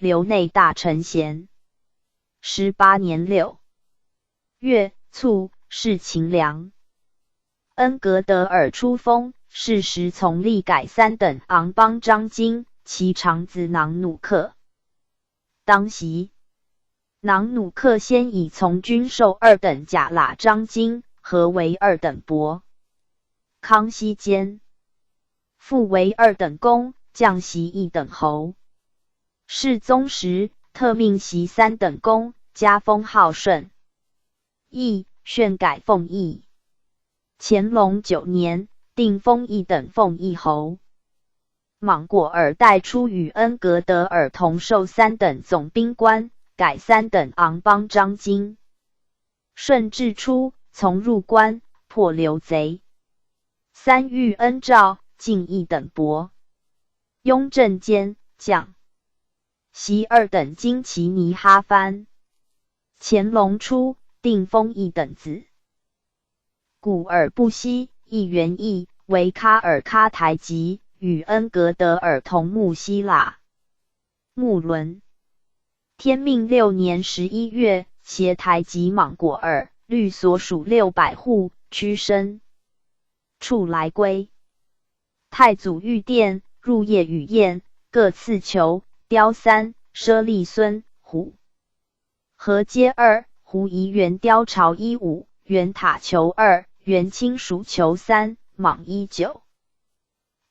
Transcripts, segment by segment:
留内大臣衔。18年6月卒，谥秦良。恩格德尔出封，是时从立改3等昂邦章京，其长子囊努克当袭。囊努克先以从军授2等甲喇章京，合为2等伯。康熙间，复为2等公，降袭1等侯。世宗时，特命袭3等公，加封号顺义，宣改奉义。乾隆9年，定封1等奉义侯。莽果尔代初与恩格德尔同授3等总兵官，改3等昂邦章京。顺治初，从入关，破流贼。3遇恩诏，进1等伯。雍正间，降袭2等金旗尼哈藩。乾隆初，定封1等子。古尔不息，一元义，为喀尔喀台吉，与恩格德尔同牧希腊。穆伦。天命6年11月，携台吉莽果尔，律所属600户，屈身处来归。太祖御殿，入夜与宴，各赐裘、貂3，奢立孙、虎。合阶2，胡夷圆貂朝衣5，圆塔裘2，圆青蜀裘3，莽衣9。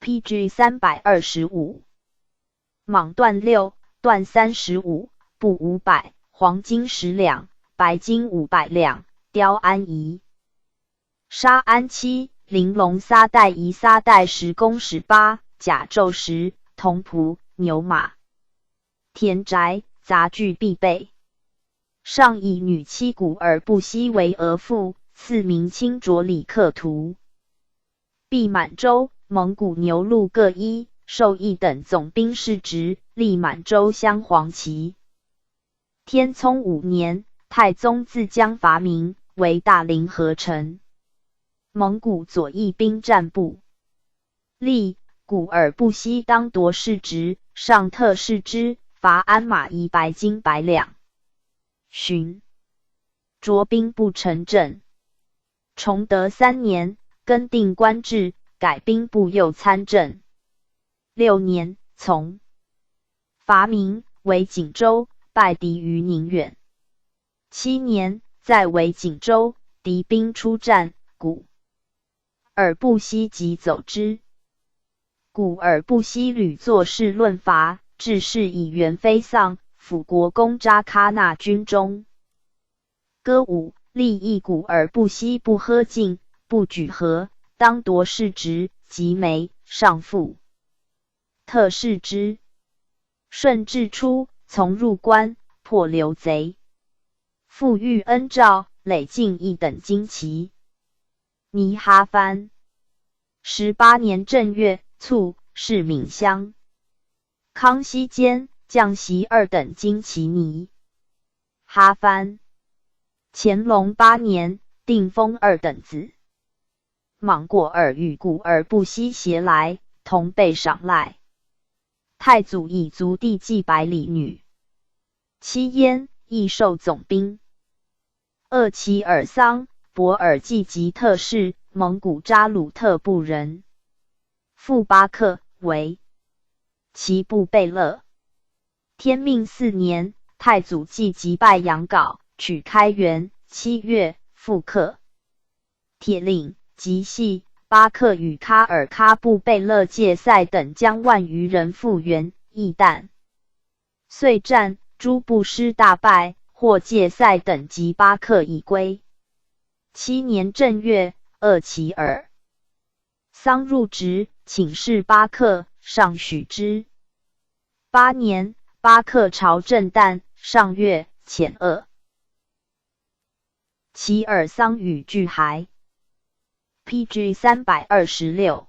PG 325。莽缎6，缎35，布500，黄金10两，白金500两，貂安仪。沙安7，玲珑撒带仪撒带10公18，甲胄10，铜仆、牛马。田宅、杂具必备。上以女妻古尔不息为额驸，赐名清卓里克图。毕满洲、蒙古牛鹿各1，授1等总兵士职，立满洲镶黄旗。天聪5年，太宗自将伐明，为大凌河臣。蒙古左翼兵战部。立古尔不息当夺士职，上特仕之，罚鞍马1白金100两。寻着兵部承正。崇德3年，更定官制，改兵部右参政。6年，从伐明，为锦州，败敌于宁远。7年，再为锦州，敌兵出战，古尔不息即走之。古尔不息屡作事论伐，致仕以元非丧，辅国公扎喀那军中。歌舞，立议古尔不息不喝进，不举和，当夺士职，即梅上父。特仕之。顺治初，从入关，破流贼。复遇恩诏，累进1等金旗。尼哈藩。18年正月，卒，谥闵乡。康熙间，降袭2等金旗尼哈藩。乾隆8年，定封2等子。莽果尔与古尔不息携来，同被赏赖。太祖以族弟祭百里女。七焉，亦授总兵。鄂齐尔桑、博尔济吉特氏，蒙古扎鲁特部人。复巴克为其部贝勒。天命4年，太祖祭击败杨镐，取开元。7月，复克。铁岭、吉系、巴克与喀尔喀布贝勒界塞等将万余人复原，亦旦。遂战，诸部师大败，获界塞等及巴克已归。7年正月，鄂齐尔桑入职，请示巴克，上许之。8年，巴克朝政旦，上月，遣鄂齐尔桑与俱还。PG 326。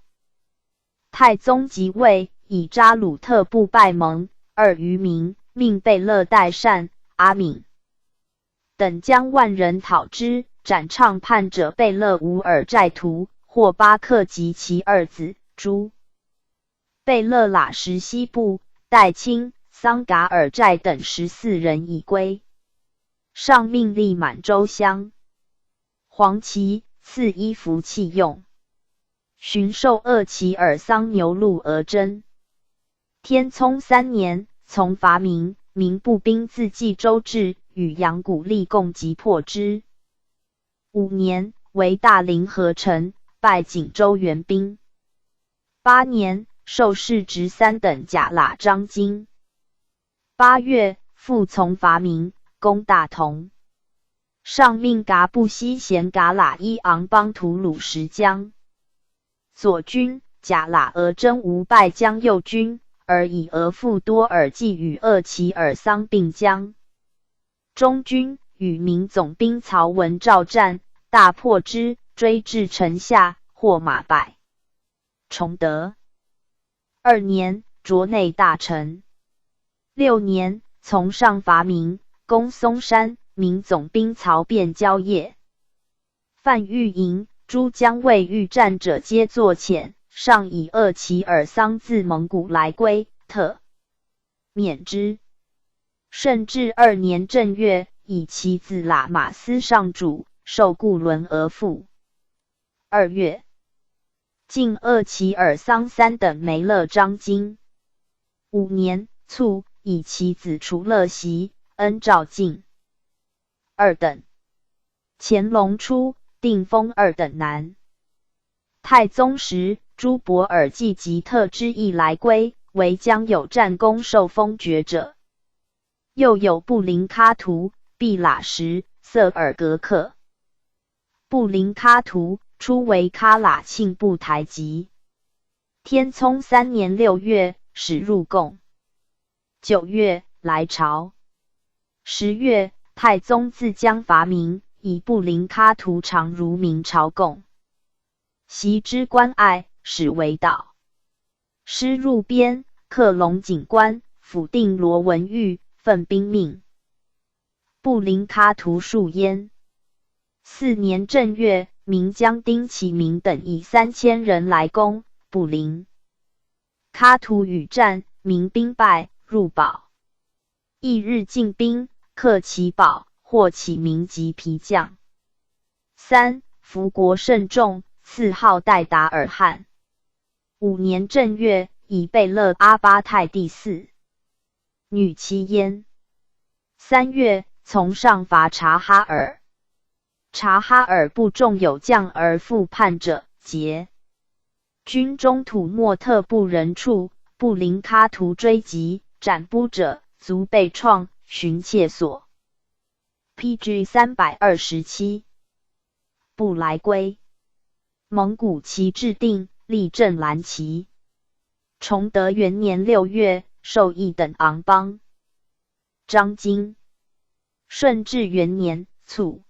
太宗即位，以扎鲁特部拜蒙2余名，命贝勒代善、阿敏等将万人讨之，斩唱叛者贝勒吾尔寨图，获巴克及其2子，诛。贝勒喇什西部、代清、桑噶尔寨等14人已归。上命立满洲乡黄旗，赐衣服器用。巡狩鄂其尔桑牛鹿额真。天聪3年，从伐明，民步兵自冀州至，与杨古立共击破之。5年，为大凌河城，拜锦州援兵。8年，授士职3等甲喇章京。8月，复从伐明，攻大同。上命噶布西咸噶喇伊昂邦吐鲁什江。左军甲喇额真无败江右军，而以额复多尔济与鄂其尔桑并江。中军与明总兵曹文照战，大破之，追至城下，获马败。崇德2年，卓内大臣。6年，从上伐明，攻松山，明总兵曹卞交业。范玉营、诸将卫欲战者皆作遣，上以鄂其尔桑自蒙古来归，特免之。顺治2年正月，以其子喇马司上主，受固伦额驸。2月，晋鄂其尔桑3等梅勒章京。5年卒，以其子除乐袭，恩诏进2等。乾隆初，定封2等男。太宗时，朱伯尔济及特之意来归，为将有战功受封爵者。又有布林喀图、毕喇什、色尔格克。布林喀图初为喀喇庆部台籍。天聪3年6月，始入贡。9月，来朝。10月，太宗自将伐明，以布林喀图常如明朝贡。袭之关隘，使为岛。师入边，克龙井关，抚定罗文玉，奋兵命。布林喀图数焉。4年正月，明将丁启明等以3000人来攻布林喀图，与战，明兵败，入保。翌日进兵，克其堡，获启明及皮将。3. 服国甚重，赐号代达尔汗。5年正月，以贝勒阿巴泰第4女妻焉。3月，从上伐察哈尔。察哈尔部众有将而复叛者，捷。军中土默特部人处，布林喀图追击，斩捕者，卒被创，寻窃所。PG 327。不来归。蒙古旗制定，立正蓝旗。崇德元年6月，授1等昂邦。章京。顺治元年卒。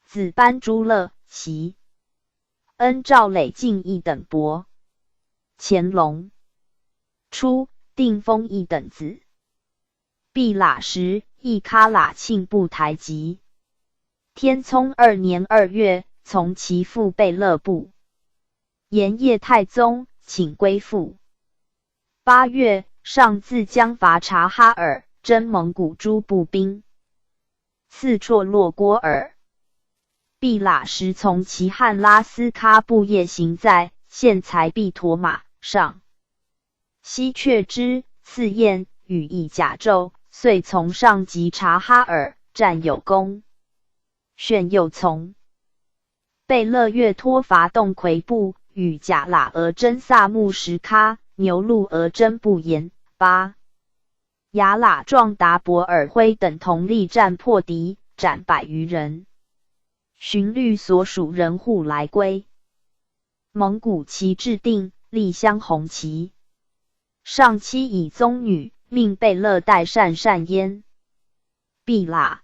子班朱勒袭。恩诏累进1等伯。乾隆初，定封1等子。毕喇什，亦喀喇庆部台籍。天聪2年2月，从其父贝勒部。延叶太宗，请归附。8月，上自将伐察哈尔，征蒙古诸步兵。赐绰洛郭尔。毕喇什从其汉拉斯喀布夜行在，献财必驮马上。西却之，赐宴，与以甲胄，遂从上及察哈尔，战有功。炫又从。贝勒岳托伐洞魁部，与甲喇额真萨木什喀、牛鹿额真不言。8. 雅喇壮达伯尔辉等同力战破敌，斩100余人。巡律所属人户来归。蒙古旗制定，立镶红旗。上妻以宗女，命贝勒代善焉。毕喇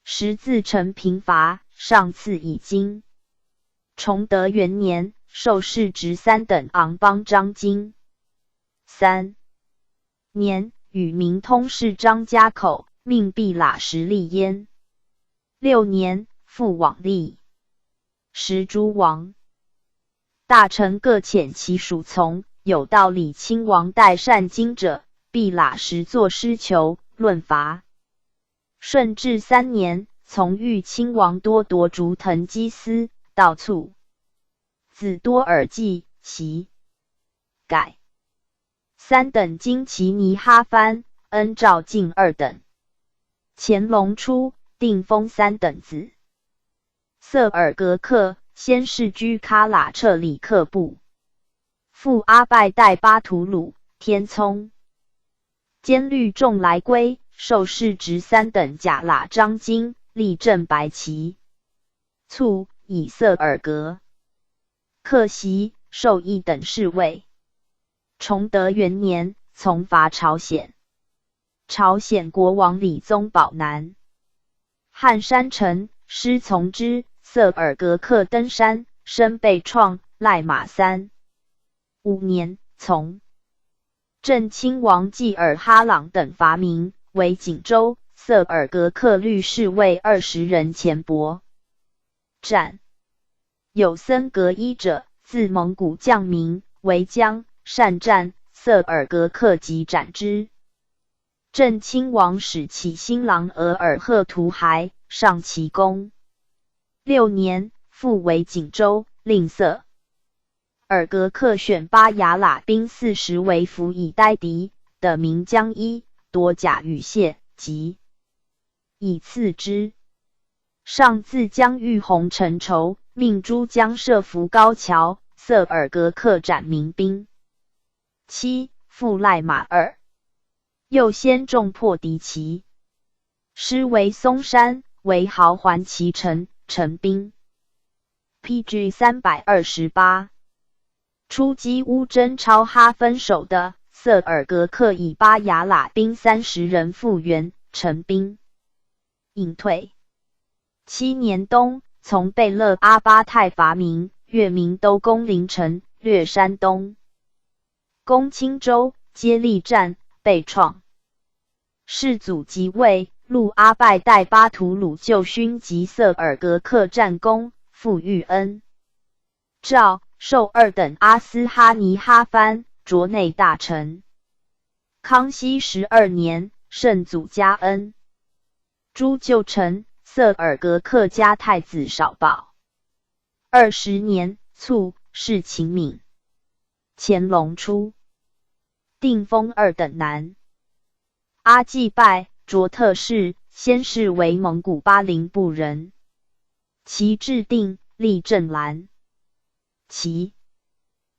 什自陈平伐，上赐以金。崇德元年，授士职3等昂邦章京。3年，与明通事张家口，命毕喇什立焉。6年，复往立。时诸王大臣各遣其属从，有道理亲王代善京者，毕喇时作诗求论伐。顺治3年，从豫亲王多铎逐藤基司，盗卒，子多尔济袭，改3等金旗尼哈藩，恩诏进2等。乾隆初，定封3等子。色尔格克先是居喀喇彻里克部，父阿拜代巴图鲁天聪，监律众来归，受世职3等甲喇章京，立正白旗。卒，以色尔格克袭，授1等侍卫。崇德元年，从伐朝鲜。朝鲜国王李宗保南，汉山城，师从之。色尔格克登山，身被创，赖马3。5年，从正亲王济尔哈朗等伐明，为锦州。色尔格克律侍卫20人前薄战，有僧格伊者，自蒙古将名，为将，善战。色尔格克即斩之。正亲王使其新郎额尔赫图骸，上其功。6年，复为锦州，令色尔格克选巴雅喇兵40为服以呆敌的名将一，夺甲与械，及以次之。上自将御红尘筹，命诸将设伏高桥，色尔格克斩民兵。7. 复赖马2，又先众破敌旗，师为松山，为豪还其城，陈兵。PG 328。出击乌珍超哈分守的色尔格克以巴雅喇兵30人复原，陈兵。隐退。7年冬，从贝勒阿巴泰伐明，越明都攻临城，略山东，攻青州，接力战，被创。世祖即位，陆阿拜代巴图鲁就勋及色尔格克战功，复谕恩诏，授2等阿斯哈尼哈藩，擢内大臣。康熙12年，圣祖加恩。诸旧臣，色尔格克加太子少保。20年，卒，谥勤敏。乾隆初，定封2等男。阿济拜，卓特氏，先是为蒙古巴陵部人。其制定，立正兰。其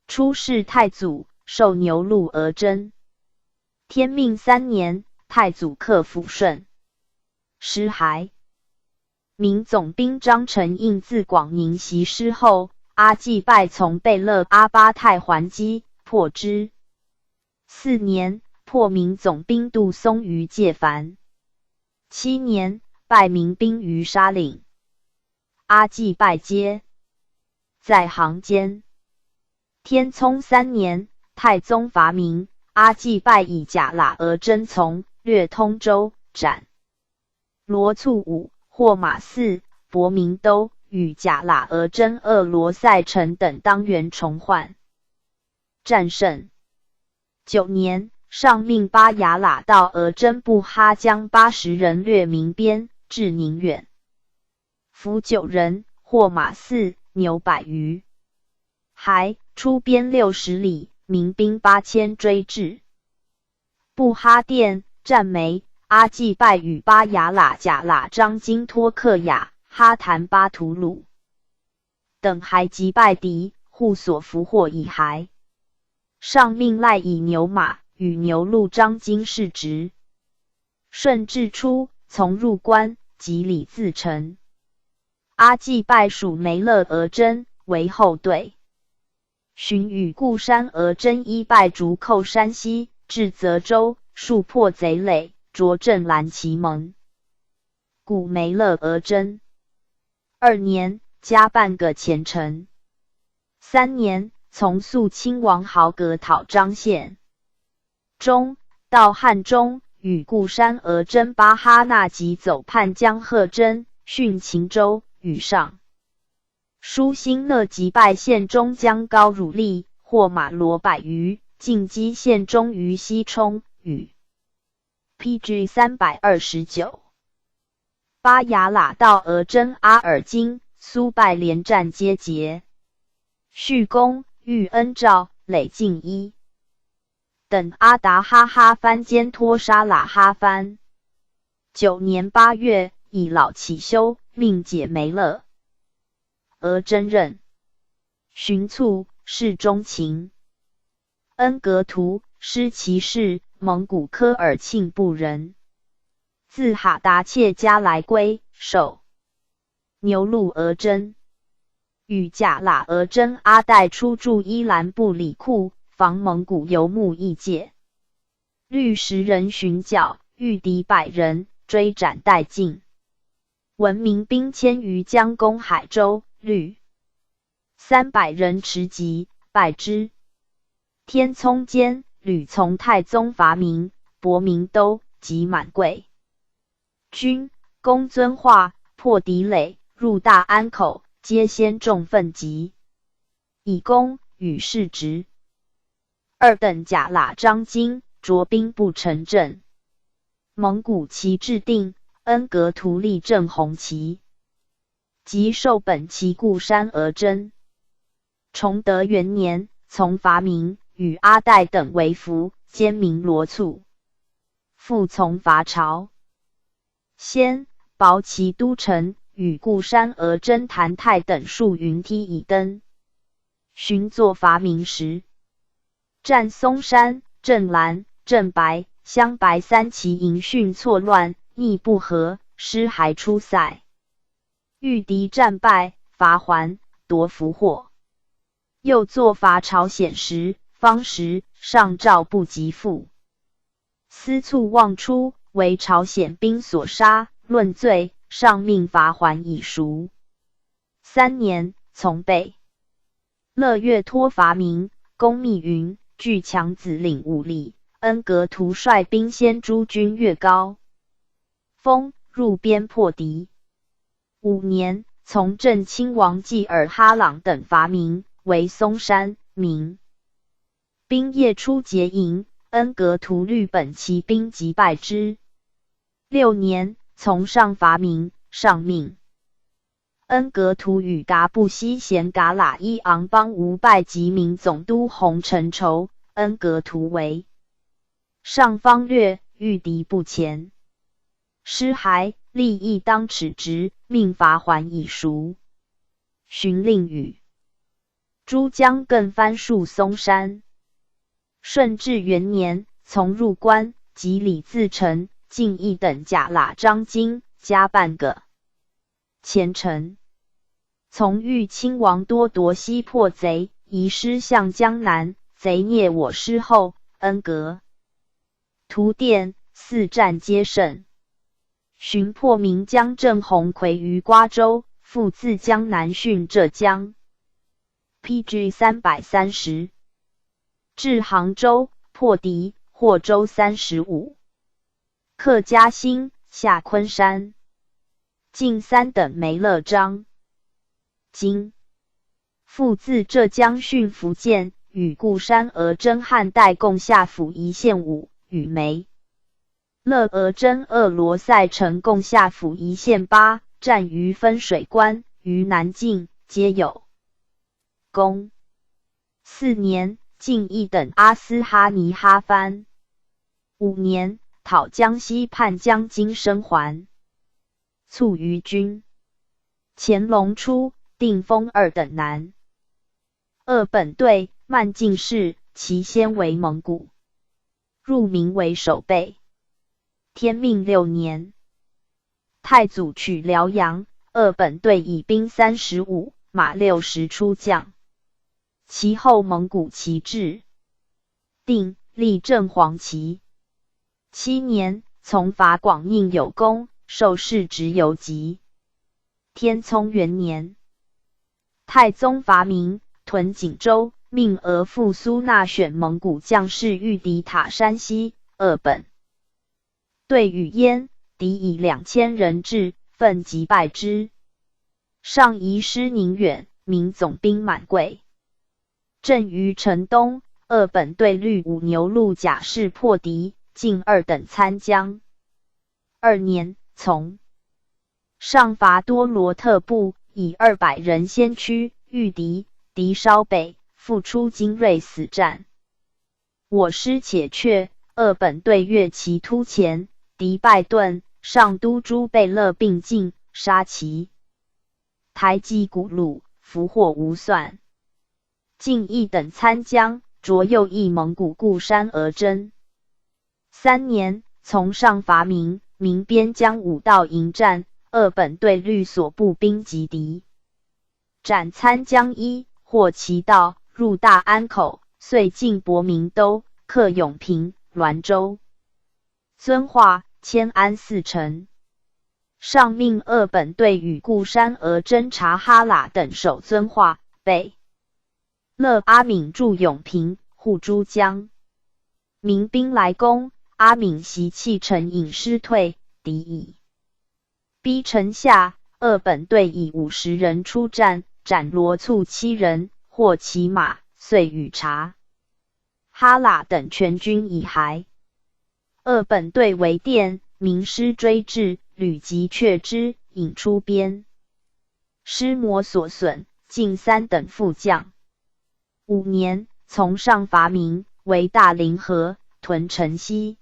初仕太祖，授牛录额真。天命3年，太祖克抚顺。失骸。明总兵张承应自广宁袭师后，阿济拜从贝勒阿巴泰还击，破之。4年，破明总兵杜松于界凡。7年，败民兵于沙岭。阿济拜皆在行间。天聪3年，太宗伐明，阿济拜以甲喇额真从，略通州，斩。罗卒5，霍马4，博明都，与甲喇额真罗塞城等当元重焕。战胜。9年，上命巴雅喇道额真部哈将80人掠民边，至宁远。俘9人，获马4，牛100余。还出边60里，民兵8000追至。布哈店、战梅、阿济拜与巴雅喇甲喇章京托克雅、哈坦巴图鲁等还击败敌，户所俘获以还。上命赖以牛马，与牛录章京世职。顺治初，从入关，及李自成。阿济拜属梅勒额真，为后队。寻与固山额真一败逐寇山西，至泽州，数破贼垒，着镇蓝旗盟。故梅勒额真。2年，加半个前程。3年，从肃亲王豪格讨张献。中，到汉中，与固山额真巴哈纳吉走叛江贺真，训秦州，与上。舒心乐击败县中将高汝立，获马骡100余，进击县中于西冲，与 PG 329。巴雅喇到额真阿尔金、苏拜连战皆捷。续功遇恩诏累进一等阿达哈哈番兼托沙喇哈番。9年8月，以老起修，命解梅勒。额真任巡卒，侍中勤。恩格图，师骑士，蒙古科尔沁部人，自哈达切家来归，守牛录额真。与贾喇额真阿代出驻伊兰布里库，防蒙古游牧异界。律10人寻剿，遇敌100人，追斩殆尽。闻民兵千余将攻海州，律300人持戟，败之。天聪间，屡从太宗伐明、博明都及满贵军，攻遵化，破敌垒，入大安口，皆先中奋击，以功与世职。2等甲喇张金着兵不成阵。蒙古旗制定，恩格图立正红旗，即授本旗固山额真。崇德元年，从伐明，与阿代等为俘，兼明罗簇，复从伐朝。先保旗都城，与固山额真谭泰等数云梯以登。寻作伐明时，战松山、镇兰、镇白、镶白3旗营训错乱，逆不和，师还出塞。遇敌战败，伐还，夺俘获。又作伐朝鲜时，方时上诏不及复。私卒妄出，为朝鲜兵所杀，论罪，上命罚还以赎。3年，从北乐月托伐明，攻密云，据强子领5里。恩格图率兵先诸军越高峰，入边破敌。5年，从镇亲王济尔哈朗等伐明，为松山、明兵夜出劫营，恩格图率本骑兵击败之。6年，从上伐明，上命恩格图与噶布西贤噶喇伊昂邦吴拜及明总督洪承畴，恩格图为上方略，遇敌不前，师还，立亦当耻直，命罚还以赎。寻令与诸将更番戍松山。顺治元年，从入关，及李自成、敬义等甲喇张金加半个前程。从遇亲王多夺西破贼，移师向江南，贼灭我师后，恩格图殿4战皆胜。寻破名将郑鸿逵于瓜州，复自江南训浙江。PG 330。至杭州，破敌，获州35。克嘉兴，下昆山。进3等梅勒章京。复自浙江训福建，与固山额真汉代共下府一县5，与梅勒额真鄂罗塞城共下府一县8，战于分水关，于南境，皆有功。4年，敬义等阿斯哈尼哈番。5年，讨江西叛将金生还，卒于军。乾隆初，定封2等南。2本队，慢进士，其先为蒙古，入名为守备。天命6年，太祖取辽阳，2本队以兵35，马60出将。其后蒙古旗至，定立正黄旗。7年，从伐广宁有功，授世职游击。天聪元年，太宗伐明，屯锦州，命额驸苏纳选蒙古将士御敌塔山西2本队与燕，敌以2000人至，奋击败之。上移师宁远，明总兵满贵。镇于城东，2本队率5牛鹿甲士破敌，进2等参将。2年，从上伐多罗特部，以200人先驱，御敌，敌稍北，复出精锐死战。我师且却，2本队越其突前，敌败遁，上都诸贝勒并进，杀其台击古路，俘获无算。进1等参将，着右翼蒙古固山而征。3年，从上伐明，明边疆5道迎战，2本队律所部兵击敌，斩参将1，获其道，入大安口，遂进博明都，克永平、滦州。遵化、迁安4城。上命2本队与固山而征察哈喇等守遵化，北勒阿敏驻永平、护珠江。民兵来攻，阿敏袭弃城引师退，敌已逼城下，2本队以50人出战，斩罗簇7人，获其马，遂与察哈喇等全军已骸。2本队围殿，民师追至，屡击却之，引出边。师魔所损，尽3等副将。5年，从上伐明，为大凌河，屯城西。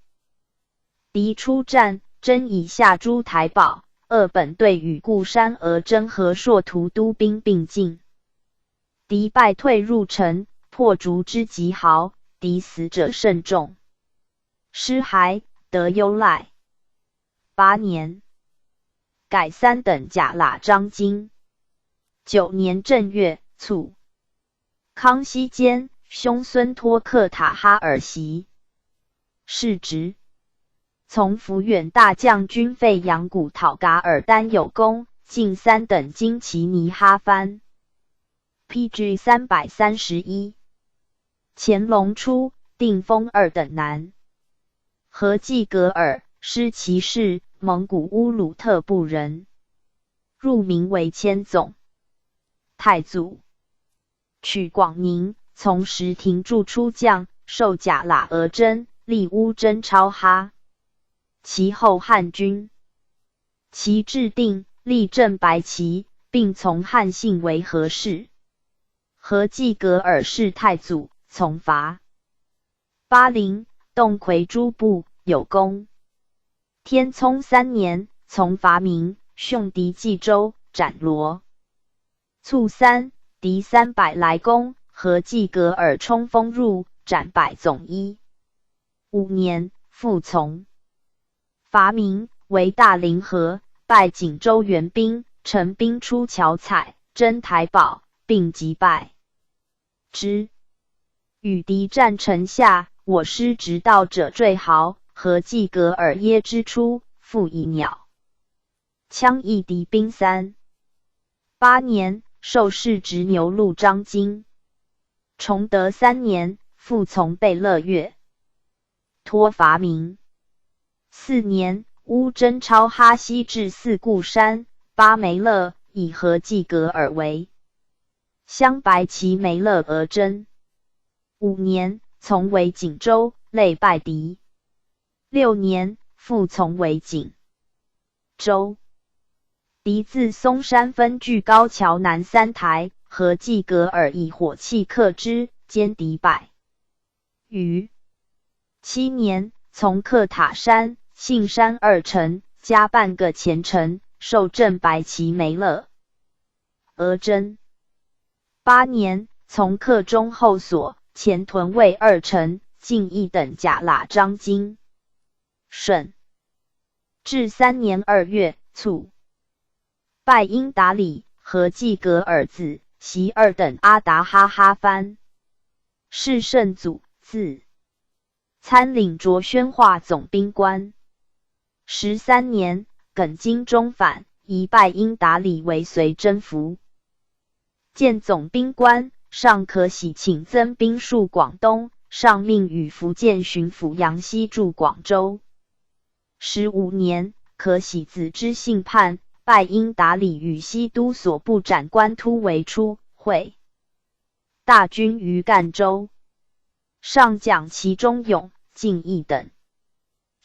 敌出战，征以下诸台堡，2本队与固山而征和硕图都兵并进。敌败退入城，破竹之极豪，敌死者甚众。师骸，得优赖。8年，改3等甲喇章京。9年正月，卒。康熙间，兄孙托克塔哈尔袭。世职。从抚远大将军费扬古讨噶尔丹有功，进3等金旗尼哈藩。PG 331。乾隆初，定封2等男。和济格尔，师骑士，蒙古乌鲁特部人，入名为千总。太祖取广宁，从石亭驻出将，受甲喇而征，立乌征超哈。其后汉军，其制定，立正白旗，并从汉姓为和氏。和济格尔是太祖，从伐巴陵、洞魁诸部，有功。天聪3年，从伐明，凶敌冀州，斩罗簇3，敌300来攻，和济格尔冲锋入，斩百总一。5年，复从伐明，为大凌河，败锦州援兵，陈兵出巧采，征台堡，并击败之。与敌战城下，我师直道者坠壕，和济格尔耶之出，复以鸟枪役敌兵3。8年，受世直牛录章京。崇德3年，复从贝勒越托伐明。4年，乌征超哈西至4固山、巴梅勒，以和济格尔为镶白旗梅勒而征。5年，从为锦州，累败敌。6年，复从为锦州。敌自松山分据高桥南3台，和济格尔以火器克之，歼敌百余。7年，从克塔山、信山2城，加半个前城，受镇白旗梅勒而征。8年，从克中后所，前屯卫2城，进1等甲喇章京。顺至3年2月，卒。拜因达里，和济格尔子，袭2等阿达哈哈藩。是圣祖，字参领卓宣化总兵官。13年，耿京中反，移拜因达里为随征服。见总兵官，上可喜请增兵戍广东，上命与福建巡抚杨希驻广州。15年，可喜子之信叛，拜因达里与西都所部斩官突围出会大军于赣州。上讲其忠勇，进1等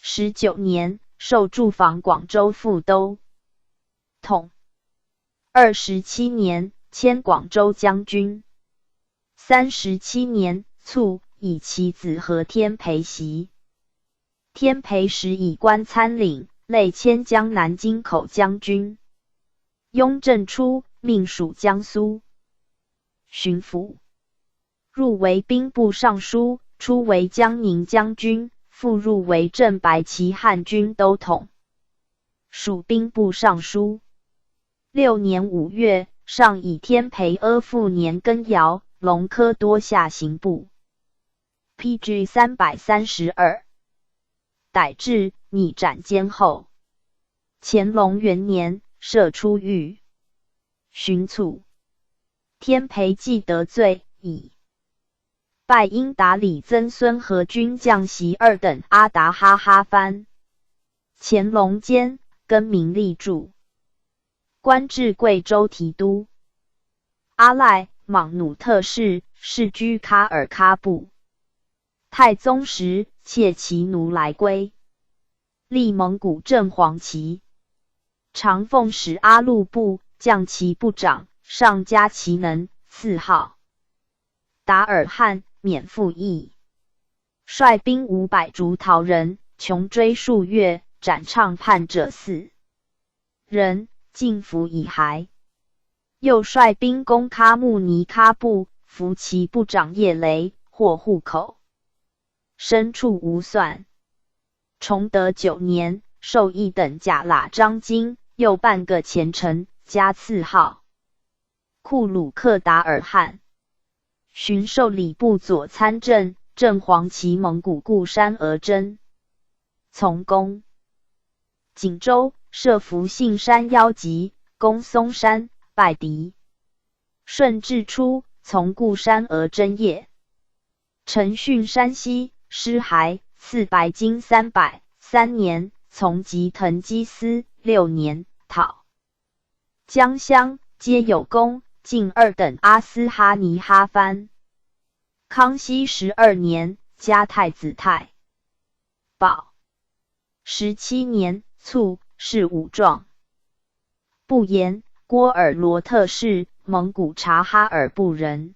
19年，授驻防广州副都统。27年，迁广州将军。37年卒，以其子和天培袭。天培时以官参领，累迁江南京口将军。雍正初，命属江苏巡抚，入为兵部尚书，初为江宁将军，复入为镇白旗汉军都统，属兵部尚书。6年5月，上以天培阿父年庚爻，龙科多下刑部。PG 332。逮至，拟斩监候。乾隆元年，赦出狱。寻卒。天培既得罪，以拜英达里曾孙和军将袭2等阿达哈哈藩。乾隆间，更名立柱，官至贵州提督。阿赖莽努特氏，世居喀尔喀布。太宗时，窃其奴来归，立蒙古正黄旗。常奉使阿禄部，将其部长，上加其能，赐号达尔汉，免赋役。率兵500逐逃人，穷追数月，斩唱叛者4人，尽服以骸。又率兵攻喀木尼喀布，俘其部长叶雷，获户口，牲畜无算。崇德9年，授1等甲喇章京，又半个前程，加赐号库鲁克达尔汗。巡授礼部左参政，正黄旗蒙古固山额真。从攻锦州，设伏信山腰急，攻松山，败敌。顺治初，从固山额真业。陈训山西，师还，赐白金300。3年，从吉藤基司。6年，讨江乡，皆有功，进2等阿斯哈尼哈藩。康熙12年，加太子太保。17年，卒，谥武状。不言，郭尔罗特氏，蒙古察哈尔部人，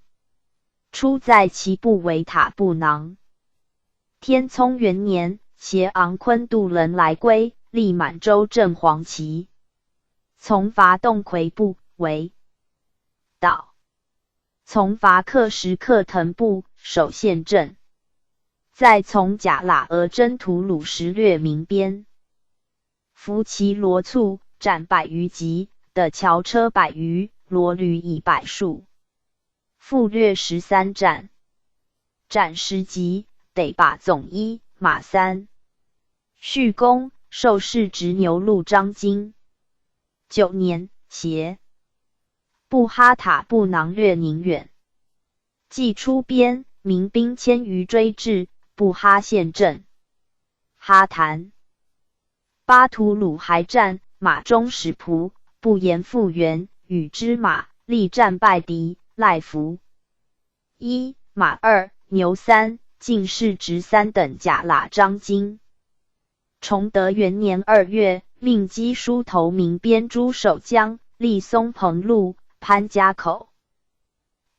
初在其部为塔布囊。天聪元年，携昂昆度人来归，立满洲正黄旗。从伐洞魁部，为导。从伐克什克腾部，守县镇。再从甲喇额真吐鲁什略民边。伏其罗卒，斩100余级，的桥车100余，骡驴以100数。复略13战，斩10级，得把总1，马3。续功，授世直牛录章京。9年，携布哈塔布囊略宁远。既出边，民兵1000余追至，布哈县镇。哈坛。巴图鲁还战，马中使仆，不言复原，与之马，力战败敌，赖服。1马2，牛3，进士直3等甲喇章京。崇德元年2月，命击书头民边诸守将，立松彭路、潘家口、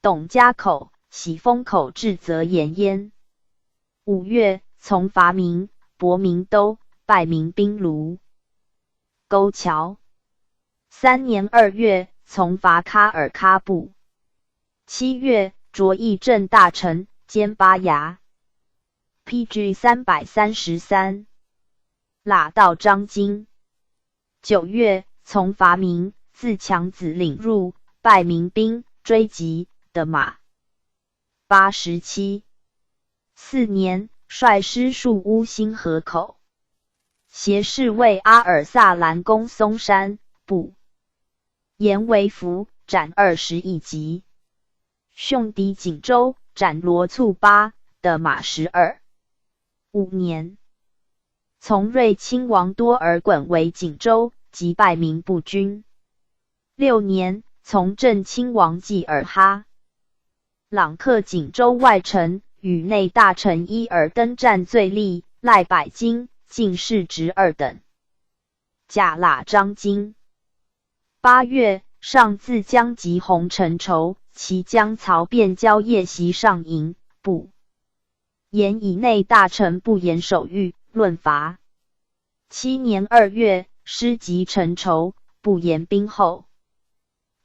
董家口、喜峰口至泽延焉。5月，从伐明、博明都，败民兵卢、沟桥。3年2月，从伐喀尔喀布。7月，着议镇大臣，兼巴牙。PG 333。喇道章京。9月，从伐明，自强子领入，败民兵，追击的马。87。4年，率师戍乌兴河口。携侍卫阿尔萨兰攻松山，不言为服，斩21级。兄弟锦州，斩罗卒8，的马12。5年，从瑞亲王多尔衮为锦州，击败民部军。6年，从镇亲王济尔哈朗克锦州外城，与内大臣伊尔登战最利，赖百金，进士职2等。甲喇章京。8月，上自将及洪承畴，其将曹便交夜袭上营，不言以内大臣不言守御，论罚。7年2月，师及承畴，不言兵后。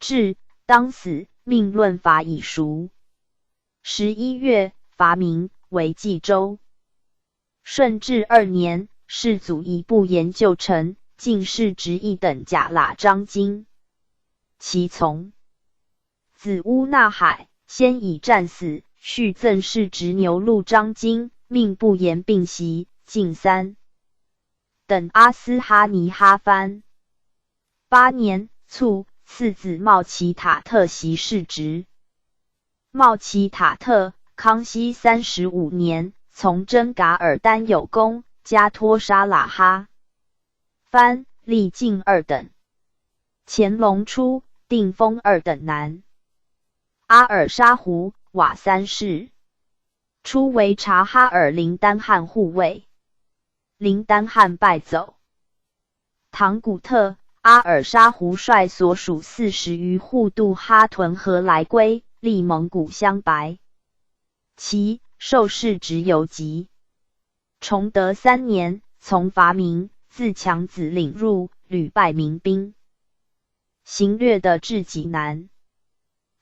至，当死，命论罚已熟。11月，罚名为冀州。顺治2年，世祖以不言就臣，进士职1等甲喇章京。其从子乌纳海，先以战死，续赠士职牛录章京，命不言并袭，进3等阿斯哈尼哈藩。8年卒，次子茂齐塔特袭士职。茂齐塔特，康熙35年，从真噶尔丹有功，加托沙喇哈藩，历进2等。乾隆初，定封2等男。阿尔沙胡瓦3世，初为察哈尔林丹汗护卫，林丹汗败走。唐古特、阿尔沙胡率所属40余户渡哈屯河来归，历蒙古镶白。其受士职游击。崇德3年，从伐明，自强子领入，屡败民兵，行掠的至济南。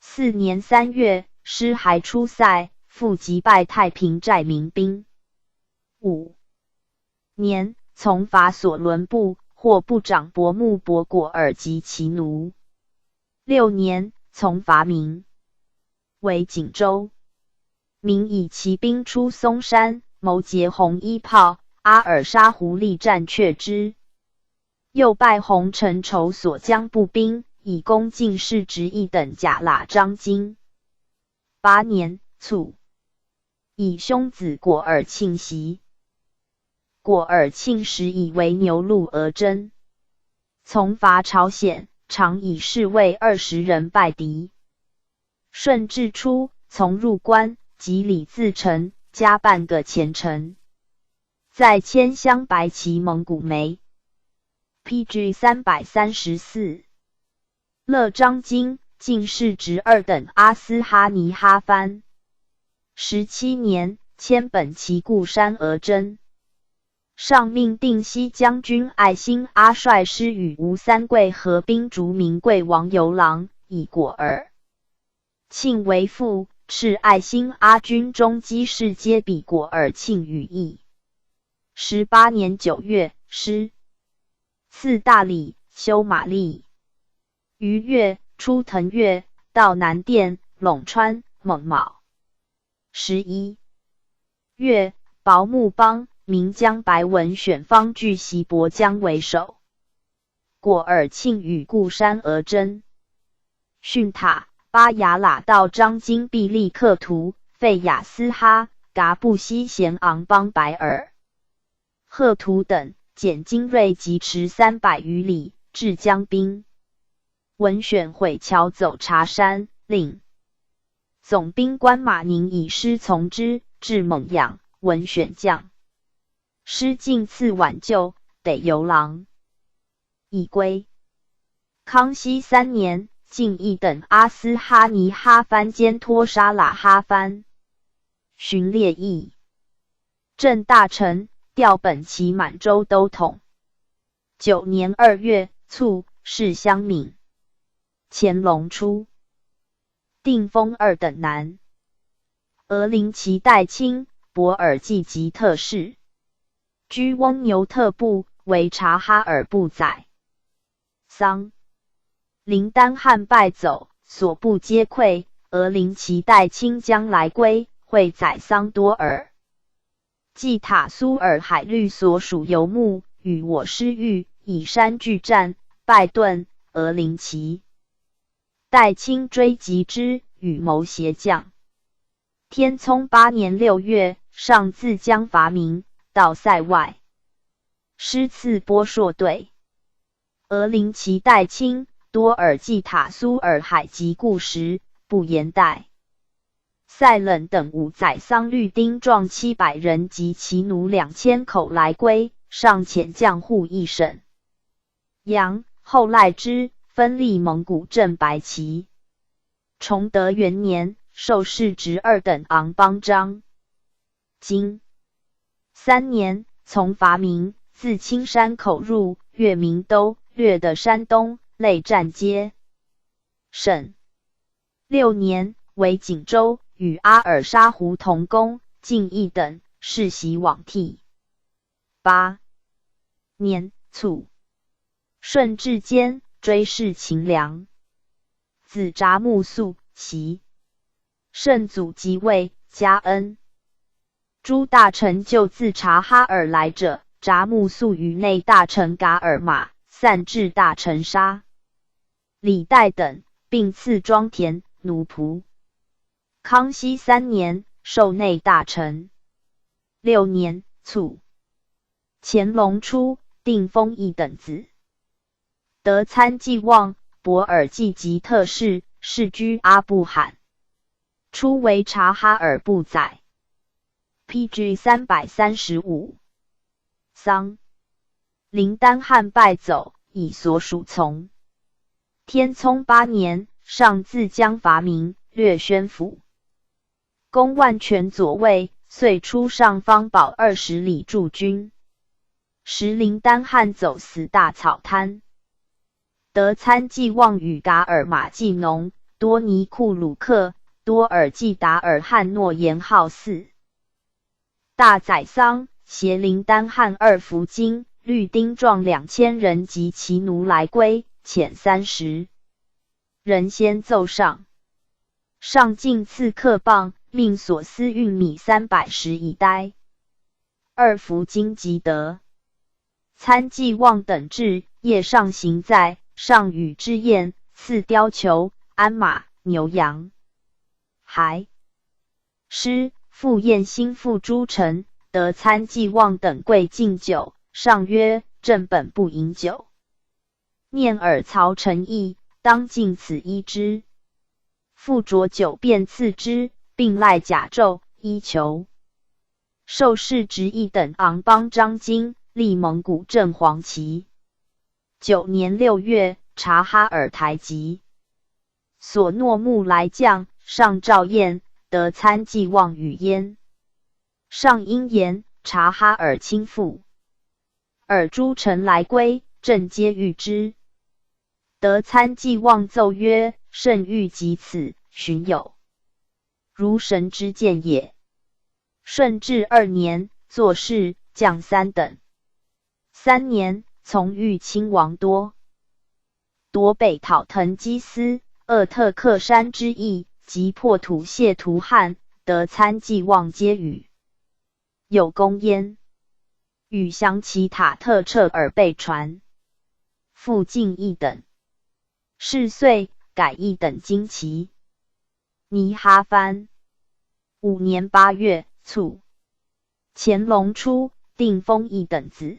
4年3月，师还出塞，复击败太平寨民兵。5年，从伐索伦部，获部长伯木博果尔及其奴。6年，从伐明，为锦州。明以骑兵出松山，谋截红衣炮，阿尔沙胡力战却之。又拜洪承畴所将步兵，以攻进士职1等甲喇章京。8年卒，以兄子果尔庆袭。果尔庆时以为牛录而征，从伐朝鲜，常以侍卫20人败敌。顺治初，从入关，及李自成，加半个前程。在迁镶白旗蒙古梅。PG 334。乐章京，进士职2等阿斯哈尼哈藩。17年，迁本旗固山而征。上命定西将军爱新阿率师与吴三桂合兵逐明贵王游郎，以果尔庆为副，敕爱新阿军中机事皆比果尔庆羽翼。18年9月，师赐大理，修马力。余月，出腾越，到南店、陇川、蒙卯。11月，薄木邦名将白文选方据袭伯江为首。果尔庆与固山而征。训塔、巴雅喇到章京必立克图，费雅斯哈、噶布西贤昂邦白尔、贺图等，减精锐疾驰300余里，至江滨。文选毁桥走茶山，令总兵官马宁以师从之，至蒙阳，文选将师进次挽救，得游郎已归。康熙3年，进1等阿斯哈尼哈藩兼托沙喇哈藩，巡列议正大臣，调本旗满洲都统。9年2月，卒，谥襄敏。乾隆初，定封2等男。额林齐代卿，博尔济吉特使，居翁牛特部，为察哈尔部宰。丧，林丹汗败走，所部皆溃，额林齐代卿将来归，会宰桑多尔。继塔苏尔海律所属游牧，与我师御，以山拒战，败遁，额林齐代卿追击之，与谋协将。天聪8年6月，上自将伐明，到塞外，师赐波硕队。额林齐代卿、多尔济塔苏尔海及固时，不言代。塞冷等5宰桑律丁壮700人及其奴2000口来归，上遣将护一省。杨后赖之，分立蒙古镇白旗。崇德元年，授士职2等昂邦章。经3年，从伐明，自青山口入，越明都，略的山东，类战街。省6年，为锦州，与阿尔沙湖同工，进一等，世袭罔替。8年卒，顺治间，追谥秦良。子札木肃，袭圣祖即位，加恩。诸大臣就自察哈尔来者，札木肃与内大臣噶尔玛散至大臣沙李代等，并赐庄田奴仆。康熙3年，授内大臣。6年卒，乾隆初，定封一等子。德参济望，博尔济吉特氏，世居阿布罕。初为察哈尔部宰。PG 335。丧。林丹汗败走，以所属从。天聪8年，上自江伐明，略宣府。攻万全左卫，遂出上方宝20里驻军。时林丹汗走死大草滩。德参济望与噶尔玛济农、多尼库鲁克、多尔济达尔汗诺言号4。大宰桑，携林丹汗2福金、律丁壮2000人及其奴来归，遣30人先奏上。上进刺客棒，命所司运米310以待。2福金即得。参济望等至，夜上行在，上与之宴，赐貂裘、鞍马、牛羊。还师赴宴心腹诸臣，得参济望等贵敬酒，上曰：朕本不饮酒，念尔曹诚意，当尽此一之。复酌酒便赐之，并赖甲胄、衣裘。授士职1等昂邦章京，立蒙古镇黄旗。9年6月，察哈尔台籍。所诺木来将，上诏宴，得参济望与焉。上因言，察哈尔亲附。尔诸臣来归，朕皆谕之。得参济望奏曰：圣谕及此，寻有如神之见也。顺治2年，作事，将3等。3年，从御亲王多北讨腾基斯、鄂特克山之役，及破土谢图汉，得参济望皆与有功焉。与降其塔特彻尔被传。复进一等。是岁，改一等旌旗。尼哈藩。5年8月，卒。乾隆初，定封一等子。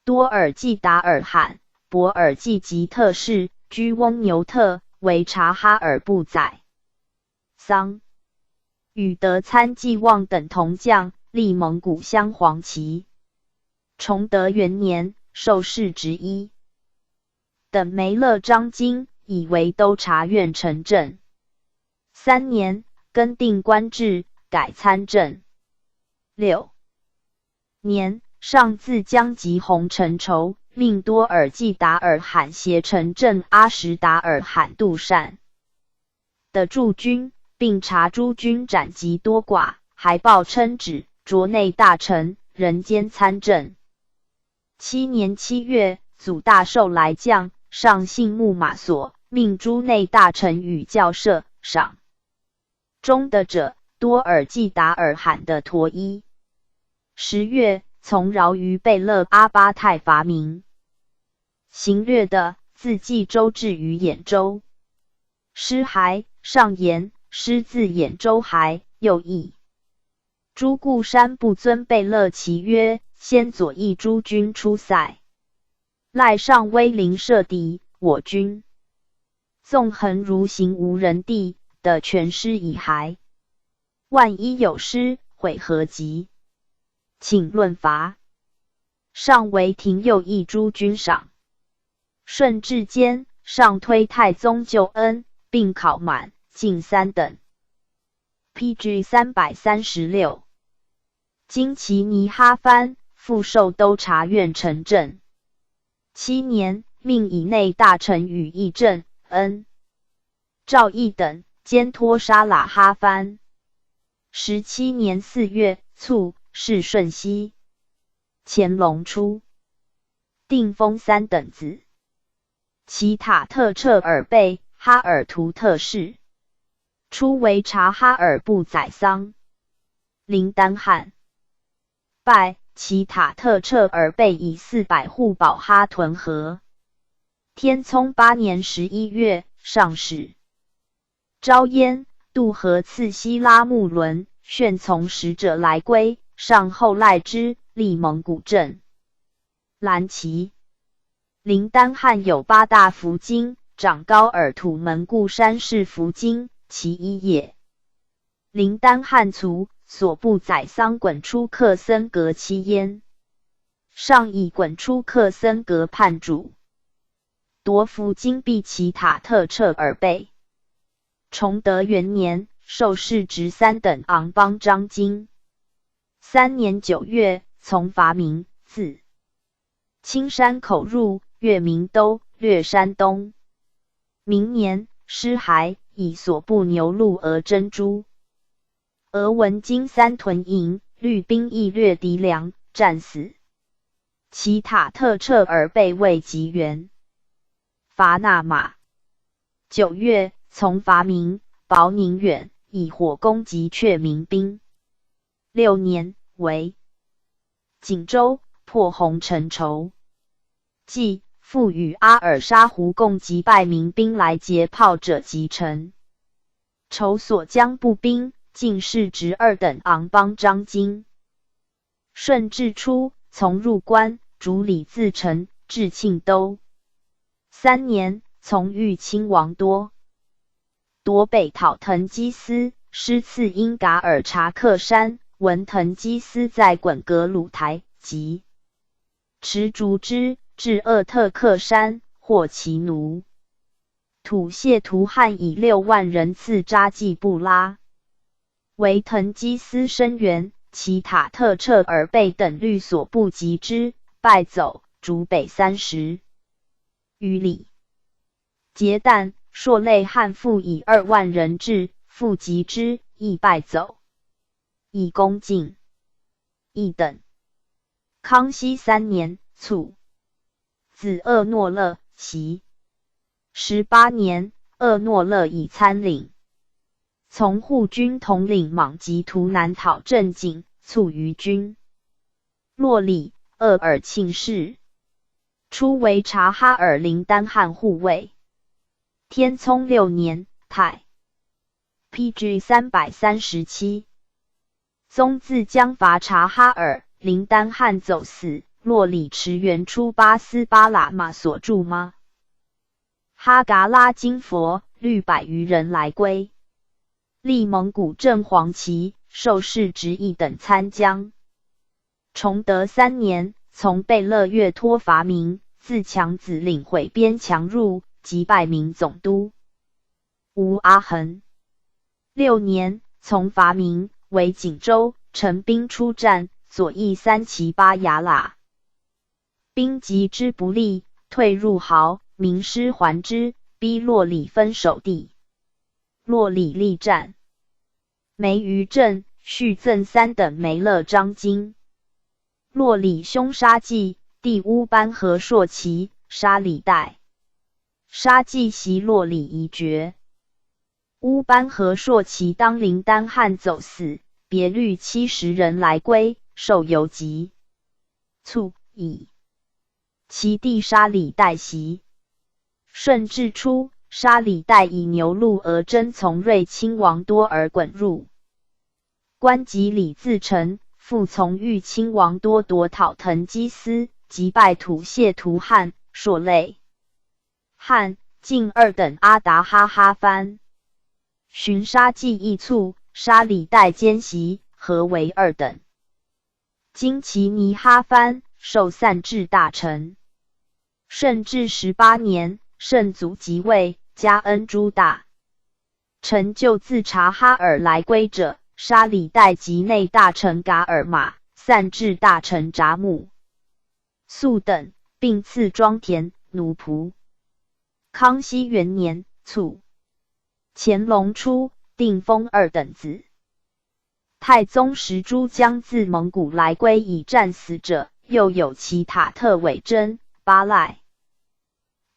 多尔济达尔罕、博尔济吉特氏，居翁牛特，为察哈尔部宰。丧。与德参济望等同将，立蒙古镶黄旗。崇德元年，授士职1等梅勒章京，以为都察院承正。3年，更定官制，改参政。6年，上自江吉红尘筹，命多尔济达尔罕携承正阿什达尔罕杜善的驻军，并察诸军斩疾多寡，还报称旨，擢内大臣，人兼参政。7年7月，祖大寿来将，上信木马所，命诸内大臣与校舍赏中的者，多尔济达尔罕的陀衣。10月，从饶于贝勒阿巴泰伐明。行略的，自冀州至于兖州。师还，上言，师自兖州还，又译。诸固山不尊贝勒其曰：先左翼诸军出塞，赖上威临射敌，我军纵横如行无人地，的全师已还。万一有失，悔何及？请论罚。上为廷右翼诸军赏。顺治间，上推太宗救恩，并考满、进3等。PG 336。经其尼哈藩，复授都察院承正。7年，命以内大臣与议政、恩、赵义等兼托沙喇哈藩。17年4月卒，谥顺熙。乾隆初，定封3等子。其塔特彻尔贝哈尔图特氏，初为察哈尔部宰桑。林丹汗拜其塔特彻尔贝以400户保哈屯河。天聪8年11月，上使。昭焉，渡河赐西拉木伦，旋从使者来归，上后赖之，立蒙古镇。蓝旗。林丹汗有8大福经，长高尔土门固山氏福经，其一也。林丹汗卒，所部宰桑衮出克森格期焉。上以衮出克森格判主。夺福经毕其塔特彻尔贝。崇德元年，授世职3等昂邦章京。3年9月，从伐明，自青山口入，越明都，略山东。明年，失骸，以所部牛鹿而珍珠。俄闻金3屯营，律兵役略敌粮，战死。其塔特彻尔贝为吉元。伐那马。9月，从伐明，保宁远，以火攻击却民兵。6年，为锦州，破红尘仇。即复与阿尔沙湖共击败民兵来劫炮者击沉。仇所将步兵，进士职2等昂邦章京。顺治初，从入关，主李自成，至庆都。3年，从遇亲王多。夺北讨腾基斯，师赐英噶尔察克山，闻腾基斯在衮格鲁台，即持竹之，至鄂特克山，获其奴。吐谢图汗以6万人次扎济布拉。为腾基斯声援，其塔特彻尔贝等律所部击之，败走，逐北30余里。结旦，朔类汉复以2万人至，复击之，亦败走。以攻进。一等。康熙3年卒。子鄂诺勒，袭。18年，鄂诺勒以参领。从护军统领莽吉图南讨镇景，卒于军。洛里，鄂尔庆氏。初为察哈尔林丹汗护卫。天聪6年，太。PG 337。宗自将伐察哈尔，林丹汗走死，洛里驰援出巴斯巴喇嘛所住吗？哈嘎拉金佛，率100余人来归。立蒙古镇黄旗，授世职1等参将。崇德3年，从贝勒月托伐明，自强子领毁边强入，击败明总督吴阿衡。6年，从伐明，为锦州，陈兵出战，左翼3骑8牙喇。兵击之不利，退入壕，明师还之，逼洛里分守地。洛里力战，梅于镇，续赠3等梅勒章京。洛里兄杀季，弟乌班和硕旗，杀李代。杀季袭洛里遗爵。乌班和硕旗当林丹汗走死，别律70人来归，受游籍。卒，以其弟杀李代袭。顺治初，杀李代以牛鹿而真从睿亲王多而滚入。官及李自成，复从豫亲王多夺讨腾基斯，击败吐谢图汗、朔类汉，进2等阿达哈哈藩。寻杀季亦卒，杀李代奸袭，合为2等。经其尼哈藩，授散治大臣。顺治18年，圣祖即位，加恩诸大臣就自察哈尔来归者，杀李代及内大臣噶尔玛、散治大臣札木、肃等，并赐庄田、奴仆。康熙元年卒。乾隆初，定封2等子。太宗时诸将自蒙古来归以战死者，又有其塔特韦真、巴赖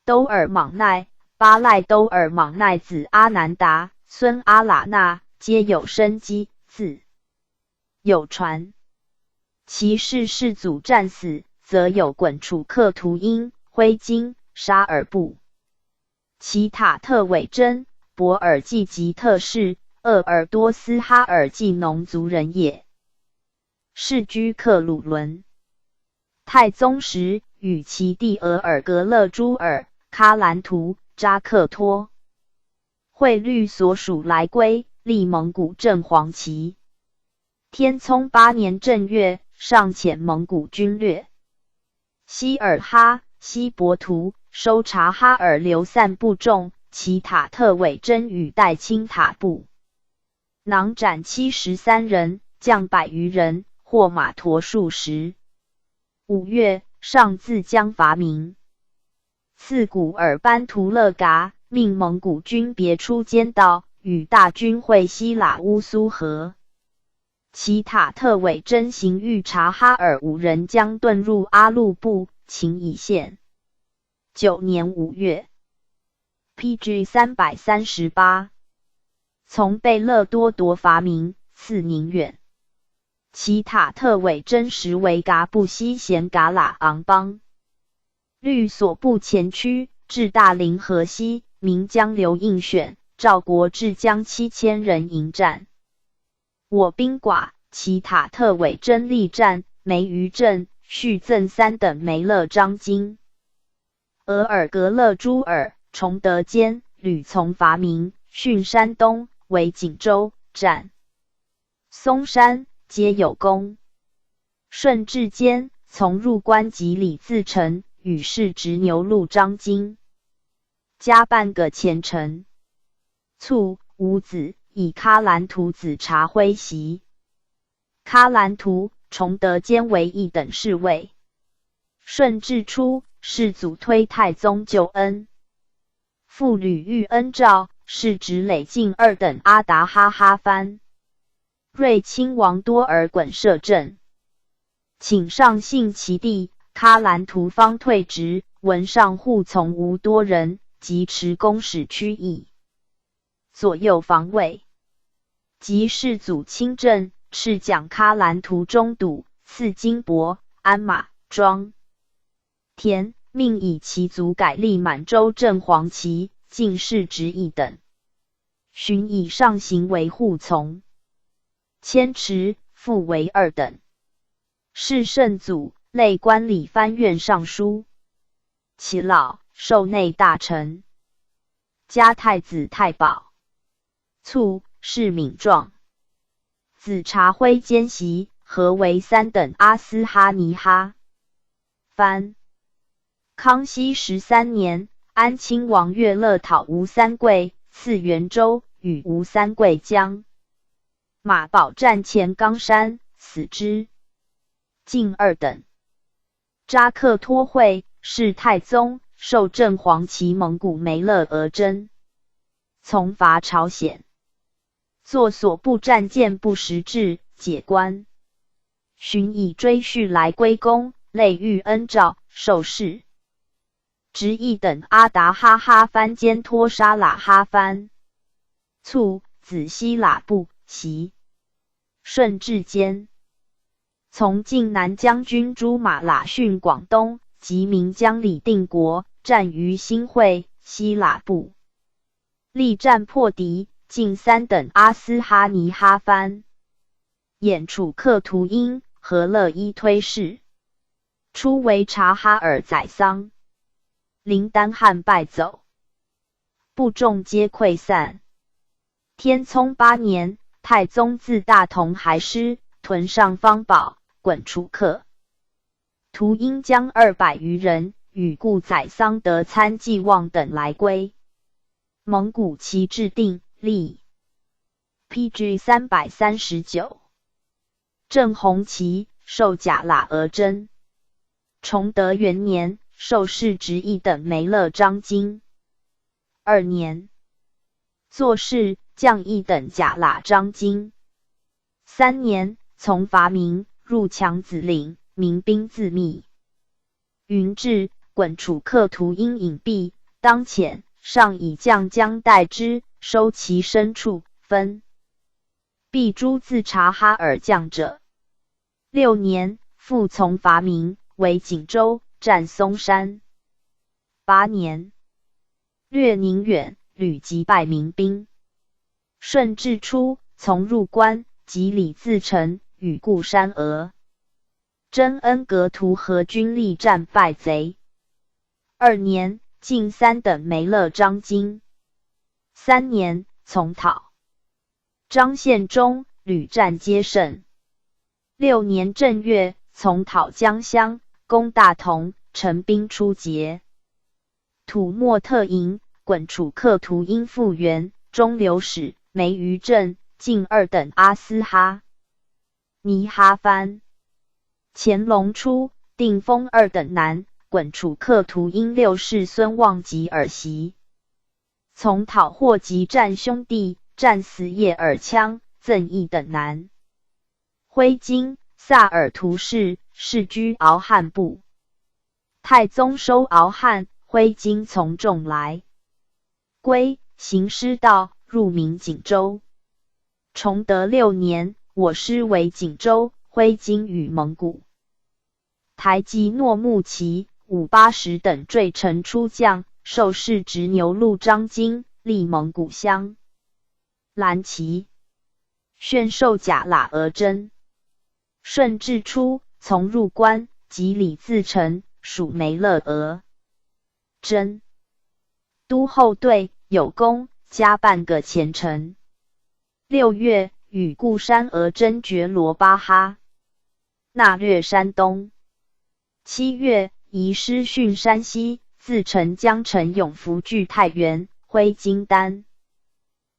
兜尔莽奈、巴赖兜尔莽奈子阿南达、孙阿喇那，皆有生机，自有传。其世祖战死，则有滚楚克图因、徽金、沙尔布。其塔特韦真、博尔济吉特氏，鄂尔多斯哈尔济农族人也，世居克鲁伦。太宗时，与其弟额尔格勒朱尔、喀兰图、扎克托会律所属来归，立蒙古正黄旗。天聪8年正月，上遣蒙古军略西尔哈、西伯图，收察哈尔流散部众，其塔特韦真与代清塔部，囊斩73人，将100余人，获马驮数十。5月，上自将伐明，赐古尔班图勒噶，命蒙古军别出监道，与大军会西喇乌苏河。其塔特韦真行御察哈尔5人将遁入阿路部，秦乙县。9年5月 ，PG 338，从贝勒多夺伐明，赐宁远。其塔特韦真实为噶布西贤噶喇昂邦，律所部前驱，至大凌河西，名将刘应选、赵国志将7000人迎战。我兵寡，其塔特韦真力战，没于阵，续赠3等梅勒章巾。额尔格勒朱尔、崇德坚屡从伐明，训山东，为锦州、战松山，皆有功。顺治间，从入关及李自成，与世执牛录章巾，加半个前程。卒，无子，以喀兰图子察徽袭。喀兰图、崇德坚为1等侍卫。顺治初，世祖推太宗救恩，复屡遇恩诏，是直累进2等阿达哈哈藩。睿亲王多尔衮摄政，请上信其弟喀兰图方退职，闻上护从无多人，即持公使驱役，左右防卫。及世祖亲政，敕奖喀兰图中笃，赐金帛、鞍马、庄田，命以其族改立满洲正黄旗，进士职1等。寻以上行为护从，迁池复为2等。是圣祖，累官礼藩院尚书。其老，授内大臣，加太子太保。卒，谥敏壮。子察徽兼袭，合为3等阿斯哈尼哈藩。康熙13年，安亲王岳乐讨吴三桂，赐元州，与吴三桂将马保战前冈山，死之。进2等。扎克托会，是太宗，授正黄旗蒙古梅勒额真，从伐朝鲜，作所部战舰不识志，解官。寻以追叙来归功，累遇恩诏，受谥。执1等阿达哈哈藩兼托沙喇哈藩。卒，子西喇部袭。顺治间，从晋南将军朱马喇训广东，及岷江李定国，战于新会、西喇部，力战破敌，进3等阿斯哈尼哈藩。演楚克图因、和乐伊推事，初为察哈尔宰桑。林丹汗败走，部众皆溃散。天聪8年，太宗自大同还师，屯上方宝、滚楚克。屠因将200余人与故宰桑德参济望等来归。蒙古旗制定，立 PG 339。正红旗授贾喇额真。崇德元年，授世直役等梅勒章京。2年，作事将役等贾喇章京。3年，从伐明，入强子岭，民兵自灭。云至，衮楚客屠因隐蔽，当遣，上以将将待之，收其身处，分必诛自察哈尔将者。6年，复从伐明，为锦州，占松山。8年，略宁远，屡击败民兵。顺治初，从入关，及李自成，与固山俄真恩格图合军力战败贼。2年，进3等梅勒章京。3年，从讨张献忠，屡战皆胜。6年正月，从讨江乡，攻大同，陈兵出捷。吐莫特营，衮楚客屠因复原，中流使梅余镇，进2等阿斯哈尼哈番。乾隆初，定封2等南，衮楚客屠因6世孙望吉耳袭。从讨获及战兄弟，战死叶尔羌，赠1等南。徽金、萨尔图氏，世居敖汉部。太宗收敖汉，徽金从众来。归，行师道，入明锦州。崇德6年，我师为锦州，徽金与蒙古。台吉诺木齐、武八十等坠城出将，授世直牛录章京，立蒙古乡。蓝旗，宣授贾喇额真。顺治初，从入关，及李自成，属梅勒额真。都后队有功，加半个前程。6月，与固山额真决罗巴哈，纳略山东。7月，移师训山西，自陈江城永福据太原，徽金丹。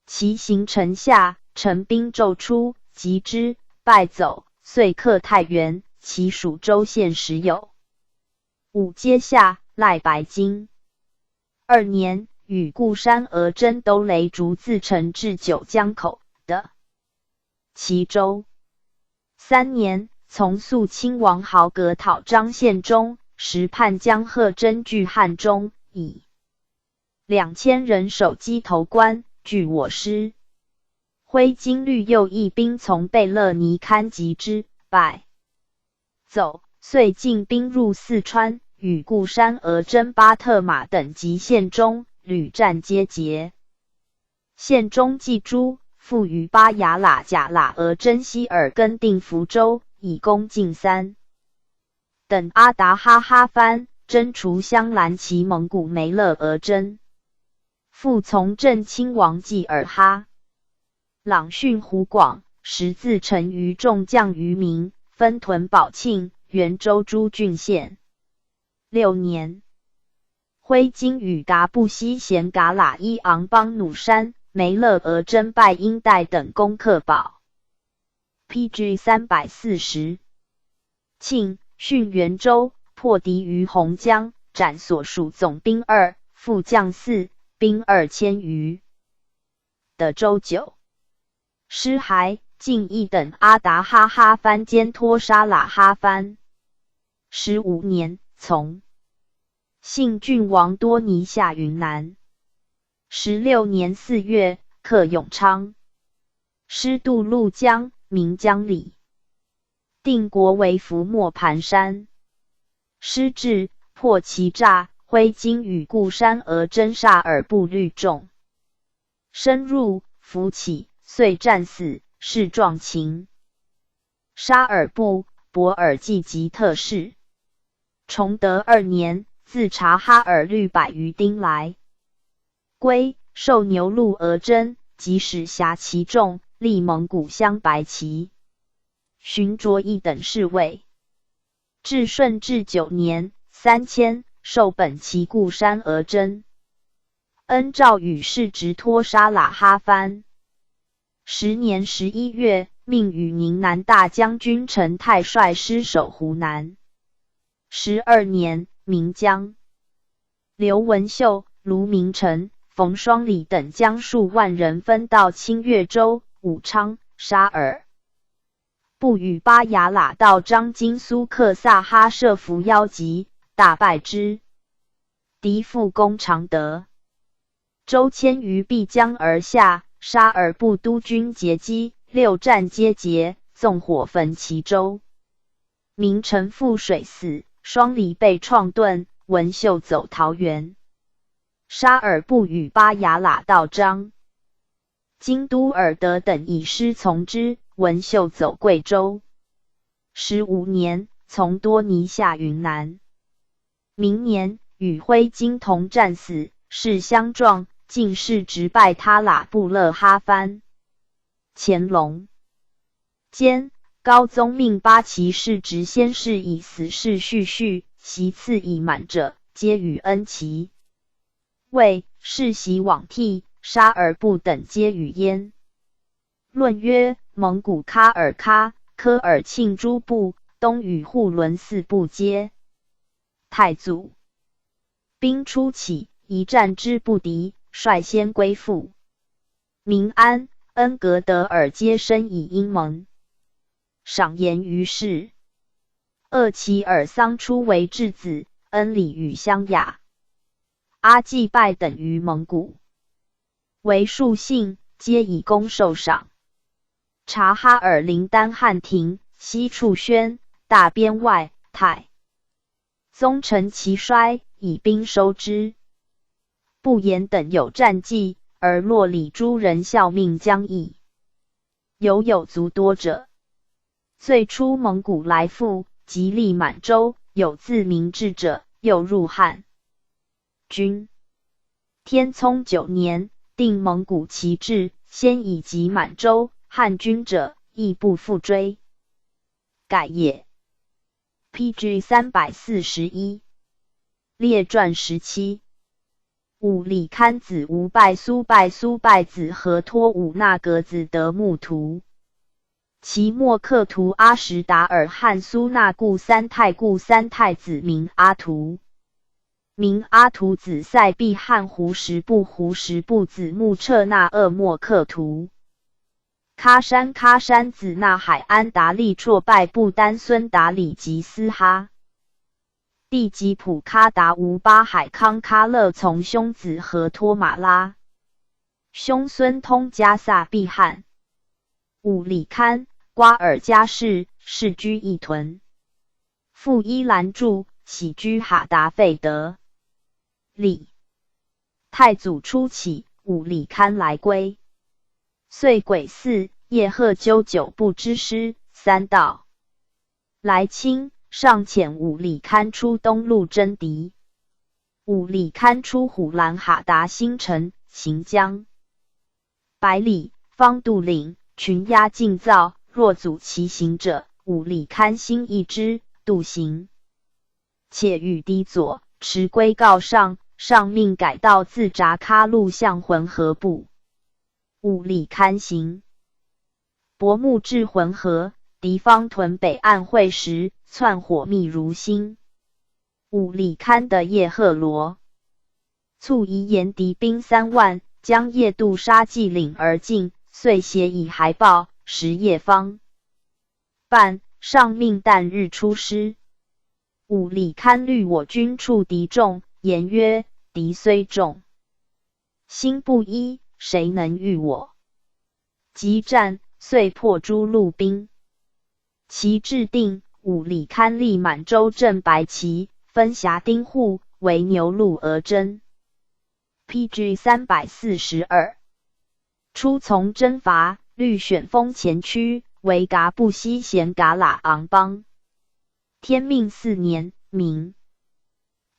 其行城下，陈兵骤出，击之，败走，遂克太原，其属州县时有。5阶下，赖白金。2年，与固山额真都雷竹自陈至九江口的齐州。3年，从肃亲王豪格讨张献忠，时叛江贺真据汉中，以2000人守鸡头关，据我师。徽金率右翼兵从贝勒尼堪击之，败走，遂进兵入四川，与固山额真、巴特马等及献忠，屡战皆捷。献忠继诛，复于巴雅喇贾喇额真希尔根定福州，以攻进3等阿达哈哈番，征除镶蓝旗蒙古梅勒额真。复从镇亲王济尔哈朗训湖广，时自成于众将于民，分屯保庆、元州诸郡县。6年，徽金与噶布西贤噶喇伊昂邦努山、梅勒额真拜英代等攻克保。PG 340。庆，训元州，破敌于洪江，斩所属总兵2，副将4，兵2000余。德州9。师还，进1等阿达哈哈番兼托沙喇哈番。15年，从信郡王多尼下云南。16年4月，克永昌。师渡怒江，名江里。定国为伏莫盘山。师至，破其栅，徽金与固山额真煞尔部率众，深入，伏起，遂战死，是壮情。沙尔部、博尔济吉特氏。崇德2年，自察哈尔率100余丁来归，授牛录额真，即使辖其众，立蒙古镶白旗，巡着1等侍卫。至顺治9年3000，授本旗固山额真。恩诏与世直托沙喇哈藩。10年11月，命与宁南大将军陈泰率师守湖南。12年，岷江刘文秀、卢明诚、冯双礼等将数万人分到清越州、武昌、沙尔。不与巴雅喇到张金苏克萨哈设伏邀集，大败之。敌复攻常德。周迁于必江而下，沙尔部督军截击，6战皆捷，纵火焚其州。明诚覆水死，双礼被创遁，文秀走桃园。沙尔部与巴雅喇到张京都尔德等以师从之，文秀走贵州。15年，从多尼下云南。明年，与徽金同战死，事相撞，进士直拜他喇布勒哈藩。乾隆间，高宗命八旗士直先是以死士序，其次以满者，皆与恩齐。魏世袭罔替，沙尔部等皆与焉。论曰：蒙古喀尔喀、科尔沁诸部，东与护伦4部皆。太祖兵初起，一战之不敌，率先归附。明安、恩格德尔皆深以阴盟，赏言于世。鄂其尔桑初为质子，恩礼与湘雅、阿济拜等于蒙古，为庶姓，皆以功受赏。察哈尔林丹汉庭、西处宣、大边外、太宗承其衰，以兵收之。不言等有战绩，而洛里诸人效命将矣。有族多者。最初蒙古来复，即历满洲，有自明志者，又入汉军。天聪9年，定蒙古旗帜，先以及满洲，汉军者亦不复追。改也。PG 341。列传17。武里堪子吴拜苏拜子和托武那格子得木图。其末克图阿什达尔汉苏那固三太子名阿图。名阿图子塞必汉胡什部子木彻那鄂莫克图。喀山子那海安达利绰拜不丹孙达里吉斯哈。地吉普喀达吴巴海康喀勒从兄子和托马拉。兄孙通加萨必汉。武里堪、瓜尔佳氏，世居一屯。父伊兰柱，喜居哈达费德。礼太祖初起，武里堪来归。遂癸巳，夜贺纠9部之师3道。来清，上遣武里堪出东路征敌。武里堪出虎兰哈达新城，行将百里，方渡岭，群鸦竞噪，若阻其行者，武里堪心一之，渡行。且与敌左，持归告上，上命改道自札喀路向浑河部。武里堪行。薄暮至浑河，敌方屯北岸会时，窜火密如星。武里堪的叶赫罗卒遗言敌兵3万，将夜渡沙稷岭而进，遂携以还报，时夜方半，上命旦日出师。武里堪虑我军处敌众，言曰：敌虽众，心不一，谁能御我？即战，遂破诸路兵。其制定，武里堪立满洲镇白旗，分辖丁户，为牛鹿而征。PG 342。初从征伐，虑选封前区，为噶布西咸噶喇昂邦。天命4年，明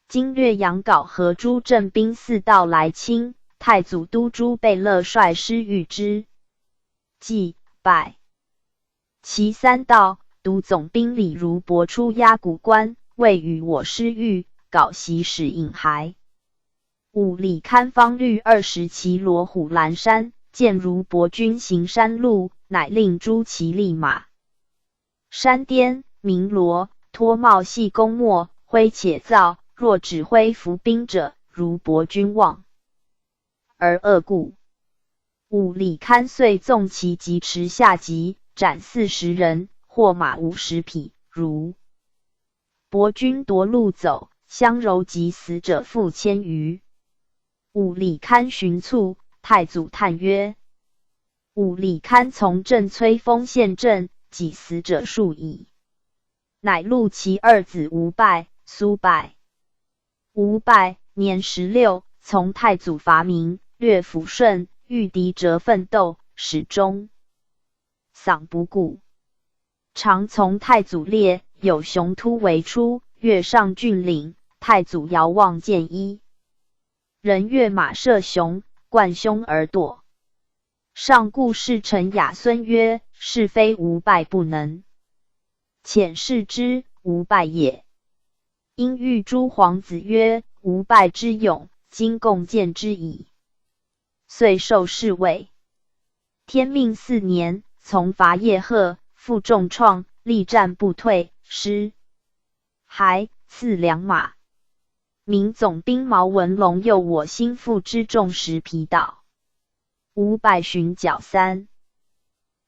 经略杨镐和诸镇兵4道来清，太祖都朱贝勒率师御之，祭拜。其3道，独总兵李如伯出压谷关，未与我师遇，稿袭使引还。武李堪方律20骑罗虎拦山，见如伯军行山路，乃令诸骑立马。山巅鸣锣，脱帽系弓墨，挥且造。若指挥伏兵者，如伯军望而扼故。武李堪遂纵骑疾驰下集，斩40人，获马50匹。如伯军夺路走，相柔及死者复1000余。武李堪寻卒，太祖叹曰：武李堪从镇崔丰县镇，己死者数矣。乃录其二子吴拜、苏拜。吴拜年16，从太祖伐明，略抚顺，遇敌折奋斗，始终丧不顾。常从太祖列，有雄突围出，越上峻岭，太祖遥望见一人跃马射熊，贯胸而堕。上顾侍臣亚孙曰：是非吴拜不能。遣视之，吴拜也。因谕诸皇子曰：吴拜之勇，今共见之矣。遂受侍卫。天命4年，从伐叶赫，负重创，力战不退，失还，赐良马。明总兵毛文龙诱我心腹之众10匹倒。吴拜寻剿3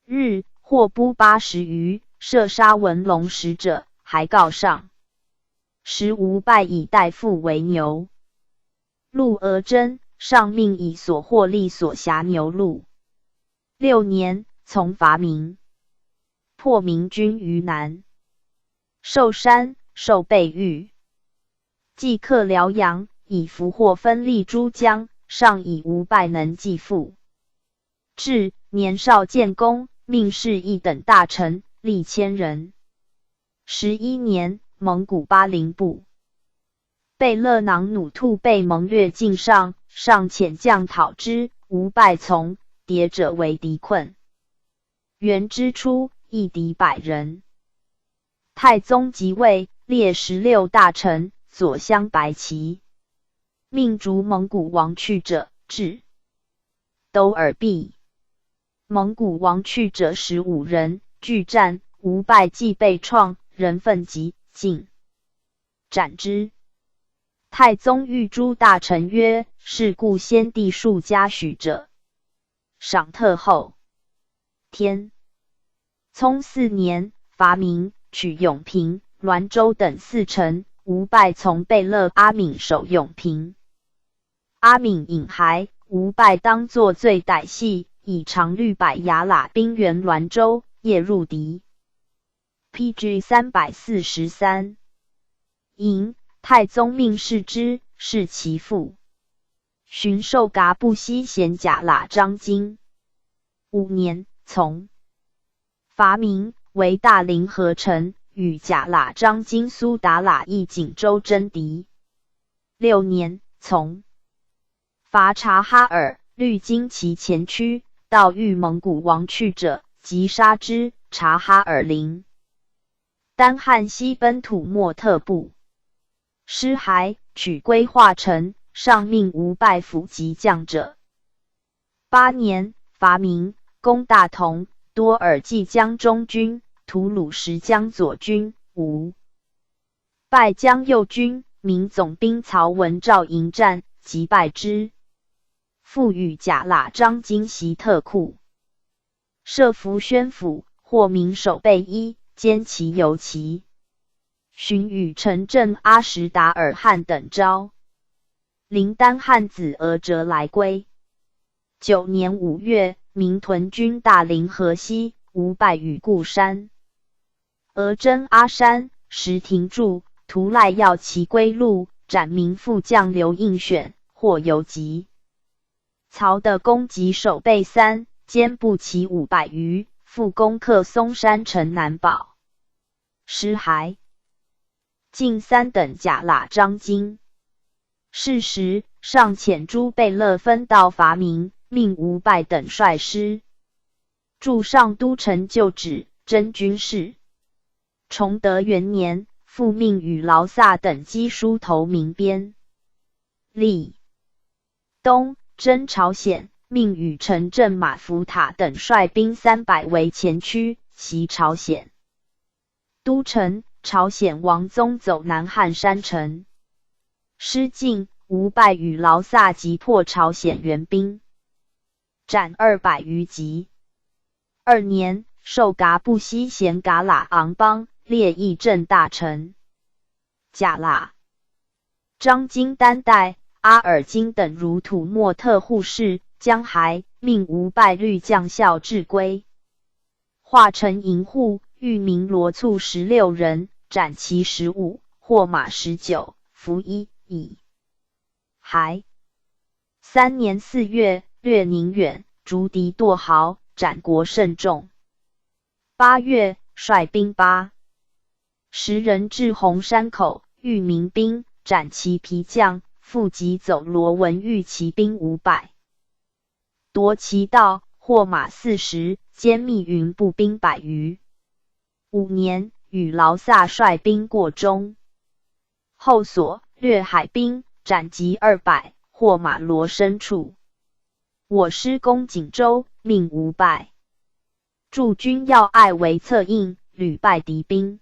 日，获步80余，射杀文龙使者，还告上。时吴拜以代父为牛。陆俄真，上命以所获利所辖牛鹿。6年，从伐明，破明军于南。寿山，受备御。既克辽阳，以俘获分立诸将，上以吴拜能继父。至年少建功，命侍一等大臣，历1000人。11年，蒙古巴陵部贝勒囊努兔被蒙略境上，上遣将讨之，吴拜从，谍者为敌困。元之初，一敌100人。太宗即位，列16大臣，左镶白旗，命逐蒙古王去者，至都尔毕。蒙古王去者15人，拒战，吴拜既被创，人愤极，尽斩之。太宗谕诸大臣曰：是故先帝数嘉许者，赏特厚。天聪4年，伐明，取永平、滦州等4城，吴拜从贝勒阿敏守永平。阿敏引还，吴拜当作罪逮系，以长律百牙喇兵援滦州，夜入敌。PG 343。寅，太宗命视之，是其父。寻授噶布西贤甲喇张经。5年，从伐明，为大凌河城，与甲喇张经苏达喇议锦州争敌。6年，从伐察哈尔，虑经其前驱，到遇蒙古王去者，即杀之，察哈尔陵。丹汉西奔吐莫特部。失还，取归化城，上命吴拜辅及将者。8年，伐明，攻大同，多尔济江中军，吐鲁什江左军，吴拜江右军，明总兵曹文照迎战，击败之。复与甲喇张经袭特库，设伏宣府，获明守备1，兼其游骑。寻与陈震、阿什达尔汗等招。林丹汉子额哲来归。9年5月，明屯军大凌河西，吴拜于固山。额真阿山，时停驻，图赖要其归路，斩明副将刘应选，获游击。曹的攻击守备3，兼步骑500余，复攻克松山城南堡。失还。进3等甲喇张经。是时，上遣诸贝勒分道伐明，命吴拜等率师。驻上都城就旨，征军事。崇德元年，复命与劳萨等击书投民边。立东征朝鲜，命与陈震、马福塔等率兵300为前驱，袭朝鲜。都城，朝鲜王宗走南汉山城，失尽，吴败与劳萨击破朝鲜援兵，斩200余级。2年，授噶布西贤噶喇昂邦列议政大臣。甲喇张金担代阿尔金等如土默特护士，江还命吴败律将校至归，化成营户，狱民罗卒16人，斩其15，获马19，服1矣。还3年4月，略宁远，逐敌堕豪，斩国甚众。8月，率兵810人至红山口，遇民兵，斩其皮将，复急走罗文遇骑兵500，夺其道，获马40，歼密云步兵100余。5年，与劳萨率兵过中后所，掠海兵，斩击200，获马罗深处。我师攻锦州，命吴败，驻军要隘为策应，屡败敌兵。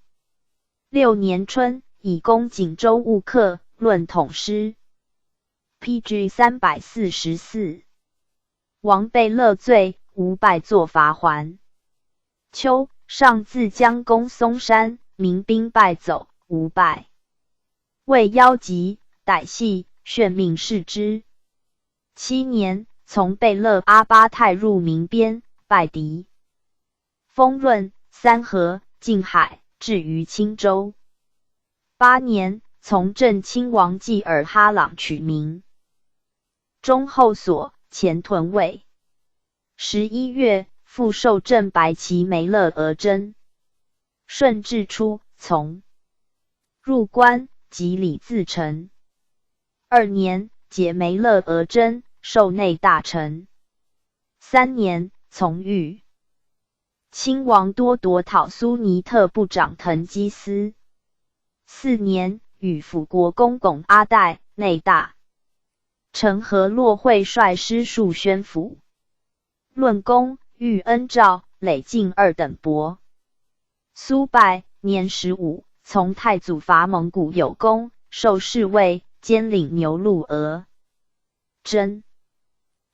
6年春，以攻锦州务克，论统师。PG 344。王贝勒罪，吴败作罚还。秋，上自将攻松山，民兵败走，吴败。为邀集，逮系，炫命视之。7年，从贝勒阿巴泰入民边，败敌。丰润、三河、晋海，至于青州。8年，从镇亲王济尔哈朗取名。中后所，前屯卫。11月，复授镇白旗梅勒额真。顺治初，从入关，即礼自成。2年，解梅勒额真，授内大臣。3年，从御亲王多铎讨苏尼特部长滕基斯。4年，与辅国公巩阿代内大臣和洛会率师戍宣府。论功，遇恩诏，累进2等伯。苏败，年15，从太祖伐蒙古有功，授侍卫，兼领牛鹿额真。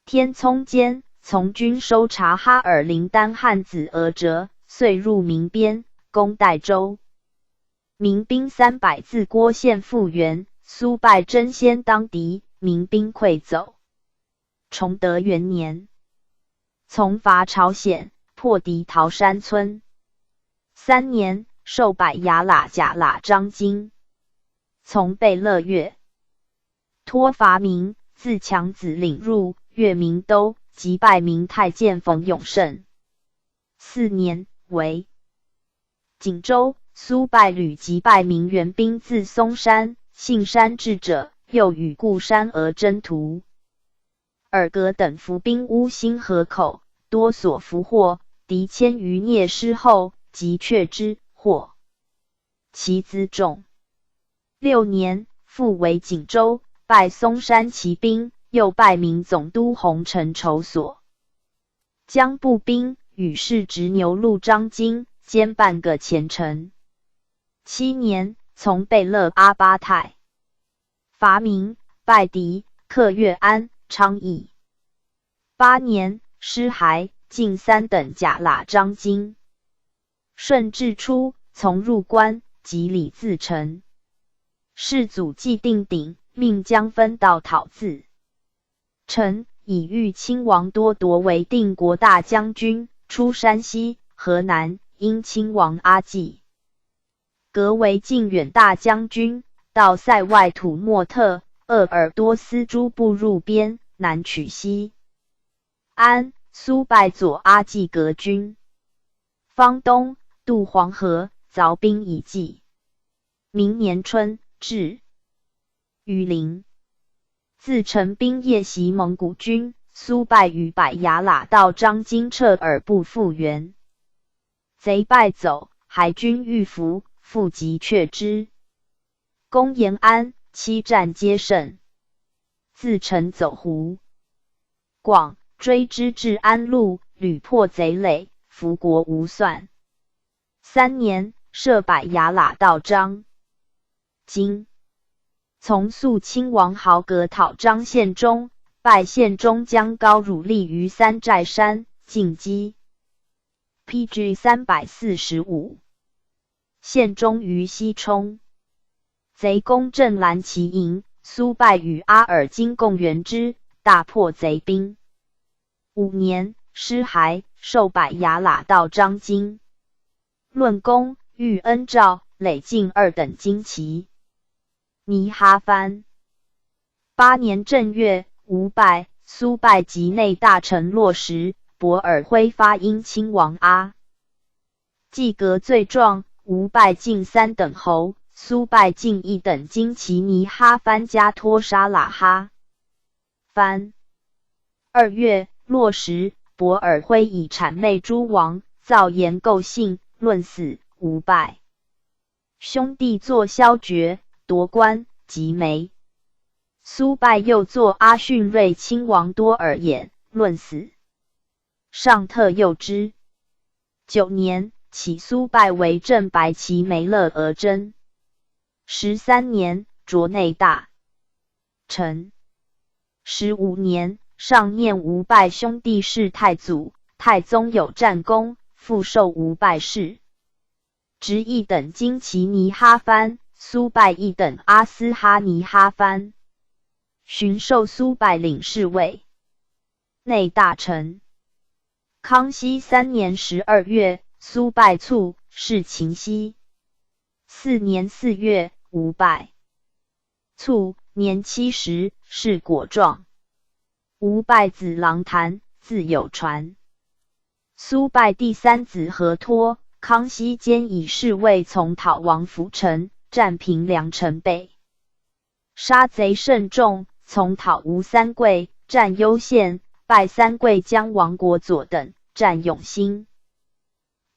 天聪间，从军收察哈尔林丹汉子额哲，遂入民边，攻代州。民兵300自郭县复原，苏败争先当敌，民兵溃走。崇德元年，从伐朝鲜，破敌桃山村。3年，授百牙喇甲喇张经。从贝勒越，托伐民，自强子领入，越明都，击败明太监冯永胜。4年，为锦州。苏败屡击败明援兵自松山、信山至者，又与固山额征途。尔格等伏兵乌兴河口，多所俘获，敌千余聂失后，即却之，获其辎重。6年，复为锦州，败松山骑兵，又败明总督洪承畴所。将步兵与世执牛录张经，兼半个前程。7年，从贝勒阿巴泰伐明，败敌，克越安、昌邑。8年，失还、晋3等甲喇张经。顺治初，从入关，即礼自成。世祖既定鼎，命将分道讨自陈，以御亲王多铎为定国大将军，出山西、河南，因亲王阿济。革为靖远大将军，到塞外土默特、鄂尔多斯诸部入边，南取西安，苏败左阿济革军。方东，渡黄河，凿兵以济。明年春，至榆林，自陈兵夜袭蒙古军，苏败于百牙喇到张经彻而不复原。贼败走，海军遇伏，复即却之。公延安，七战皆胜，自陈走胡。广追之至安陆，屡破贼垒，服国无算。3年，设百牙喇道章。今从肃亲王豪格讨张献忠，拜献忠将高汝立于三寨山，进击。PG 345。献忠于西冲，贼攻镇蓝旗营，苏败与阿尔金共援之，大破贼兵。5年，失还，授百牙喇道章京。论功，遇恩诏，累进2等旌旗。尼哈藩。8年正月，吴败，苏败及内大臣落实，博尔辉发因亲王阿季革罪状，吴败进3等侯，苏败进1等旌旗。尼哈藩加托沙喇哈藩。2月，落实，博尔辉以谄媚诸王，造言构信，论死，吴败。兄弟作萧爵，夺官，即没。苏败又作阿逊瑞亲王多尔眼，论死。上特诱之。9年，起苏败为镇白旗梅勒额真。13年，擢内大臣。15年，上念吴败兄弟是太祖，太宗有战功，复授吴败氏。执1等旌旗尼哈藩，苏败1等阿斯哈尼哈藩。巡授苏败领侍卫、内大臣。康熙3年12月，苏败卒，谥秦熙。4年4月，吴败卒，年70，谥果壮。吴败子郎谭，字有传。苏败第3子何托，康熙兼以侍卫从讨王府城，占平凉城北，杀贼甚众，从讨吴三桂，占攸县，拜三桂将王国佐等，占永兴，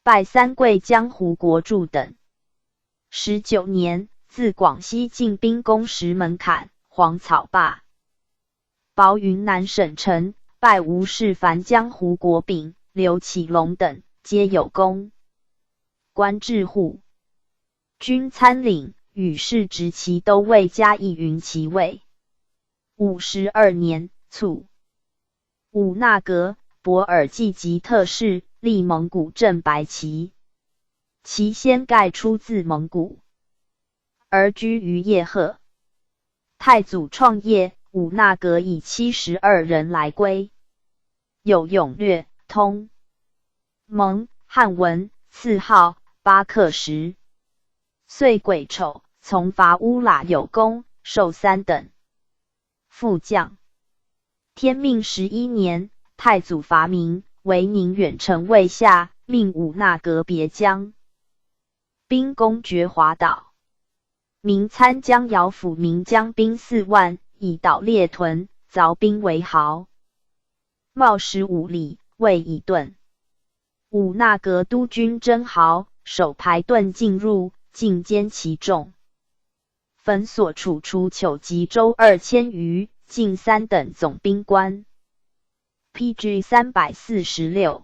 拜三桂将胡国柱等。19年，自广西进兵攻石门坎、黄草坝，保云南省城，拜吴世蕃将胡国炳、刘启龙等，皆有功。官至户军参领，与世执旗都尉加一云骑尉。52年，卒。武那格、博尔济及特使，立蒙古镇白旗。其先盖出自蒙古，而居于叶赫。太祖创业，武那格以72人来归，有勇略通蒙汉文，赐号巴克什。岁癸丑，从伐乌喇有功，授3等副将。天命11年，太祖伐明，为宁远城卫下，命武那格别将兵攻觉华岛。明参将姚辅明将兵4万，以捣列屯，凿兵为壕，冒15里，未以遁。武那格督军征壕，手排盾进入，尽歼其众，焚所处除丘及州2000余，尽3等总兵官。PG 346。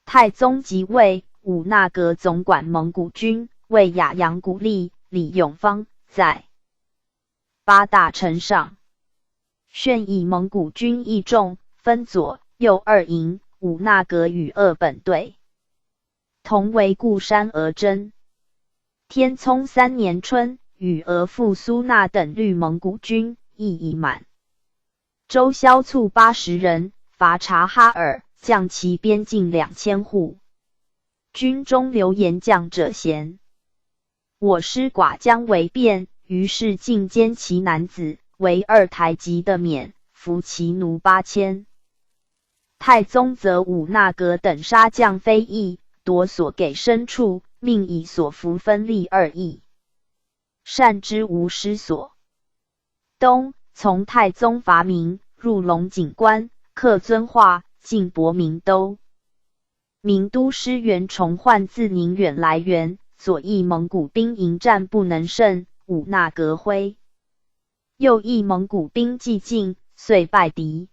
太宗即位，武那格总管蒙古军，为亚阳古力、李永芳在8大臣上，炫以蒙古军义众，分左右2营，武那格与2本队，同为固山额真。天聪3年春，与额驸苏纳等率蒙古军，亦已满。周萧卒80人，伐察哈尔，降其边境2000户。军中流言将者贤。我师寡将为变，于是尽歼其男子，为2台级的免，俘其奴8000。太宗则武那格等杀将非议，夺所给牲畜，命以所俘分利2邑，善之无失所。冬，从太宗伐明，入龙井关，克遵化，进博明都。明都师袁崇焕自宁远来援，左翼蒙古兵迎战不能胜，兀纳格麾；右翼蒙古兵既进，遂败敌。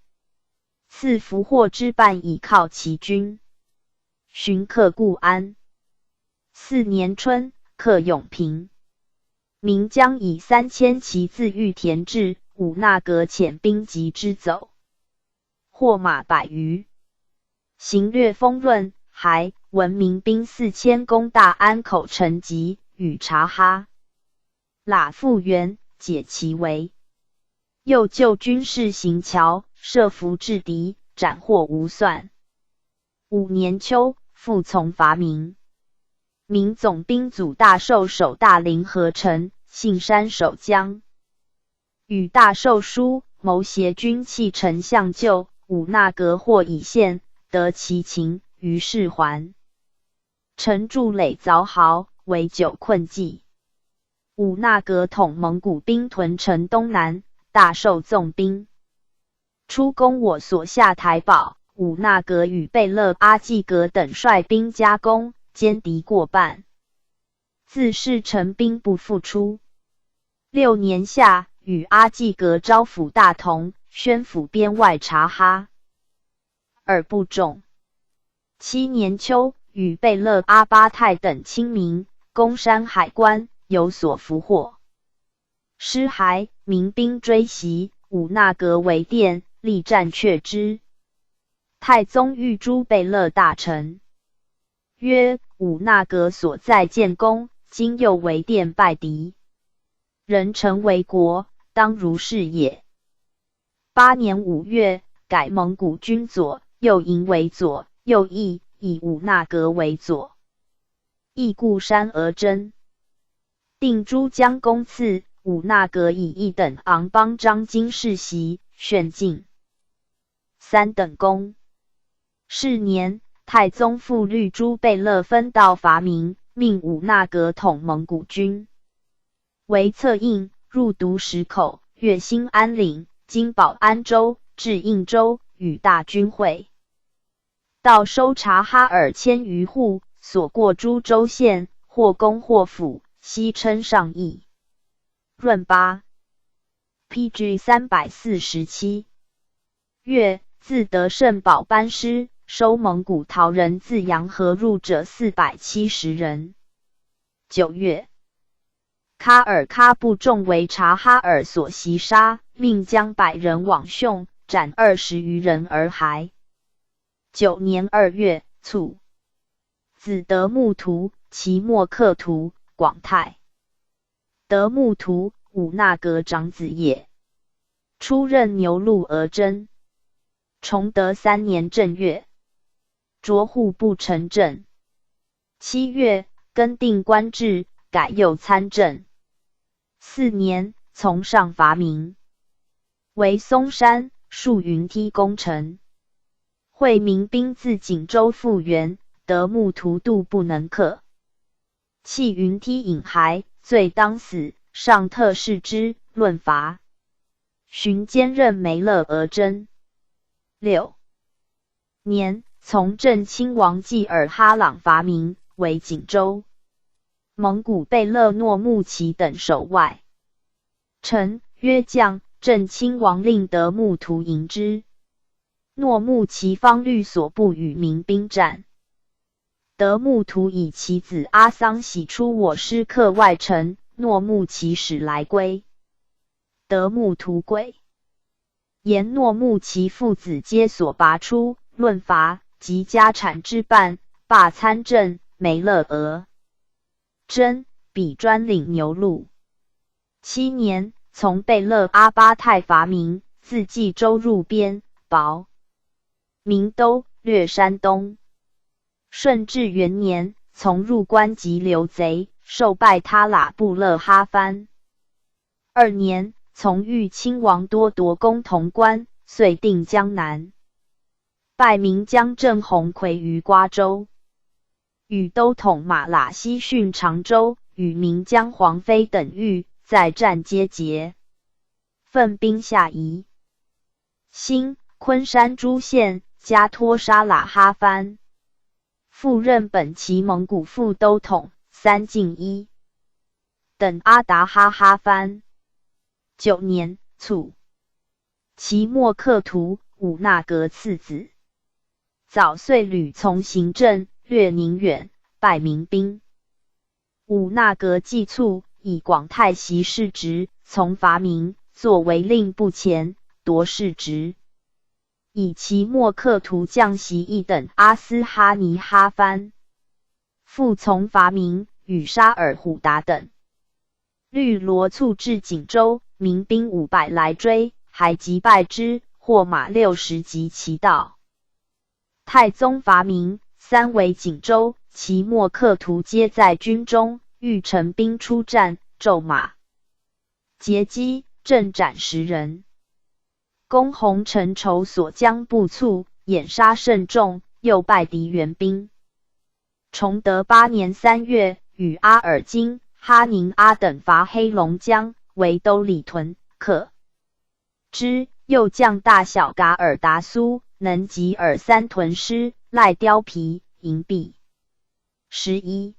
赐俘获之半倚靠其军，寻克固安。4年春，克永平。明将以3000骑自玉田至，兀纳格遣兵击之走，获马100余。行略丰润，还闻民兵4000攻大安口城及与察哈喇复原，解其围。又就军事行桥，设伏制敌，斩获无算。5年秋，复从伐明。明总兵组大寿守大凌河城，信山守江。与大寿书，谋挟军弃丞相救，兀纳格获以献，得其情，于是还。陈筑垒凿壕，为久困计。兀纳格统蒙古兵屯城东南，大受纵兵，出攻我所下台堡。兀纳格与贝勒阿济格等率兵夹攻，歼敌过半，自是陈兵不复出。6年夏，与阿济格招抚大同、宣抚边外察哈尔部众。7年秋，与贝勒阿巴泰等亲民，攻山海关，有所俘获。失还，民兵追袭，兀纳格为殿，力战却之。太宗谕诸贝勒大臣，曰：兀纳格所在建功，今又为殿败敌，人臣为国，当如是也。8年5月，改蒙古军左，右营为左，右翼以兀纳格为左，亦固山而争。定诸将攻刺，兀纳格以一等昂邦张经世袭，炫进。3等功。是年，太宗复律诸贝勒分道伐明，命兀纳格统蒙古军。为策应，入都10口，越新安岭，经保安州，至应州，与大军会。到收察哈尔1000余户，所过诸州县，或攻或俘，悉称上邑。闰8 PG 347月，自得胜保班师，收蒙古逃人自洋河入者470人。9月，喀尔喀部众为察哈尔所袭杀，命将100人往戍，斩20余人而还。9年2月，卒。子德木图，其末克图，广泰。德木图，兀纳格长子也。出任牛录额真。崇德3年正月，擢户部承正。7月，更定官制，改右参政。4年，从上伐明，为松山、树云梯攻城。会民兵自锦州复原，德木图度不能克，弃云梯引还，罪当死，上特释之，论罚。寻兼任梅勒额真。6年，从正亲王济尔哈朗伐明，为锦州。蒙古贝勒诺木齐等守外。臣曰将，正亲王令德木图迎之。诺木齐方律所部与民兵战。德木图以其子阿桑喜出我师克外城，诺木齐使来归。德木图归。言诺木齐父子皆所拔出，论罚，及家产之半，罢参政，梅勒额真，比专领牛录。7年，从贝勒阿巴泰伐明，自冀州入边，保明都，略山东。顺治元年，从入关及流贼，受拜他喇部勒哈番。2年，从豫亲王多夺攻潼关，遂定江南。拜明将郑鸿逵于瓜州。与都统马喇西训常州，与明将黄飞等遇，在战皆捷，奋兵下夷。新昆山诸县加托沙喇哈番，复任本旗蒙古副都统3进1等阿达哈哈藩。9年卒，其末克图五那格次子。早岁屡从行政，略宁远，拜民兵。五那格既卒，以广泰袭士职，从伐民，作为令部前，夺士职。以其末克图将袭一等阿斯哈尼哈藩。复从伐民，与沙尔虎达等。律罗卒至锦州，民兵500来追，还击败之，获马60及其道。太宗伐民，3围锦州，其末克图皆在军中，欲陈兵出战，骤马截击，阵斩10人。公洪承筹所将部卒，掩杀甚众，又败敌援兵。崇德8年3月，与阿尔金、哈宁阿等伐黑龙江，为兜里屯，克之。又将大小噶尔达苏、能吉尔3屯师，赖貂皮、银币。11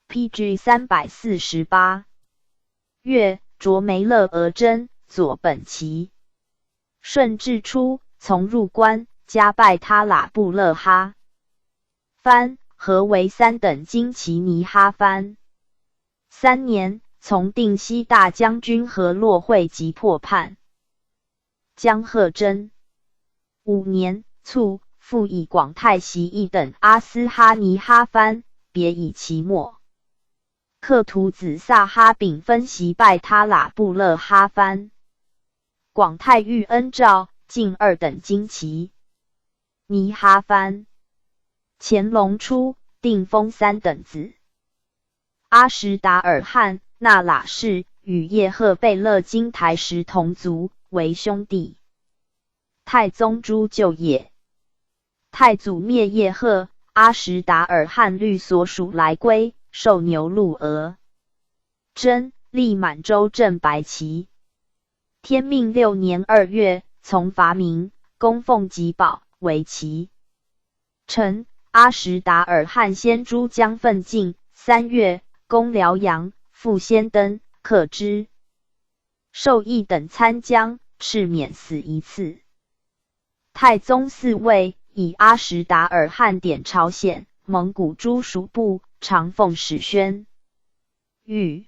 PG 348月，卓梅勒额真，左本旗。顺治初，从入关，加拜他喇布勒哈藩，合为3等金旗尼哈藩。3年，从定西大将军和洛会及破叛。江贺真。5年，卒，复以广泰袭一等阿斯哈尼哈藩，别以其末克图子萨哈丙分袭拜他喇布勒哈藩。广泰遇恩诏，进2等金旗尼哈藩。乾隆初，定封3等子。阿什达尔汗、那喇氏与叶赫贝勒金台石同族，为兄弟。太宗诛就业。太祖灭叶赫，阿什达尔汗律所属来归，受牛鹿额真，历满洲镇白旗。天命6年2月，从伐民，供奉吉宝，为旗臣。阿什达尔汗先诛将奋进，3月，攻辽阳，复先登，克之。授1等参将，敕免死1次。太宗嗣位，以阿什达尔汗典朝鲜、蒙古诸属部，常奉使宣。御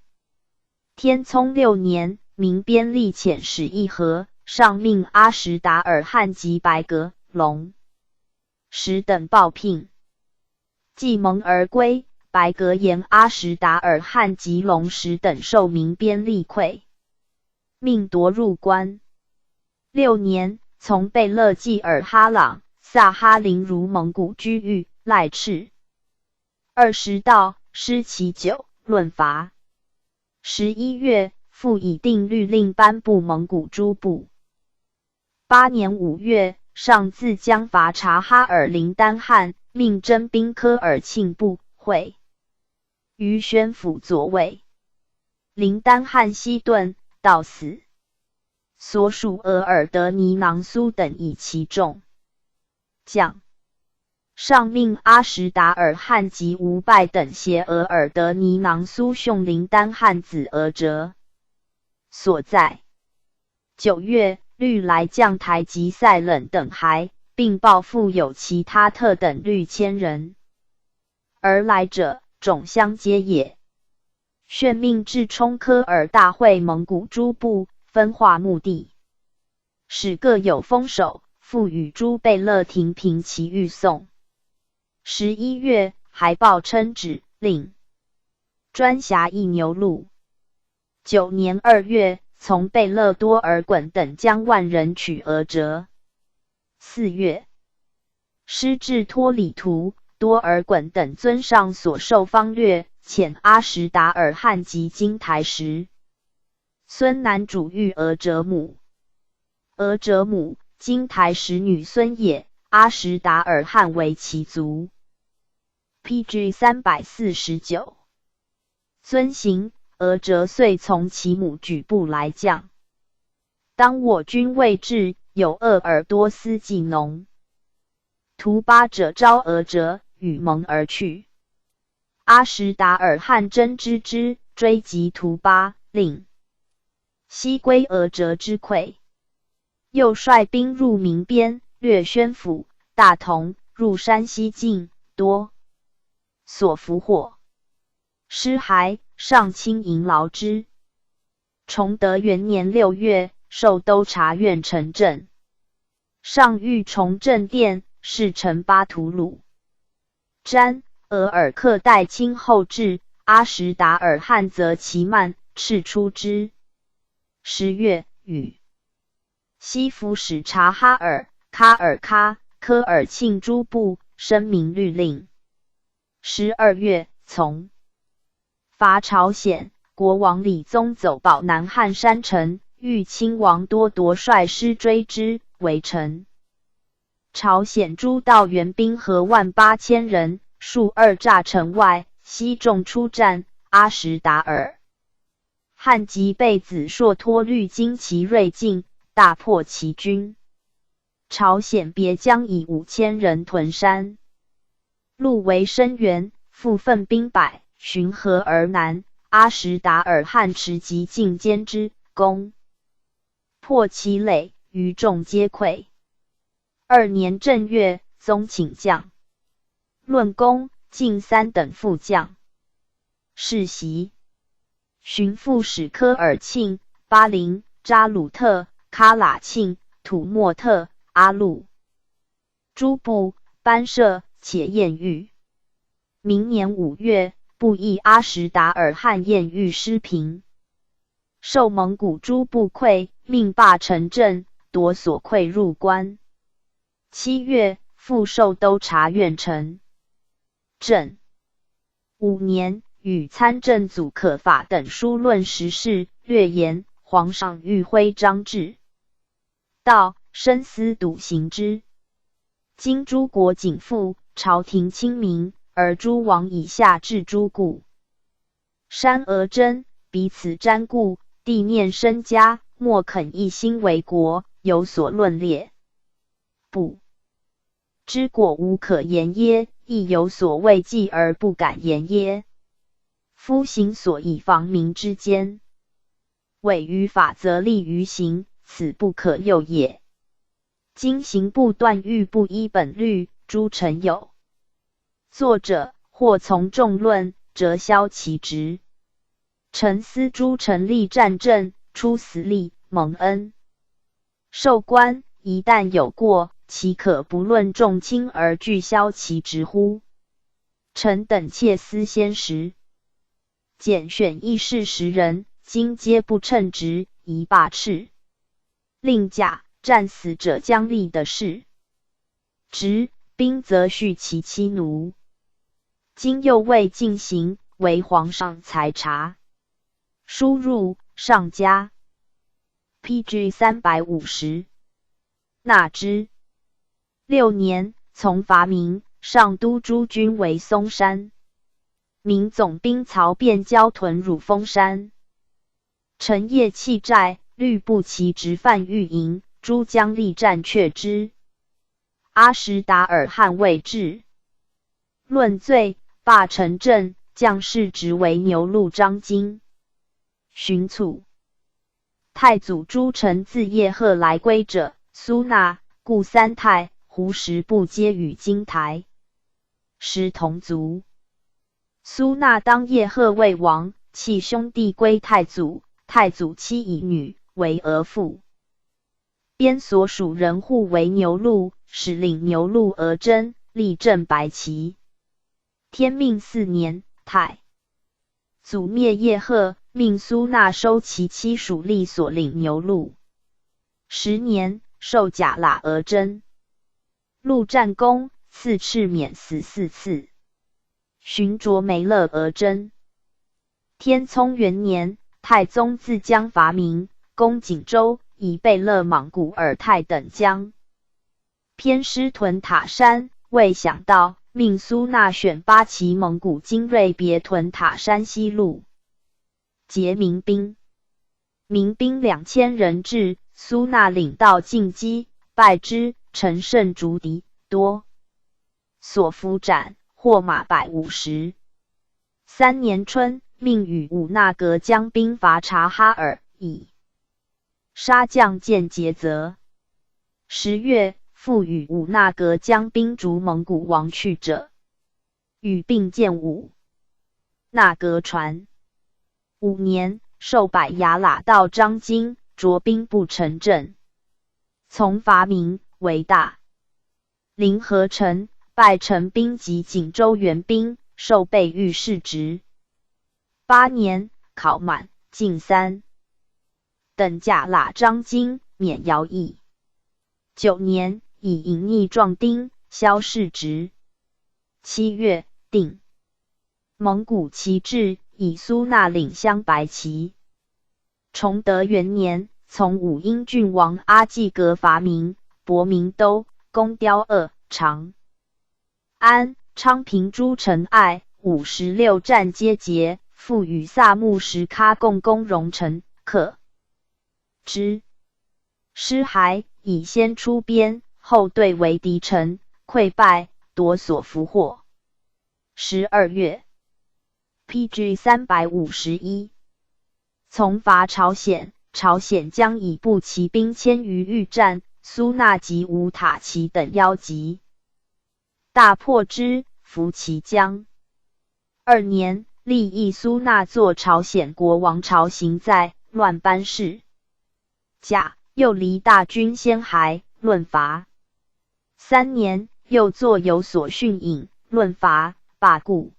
天聪6年，民边力遣使议和，上命阿什达尔汗及白格、龙10等报聘。既蒙而归，白格言阿什达尔汗及龙10等受民边力溃，命夺入关。6年，从贝勒济尔哈朗、萨哈林如蒙古居域，赖赤20道，施其酒，论罚。11月，复以定律令颁布蒙古诸部。8年5月，上自将伐察哈尔林丹汗，命征兵科尔庆部会于宣府左卫。林丹汗西遁，到死。所属额尔德尼囊苏等以其众将。上命阿什达尔汗及吴拜等携额尔德尼囊苏兄林丹汗子额哲所在。9月，律来将台及塞冷等还，并报复有其他特等律1000人。而来者，种相皆也。宣命至冲科尔大会蒙古诸部，分化目的，使各有封守，复与诸贝勒庭评其欲送。11月，还报称旨，令专辖一牛录。9年2月，从贝勒多尔衮等将万人取额哲。4月，师至托里图，多尔衮等遵上所授方略，遣阿什达尔汗及金台石。孙男主遇额哲母。额哲母，金台石女孙也，阿什达尔汗为其族。PG 349。遵行，额哲遂从其母举部来将。当我军未至，有鄂尔多斯季农。图巴者招额哲，与蒙而去。阿什达尔汗真之追击图巴，令西归额哲之溃。又率兵入民边，略宣府、大同，入山西境，多所俘获。尸骸上卿迎劳之。崇德元年6月，授都察院陈震。上谕崇政殿，侍臣巴图鲁、詹、额尔克代亲后至，阿什达尔汗则其慢，斥出之。10月，与西服使察哈尔、喀尔喀、科尔沁诸部声明律令。12月，从伐朝鲜。国王李宗走保南汉山城，欲亲王多铎率师追之，围城。朝鲜诸道援兵合18000人，数二栅城外，悉众出战。阿什达尔汗即被子硕托律经其锐劲，大破其军。朝鲜别将以5000人屯山，路为深原，复奋兵百，循河而南。阿什达尔汗持急进歼之，攻破其垒，余众皆溃。2年正月，宗请将论功，进3等副将。世袭巡抚使科尔沁、巴林、扎鲁特、喀喇沁、土默特、阿路诸部班社，且艳遇。明年5月。不议阿什达尔汗艳遇失平，受蒙古诸部溃，命罢陈震，夺所溃入关。7月，复授都察院陈震。5年，与参政组可法等书论时事，略言皇上欲徽章制，道深思笃行之。今诸国景复，朝廷清明。而诸王以下至诸故，山俄争，彼此瞻顾，地念身家，莫肯一心为国，有所论列。不知果无可言耶？亦有所畏忌而不敢言耶？夫行所以防民之间，违于法则立于行，此不可诱也。今刑部断欲不依本律，诸臣有作者或从众论，折削其职。臣思诸臣立战阵，出死力，蒙恩受官，一旦有过，岂可不论重轻而拒削其职乎？臣等切思先时，拣选议事10人，今皆不称职，宜罢斥。令甲战死者将立的事，职兵则恤其妻奴。今又未进行，为皇上裁察。输入上加 PG 350，纳之。6年，从伐明，上都诸军为松山。明总兵曹便交屯汝峰山。陈业弃寨，律部骑直犯御营，诸将力战却之。阿什达尔汗未至，论罪，罢陈震，将士职为牛录张京。寻卒。太祖诸臣自叶赫来归者，苏纳、顾三太、胡十部皆与金台师同族。苏纳当叶赫为王，弃兄弟归太祖，太祖妻以女为额驸。边所属人户为牛录，使领牛录额真，立正白旗。天命4年，太祖灭叶赫，命苏纳收其妻属吏所领牛录。10年，授甲喇额真。陆战功，赐敕免死4次。寻擢梅勒额真。天聪元年，太宗自将伐明，攻锦州，以贝勒莽古尔泰等将。偏师屯塔山，未想到，命苏纳选8骑蒙古精锐别屯塔山西路，结民兵。民兵2000人至，苏纳领到进击，败之，乘胜逐敌，多所俘斩，获马150。3年春，命与五那格将兵伐察哈尔，以杀将见节则。10月，复与五那格将兵逐蒙古王去者，与并见五那格传。5年，授百牙喇道张京，着兵不成镇，从伐明为大。临河城，拜陈兵及锦州援兵，授备御史职。8年，考满，进3等甲喇张京，免徭役。9年，以隐匿壮丁，削士职。7月，定蒙古旗帜，以苏纳领镶白旗。崇德元年，从武英郡王阿济格伐明，博明都、攻雕鄂、长安、昌平诸城隘56战皆捷，复与萨木什喀共攻戎城，克之。失还，以先出边，后队为敌城，溃败，夺所俘获。12月，PG 351，从伐朝鲜，朝鲜将以步骑兵1000余御战，苏纳及吴塔奇等邀集，大破之，俘其将。2年，立议苏纳作朝鲜国王朝行在，乱班事。甲，又离大军先还，论伐。3年，又作有所训引，论伐，罢故。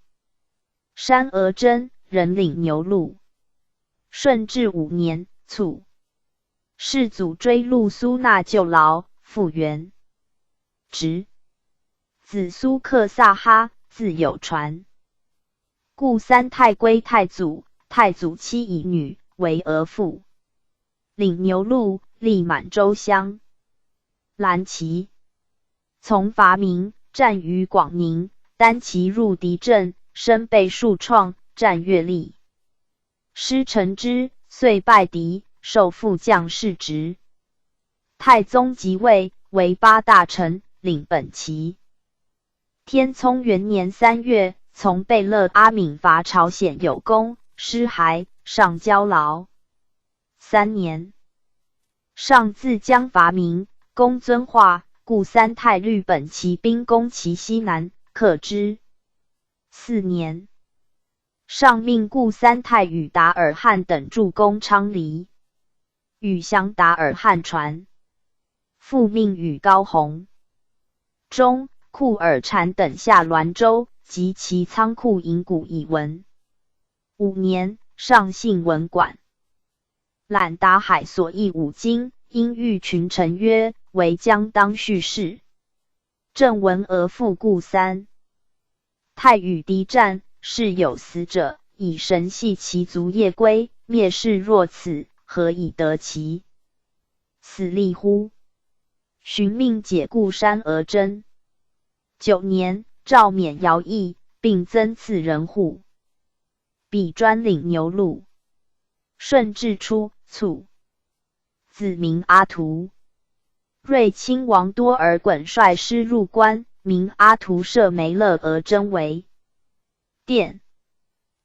山俄真，人领牛鹿。顺治5年，卒。世祖追录苏纳救劳，复原职。子苏克萨哈，字有传。故3太归太祖，太祖妻以女为额驸，领牛鹿，历满洲乡。蓝旗，从伐明，战于广宁，单骑入敌阵，身被数创，战越力。师成之，遂败敌，授副将士职。太宗即位，为8大臣，领本旗。天聪元年3月，从贝勒阿敏伐朝鲜有功，失还，上交劳。3年，上自将伐明，攻遵化，故3太律本骑兵攻其西南，克之。4年，上命故3太与达尔汉等助攻昌黎，与降达尔汉传。复命与高弘忠、库尔禅等下滦州，及其仓库营谷以闻。5年，上信文馆，览达海所译5经，因谕群臣曰：为将当叙事。正闻而复故3太与敌战，是有死者，以神系其足夜归，灭世若此，何以得其死力乎？寻命解故山而真。9年，诏免徭役，并增赐人户。比专领牛鹿。顺治初，卒。子名阿图。睿亲王多尔衮率师入关，名阿图射梅勒而征为殿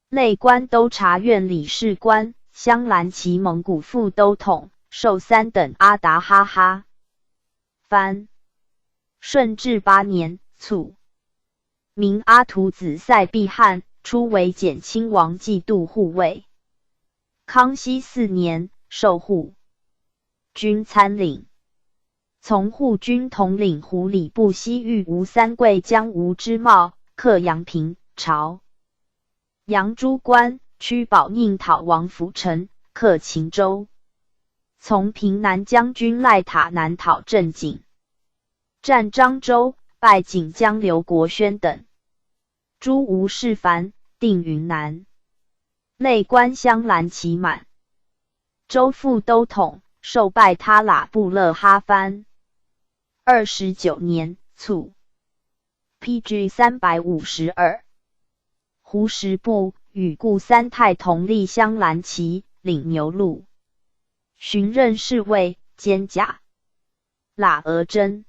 内官都察院理事官，镶蓝旗蒙古副都统，授3等阿达哈哈藩。顺治8年，卒。名阿图子塞必汗，初为简亲王季度护卫。康熙4年，授护军参领。从护军统领胡礼部西域吴三桂将吴之茂，克阳平、朝阳诸关，驱保宁讨王福成，克秦州。从平南将军赖塔南讨镇锦，占漳州，拜锦江刘国轩等。诸吴氏凡，定云南。内官镶蓝旗满。州副都统，授拜他喇布勒哈藩。29年，卒。PG 352。胡十部与故3太同立镶蓝旗，领牛鹿。寻任侍卫，兼甲喇额真。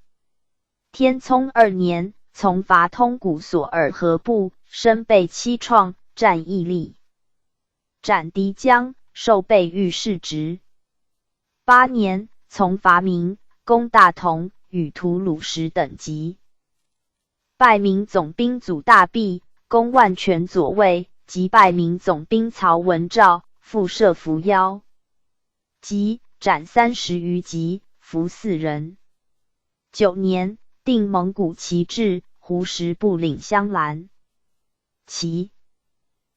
天聪2年，从伐通古索尔河部，身被7创，战义利，斩敌将，授备御史职。8年，从伐明，攻大同与吐鲁什等级，拜明总兵祖大弼，攻万全左卫，及拜明总兵曹文照，复设伏妖，即斩30余级，俘4人。9年，定蒙古旗帜，胡什部领镶蓝旗。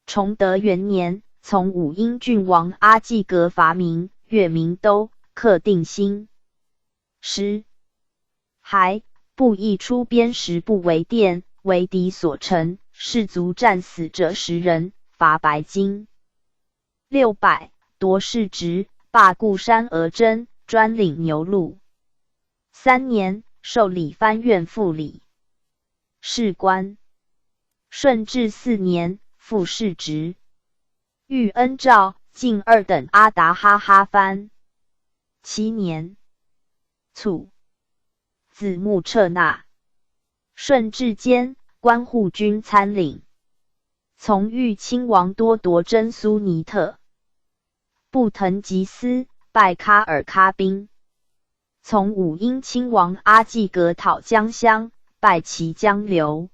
崇德元年，从武英郡王阿济格伐明，越明都，克定兴。还布役出边10部为殿，为敌所乘，士卒战死者10人，罚白金600，夺市职，罢固山额真，专领牛录。3年，授理藩院副理事官。顺治4年，复仕职。遇恩诏，进2等阿达哈藩。7年卒，子穆彻纳。顺治间，官护军参领。从豫亲王多铎真苏尼特。布腾吉斯，拜喀尔喀宾。从武英亲王阿济格讨江乡，拜其江流。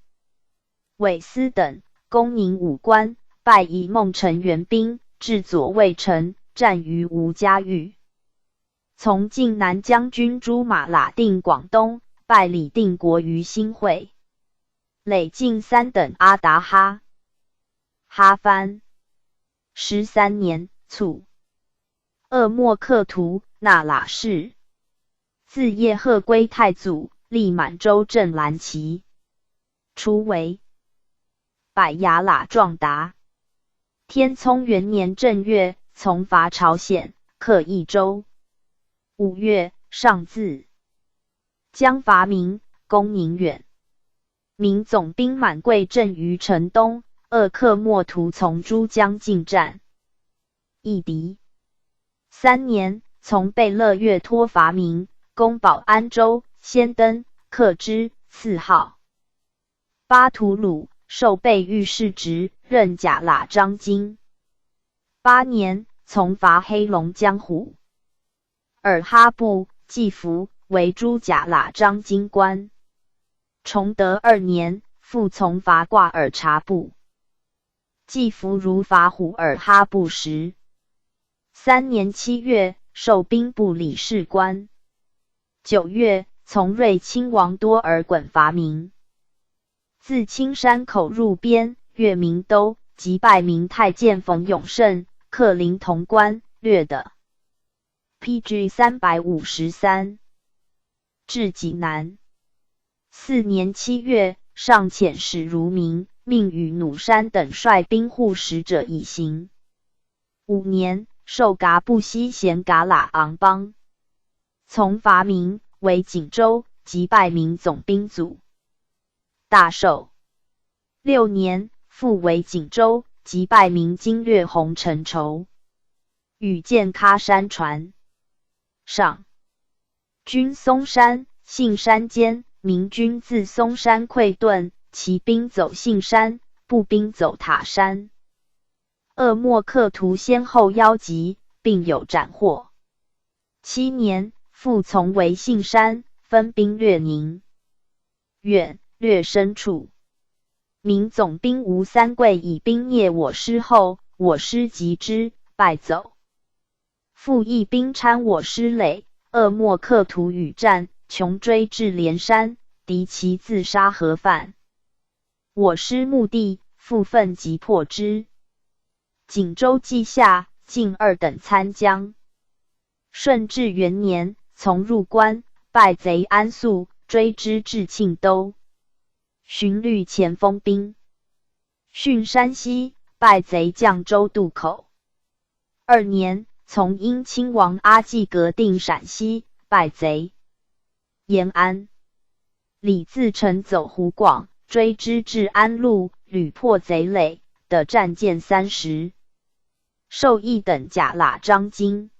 韦斯等，攻宁武关，拜以孟城援兵，至左卫城，战于吴家峪。从晋南将军朱马喇定广东，拜李定国于新会。累进3等阿达哈藩。13年卒。鄂莫克图那喇氏，自叶赫归太祖，历满洲镇蓝旗。初为百牙喇壮达。天聪元年正月，从伐朝鲜，克益州。5月，上巳，将伐明，攻宁远。明总兵满贵镇于城东，克莫图从珠江进战，易敌。3年，从贝勒月托伐明，攻保安州，先登，克之，赐号巴图鲁，授备御史职，任甲喇章京。8年，从伐黑龙江虎。尔哈部季服，为诸甲喇章京官。崇德2年，复从伐挂尔察部。季服如伐虎尔哈部时。3年7月，授兵部理事官。9月，从瑞亲王多尔衮伐明。自青山口入边，越明都，即拜明太监冯永胜，克临潼关，略的。PG 353。至济南。4年7月，上遣使如明，命与弩山等率兵护使者以行。5年，授噶布西衔噶喇昂邦。从伐明，为锦州，即拜明总兵组。大寿。6年，复为锦州，即拜明经略洪承畴。与见喀山传。上军松山，信山间，明军自松山溃遁，骑兵走信山，步兵走塔山。鄂莫克图先后邀集，并有斩获。7年，复从为信山，分兵略宁远，略深处。明总兵吴三桂以兵灭我师后，我师击之，败走。复一兵参我师垒，鄂莫克图与战，穷追至连山，敌其自杀何犯。我师目的，复奋击破之。锦州记下，进2等参将。顺治元年，从入关，败贼安肃，追之至庆都。寻律前锋兵。浚山西，败贼绛州渡口。2年，从英亲王阿济格定陕西，败贼延安。李自成走湖广，追之至安陆，屡破贼垒，得战舰30。授1等甲喇章京。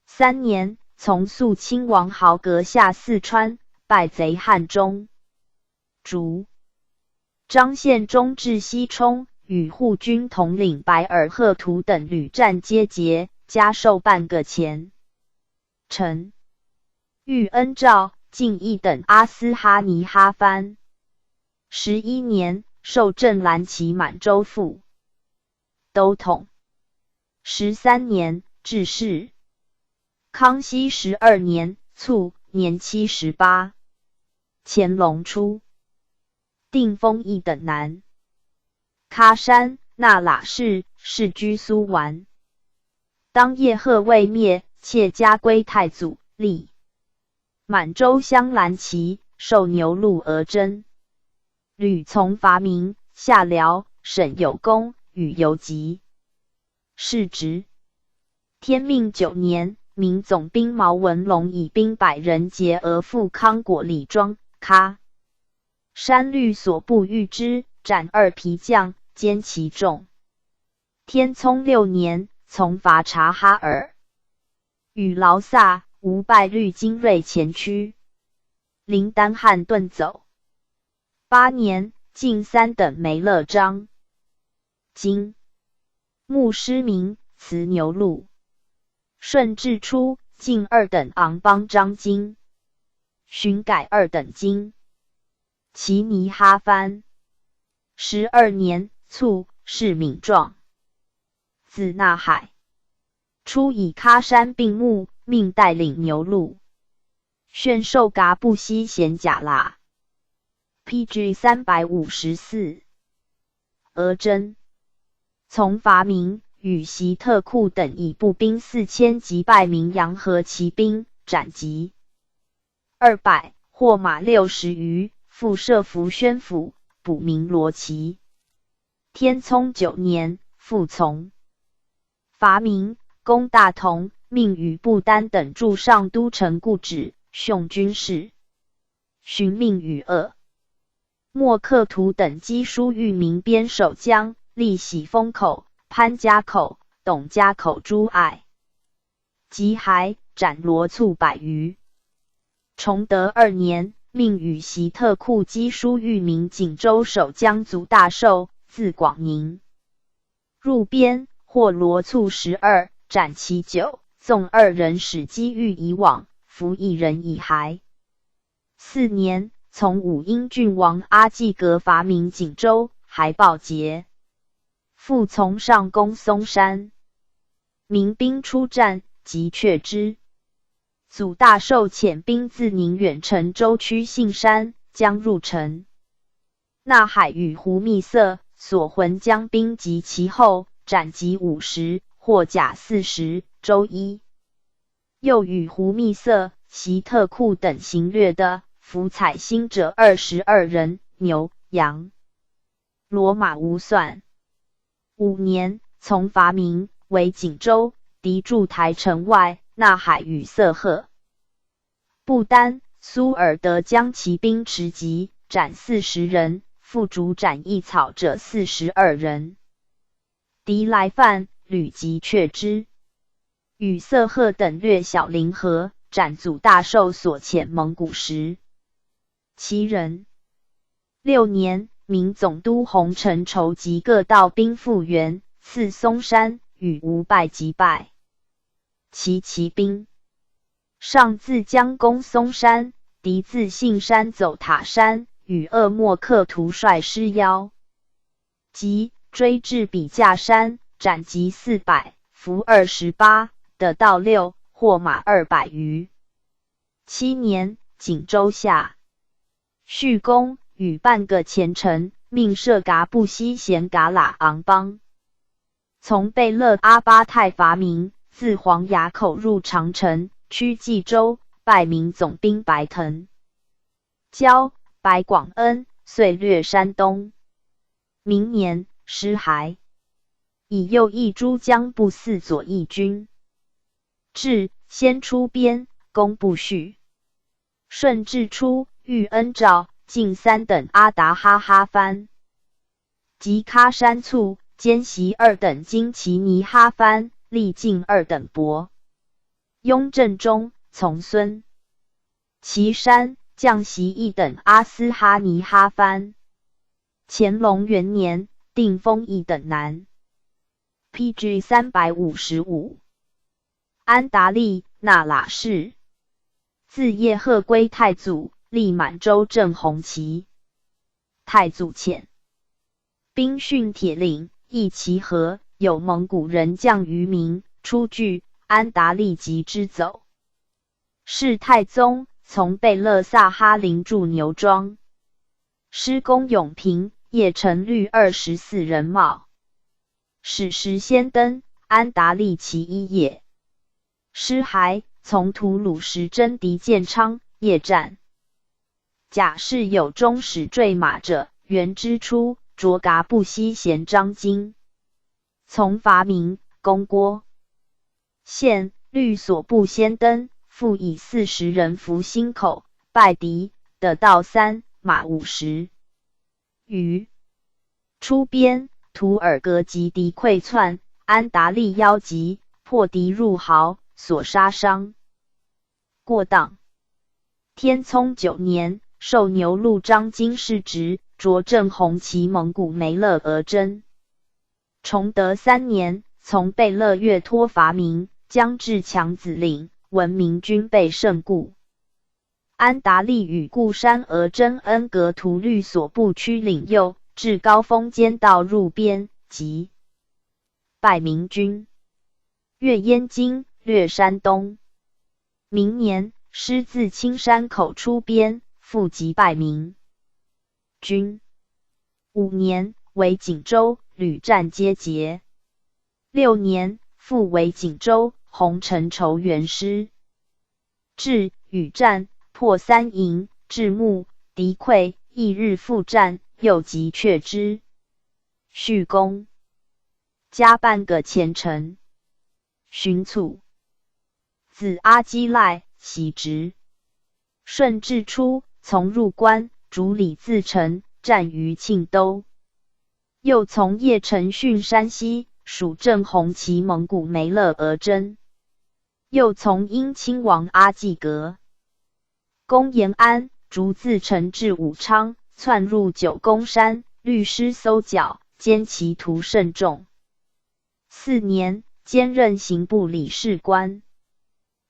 3年，从肃亲王豪格下四川，败贼汉中。竹。张献忠至西冲，与护军统领白尔贺图等屡战皆捷，加授半个前臣。遇恩诏进一等阿斯哈尼哈藩。11年，授正蓝旗满洲副都统。13年，致仕。康熙12年卒，年78。乾隆初，定封一等男。喀山那喇氏，世居苏丸。当叶赫未灭，妾家归太祖，立满洲镶蓝旗，授牛录额真。屡从伐明，下辽，省有功，与游击。世职。天命9年，明总兵毛文龙以兵100人劫俄赴康果李庄、喀山律所部御之，斩2皮将，歼其众。天聪6年，从伐察哈尔，与劳萨、吴拜率精锐前驱，林丹汉遁走。8年，进3等梅勒章。今牧师明，辞牛录。顺治初，进2等昂邦章京，巡改2等京。奇尼哈藩。12年，卒，谥敏壮。字纳海。初以喀山并牧，命带领牛录。宣授噶布西贤甲喇。PG 354。额真。从伐明，与习特库等以步兵4000击败明阳和骑兵，斩击200，获马60余，复设福宣府，补明罗旗。天聪9年，复从伐明，攻大同，命与不丹等驻上都城固止，徇军事。寻命与莫克图等击疏豫明边守江，立喜峰口、潘家口、董家口诸隘。及还，斩罗卒100余。崇德2年，命与习特库击疏豫明锦州守江族大寿，字广宁。入边，获罗卒12，斩其9，纵2人使击豫以往，俘1人以还。4年，从武英郡王阿济格伐明锦州，还报捷。复从上攻松山，民兵出战，即却之。祖大寿遣兵自宁远城州区信山，将入城。纳海与胡密色所浑将兵及其后，斩击50，获甲40，州1。又与胡密色、习特库等行掠的，俘采星者22人，牛、羊、骡马无算。5年，从伐明，为锦州，敌驻台城外，纳海与色赫、不丹、苏尔德将骑兵持击，斩40人，复主斩一草者42人。敌来犯，屡击却之。与色赫等掠小凌河，斩祖大寿所遣蒙古10人。6年，明总督洪承筹集各道兵复原，赐松山，与吴拜击败其骑兵。上自将攻松山，敌自信山走塔山，与莫克图率师邀即追至笔架山，斩击400，俘28，得道6，获马200余。7年，锦州下续攻，与半个前臣，命设噶布西贤噶喇昂邦。从贝勒阿巴泰伐明，自黄崖口入长城，趋冀州，拜明总兵白腾、交、白广恩，遂掠山东。明年，失还。以右翼诸将部4左翼军。至，先出边，攻不续。顺治初，遇恩诏，进3等阿达哈哈藩。及喀山卒，兼袭2等金奇尼哈藩，历进2等伯。雍正中，从孙岐山，降袭1等阿斯哈尼哈藩。乾隆元年，定封邑等男。PG 355。安达利那喇氏，自叶赫归太祖，历满洲正红旗。太祖遣兵训铁岭，义其河，有蒙古人将于民，出据，安达利即之走。是太宗从贝勒萨哈林驻牛庄，师公永平，叶成律24人帽。史实先登，安达利其一也。师还从吐鲁什征敌建昌，夜战。甲士有中使坠马者，元之初，卓嘎不息贤张经。从伐明，攻郭县，律所部先登，复以40人伏心口，败敌，得道3，马50余。出边，图尔格及敌溃窜，安达利邀击，破敌入壕，所杀伤。过当。天聪9年，授牛录张经世职，擢正红旗蒙古梅勒额真。崇德3年，从贝勒岳托伐明，将至强子岭，闻明军备甚固。安达利与固山额真恩格图律所部驱领右，至高峰间道入边，即败明军。越燕京，略山东。明年，师自青山口出边，复击败明军。5年，为锦州，屡战皆捷。6年，复为锦州，洪承畴元师。至与战，破3营，至暮，敌溃，翌日复战，又击却之。续功，加半个前程。寻卒，子阿基赖，袭职。顺治初，从入关，主李自成，战于庆都。又从邺城训山西，属正红旗蒙古梅勒额真。又从英亲王阿济格攻延安，逐自成至武昌，窜入九宫山，律师搜剿，歼其徒甚众。4年，兼任刑部理事官。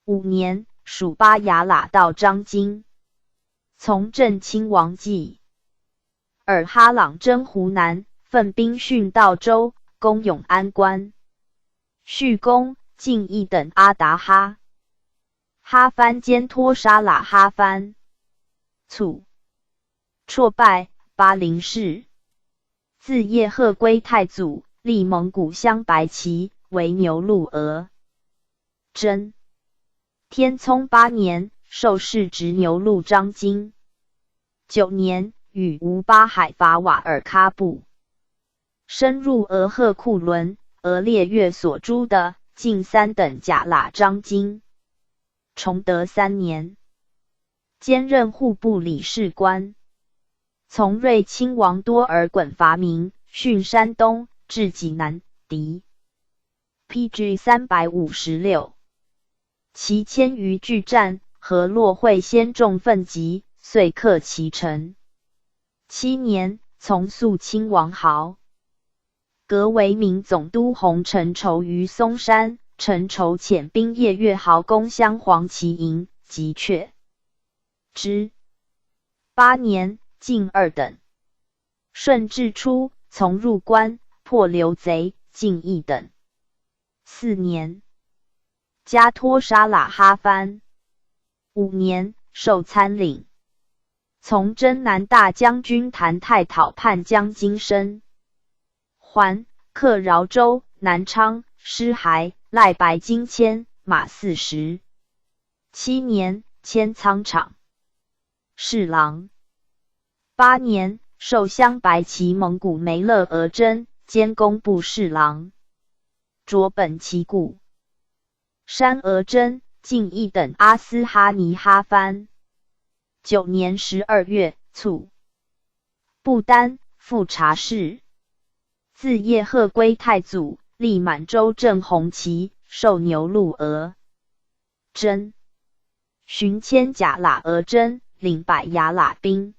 5年，属巴雅喇道张经。从正亲王继尔哈朗征湖南，奋兵训道州，攻永安关。续攻晋义等阿达哈。哈藩兼托沙喇哈藩。卒，挫败，巴陵氏。自叶赫归太祖，立蒙古镶白旗，为牛录额真。天聪8年，授世职牛录张经。9年，与吴巴海伐瓦尔喀布，深入额赫库伦，额列越所诛的近3等甲喇张经。崇德3年，兼任户部理事官。从瑞亲王多尔衮伐明，训山东，至济南，敌。PG 356。其千余拒战，和洛会先众奋击，遂克其城。7年，从肃亲王豪。革为明总督洪承畴于松山，承畴遣兵夜越豪攻镶黄旗营，击却之。8年，进2等。顺治初，从入关，破刘贼，进1等。4年，加托沙喇哈藩。5年，授参领。从征南大将军谭泰讨叛将金生。还，克饶州、南昌，师还，赖白金签，马40。7年，迁仓场侍郎。8年，授镶白旗蒙古梅勒额真，兼工部侍郎。着本旗故。山额真，晋义等阿斯哈尼哈藩。9年12月，卒。不丹，复察事。自叶赫归太祖，立满洲正红旗，授牛录额真。寻迁甲喇额真，领百雅喇兵。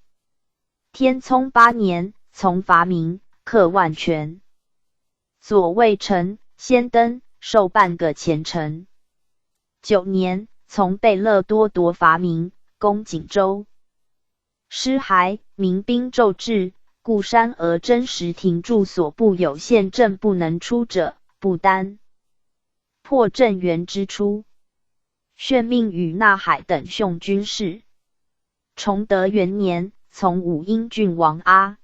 天聪8年，从伐明，克万全。左卫丞先登，授半个前程。9年，从贝勒多铎伐明，攻锦州。失还，民兵骤至，故山峨真实停驻所部有县镇不能出者，不单破镇元之出。炫命与纳海等兄军事。崇德元年，从武英郡王阿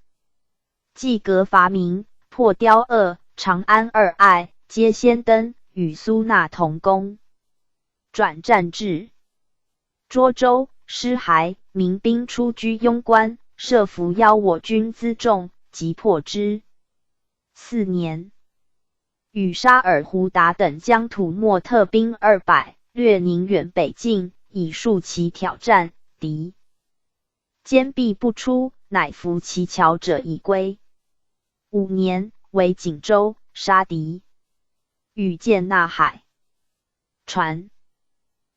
济革伐明，破雕鄂、长安二隘，皆先登，与苏纳同攻。转战至涿州，失还，民兵出居庸关，设伏邀我军辎重，即破之。4年，与沙尔胡达等将吐没特兵200，略宁远北境，以数其挑战敌。坚壁不出，乃伏其桥者以归。5年，为锦州，杀敌，与见纳海。传。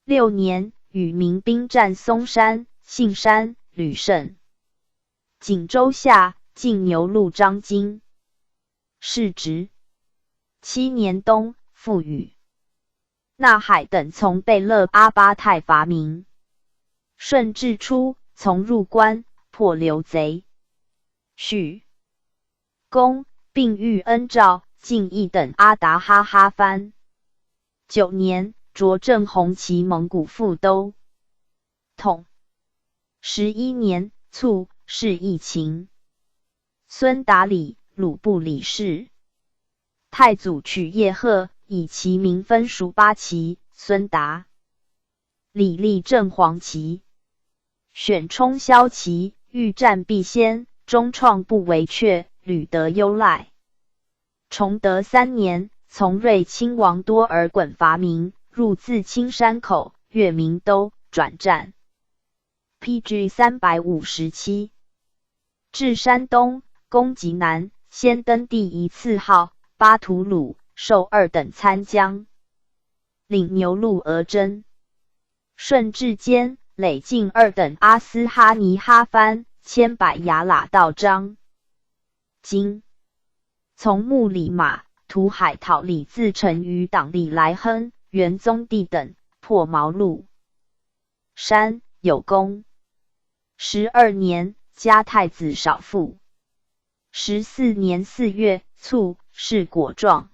6年，与民兵战松山、信山、吕胜。锦州下，进牛录张京。是职。7年冬，复与纳海等从贝勒阿巴泰伐明。顺治初，从入关，破刘贼。许公并遇恩诏，进义等阿达哈哈藩。9年，擢正红旗蒙古副都统。11年，卒，是疫情。孙达理，鲁部理事。太祖取叶赫，以其名分属8旗，孙达理立正黄旗。选冲骁骑，欲战必先，终创不为却，屡得优赖。崇德3年，从瑞亲王多尔衮伐明，入自清山口，越明都，转战。PG 357。至山东，攻济南，先登第1次号，巴图鲁，授2等参将，领牛录额真。顺治间，累进2等阿斯哈尼哈藩，千百雅喇道章。今从木里马、图海讨李自成与党李来亨、元宗帝等，破毛路山，有功。12年，加太子少傅。14年4月，卒，谥果壮。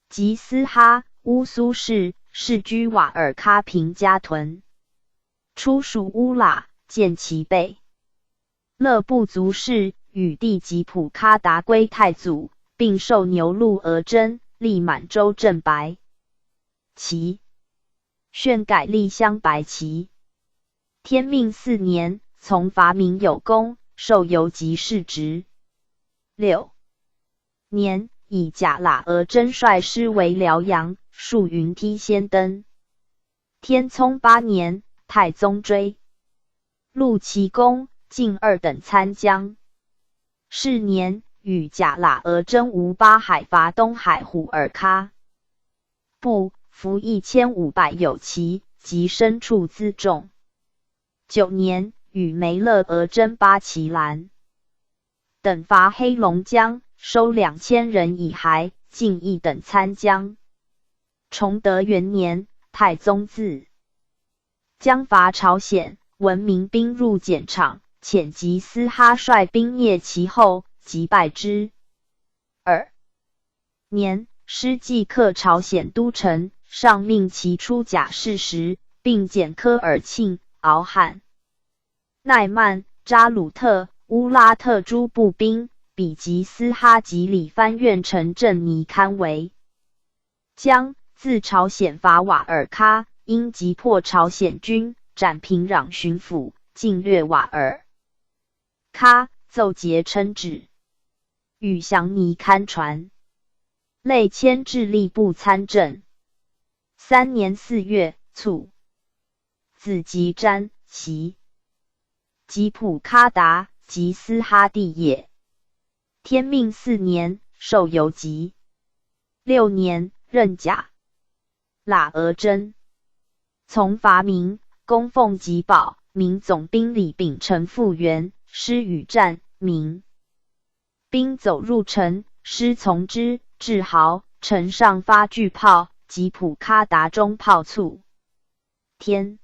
及斯哈、乌苏氏，世居瓦尔喀平加屯。出属乌喇，见其背。勒部族氏，与弟吉普喀达归太祖，并授牛录额真，立满洲正白旗。宣改立镶白旗。天命4年，从伐明有功，授游击士职。6年，以甲喇额真率师为辽阳，戍云梯先登。天聪8年，太宗追，陆其功，进2等参将。是年，与甲喇额真吴巴海伐东海虎尔喀部，俘1500有骑，及牲畜辎重。9年，与梅勒额真巴其兰等伐黑龙江，收2000人以骸，进1等参将。崇德元年，太宗自将伐朝鲜，闻民兵入简场，遣吉斯哈率兵灭其后，即败之。2年，师继克朝鲜都城，上命其出甲士时，并检科尔沁、敖罕、奈曼、扎鲁特、乌拉特诸步兵，比吉斯哈及里番院城镇尼堪为将，自朝鲜伐瓦尔喀，因击破朝鲜军，斩平壤巡抚，进略瓦尔喀，奏节称旨，与降尼堪传，累迁智利部参政。3年4月，卒。子吉詹袭吉普喀达，吉斯哈地也。天命4年，授游击。6年，任甲喇额真。从伐明，攻奉吉堡，明总兵李秉成复原，师与战，明兵走入城，师从之，至壕，城上发巨炮，及普喀达中炮卒。天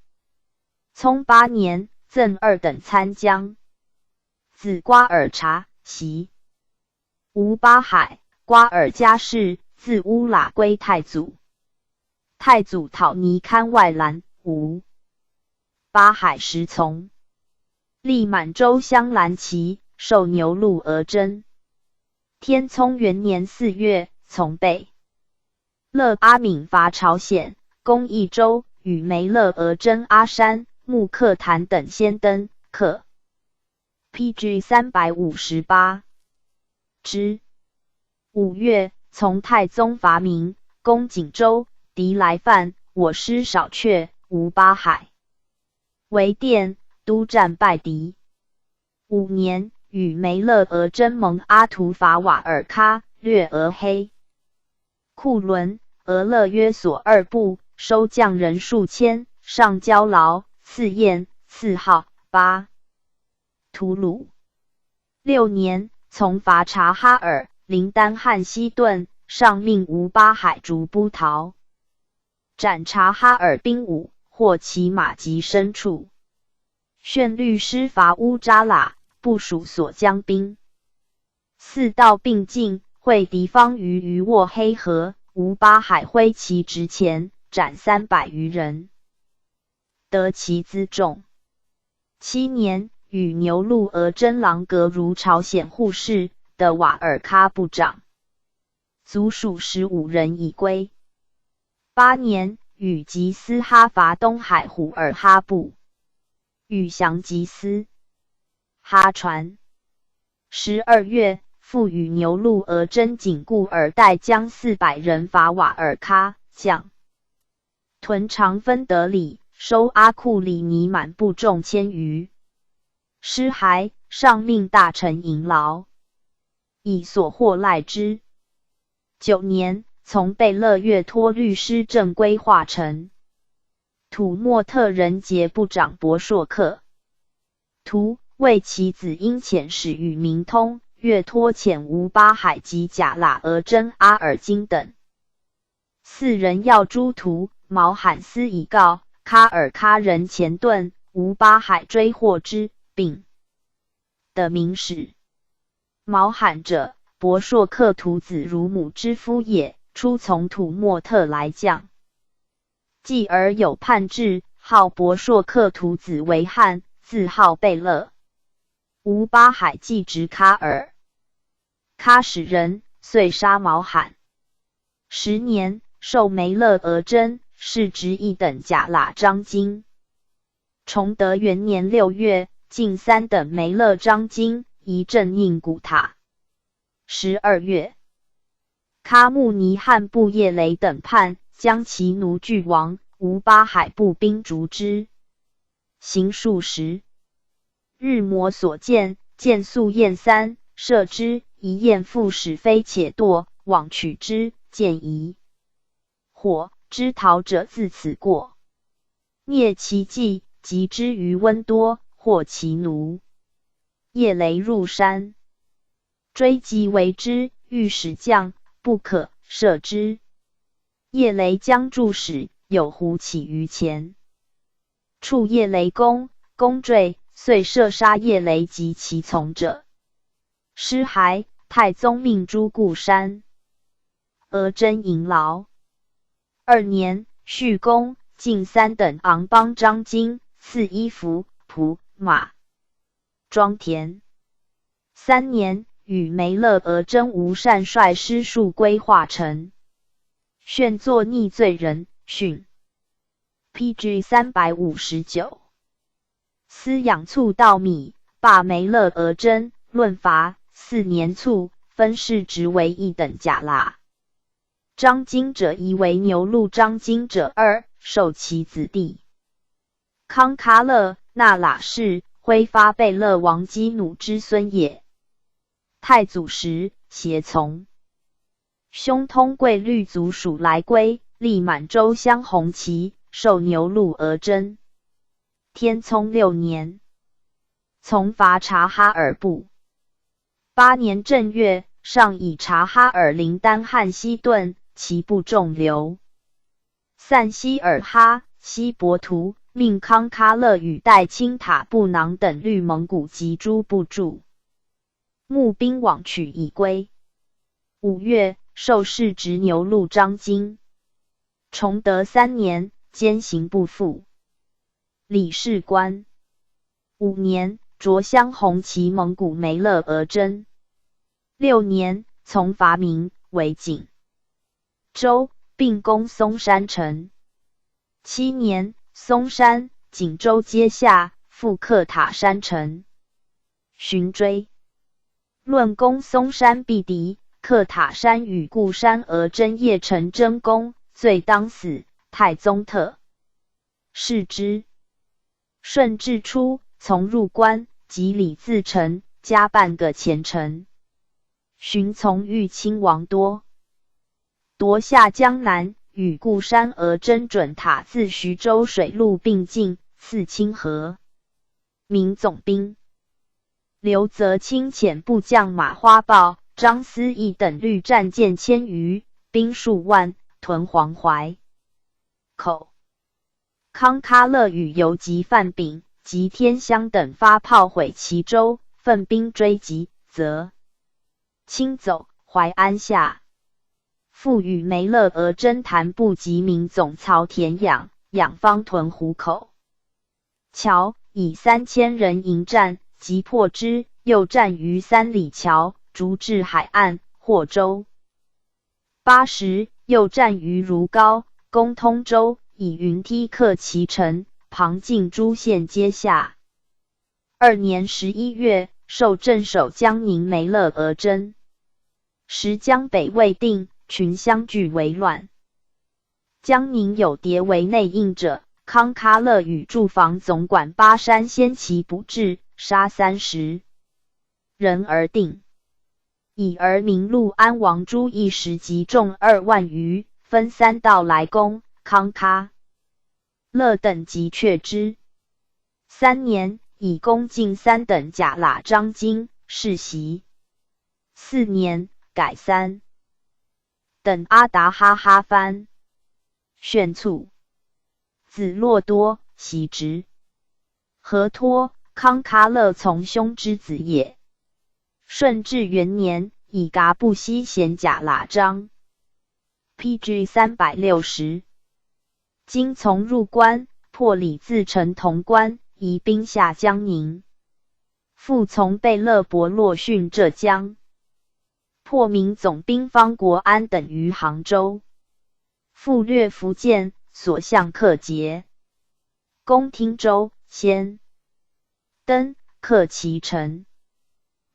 聪8年，赠2等参将。子瓜尔察，袭吴巴海，瓜尔佳氏，自乌喇归太祖。太祖讨尼堪外兰，吴巴海时从，立满洲镶蓝旗，授牛录额真。天聪元年4月，从北勒阿敏伐朝鲜，攻益州，与梅勒额真、阿山、木克坦等先登，克 PG 358之。5月，从太宗伐明，攻锦州，敌来犯，我师少却，吴巴海为殿，督战败敌。5年，与梅勒额真盟阿图伐瓦尔喀，略俄黑库伦、俄勒约索2部，收将人数千，上交劳，赐宴，赐号巴图鲁。6年，从伐察哈尔，临丹汉西顿，上命吴巴海逐波逃，斩察哈尔兵5，获其马及牲畜。炫律师伐乌扎喇，部署所将兵。4道并进，会敌方于鱼沃黑河，吴巴海挥旗直前，斩300余人，得其辎重。7年，与牛录额真郎格如朝鲜护士的瓦尔喀部长，卒属15人已归。8年，与吉斯哈伐东海虎尔哈部，与降吉斯哈传。12月，复与牛录额真紧固尔代将400人伐瓦尔喀，将屯长芬德里，收阿库里尼满部众1000余。师还，上命大臣营劳，以所获赖之。9年，从贝勒月托律师正规化成土默特人节部长博硕克。图为其子因遣使与明通，月托遣吴巴海及贾喇额真、阿尔金等4人要诸图，毛罕斯以告，喀尔喀人前盾，吴巴海追获之，并的明史。毛罕者，博硕克徒子乳母之夫也，初从土默特来将，继而有叛志，号博硕克徒子为汉，自号贝勒。吴巴海继直喀尔喀使人，遂杀毛罕。10年，授梅勒额真，是直一等甲喇章京。崇德元年6月，进3等梅勒章京，移镇印古塔。12月，喀木尼汉部叶雷等叛，将其奴俱亡，吴巴海步兵逐之，行数10日，摩所见，见素焰3，射之，一焰复使飞且堕，往取之，见疑火，知逃者自此过，灭其迹，及之于温多，获其奴。叶雷入山，追击为之，欲使将，不可，射之。叶雷将助使，有狐起于前，触叶雷弓，弓坠，遂射杀叶雷及其从者。师还，太宗命诛固山。额真营劳。2年，续攻，进3等昂邦章京，赐衣服、仆、马、庄田。3年，与梅勒额真无善率师数归化城。炫作逆罪人，训 PG 359。司养卒稻米，罢梅勒额真，论罚4年卒，分世职为1等甲喇。章京者疑为牛录章京者2，受其子弟。康喀勒、那喇氏，挥发贝勒王基努之孙也。太祖时，协从。兄通贵律族属来归，立满洲镶红旗，授牛录额真。天聪6年，从伐察哈尔部。18年正月，上以察哈尔林丹汉西顿，其部众流散西尔哈、西伯图，命康喀勒与代钦塔布囊等绿蒙古及诸部驻募兵往取已归。5月，授世直牛录章京。崇德3年，兼刑部副理事官。5年，着镶红旗蒙古梅勒额真。6年，从伐明为景州，并攻松山城。7年，松山、锦州接下，复克塔山城。寻追论攻松山必敌，克塔山与固山额真夜城争功，罪当死。太宗特视之。顺治初，从入关，及李自成，加半个前程。寻从豫亲王多，夺下江南，与固山额真准塔自徐州水路并进，刺清河。明总兵刘泽清遣部将马花豹、张思义等率战舰1000余，兵数万，屯黄淮口。康喀勒与游击范炳及天香等发炮毁其州，奋兵追击，则清走淮安下。复与梅勒额真谈部及明总曹田养方屯湖口桥，以3000人迎战，即破之。又战于3里桥，逐至海岸，获州。8时，又战于如皋，攻通州，以云梯克其城，旁晋诸县皆下。2年11月，授镇守江宁梅勒额真。时江北未定，群相聚为乱。江宁有迭为内应者，康喀勒与驻防总管巴山先其不至，杀30人而定。以而明陆安王朱一时集众2万余，分3道来攻，康喀勒等即却之。3年，以攻进3等甲喇章京，世袭。4年，改3等阿达哈哈藩。炫卒子洛多，袭职。何托，康喀勒从兄之子也。顺治元年，以噶布西衔甲喇章。PG 360。今从入关，破李自成潼关，移兵下江宁。复从贝勒伯洛逊浙江，破明总兵方国安等于杭州。复略福建，所向克捷，攻汀州，先登克其城。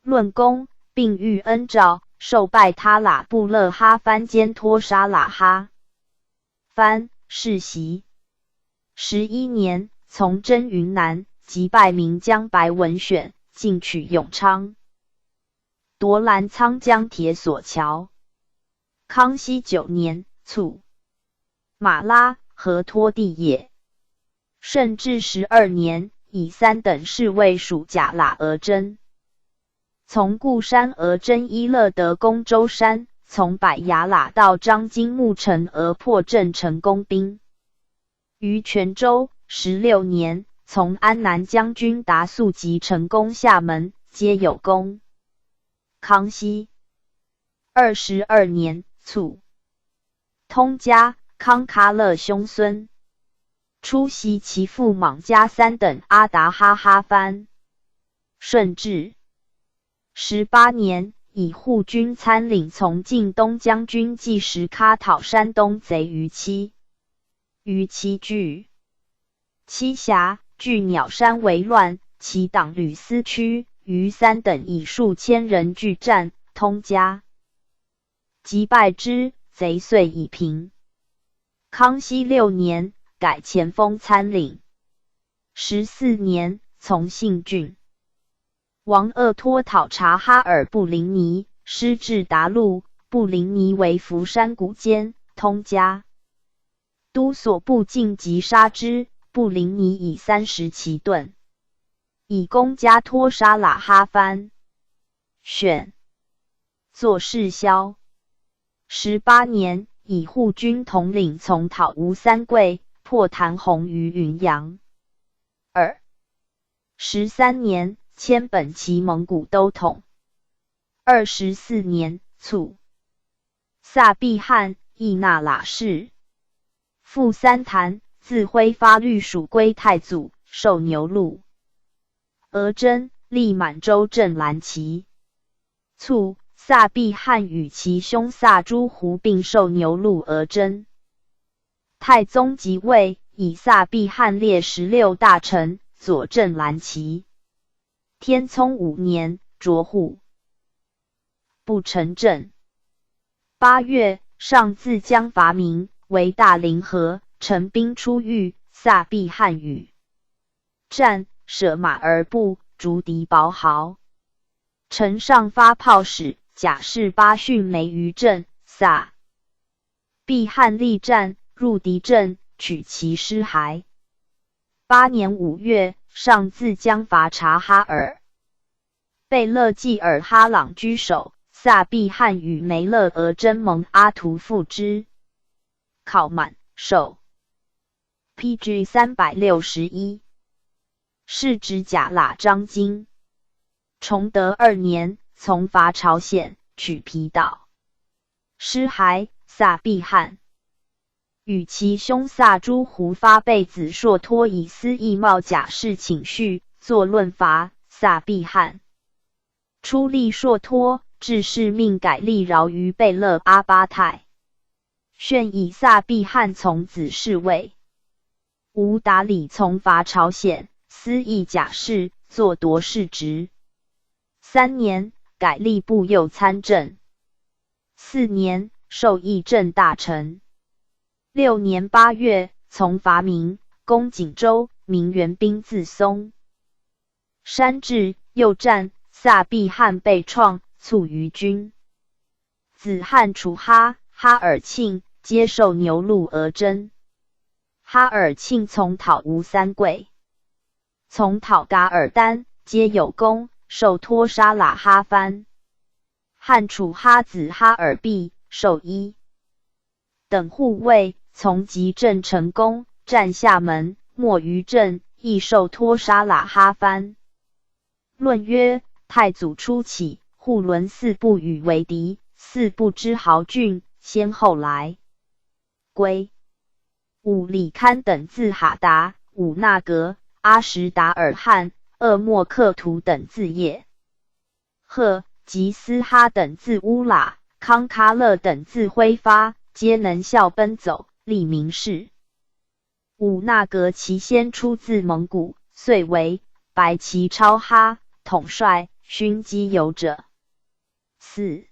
论功，并遇恩诏，授拜他喇布勒哈藩兼托沙喇哈藩，世袭。11年，从征云南，即拜岷江白文选，进取永昌，夺澜沧江铁索桥。康熙9年，卒。马拉何托地也。顺治12年，以3等侍卫属甲喇额真。从固山额真伊勒德攻舟山，从百牙喇到章京牧城而破镇成功兵。于泉州16年，从安南将军达素及成功厦门，皆有功。康熙22年，卒。通家，康喀勒兄孙。出袭其父莽家3等阿达哈哈藩。顺治18年，以护军参领从晋东将军纪实喀讨山东贼于期据栖霞，据鸟山为乱，其党屡思屈，于3等以数千人拒战，通家，即败之，贼遂已平。康熙6年，改前锋参领。14年，从信郡。王鄂托讨察哈尔布林尼，师至达路，布林尼为福山谷间，通家。都所部进即杀之，布林尼以30骑遁，以攻加托沙喇哈藩。选作事萧。18年，以护军统领从讨吴三桂，破谭弘于云阳。13年，迁本旗蒙古都统。24年卒。萨必汗亦那喇氏。复三坛，自挥发律属归太祖，授牛录。额真，历满洲镇蓝旗。卒，萨必汗与其兄萨诸胡并授牛录额真。太宗即位，以萨必汗列16大臣，左镇蓝旗。天聪5年，擢户不成镇。8月，上自江伐明，为大凌河，陈兵出狱，萨必汗与战，舍马而步，逐敌薄毫。陈上发炮使，甲士巴逊没于阵，萨必汗力战，入敌阵，取其尸骸。8年5月，上自江伐察哈尔，贝勒济尔哈朗居首，萨必汗与梅勒额真蒙阿图附之。考满，授 PG 361。世执甲喇章京。崇德2年，从伐朝鲜，取皮岛。尸骸，萨必汗与其兄萨诸胡发被子硕托以私义冒甲士请恤，作论罚。萨必汗出力硕托，致仕命改立饶于贝勒阿巴泰。炫以萨必汗从子侍卫。吴达里从伐朝鲜，私议甲士，作夺士职。3年，改吏部右参政。4年，授议政大臣。6年8月，从伐明，攻锦州，明援兵自松山至，右战，萨必汗被创，卒于军。子汉楚哈尔庆接受牛录额真。哈尔庆从讨吴三桂，从讨噶尔丹，皆有功，受托沙喇哈番。汉楚哈子哈尔弼，授一等护卫，从集镇成功，占厦门，没于镇，亦受托沙喇哈番。论曰：太祖初起，护伦4部与为敌，4部之豪俊，先后来归。武里堪等自哈达，武纳格、阿什达尔汗、鄂莫克图等自叶赫、吉斯哈等自乌拉、康喀勒等自挥发，皆能效奔走，立名士。武纳格其先出自蒙古，遂为白旗超哈统帅，勋基有者。4.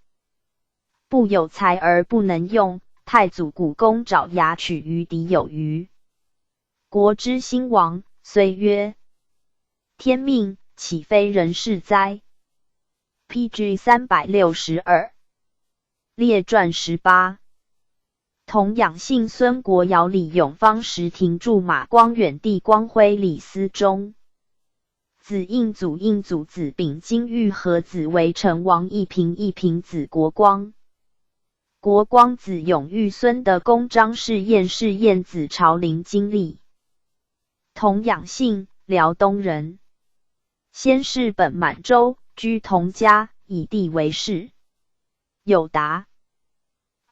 不有才而不能用，太祖古公爪牙取于敌有余。国之兴亡，虽曰天命，岂非人事哉？ PG 362。列传18。同养姓孙国尧李永方时停驻马光远地光辉李思忠。子印祖子秉金玉和子为成王一平子国光。国光子永玉孙的公张氏晏子朝陵经历。同养姓，辽东人。先是本满洲，居同家，以地为室。有达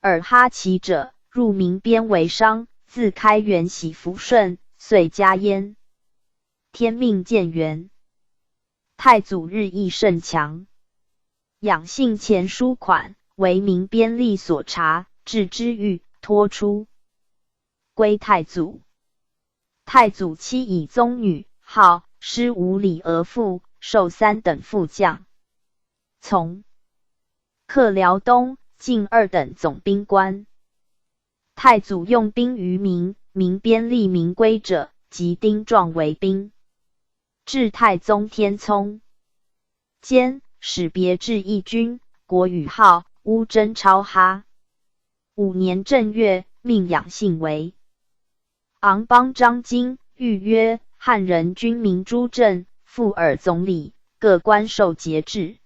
尔哈齐者，入民边为商，自开元喜福顺，遂加焉。天命渐元。太祖日益甚强。养姓前书款，为民边吏所查，置之狱，托出。归太祖。太祖妻以宗女，号师无礼而父，授3等副将。从克辽东，进2等总兵官。太祖用兵于民，民边吏民归者，即丁壮为兵。至太宗天聪间，使别置一军，国语号乌真超哈。5年正月，命养姓为昂邦章京，谕曰：汉人军民诸镇，副尔总理，各官受节制。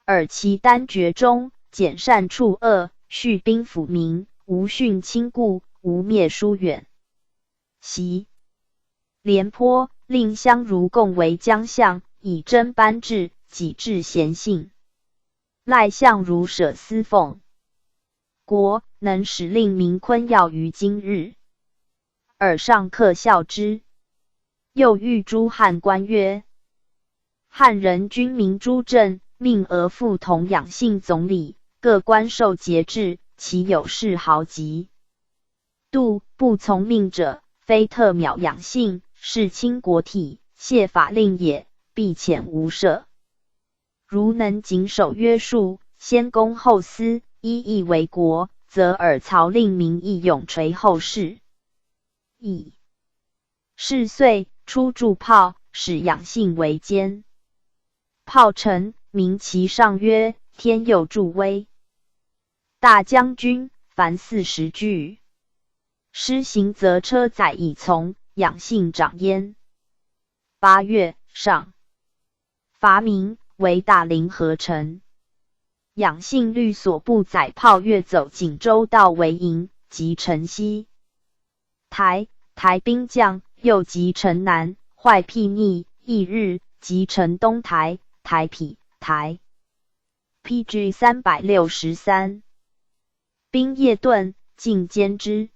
尔其单绝中，简善处恶，恤兵抚民，无训亲故，无灭疏远。袭廉颇，令相如共为将相，以征班制，己治贤信。赖相如舍司奉国，能使令民昆要于今日。尔上客笑之。又谕诸汉官曰：汉人君民诸镇，命额父同养性总理，各官受节制，其有事豪疾。度不从命者，非特渺养性，是倾国体，谢法令也，必遣无赦。如能谨守约束，先公后私，一意为国，则尔曹令民义永垂后世。乙是岁，出铸炮，使养性为监。炮成，名其上曰：天佑助威。大将军，凡40具。施行则车载以从，养性长焉。8月，上伐明，为大凌河城。养性律所部载炮越走锦州道为营，及城西。台兵将，又及城南，坏僻逆，翌日及城东台匹PG 363。兵夜遁，尽歼之。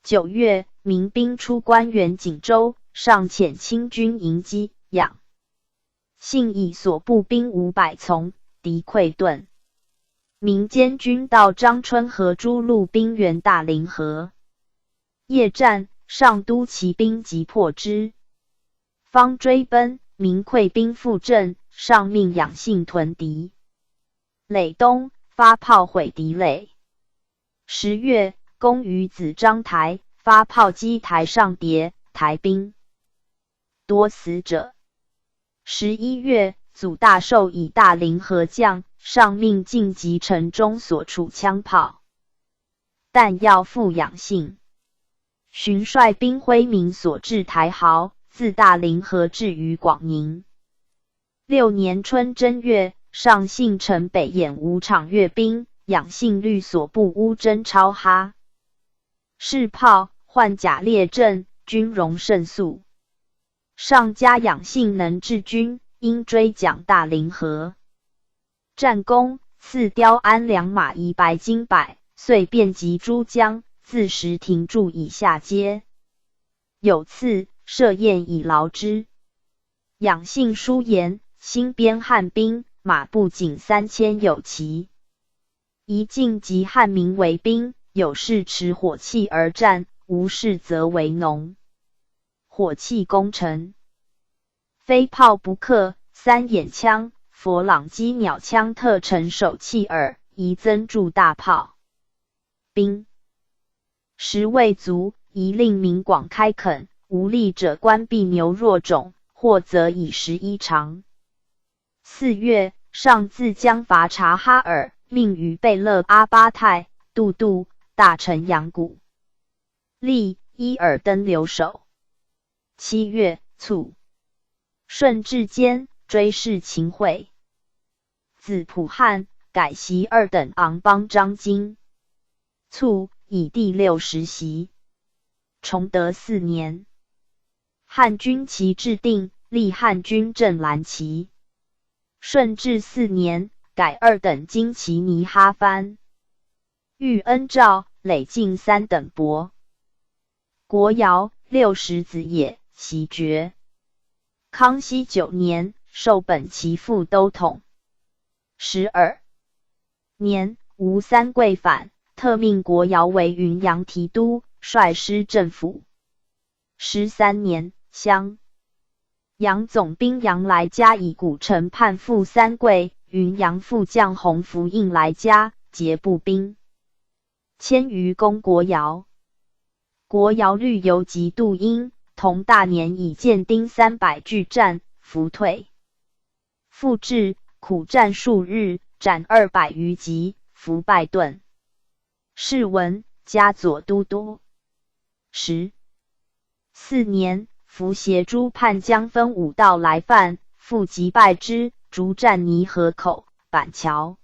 9月，民兵出关原锦州，上遣清军迎击，养性以所部兵500从，敌溃遁。民监军到张春河诸路兵援大凌河。夜战，上都骑兵急破之，方追奔，民溃兵复阵，上命养性屯敌。垒东，发炮毁敌垒。10月，攻于子张台，发炮击台上叠，台兵多死者。11月，祖大寿以大凌河将，上命尽击城中所储枪炮，但要复养性。荀率兵挥民所至台壕，自大凌河至于广宁。6年春正月，上信城北演武场阅兵，养性律所部乌征超哈。试炮，换甲列阵，军容甚肃。上加养性能治军，因追蒋大凌河。战功，赐雕鞍2马1白金百，遂遍及诸江，自时停驻以下阶。有次，设宴以劳之。养性书言，新编汉兵，马步仅3000有骑。一进及汉民为兵，有事持火器而战，无事则为农。火器攻城，飞炮不克，3眼枪、佛朗机鸟枪特成手器耳，宜增铸大炮。兵时未足，宜令民广开垦，无力者关闭牛弱种，或则以11长。4月，上自将伐察哈尔，命于贝勒阿巴泰、都督、大臣杨谷。立伊尔登留守。7月，卒。顺治间，追谥秦桧。子普汉，改袭2等昂邦章京。卒，以第60袭。崇德4年，汉军旗制定，立汉军镇蓝旗。顺治4年，改2等金旗尼哈藩。遇恩诏，累进3等伯。国尧60子也，袭爵。康熙9年，授本旗副都统。12年，吴三桂反，特命国尧为云阳提督，率师镇抚。13年，襄阳总兵杨来嘉以古城叛附三桂，云阳副将洪福应来嘉，结步兵，迁于攻国尧。国尧虑游及杜英，同大年以剑丁300拒战，弗退。复至，苦战数日，斩200余级，弗败遁。是闻，加左都督。14年，伏协诸叛将分5道来犯，复击败之，逐战泥河口，板桥、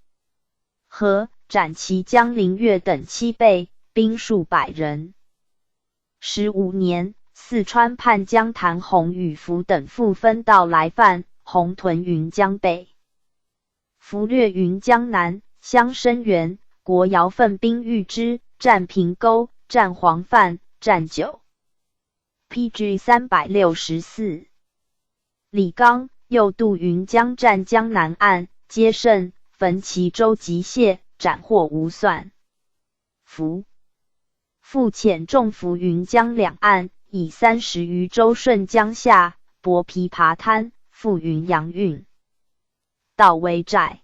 和斩其将林越等7倍，兵数百人。15年，四川叛将谭弘与符等复分道来犯，弘屯云江北，符略云江南，相声援。国尧奋兵御之，战平沟，战黄范，战九。PG 364。李纲又渡云江，战江南岸，皆胜，焚其州及械，斩获无算。符复遣众伏云江两岸，以30余州顺江下，博琵琶滩，赴云阳运，道为寨。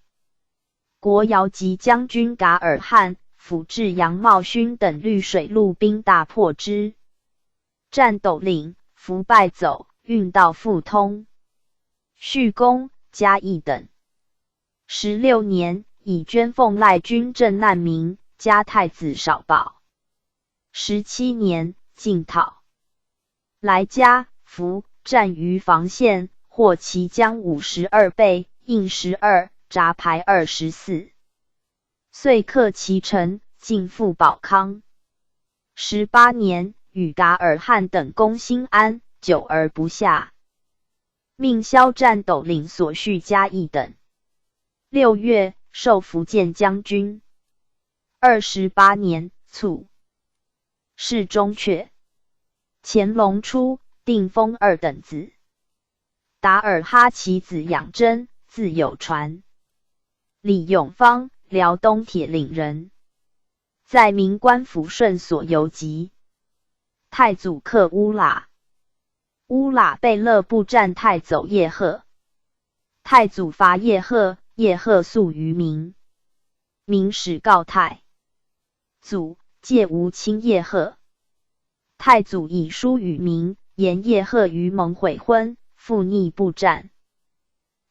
国尧及将军噶尔汗、辅至杨茂勋等绿水路兵大破之，战斗岭，符败走，运道复通。续公、嘉义等。16年，以捐奉赖军镇难民，加太子少保。17年，进讨来家、符，战于防县，获其将52倍，应12，札牌24。遂克其城，进复保康。18年，与噶尔汗等攻新安，久而不下，命萧战斗领所需嘉义等。6月，授福建将军。28年，卒。侍中阙。乾隆初，定封2等子。达尔哈其子养真，字有传。李永芳，辽东铁岭人，在明官抚顺所游籍。太祖克乌喇，乌喇被勒部战太走叶赫，太祖伐叶赫，叶赫诉于明，明使告太祖，借无亲叶赫。太祖以书与明，言叶赫于蒙悔婚，复逆部战，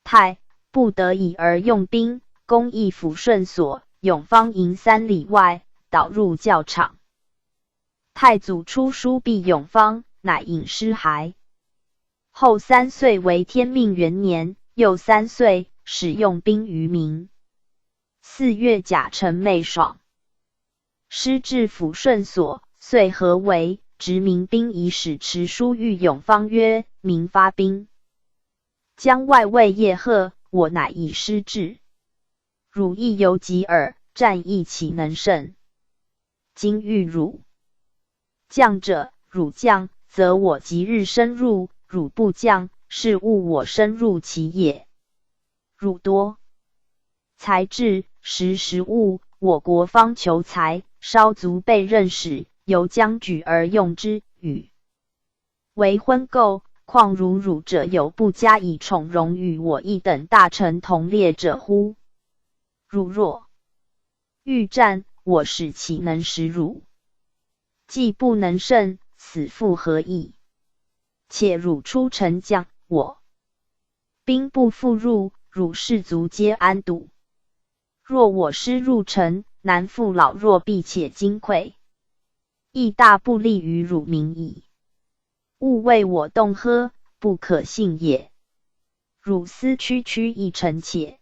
太不得已而用兵，攻益抚顺所，永芳营3里外，导入教场。太祖出书避永芳，乃引尸骸。后3岁为天命元年，又3岁，使用兵于明。4月甲辰昧爽，师至抚顺所，遂合围，执民兵以使持书谕永芳曰：明发兵，将外卫叶赫，我乃以师至。汝亦犹及耳，战役岂能胜？今欲汝将者，汝将，则我即日深入；汝不将，是误我深入其也。汝多才智，识物，我国方求才，稍足备任使，犹将举而用之，与为婚媾，况如汝者有不加以宠容与我一等大臣同列者乎？汝若欲战，我使其能使汝。既不能胜，死复何益？且汝出城将，我兵不复入，汝士卒皆安堵。若我师入城，难复老弱必且金匮，亦大不利于汝民矣。勿为我动呵，不可信也。汝思区区一城且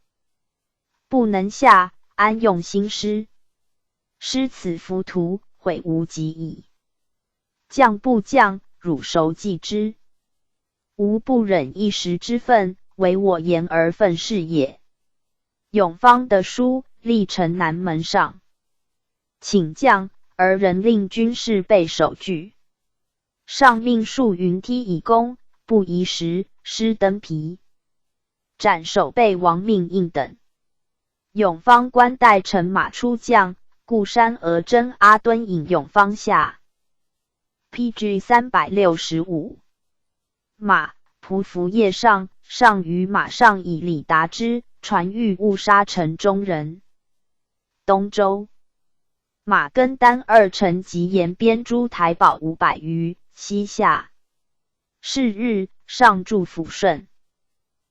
不能下，安用兴师？失此浮屠，悔无及矣。将不将，汝熟记之。吾不忍一时之愤，为我言而愤世也。永芳的书，历城南门上，请将，而人令军士备守据。上命数云梯以攻，不宜时，失登皮，斩守备王命应等。永芳官带乘马出将，故山俄真阿敦引永芳下。PG 365。马匍匐夜上，上于马上以礼答之，传谕误杀城中人。东周马跟单2城及沿边诸台堡500余，西下。是日，上驻抚顺。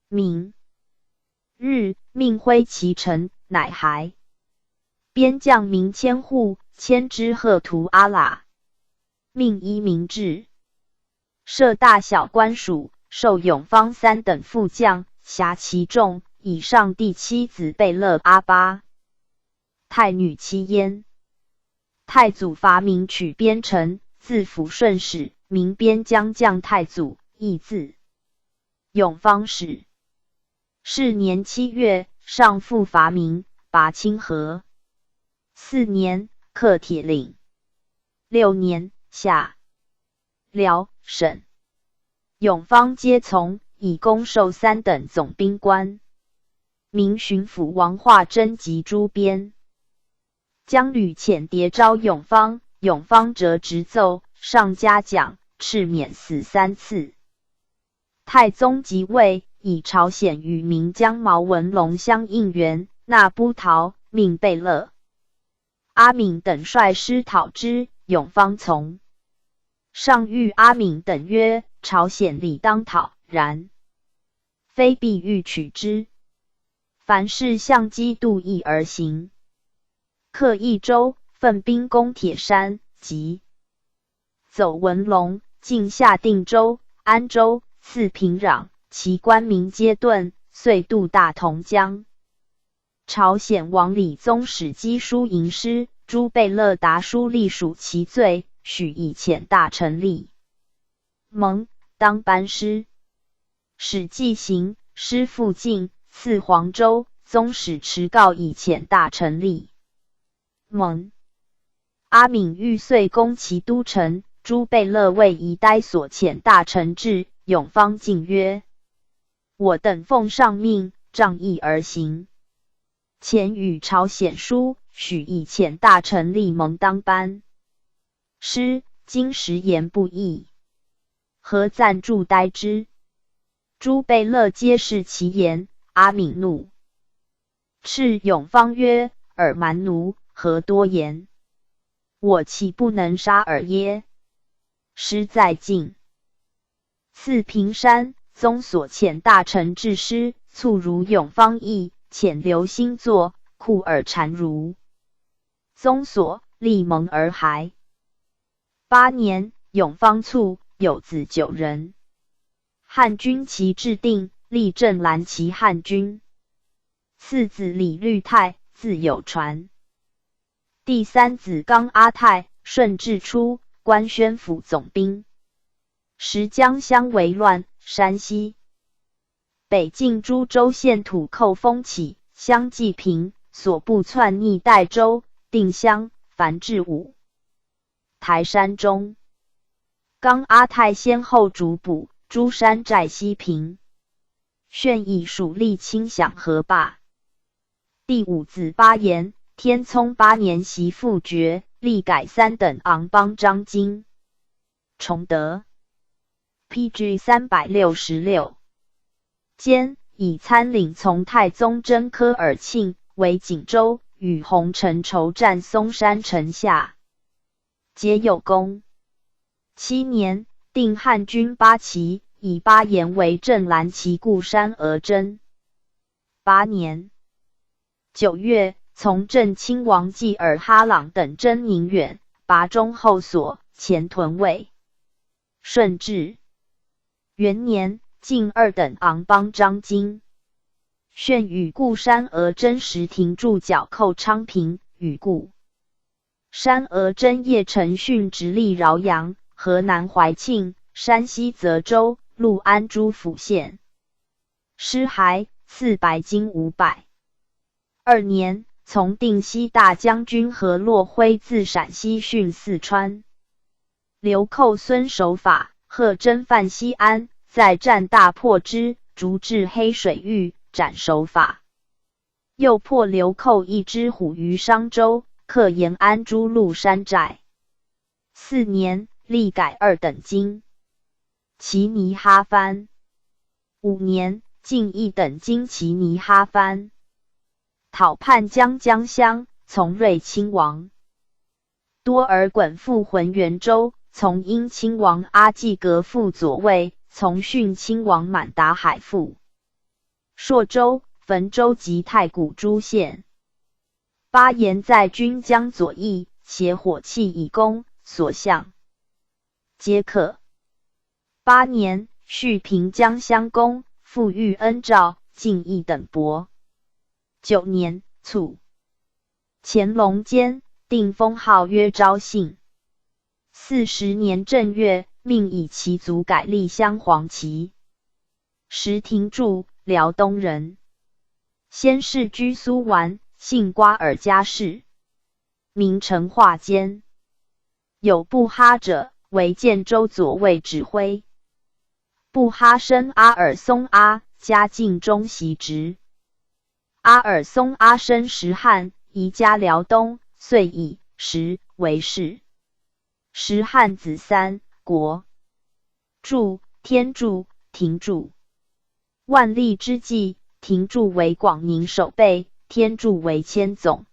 明日，命挥其城，乃还。边将民千户，迁之贺图阿喇。命依民制，设大小官署，授永芳3等副将，辖其众，以上第七子贝勒阿巴，太女妻焉。太祖伐明取边城，自抚顺使，名边疆将太祖，义字永方使。是年7月，上复伐明，拔清河。4年，克铁岭。6年，下辽、沈、永方皆从，以功授3等总兵官。明巡抚王化贞及诸边将吕遣谍招永方，永方折直奏，上嘉奖，敕免死3次。太宗即位，以朝鲜与岷江毛文龙相应援，纳都逃，命贝勒阿敏等率师讨之，永方从。上谕阿敏等曰：朝鲜理当讨，然非必欲取之。凡事相机度议而行。克益州，奋兵攻铁山，即走文龙，进下定州、安州，刺平壤，其官民皆遁，遂渡大同江。朝鲜王李宗使赍书迎师，诸贝勒达书隶属其罪，许以遣大臣立蒙，当班师。使既行，师复进，赐黄州。宗使持告以遣大臣立蒙。阿敏欲遂攻其都城，诸贝勒为宜呆所遣大臣至，永方进曰：我等奉上命，仗义而行。遣与朝鲜书，许以遣大臣立蒙当班师，今时言不义，何暂助呆之？诸贝勒皆视其言。阿敏怒，斥永方曰：尔蛮奴，何多言？我岂不能杀尔耶？师在晋，赐平山。宗所遣大臣致师，卒如永方意，遣留星座，酷尔单如。宗所，立蒙而还。8年，永方卒，有子9人。汉军旗制定，立镇蓝旗汉军。次子李律泰，字有传。第3子刚阿泰，顺治初，官宣抚总兵。时江乡为乱，山西、北晋诸州县土寇风起，相继平，所部窜逆代州、定襄、樊至武、台山中。刚阿泰先后逐捕，诸山寨西平。炫以属吏亲享河坝。第5子巴延，天聪8年袭复爵，历改3等昂邦章京。崇德 PG 366。兼以参领从太宗真科尔庆，为锦州，与洪承筹战松山城下，皆有功。7年，定汉军8旗，以巴延为镇蓝旗固山而征。8年9月，从镇亲王济尔哈朗等征宁远，拔中后所，前屯卫。顺治元年，进2等昂邦章京。炫与固山而征时，停驻剿寇昌平，与固山而征叶承训直隶饶阳、河南怀庆、山西泽州、陆安诸府县。师还，赐白金500。2年，从定西大将军何洛辉自陕西训四川。流寇孙守法，贺征犯西安，在战大破之，逐至黑水域，斩守法。又破流寇一支虎于商州，克延安诸鹿山寨。4年，历改2等京。齐尼哈藩。5年，进1等京齐尼哈藩。讨叛江乡，从瑞亲王。多尔衮复浑元州，从英亲王阿济格复左卫，从训亲王满达海复朔州、汾州及太谷诸县。巴延在军将左翼，携火器以攻，所向皆克。8年，续平江襄公，复遇恩诏，进一等伯。9年卒。乾隆间定封号曰昭信。40年正月，命以其族改立镶黄旗。时廷柱，辽东人，先世居苏丸，姓瓜尔佳氏，名成化间。有布哈者，为建州左卫指挥。布哈生阿尔松阿，嘉靖中袭职。阿尔松阿生石汉，移家辽东，遂以石为氏。石汉子三国。柱，天柱，廷柱。万历之际，廷柱为广宁守备，天柱为千总。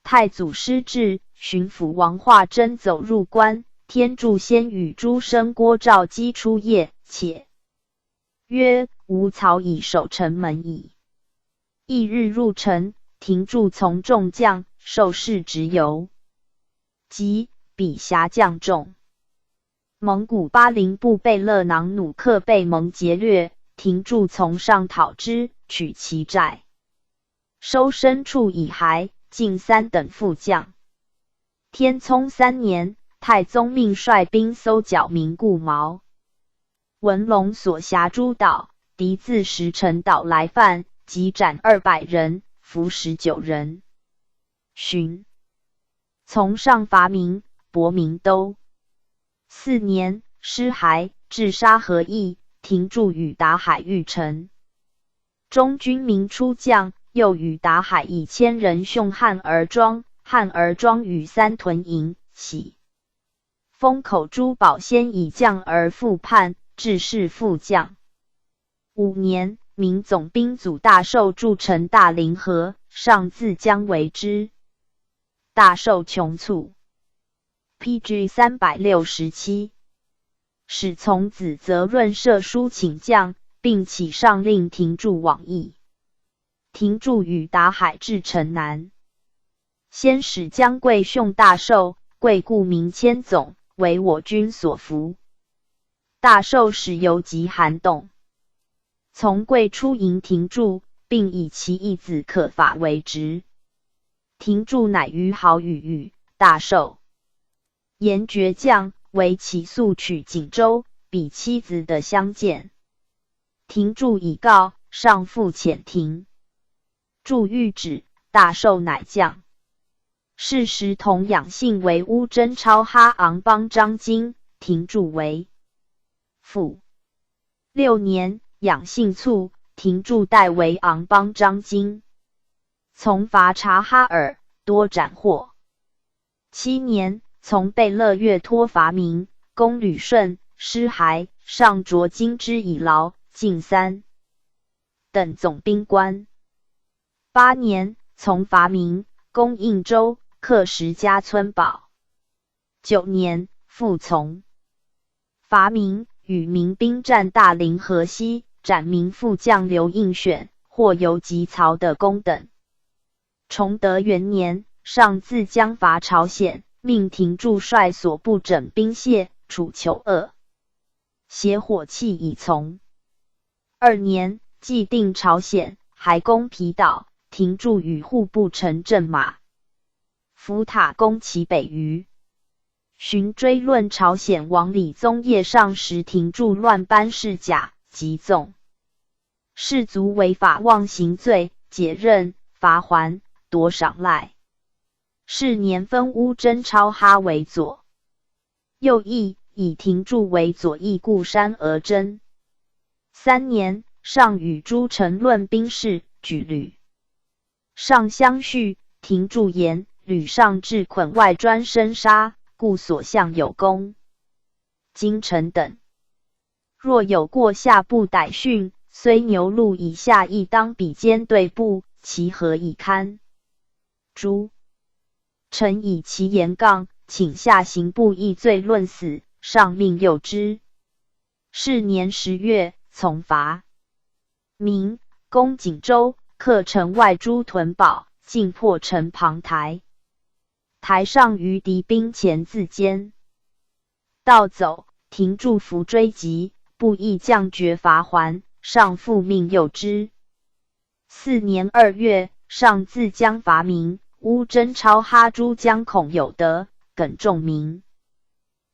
太祖失志，巡抚王化贞走入关，天柱先与诸生郭兆基出谒，且曰：“吾曹以守城门矣。”翌日入城，廷柱从众将，受事直游。即比辖将众。蒙古巴陵部贝勒囊努克被蒙劫掠，廷柱从上讨之，取其寨，收牲畜以骸，尽3等副将。天聪3年，太宗命率兵搜剿明固毛。文龙所辖诸岛，敌自石城岛来犯，即斩200人，俘19人。旬，从上伐明，博明都。4年，失骸，至沙河驿，廷柱与达海御城。中军民出将，又与达海以1000人凶汉儿庄，汉儿庄与3屯营，喜。封口珠宝先以将而复叛，致仕副将。5年，明总兵组大寿筑城大凌河，上自将为之。大寿穷卒。PG 367。使从子则润赦书请将，并起上令廷柱往诣。廷柱与达海至城南，先使将贵兄大寿，贵故名千总，为我军所服。大寿使游及涵洞，从贵出迎廷柱，并以其义子可法为职。廷柱乃于好与大寿言倔将，为其速取锦州，比妻子的相见。廷柱已告，上复遣廷柱谕旨，大寿乃降。是时同养性为乌珍超哈昂邦张京，廷柱为副。6年，养性卒，廷柱代为昂邦张京。从伐察哈尔，多斩获。7年，从贝勒岳托伐明，攻旅顺，失骸，上着金之以劳，尽3等总兵官。8年，从伐明，攻应州，克10家村堡。9年，复从伐明，与民兵战大凌河西，斩明副将刘应选，获游及曹的功等。崇德元年，上自将伐朝鲜，命廷柱率所部整兵械，处求恶，携火器以从。2年，既定朝鲜，还攻皮岛，廷柱与户部乘阵马，伏塔攻其北隅。寻追论朝鲜王李宗业上时，廷柱乱班士甲，即纵士卒违法妄行罪，解任，罚还，夺赏赖。是年分乌珍超哈为左右翼，以廷柱为左翼固山而征。3年，上与诸臣论兵事，举吕上相续，廷柱言吕上至捆外专生杀，故所向有功。京城等若有过下部逮训，虽牛鹿以下亦当比肩对簿，其何以堪？诸臣以其言杠，请下刑部议罪论死，上命诱之。是年10月，从伐明，攻锦州，克城外诸屯堡，尽破城旁台。台上于敌兵前自坚，盗走，廷柱伏追击，不意将绝罚还，上复命诱之。4年2月，上自江伐明，乌征超哈诸将孔有德、耿仲明。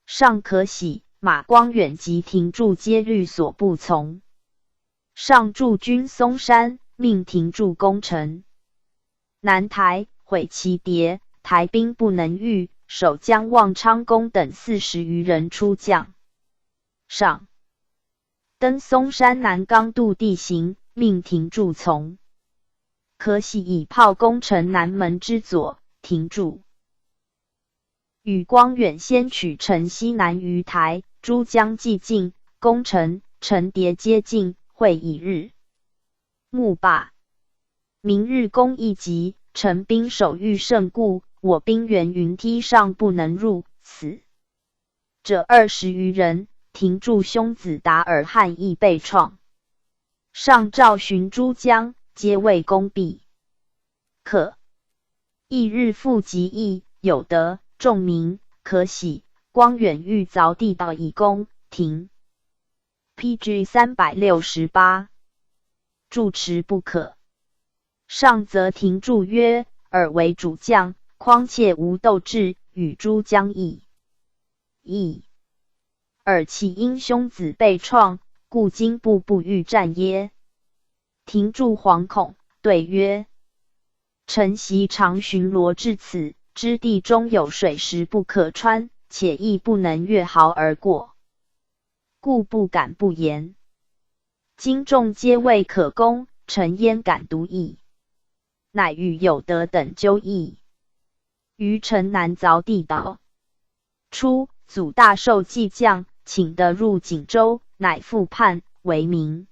上可喜、马光远及廷柱皆虑所不从。上驻军松山，命廷柱攻城。南台毁其谍，台兵不能御，守将望昌公等40余人出将。上登松山南刚渡地形，命廷柱从。可喜以炮攻城南门之左，廷柱与光远先取城西南于台，诸将既进，攻城，城谍皆尽，会已日。木罢。明日攻一急，陈兵守御甚固，我兵援云梯上不能入，死者20余人。廷柱兄子达尔汉亦被创。上诏寻诸将，皆未攻毕。可翌日复集义，有德、仲明、可喜、光远欲凿地道以攻，停。PG 368。住持不可。上则廷柱曰：尔为主将，况且无斗志，与诸将议。尔岂因兄子被创，故今步不欲战耶？廷柱惶恐，对曰：臣昔常巡逻至此，知地中有水石不可穿，且亦不能越壕而过，故不敢不言。今众皆未可攻，臣焉敢独议？乃与有德等纠议。于城南凿地道。初，祖大寿继将，请得入锦州，乃复叛，为名。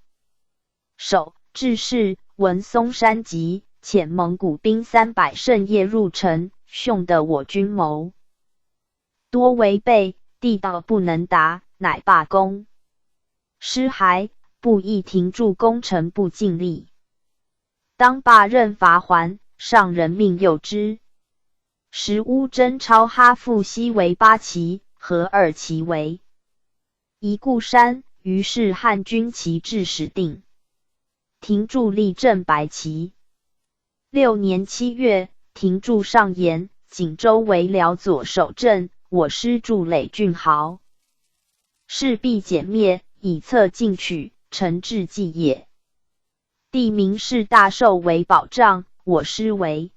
守致仕，闻松山急，遣蒙古兵300甚夜入城，凶得我军谋，多违背，地道不能达，乃罢攻。失还，不亦停驻攻城，不尽力。当罢任罚还，上人命诱之。时乌征超哈复西为8旗，合2旗为一固山，于是汉军旗至始定。廷柱立正白旗。6年7月，廷柱上言：锦州为辽左守镇，我师驻累郡豪，势必歼灭，以策进取，诚志计也。帝明示大寿为保障，我师为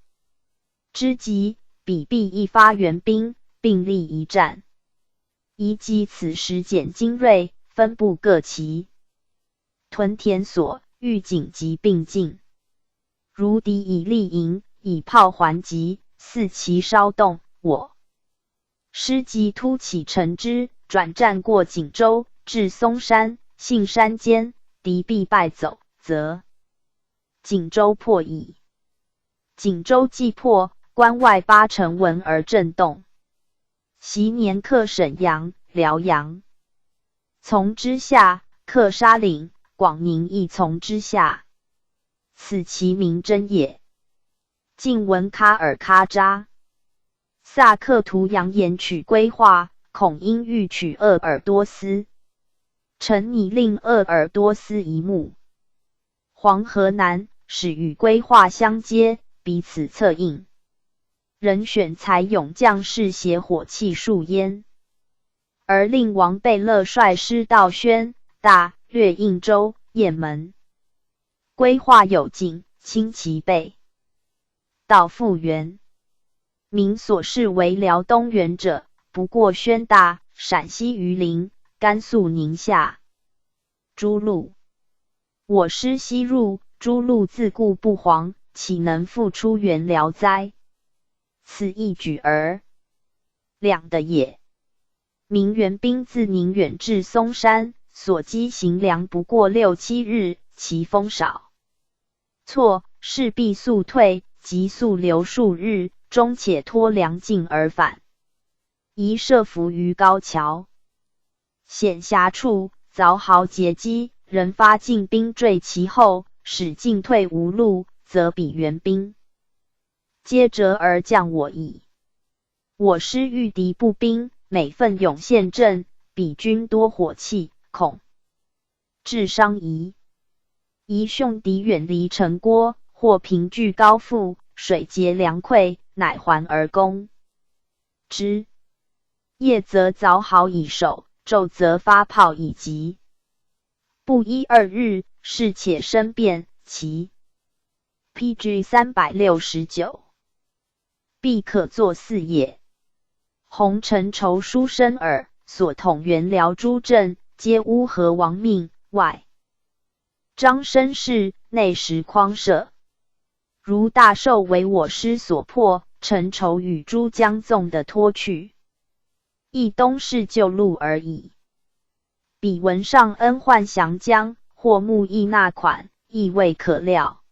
知己，彼必一发援兵，并立一战。宜即此时减精锐，分布各旗，屯田所，御警及并进。如敌以力营，以炮还击，4旗稍动，我师即突起乘之，转战过锦州，至松山、信山间，敌必败走，则锦州破矣。锦州既破，关外8城闻而震动。袭年克沈阳、辽阳，从之下；克沙岭、广宁亦从之下。此其名真也。晋闻喀尔喀扎、萨克图扬言取归化，恐因欲取鄂尔多斯。臣拟令鄂尔多斯一牧。黄河南，使与归化相接，彼此策应。人选才勇将士携火器数焉。而令王贝勒率师到宣、大、略应州、雁门。归化有进，轻其备。到复原。民所视为辽东原者，不过宣大、陕西榆林、甘肃宁夏。诸路。我师西入，诸路自固不遑，岂能复出援辽哉？此一举而两的也。明援兵自宁远至松山，所积行粮不过6、7日，其风少。错，势必速退，即速留数日，终且托粮尽而返。宜设伏于高桥、险峡处，凿壕截击，人发进兵坠其后，使进退无路，则彼援兵皆折而降我矣。我师遇敌步兵，每奋勇陷阵，彼军多火器，恐致伤夷。宜兄弟远离城郭，或凭据高阜，水竭粮匮，乃还而攻之。夜则凿壕以守，昼则发炮以击。不一2日，事且生变，其 PG 369必可作4也。洪承畴书生耳，所统元辽诸镇，皆乌合亡命，外张申氏，内实匡舍。如大寿为我师所破，承畴与诸将纵的脱去，亦东市旧路而已。彼闻上恩患降将，或慕义纳款，亦未可料。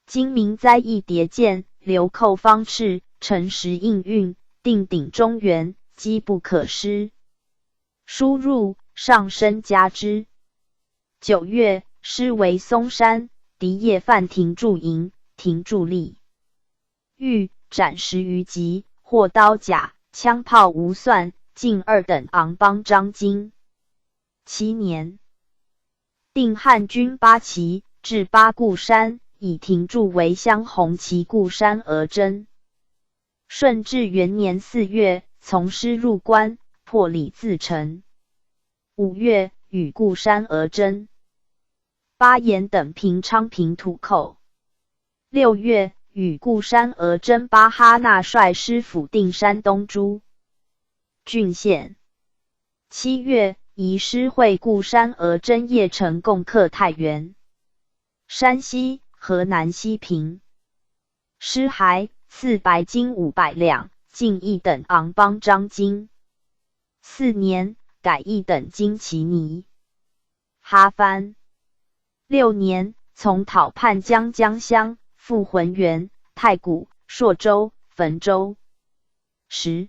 今民灾易迭见，流寇方斥，诚实应运，定鼎中原，机不可失。书入，上申加之。9月，师为嵩山，敌夜犯庭驻营，庭驻立欲斩10余级，获刀甲、枪炮无算，尽2等昂邦张京。7年，定汉军8旗，至八固山，以庭驻为相红旗固山而征。顺治元年4月，从师入关，破李自成。5月，与固山而征。巴彦等平昌平土寇。6月，与固山而征巴哈纳率师抚定山东诸郡县。7月，移师会固山而征邺城，共克太原、山西、河南西平。师还，赐白金500两，进1等昂邦张京。4年，改1等金旗尼哈藩。6年，从讨叛江江乡，复浑源、太谷、朔州、汾州。12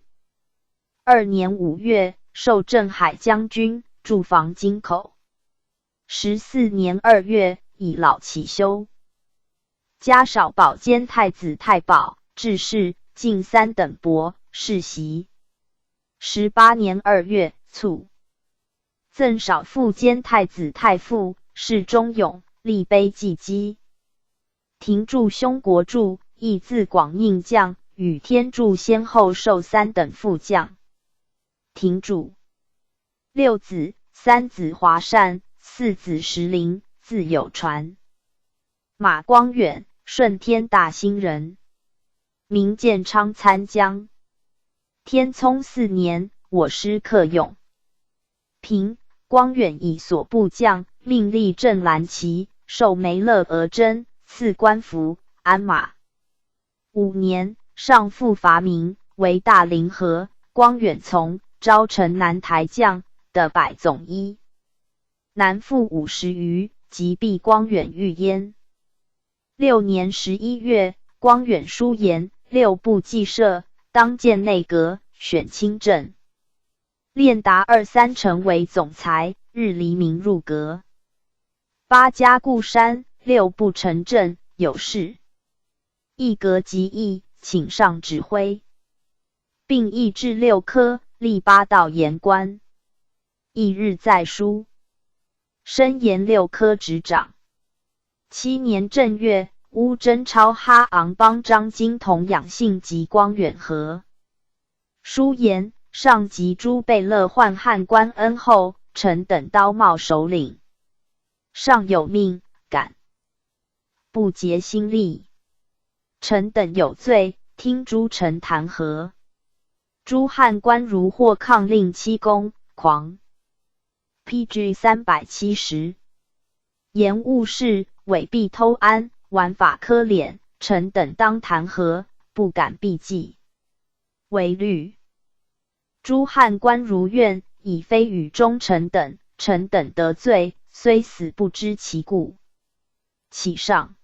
年5月，授镇海将军，驻防京口。14年2月，以老祈修。加少保监太子太保，致仕，进3等伯，世袭。18年2月，卒。赠少傅监太子太傅，是忠勇，立碑记基。庭驻兄国柱，亦字广应将，与天柱先后授3等副将。庭主6子，3子华善，4子石林，字有传。马光远，顺天大兴人，名建昌参将。天聪4年，我师克用。平，光远以所部将，命立镇蓝旗，授梅勒额真，赐官服、鞍马。5年，上复伐明，为大凌河，光远从，招城南台将的百总一。南复50余，即避光远御焉。6年11月，光远书言，6部计设，当建内阁，选清正。练达2-3成为总裁，日黎明入阁。8加固山，6部成政，有事。议阁即议，请上指挥，并议制6科，立8道言官。翌日再书，升言6科执掌。7年正月，乌征超哈昂邦张京同养性及光远和。书言上及诸贝勒宦汉官恩后，臣等刀帽首领。上有命，敢不竭心力。臣等有罪，听诸臣弹劾。诸汉官如获抗令欺公，狂。PG 370。言误事，伪币偷安，玩法苛敛，臣等当弹劾，不敢避忌。为律。诸汉官如愿，以非与忠臣等，臣等得罪，虽死不知其故。启上。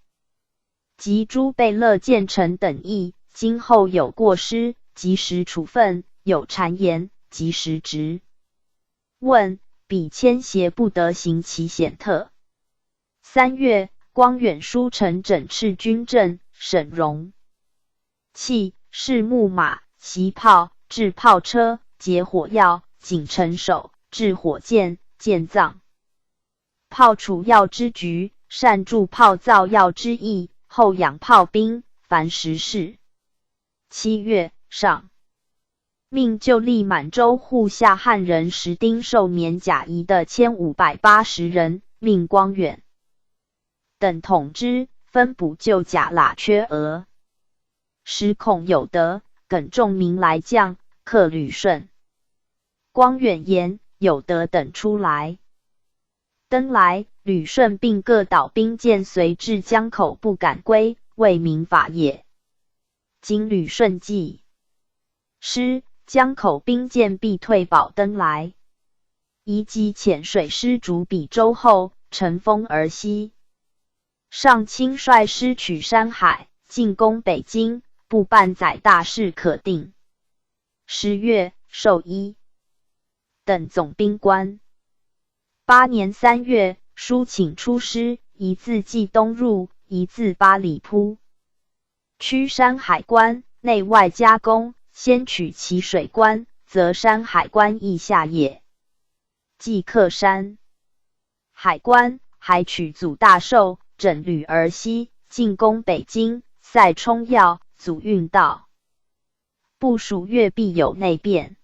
及诸贝勒见臣等意，今后有过失，及时处分；有谗言，及时直。问：彼牵邪不得行其显特。3月，光远书臣整饬军政，沈荣。器是木马、袭炮、制炮车、结火药、警城手、制火箭、建藏。炮储药之局，善铸炮造药之意，后养炮兵，凡10事。7月，上命就立满洲户下汉人10丁受免甲夷的1580人，命光远等统之，分补救甲喇缺额。时恐有得，耿仲明来将，克吕顺。光远言有得等出来。登来，吕顺并各导兵舰随至江口，不敢归，为民法也。今吕顺既失，江口兵舰必退保登来。宜击浅水师逐比州后，乘风而西。上卿率师取山海，进攻北京，不半载大事可定。10月，授一等总兵官。8年3月，书请出师，一自冀东入，一自八里铺。驱山海关，内外夹攻，先取其水关，则山海关亦下也。即克山海关，还取祖大寿，整旅而西，进攻北京，塞冲要，阻运道。部署月必有内变。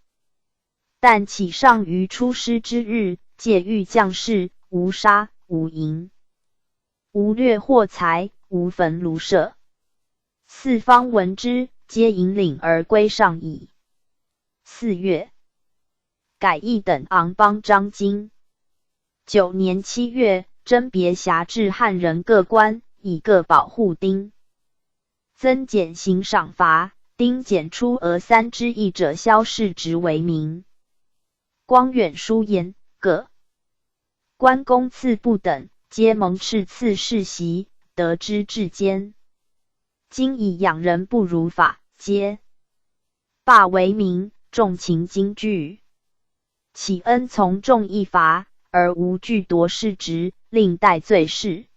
但起上于出师之日，戒御将士，无杀，无淫，无掠获财，无焚庐舍。四方闻之，皆引领而归上矣。4月，改一等昂邦章京。9年7月，征别辖制汉人各官，以各保护丁。增减刑赏罚，丁减出额3之1者，萧世职为名。光远书言，各关公赐不等，皆蒙敕赐世袭，得之至坚。今以养人不如法，皆罢为名，重情京剧。岂恩从重义罚，而无惧夺世职，令待罪事。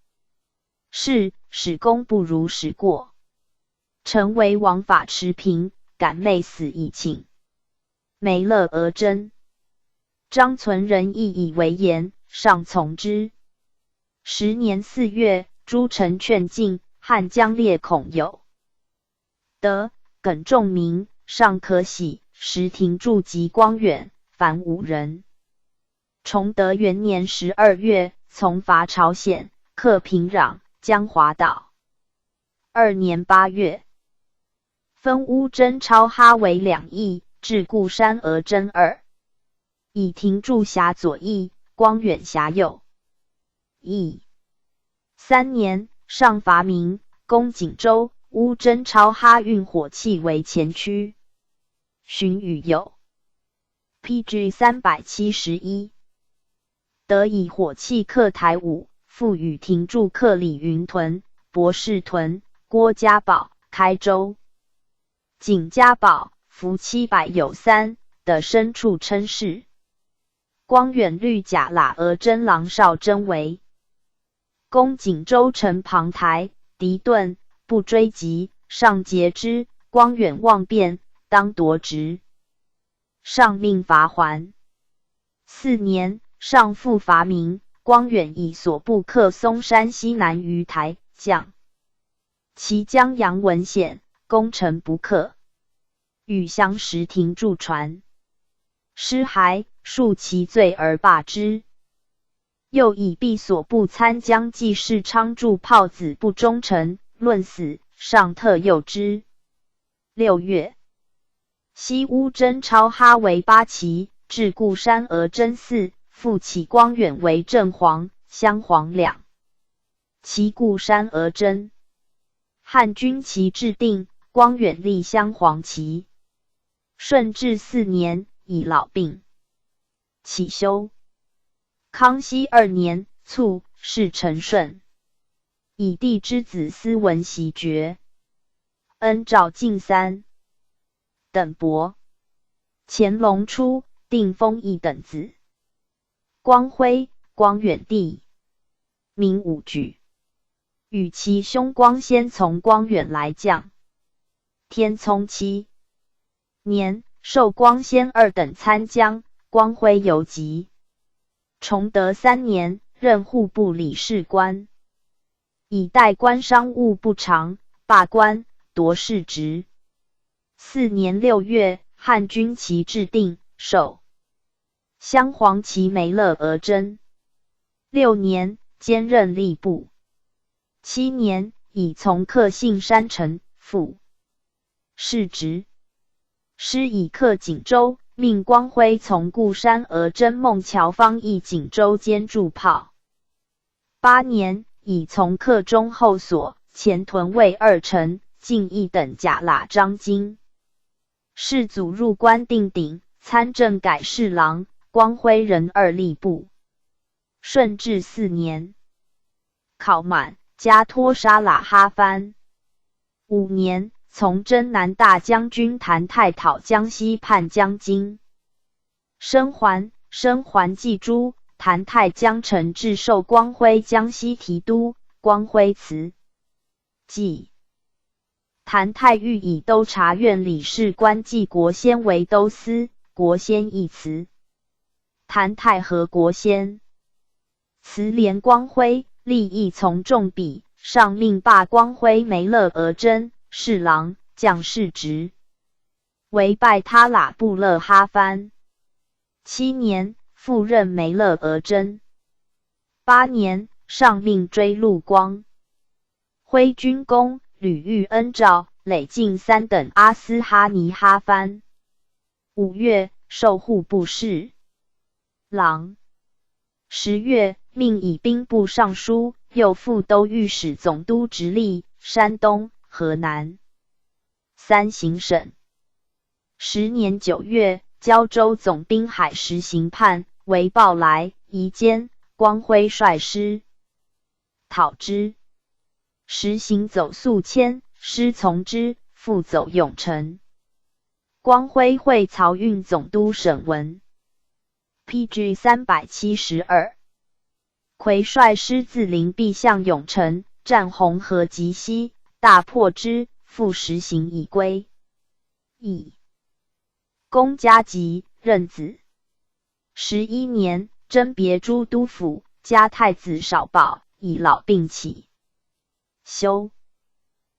是使功不如使过。臣为王法持平，敢昧死以请。梅勒而真。张存仁亦以为言，上从之。10年4月，诸臣劝进，汉将列恐有得，耿仲明，上可喜。时停驻及光远，凡5人。崇德元年12月，从伐朝鲜，克平壤、江华岛。2年8月，分乌珍超哈为2邑，置固山俄真2，以停驻辖左翼，光远辖右翼。3年，上伐明，攻锦州，乌珍超哈运火器为前驱。荀彧有 PG 371，得以火器克台武，复与停驻克李云屯、博士屯、郭家堡、开州。景家堡伏700有3，的深处称是。光远律甲喇额真郎少真为攻锦州城庞台，敌盾，不追击，上截之。光远望变，当夺职。上命伐还。4年，上复伐明，光远以所部克松山西南于台，将其将杨文显，攻城不克。与相识停驻船。师还，恕其罪而罢之。又以毕所部参将纪世昌助炮子不忠臣，论死，上特诱之。6月，西乌珍超哈为8旗，置固山俄真4，复起光远为正黄、襄黄2旗固山俄真。汉军旗制定，光远立襄黄旗。顺治4年，以老病起休。康熙2年卒，谥陈顺。以弟之子司文袭爵。恩诏进3等伯。乾隆初，定封一等子。光辉，光远帝，名武举。与其兄光先从光远来将。天聪7年，授光先2等参将，光辉游击。崇德3年，任户部理事官。以代官商务不常，罢官，夺世职。4年6月，汉军旗制定，授镶黄旗梅勒额真。6年，兼任吏部。7年，以从克信山城副世职。师以克锦州，命光辉从固山额真孟乔方邑锦州兼驻炮。8年，以从克中后所、前屯卫2丞、进义等甲喇张京。世祖入关定鼎，参政改侍郎，光辉任2吏部。顺治4年，考满，加托沙喇哈藩。5年，从征南大将军谭泰讨江西叛将京。生还祭诸，谭泰将陈至授光辉江西提督，光辉辞。祭谭泰欲以都察院理事官季国先为都司，国先议辞。谭泰和国先，辞连光辉，立议从重笔，上命罢光辉梅勒额真侍郎、将士职，为拜他喇布勒哈藩。7年，复任梅勒额真。8年，上命追陆光辉军功，屡遇恩诏，累进3等阿斯哈尼哈藩。5月，授户部侍郎。10月，命以兵部尚书，又复都御史总督直隶、山东、河南3行省。10年9月，胶州总兵海石行判，为报来、夷坚、光辉率师讨之，实行走宿迁，师从之，复走永城。光辉会漕运总督沈文 PG 372。魁率师自灵璧向永城，战红河及西，大破之，复实行以归。以公嘉吉，任子。11年，征别诸都府，加太子少保，以老病起，休。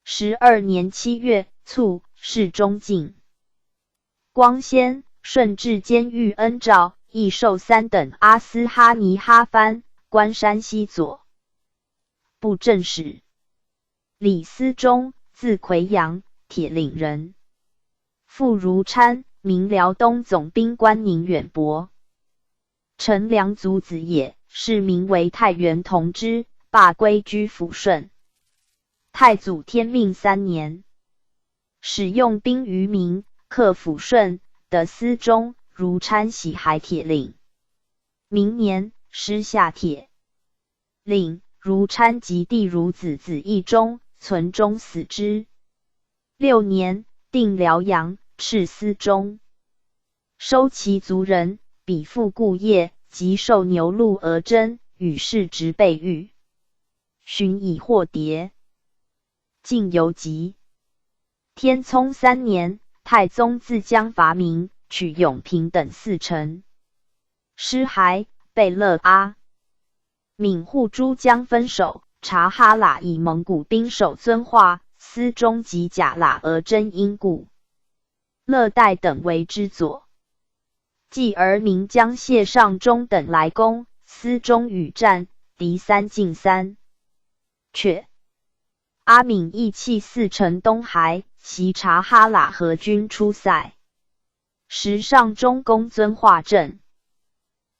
12年7月，卒，谥忠敬。光先，顺治监狱恩诏，亦授3等阿斯哈尼哈藩，官山西左布政使。李思忠，字奎阳，铁岭人，父如参，明辽东总兵官宁远伯，陈良族子也，世名为太原同知，罢归居抚顺。太祖天命3年，使用兵于民，克抚顺，得思忠、如参徙海铁岭。明年，师下铁岭，如参及弟孺子子义忠，存忠死之。6年，定辽阳，敕思忠，收其族人，比附故业，即授牛录额真，与世职备御，寻以获牒。晋游疾。天聪3年，太宗自将伐明，取永平等4城。师还，贝勒阿敏护珠江分守，察哈喇以蒙古兵守遵化，思忠及甲喇额真因故，乐代等为之左。继而明将谢尚忠等来攻，思忠与战，敌3进3，却。阿敏亦弃4城东海，袭察哈喇合军出塞。时尚忠攻遵化镇，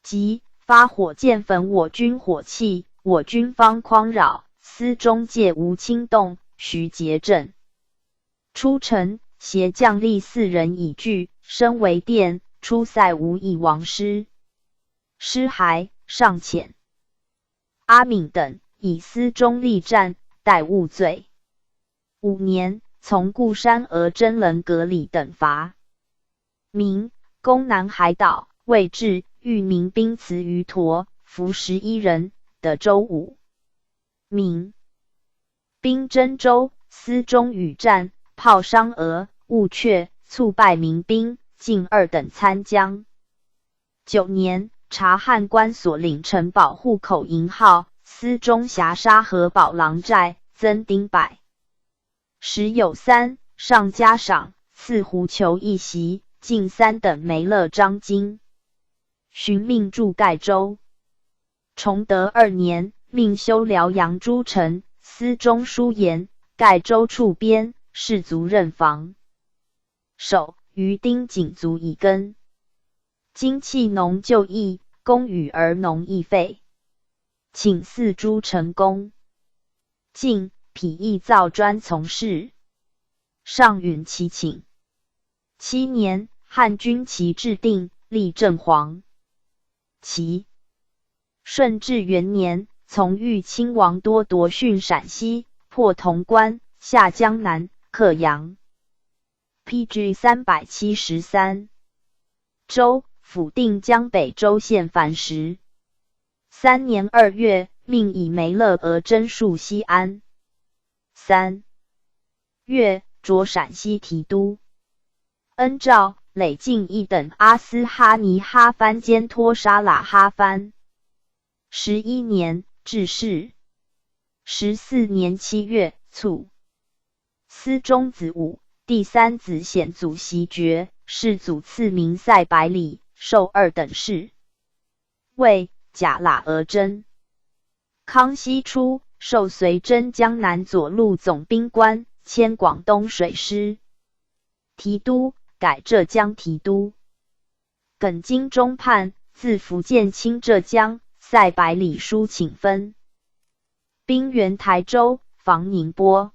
即发火箭焚我军火器，我军方匡扰，思忠借无轻动，徐结阵。出城，携将吏4人以拒，身为殿，出塞无以亡师。师还，尚遣阿敏等以思忠力战，待误罪。5年，从固山额真人格里等伐明，攻南海岛，未至，遇民兵辞于陀，俘11人，得州武。明兵征州，思忠与战，炮伤额，误却，猝败民兵，进2等参将。9年，察汉官所领城堡户口营号司中辖沙河宝郎寨，增丁百。时有3，上加赏，赐胡裘一袭，进3等梅勒章巾。寻命驻盖州。崇德2年，命修辽阳诸城，司中书言，盖州处边，士卒任防守。于丁景卒以根。今弃农就义，公与而农亦废。请4诸成功。晋匹役造砖从事。上允其请。7年，汉军旗制定，立正黄旗。顺治元年，从豫亲王多夺训陕西，破潼关，下江南，克阳。PG 373。州抚定江北州县范时。3年2月，命以梅勒额征戍西安。3月，擢陕西提督。恩诏累进一等阿斯哈尼哈番兼托沙喇哈番。11年，致仕。14年7月，卒。司中子武，第3子显祖袭爵，世祖赐名塞百里，授2等侍。为甲喇额真。康熙初，授随真江南左路总兵官，迁广东水师提督，改浙江提督。耿京中判，自福建清浙江，塞百里书请分。兵援台州，防宁波。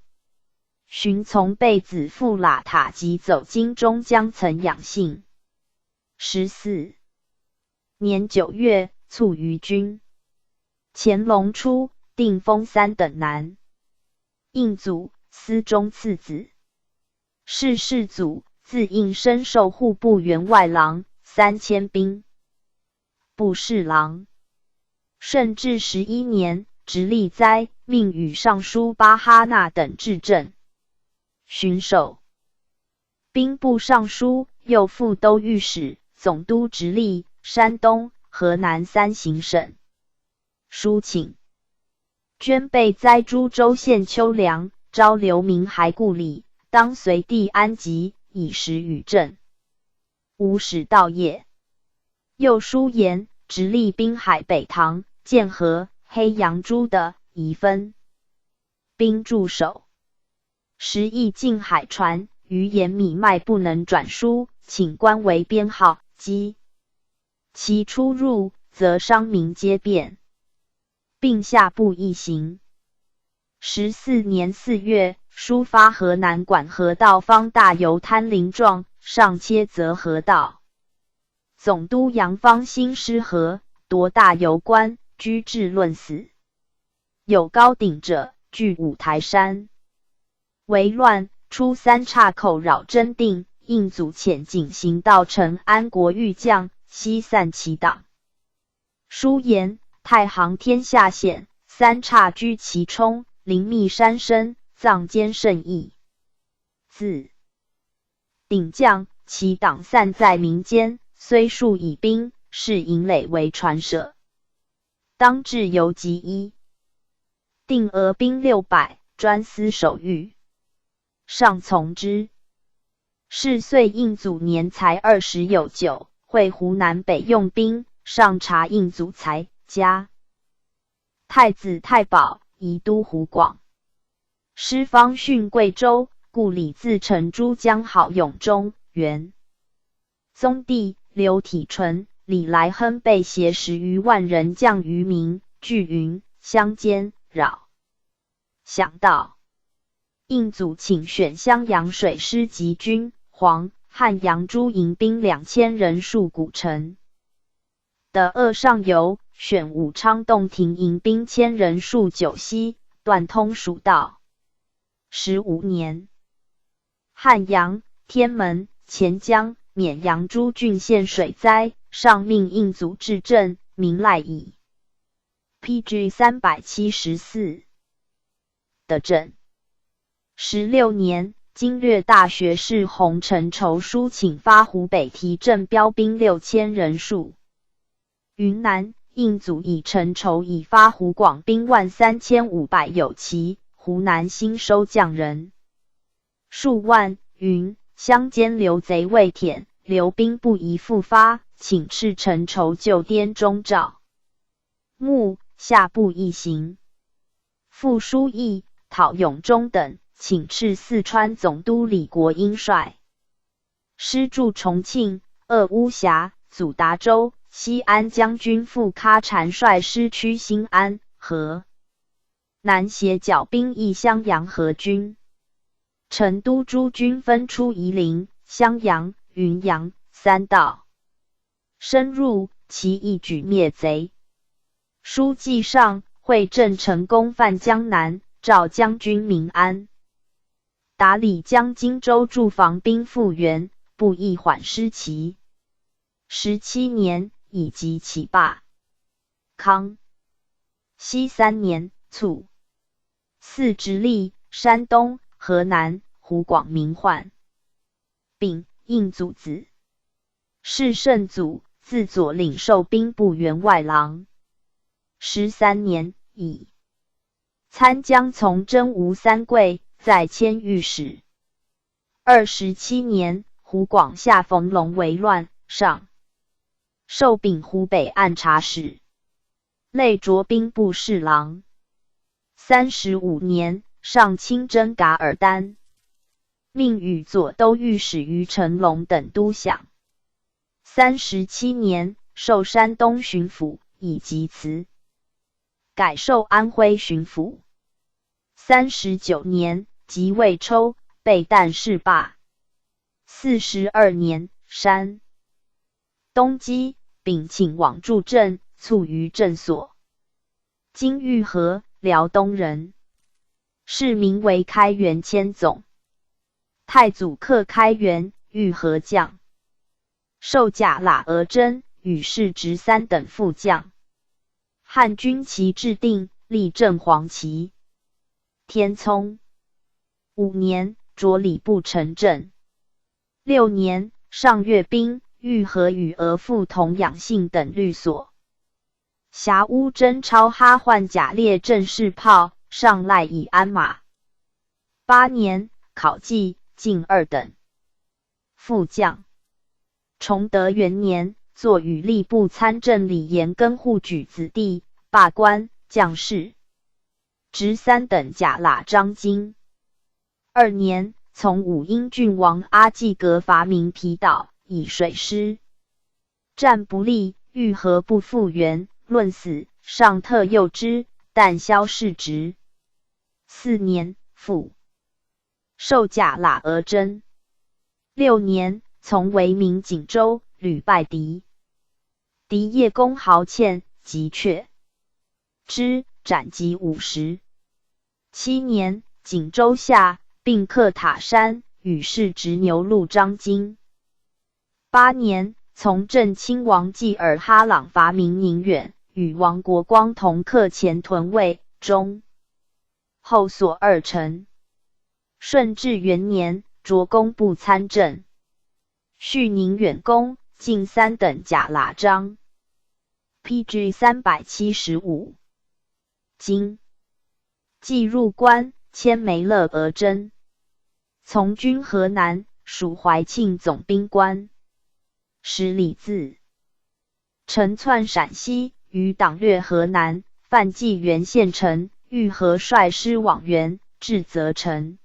寻从被子父喇塔及走京中江曾养性。14年9月，卒于军。乾隆初，定封3等男。应祖，司中次子。世祖，自应升授户部员外郎，3000兵。部侍郎。顺治11年，直隶灾，命与尚书巴哈纳等治政。巡守。兵部尚书，右副都御史，总督直隶、山东、河南3行省。书请。捐备灾诸州县秋粮，招流民骸故里，当随地安疾，以时与政。无使道业。又书言，直隶滨海北塘、建和、黑杨诸的宜分。兵驻守。时亦禁海船，余盐米麦不能转输，请官为编号，积其出入，则商民皆变，并下布一行。14年4月，书发河南管河道方大游滩林状，上切泽河道。总督杨方兴失河，夺大游关，居至论死。有高顶者，据五台山。为乱，出3岔口扰真定，应祖遣警行到城安国御将，西散其党。书言，太行天下险，3岔居其冲，林密山深，藏间甚异。自顶将，其党散在民间，虽数以兵，是营垒为传舍。当至游击一，定额兵600，专司守御。上从之。是岁应祖年才20有9，会湖南北用兵，上察应祖才家。太子太保，宜都湖广。师方训贵州，故里自成珠江好永中原。宗弟刘体纯、李来亨被挟10余万人将于民，据云相间扰。想到。应祖请选襄阳水师及军、黄、汉阳诸营兵2000人戍古城。的2上游，选武昌洞庭营兵1000人戍九溪，断通蜀道。15年，汉阳、天门、潜江、沔阳诸郡县水灾，上命应祖治政，民赖矣。PG 374。的政。16年，经略大学士洪承畴书请发湖北提镇标兵6000人戍云南，应祖以陈筹以发湖广兵13500有其，湖南新收匠人数万，云乡间刘贼未殄，刘兵不宜复发，请敕陈筹就滇中诏。目下部一行。傅书义、讨永忠等请敕四川总督李国英率师驻重庆、鄂乌峡、祖达州、西安将军傅喀禅率师驱新安、河南协剿兵役襄阳河军。成都诸军分出夷陵、襄阳、云阳三道，深入，其一举灭贼。书记上会郑成功犯江南，召将军民安。达理将荆州驻防兵复原，不亦缓失其。17年，以及起罢。康熙3年卒。4直隶、山东、河南、湖广民患。丙应祖子。是圣祖，自左领受兵部员外郎。13年，以参将从征吴三桂，在迁御史。27年，湖广下冯龙为乱，上授秉湖北按察使，累擢兵部侍郎。35年，上亲征噶尔丹，命与左都御史于成龙等督饷。37年，授山东巡抚，以及辞，改授安徽巡抚。39年，即魏抽，被旦氏罢。42年，山东击，丙请往驻镇，卒于镇所。今玉河，辽东人，世名为开元千总。太祖克开元，玉河将，授甲喇额真、与世直3等副将。汉军旗制定，立正黄旗。天聪5年，着礼部承正。6年，上阅兵，玉河与俄父同养性等律所。辖乌征超哈换甲列正式炮，上赖以鞍马。8年，考绩进2等副将。崇德元年，作与吏部参政李延根护举子弟，罢官将士，职3等甲喇章京。2年，从武英郡王阿济格伐明皮岛，以水师战不利，玉河不复原，论死，上特诱之，但萧世职。4年，复授甲喇额真。6年，从为民锦州，屡败敌。敌叶公豪欠，即却之，斩击50。7年，锦州下，并克塔山，与世直牛录章京。8年，从镇亲王济尔哈朗伐明宁远，与王国光同克前屯卫中，后所2城。顺治元年，擢工部参政，续宁远公，进3等甲喇章。PG 375。经既入关，迁梅勒额真，从军河南，属怀庆总兵官。10里自陈窜陕西，余党掠河南，犯济源县城，玉河率师往援，至泽城。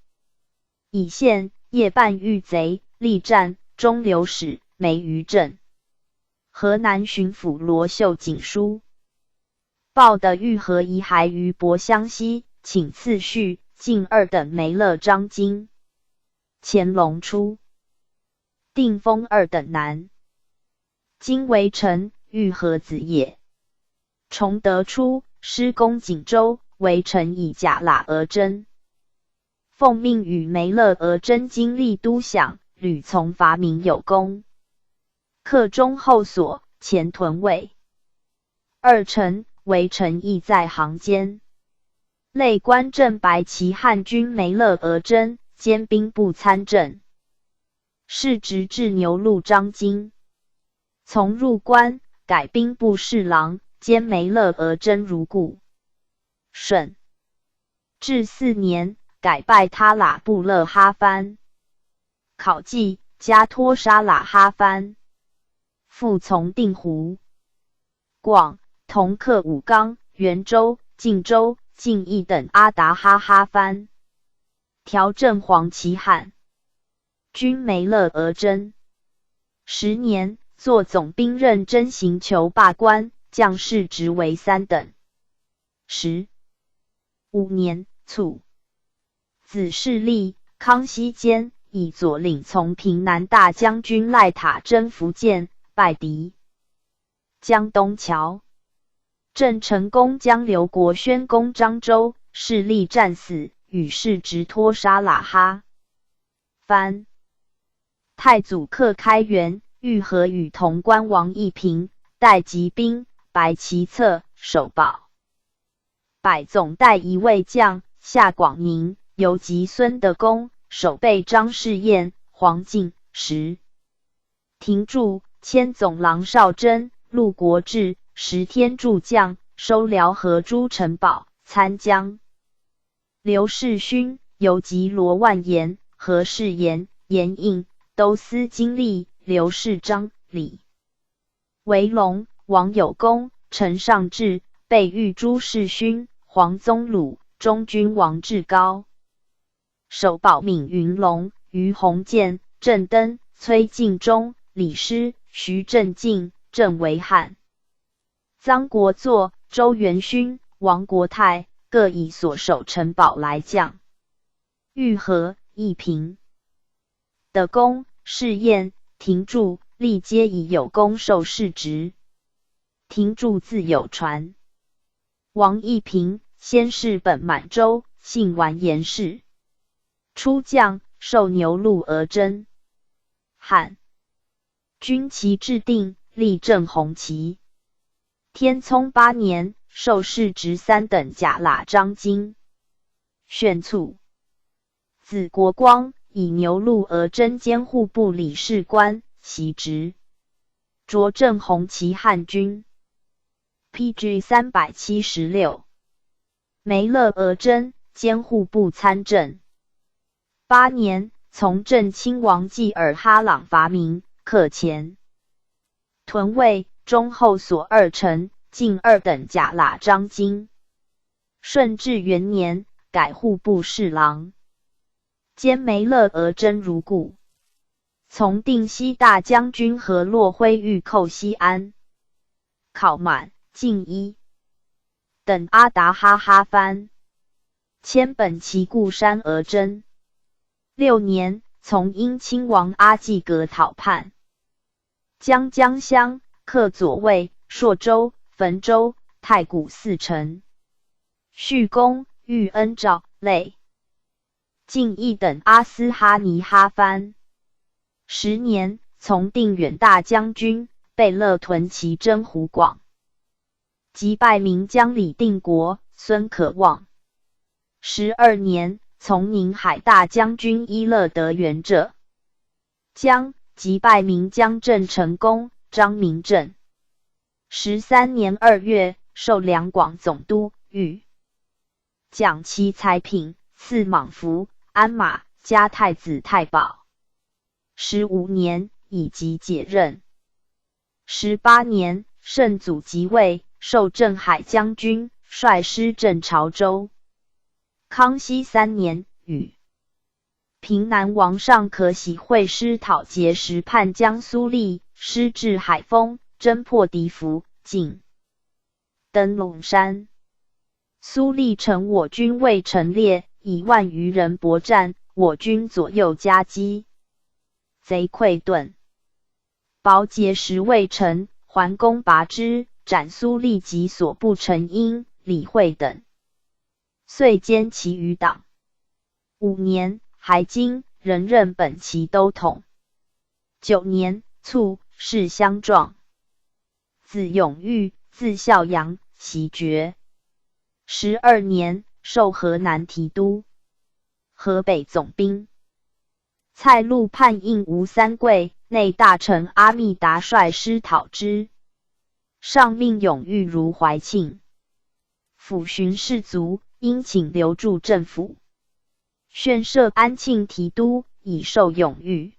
以县夜半遇贼，力战，中流矢，没于阵。河南巡抚罗秀锦书报的玉河遗骸于博湘西，请次序，进2等梅勒章京。乾隆初，定封2等男，今为臣，玉河子也。崇德初，师攻锦州，为臣以甲喇额真。奉命与梅勒额真经历都饷，屡从伐明有功。克中后所，前屯卫。2臣，为臣亦在行间。累官正白旗汉军梅勒额真，兼兵部参政。是直至牛录章京。从入关，改兵部侍郎，兼梅勒额真如故。顺治4年，改拜他喇布勒哈番。考绩加托沙喇哈番。复从定湖、广、同克武冈、元州、晋州、晋邑等阿达哈哈番。调正黄旗汉。均梅勒额真。10年，作总兵任征刑求罢官，将士职为3等。15年，卒。子世立，康熙间，以左领从平南大将军赖塔征福建，败敌。江东桥。郑成功将刘国轩攻漳州，势力战死，与世直托沙喇哈番。太祖克开元，欲和与潼关王义平，带急兵，白旗侧，守保。百总带一位将，下广宁，游击孙德公，守备张士彦、黄敬时。停驻，迁总郎邵珍、陆国志、石天柱将，收辽河诸城堡，参将。刘世勋、游击罗万言、何世言、严应，都司经历，刘世章、李维龙、王有功、陈尚志，备御朱世勋、黄宗鲁、中军王志高。守保闵云龙、于鸿渐、郑登、崔敬忠、李师、徐正敬、郑维汉。臧国祚、周元勋、王国泰，各以所守城堡来将。玉和、义平的功、试验、停驻，历皆以有功受世职。停驻自有传。王义平，先是本满洲，姓完颜氏。出将，受牛鹿额真。汉军旗制定，立正红旗。天聪8年，受世职3等甲喇章京。选卒。子国光，以牛鹿额真监护部理事官，袭职。着正红旗汉军。PG 376。梅勒额真，监护部参政。8年，从正亲王济尔哈朗伐明，克前。屯卫、中后所2城，进2等甲喇章京。顺治元年，改户部侍郎。兼梅勒额真如故。从定西大将军何洛辉御寇西安。考满、敬一等阿达哈哈番。迁本旗固山额真。6年，从英亲王阿济格讨叛。将江乡、克左卫、朔州、汾州、太谷4城。续功，遇恩诏类。晋邑等阿斯哈尼哈番。10年，从定远大将军，贝勒屯骑征湖广。击败岷江李定国、孙可望。12年，从宁海大将军伊勒德元者将，击败岷江郑成功、张明正。13年2月，授两广总督，御奖其才品，赐蟒服、鞍马，加太子太保。15年，以疾解任。18年，圣祖即位，授镇海将军，率师镇潮州。康熙3年，与平南王尚可喜会师讨劫时，叛将苏立，师至海丰，侦破敌伏，进登陇山。苏立乘我军未陈列，以10000余人搏战，我军左右夹击，贼溃遁。保解时未成，还攻拔之，斩苏立及所部陈英、李惠等，遂歼其余党。5年，还京，仍任本旗都统。9年，卒，谥相壮。子永裕，字孝阳，袭爵。12年，授河南提督、河北总兵。蔡禄叛应吴三桂，内大臣阿密达率师讨之。上命永裕如怀庆，抚巡士卒，应请留驻政府。宣设安庆提督，以授永裕。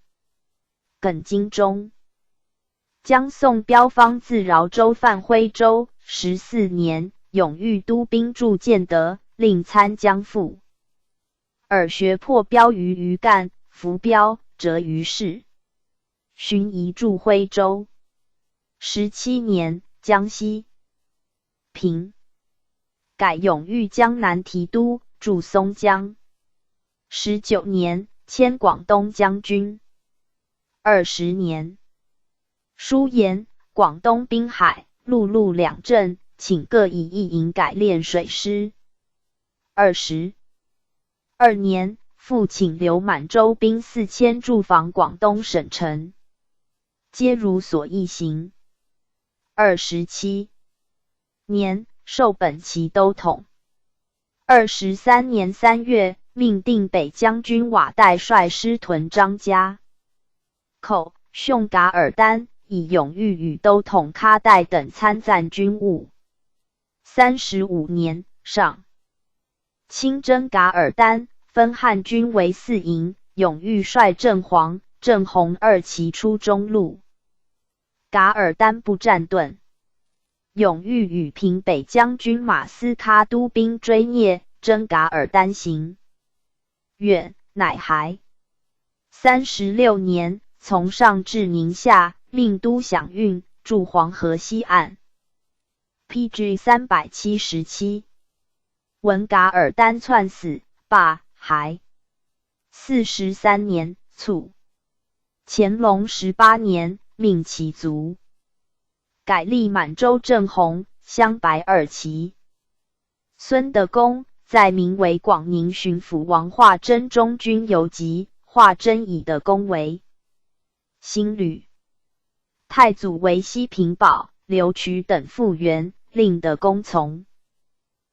耿精忠，将宋标方自饶州犯徽州14年，永裕督兵驻建德，令参将副。尔学破标于余干，伏标折于市。寻移驻徽州。17年，江西平，改永裕江南提督，驻松江。19年，迁广东将军。20年，书言广东滨海、陆路两镇，请各以1营改练水师。22年，复请留满洲兵4000驻防广东省城，皆如所议行。27年，授本旗都统。23年3月，命定北将军瓦岱率师屯张家口，兄噶尔丹以永裕与都统喀代等参赞军务。35年，上亲征噶尔丹，分汉军为4营，永裕率郑黄、郑弘2骑出中路。噶尔丹不战顿，永裕与平北将军马斯喀督兵追聂，征噶尔丹行远，乃还。36年，从上至宁夏，命都响运，驻黄河西岸。PG 377。闻噶尔丹窜死，罢还。43年，卒。乾隆18年，命其卒。改立满洲正红、镶白2旗。孙德公在名为广宁巡抚王化贞中军游击，化贞以的功为新旅。太祖为西平保、刘渠等复原，令的公从。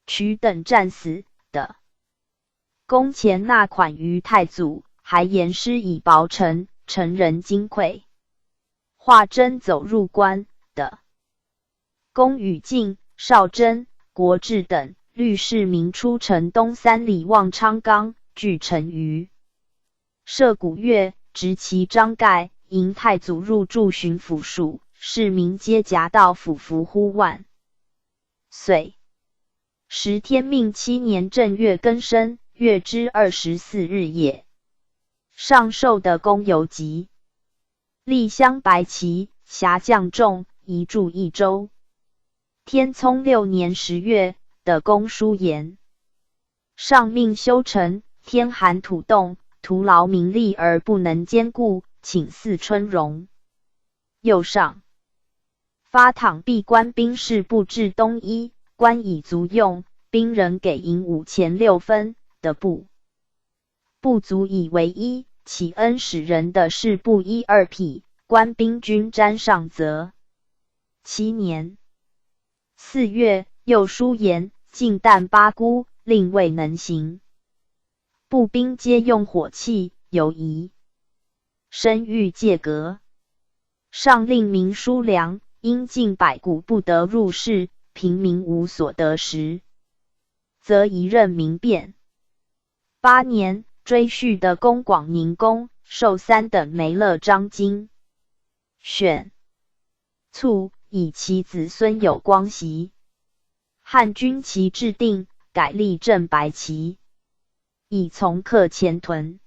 渠等战死的。公钱纳款于太祖，还言师以薄臣，臣人惊愧。化贞走入关的。公与敬、邵珍、国志等律士民出城东3里望昌冈，聚城于涉古岳，执其章盖，迎太祖入驻巡抚署，市民皆夹道俯伏呼万岁。时天命7年正月庚申，月之24日也。上授的公游籍，立镶白旗，辖将众，移驻益州。天聪6年10月，的公书言：上命修城，天寒土冻，徒劳民力而不能兼顾，请祀春荣。又上发倘闭关兵士不至东一，官以足用，兵人给银5钱6分的不足以为一，启恩使人的事不1、2匹，官兵均沾上责。7年4月，又书言禁弹8孤，令未能行。步兵皆用火器，犹疑。身欲戒革，上令民输粮，因禁百谷不得入市，平民无所得食，则一任民变。8年，追叙的公广宁公，授3等梅勒章京。选卒，以其子孙有光袭。汉军旗制定，改立正白旗，以从克前屯。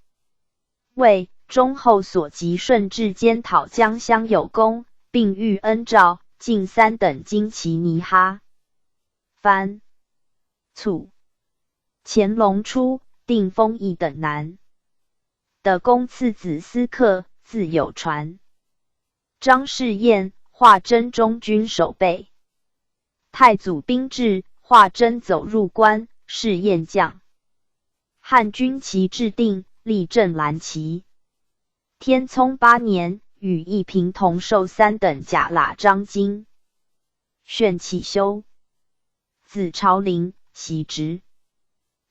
为中后所及顺治监讨江乡有功，并谕恩诏，进3等金旗尼哈。番卒。乾隆初，定封1等男的公次子司客，字有传。张士彦，化贞中军守备。太祖兵至，化贞走入关，是燕将。汉军旗制定，立正蓝旗。天聪8年，与一平同授3等甲喇章京。炫启修，字朝林，袭职。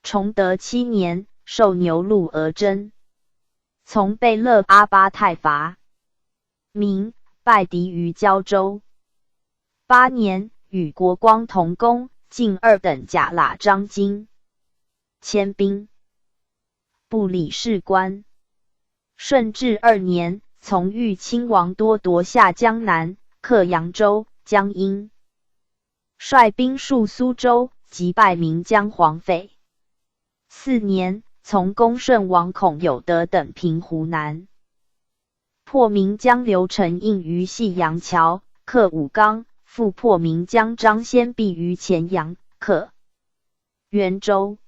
崇德7年，授牛录额真。从贝勒阿巴太伐，明拜敌于胶州。18年，与国光同宫，进2等甲喇章京，迁兵部理事官。顺治2年，从豫亲王多夺下江南，克扬州、江阴，率兵戍苏州，击败岷江黄匪。4年，从恭顺王孔有德等平湖南，破岷江刘承应于细阳桥，克武冈，复破岷江张先弼于前阳，克元州。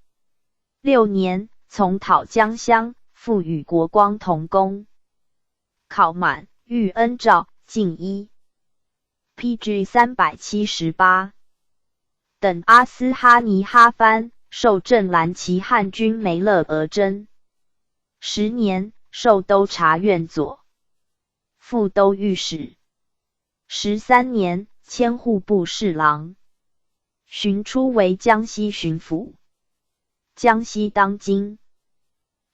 6年，从讨江乡，复与国光同宫，考满、遇恩诏，进1。PG 378。等阿斯哈尼哈番，授镇蓝旗汉军梅勒额真。10年，授都察院左，副都御史。13年，迁户部侍郎，寻出为江西巡抚。江西当今。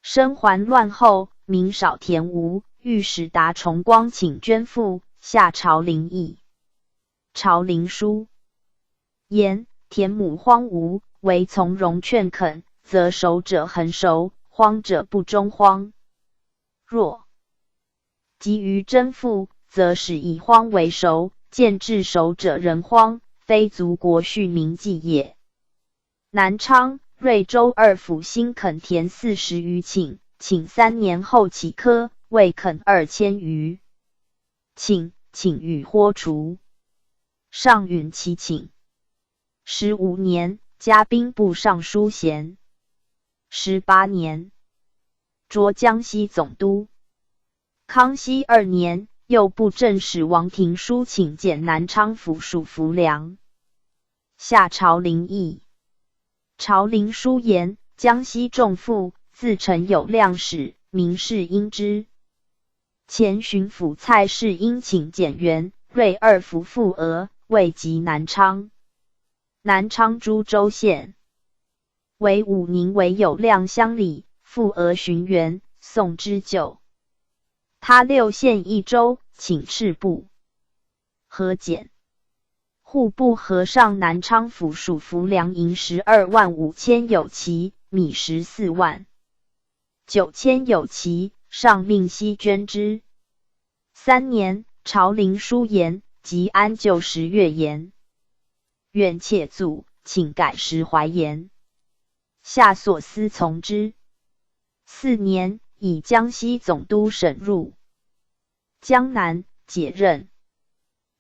生还乱后，民少田吴，御史达崇光请捐赋，下朝陵邑。朝陵书言：田亩荒芜，唯从容劝恳，则熟者恒熟，荒者不终荒。若急于征赋，则使以荒为熟，见至熟者人荒，非足国恤民计也。南昌、瑞州2府新垦田40余顷，请3年后起科，未垦2000余顷，请予豁除。上允其请。15年，加兵部尚书衔。18年，擢江西总督。康熙2年，右布政使王廷书请检南昌府属浮梁，下朝陵邑。朝陵书言：江西重赋，自陈有量史，民士应之。前巡抚蔡世英请检元、瑞2府复额，未及南昌。南昌株洲县，为武宁为有量乡里，复额巡园，宋之旧。他6县1州，请敕部核检。户部和尚南昌府属浮梁银12万5千有奇，米14万9千有奇，上命悉捐之。3年，朝陵书言：即安旧10月言，愿切阻，请改时怀言。下所思从之。4年，以江西总督审入江南，解任。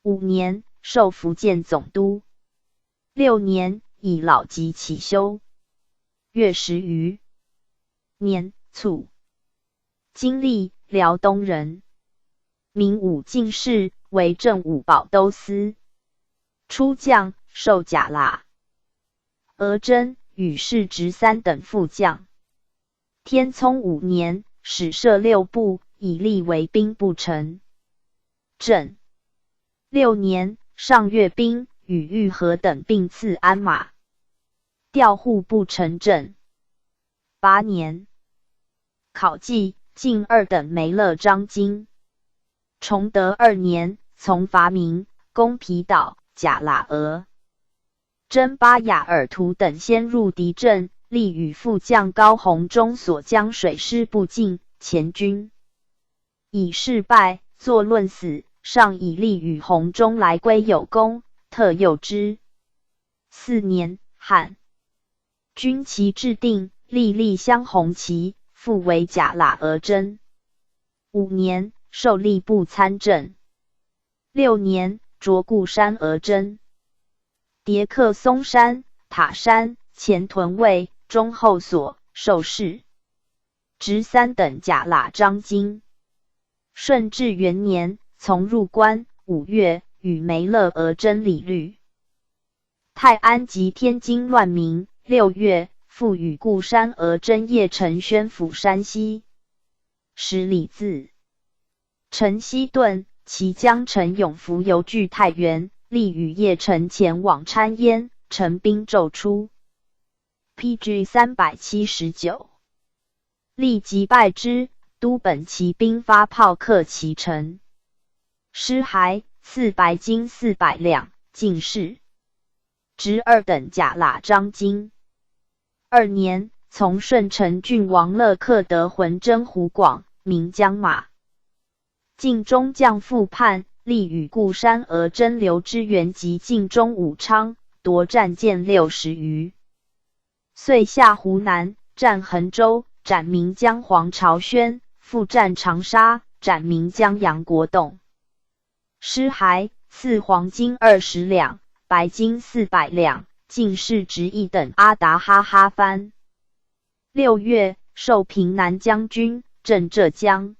5年，授福建总督。6年，以老疾起休。月10余年卒。经历辽东人，明武进士，为正武保都司。出将，授甲喇额真，与世职3等副将。天聪5年，始设6部，以吏为兵部丞。正6年，上阅兵，与玉和等并赐鞍马，调户部丞正。8年，考绩，进2等梅勒章京。崇德2年，从伐明，攻皮岛、甲喇额真、巴雅尔图等先入敌阵，力与副将高鸿忠所将水师不进，前军以事败，作论死。上以力与鸿忠来归有功，特诱之。4年，汉军旗制定，历历镶红旗，复为甲喇额真。5年，授吏部参政。6年，擢固山额真。迭克松山、塔山、前屯卫、中后所，授事。职3等甲喇章京。顺治元年，从入关，5月，与梅勒额真理律。泰安及天津乱民，6月，复与固山额真叶承宣抚山西。10里自陈希顿，其将陈永福游据太原，力与叶承前往参燕，陈兵骤出。PG 379。力击败之，都本骑兵发炮克其城。尸骸，赐白金400两，进士，执2等甲喇章京。2年，从顺成郡王乐克德浑征湖广，名江马。晋中将复叛，力与固山俄征刘知源及晋中武昌，夺战舰60余。遂下湖南，战衡州，斩岷江黄朝轩，复战长沙，斩岷江杨国栋。尸骸，赐黄金20两，白金400两，进士职1等阿达哈哈藩。6月，授平南将军，镇浙江。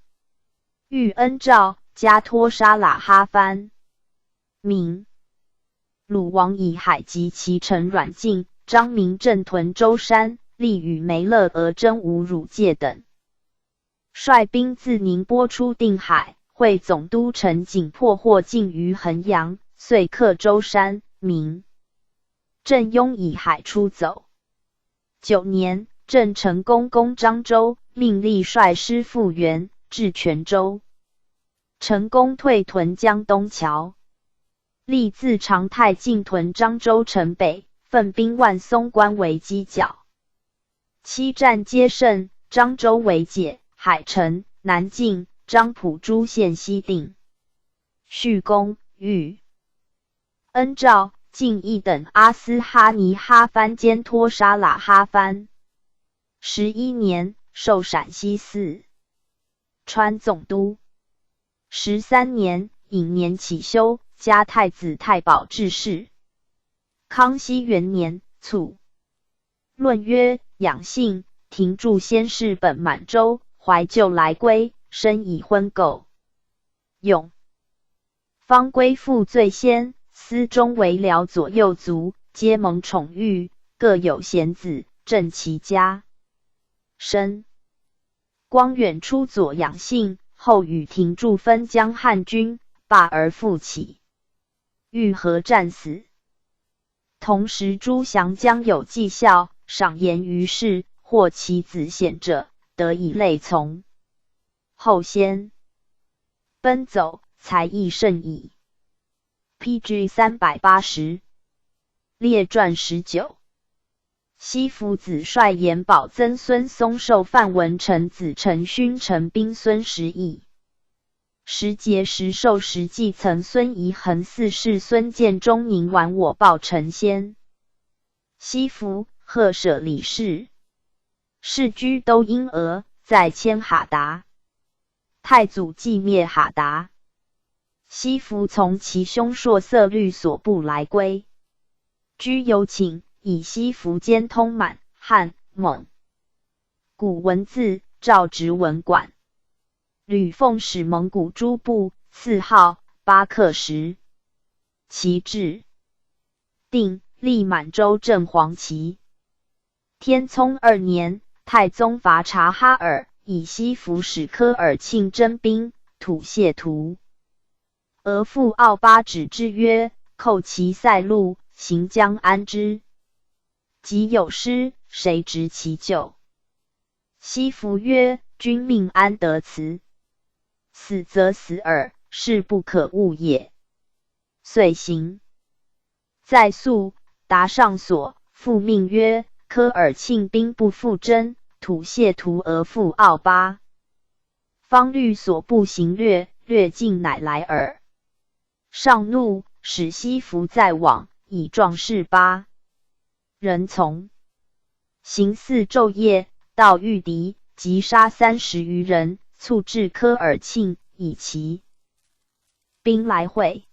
遇恩诏，加托沙喇哈藩。明鲁王以海及其臣阮敬、张明镇屯舟山，力与梅勒俄征吴汝介等。率兵自宁波出定海，会总督陈景破获进于衡阳，遂克舟山。明郑雍以海出走。9年，郑成功攻漳州，命力率师复原，至泉州。成功退屯江东桥。立自长泰进屯漳州城北，奋兵万松关为犄角。7战皆胜，漳州为解，海城、南进、漳浦诸县西定。续公、豫恩诏，进1等阿斯哈尼哈藩兼托沙喇哈藩。11年，授陕西4川总督。13年，尹年起修，加太子太保致仕。康熙元年卒。论曰：养性，停驻先世本满洲，怀旧来归，生已婚垢。永方归附最先，司中为僚左右卒，皆蒙宠遇，各有贤子，正其家。生光远出左养性，后与廷柱分江汉军，罢而复起。遇河战死。同时朱祥将有绩效，赏言于世，或其子显者，得以类从。后先奔走，才艺甚矣。PG 380列传19。西府子帅延保曾孙松寿范文成子陈勋陈兵孙时义。时节时受时继曾孙仪恒四世孙建中宁完我报成先。西府贺舍李氏。世居都因俄，在迁哈达。太祖既灭哈达。西服从其兄硕色律所部来归。居有请，以西服兼通满、汉、蒙古文字，诏植文馆。吕奉使蒙古诸部，赐号巴克什。其制定立满洲正黄旗。天聪2年，太宗伐察哈尔，以西服使科尔沁征兵，吐谢图。俄复奥巴止之曰：寇其塞路，行将安之。即有失，谁执其咎？西服曰：君命安得辞？死则死耳，是不可误也。遂行。在宿，达上所，复命曰：科尔沁兵不复征，吐谢图而复奥巴。方律所部行略，略尽乃来耳。上怒，使西服再往，以壮士巴人从。行4昼夜，到御敌，即杀30余人，卒至科尔沁，以其兵来会。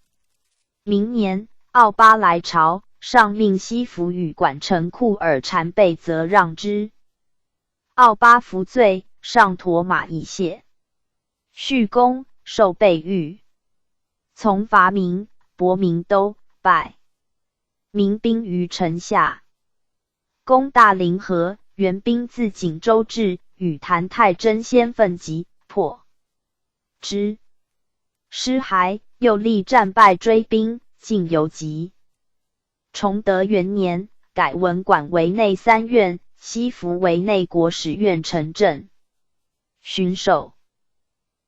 明年，奥巴来朝，上命西服与管城库尔禅备则让之。奥巴服罪，上驮马以谢。续公受备狱。从伐明，博明都，败。民兵于城下。攻大凌河，援兵自锦州至，与谭太真先奋击，破之。失骸，又立战败追兵，进游击。崇德元年，改文馆为内3院，西服为内国史院承正。巡守。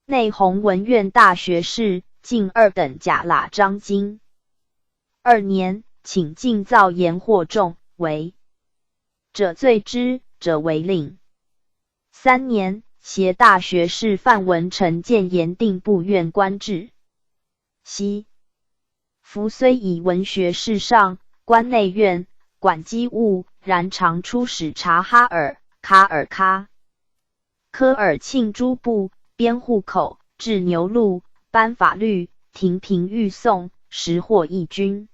内弘文院大学士，进2等甲喇章京。2年，请进造言惑众，为者罪之，者为令。3年，携大学士范文成谏言定部院官至。西夫虽以文学士上，官内院，管机务，然常出使察哈尔、卡尔喀、科尔沁诸部，编户口，制牛录，颁法律，停平御讼，识获义军。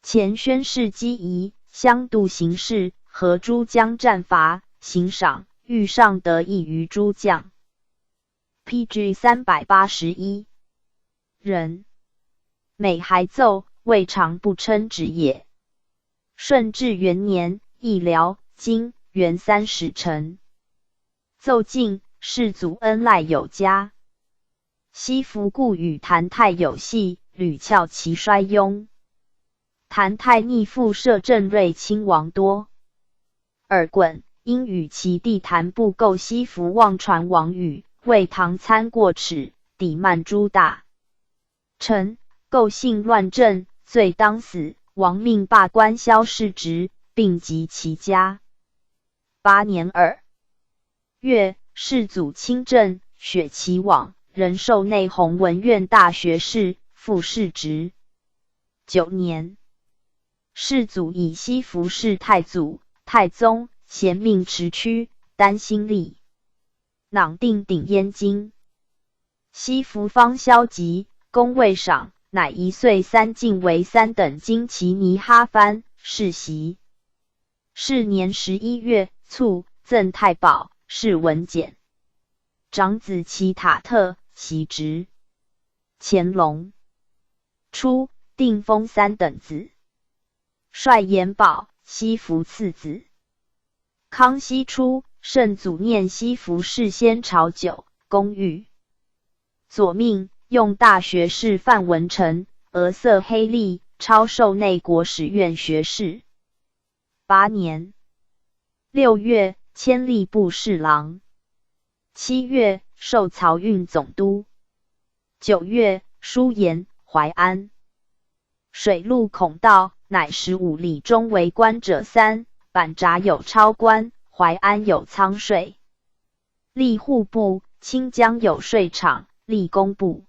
前宣示机宜，相度行事，和诸将战伐，行赏，欲上得益于诸将。PG 381人，每还奏，未尝不称职也。顺治元年，义辽、金、元3使臣，奏进，世祖恩赖有加。西服故与谭泰有隙，屡翘其衰庸。谭泰逆父摄郑瑞亲王多，尔衮因与其弟谭布构西服妄传王语，为唐参过耻，抵慢诸大臣，构性乱政，罪当死。王命罢官萧世职，并及其家。8年2月，世祖亲政，雪其往，仍授内弘文院大学士，副世职。9年，世祖以西服侍太祖、太宗，咸命持驱，丹心力，囊定鼎燕京。西服方消极，功未赏，乃1岁3进为3等金旗尼哈藩世袭。是年11月，卒，赠太保，谥文简。长子其塔特，袭职。乾隆初，定封3等子。帅延保，西服次子。康熙初，圣祖念西服侍先朝酒，公寓。左命用大学士范文成，额色黑吏，超授内国史院学士。8年6月，迁吏部侍郎。7月，授漕运总督。9月，疏盐、淮安。水陆孔道，乃15里中为官者3，板闸有超官，淮安有仓税。吏户部，清江有税场，吏工部。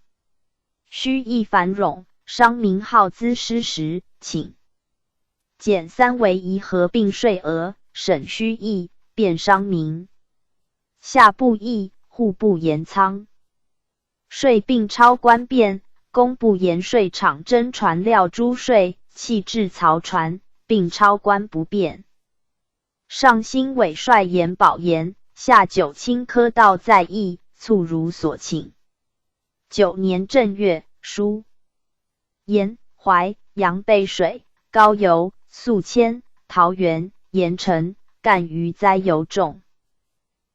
须益繁荣，商民好资失时，请减3为1合并税额，省须益，便商民。下部役，户部盐仓。税并超官变，工部盐税场征船料诸税，弃置漕船，并超官不变。上兴委帅盐保盐，下九卿科道在役，促如所请。9年正月，书盐、淮、阳备水、高邮、宿迁、桃园、盐城、赣于灾尤重。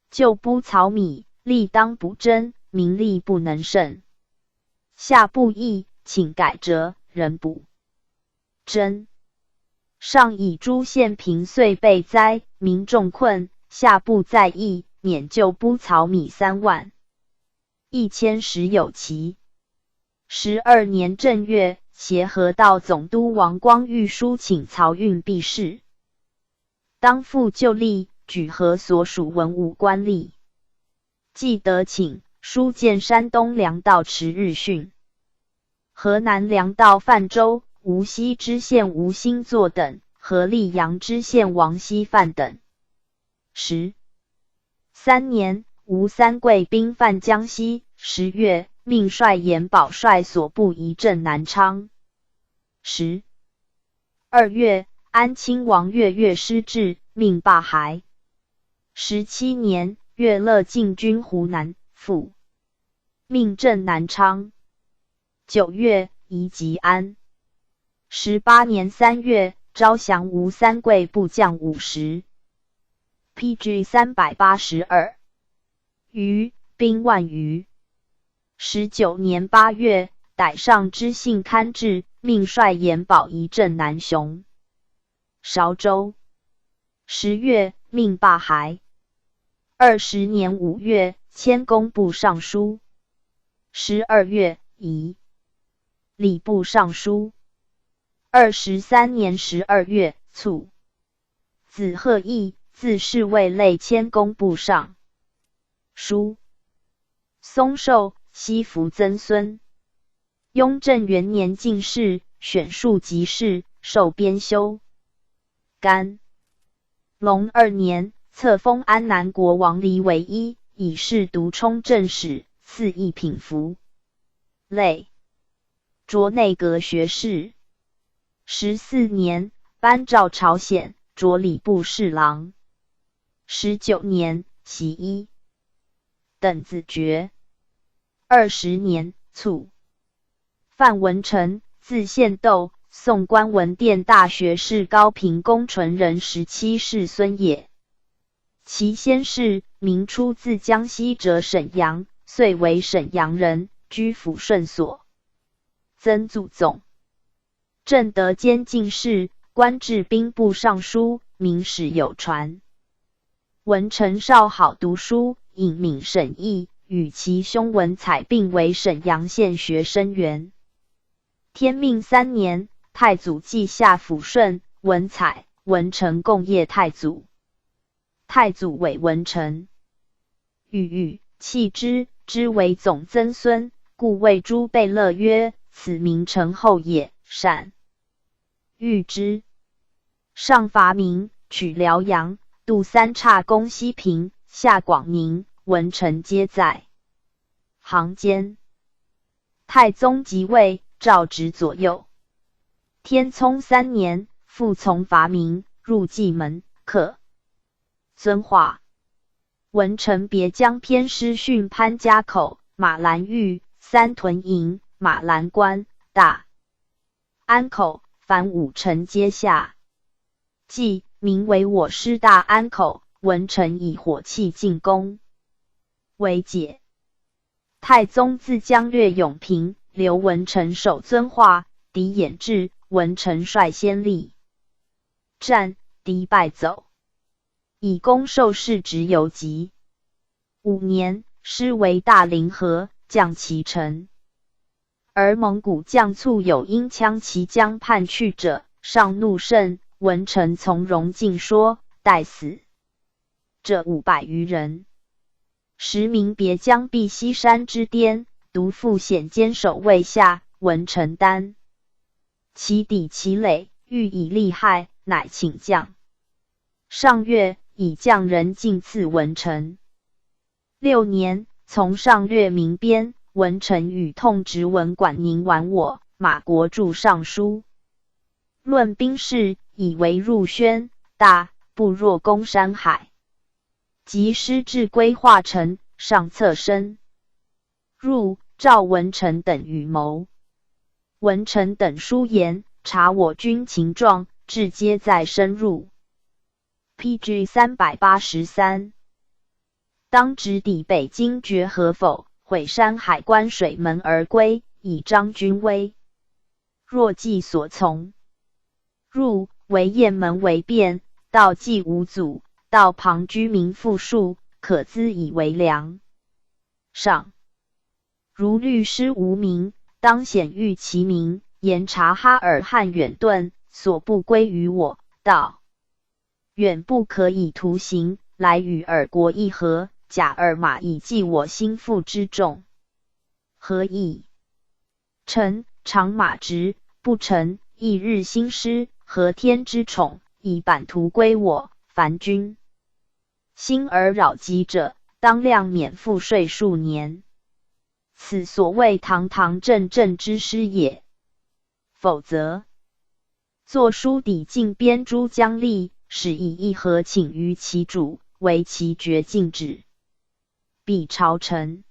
旧布漕米，力当补征，民力不能胜。下部役，请改折，仍补征。上以诸县平岁被灾，民众困，下部在役，免旧布漕米3万，1000石有奇。12年正月，协和道总督王光裕书请漕运避事，当复旧例，举合所属文武官吏。既得请，书见山东粮道迟日训、河南粮道范州、无锡知县吴兴作等，和溧阳知县王熙范等。13年，吴三桂兵犯江西，10月，命帅延保率所部移镇南昌。12月，安亲王岳失志，命罢还。17年，岳乐进军湖南，复命镇南昌。9月，移吉安。18年3月，招降吴三桂部将50。PG 382余，兵万余。19年8月，逮上知信刊至，命帅延保移镇南雄、韶州。10月，命罢还。20年5月，迁工部尚书。12月，移礼部尚书。23年12月卒。子贺义，字士卫累迁工部尚书。松寿，西服曾孙。雍正元年进士，选庶吉士，授编修。干隆2年，册封安南国王黎为一，以示独充正使，赐一品服。累擢内阁学士。14年，颁诏朝鲜，擢礼部侍郎。19年，袭一等子爵。20年卒。范文成，字宪斗，宋官文殿大学士高平公纯人17世孙也。其先世明出自江西浙沈阳，遂为沈阳人，居抚顺所。曾祖总，正德间进士，官至兵部尚书，明史有传。文成少好读书，隐敏审议，与其兄文采并为沈阳县学生员。天命3年，太祖继下抚顺，文采、文成共谒太祖。太祖委文成，欲弃之，之为总曾孙，故谓诸贝勒曰：“此名成后也。”善欲之。上伐明，取辽阳，渡三岔，攻西平，下广宁，文成皆在行间。太宗即位，诏职左右。天聪3年，复从伐明，入蓟门，克遵化。文成别将偏师训潘家口、马兰峪、三屯营、马兰关、大安口，凡5城皆下。即名为我师大安口，文成以火器进攻，为解。太宗自将略永平，留文成守遵化，敌掩至，文成率先立战，敌败走，以功受士职游籍。5年，师为大凌河，降其城。而蒙古将卒有因羌骑将叛去者，上怒甚，文成从容尽说，待死者500余人。时明别将避西山之巅，独负险坚守未下，文成担其抵其垒，欲以利害，乃请降。上月，以将人进赐文成。6年，从上略民边，文成与痛直文管宁完我，马国著尚书。论兵事，以为入宣大，不若攻山海。及师至归化城，上策身入，召文成等与谋。文成等书言，察我军情状，至皆在深入。PG 383。当直抵北京决河否，毁山海关水门而归，以彰军威。若计所从。入，为雁门为变，道既无阻，道旁居民富庶，可资以为粮。上如律师无名，当显谕其名，言察哈尔汉远遁，所不归于我。道远不可以图行，来与尔国议和，假尔马以济我心腹之众。何以？臣常马直，不臣翌日兴师，和天之宠，以版图归我。凡君兴而扰疾者，当量免赋税数年。此所谓堂堂正正之师也。否则，作书抵进边诸将吏，使以议和请于其主，为其决禁止。彼朝臣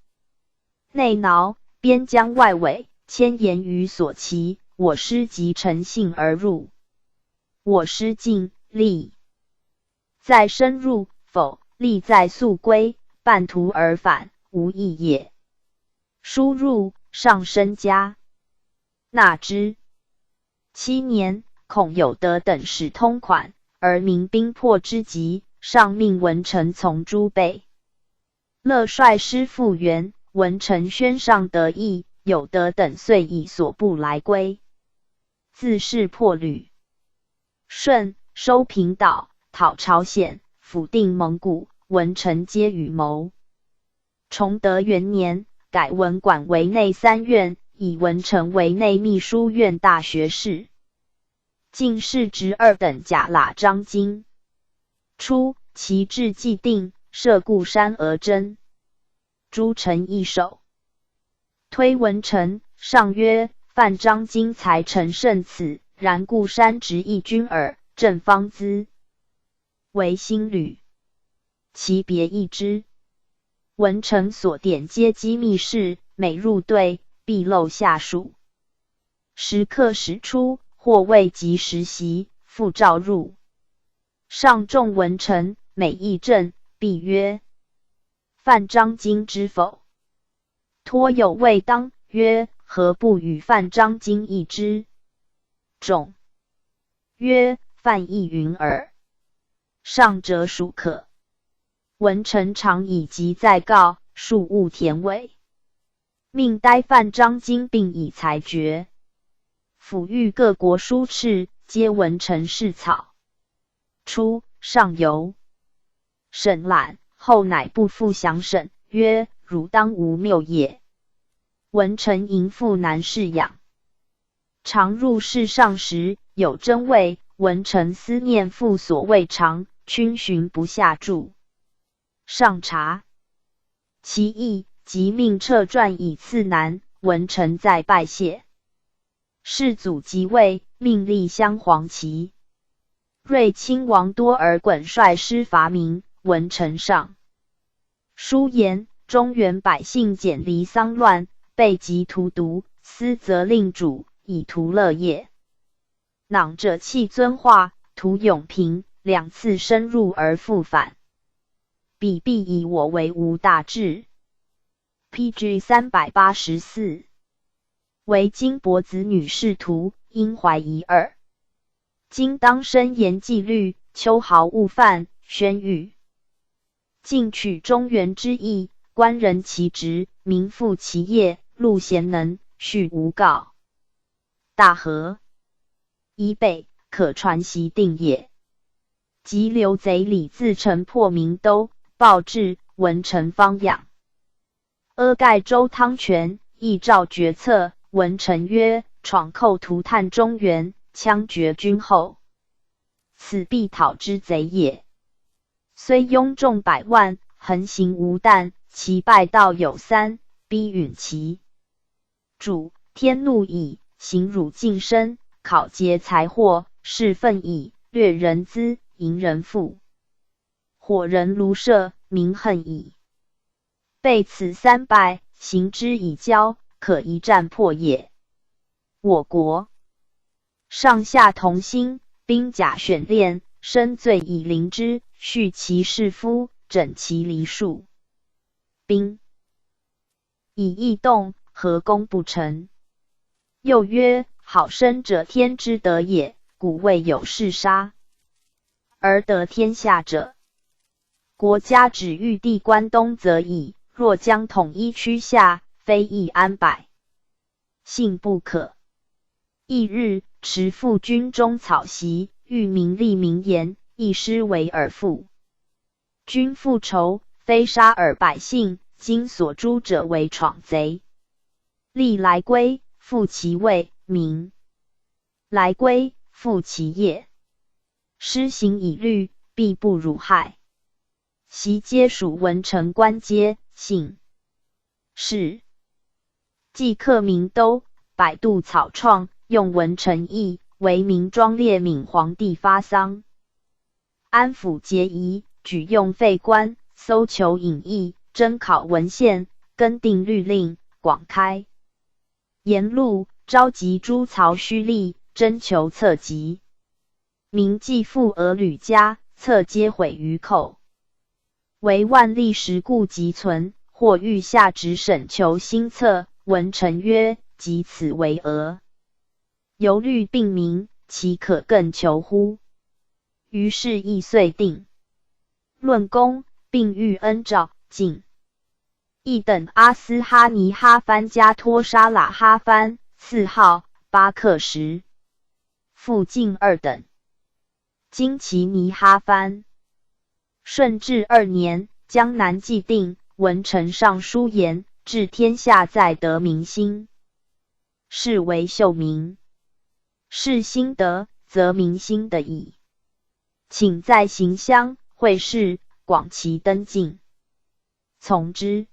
内挠，边疆外围，千言于所期，我师即诚信而入。我师进利在深入，否利在速归，半途而返，无益也。输入，上身家纳之。7年，孔有德等使通款，而民兵迫之急，上命文成从诸贝勒率师复原，文成宣上得意，有德等遂以所部来归。自是破吕。舜收平岛，讨朝鲜，抚定蒙古，文臣皆与谋。崇德元年，改文馆为内三院，以文臣为内秘书院大学士。进士职2等甲喇章京。初，其制既定，设固山而征。诸臣易手。推文臣，上曰：犯章京才臣甚此，然固山直一君耳，正方资为新旅，其别异之。文臣所典皆机密事，每入队，必漏下属。时刻使出，或未及实习，复召入。上重文臣，每议政，必曰：犯章京知否？托有未当，曰：何不与犯章京议之？众曰：犯亦云耳。上者属可。文臣常以疾在告，庶务田尾。命呆犯章京并以裁决。抚谕各国书敕，皆文臣试草。初，上游。审览，后乃不复详审，曰：汝当无谬也。文臣迎父难侍养。常入室上时，有真谓，文臣思念父所未尝，逡巡不下注。上察其意，即命撤传以赐南。文臣再拜谢。世祖即位，命立镶黄旗。睿亲王多尔衮率师伐明，文臣上书言：中原百姓减离丧乱，备疾荼毒，私则令主，以图乐业。囊者弃尊化，图永平，两次深入而复返。彼必以我为无大志。PG 384。为今伯子女仕途，因怀疑耳。今当深严纪律，秋毫勿犯，宣谕。尽取中原之意，官人其职，民复其业，禄贤能，序无告。大和以北，可传习定也。及刘贼李自城破明都，报至，文臣方养。阿盖州汤泉，亦诏决策。文臣曰：闯寇涂炭中原，枪决君后，此必讨之贼也。虽拥众百万，横行无惮，其败道有3，逼允其主，天怒矣，行辱近身，考劫财货，恃愤矣，掠人资，淫人腹，火人庐舍，民恨矣。被此3败，行之以交，可一战破也。我国上下同心，兵甲选练，深罪以凌之，恤其士夫，整其黎庶。兵以易动，何功不成？又曰：好生者天之德也，古未有弑杀而得天下者。国家只欲地关东则已，若将统一区下，非易安百姓不可。翌日，持赴军中草席，欲明立名言，一师为尔父。君复仇，非杀尔百姓，今所诛者为闯贼。立来归，复其位，名来归，复其业。施行以律，必不辱害。袭皆属文臣官阶，姓氏。既克明都，百度草创，用文臣议，为明庄烈闵皇帝发丧。安抚节仪，举用废官，搜求隐逸，征考文献，更定律令，广开言录，召集诸曹胥吏，征求策集。民既复俄吕家，策皆毁于寇。唯万历时故即存，或欲下旨审求新策。文臣曰：即此为俄。由律并明，其可更求乎？于是议遂定。论功，并欲恩诏进。亦等阿斯哈尼哈番加托沙喇哈番，4号巴克什。复进2等。经其尼哈藩。顺治2年，江南既定，文臣上书言，治天下在得民心，是为秀明。是兴德，则民心得矣。请在行乡会试，广其登进。从之。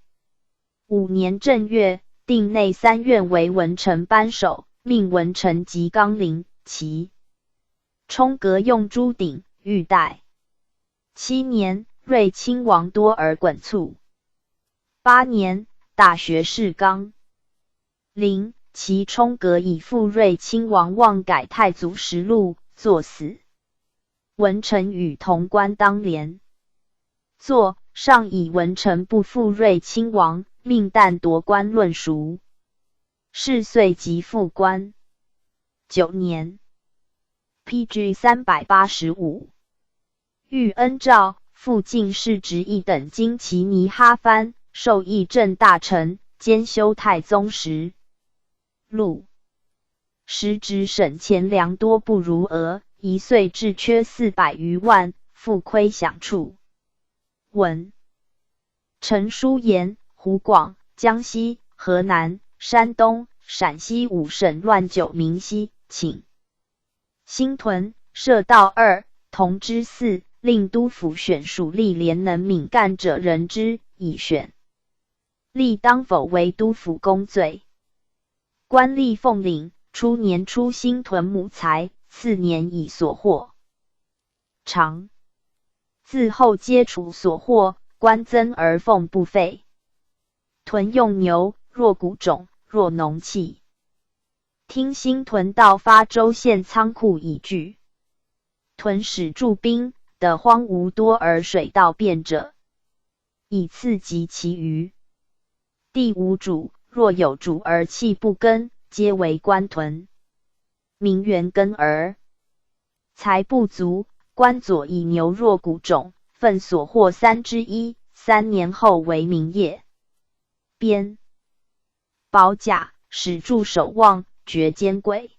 5年正月，定内3院为文臣班首，命文臣及纲领其充阁用朱鼎、玉带。7年，睿亲王多而衮促。8年，大学士纲领其充阁以复睿亲王妄改太祖实录，作死。文臣与潼关当廉。作上以文臣不复睿亲王，命旦夺官论赎。是岁即复官。9年 ，PG 385。遇恩诏，复进士直一等经其尼哈藩，授议正大臣，兼修太宗实录。时值省钱粮多不如额，一岁至缺400余万，复亏饷处。文陈书言，湖广、江西、河南、山东、陕西5省乱9民西，请新屯、射道2、同知4，令督府选属吏廉能敏干者人之，以选。吏当否为督府公罪。官吏奉领，初年出新屯亩财，4年以所获偿。自后皆处所获，官增而俸不废。屯用牛，若谷种，若农器。听新屯到发州县仓库以据。屯使驻兵，得荒芜多而水道便者，以次及其余。地无主，若有主而气不耕，皆为官屯。民原耕而财不足，官左以牛若谷种，分所获1/3，3年后为民业。编保甲，使驻守望，爵监贵。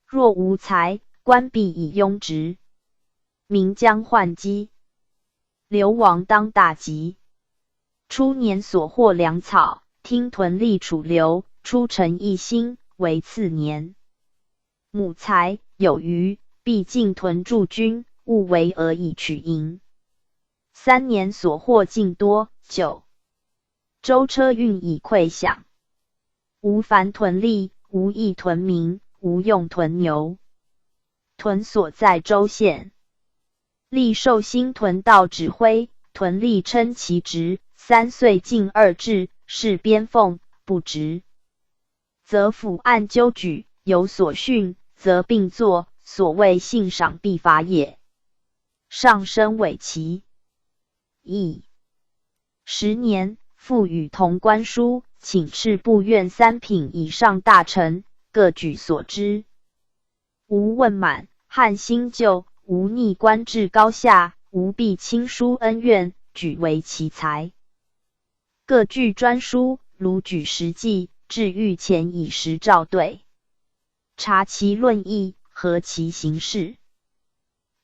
若无财，官必以庸职。民将患饥，流亡当大疾。初年所获粮草，听屯吏储留，出城1星，为次年。亩财有余，必进屯驻军，勿为而以取银。3年所获尽多，9舟车运以馈饷。无凡屯吏，无益屯民，无用屯牛。屯所在州县。吏授新屯道指挥，屯吏称其职，3岁进2制，是边俸，不职。则府按纠举，有所训，则并作，所谓信赏必罚也。上升尾期。10年，复与同官书，请敕部院3品以上大臣，各举所知。无问满，汉新旧，无逆官至高下，无必亲疏恩怨，举为其才。各据专书，卢举实际，至御前以实照对，察其论议，合其行事，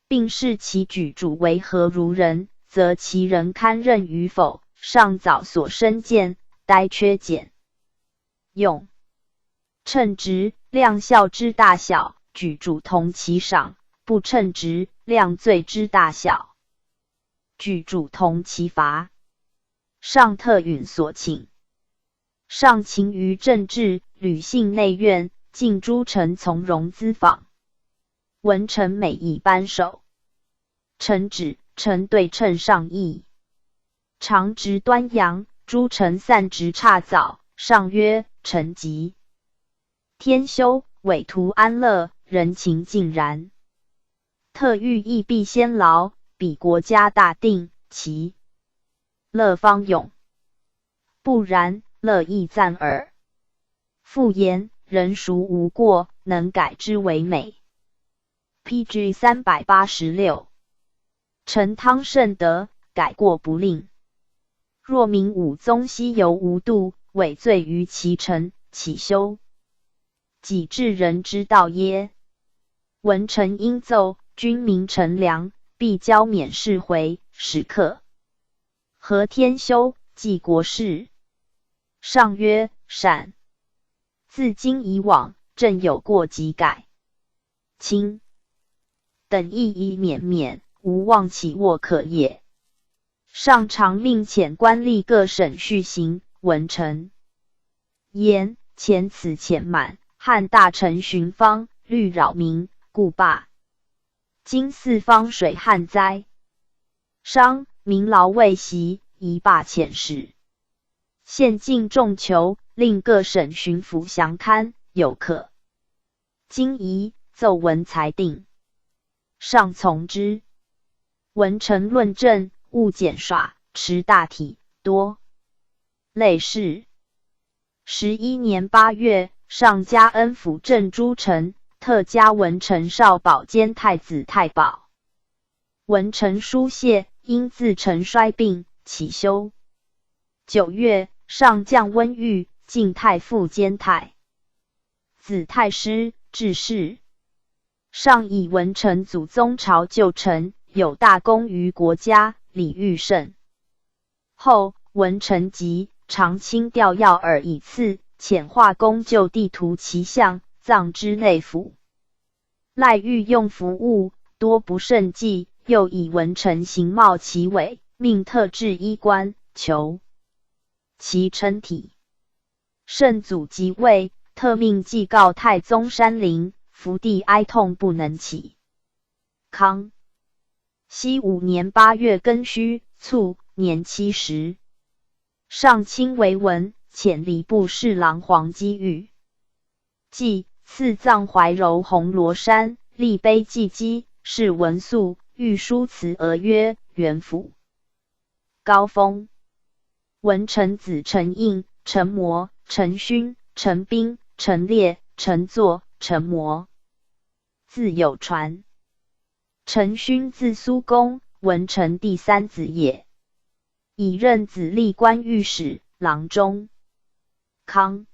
并视其举主为何如人，则其人堪任与否，上早所深见，呆缺减用，称职量效之大小，举主同其赏；不称职量罪之大小，举主同其罚。上特允所请。上勤于政治，履信内院，进诸臣从容咨访。文臣每以班首。臣旨，臣对称上议。常直端阳，诸臣散直差早。上曰：臣急。天休，委图安乐，人情尽然。特欲义必先劳，彼国家大定，其乐方永。不然，乐亦暂耳。复言，人孰无过，能改之为美。PG 386。臣汤慎德，改过不令。若明武宗西游无度，委罪于其臣，岂休己治人之道耶？文臣应奏，君民臣粮，必交免事回，时刻。何天修，记国事。上曰：善。自今以往，朕有过即改。卿等亦免，无妄起卧可也。上常命遣官吏各省续行。文臣言：前此遣满，汉大臣寻方，虑扰民，故罢。今四方水旱灾，商民劳未息，宜罢遣使。现尽众囚，令各省巡抚详勘，有可。今宜奏文裁定。上从之。文臣论证，勿简耍，持大体，多类事。11年8月，上加恩辅正诸臣，特加文臣少保兼太子太保。文臣书谢，因自陈衰病，起休。9月，上降温御，晋太傅兼太子太师，致仕。上以文臣祖宗朝旧臣，有大功于国家，礼遇甚。后文臣疾，常轻调要饵以赐，遣画工就地图其象，葬之内府。赖欲用服务，多不胜计，又以文臣形貌奇伟，命特制衣冠，求其称体。圣祖即位，特命祭告太宗山陵，福帝哀痛不能起。康熙5年8月庚戌，卒，年70。上亲为文，遣礼部侍郎黄基玉。祭赐葬怀柔红罗山，立碑祭基，是文肃，御书辞额曰：元辅。高峰文臣子陈应、陈模、陈勋、陈彬、陈烈、陈作、陈模。字有传。陈勋字苏公，文臣第三子也。以任子历官御史、郎中。康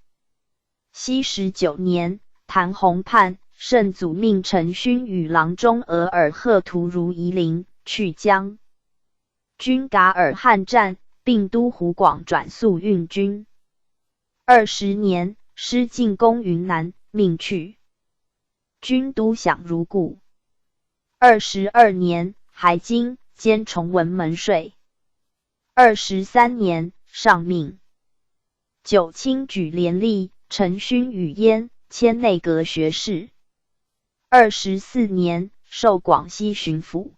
熙19年，谭弘叛，圣祖命陈勋与郎中额尔贺图如夷陵，去将军噶尔汉战，并都湖广转速运军。20年，失进攻云南，命去军都享如故。22年，还京，兼崇文门税。23年，上命九卿举廉吏，陈勋与焉，迁内阁学士。24年，授广西巡抚。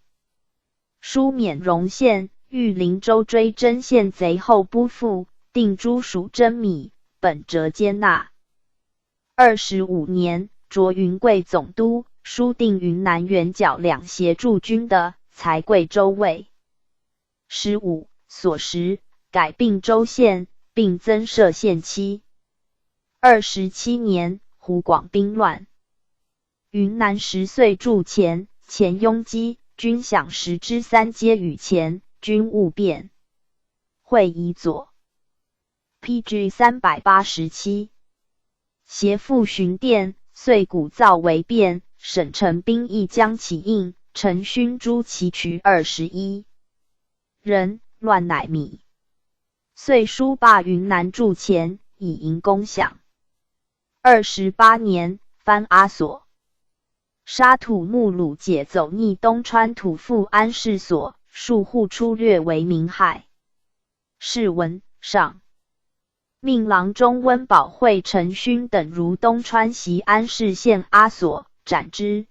书免荣县，遇灵州追征县贼后不复，定诸属征米，本折接纳。25年，擢云贵总督，书定云南元角两协助军的，裁贵州尉。15所时，改并州县，并增设县期。27年，湖广兵乱，云南10岁驻前，前拥击，军饷10之3皆与前，军务变。会以左。PG 387。协副巡殿，遂鼓噪为变，省城兵役将起应，陈勋诛其渠21人，乱乃米。遂书罢云南驻前，以迎公饷。28年，藩阿索。沙土木鲁解走逆东川土富安世所，数户出掠为民害。是文上。命郎中温保会陈勋等如东川袭安市县阿所，斩之。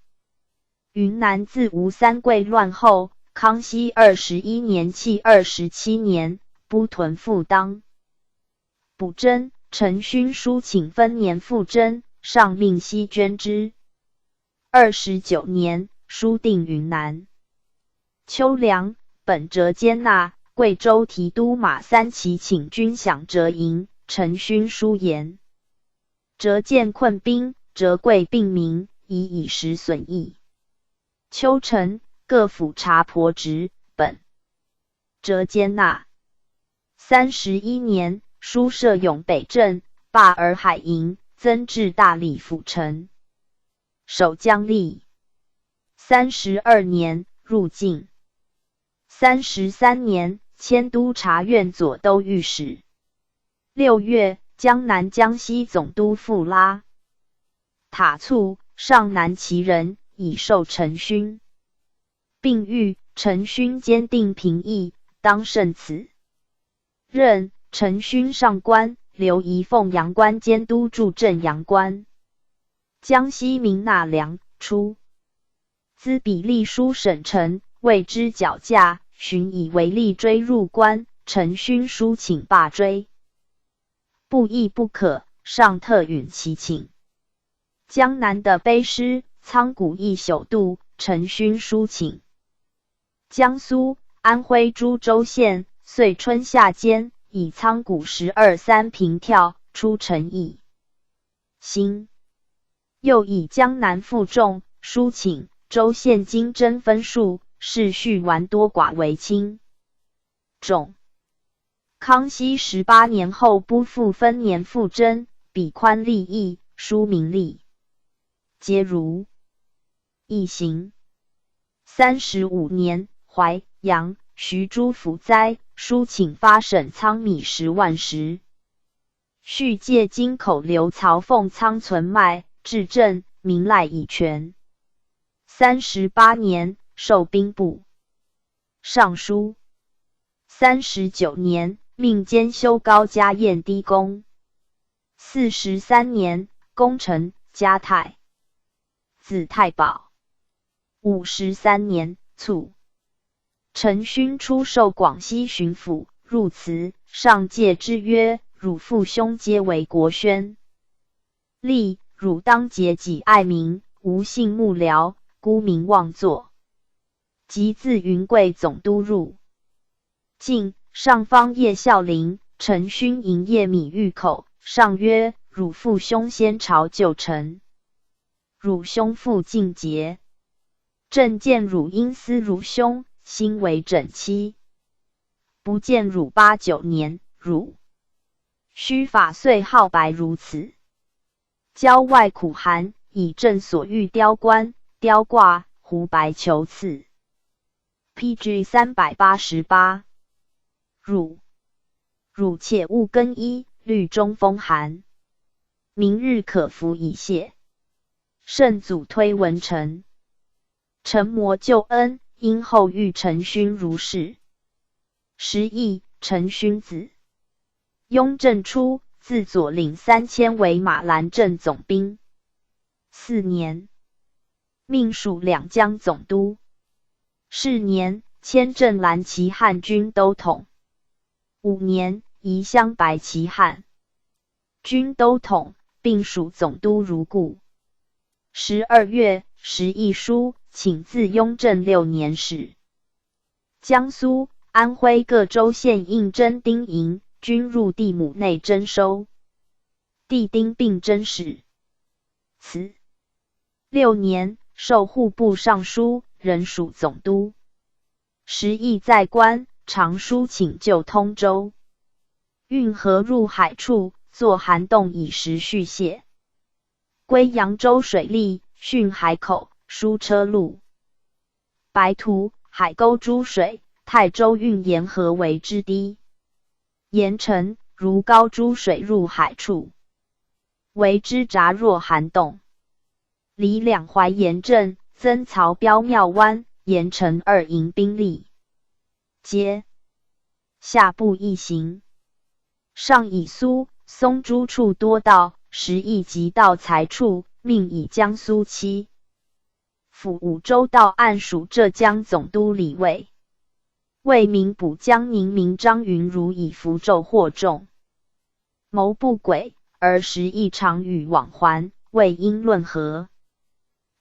云南自吴三桂乱后，康熙21年弃27年，不屯复当。补征，陈勋书请分年复征，上命悉捐之。29年，书定云南。秋凉，本折接纳，贵州提督马三奇请军饷折营，陈勋书言：折见困兵，折贵病民，以时损益。秋晨，各府察婆职，本折接纳。31年，书设永北镇，罢洱海营，增置大理府丞，守将吏。32年入境。33年迁督察院左都御史。6月，江南江西总督傅拉塔卒，上南旗人，以授陈勋。并谕陈勋坚定平易，当胜此。任陈勋上官，留仪凤阳关监督驻镇阳关。江西民纳粮出。资比例书省臣，谓之绞驾，寻以为力追入关，陈勋书请罢追。不义不可，上特允其请。江南的卑师，仓谷一宿度，陈勋书请。江苏、安徽诸州县，岁春夏间，以仓谷12、3平跳，出陈邑。兴。又以江南负重，书请州县经征分数，世序顽多寡为轻重。康熙18年后不复分年赋征，比宽利益，书名利，皆如。一行。35年，淮阳徐州府灾，书请发省仓米10万石。续借京口刘曹凤仓存卖，至镇，民赖以全。38年，授兵部尚书。39年，命兼修高嘉堰堤工。43年，功臣嘉泰子太保。53年卒。陈勋出授广西巡抚，入祠，上诫之曰：汝父兄皆为国宣。立汝当节己爱民，无信幕僚，沽名妄作。即自云贵总督入晋，上方叶孝陵，陈勋营业米御口，上曰：汝父兄先朝旧臣，汝兄父尽节。朕见汝因思汝兄，心为整期。不见汝8、9年，汝须法岁号白如此。郊外苦寒，以朕所欲雕冠、雕挂、胡白求赐。PG 388。汝且勿更衣，律中风寒。明日可服以谢。圣祖推文臣。臣摩旧恩，因后遇陈勋如是。时义，陈勋子。雍正初，自左领3000为马兰镇总兵。4年，命属两江总督。是年，迁镇蓝旗汉军都统。5年，移襄白旗汉军都统，并属总督如故。12月，时议书，请自雍正6年始。江苏、安徽各州县应征丁营，均入地亩内征收。地丁并征使。此6年，授户部尚书，仍属总督。时议在官，常书请就通州。运河入海处，作涵洞以时蓄泄。归扬州水利，汛海口，疏车路。白图，海沟诸水，泰州运沿河为之堤。盐城，如高诸水入海处，为之闸若涵洞。离两淮盐镇，增曹标庙湾，盐城2营兵力。皆下部一行。上以苏、松诸处多道，时议及道财处，命以江苏7府5州道按属浙江总督李卫。为民补江宁民张云如以符咒惑众，谋不轨，而时议常与往还，为因论和。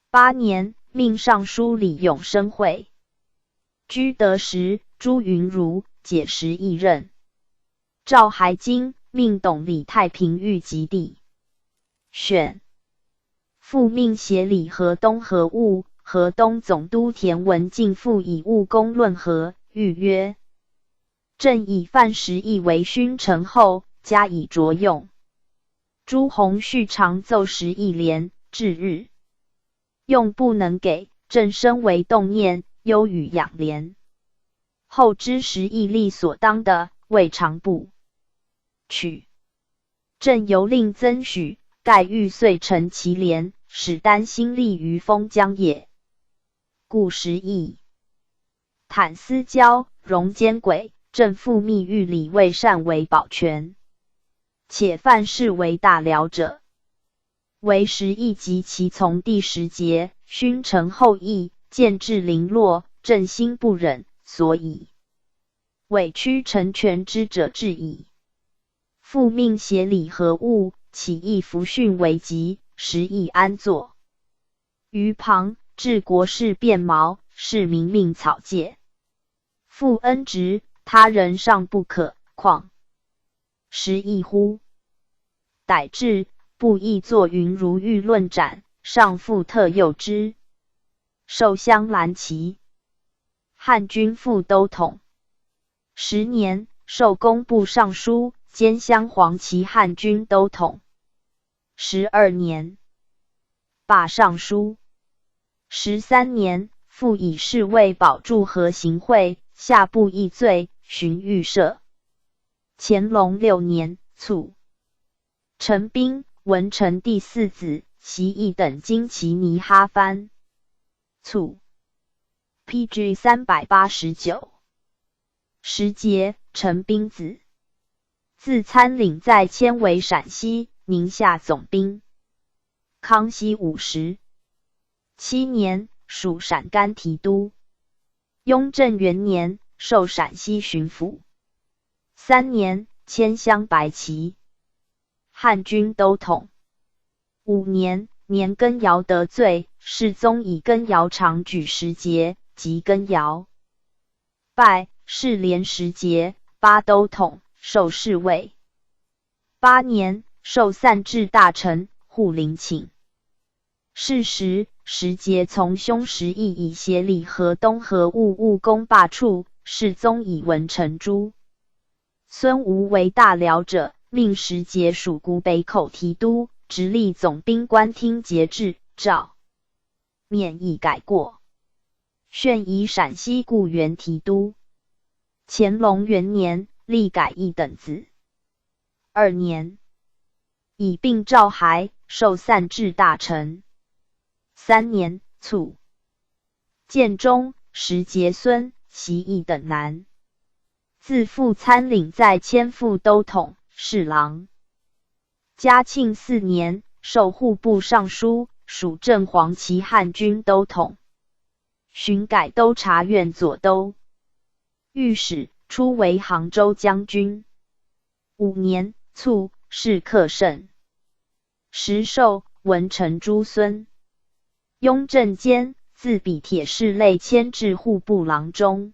8年，命尚书李永生会。居德时，朱云如解时议任。赵还京，命董李太平御及第。选。复命协理河东河务，河东总督田文进复以务公论和，谕曰：朕以范时议为勋臣后，加以着用。朱鸿序常奏时议连，至日用不能给，正身为动念，忧与养廉。后知时亦力所当的，未尝不取。正由令增许，盖欲遂成其廉，使丹心力于封疆也。故时亦坦思交，容奸诡，正复密欲礼未善为保全。且犯事为大辽者，为时亦及其从第10节，勋臣后裔，见志零落，正心不忍，所以委屈成全之者至矣。复命协理何物，起义服训为急，时亦安坐于旁，治国事变毛，是民命草芥。复恩直，他人尚不可，况时亦乎？逮至，不亦作云如玉论斩，上复特诱之。授镶蓝旗，汉军副都统。10年，授工部尚书，兼镶黄旗汉军都统。12年，罢尚书。13年，复以侍卫保助和行贿，下部议罪，寻预赦。乾隆6年卒。陈彬，文成第4子，其义等经其尼哈藩。卒。PG 389。时节，陈彬子。自参领在迁为陕西、宁夏总兵。康熙57年，属陕甘提督。雍正元年，授陕西巡抚。3年，迁镶白旗。汉军都统。5年，年羹尧得罪，世宗以羹尧长举10节，即羹尧拜，是连10节，八都统，授侍卫。8年，授散治大臣，护陵寝。是时，10节从兄时亦以协理河东河务攻罢黜，世宗以文成诛。孙吴为大辽者，命10节属古北口提督，直隶总兵官听节制，诏免议改过。炫以陕西固原提督。乾隆元年，历改一等子。2年，以并诏骸，授散治大臣。3年，卒。建中10节孙、袭义等男。自复参领在迁副都统、侍郎。嘉庆4年，授户部尚书，属正黄旗汉军都统。巡改都察院左都御史，初为杭州将军。5年，卒，谥克圣。时授文成诛孙。雍正间，自比铁士类迁至户部郎中。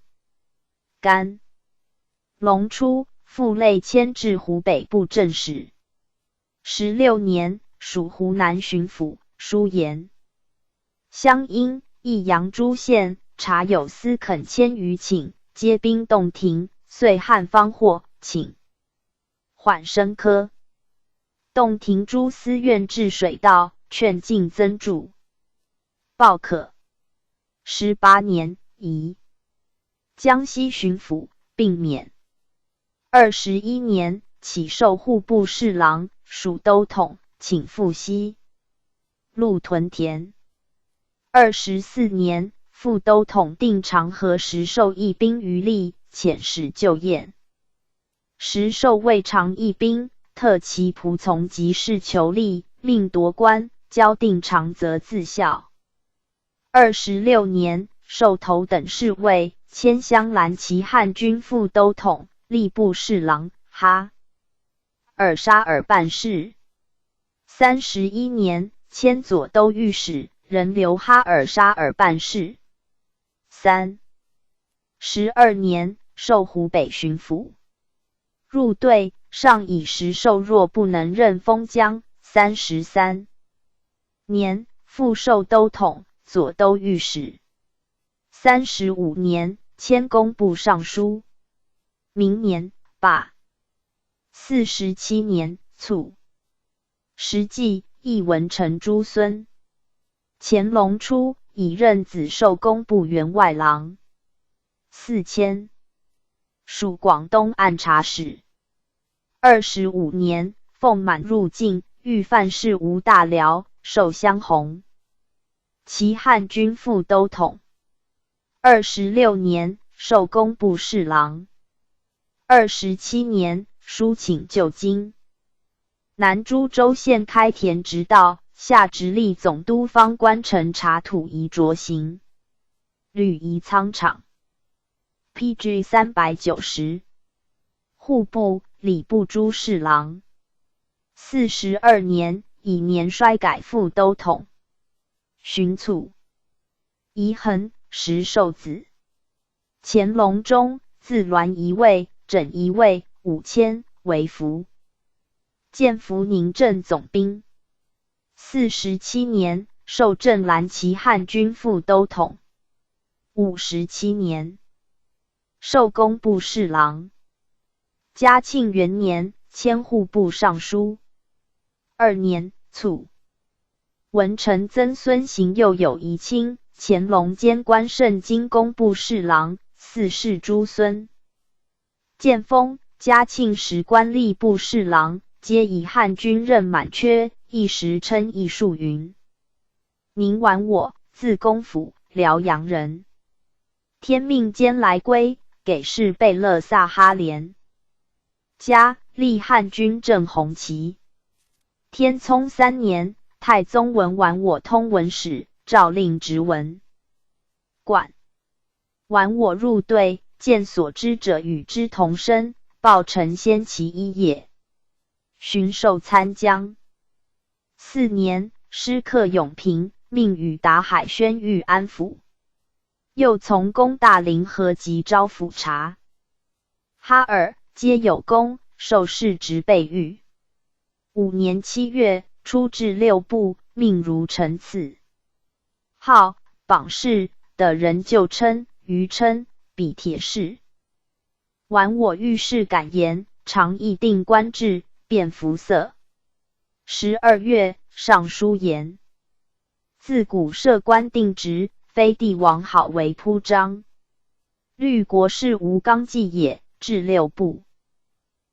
甘隆初，复类迁至湖北布政使。16年，属湖南巡抚，书言。湘阴、益阳诸县，察有司垦千余顷，皆兵动庭，遂汉方获，请缓升科。洞庭诸司院治水道，劝进增筑。报可。18年，移江西巡抚，并免。21年，起授户部侍郎，属都统，请赴西路屯田。24年，副都统定长河时授一兵于吏，遣使就验。时授未尝一兵，特其仆从及事求吏，命夺官，交定长则自效。26年，授头等侍卫，迁镶蓝旗汉军副都统、吏部侍郎，哈尔沙尔办事。31年，迁左都御史，仍留哈尔沙尔办事。12年，授湖北巡抚。入对，上以时授若不能任封疆。33年，复授都统、左都御史。35年，迁工部尚书。明年，罢。47年，卒。时纪，亦文成诛孙。乾隆初，以任子寿工部员外郎。4迁属广东按察使。25年，奉满入境，御范事吴大辽，授襄侯，齐汉军副都统。26年，授工部侍郎。27年，书请就京。南诸州县开田直道，下直隶总督方官城查土夷着行，旅夷仓场。PG 390。户部、礼部诸侍郎。42年，以年衰改副都统。巡卒。宜衡，时寿子。乾隆中，自銮仪尉、整仪尉5千，为服。建福宁镇总兵。47年，授镇蓝旗汉军副都统。57年，授工部侍郎。嘉庆元年，迁户部尚书。2年，卒。文臣曾孙行又有遗亲，乾隆兼官圣经工部侍郎、4世诸孙。建封，嘉庆时官吏部侍郎，皆以汉军任满缺，一时称义数云。宁完我，字公甫，辽阳人。天命间来归，给事贝勒萨哈连。嘉历汉军正红旗。天聪3年，太宗文完我通文使，诏令直文。管完我入队，见所知者与之同生，报承先其一也。巡授参将。4年，师克永平，命与达海宣谕安抚。又从攻大凌河及招抚察。哈尔皆有功，受仕直备御。5年7月，出至6部，命如臣赐。号榜氏的人就称，余称比铁氏。完我遇事感言，常议定官制，变服色。12月，上书言：自古设官定职，非帝王好为铺张。律国事无纲纪也，治6部。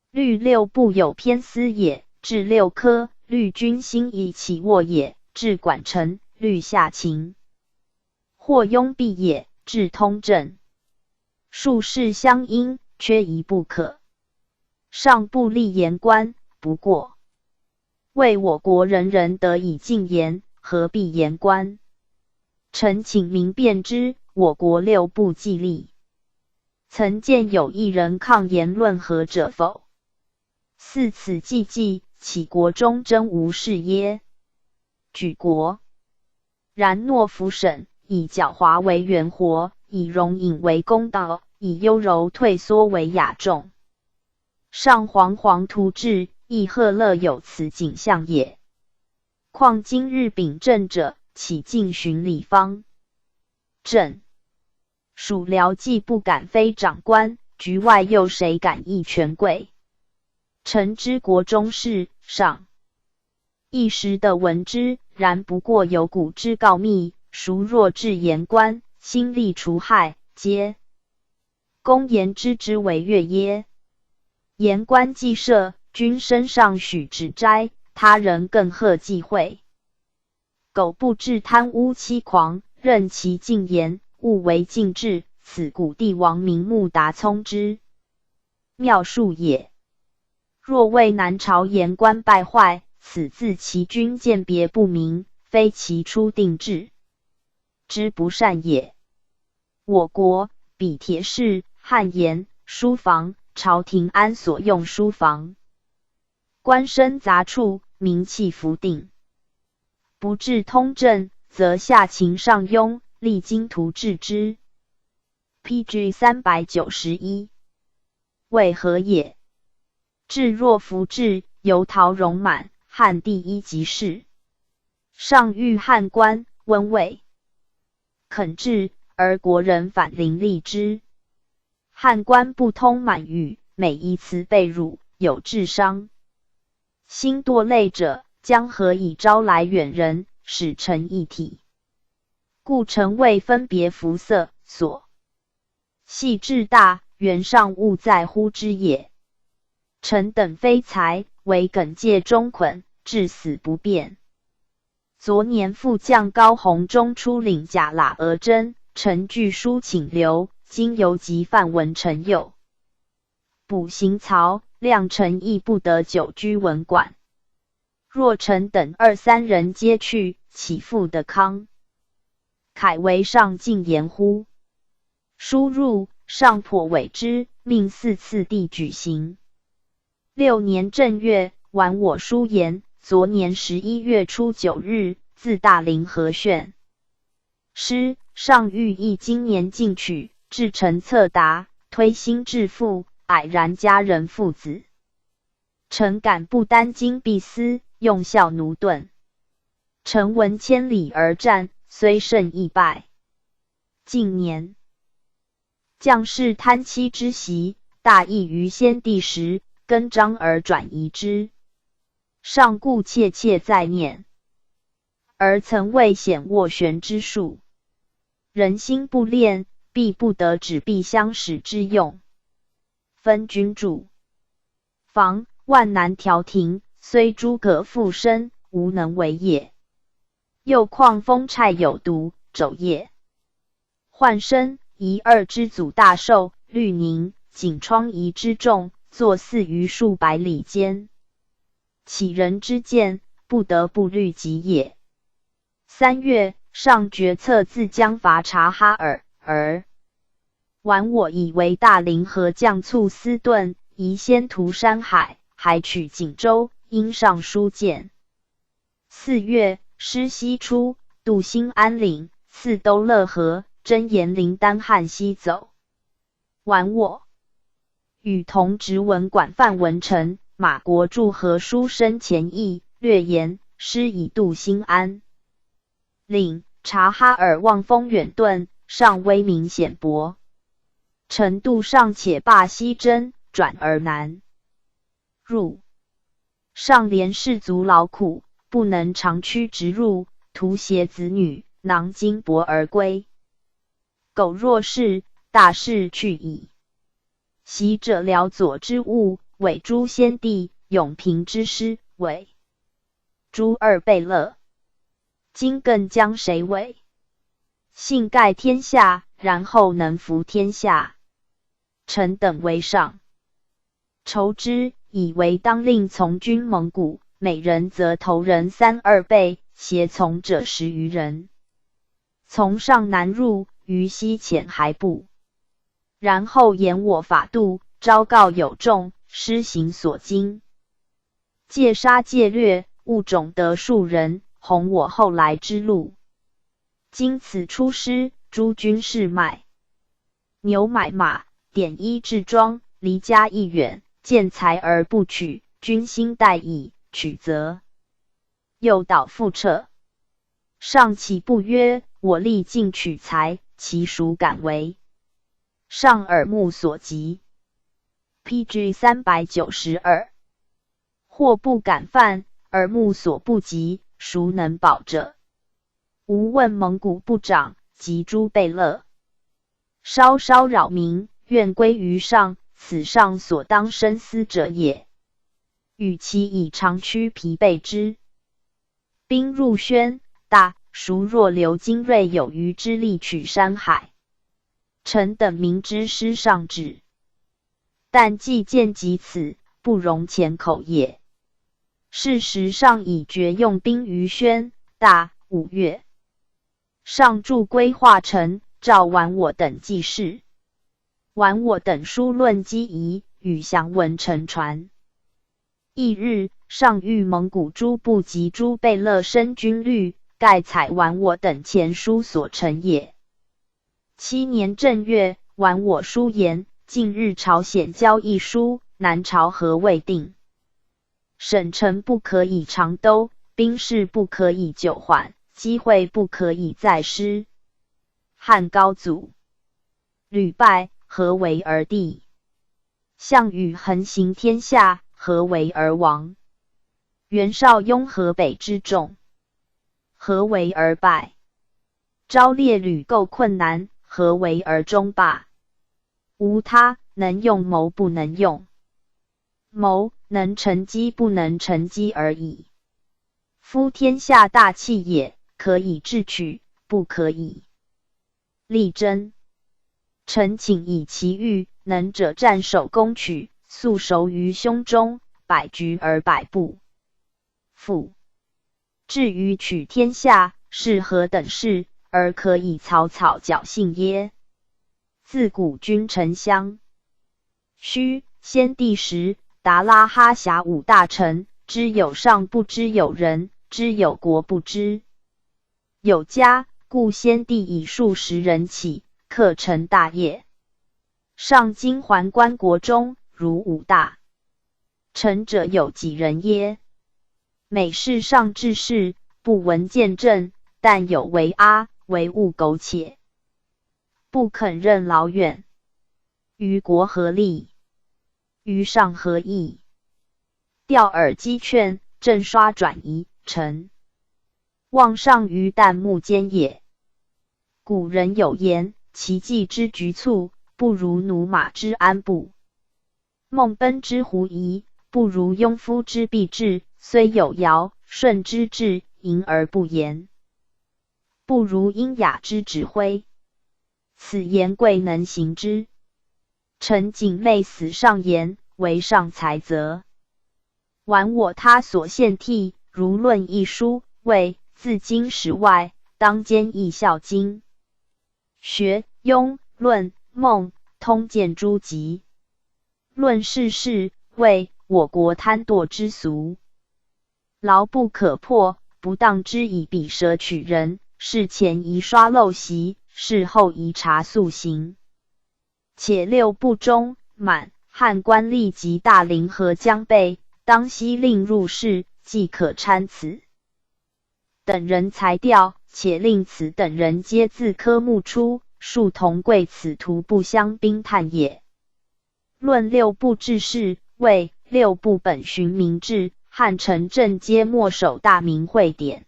律6部有偏私也，治6科。律军心以起卧也，治管臣。律下情或拥蔽也，治通政。术士相因，缺一不可。上部立言官，不过。为我国人人得以进言，何必言官？臣请明辨之，我国6部纪例，曾见有一人抗言论何者否？似此纪纪，岂国中真无事耶？举国。然懦夫审，以狡猾为圆活，以容隐为公道，以优柔退缩为雅众。上煌煌图治，亦贺乐有此景象也。况今日秉政者，岂尽循礼方？朕属僚既不敢非长官，局外又谁敢议权贵？臣知国中事，上一时的闻之，然不过有古之告密，孰若治言官，心力除害，皆公言之为乐耶？言官既赦，君身上许指摘，他人更贺忌讳。苟不治贪污欺狂，任其进言，勿为禁制，此古帝王明目达聪之妙术也。若为南朝言官败坏，此自其君鉴别不明，非其初定制之不善也。我国比铁氏、汉言、书房，朝廷安所用书房？官绅杂处，名气浮定。不治通政，则下情上庸，励精图治之。PG 391。为何也？治若服治，由陶荣满，汉第1级士。上谕汉官，温卫肯治，而国人反邻立之。汉官不通满语，每一词被辱，有智商。心堕累者，将何以招来远人，使臣一体？故臣位分别服色所系至大，原上物在乎之也。臣等非才，为耿介中捆，至死不变。昨年副将高弘中出领甲喇俄真，臣具书请留，今犹及范文臣右补行曹，谅臣亦不得久居文馆。若臣等二三人皆去，岂复得康？凯为上进言乎？书入，上颇委之，命4次第举行。6年正月，完我书言，昨年11月初9日，自大凌河县。诗上谕意今年进取，至臣策达，推心置腹，蔼然家人父子。臣敢不担惊必思，用孝奴钝。臣闻千里而战，虽胜亦败。近年将士贪妻之习，大异于先帝时，更张而转移之。上故切切在念，而曾未显斡旋之术。人心不炼，必不得指臂相使之用。分君主防万难调停，虽诸葛复身，无能为也。又况风虿有毒，肘腋患身，夷二之祖大寿，绿宁景疮夷之众，坐4于数百里间。岂人之见，不得不虑及也。3月，上决策自将伐察哈尔，而完我以为大凌河将卒司顿，宜先屠山海，还取锦州，因上书谏。4月，师西出，渡新安岭，次都勒河，真言林丹汉西走。完我与同直文馆范文臣、马国柱和书生前议，略言师以渡新安岭，察哈尔望风远遁，上威名显博。臣度尚且罢西征，转而南入，上连士卒劳苦，不能长驱直入，徒携子女，囊金帛而归。苟若是，大事去矣。习者辽左之务，委诸先帝，永平之师，委诸二贝勒。今更将谁委？幸盖天下，然后能服天下。臣等为上筹之，以为当令从军蒙古，每人则头人3、2倍，协从者10余人。从上南入，于西遣还部。然后言我法度，昭告有众，施行所经。借杀借掠，物种得数人，弘我后来之路。今此出师，诸军士卖牛买马，典衣制装，离家亦远，见财而不取，军心殆矣，取则诱导复撤。上岂不曰：我力尽取财，其孰敢为？上耳目所及。PG 392。或不敢犯，耳目所不及，孰能保者？吾问蒙古部长及诸贝勒，稍稍扰民，愿归于上，此上所当深思者也。与其以长驱疲惫之。兵入宣，大孰若刘精锐有余之力取山海？臣等明知师上旨，但既见及此，不容前口也。事实上已决用兵于宣、大。5月，上著规划陈，召完我等记事。完我等书论机宜，与详文陈传。翌日，上谕蒙古诸部及诸贝勒申军律，盖采完我等前书所成也。7年正月，完我书言：近日朝鲜交易书，南朝何未定？省城不可以长兜，兵士不可以久缓，机会不可以再失。汉高祖屡败，何为而帝？项羽横行天下，何为而亡？袁绍拥河北之众，何为而败？昭列屡构困难，何为而终罢？无他，能用谋不能用谋，能成机不能成机而已。夫天下大器也，可以智取，不可以力争。臣请以其欲，能者战守攻取，速熟于胸中，百局而百步。复至于取天下，是何等事，而可以草草侥幸耶？自古君臣相须，先帝时，达拉哈辖5大臣，知有上不知有人，知有国不知有家，故先帝以数十人起，克成大业。上今还关国中，如5大臣者有几人耶？每事上治事，不闻见政，但有为阿，为务苟且，不肯任劳远。于国何利？于上何益？调耳机劝，正刷转移，臣望上于旦暮间也。古人有言，其计之局促，不如驽马之安步；梦奔之狐疑，不如庸夫之必至。虽有尧舜之志，盈而不言，不如殷雅之指挥。此言贵能行之。臣谨昧死上言，为上才则玩我他所献替，如论一书，谓自今始外，当兼义孝经学庸论孟通鉴诸集，论世事，谓我国贪惰之俗，牢不可破，不当之以彼舌取人，事前宜刷陋习，事后宜察素行。且6部中，满汉官吏及大凌河将备，当悉令入仕，即可参此等人裁调，且令此等人皆自科目出，庶同贵此图不相兵探也。论6部治事，谓6部本循明制，汉臣政皆墨守大明会典，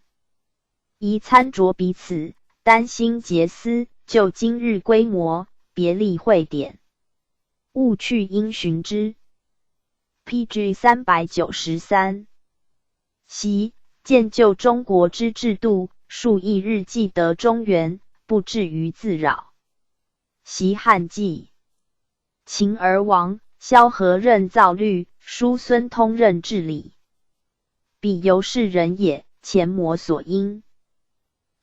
宜参酌彼此，丹心结思，就今日规模，别立会典，勿去因循之。PG 393。习建就中国之制度，数亿日既得中原，不至于自扰。习汉纪，秦而亡，萧何任造律，叔孙通任治理。彼由是人也，前魔所因。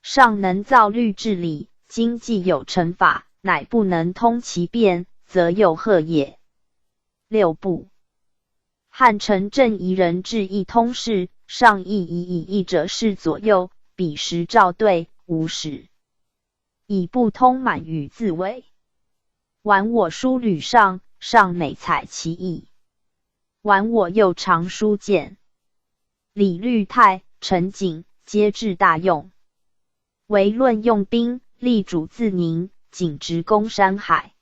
上能造律治理，今既有成法，乃不能通其变，则又何也？6部汉臣正宜人治一通事，上亦以义者事左右，彼时照对，无使以不通满与自违。玩我书吕上，上美采其意；玩我又常书谏。李律泰、陈景皆治大用，唯论用兵，力主自宁，仅直攻山海。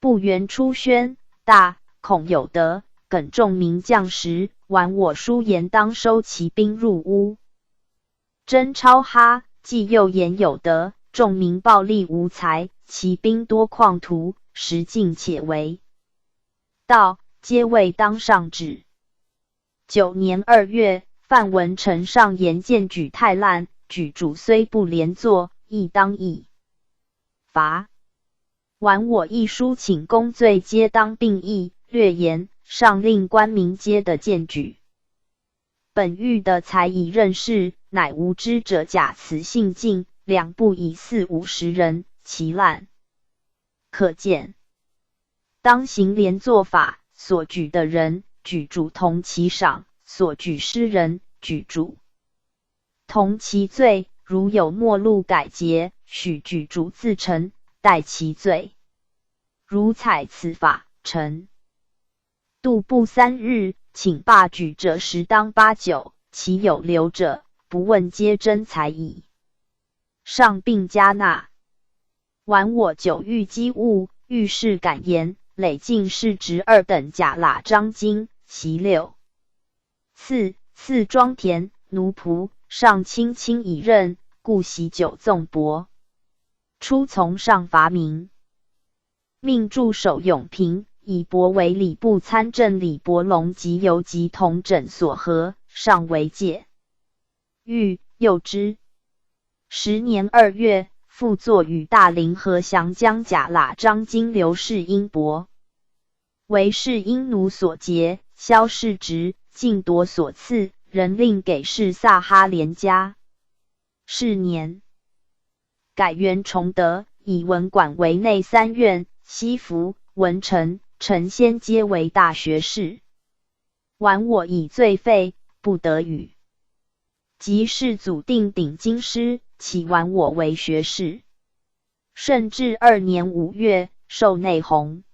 不援出宣，大恐有得，耿仲明将时，玩我书言当收其兵入屋。真超哈，既又言有得，仲明暴力无才，其兵多旷途，时尽且为道，皆未当上旨。9年2月，范文丞上言荐举太滥，举主虽不连坐，亦当议罚。玩我一书请公罪皆当并议，略言上令官民皆的荐举。本狱的才以任事，乃无知者假辞信尽，2部以40-50人，其滥可见。当行连坐法，所举的人，举主同其赏；所举诗人，举主同其罪。如有末路改节，许举主自陈，代其罪。如采此法，臣度不3日，请罢举者10当89，其有留者，不问皆真才矣。上并加纳。玩我9欲机务，遇事感言，累进士职2等甲喇章京，袭6次庄田奴仆，上卿卿以任，故喜久纵博。初从上伐明，命助手永平以伯为礼部参政李伯龙及游及同枕所合，上为戒。欲诱之。10年2月，复作与大林河降将甲喇张金刘氏英伯，为是因奴所劫，萧氏职，尽夺所赐，人令给事萨哈连家。是年，改元崇德，以文馆为内3院，西服、文成、陈先皆为大学士。晚我以罪废，不得语。即世祖定鼎京师，起晚我为学士。顺治2年5月，授内弘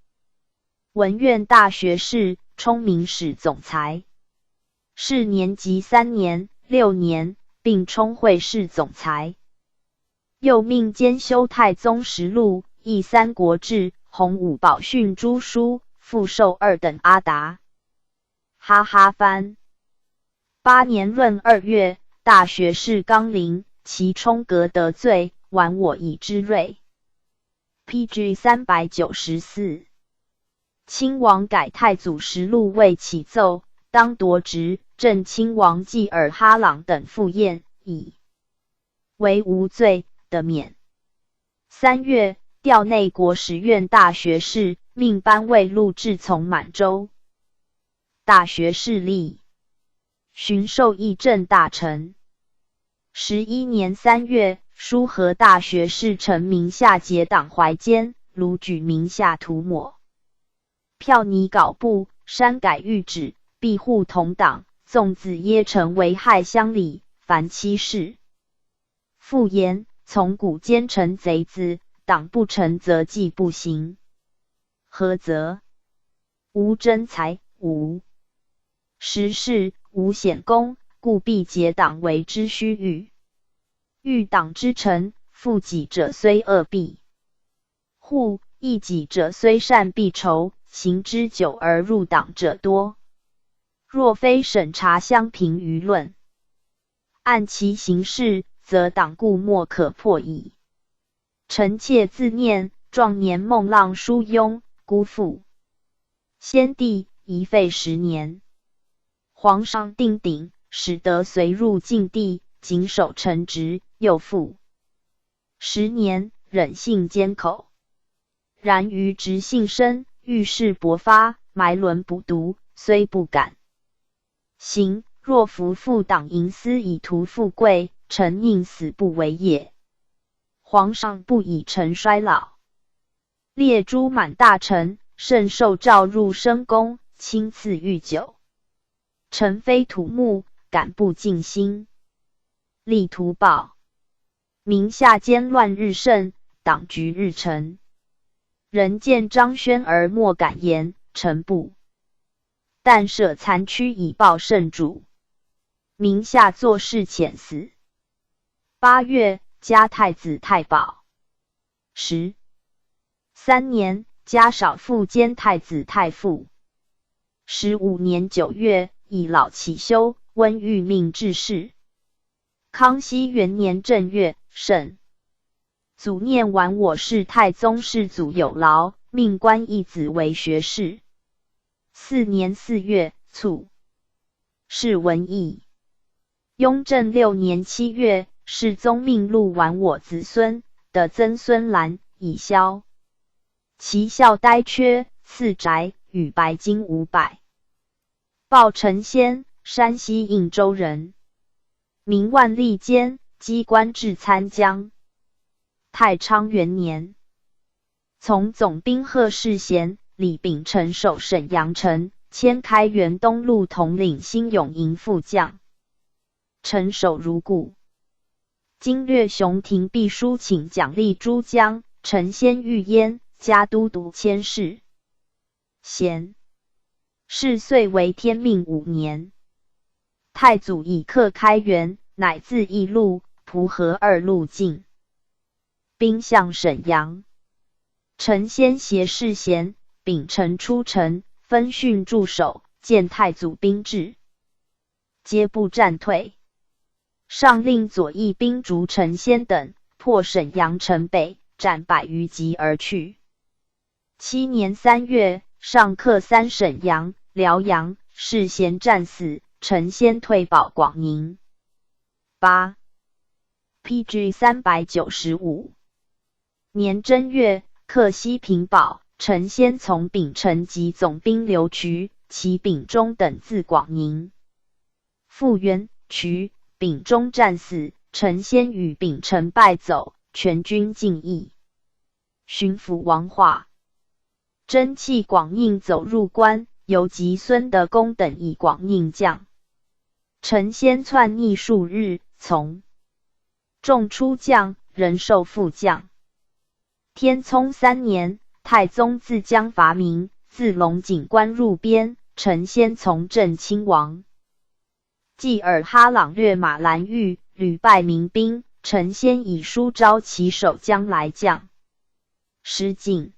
文苑大学士，充明史总裁。是年及3年、6年，并充会试总裁。又命兼修太宗实录、译三国志、洪武宝训诸书，复授2等阿达。哈哈藩8年闰2月，大学士纲领，其充格得罪，晚我以之锐。PG 394。亲王改太祖实录未起奏，当夺职，镇亲王济尔哈朗等赴宴，以为无罪，得免。3月，调内国史院大学士，命班卫录至从满洲。大学士吏，巡授议政大臣。11年3月，书和大学士陈明下结党怀奸，卢举名下涂抹。票拟稿部，删改谕旨，庇护同党，纵子耶成危害乡里，凡7事。复言，从古奸臣贼子，党不成则计不行。何则？无真才，无实事，无显功，故必结党为之须臾。欲党之臣，负己者虽恶必护，益己者虽善必仇，行之久而入党者多。若非审查相评舆论，按其行事，则党固莫可破矣。臣妾自念，壮年梦浪疏庸，辜负先帝，遗废10年。皇上定鼎，使得随入禁地，谨守臣职，又复10年，忍性缄口。然于直性深，遇事勃发，埋沦不读，虽不敢行。若服复党营私以图富贵，臣宁死不为也。皇上不以臣衰老，列诸满大臣，甚受召入深宫，亲赐御酒。臣非土木，敢不尽心。立图报，民下奸乱日盛，党局日沉。人见张轩而莫敢言，臣不但舍残躯以报圣主。民下作事遣死。8月，加太子太保。13年，加少傅兼太子太傅。15年9月，以老起修，温御命致仕。康熙元年正月，圣祖念完我是太宗世祖有劳，命官一子为学士。4年4月，卒。谥文义。雍正6年7月，世宗命录完我子孙的曾孙兰以萧其孝呆缺，赐宅，与白金500。报陈先，山西应州人，名万历监，机官至参将。太昌元年，从总兵贺世贤、李秉承守沈阳城，迁开元东路统领新永营副将。臣守如故。经略雄廷秘书请奖励诸将，臣先御焉，加都督佥事。贤是岁为天命5年。太祖以克开元，乃自义路、蒲河2路进兵向沈阳。臣先携世贤、秉承出城，分训驻守，见太祖兵至，皆不战退。上令左翼兵逐陈先等，破沈阳城北，斩100余级而去。7年3月，上克3沈阳、辽阳，世贤战死，陈先退保广宁。8 PG 395年正月，克西平堡，陈先从秉城及总兵刘渠、齐秉忠等自广宁。复原，渠、秉忠战死，陈先与秉城败走，全军尽缢。巡抚王化、真弃广宁走入关，由及孙德公等以广宁将。陈先窜逆数日，从众出将，仍授副将。天聪3年，太宗自江伐明，自龙井关入边，陈先从镇亲王。继尔哈朗略马兰峪，屡败民兵，陈先以书招其守将来将。失境。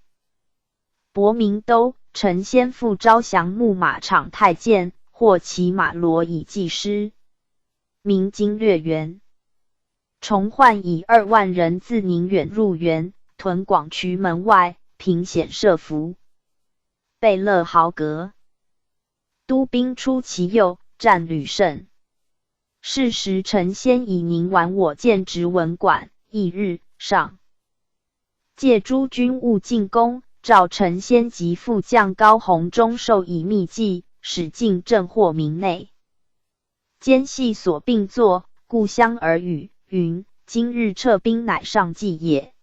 博明都，陈先复招降牧马场太监，或骑马骡以济师。明经略员。崇焕以2万人自宁远入援，屯广渠门外，凭险设伏。贝勒豪格。都兵出其右，战屡胜。是时陈先以宁完我见直文馆，翌日上借诸军务进攻，召陈先及副将高弘忠授以秘计，使进镇获民内。奸细所并作，故相耳语，云：今日撤兵乃上计也。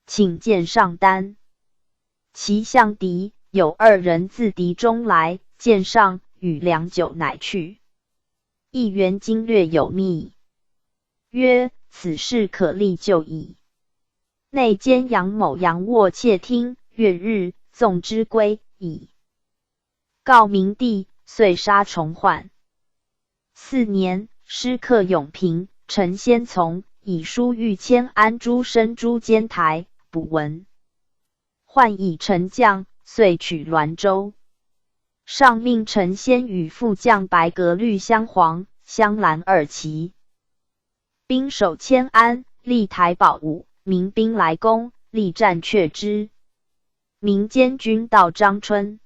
请见上单。其相敌有2人自敌中来，见上，与良久，乃去。议员经略有密，曰：此事可立就矣。内监杨某杨卧窃听，月日纵之归矣。告明帝，遂杀崇焕。4年，师克永平，陈先从，以书谕迁安诸生诸监台，补文。焕以陈将，遂取滦州。上命陈先与副将白革绿镶黄、镶蓝2旗。兵守迁安，立台堡伍，民兵来攻，力战却之。民监军到张春。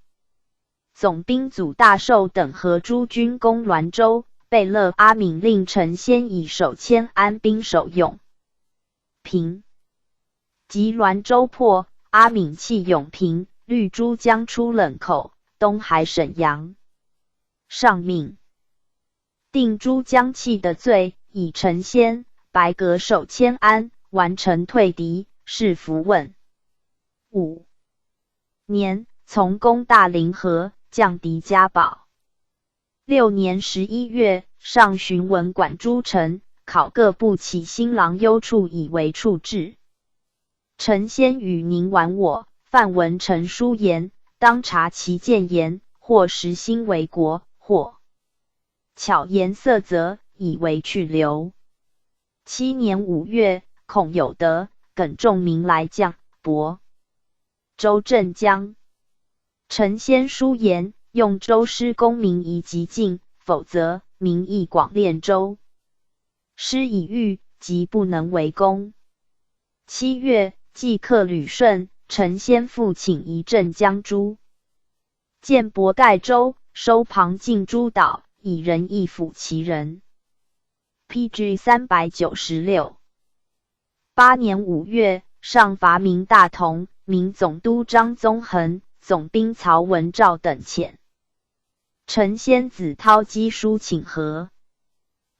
总兵祖大寿等合诸军攻滦州，贝勒阿敏令陈先以守迁安兵守用平。及滦州破，阿敏弃永平，绿珠江出冷口，东海沈阳。上命定珠江弃的罪，以陈先、白革守迁安，完成退敌，是符问。5年，从攻大凌河，降敌家堡。6年11月，上巡文管诸城，考各部起新郎幽处以为处置。陈先与宁完我，范文陈书言，当察其谏言，或实心为国，或巧言色泽，以为去留。7年5月，孔有德、耿仲明来将，亳州镇江。陈先书言，用州师公民宜极尽，否则民亦广练州。师已遇，即不能为功。7月，既克旅顺，陈先复请移镇江诸。建博盖州，收旁晋诸岛，以仁义抚其人。PG 396。8年5月，上伐明大同，明总督张宗恒、总兵曹文照等遣。陈先子韬赍书请和。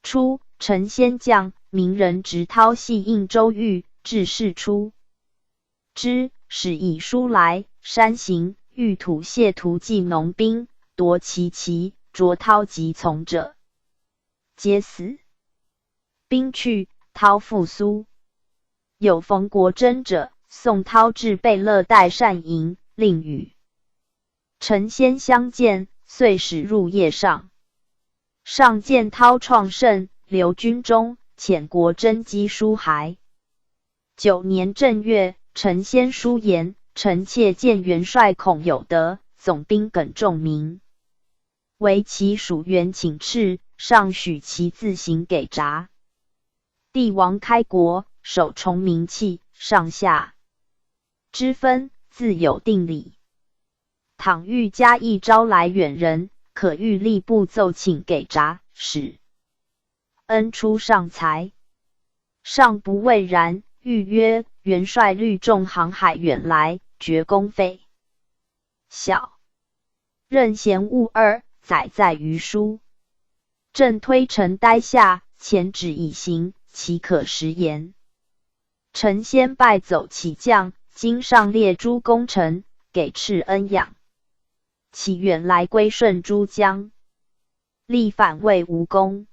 初，陈先将明人直韬系应州狱，至事出之，使以书来，山行，欲土械图计农兵，夺其旗，着韬及从者，皆死。兵去，韬复苏。有冯国珍者，送韬至贝勒代善营，令与陈先相见，遂使入夜上。上见韬创胜，留军中，遣国珍击书骸。9年正月，陈先书言，臣妾见元帅孔有德、总兵耿仲明，为其属员请敕，上许其自行给札。帝王开国，首崇名器，上下之分，自有定理。倘欲加一招来远人，可欲吏部奏请给札，使恩出上才。上不畏然，欲曰：元帅率众航海远来，绝公费小，任贤务二，载在于书。朕推陈垓下，前旨已行，岂可食言？臣先败走起将，今上列诸功臣，给敕恩养。岂远来归顺诸将，力反魏无功。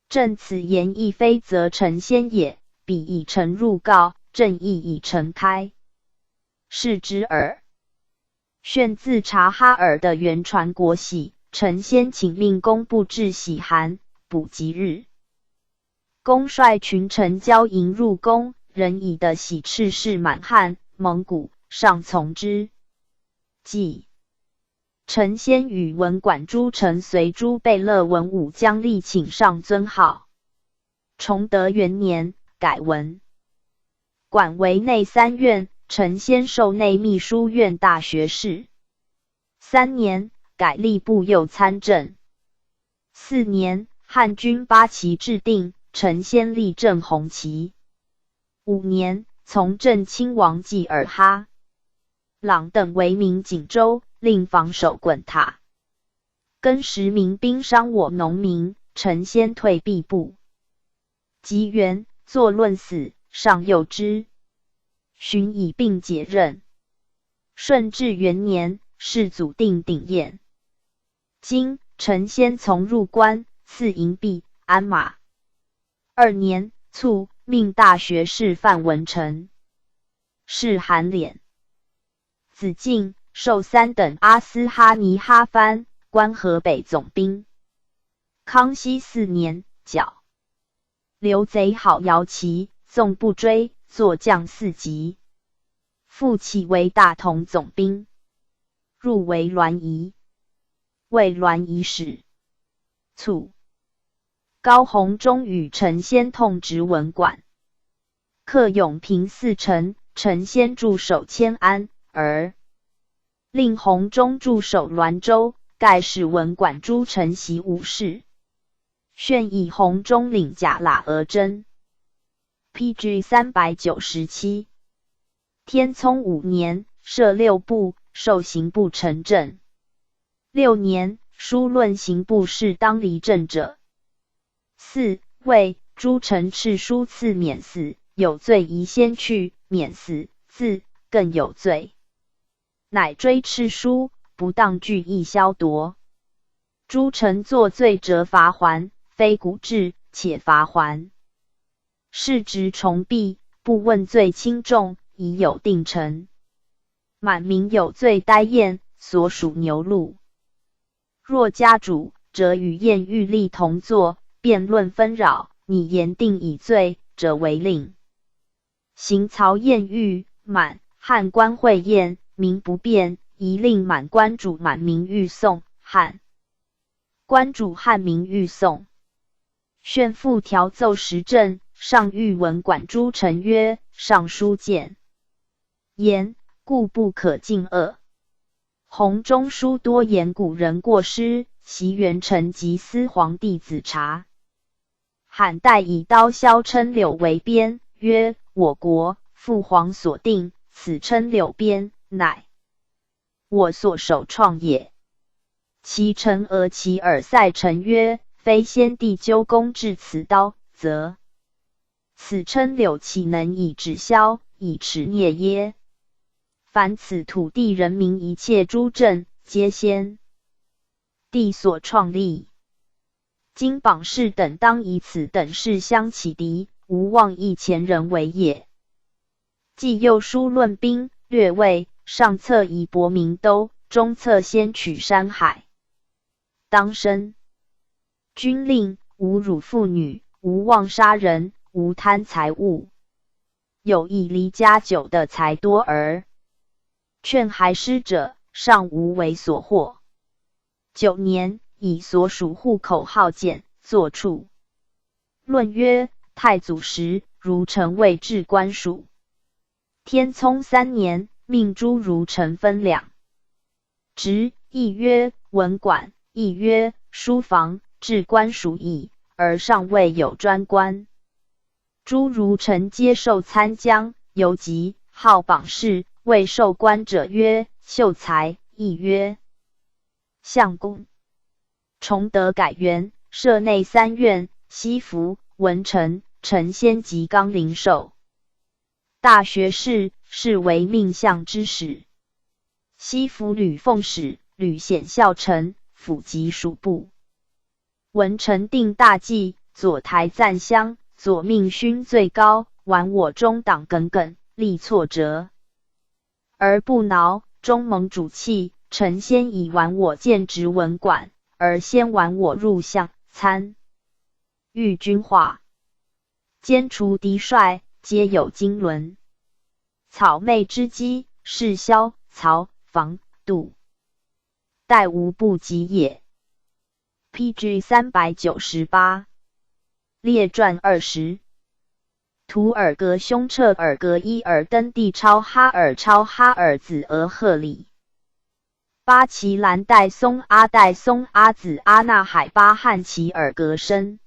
朕此言亦非则臣先也，彼以臣入告，朕亦以臣开示之耳。炫自察哈尔的原传国玺，臣先请命工部制玺函，补吉日。公率群臣交迎入宫，人以的玺敕是满汉、蒙古，上从之。既臣先与文管诸臣随诸贝勒文武将力请上尊号。崇德元年，改文管为内三院，臣先授内秘书院大学士。3年，改吏部右参政。4年，汉军八旗制定，臣先立正红旗。5年，从政亲王济尔哈朗等为民锦州，令防守滚塔。更10民兵伤我农民，臣先退避部。及元，作论死，上诱之。寻以并解任。顺治元年，世祖定鼎宴。今臣先从入关，赐银币、鞍马。2年，卒，命大学士范文成是韩敛。子敬，授3等阿斯哈尼哈藩，官河北总兵。康熙4年，剿刘贼好摇旗，纵不追，作将4级。复起为大同总兵，入为滦仪，为滦仪使。卒，高弘忠与臣先同执文管。克永平4臣，臣先驻守迁安，而令弘忠驻守滦州，盖使文管诸臣袭无事。炫以弘忠领甲喇而征。PG 397。天聪5年，设6部，授刑部承正。6年，书论刑部事当离正者。4. 谓诸臣敕书赐免死，有罪宜先去，免死自更有罪。乃追敕书，不当据亦消夺。诸臣作罪者罚还，非古制，且罚还。是职重毕，不问罪轻重，已有定程。满民有罪呆宴，所属牛鹿。若家主，则与宴欲力同坐，辩论纷扰，拟言定以罪，者为令。行曹宴狱，满汉官会宴，民不便，宜令满官主满民欲送，汉官主汉民欲送。炫复调奏时政，上谕文管诸臣曰：上书谏言，故不可尽恶。弘中书多言古人过失，袭元臣及司皇帝子察。罕带以刀削称柳为鞭，曰：我国父皇所定，此称柳鞭，乃我所首创也。其臣俄其耳塞臣曰：非先帝纠公至此刀，则此称柳岂能以止削，以持孽耶？凡此土地人民一切诸政，皆先帝所创立。今榜士等当以此等事相启敌，无妄议前人为也。既又书论兵略位，上策以博明都，中策先取山海。当身军令，无辱妇女，无妄杀人，无贪财物。有以离家久的财多而劝还失者，尚无为所获。9年，以所属户口号简作处。论曰：太祖时，如臣位置官署。天聪3年，命诸如臣分两职，一曰文馆，一曰书房，置官署矣，而尚未有专官。诸如臣皆受参将、游籍，号榜事，未受官者曰秀才，亦曰相公。崇德改元，设内3院，西服、文臣、丞先及纲领授。大学士，是为命相之使。西服吕奉使，吕显校丞，辅及属部。文臣定大计，左台赞襄，左命勋最高，玩我中党耿耿，立挫折而不挠，中蒙主弃。臣先以玩我见职文馆，而先玩我入相参御军化，兼除敌帅，皆有经纶。草昧之机，是萧、曹、房、杜代无不及也。PG 398列传20。图尔格兄彻尔格伊尔登地超哈尔子俄赫里。巴齐兰代松阿子阿那海巴汉齐尔格生。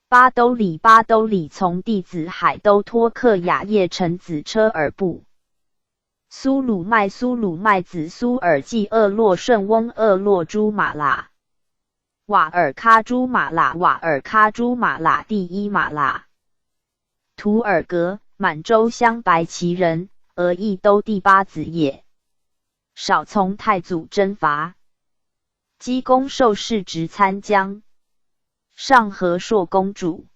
巴兜里从弟子海兜托克雅叶臣子车尔部。苏鲁麦子苏尔济厄洛顺翁厄洛朱马拉。瓦尔喀朱马拉第一马拉。图尔格，满洲镶白旗人，俄亦都第8子也。少从太祖征伐，积功受世职参将，上和硕公主。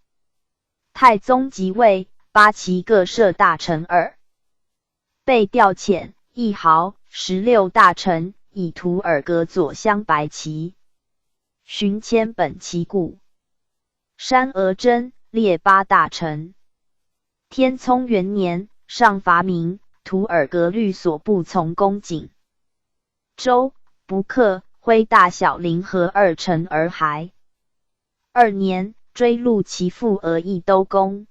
太宗即位，八旗各设大臣2，被调遣1豪16大臣，以图尔格左镶白旗，寻迁本旗故。山俄真列8大臣。天聪元年，上伐明，图尔格律所部从公瑾、周、不克、挥大小凌和2臣而还。2年，追录其父俄亦都公，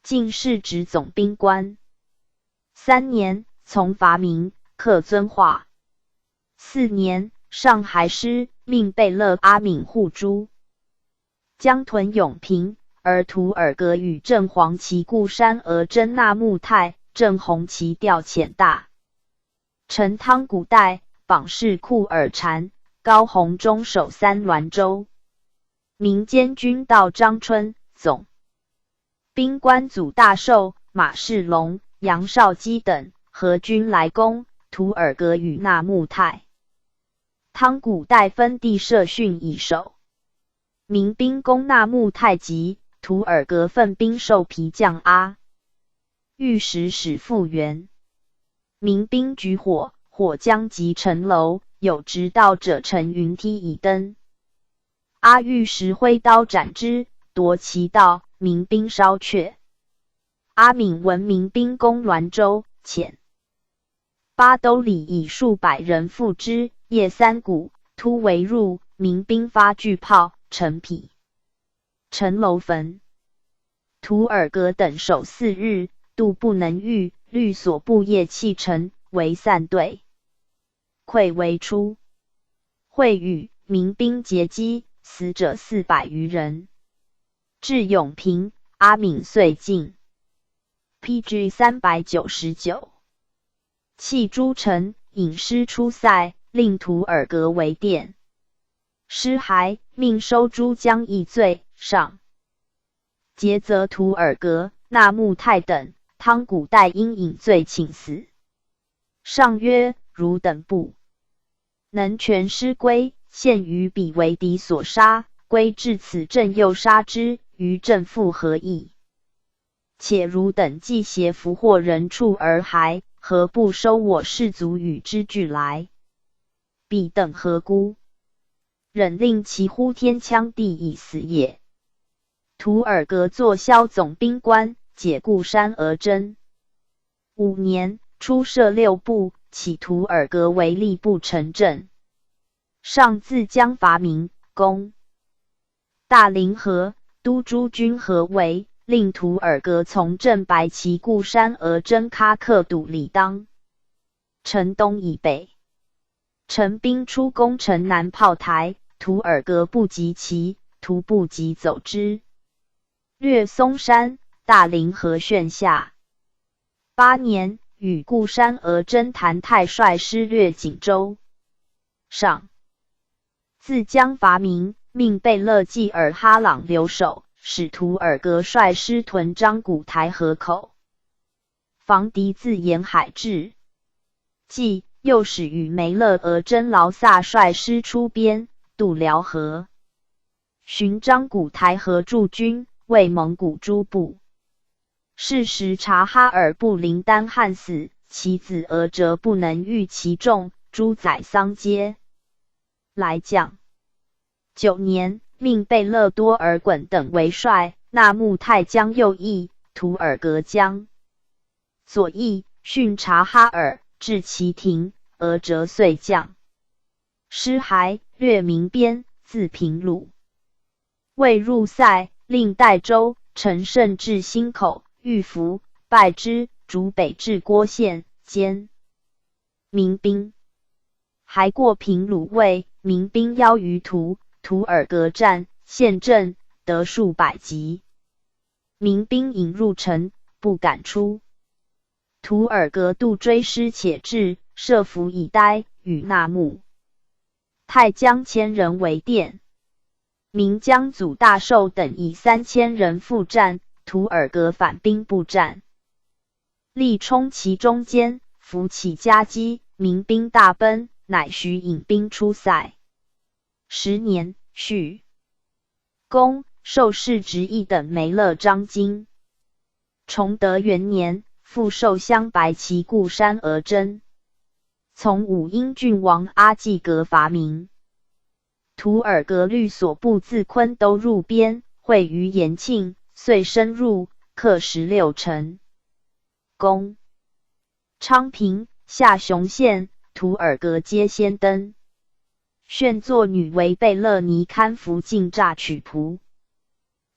进士职总兵官。3年，从伐明，克遵化。4年，上还师，命贝勒阿敏护诸，将屯永平。而图尔格与正黄旗故山俄真纳木泰，正红旗调遣大臣汤古代，榜士库尔禅，高弘中守3滦州。民间军道张春，总兵官祖大寿、马士龙、杨绍基等合军来攻，图尔格与纳木泰。汤古代分地设训以守。民兵攻纳木泰急，图尔格奋兵受皮将阿御史使复原。民兵举火，火将及城楼，有直道者乘云梯以登。阿御史挥刀斩之，夺其道，民兵烧却。阿敏闻民兵攻滦州，遣巴兜里以数百人赴之，夜3鼓，突围入，民兵发巨炮，城痞。城楼焚。图尔格等守4日，度不能御，律所部夜弃城，为散队。溃为出。会与民兵截击，死者400余人。至永平，阿敏遂尽。PG 399弃诸城，引师出塞，令图尔格为殿。师还，命收诸将议罪，上诘责图尔格、纳木泰等，汤古代因引罪请死。上曰：汝等不能全师归，现于彼为敌所杀，归至此朕又杀之，于朕复何益？且汝等既挟俘获人处而还，何不收我士卒与之俱来？彼等何辜？忍令其呼天抢地以死也。图尔格作骁总兵官，解固山俄真。5年，初设6部，起图尔格为吏部丞正。上自将伐明，攻大凌河，都诸军合围，令图尔格从镇白旗固山而征喀克笃里当城东以北。陈兵出攻城南炮台，图尔格不及其，徒步疾走之，略松山、大凌河漩下。8年，与固山而征谭太率师略锦州。上自将伐明，命贝勒济尔哈朗留守，使图尔格率师屯张古台河口，防敌自沿海至。继又使与梅勒额真劳萨率师出边，渡辽河，寻张古台河驻军，为蒙古诸部。是时察哈尔部林丹汉死，其子额哲不能御其众，诸宰桑皆来将。9年，命贝勒多尔衮等为帅，纳木太将右翼，图尔格将左翼，训察哈尔，至其庭，额哲遂将师还，略民边，自平鲁。未入塞，令代州陈胜至新口，遇伏，败之，逐北至郭县，兼民兵。还过平鲁卫，民兵邀于图尔格战，陷阵，得数百级。民兵引入城，不敢出。图尔格度追师且至，设伏以待，与纳木太将1000人为殿。明将祖大寿等以3000人复战，图尔格反兵不战，力冲其中间，伏起夹击，民兵大奔，乃许引兵出塞。10年，续公授世直役等梅勒章京。崇德元年，复授镶白旗固山而征，从武英郡王阿济格伐明。图尔格律所部自昆都入边，会于延庆，遂深入，克16城。攻昌平、下雄县，图尔格皆先登。炫作女为贝勒尼堪服进诈取仆，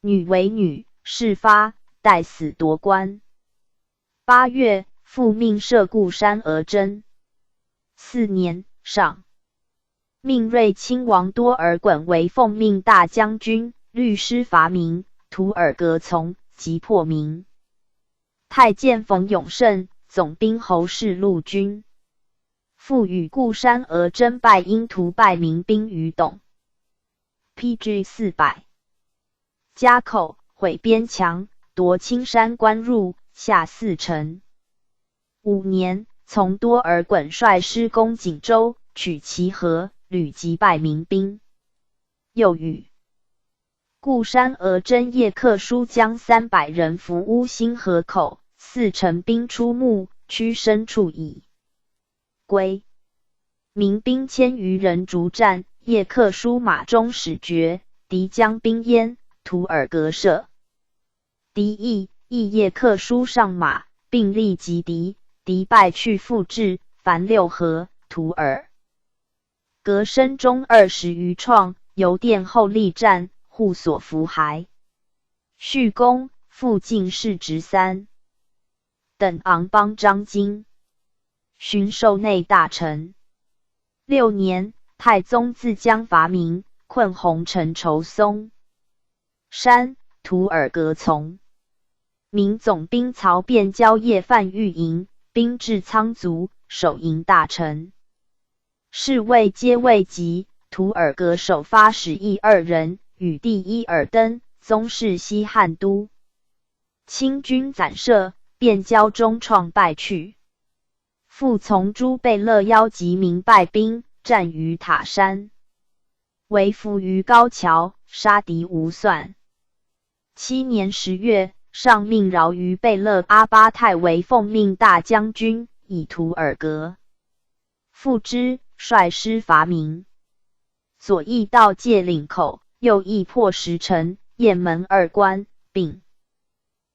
女为女，事发，待死夺官。8月，复命设固山而征。4年，上命睿亲王多尔衮为奉命大将军，律师伐明，图尔格从，即破明。太监冯永胜，总兵侯氏陆军。复与固山而征败，因图败民兵于董。PG 400。加口，毁边墙，夺青山关入，下4城。5年，从多尔衮率师攻锦州，取其河，屡击败民兵。又与固山而征叶克舒将300人伏乌兴河口，4城兵出没，屈身处矣。归。民兵1000余人逐战，叶克舒马中使绝，敌将兵焉，图尔格射。敌意叶克舒上马，并力击敌，敌败去复至，凡6合，图尔格身中20余创，由殿后力战，户所伏骸。续公，复进士职3等昂邦章京，巡狩内大臣。6年，太宗自将伐明，困红尘仇松山，图尔格从。明总兵曹便交夜犯御营，兵至仓卒，守营大臣。侍卫皆未及，图尔格首发使役2人，与第一尔登，宗室西汉都。清军暂射，便交中创败去。复从诸贝勒邀集民败兵，战于塔山，为伏于高桥，杀敌无算。7年10月，上命饶于贝勒阿巴泰为奉命大将军，以图尔格。复之，率师伐明。左翼到界岭口，右翼破石城、雁门2关，并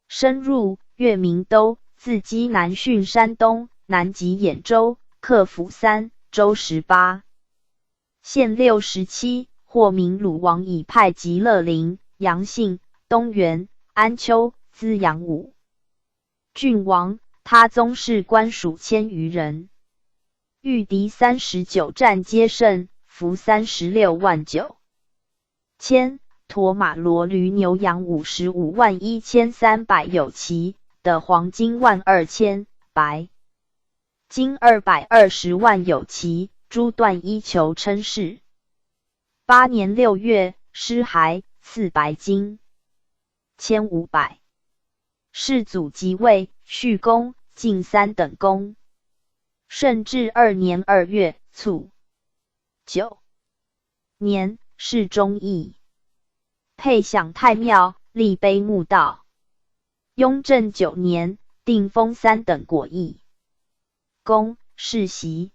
深入越明都，自击南浚山东，南及兖州，克抚3州18县6、17，获明鲁王以派吉乐陵、杨信、东原、安丘、资阳武郡王，他宗室官属1000余人。御敌39战皆胜，俘36万9千，驮马骡驴牛羊55万1300有骑，的黄金12000，白金220万有骑，诸段衣裘称是。8年6月，施还，赐白金1500。世祖即位，续功，进3等功。顺治2年2月，卒。9年，侍中义，配享太庙，立碑墓道。雍正9年，定封3等果邑。公，世袭。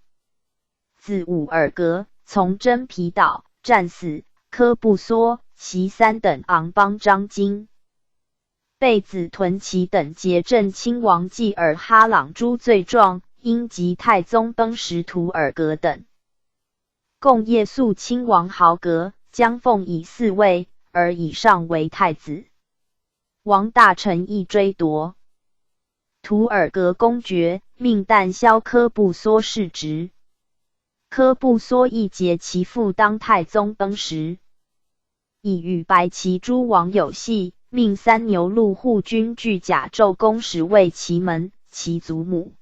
子武尔格，从征皮岛，战死。科布梭，袭3等昂邦章京。被子屯骑等结镇亲王济尔哈朗诸罪状，因及太宗崩时图尔格等。共夜宿亲王豪格，将奉以4位，而以上为太子。王大臣亦追夺。图尔格公爵，命但萧科布梭世职。科布梭亦结其父当太宗崩时，以与白旗诸王有隙，命3牛路护军具甲胄弓使卫其门，其祖母、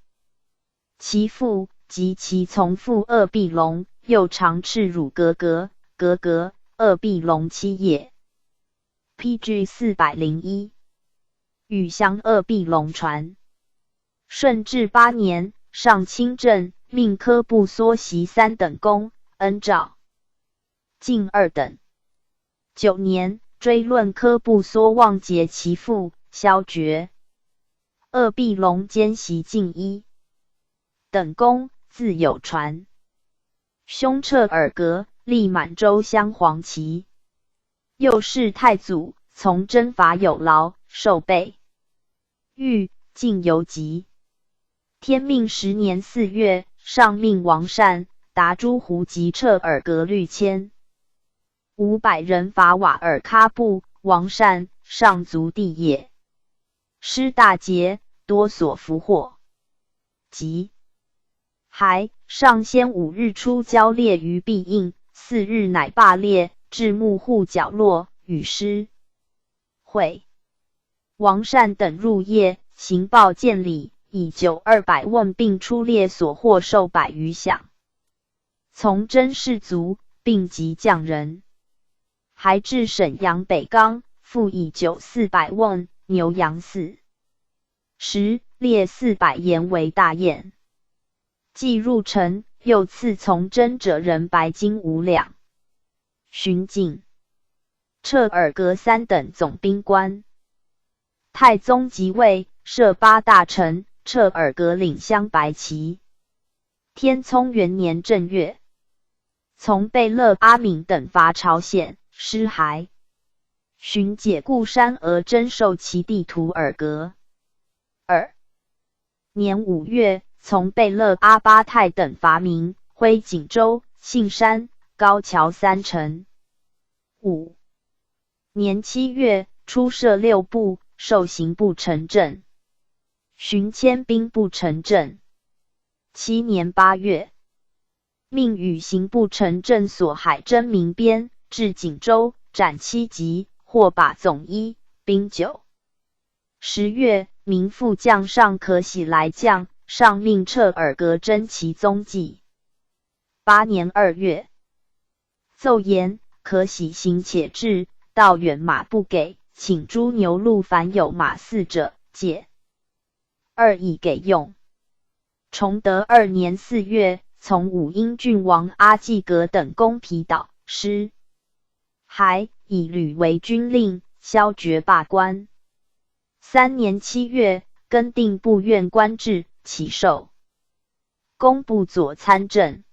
其父及其从父鄂必隆，又常斥辱格格、鄂必隆妻也。PG 401。禹降鄂必隆传。顺治8年，上清正，命科布梭袭3等功，恩诏进2等。9年，追论科布梭妄结其父，削爵。鄂必隆兼袭进1等功，自有传。兄彻尔格，立满洲镶黄旗。又是太祖，从征伐有劳，受备御，进游疾。天命10年4月，上命王善、达诸胡及彻尔格律迁。500人伐瓦尔喀布，王善、上族地也。失大捷，多所俘获。即还，上先5日出交猎于必应，4日乃罢猎，至幕户角落，与师会。王善等入夜，行报见礼，以酒200瓮，并出猎所获兽100余饷。从征士卒，并及匠人。还至沈阳北冈，复以酒400瓮，牛羊4十，列400盐为大宴。既入城，又赐从征者人白金5两。巡警彻尔格3等总兵官。太宗即位，设8大臣，彻尔格领镶白旗。天聪元年正月，从贝勒阿敏等伐朝鲜，失还。寻解固山而征授其弟图尔格。2年5月，从贝勒阿巴泰等伐明、徽锦州、信山、高桥3城。5年7月，出设6部，授刑部承正。寻迁兵部承正。7年8月，命与刑部承正所海征民边，至锦州，斩7级，获把总1，兵9。10月，民副将上可喜来将，上命彻尔格征其踪迹。8年2月，奏言可喜行且至，道远马不给，请诸牛鹿凡有马4者，借2以给用。崇德2年4月，从武英郡王阿济格等攻皮岛，失还，以吕为军令，削爵罢官。3年7月，更定部院官制，起授工部左参政。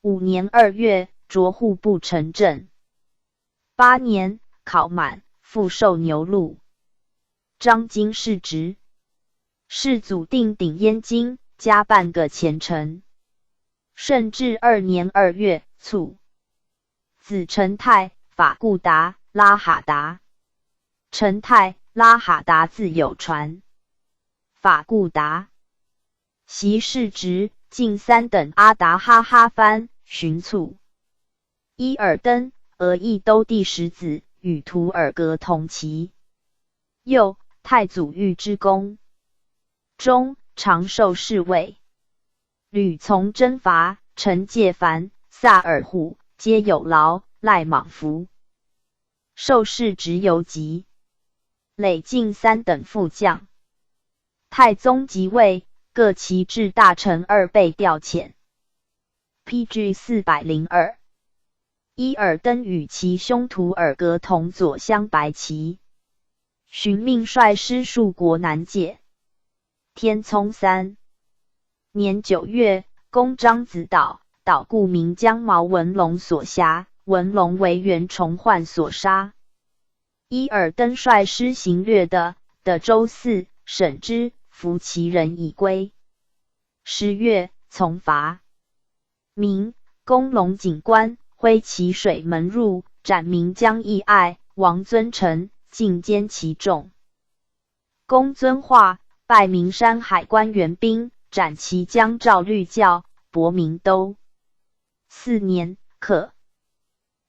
5年2月，擢户部承正。8年，考满，复授牛录。章京世职。世祖定鼎燕京，加半个前程。顺治2年2月，卒。子成泰、法固达、拉哈达。成泰拉哈达自有传，法固达袭世职，进3等阿达哈哈藩巡卒。伊尔登俄亦都第10子，与图尔格同期。右太祖御之功，中长寿侍卫，屡从征伐，陈介凡、萨尔扈皆有劳，赖莽服。受世职游击，累进3等副将。太宗即位，各旗帜大臣2倍调遣。PG 402。伊尔登与其兄图尔格同左镶白旗，寻命率师数国南界。天聪3年9月，攻獐子岛，岛故名将毛文龙所辖，文龙为袁崇焕所杀。伊尔登率师行掠的周4，审之，俘其人已归。10月，从伐。明攻龙井关，挥其水门入，斩名将义爱、王尊臣，尽歼其众。公遵化，拜名山海关援兵，斩其将赵律教，博明都。4年，克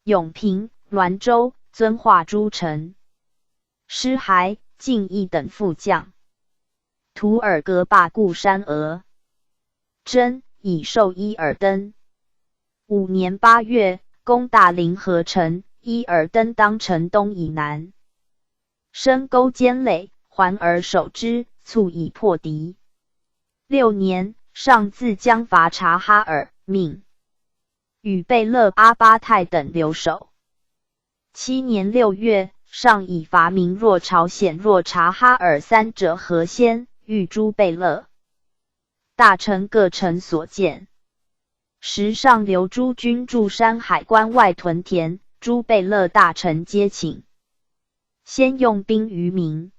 永平、滦州，遵化诸城。失还、晋1等副将。图尔格罢固山额，真以授伊尔登。5年8月，攻大凌河城，伊尔登当城东以南，深沟坚垒，环而守之，卒以破敌。6年，上自将伐察哈尔，命与贝勒阿巴泰等留守。7年6月，上以伐明若朝鲜若察哈尔3者何先，欲诛贝勒。大臣各陈所见。时上留诸军驻山海关外屯田，诸贝勒大臣皆请。先用兵于民。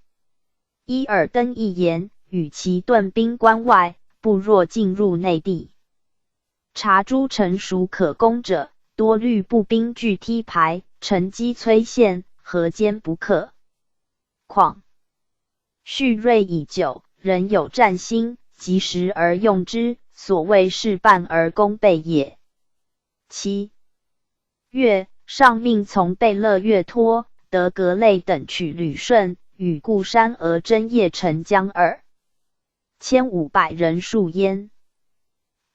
伊尔登一言，与其屯兵关外，不若进入内地。察诸城属可攻者，多率步兵拒踢排，乘机摧陷，何坚不克？况蓄锐已久，人有战心，及时而用之，所谓事半而功倍也。7月，上命从贝勒岳托、德格类等取旅顺，与固山额真叶城江2,500人数焉。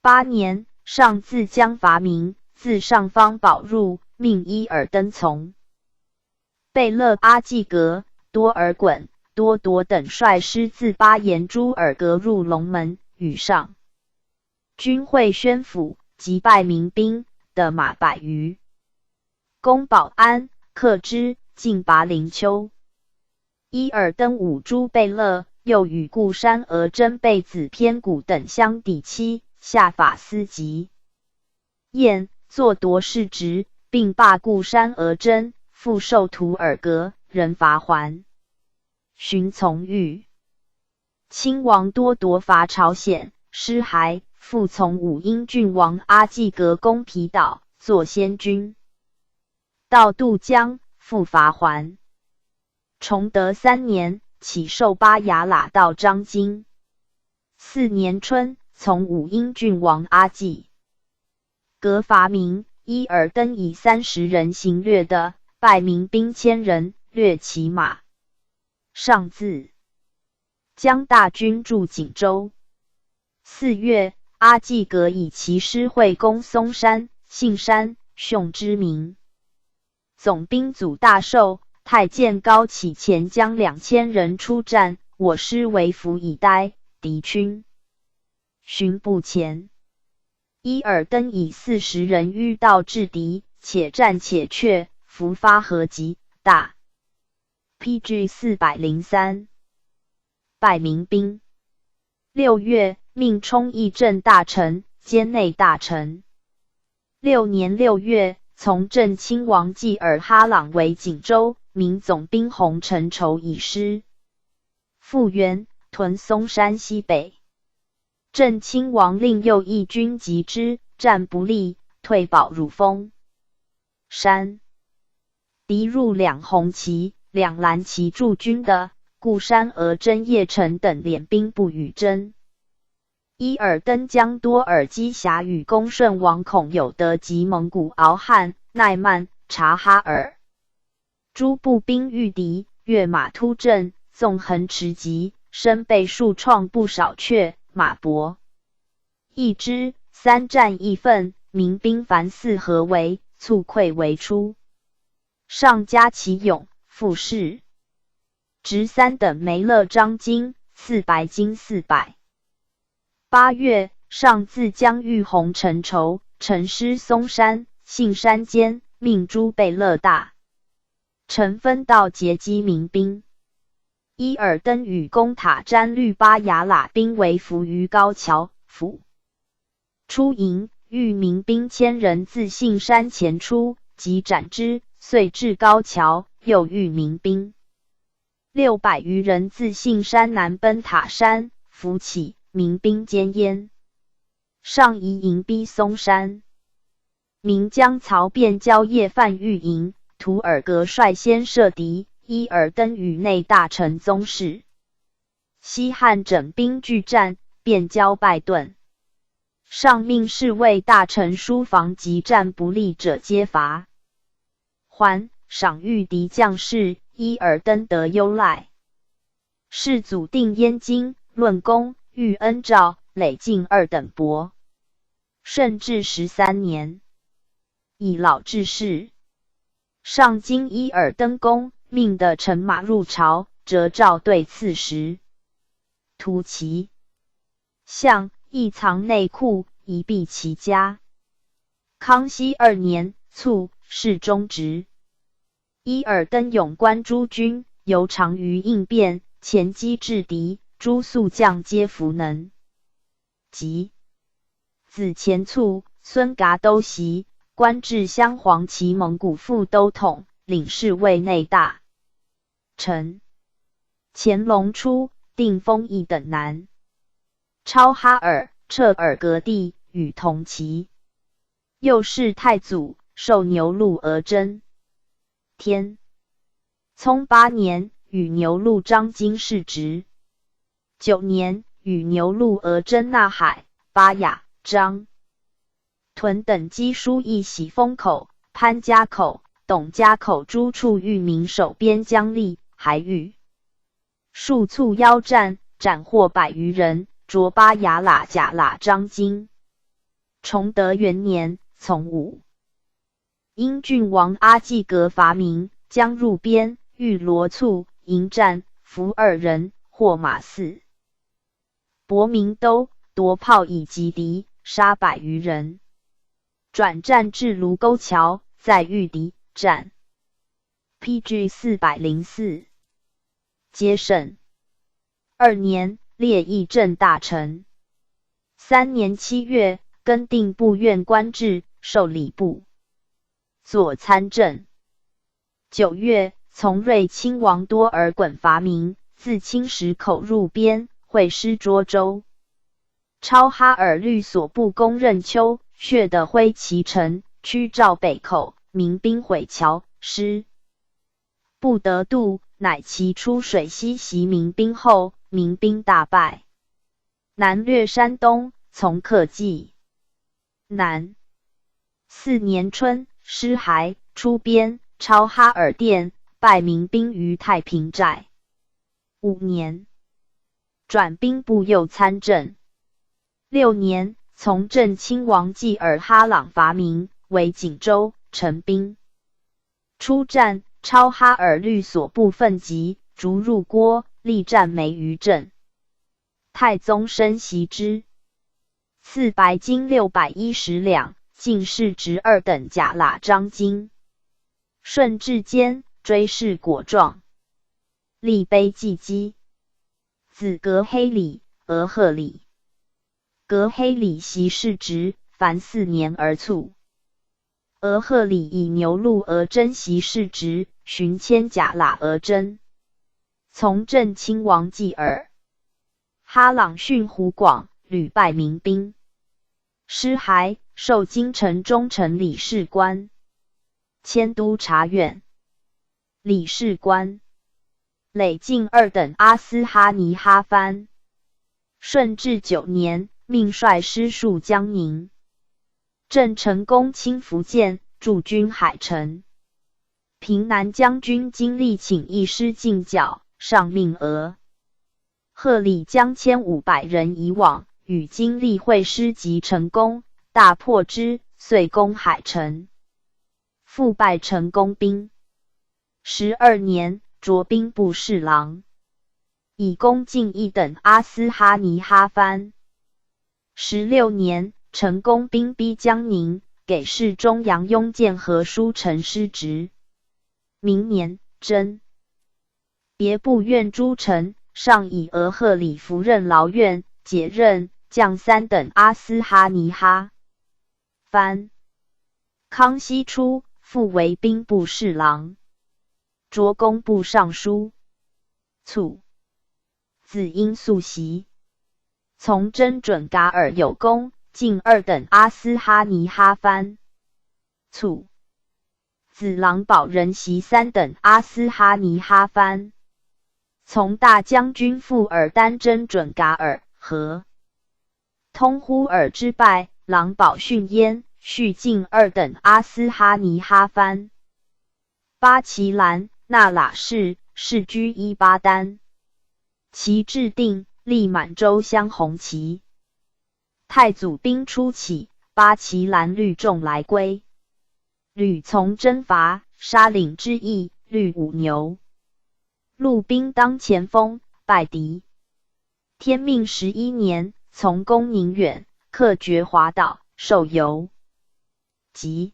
8年，上自将伐明，自上方保入，命伊尔登从。贝勒阿济格、多尔衮、多铎等率师自巴彦朱尔格入龙门，与上军会宣府，击败民兵的马100余，攻保安，克之，进拔陵丘。伊尔登武诸贝勒，又与固山额真贝子偏谷等相抵期，下法司级。燕作夺世职，并罢固山额真，复授图尔格，人伐还。寻从豫。亲王多铎伐朝鲜，失还，复从武英郡王阿济格攻皮岛，作先军。到渡江，复伐还。崇德3年，起授巴雅喇到张京。4年春，从武英郡王阿济格伐明，伊尔登以30人行掠的，败民兵1000人，掠其马。上自将大军驻锦州。4月，阿济格以其师会攻松山、信山、雄之名。总兵祖大寿、太监高启前将2000人出战，我师为俘以待，敌军寻不前。伊尔登以40人迂道制敌，且战且却，伏发合击，大。PG 403。败民兵。6月，命充议政大臣，兼内大臣。6年6月，从正亲王济尔哈朗为锦州，明总兵洪承畴以师。复原，屯松山西北。正亲王令右翼军击之，战不利，退保汝丰山。敌入两红旗，两蓝旗驻军的固山额真叶城等敛兵不与征。伊尔登将多尔基辖与恭顺王孔有德及蒙古敖汉、奈曼、察哈尔诸步兵御敌，跃马突阵，纵横驰疾，身被数创不少阙，马搏一之，三战一奋，民兵凡四合围，猝溃为出。上加其勇，复士执三等梅勒章金，4白金400。8月，上自将御红陈筹，陈师松山、信山间，命诸贝勒大臣分道截击民兵。伊尔登与攻塔詹律巴雅喇兵围伏于高桥府。出营，遇民兵1000人自信山前出，即斩之，遂至高桥，又遇民兵600余人自信山南奔塔山，伏起，民兵歼焉。上移营逼松山。明将曹便交夜犯御营，图尔格率先射敌，伊尔登与内大臣宗室西汉整兵拒战，便交败遁。上命侍卫大臣书房及战不利者皆罚还，赏御敌将士，伊尔登得优赖。世祖定燕京，论功，遇恩诏，累进2等伯。顺治13年，以老致仕。上经伊尔登宫，命的乘马入朝，折诏对刺史图其相，亦藏内库，以避其家。康熙2年卒，侍中职。伊尔登勇观诸军，尤长于应变，前击制敌，诸宿将皆弗能及。子前卒，孙嘎都袭，官至镶黄旗蒙古副都统，领侍卫内大臣。乾隆初，定封一等男超哈尔、彻尔格地，与同旗。又是太祖，授牛录额真天。聪8年，与牛录章京士职。9年，与牛录额真纳海、巴雅、张屯等击书义喜封口、潘家口、董家口诸处御民守边疆吏，还与数卒邀战，斩获100余人，着巴雅喇甲喇章京。崇德元年，从武英郡王阿济格伐民，将入边，遇罗卒迎战，俘2人，获马4。博明都，夺炮以击敌，杀100余人。转战至卢沟桥，再遇敌，战 PG 404，皆胜。2年，列议正大臣。3年7月，更定部院官制，授礼部左参政。9月，从瑞亲王多尔衮伐民，自青石口入边，会师涿州。超哈尔律所部公任丘、血的挥其城，驱赵北口，民兵毁桥，师不得渡，乃其出水西袭民兵后，民兵大败，南掠山东，从克济南。4年春，师还出边，超哈尔店，败民兵于太平寨。5年，转兵部右参政。6年，从正亲王济尔哈朗伐民，为锦州，陈兵出战，超哈尔律所部奋击，逐入郭，力战梅余镇。太宗深袭之，赐白金610两，进士职2等甲喇章京。顺治间，追谥果状，立碑记基。子格黑里、额贺里。格黑里袭士职，凡4年而卒。额贺里以牛录额真袭士职，寻迁甲喇额真。从正亲王济尔哈朗逊湖广，屡败民兵。师还，授京城中丞理事官，迁都察院。理事官，累进2等阿斯哈尼哈藩。顺治9年，命率师戍江宁。郑成功亲福建，驻军海城。平南将军经力请一师进剿，上命额贺礼将1500人以往，与经力会师及成功，大破之，遂攻海城，复败成功兵。12年，擢兵部侍郎，以攻进1等阿斯哈尼哈藩。16年，成功兵逼江宁，给事中杨雍建和书陈师职。明年，征别部院诸臣，上以额贺礼服任劳院，解任，降3等阿斯哈尼哈藩。康熙初，复为兵部侍郎，擢工部尚书。卒，子因素袭，从真准噶尔有功，进2等阿斯哈尼哈藩。卒，子郎保仁袭3等阿斯哈尼哈藩。从大将军傅尔丹真准噶尔和通忽尔之败，郎保逊焉，续进2等阿斯哈尼哈藩。巴其兰、那喇氏世居伊巴丹。其制定，立满洲镶红旗。太祖兵初起，巴其兰率众来归。屡从征伐，杀领之役，率5牛。陆兵当前锋，败敌。天命11年，从攻宁远，克绝华岛，受游。即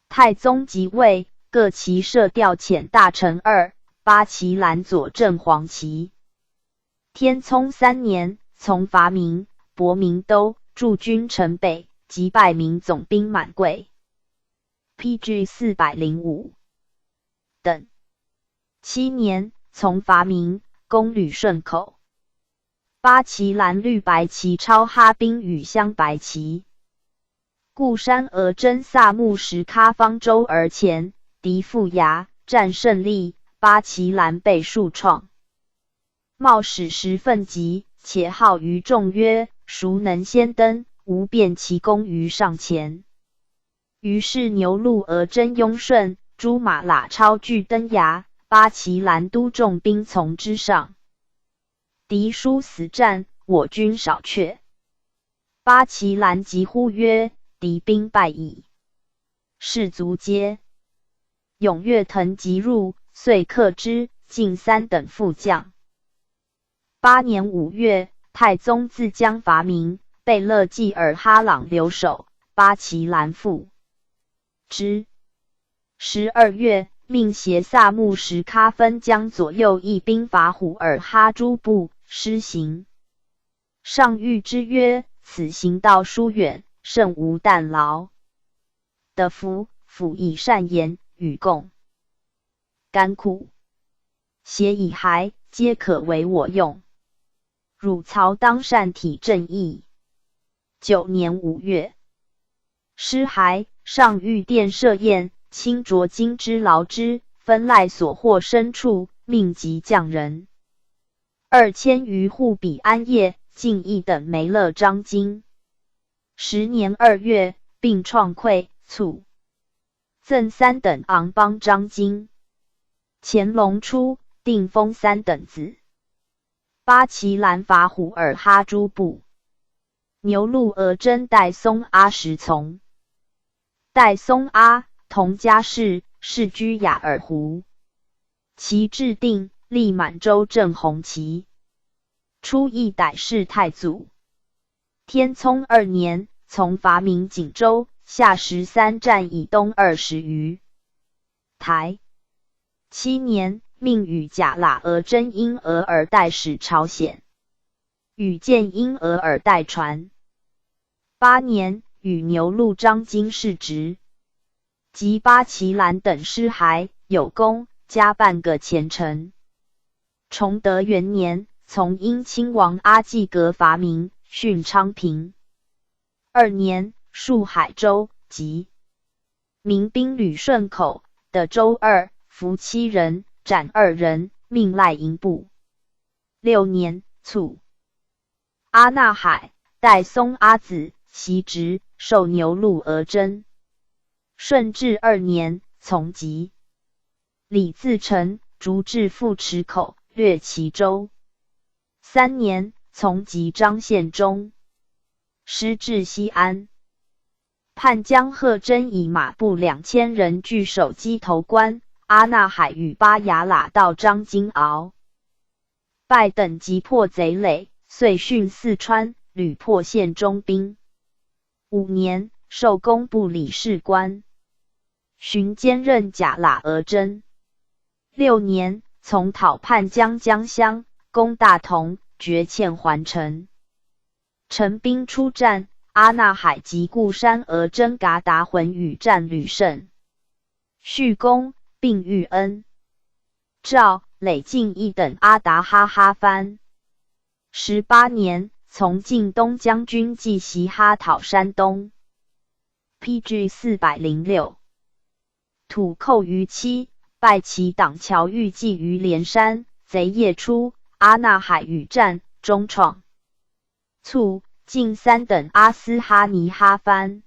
太宗即位，各骑射调遣大臣2，巴其兰左正黄旗。天聪3年，从伐明，博明都，驻军城北，击败明总兵满贵。PG 405等。7年，从伐明，攻旅顺口。巴其兰绿白旗超哈兵与镶白旗。固山额真萨木什喀方舟而前，敌覆崖，战胜利，巴其兰被数创。冒使时愤急，且号于众曰：孰能先登？吾便其功于上前。于是牛鹿额真雍顺、诸马喇超俱登崖，巴其兰都众兵从之上。敌殊死战，我军少却。巴其兰急呼曰：敌兵败矣！士卒皆踊跃腾急入，遂克之，尽3等副将。8年5月，太宗自将伐明，贝勒济尔哈朗留守，巴其兰复之。12月，命协萨木什喀分将左右翼兵伐虎尔哈诸部，施行。上谕之曰：此行道疏远，甚无惮劳。的夫以善言，与共甘苦，协以孩，皆可为我用。汝曹当善体正义。9年5月，师还，上谕殿设宴，亲酌金之劳之，分赖所获牲畜，命及匠人2000余户比安业，进1等梅勒章京。10年2月，并创馈卒，赠3等昂邦章京。乾隆初，定封3等子。巴其兰伐虎尔哈诸部，牛鹿额真代松阿什从。代松阿，同家氏，世居雅尔湖。其制定，立满洲正红旗。初谥逮氏太祖。天聪2年，从伐明锦州，下13战以东20余台。7年，命与贾喇额真因额尔代使朝鲜，与见因额尔代传。8年，与牛鹿章京世职。及巴其兰等师还，有功，加半个前程。崇德元年，从英亲王阿济格伐明，训昌平。2年，戍海州，及民兵旅顺口的州2，俘7人，斩2人，命赖营部。6年卒。阿那海代松阿子袭职，授牛录额真。顺治2年从疾。李自成逐至富池口，略其州。3年从疾张献忠。师至西安。叛将贺真以马步2000人据守鸡头关，阿那海与巴雅喇到张金鳌，败等击破贼垒，遂训四川，屡破县中兵。5年授工部理事官，巡兼任甲喇额真。6年从讨叛将江乡，攻大同，决欠还城。陈兵出战，阿那海及固山额真噶达浑与战屡胜，续功，并遇恩。赵、累进一等阿达哈哈藩。18年从晋东将军继袭哈讨山东。PG 406。土寇于期，败其党侨豫济于连山，贼夜出，阿那海与战，中创。卒，晋3等阿斯哈尼哈藩。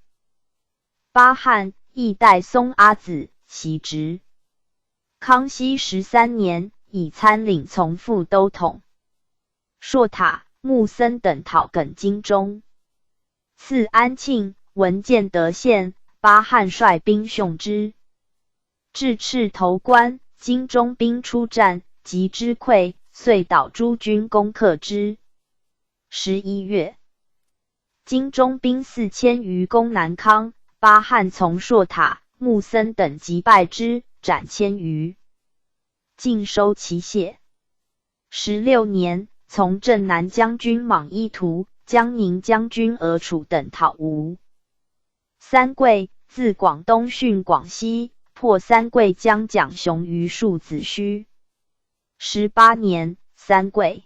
巴汉亦代松阿子袭职。康熙13年以参领从副都统。硕塔、穆森等讨耿京中。赐安庆、文建德县，巴汉率兵戍之。至赤头关，京中兵出战，及之溃，遂导诸军攻克之。11月，京中兵4000余攻南康，巴汉从硕塔、穆森等击败之，斩1000余，尽收其械。16年，从镇南将军莽伊图、江宁将军额楚等讨吴。三桂自广东训广西，破三桂将蒋雄于树子虚。18年，三桂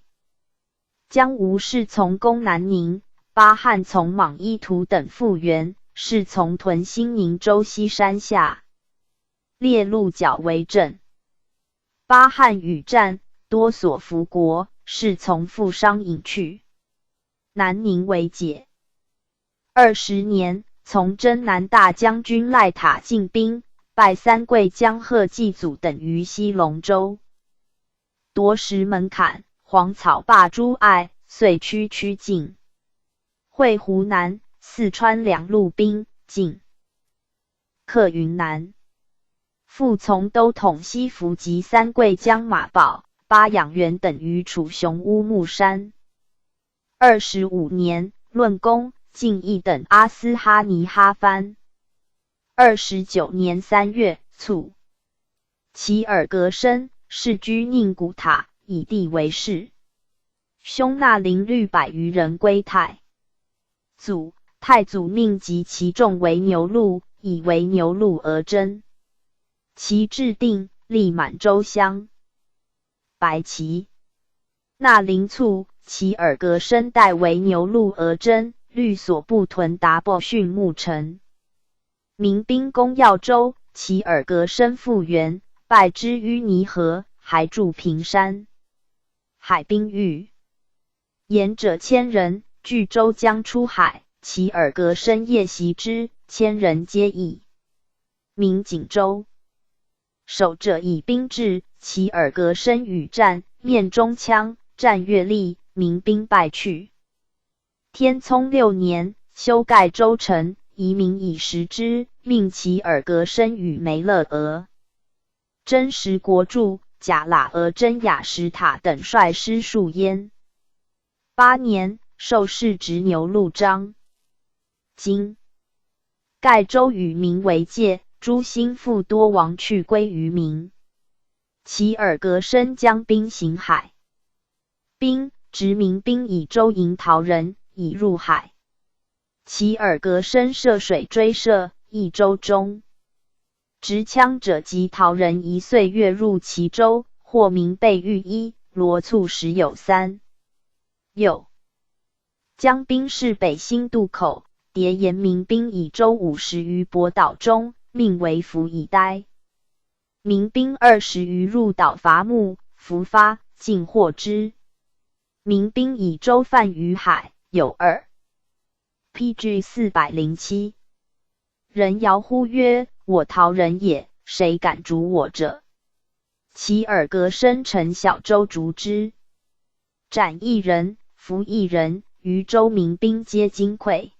将吴士从攻南宁，巴汉从莽伊图等复原，是从屯新宁州西山下，列鹿角为阵。巴汉与战，多所俘国，是从负伤引去。南宁为解。20年，从征南大将军赖塔进兵，败三桂将贺继祖等于西龙州，夺石门槛、黄草坝诸隘，遂驱进。会湖南、四川两路兵进，克云南。复从都统西服及三桂将马宝、巴养元等于楚雄乌木山。25年，论功，进一等阿斯哈尼哈藩。29年3月，卒。其尔格申世居宁古塔，以地为室。兄纳邻率100余人归太祖。太祖命及其众为牛录，以为牛录额真。其制定，立满洲乡。白旗。纳邻卒，其尔格申代为牛录额真，律所部屯达伯逊牧城。民兵攻耀州，其尔格申复原，败之于泥河，还驻平山。海滨狱。沿者1000人，据州将出海，其尔格申夜袭之，1000人皆役。名锦州。守者以兵至，其尔格申与战，面中枪，战越力，民兵败去。天聪6年，修盖州城，移民以食之，命其尔格申与梅勒额。真实国柱、贾喇额真雅什塔等率师戍焉。8年，授世执牛录章。今盖州与民为界，诸心腹多亡去归于民。其尔格申将兵行海。兵殖民兵以州营逃人，以入海。其尔格申涉水追射，益州中。执枪者及逃人一岁月入其州，获民备御衣，罗簇时有3。又将兵士北新渡口，迭延民兵以州50余泊岛中，命为服以待。民兵20余入岛伐木，伏发，尽获之。民兵以舟泛于海，有2。PG 407。人遥呼曰：“我陶人也，谁敢逐我者？”其耳革生乘小舟逐之，斩1人，俘1人，余州民兵皆惊溃。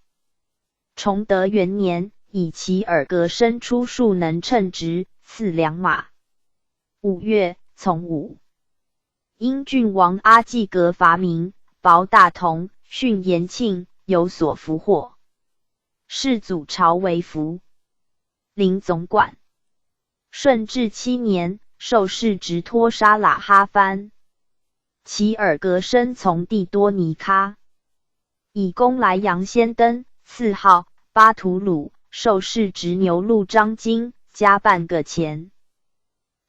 崇德元年，以其耳革生出数能称职，赐良马。5月，从武。因郡王阿济格伐民，保大同，训延庆，有所俘获。世祖朝为服，临总管。顺治7年，授世直托沙喇哈番。其耳革生从弟多尼喀，以功来阳先登，赐号巴图鲁，授世直牛录章京，加半个钱。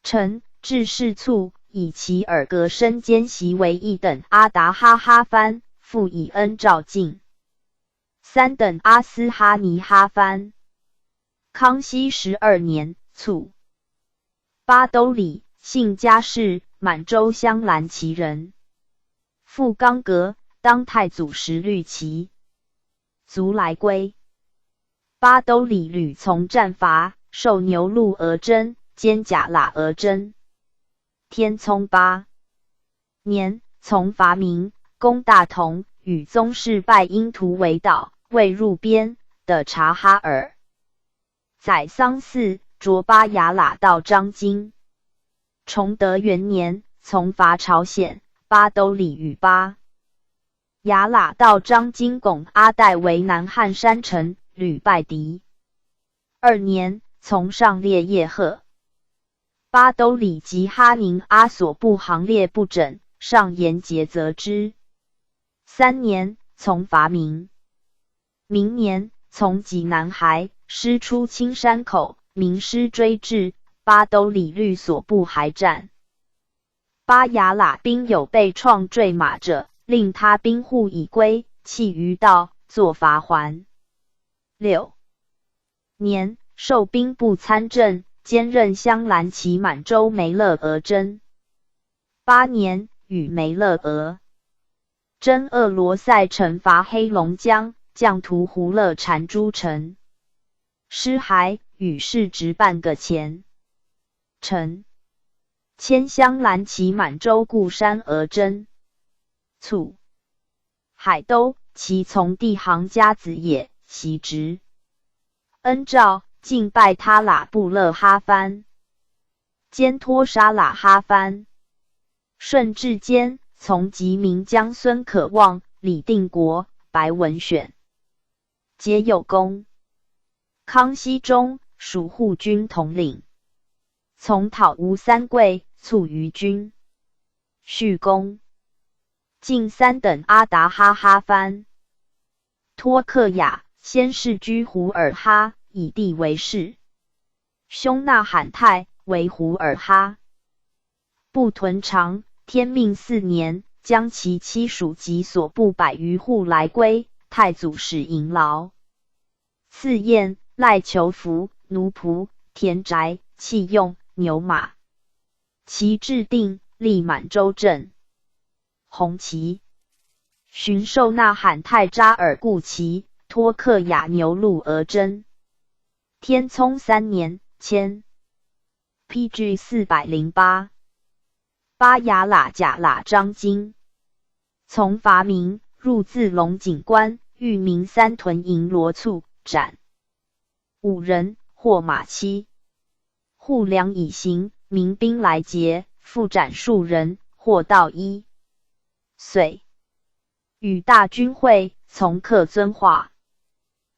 臣至世卒，以其耳革生奸袭为1等阿达哈哈番，复以恩照敬。3等阿斯哈尼哈番。康熙12年卒。巴都里，姓嘉氏，满洲镶蓝旗人。父刚格，当太祖时绿旗。卒来归。巴都里屡从战伐，受牛录额真，兼甲喇额真。天聪8年，从伐民，攻大同，与宗室拜因图为岛，未入边的察哈尔。宰桑寺，卓巴雅喇到章京。崇德元年，从伐朝鲜，巴都里与巴雅喇到章京拱阿代为南汉山城，屡败敌。2年，从上列叶赫。巴都里及哈宁阿所部行列不整，上言节责之。3年，从伐民。明年，从济南海，师出青山口，民师追至，巴都里律所部还战。巴雅喇兵有被创坠马者，令他兵护以归，弃于道，作罚还。6年，授兵部参政，兼任镶蓝旗满洲梅勒额真。8年，与梅勒额真鄂罗塞城伐黑龙江，将屠胡勒缠诸城。失还，与世直半个钱。臣迁镶蓝旗满洲固山额真。卒。海都，其从弟行家子也，袭职。恩诏，敬拜他喇布勒哈番，兼托沙喇哈番。顺治间，从吉明将孙可望、李定国、白文选，皆有功。康熙中，属护军统领。从讨吴三桂，卒于军。续功。进3等阿达哈哈番。托克雅，先世居胡尔哈，以地为氏。兄纳罕泰，为胡尔哈。部屯长，天命4年，将其妻属及所部100余户来归，太祖使迎劳。赐宴，赖求服，奴仆，田宅，器用，牛马。其制定，立满洲镇。红旗。巡授纳罕泰扎尔固旗，托克雅牛录额真。天聪3年，迁。PG 408。巴雅喇甲喇章京。从伐民，入自龙井关，遇民3屯营罗簇，斩5人，获马妻。户粮已行，民兵来劫，复斩数人，获道1。遂与大军会，从克遵化。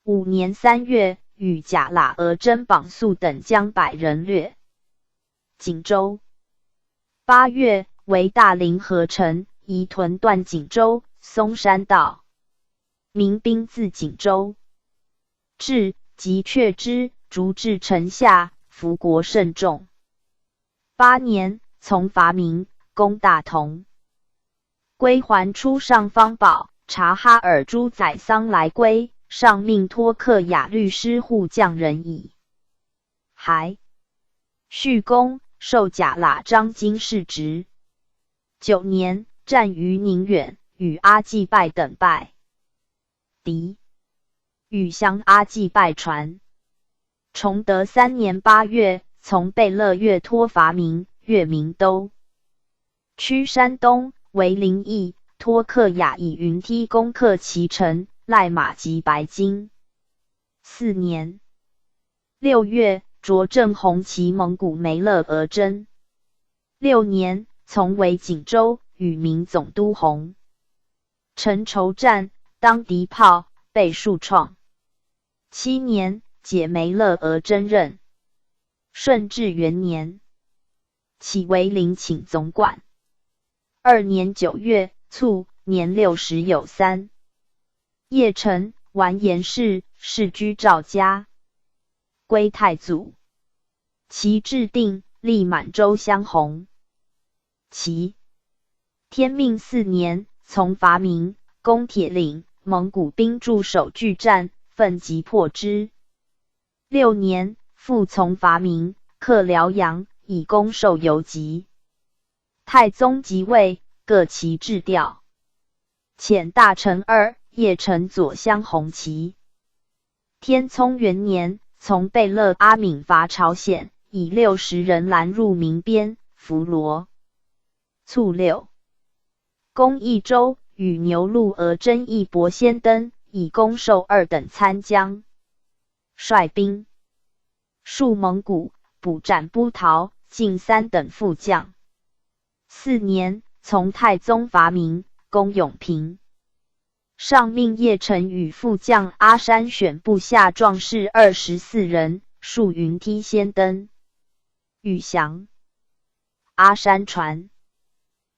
5年3月，与甲喇额真绑素等将100人掠锦州。8月，为大凌河城，移屯断锦州、松山道。民兵自锦州至，即却之，逐至城下，服国甚众。8年，从伐民，攻大同。归还出上方宝，察哈尔诸宰桑来归，上命托克雅律师护将人矣。还。续功，授甲喇章京士职。9年，战于宁远，与阿济拜等败，敌与降阿济拜传。崇德3年8月，从贝勒岳托伐明，越明都区山东，为临邑。托克雅以云梯攻克其城，赖马及白金。4年6月，着郑红旗蒙古梅勒额真。6年，从为锦州，与明总督洪承筹战，当敌炮，被数创。7年，解梅勒额真任。顺治元年，起为陵寝总管。2年9月，卒，年60有3。叶臣，完颜氏，世居赵家，归太祖。其制定，历满洲相弘。其天命4年，从伐明，攻铁岭，蒙古兵驻守拒战，奋击破之。6年，复从伐明，克辽阳，以攻受游击。太宗即位，各旗制调。遣大臣2，叶臣左镶红旗。天聪元年，从贝勒阿敏伐朝鲜，以60人拦入明边，俘罗。卒6，攻益州，与牛录额真义伯先登，以攻受2等参将。率兵戍蒙古，捕斩不逃，尽3等副将。4年，从太宗伐明，攻永平。上命叶臣与副将阿山选部下壮士24人，戍云梯先登。欲降。阿山传。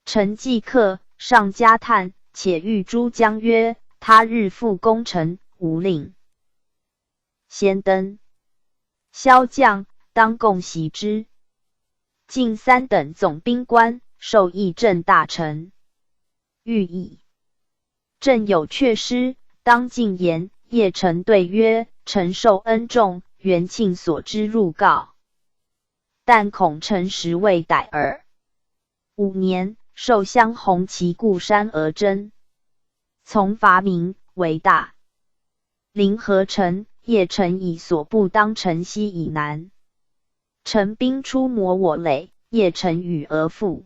臣即刻，上加叹，且谕诸将曰：他日复攻城，无令。先登。骁将，当共袭之。进3等总兵官，授议政大臣。欲议。朕有阙诗，当进言。叶臣对曰：臣受恩重，元庆所之入告，但恐臣实未逮耳。5年，授镶红旗固山额真。从伐明，为大临河城，叶臣以所部当城西以南。陈兵出磨我垒，叶臣与俄附。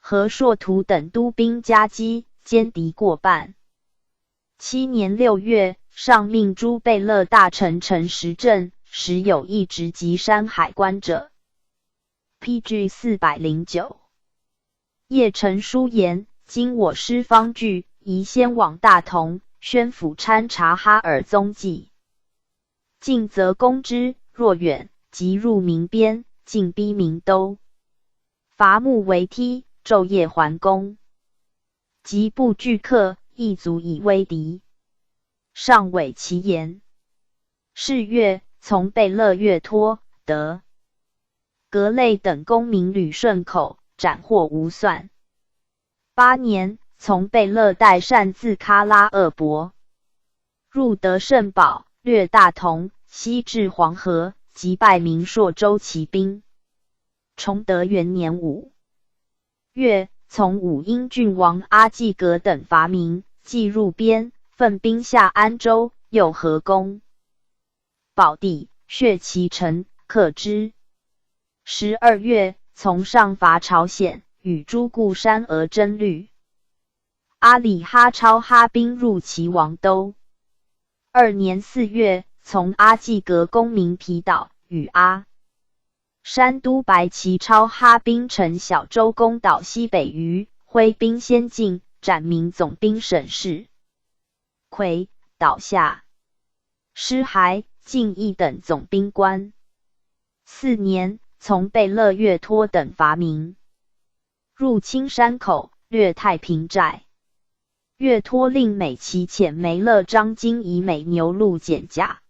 何硕图等督兵夹击，歼敌过半。7年6月，上命诸贝勒大臣陈时政，时有一直击山海关者。PG 409。叶臣书言：今我师方据，宜先往大同，宣府参察哈尔踪迹。近则攻之，若远，即入明边，进逼明都。伐木为梯，昼夜还攻。即不拒克，亦足以威敌。上违其言。是月，从贝勒岳托、德格类等公民旅顺口，斩获无算。8年，从贝勒代善自喀拉鄂博，入德胜堡，略大同，西至黄河，击败明朔州骑兵。崇德元年5月，从武英郡王阿济格等伐明，即入边，奋兵下安州，又合攻宝地，血其城，克之。12月，从上伐朝鲜，与诸固山额真律。阿里哈超哈兵入齐王都。2年4月，从阿济格攻明皮岛，与阿山都白旗超哈兵乘小舟攻岛西北隅，挥兵先进，斩明总兵沈氏奎，倒下。失还，进1等总兵官。4年，从贝勒岳托等伐明，入青山口，略太平寨。岳托令美其遣梅勒张京以美牛鹿减甲。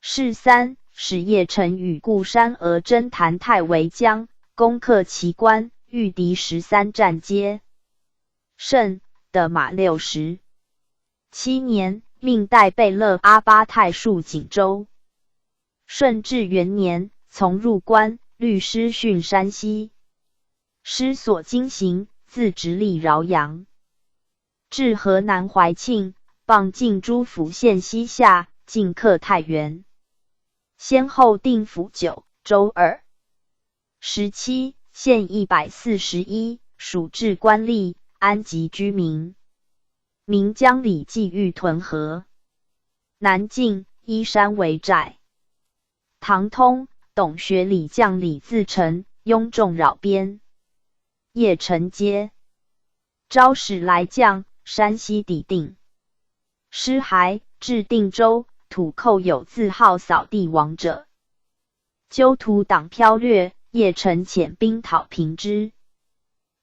是3，使叶臣与固山额真谭泰为将，攻克其关，御敌13战皆胜，得马60。7年，命代贝勒阿巴泰戍锦州。顺治元年，从入关，律师训山西。师所经行，自直隶饶阳，至河南怀庆，傍晋诸府县西夏，进克太原，先后定府9、州2。17，县141，属治官吏，安籍居民。名江里济玉屯河。南晋，依山为寨。唐通，董学礼将李自成，雍仲扰边。邺城街。招使来将，山西抵定。师还，至定州，土寇有自号扫地王者。纠土党飘掠，邺城遣兵讨平之。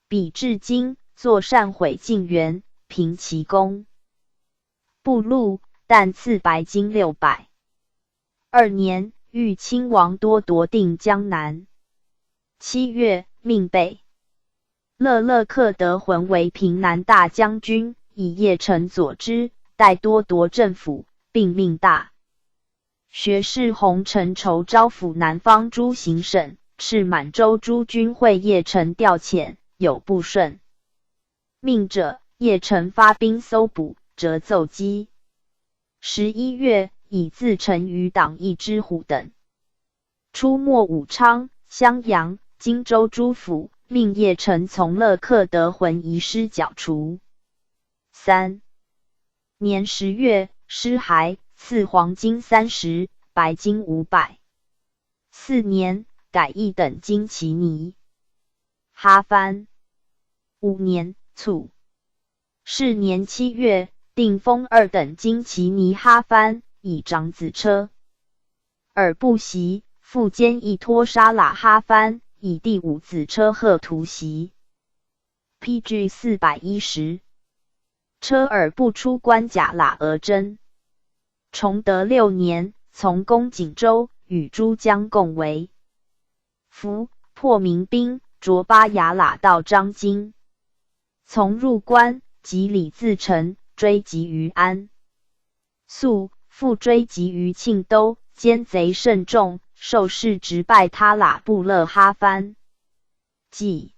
彼至今，作善毁晋元，平其功。不禄，但赐白金600。2年，豫亲王多夺定江南。7月，命备。勒克德浑为平南大将军，以邺城佐之，代多夺政府，并命大学士洪承畴招抚南方诸行省，敕满洲诸军会邺城调遣，有不顺。命者，邺城发兵搜捕，折奏击。11月，以自成余党一之虎等出没武昌、襄阳、荆州诸府，命邺城从勒克德浑遗失剿除。3年10月，师还，赐黄金30，白金500。4年，改一等金其尼。哈藩。5年，卒。是年7月，定封2等金其尼哈藩，以长子车尔不袭，复兼一托沙喇哈藩，以第5子车贺图袭。PG 410。车尔不出关甲喇俄真。崇德6年，从攻锦州，与诸将共围。伏，破民兵，着巴雅喇到张津。从入关，及李自成，追击于安。肃，复追击于庆都，奸贼甚众，受事直败他喇布勒哈藩。既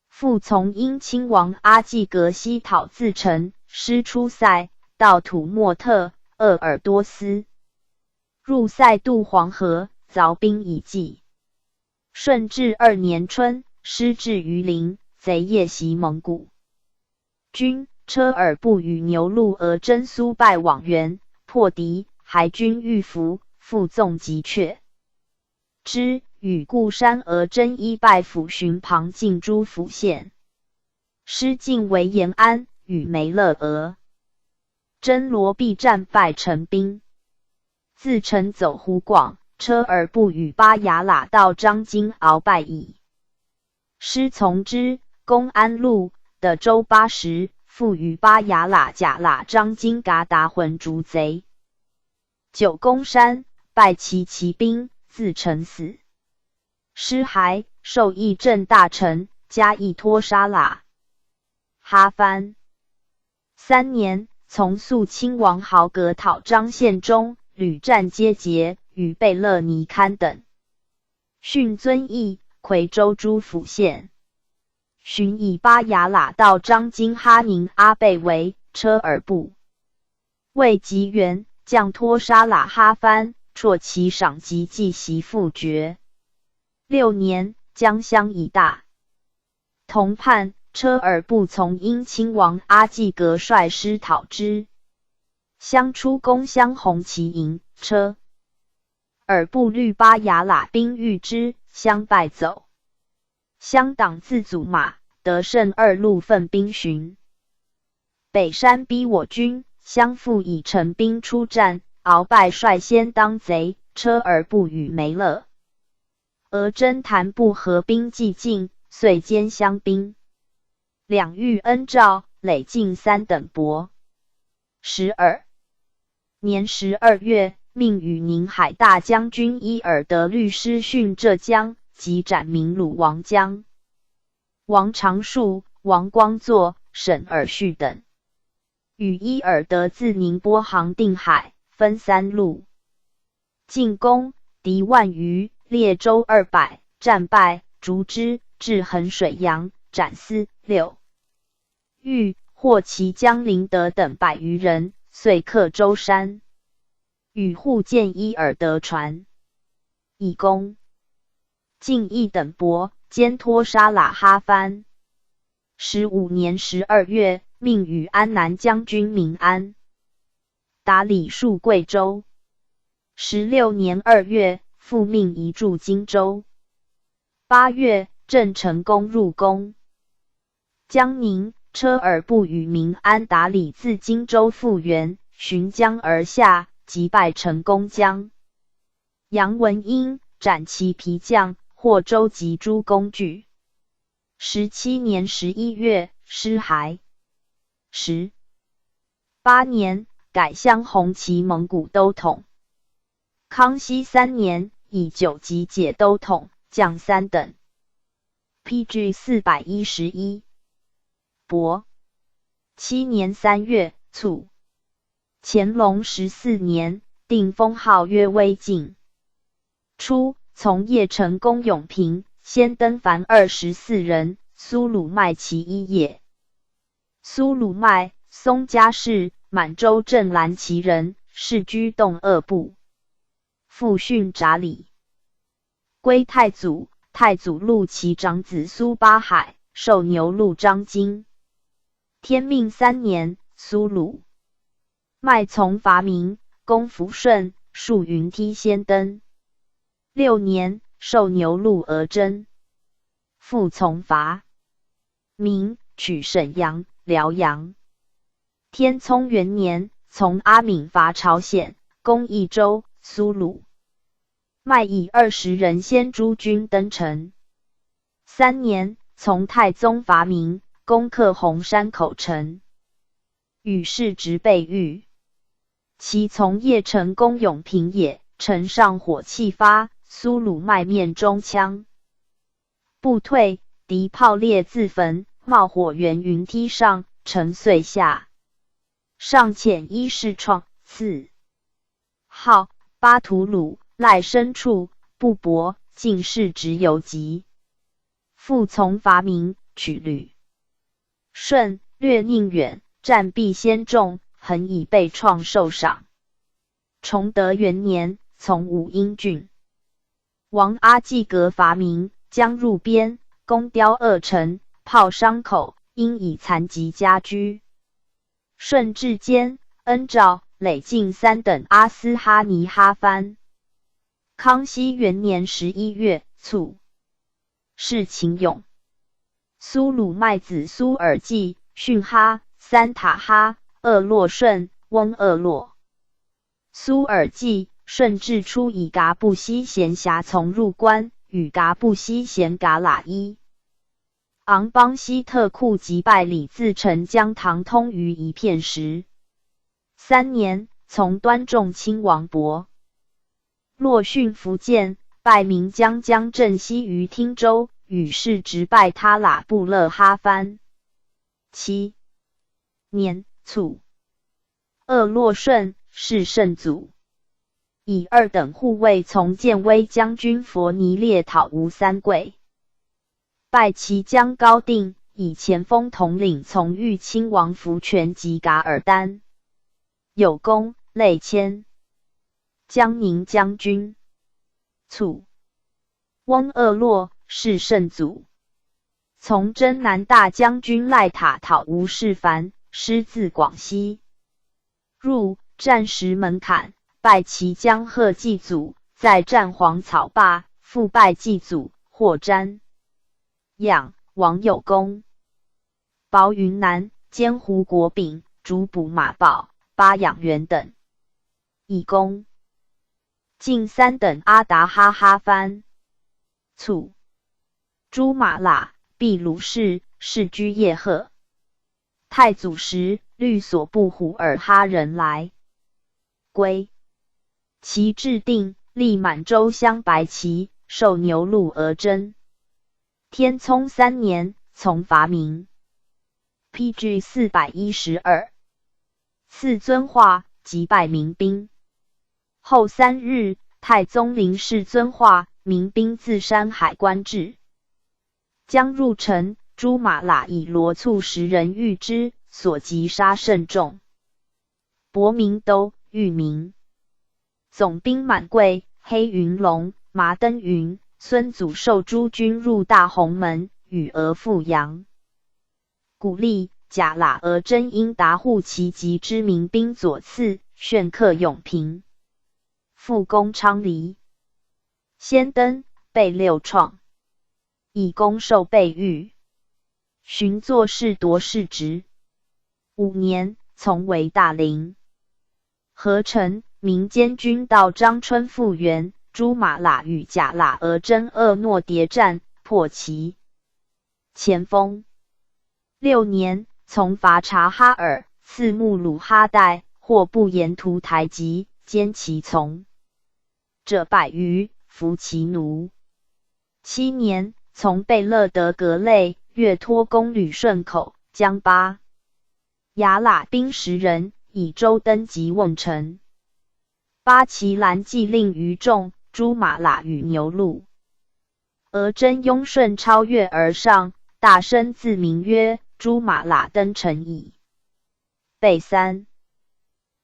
复从英亲王阿济格西讨自成，师出塞，到土默特、鄂尔多斯，入塞渡黄河，凿兵以济。顺治2年春，师至榆林，贼夜袭蒙古军，车尔不与牛鹿俄真苏败往援，破敌，还军遇伏，复纵击却之，与固山俄真一败抚巡旁进诸府县。师进为延安，与梅勒俄真罗毕战败成兵。自成走湖广，车尔不与巴雅喇到张津鳌败矣。师从之，攻安陆，得州80，复与巴雅喇甲喇张津嘎达浑逐贼。9攻山，败其骑兵，自成死。师还，授议正大臣，加一托沙喇。哈藩。3年，从肃亲王豪格讨张献忠，屡战皆捷，与贝勒尼堪等训遵义、夔州诸府县。寻以巴雅喇到张津哈宁阿贝为车尔部。为及元，将托沙喇哈藩，辍其赏及继袭复爵。6年，江乡以大同叛，车尔不从英亲王阿济格率师讨之。乡出攻襄红旗营，车尔不虑巴雅喇兵遇之，相败走。乡党自阻马，得胜2路奋兵寻。北山逼我军，相复以陈兵出战，鳌败率先当贼，车尔不与梅勒俄真谭部合兵既尽，遂歼襄兵。两遇恩诏，累进3等伯。12年12月，命与宁海大将军伊尔德律师训浙江，及斩明鲁王江、王长树、王光作、沈尔绪等。与伊尔德自宁波航定海，分3路进攻，敌万余，列州200，战败，逐之至衡水阳，斩司。6欲获其将麟德等100余人，遂克舟山，与护剑伊尔得船，以攻。晋义等伯，兼托沙喇哈番。15年12月，命与安南将军明安达礼戍贵州。16年2月，复命移驻荆州。8月，郑成功入宫。江宁、车尔部与明安达礼自荆州复原，循江而下，击败成功江。杨文英斩其皮将，获州及诸工具。17年11月，失骸。18年，改相红旗蒙古都统。康熙3年，以9级解都统，降3等。PG 411。伯。7年3月，卒。乾隆14年，定封号曰威靖。初，从邺城攻永平，先登凡24人，苏鲁迈其一也。苏鲁迈，松嘉氏，满洲镇蓝旗人，世居洞鄂部。父训札里。归太祖，太祖录其长子苏巴海，授牛录张经。天命3年，苏鲁迈从伐明，攻抚顺，戍云梯先登。6年，授牛录额真。复从伐明，取沈阳、辽阳。天聪元年，从阿敏伐朝鲜，攻益州，苏鲁迈以20人先诸军登城。3年，从太宗伐明，攻克红山口城，与世直被御。其从邺城攻永平也，城上火气发，苏鲁迈面中枪，不退，敌炮列自焚，冒火源云梯上，城遂下。上遣一世创，赐号巴图鲁，赖牲畜，不薄，进士直游籍。复从伐明，取旅顺，略宁远，战必先众，恒以被创受赏。崇德元年，从武英郡。王阿济革伐明，将入边，攻雕鄂城，炮伤口，因以残疾家居。顺治间，恩诏累进3等阿斯哈尼哈番。康熙元年11月，卒。是秦勇。苏鲁迈子苏尔济、训哈、三塔哈、鄂洛顺、翁鄂洛。苏尔济，顺治初以噶布西贤侠从入关，与噶布西贤噶喇伊昂邦西特库击败李自成，将唐通于一片时。3年，从端仲亲王伯洛逊福建，拜岷江江镇西于汀州，与世直拜他喇布勒哈番。7年，卒。鄂洛顺，是圣祖。以2等护卫从建威将军佛尼列讨吴三桂，拜其将高定，以前锋统领从豫亲王福全及噶尔丹。有功，累迁江宁将军。卒。翁鄂洛，是圣祖。从征南大将军赖塔讨吴世蕃，师自广西。入，战石门槛，拜其将贺祭祖，在战黄草坝，复拜祭祖，获瞻仰，王有功。薄云南，兼胡国炳、主捕马宝、巴养元等，以功。进3等阿达哈哈番。卒。朱马喇，秘鲁氏，世居叶赫。太祖时，律所部虎尔哈人来归，其制定，立满洲镶白旗，授牛录额真。天聪3年，从伐明。PG 412。赐遵化，击败民兵。后3日，太宗临世遵化，民兵自山海关至，将入城，朱马喇以罗簇10人遇之，所击杀甚众。伯明都、豫明总兵满贵、黑云龙、麻登云、孙祖授诸军入大鸿门，与俄复阳。古立贾喇俄真因达护其及之民兵左次，炫克永平，复攻昌黎。先登被6创，以攻受备狱，寻作事夺士职。5年，从为大陵。合成民间军到张春复原，朱马喇与贾喇俄真恶诺谍战，破其前锋。6年，从伐察哈尔，刺木鲁哈代，或不沿途台籍，歼其从者100余，俘其奴。7年，从贝勒德格类，越脱攻旅顺口，将巴雅喇兵10人，以舟登及瓮城。巴其兰既令于众，朱马喇与牛鹿。俄真雍顺超越而上，大声自鸣曰：朱马喇登城矣！备3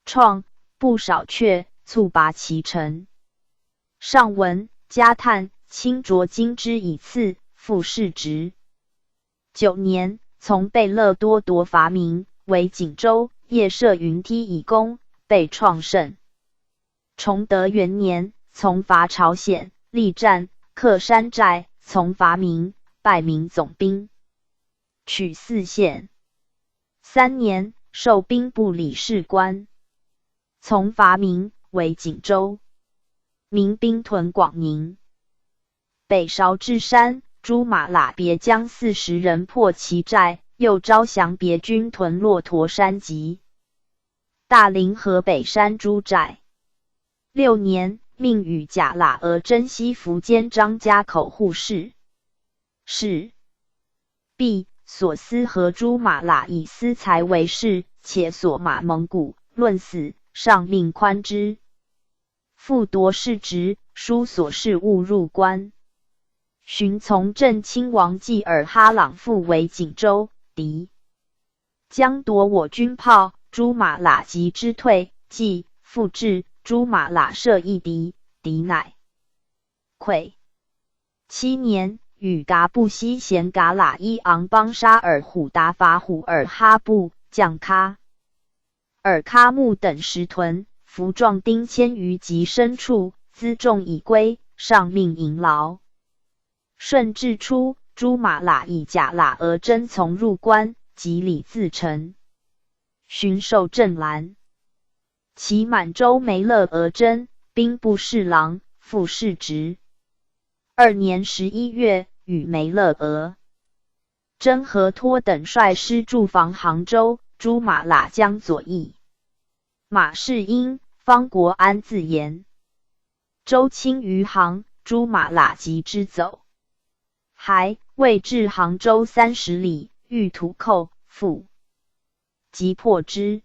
创，不少却，猝拔其城。上文加叹，轻擢金之以次，复士职。9年，从贝勒多夺伐明，为锦州，夜设云梯以攻，被创胜。崇德元年，从伐朝鲜，力战，克山寨，从伐明，败明总兵，取4县。3年，授兵部理事官。从伐明，为锦州。民兵屯广宁。北韶至山，朱马喇别将40人破其寨，又招降别军屯骆驼山及大陵河北山诸寨。6年，命与贾喇俄真西服兼张家口护士。是毕所思和朱马喇以私财为事，且所马蒙古，论死，上命宽之。复夺士职，书所事勿入关。寻从镇亲王济尔哈朗复为锦州，敌将夺我军炮，朱马喇急之退，即复至，朱马喇设一敌，敌乃溃。7年，与噶布西贤噶喇伊昂邦沙尔虎达法虎尔哈布将喀尔喀木等10屯，俘壮丁1000余及牲畜，辎重已归，上命营牢。顺治初，朱马喇以贾喇俄真从入关，及李自成，巡狩镇兰。其满洲梅勒俄真，兵部侍郎，副士职。2年11月，与梅勒俄真和托等率师驻防杭州，朱马喇将左翼。马士英、方国安自言。周清于杭，朱马喇即之走。还未至杭州30里，遇土寇，复即破之。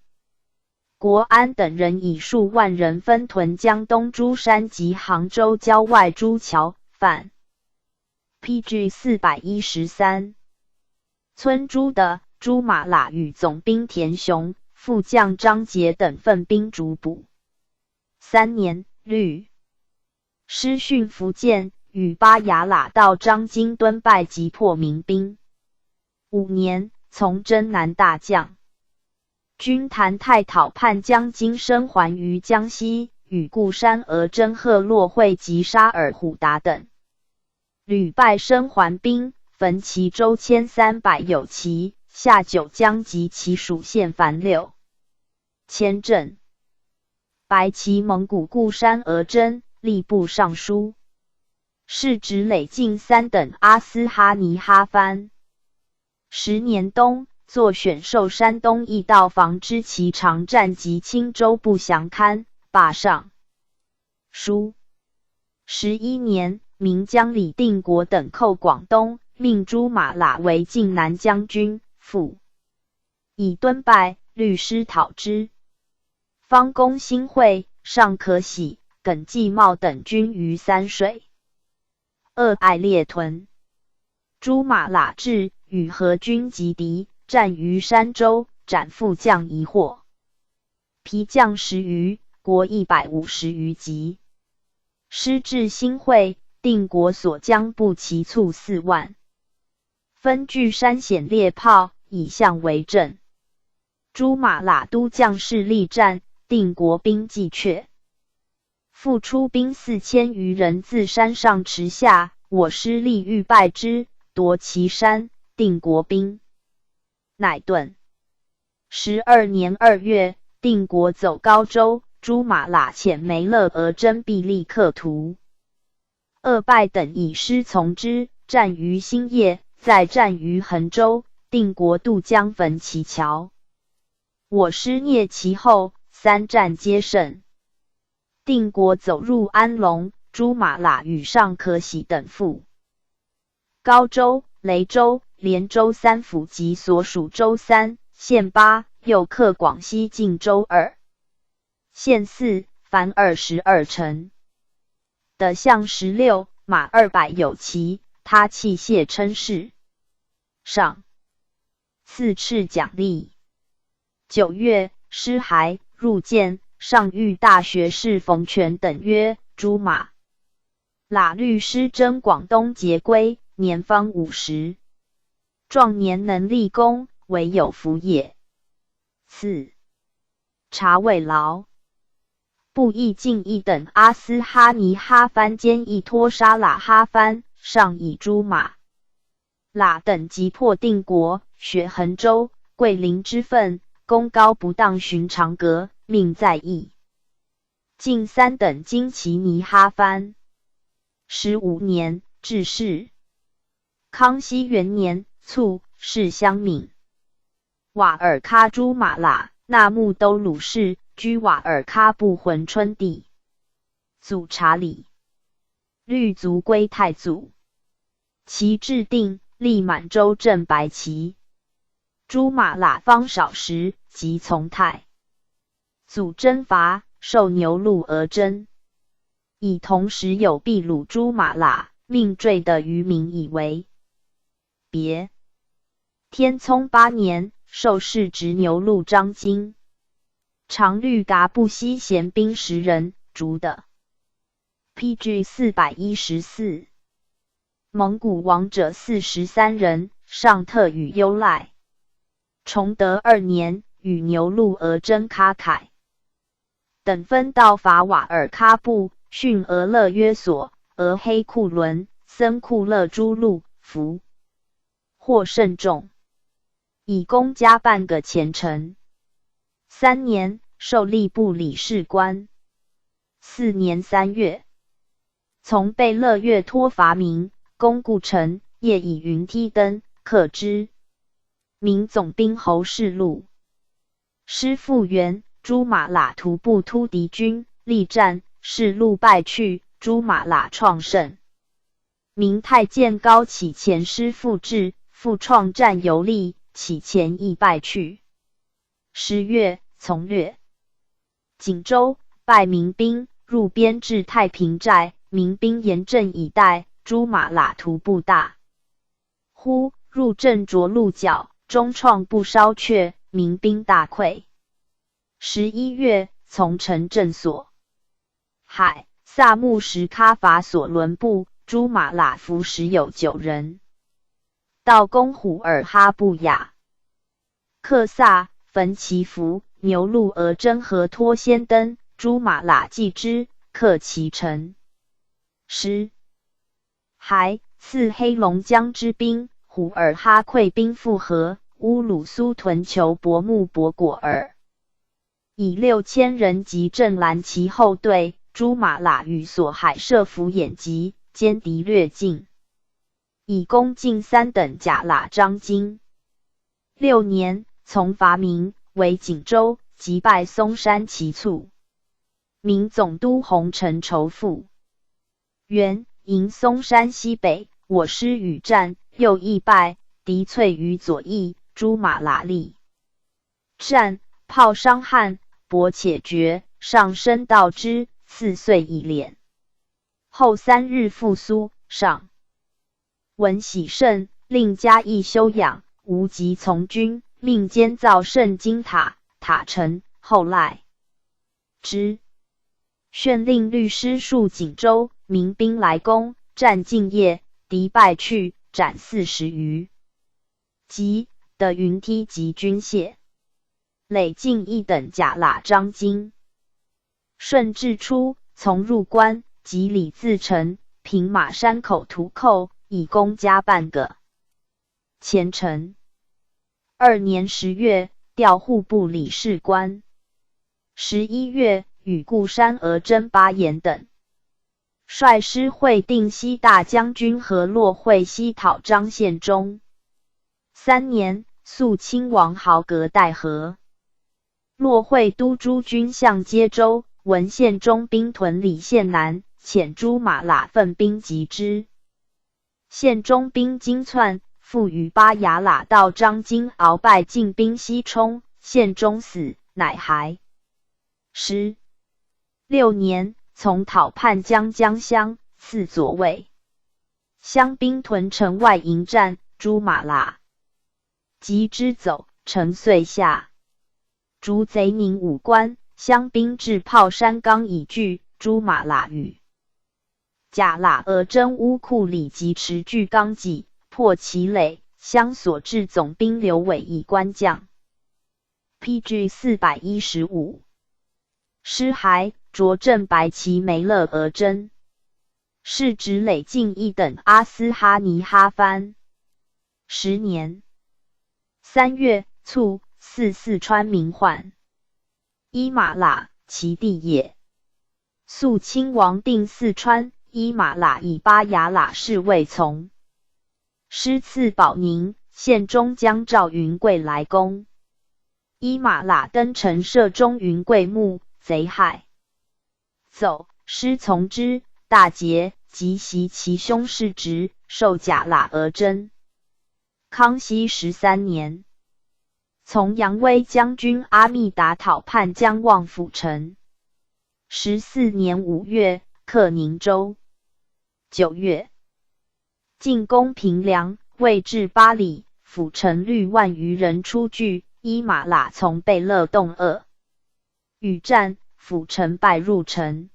国安等人以数万人分屯江东诸山及杭州郊外诸桥，犯 PG 413。村诸的朱马喇与总兵田雄、副将张杰等分兵逐捕。3年，律师训福建，与巴雅喇到张津敦败，击破民兵。5年，从征南大将军谭泰讨叛将金生还于江西，与固山俄真赫洛会及沙尔虎达等屡败生还兵，焚其州1300有其，下九江及其属县凡6千镇。白旗蒙古固山俄真，吏部尚书。是职累进3等阿斯哈尼哈番。10年冬，作选授山东驿道防知其长战及青州不详刊，罢上书。11年，明将李定国等寇广东，命朱马喇为晋南将军，复以敦败，律师讨之。方公兴会，尚可喜、耿继茂等军于三水。2艾列屯。朱马喇至，与何军击敌，战于山州，斩副将1获，皮将10余，国150余级。师至新会，定国所将步骑卒4万，分据山险猎炮，以相为阵。朱马喇都将士力战，定国兵既却，复出兵4000余人自山上驰下，我师力欲败之，夺其山，定国兵乃遁。12年2月，定国走高州，朱马喇遣梅勒额真必立克图。2败等以师从之，战于新业，再战于衡州，定国渡江焚其桥。我师蹑其后，3战皆胜。定国走入安龙，朱马喇与尚可喜等附高州、雷州、连州3府及所属州3、县8，又克广西晋州2、县4，凡22城。的象16，马200有骑，他器械称是。上赐敕奖励。9月，师还入见，上谕大学士冯权等曰：朱马喇律师征广东节归，年方50，壮年能立功，唯有福也。4察慰劳。布义进一等阿斯哈尼哈番兼一托沙喇哈番，上以朱马喇等击破定国，雪衡州、桂林之分，功高不当寻常格，命在役。进3等金奇尼哈番。15年，致仕。康熙元年卒，谥襄敏。瓦尔喀朱马喇，纳木都鲁氏，居瓦尔喀部浑春地。祖察里，律族归太祖。其制定，立满洲镇白旗。朱马喇方少时，即从太祖征伐，受牛鹿而征。以同时有秘鲁朱马喇，命坠的渔民以为别。天聪8年，受仕执牛鹿张京。常律噶布西贤兵10人，逐的。PG 414。蒙古王者43人，上特与优赖。崇德2年，与牛鹿而征喀凯。等分到法瓦尔喀部，训俄勒约索、俄黑库伦、森库勒诸路，俘获甚众，以功加半个前程。3年，受吏部理事官。4年3月，从贝勒月托伐明，攻故城，夜以云梯登，克之。明总兵侯世禄。师复原，朱马喇徒步突敌军，力战，世禄败去，朱马喇创胜。明太监高启前师复至，复创战游历，启前亦败去。10月，从略锦州，败民兵，入边至太平寨，民兵严阵以待，朱马喇徒步大忽入镇着鹿角，中创不烧却，民兵大溃。11月，从城镇所海萨木什喀法所伦部，朱马喇俘时有9人。到攻虎尔哈布雅。克萨焚其俘，牛鹿而征和托先登，朱马喇继之，克其城。10还赐黑龙江之兵，虎尔哈溃兵复合，乌鲁苏屯求伯木伯果尔，以6000人及镇拦其后队。朱马喇与所海设伏掩击，歼敌略尽，以攻进3等甲喇张京。6年，从伐明，为锦州，击败松山齐卒。明总督洪承仇父。元，迎松山西北，我师与战，又亦败，敌瘁于左翼，朱马喇立战，炮伤汉，搏且绝，上身道之，4岁以敛。后3日复苏，上闻喜甚，令加以修养，无疾从军，命监造圣经塔，塔成，后赖之。宣令律师戍锦州，民兵来攻，战尽夜，敌败去，斩40余。即的云梯及军械，累进一等甲喇张京。顺治初，从入关，及李自成，平马山口屠寇，以功加半个。前程2年10月，调户部理事官。11月，与固山额真巴彦等率师会定西大将军和洛会西讨张献忠。3年，肃亲王豪格代和。洛会都诸军向接州，闻献忠兵屯李县南，遣朱马喇奋兵击之。献忠兵惊窜，复与巴牙喇到张京，鳌拜进兵西冲，献忠死，乃还。6年，从讨叛江乡，赐左卫。乡兵屯城外迎战，朱马喇及之走，城遂下。逐贼宁武关，乡兵至炮山冈以拒，朱马喇与甲喇额真乌库里及持据纲戟，破其垒，乡所至总兵刘伟以官将。PG 415。师还，着正白旗梅勒额真。是指累进一等阿斯哈尼哈番。10年3月，卒，祀四川名宦。伊马喇，其弟也。肃亲王定四川，伊马喇以巴牙喇侍卫从。师赐保宁，献忠将赵云贵来攻。伊马喇登城射中云贵墓，贼害。走，师从之，大捷，即袭其兄世侄，授甲喇额真。康熙13年，从扬威将军阿密达讨叛将望府城。14年5月，克宁州。9月，进攻平凉，未至8里，府城率万余人出据，伊马喇从贝勒洞2与战，府城败入城。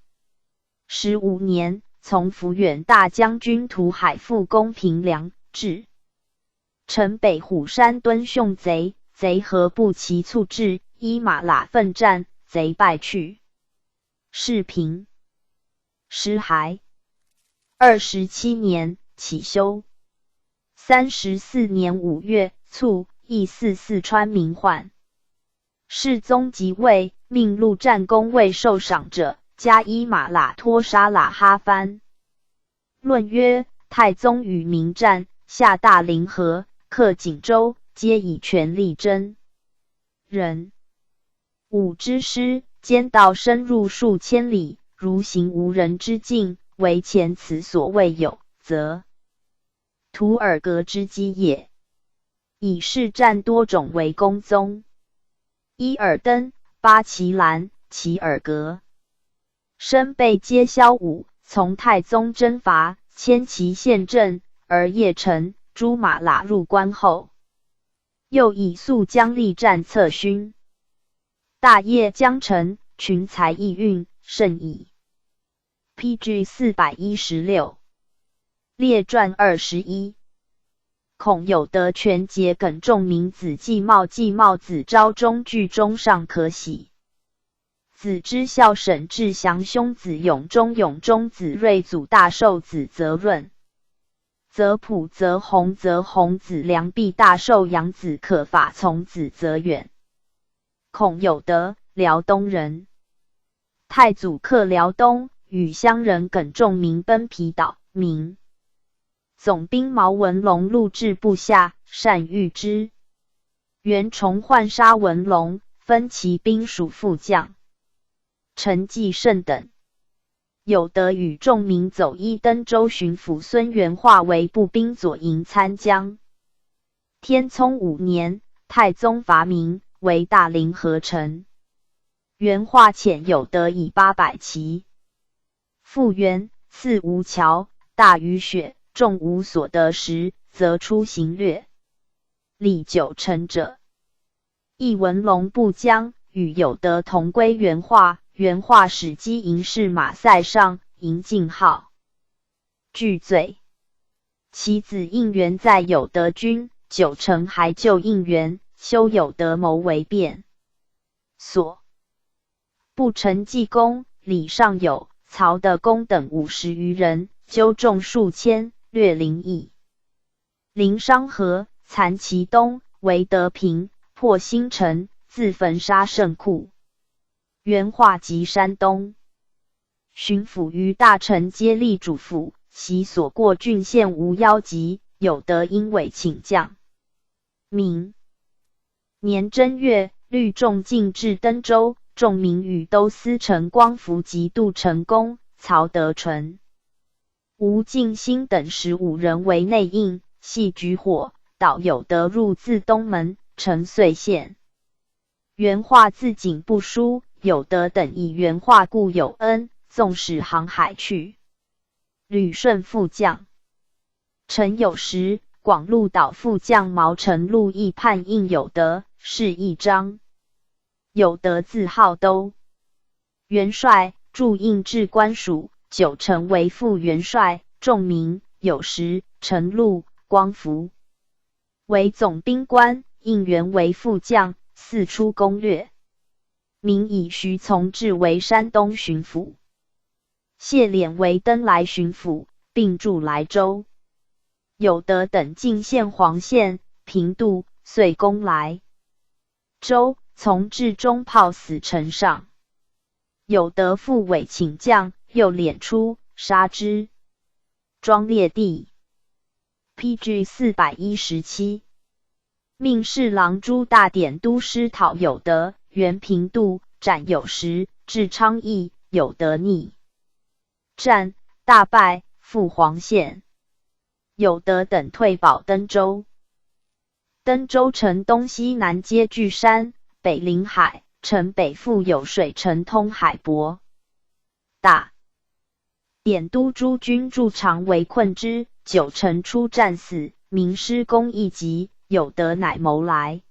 15年，从抚远大将军涂海复攻平凉，至城北虎山敦凶贼，贼何不齐促至，伊马喇奋战，贼败去。是平。师还。27年，起修。34年5月，卒，亦祀四川名宦。世宗即位，命陆战功未受赏者，加伊马喇托沙喇哈番。论曰：太宗与民战，下大凌河，克锦州，皆以权力争人。武之师，兼道深入数千里，如行无人之境，唯前此所未有，则图尔格之机也。以是战多种为公宗。伊尔登、巴其兰、齐尔格。身被皆骁武，从太宗征伐，迁其县镇，而邺城、朱马喇入关后，又以肃将力战策勋。大业将成，群才异运，甚矣。PG 416。列传21。孔有德全节耿仲明子季茂子昭中句中上可喜。子之孝沈志祥兄子永中子睿祖大寿子泽润。泽普泽弘子良弼大寿养子可法从子泽远。孔有德，辽东人。太祖克辽东，与乡人耿仲明奔皮岛，明总兵毛文龙录至部下，善御之。袁崇焕杀文龙，分其兵属副将。陈继胜等。有德与仲明走一登州巡抚孙元化为步兵左营参将。天聪5年，太宗伐明，为大凌河城。元化遣有德以800骑。复元，赐吴桥、大于雪，众无所得时，则出行略。历9成者，亦文龙不将，与有德同归原画。原画始击营士马塞上，迎进号。据罪。其子应元在有德军，9成还救应元，修有德谋为变所。不成济公、李尚友、曹德公等50余人，纠众数千，略临邑。临商河，残其东，为德平，破新城，自焚杀圣库。原画及山东巡抚于大臣皆立主府，其所过郡县无邀集，有德因委请将。明年正月，律众进至登州，众民与都司陈光福及杜成功、曹德纯、吴敬兴等15人为内应，系举火，导有德入自东门，城遂陷。原画自警不书，有德等以原画故有恩，纵使航海去。旅顺副将陈有时，广鹿岛副将毛成禄亦叛应有德，是一章。有德字号都元帅，驻应至官署，9成为副元帅，众名有时、陈禄、光福为总兵官，应元为副将，四出攻略。明以徐从志为山东巡抚，谢敛为登莱巡抚，并驻莱州。有德等进献黄县、平度，遂攻莱州，从志中炮死城上。有德复委请将，又敛出，杀之。庄烈帝 PG 417，命侍郎朱大典都师讨有德，原平度，斩有时，至昌邑，有德逆战，大败，赴黄县。有德等退保登州。登州城东西南皆据山，北临海，城北附有水城通海泊。大典都诸军驻常围困之，9成出战死，民失公一级，有德乃谋来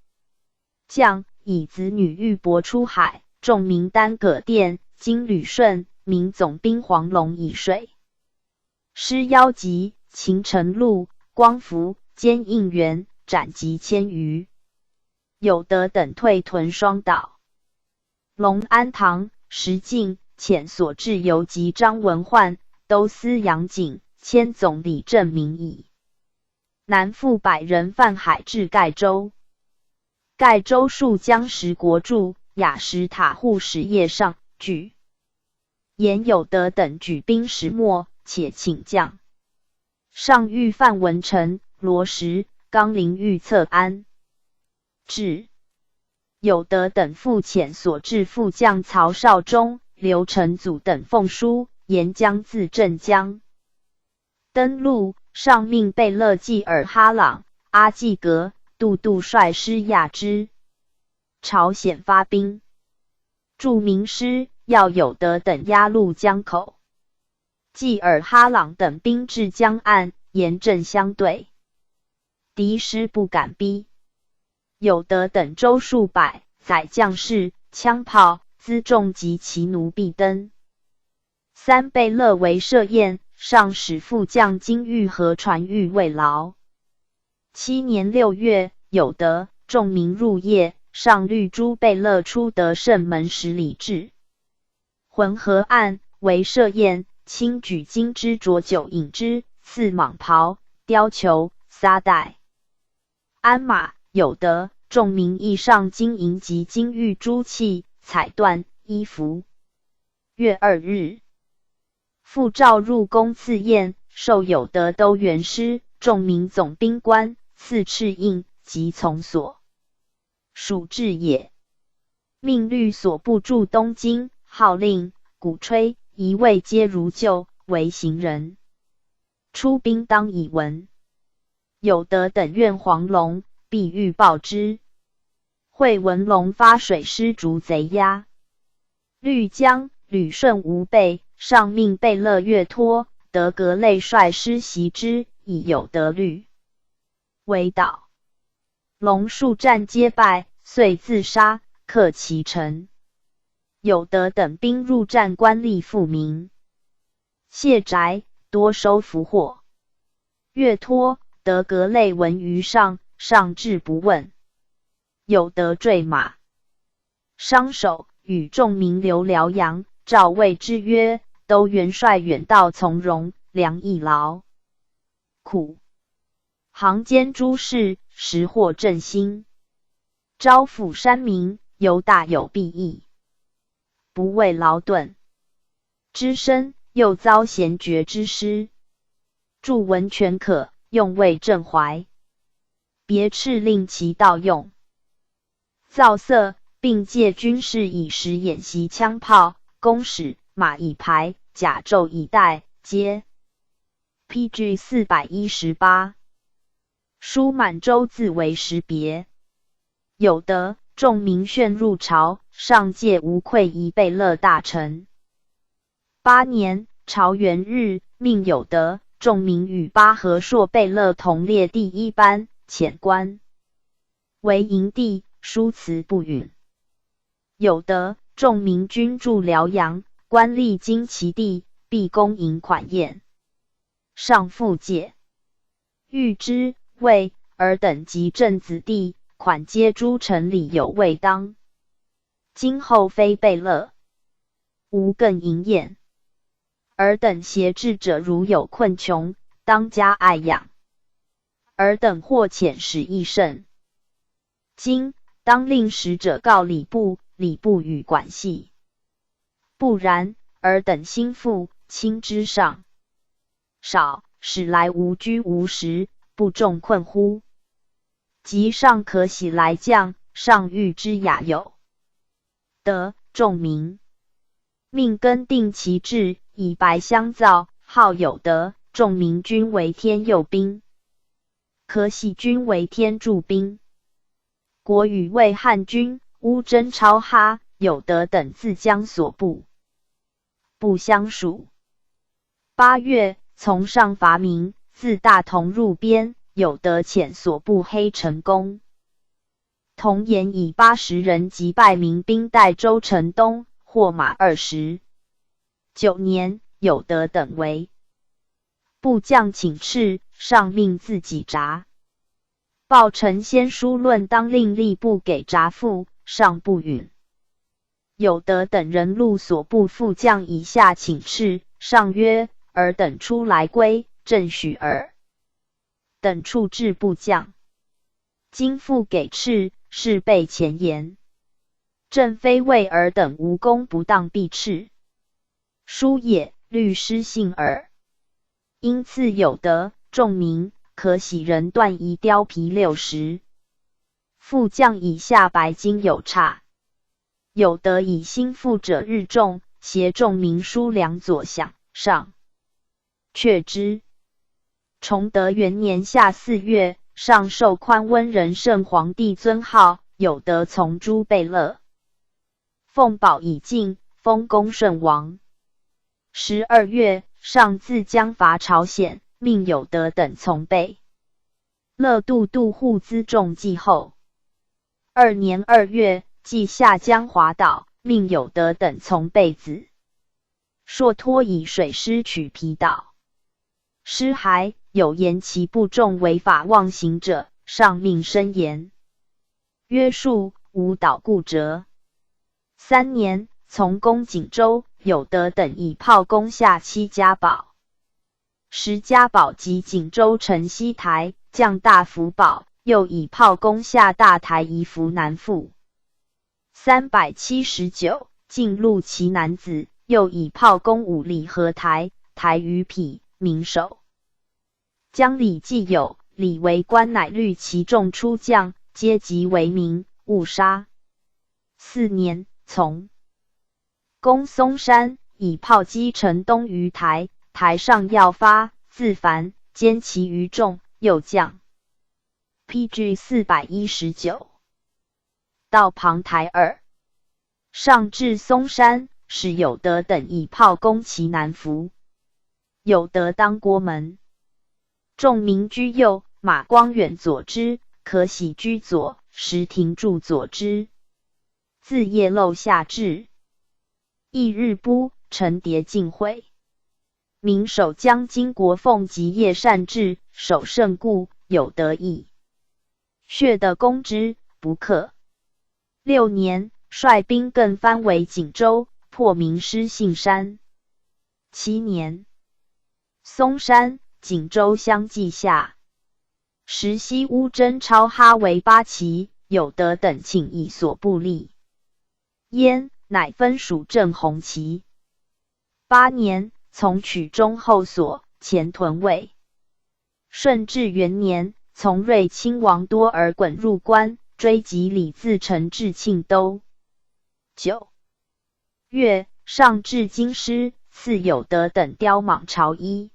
将，以子女玉帛出海，众民丹葛店，经旅顺，民总兵黄龙以水师邀集，秦成禄、光福兼应元，斩及1000余。有德等退屯双岛。隆安堂、石敬、遣所至游及张文焕、都司杨景，迁总理正名矣。南复100人犯海至盖州。盖州戍江石国柱、雅什塔护使叶上举言有德等举兵石没，且请将。上谕范文成、罗时、纲领预测安至。有德等复遣所至副将曹绍忠、刘承祖等奉书，沿江自镇江登陆。上命贝勒济尔哈朗、阿济格、杜度率师压之。朝鲜发兵，驻名师要有德等压入江口。济尔哈朗等兵至江岸，严阵相对，敌师不敢逼。有德等舟数百，载将士、枪炮、辎重及其奴必登。3贝勒为设宴，上使副将金玉和传谕慰劳。7年6月，有德众民入夜，上谕诸贝勒出得胜门10里至浑河岸，为设宴，轻举金枝浊酒饮之，赐蟒袍、貂裘、撒带、鞍马。有德众民亦上金银及金玉珠器、彩缎、衣服。月2日，复召入宫赐宴，授有德都元师、众民总兵官，赐敕印及从所属治也。命律所部驻东京，号令、鼓吹、仪位皆如旧，为行人。出兵当以闻。有德等愿黄龙，必欲报之。会文龙发水师逐贼押。律江、旅顺无备，上命贝勒岳托、德格类率师袭之，以有德虑为导。龙数战皆败，遂自杀，克其城。有德等兵入战，官吏复民，谢宅，多收俘获。岳托、德格类闻于上，上至不问。有德坠马，伤手，与众民留辽阳。赵谓之曰：都元帅远道从容，粮亦劳苦，行兼诸事，实获振兴。招抚山民，犹大有裨益，不畏劳顿之身，又遭贤绝之师。著文权可，用为正怀。别敕令其盗用，造色，并借军士以时演习枪炮，弓矢、马以排，甲胄以带，皆 PG 418。书满洲自为识别。有德，众民炫入朝，上界无愧宜贝勒大臣。8年，朝元日，命有德、众民与巴和硕贝勒同列第1班，遣官为营地，书辞不允。有德、众民均驻辽阳，官吏经其地，必恭迎款宴。上复戒，谕之，谓尔等及镇子弟，款皆诸城里有未当。今后非贝勒，无更迎宴。尔等挟制者如有困穷，当加爱养。尔等或遣使益甚。今当令使者告礼部，礼部与管系。不然，尔等心腹，轻之上少，使来无居无食，不重困乎？即上可喜来将，上谕之雅有德，众民命更定其制，以白相造，号有德，众民均为天佑兵，可喜均为天助兵。国语为汉军，乌征超哈、有德等自将所部，不相属。8月，从上伐明，自大同入边，有德遣所部黑成功。同言以80人击败民兵，代州城东，获马20。9年，有德等为部将请敕，上命自己札。报丞先书论当令吏部给札付，上不允。有德等人录所部副将以下请敕，上曰：尔等出来归，正许尔等处置部将。今复给敕，是备前言。正非为尔等无功不当必斥。书也，律师信耳。因赐有德、众民，可喜人断夷貂皮60。副将以下白金有差。有德以心腹者日众，携众民书粮左想，上却之。崇德元年夏4月，上授宽温仁圣皇帝尊号，有德从诸贝勒。奉宝已尽，封恭顺王。12月，上自将伐朝鲜，命有德等从贝勒都护资重继后。2年2月，即下江华岛，命有德等从贝子硕托以水师取皮岛。师还有言其部众违法妄行者，上命申言，约束无岛固折。3年，从攻锦州，有德等以炮攻下7家堡。10家堡及锦州城西台，将大福堡，又以炮攻下大台夷服南附。379，进入其南子，又以炮攻武里和台，台于匹，民守。江里既有，李为官乃虑其众出将，皆即为民，误杀。4年，从攻松山，以炮击城东于台，台上要发，自焚，歼其余众，又将。PG 419。到庞台2，上至松山，使有德等以炮攻其南服。有德当郭门。仲明居右，马光远佐之，可喜居左，石廷柱佐之。自夜漏下至。翌日不，陈迭进会。明守将金国凤及叶善治，守胜固，有德义。血的攻之，不克。6年，率兵更藩为锦州，破明师信山。7年，松山、锦州相继下。时西乌征超哈为八旗，有德等请以所不利。焉，乃分属镇红旗。8年，从取中后所，前屯卫。顺治元年，从瑞亲王多尔衮入关，追及李自成至庆都。9月，上至京师，赐有德等雕蟒朝衣。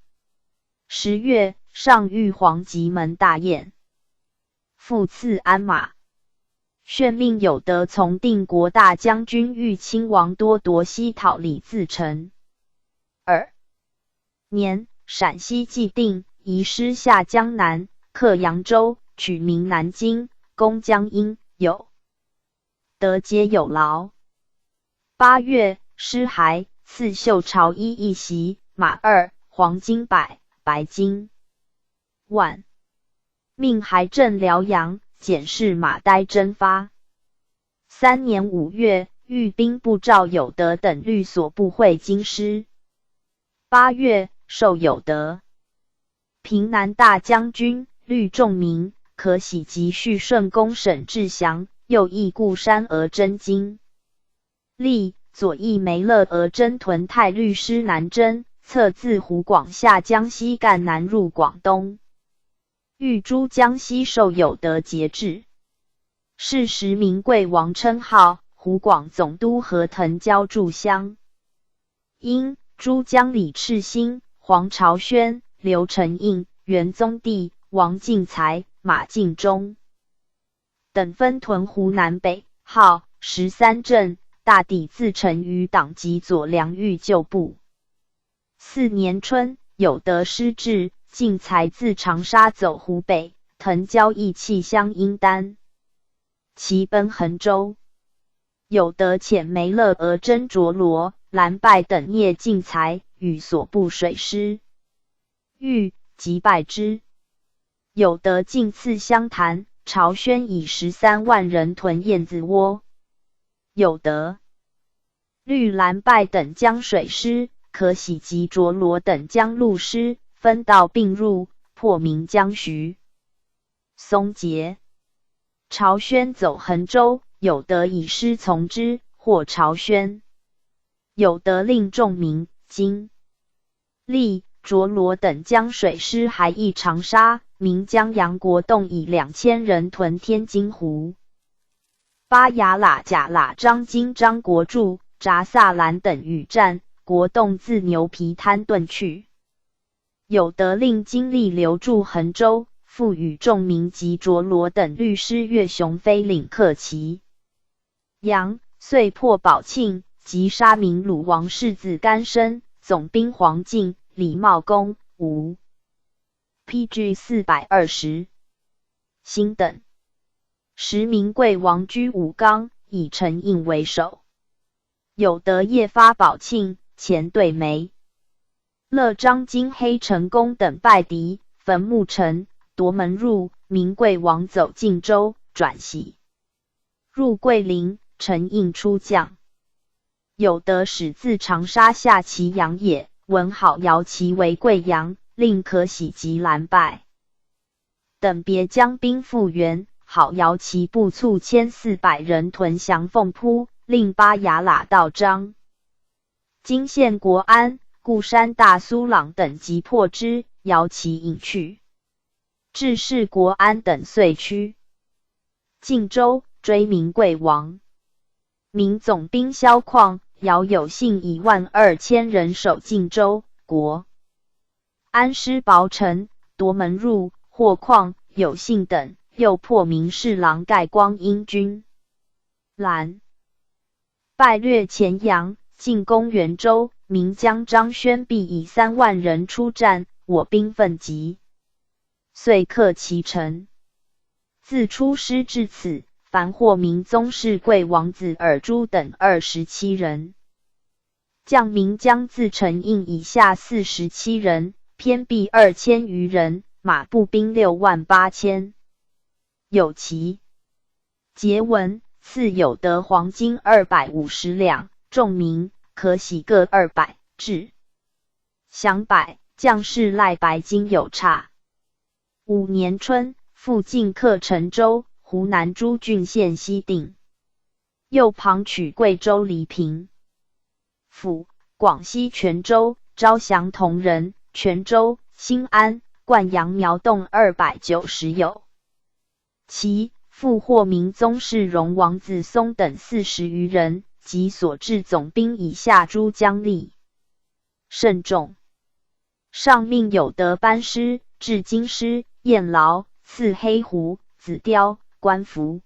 10月，上玉皇极门大宴，复赐鞍马。宣命有德从定国大将军豫亲王多铎西讨李自成。2年，陕西既定，移师下江南，克扬州，取名南京，攻江阴，有德皆有劳。8月，师还，赐绣朝衣一袭，马2，黄金100，白金1万。命还镇辽阳，检视马岱征发。3年5月，御兵部赵有德等律所部会京师。8月，授有德平南大将军，律仲明，可喜及叙顺公沈志祥，又诣固山而征京。历左翼梅勒而征屯太律师南征，策自湖广下江西赣南入广东。豫诸江西受有德节制。是时明贵王称号，湖广总督何腾蛟驻乡。因珠江李赤兴、黄朝轩、刘承应、元宗帝、王敬才、马敬忠等分屯湖南北，号13镇，大抵自成于党及左良豫旧部。4年春，有德失志，敬才自长沙走湖北，腾蛟亦弃乡阴丹，其奔衡州。有德遣梅勒而征卓罗、蓝拜等聂敬才，与所部水师。豫即败之。有德进赐湘潭，朝宣以13万人屯燕子窝。有德、律蓝拜等将水师，可喜及卓罗等将陆师，分道并入，破岷江徐。松节。朝宣走衡州，有德以师从之，获朝宣。有德令仲明、金历、卓罗等将水师还役长沙，岷江杨国栋以2000人屯天津湖。巴雅喇、贾喇、张金、张国柱、札萨兰等与战，国栋自牛皮滩遁去。有德令金历留驻衡州，复与仲明及卓罗等律师越雄飞领克齐。杨遂破宝庆，及杀明鲁王世子甘生、总兵黄敬、李茂公、吴 PG 420辛等。时明贵王居武冈，以陈应为首。有德夜发宝庆，前对梅勒、张金、黑成功等败敌，焚木城，夺门入。明贵王走晋州，转徙入桂林，陈应出将。有德使自长沙下祁阳也，闻好摇旗为贵阳，令可喜及蓝拜等别将兵复原。好摇旗部卒1400人屯降凤扑，令巴雅喇道张金县国安、固山大苏朗等急破之，摇旗引去。致仕国安等遂趋晋州，追明贵王。明总兵萧况、姚有信以12000人守晋州，国安师薄城，夺门入，获况、有信等，又破明侍郎盖光英军。蓝拜略前阳，进攻元州，名将张宣弼以3万人出战，我兵奋急，遂克其城。自出师至此，凡获明宗室贵王子尔朱等27人。将名将自陈应以下47人，偏避2000余人，马步兵6万8千。有其节文，赐有德黄金250两，众民可喜各200，至降百，将士赖白金有差。5年春，复进克陈州，湖南诸郡县西定，右旁取贵州黎平府，广西全州招降同人，全州、新安、灌阳苗洞290有。其复获明宗室荣王子松等40余人，及所至总兵以下诸将吏甚众。上命有德班师、制金师、燕劳，赐黑狐、紫貂、官服、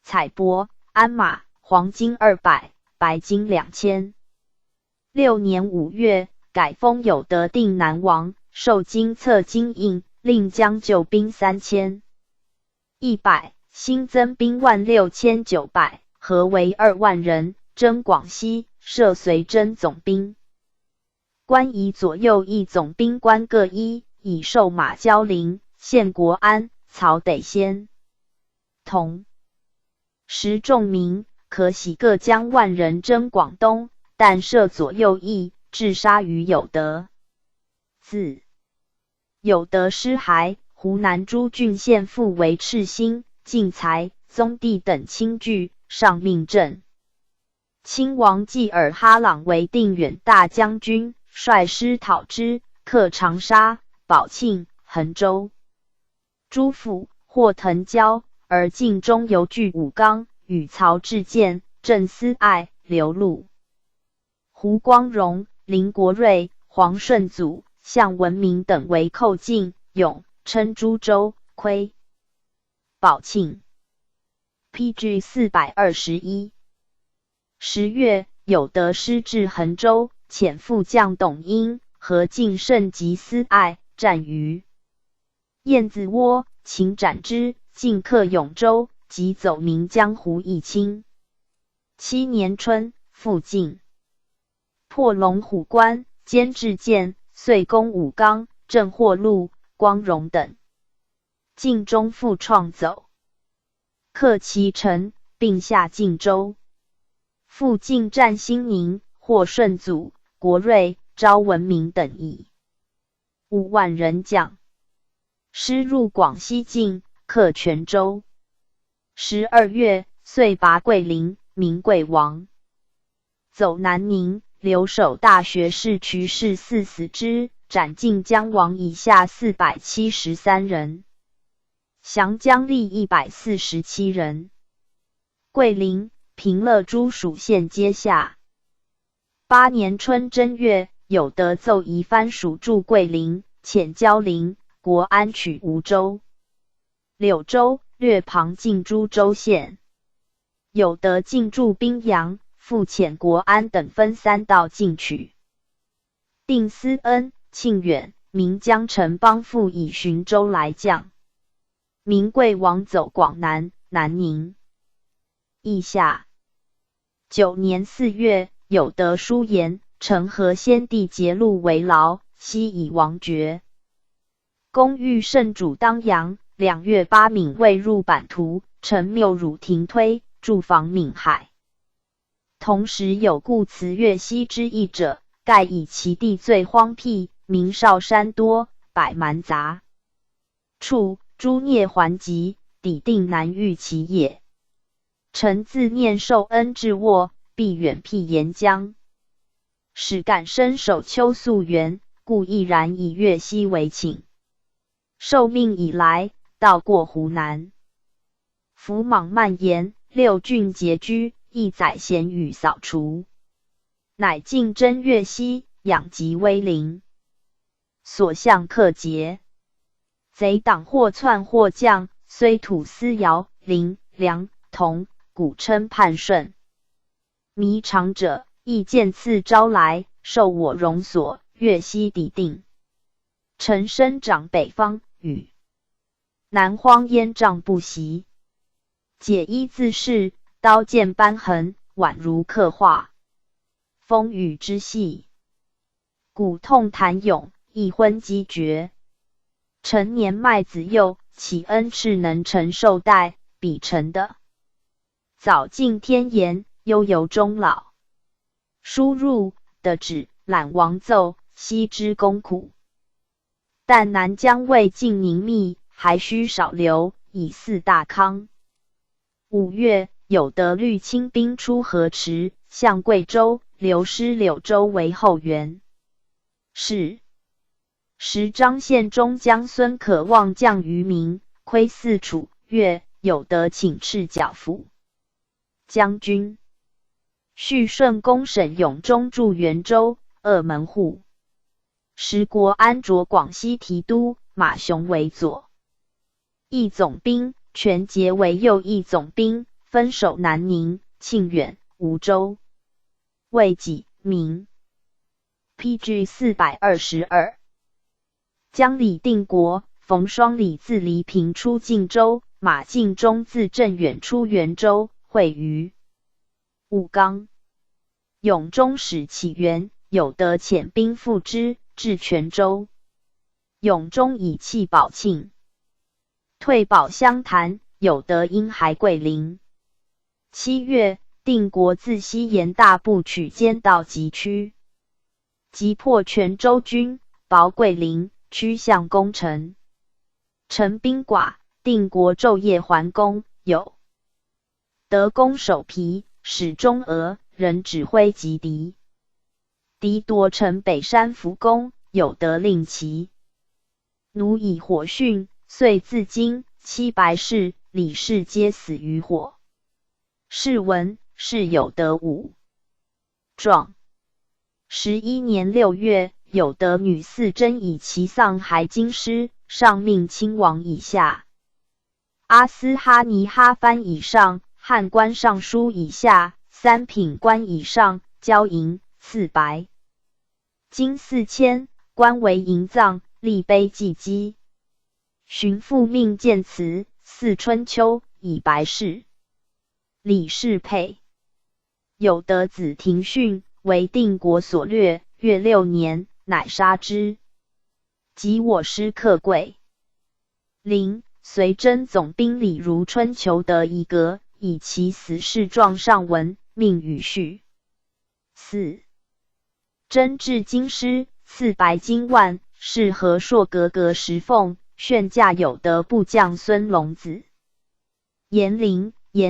彩帛、鞍马，黄金200，白金2000。6年5月，改封有德定南王，授金册金印，令将救兵3100，新增兵16900，合为2万人，征广西，设随征总兵。官以左右翼总兵官各一，以授马交陵、献国安、曹得先同时众民，可喜各将万人征广东，但设左右翼，致杀于有德。自有德失骸，湖南诸郡县复为赤兴、晋才、宗地等轻据，上命镇亲王济尔哈朗为定远大将军，率师讨之，克长沙、宝庆、衡州诸府，获腾蛟，而晋中犹据武冈，与曹至见，郑思爱、刘禄、胡光荣、林国瑞、黄顺祖、向文明等为寇晋，永称株洲、窥、宝庆。PG 421。10月，有德师至衡州，遣副将董英、何进胜及思爱，战于燕子窝，擒斩之，进克永州，即走名江湖一清。7年春，复进破龙虎关，兼至建，遂攻武冈，郑获禄、光荣等。晋中复创走，克其城，并下晋州。复进战兴宁，获顺祖、国瑞、昭文明等以5万人将。师入广西境，克泉州。12月，遂拔桂林，名贵王。走南宁，留守大学士瞿氏4死之，斩晋江王以下473人，降将吏147人。桂林、平乐诸属县皆下。8年春正月，有德奏移藩属驻桂林，遣交陵、国安取梧州、柳州，略旁进诸州县。有德进驻宾阳，复遣国安等分3道进取。定思恩、庆远、明江城邦复以寻州来将。明贵王走广南、南宁。意下。9年4月，有德书言，承和先帝节禄为劳，悉以王爵。公欲圣主当阳，2月8闽未入版图，臣谬辱廷推，驻防闽海。同时有故辞越西之意者，盖以其地最荒僻，民少山多，百蛮杂处，诸孽环集，抵定难御其也。臣自念受恩至沃，必远辟沿江，使敢身守丘宿原，故毅然以越西为请。受命以来，到过湖南，伏莽蔓延，6郡拮据，一载咸雨扫除，乃进征越西，养及威陵，所向克捷。贼党或窜或降，虽土司姚、林、梁、佟，古称叛顺。迷常者，亦见次招来，受我容所，越西抵定。臣生长北方，与南荒烟瘴不习。解衣自是，刀剑斑痕，宛如刻画。风雨之细，骨痛痰涌，一昏机绝。陈年麦子幼，岂恩赐能承受待，比臣的早尽天言，悠游终老。输入的旨，揽王奏，悉知公苦。但南疆未尽宁密，还需少留，以祀大康。5月，有得律亲兵出河池，向贵州，流失柳州为后援。是时张献忠将孙可望将于民，窥四楚。月，有得请赤脚府将军。续顺公沈永忠驻元州，鄂门户。时国安着广西提督，马雄为左翼总兵，权节为右翼总兵，分守南宁、庆远、梧州。魏己明 PG 422。将李定国、冯双礼自黎平出晋州，马敬忠自镇远出元州，会于武冈。永忠使起源，有得遣兵赴之，至泉州。永忠以弃保庆，退保湘潭，有得因还桂林。7月，定国自西沿大部曲兼到集区，击破泉州军，保桂林，趋向攻城。陈兵寡，定国昼夜还攻，有得攻守皮，使中俄，人指挥击敌。敌夺城北山伏攻，有得令其奴以火殉，遂自京、七白氏、李氏皆死于火。是闻是有得武状。11年6月，有得女四真以其丧还京师，上命亲王以下。阿斯哈尼哈藩以上，汉官尚书以下，三品官以上，交银400，金4000，官为银藏，立碑祭基。巡抚命建祠，祀春秋，以白事。李氏配有得子廷训，为定国所掠，越6年，乃杀之。及我师克桂林，随真总兵李如春求得一阁，以其死事状上文，命与序。4. 真至京师，赐白金万，是和硕格格10凤，炫驾有得部将孙龙子。延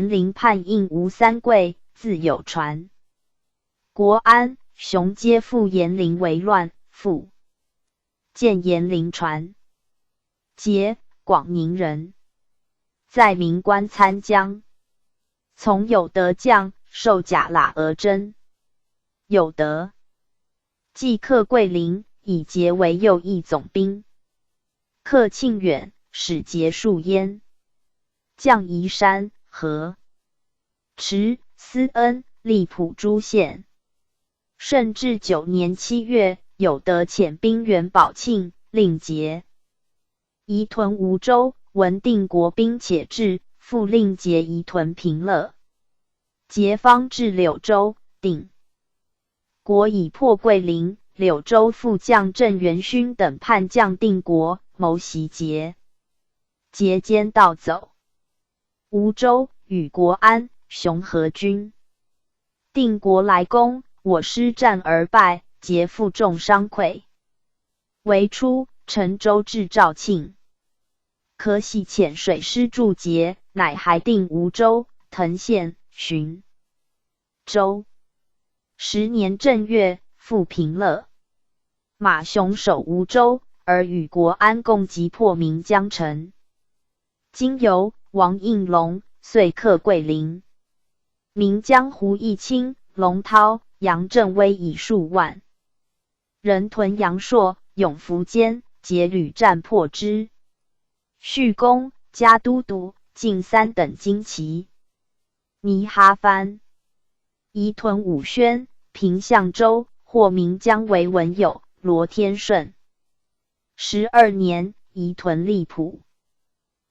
陵叛应吴三桂，自有传。国安、熊皆附延陵为乱，复见延陵传。节，广宁人，在明官参将。从有得将，受甲喇额真。有得即克桂林，以节为右翼总兵。克庆远，使节戍燕。将宜山、和池、思恩、立蒲诸县。顺治9年7月，有得遣兵援保庆，令节移屯梧州，闻定国兵且至，复令节移屯平乐。节方至柳州，定国已破桂林，柳州副将郑元勋等叛将定国，谋袭节。节间盗走梧州，与国安、熊合军。定国来攻，我师战而败，节负重伤溃。为初，陈州至肇庆，可喜遣水师助节，乃还定梧州、藤县、浔州。10年正月，复平乐。马雄守梧州，而与国安共击破岷江城。经由王应龙，遂克桂林。岷江胡义清、龙涛、杨振威以数万人屯阳朔、永福间，节屡战破之。续公、加都督、进3等旌旗。泥哈藩移屯武宣、平相州、或名将为文友，罗天顺。12年，移屯荔浦。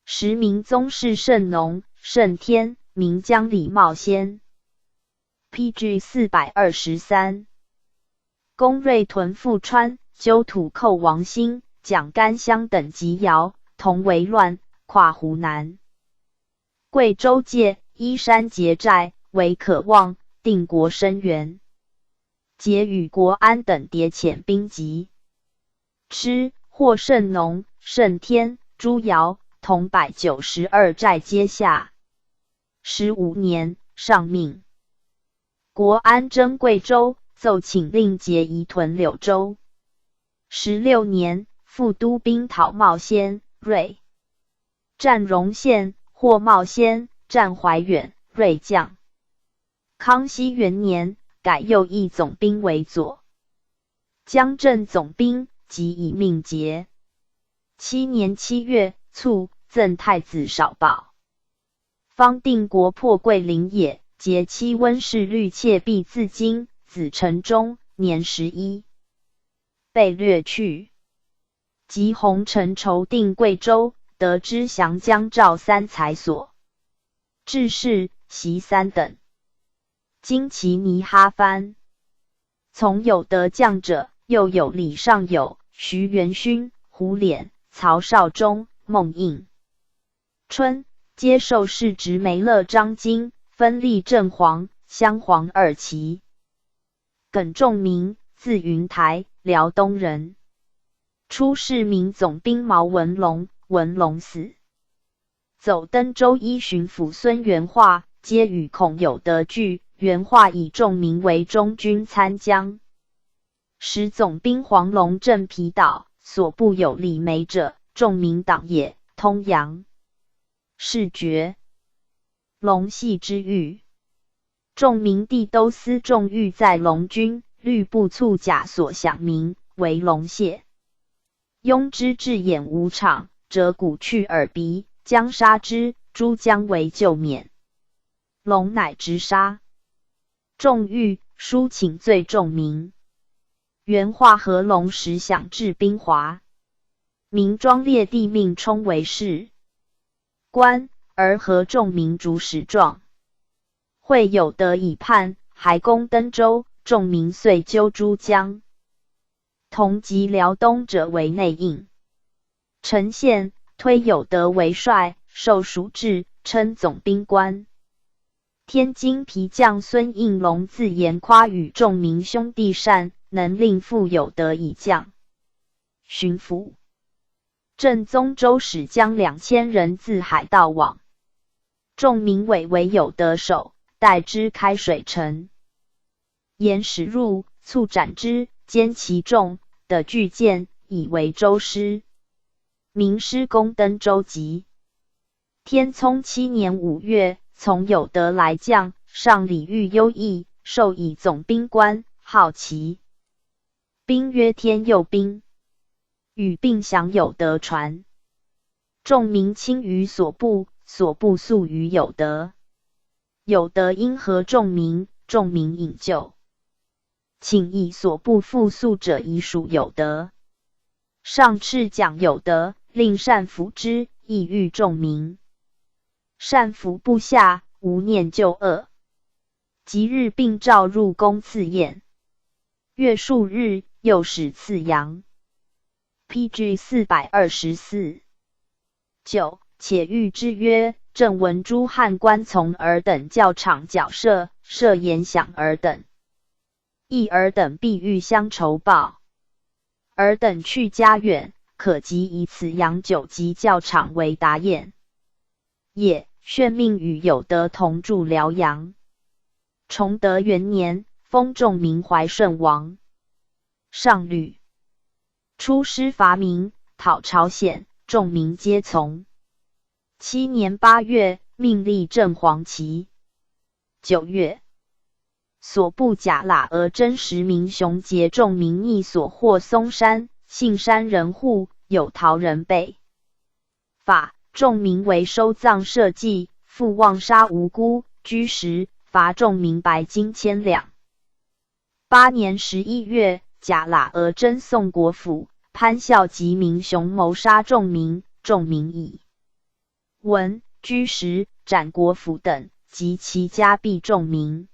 时明宗室甚浓，甚天，名将李茂先。PG 423。龚瑞屯富川，纠土寇王兴、蒋甘湘等及姚，同为乱，跨湖南。贵州界依山结寨，为可望，定国声援。皆与国安等迭遣兵籍。吃或甚浓、甚天、朱尧同192寨皆下。15年，上命。国安征贵州，奏请令节移屯柳州。16年，副都兵讨茂先、锐，战荣县，获茂先，战怀远，锐将。康熙元年，改右翼总兵为左江镇总兵，即以命节。7年7月，卒，赠太子少保。方定国破桂林也，节妻温氏绿妾婢自京，子承中，年11，被掠去。及洪承筹定贵州，得知降江赵三才所。致仕，袭3等。今其尼哈藩。从有得将者，又有李尚友、徐元勋、胡琏、曹绍忠、孟应春，皆受世职梅勒张京，分立正黄、镶黄2旗。耿仲明，字云台，辽东人。初仕明总兵毛文龙，文龙死。走登州一巡抚孙元化，皆与孔有德聚。元化以仲明为中军参将。时总兵黄龙镇皮岛，所部有李梅者，仲明党也，通阳。是爵。龙系之狱。仲明帝都司仲裕在龙军，律部促甲所享名，为龙谢。雍之至眼无场，折骨去耳鼻，将杀之，诸将为救免。龙乃直杀。仲裕书请罪仲明。元化和龙时享至兵华。明庄烈帝命充为士官，而和仲明主使状。会有德以叛，还攻登州，仲明遂纠诸将。同及辽东者为内应。陈宪推有德为帅，受属制，称总兵官。天津皮将孙应龙自言夸与仲明兄弟善，能令傅有德以将。巡抚。正宗州使将2000人自海盗往。仲明委为有德守，待之开水城。言使入，促斩之，歼其众，得巨舰，以为州师。明师攻登州籍。天聪7年5月，从有德来将，上礼遇优异，授以总兵官，号旗。兵曰天佑兵。与并降有德传。仲明亲于所部，所部诉于有德。有德因和仲明，仲明引咎。请以所部复诉者以属有德。上敕讲有德，令善抚之，意欲仲明。善抚部下，无念旧恶。即日并召入宫赐宴。月数日，又使赐阳。PG 424。9. 且谕之曰：正闻诸汉官从尔等教场角射，设言享尔等。亦尔等必欲相酬报。尔等去家远，可即以此阳酒及教场为答宴。也，宣命与有德同驻辽阳。崇德元年，封仲明怀顺王。上吕。出师伐明，讨朝鲜，仲明皆从。7年8月，命立正黄旗。9月，所部甲喇俄真实明雄节仲明逆所获松山、信山人户，有逃人被法，仲明为收葬社稷，复妄杀无辜，居时，罚仲明白金1000两。8年11月，甲喇俄征宋国府，潘孝及明雄谋杀仲明，仲明以文、居实、斩国府等，及其家毙仲明。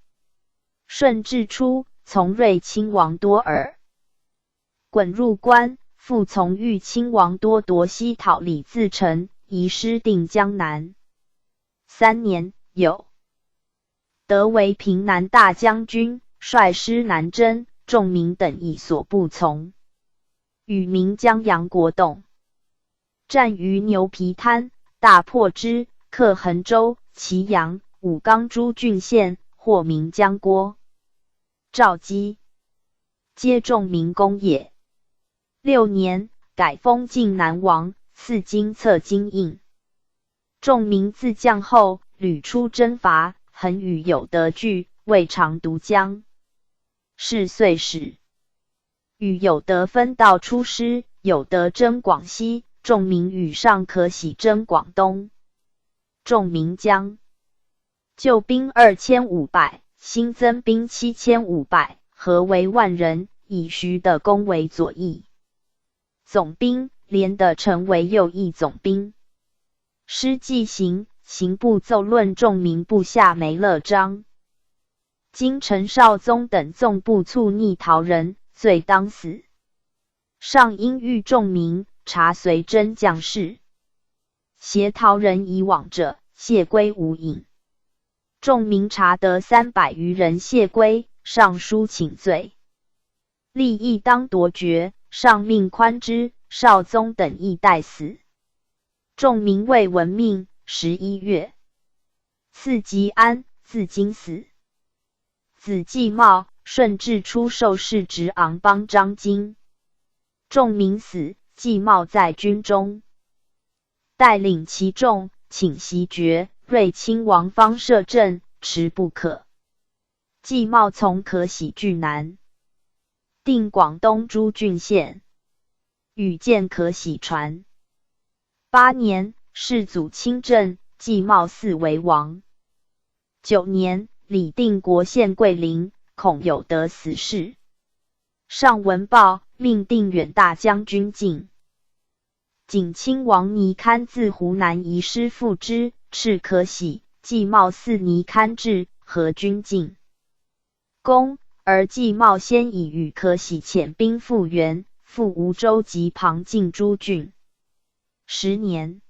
顺治初，从睿亲王多尔滚入关，复从豫亲王多铎西讨李自成，移师定江南。3年，有得为平南大将军，率师南征，仲明等以所不从，与明将杨国栋战于牛皮滩，大破之，克衡州、祁阳、武冈诸郡县，获明将郭、赵基，皆仲明功也。6年，改封晋南王，赐金册金印。仲明自将后，屡出征伐，恒与有德俱，未尝独江。是岁始，与有德分道出师，有德征广西，仲明与尚可喜征广东。仲明将旧兵2500，新增兵7500，合为10000人，以徐的攻为左翼总兵，连的成为右翼总兵。师既行，刑部奏论仲明部下没乐章。今陈绍宗等纵步卒逆逃人，罪当死。上因遇仲明，查随真将士，携逃人以往者，谢归无影。仲明查得300余人谢归，上书请罪，立议当夺决，上命宽之，绍宗等亦待死。仲明未闻命，11月，赐吉安，字金死。子季茂，顺治初受世职昂邦张京。仲明死，季茂在军中，带领其众，请袭爵，睿亲王方摄政，迟不可。季茂从可喜拒南，定广东诸郡县，与见可喜传。8年，世祖亲政，季茂嗣为王。9年，李定国献桂林，恐有得死事。上闻报，命定远大将军进。景亲王倪堪自湖南移师复之，敕可喜，季茂嗣倪堪至，合军进攻，而季茂先已与可喜遣兵复援，复梧州及旁近诸郡。10年，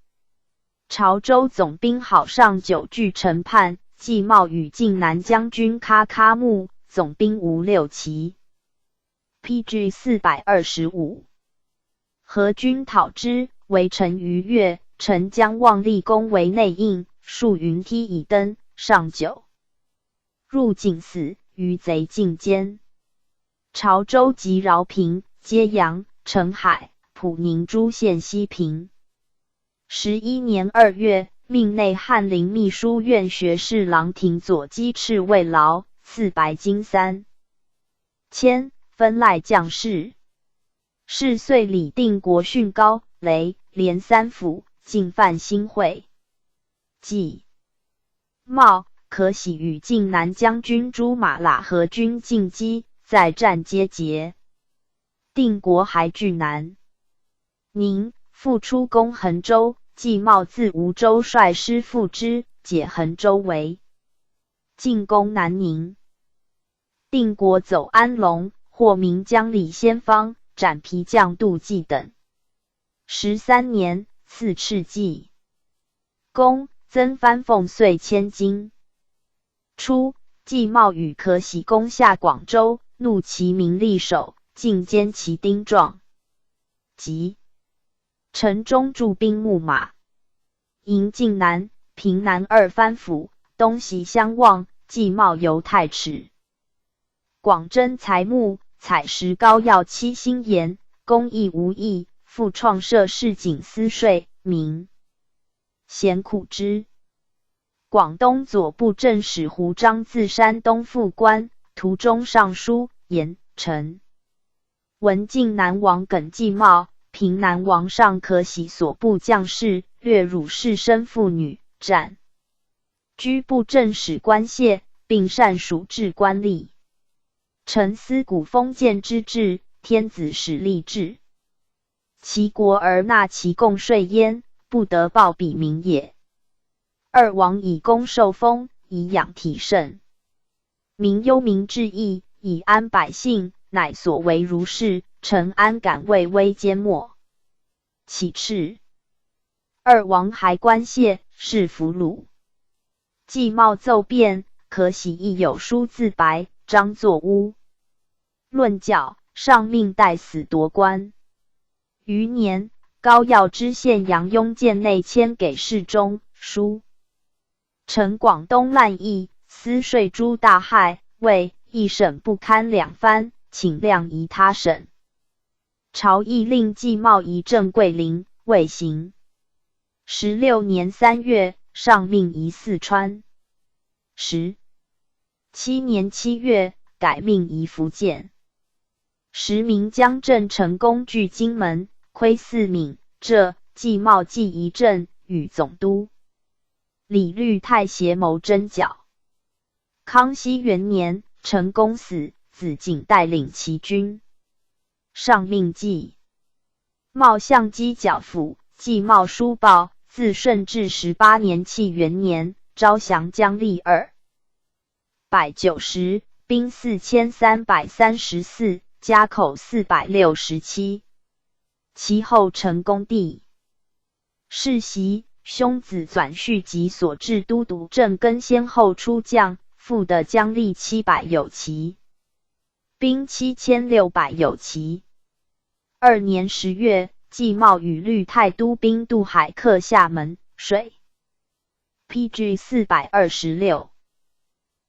潮州总兵郝尚久据陈叛，季茂与晋南将军喀喀木总兵吴六骑 PG 425，合军讨之，围城逾越，陈将望立功为内应，数云梯以登，上久入井死，于贼尽歼。潮州及饶平、揭阳、澄海、普宁诸县西平。11年2月，命内翰林秘书院学士郎廷佐击赤慰劳，赐白金3千，分赖将士。是岁李定国训高、雷、连3府，进犯新会。季茂、可喜与晋南将军朱马喇合军进击，在战皆捷。定国还据南宁，复出攻衡州。季茂自梧州率师复之，解衡州围，进攻南宁。定国走安龙，获名将李先芳、斩皮将杜季等。13年，赐敕记功，增藩俸岁1000金。初，季茂与可喜攻下广州，怒其名利首，尽歼其丁壮。即城中驻兵牧马，迎晋南、平南2藩府，东西相望。季茂游太迟，广征财木，采石膏药漆新盐，工艺无益，复创设市井司税，名咸苦之。广东左布政使胡章自山东复官，途中上书言臣闻晋南王耿季茂、平南王尚可喜所部将士掠辱士绅妇女，斩居布政使官谢，并擅署治官吏。臣思古封建之治，天子始立志，其国而纳其贡税焉，不得报彼民也。二王以功受封，以养体盛，民忧民治义，以安百姓，乃所为如是。臣安敢畏微缄默？其次，二王还官谢，是俘虏。季茂奏变，可喜亦有书自白，张作诬。论教，上命代死夺官。余年，高要知县杨雍见内迁给侍中，书陈广东滥议，私税诸大害，谓一省不堪两藩，请量移他省。朝议令季茂移镇桂林，未行。16年3月，上命移四川。17年7月，改命移福建。时明江镇成功据金门，窥四闽，浙季茂既移镇，与总督李律泰协谋征剿。康熙元年，成功死，子景带领其军。上命季茂相机剿抚，季茂书报，自顺治18年契元年，招降将吏290，兵4334，家口467。其后成功帝世袭，兄子转续及所至都督郑根先后出将，复的将吏700有奇，兵7600有奇。2年10月，季茂与律泰都兵渡海，克厦门、水。PG 426。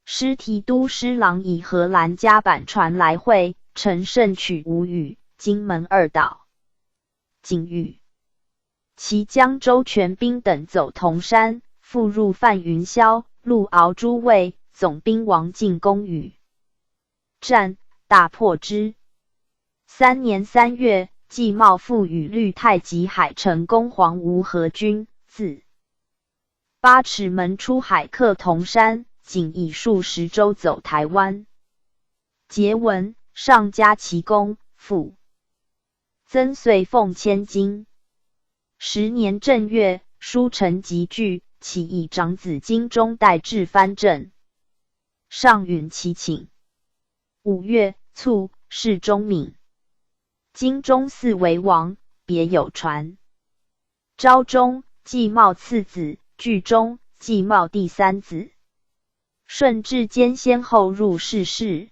师提督施琅以荷兰甲板船来会，陈胜取无语，金门二岛。景宇、其江州全兵等走铜山，复入范云霄、陆敖诸卫，总兵王进攻禹战，大破之。3年3月，季茂复与律泰及海城攻黄吴合军，自八尺门出海克铜山，仅以数十州走台湾。桀文，上加其功，复增岁俸千金。10年正月，书臣集聚，其以长子金钟代至藩镇，上允其请。5月，卒，谥忠敏。金钟嗣为王，别有传。昭宗，季茂次子，巨忠，季茂第三子。顺治间先后入仕士。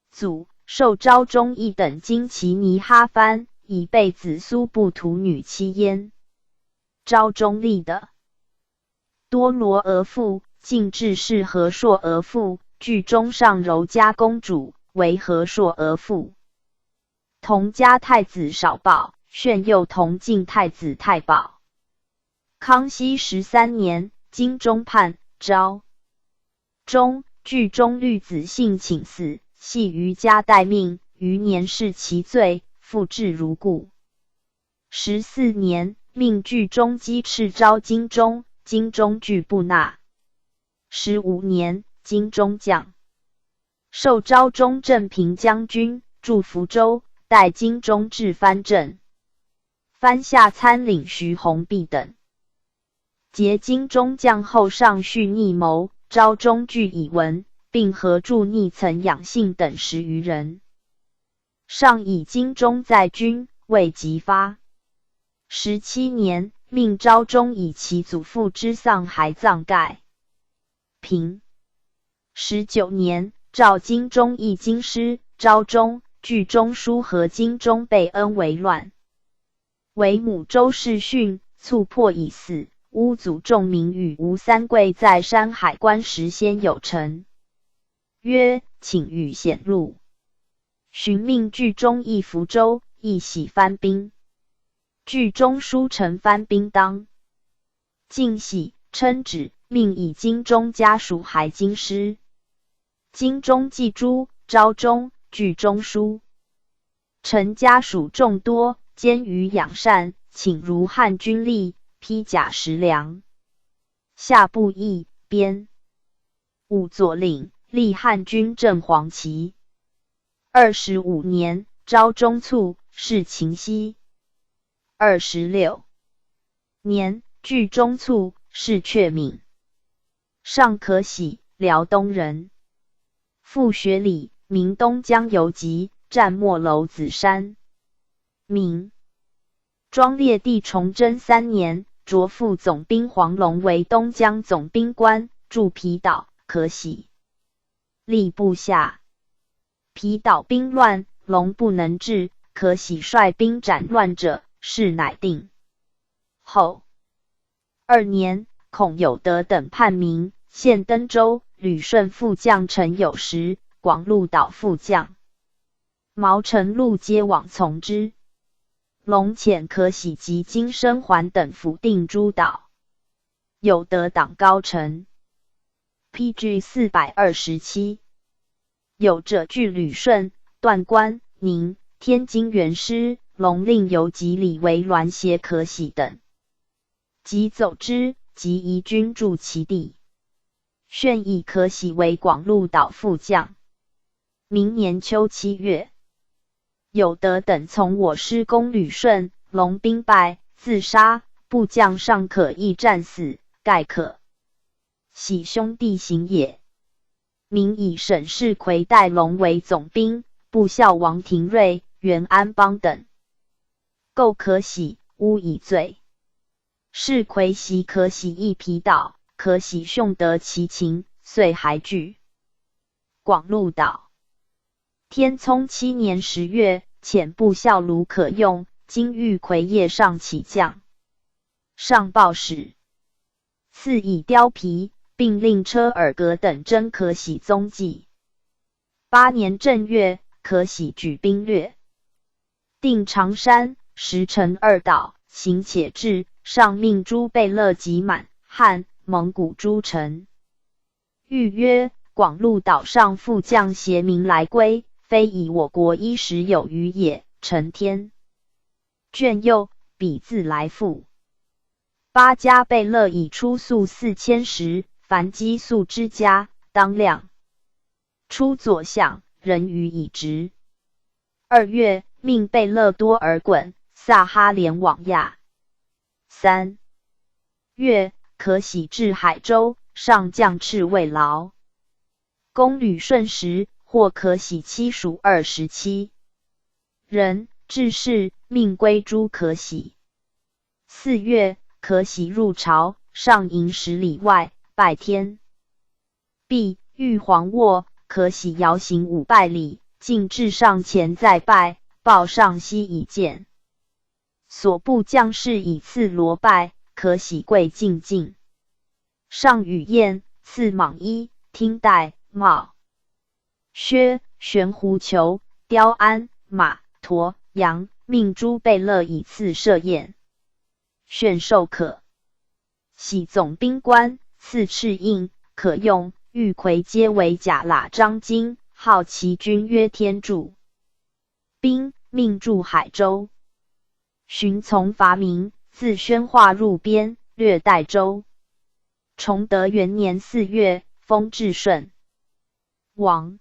祖受昭宗一等金旗尼哈藩，以备子苏不图女妻焉。昭宗立的多罗儿妇，进至是和硕儿妇，据中上柔家公主，为和硕儿妇。同家太子少保，炫佑同进太子太保。康熙13年，金钟判昭宗，据中律子信请死，系余家待命，余年释其罪，复治如故。14年，命据中击斥昭金钟，金钟拒不纳。15年，金钟降，授昭宗镇平将军，驻福州，代金钟治藩镇。藩下参领徐弘弼等。结金钟降后，上叙逆谋，昭宗据以闻，并合助逆曾养性等10余人。上以金钟在军，未及发。17年，命昭宗以其祖父之丧还葬盖平。19年，召金钟议京师，昭宗据中书和金钟被恩为乱。为母周世训，猝破已死。乌祖仲明与吴三桂在山海关时先有成，曰：请欲显录。寻命据中议福州，亦喜藩兵。据中书承藩兵当。晋喜，称旨，命以金钟家属还京师。金钟祭诸，昭宗据中书。臣家属众多，兼于养善，请如汉军力，披甲食粮。下部役编。武左领，立汉军正黄旗。25年，昭中卒，仕秦西。26年，据中卒，仕阙闽。上可喜，辽东人。复学礼，明东江游击，战没娄子山。明庄烈帝崇祯3年，擢副总兵黄龙为东江总兵官，驻皮岛。可喜立部下。皮岛兵乱，龙不能治，可喜率兵斩乱者，事乃定。后2年，孔有德等叛民，献登州，旅顺副将陈有时，广鹿岛副将毛承禄皆往从之。龙遣可喜及金生桓等伏定诸岛。有德党高城。PG 427。有者据旅顺、段关、宁、天津元师，龙令游击李为栾胁可喜等，即走之，即移军驻其地。炫以可喜为广鹿岛副将。明年秋7月，有德等从我师攻旅顺，龙兵败，自杀，部将尚可亦战死，盖可喜兄弟行也。明以沈世奎代龙为总兵，部校王廷瑞、袁安邦等构可喜，诬以罪。世奎袭可喜一皮岛，可喜兄得其情，遂还据广鹿岛。天聪7年10月，遣部校卢可用、金玉魁夜上起将，上报使。赐以貂皮，并令车尔格等征可喜踪迹。8年正月，可喜举兵略定长山，时陈2岛，行且至，上命诸贝勒及满、汉、蒙古诸臣，谕曰：广鹿岛上副将携民来归，非以我国衣食有余也。承天卷右，彼自来复。8家贝勒已出粟4000石，凡积粟之家，当量。出左相，人鱼以直。2月，命贝勒多尔衮、萨哈连往亚。3月，可喜至海州，上将敕慰劳。攻旅顺时，获可喜妻属27人，致仕，命归诸可喜。4月，可喜入朝，上营10里外，拜天毕，玉皇握，可喜遥行500里，进至上前再拜，报上悉已见。所部将士以赐罗拜，可喜跪进敬。上与宴，赐蟒衣、听带、帽、靴、悬狐裘、雕鞍、马、驼、羊，命诸贝勒以赐设宴。炫授可喜总兵官，赐敕印，可用。玉魁皆为甲喇章京，号其君曰天柱。兵命驻海州。寻从伐明，自宣化入边，略代州。崇德元年4月，封至顺王。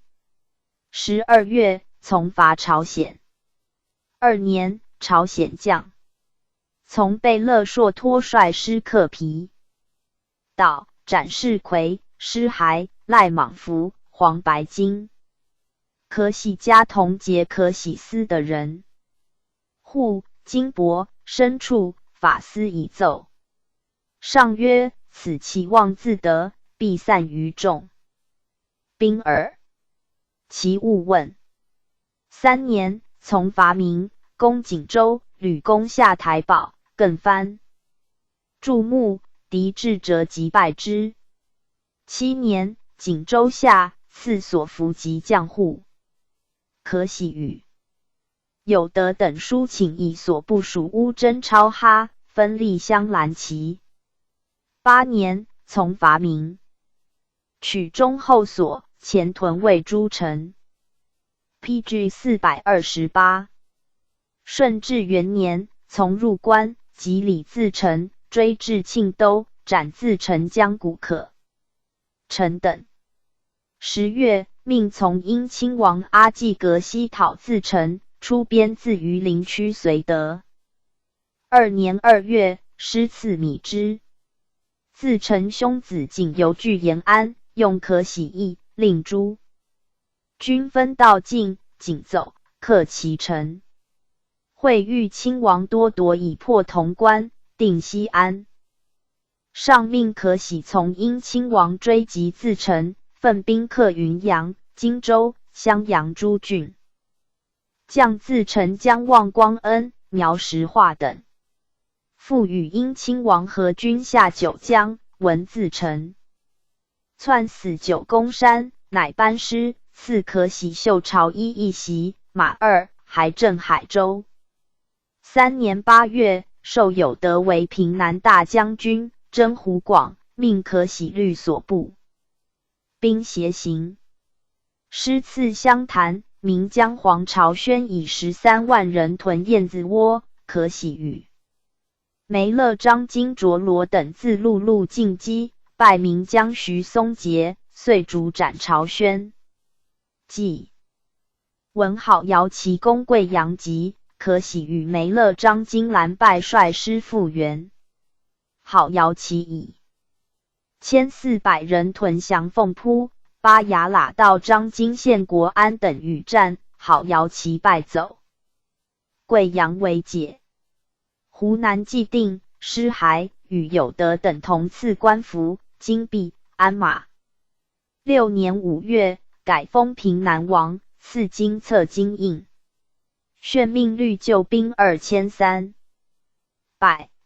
12月，从伐朝鲜。2年，朝鲜将从贝勒硕托率师克皮岛，斩世奎、施骸、赖莽夫、黄白金。可喜家同结可喜司的人。户、金帛、牲畜、法司已奏。上曰：此其妄自得，必散于众。兵耳。其勿问。3年，从伐明，攻锦州，屡攻下台堡，更藩。筑牧，敌至折即败之。7年，锦州下，赐所服及将户。可喜与有德等书请以所部属乌征超哈，分立镶蓝旗。8年，从伐明，取中后所，前屯卫诸城。PG 428。顺治元年，从入关，及李自成，追至庆都，斩自成江古可、陈等。10月，命从英亲王阿济格西讨自陈，出边自于陵区绥德。2年2月，师赐米之。自陈兄子仅游据延安，用可喜意，令诸军分道进，紧走，克其城。会遇亲王多夺以破潼关，定西安。上命可喜从英亲王追击自陈，奋兵克云阳、荆州、襄阳诸郡。将自陈将望光恩、苗石化等。复与英亲王合军下九江，闻自陈窜死九宫山，乃班师，赐可喜绣朝衣一袭，马2，还镇海州。3年8月，授有德为平南大将军，征湖广，命可喜律所部兵协行。师赐湘潭、岷江黄巢轩以13万人屯燕子窝，可喜与梅勒张金卓罗等自陆路进击，败岷江徐松节，遂逐斩巢轩。既闻郝瑶旗攻贵阳急，可喜与梅勒张金兰败，率师复原。郝瑶旗以1400人屯降凤扑、巴雅喇到张金县国安等与战，郝瑶旗败走。贵阳为解。湖南既定，师还与有德等同赐官服、金币、鞍马。6年5月，改封平南王，赐金册金印。炫命率救兵2300，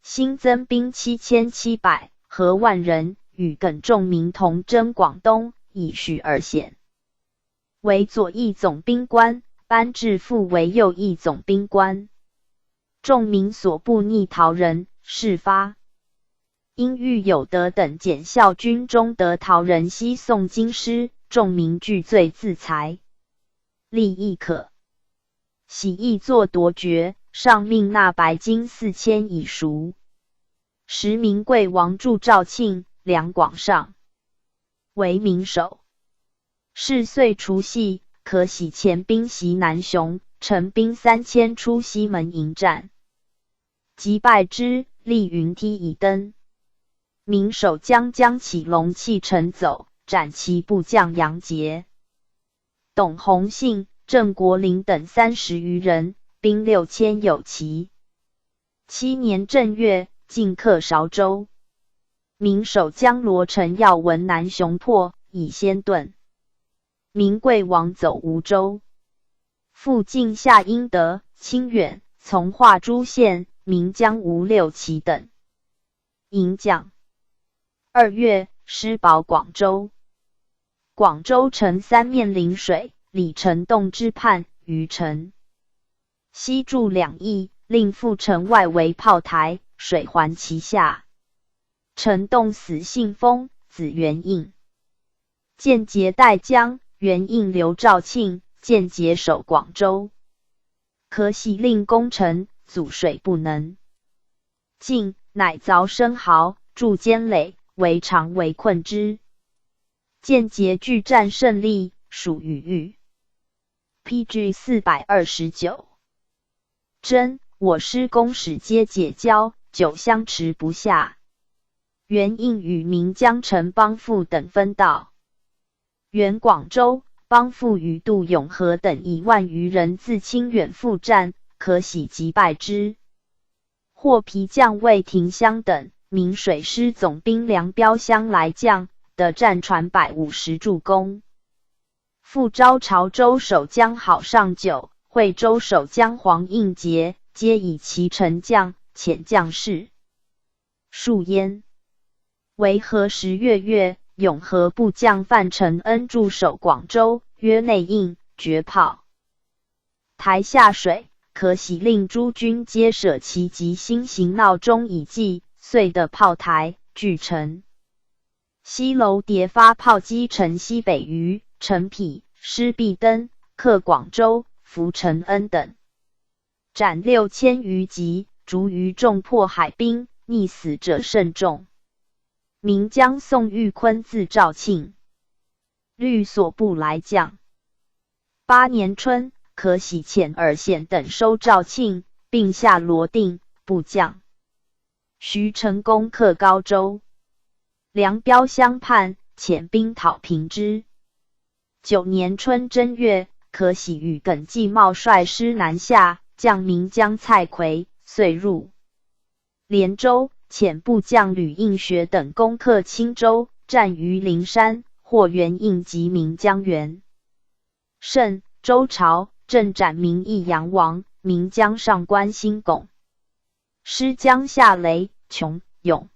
新增兵7700，合万人，与耿仲明同征广东，以许而显。为左翼总兵官，班智复为右翼总兵官。仲明所部逆逃人，事发。因遇有德等检校军中得逃人西送京师，仲明惧罪自裁。立亦可喜意作夺爵，上命纳白金4000以赎。时明贵王祝肇庆、两广上为明守。是岁除夕，可喜遣兵袭南雄，陈兵3000出西门迎战，击败之，立云梯以登。明守将起龙弃城走，斩其部将杨杰、董弘信、郑国林等30余人，兵6000有奇。7年正月，进克韶州。明守将罗成要闻南雄破，以先遁。明贵王走梧州，复进下英德、清远、从化诸县，岷江吴六旗等。迎将。2月，师保广州。广州城三面临水，李成栋之畔，于城西筑2邑，令赴城外为炮台，水环其下。成栋死信封，子元应。建节代将，元应刘肇庆，建节守广州。可喜令攻城，阻水不能进，乃凿生壕，筑坚垒，围长围困之。建节拒战胜利，属于豫。PG 429。真，我师公使皆解交，久相持不下。元应与岷江城帮父等分道。原广州帮父与杜永和等1万余人自清远赴战，可喜击败之。获皮将魏廷香等明水师总兵梁彪乡来将的战船150助攻。复招潮州守将郝尚九、惠州守将黄应杰，皆以其臣将、遣将士数焉。为和10月，永和部将范承恩驻守广州，约内应，决炮台下水，可喜令诸军皆舍其及新行闹钟以祭，遂的炮台据城。西楼迭发炮击城西北隅，陈匹、施必登、克广州、符承恩等，斩6000余级，逐余众破海滨，溺死者甚众。明将宋玉坤字肇庆。律所部来将。8年春，可喜遣2县等收肇庆，并下罗定部将。徐成功克高州，梁彪相叛，遣兵讨平之。9年春正月，可喜与耿继茂率师南下，将名将蔡逵，遂入连州，遣部将吕应学等攻克青州，战于灵山，获袁应及名将袁胜。周朝正斩名义阳王，名将上官兴拱，师将夏雷、琼、永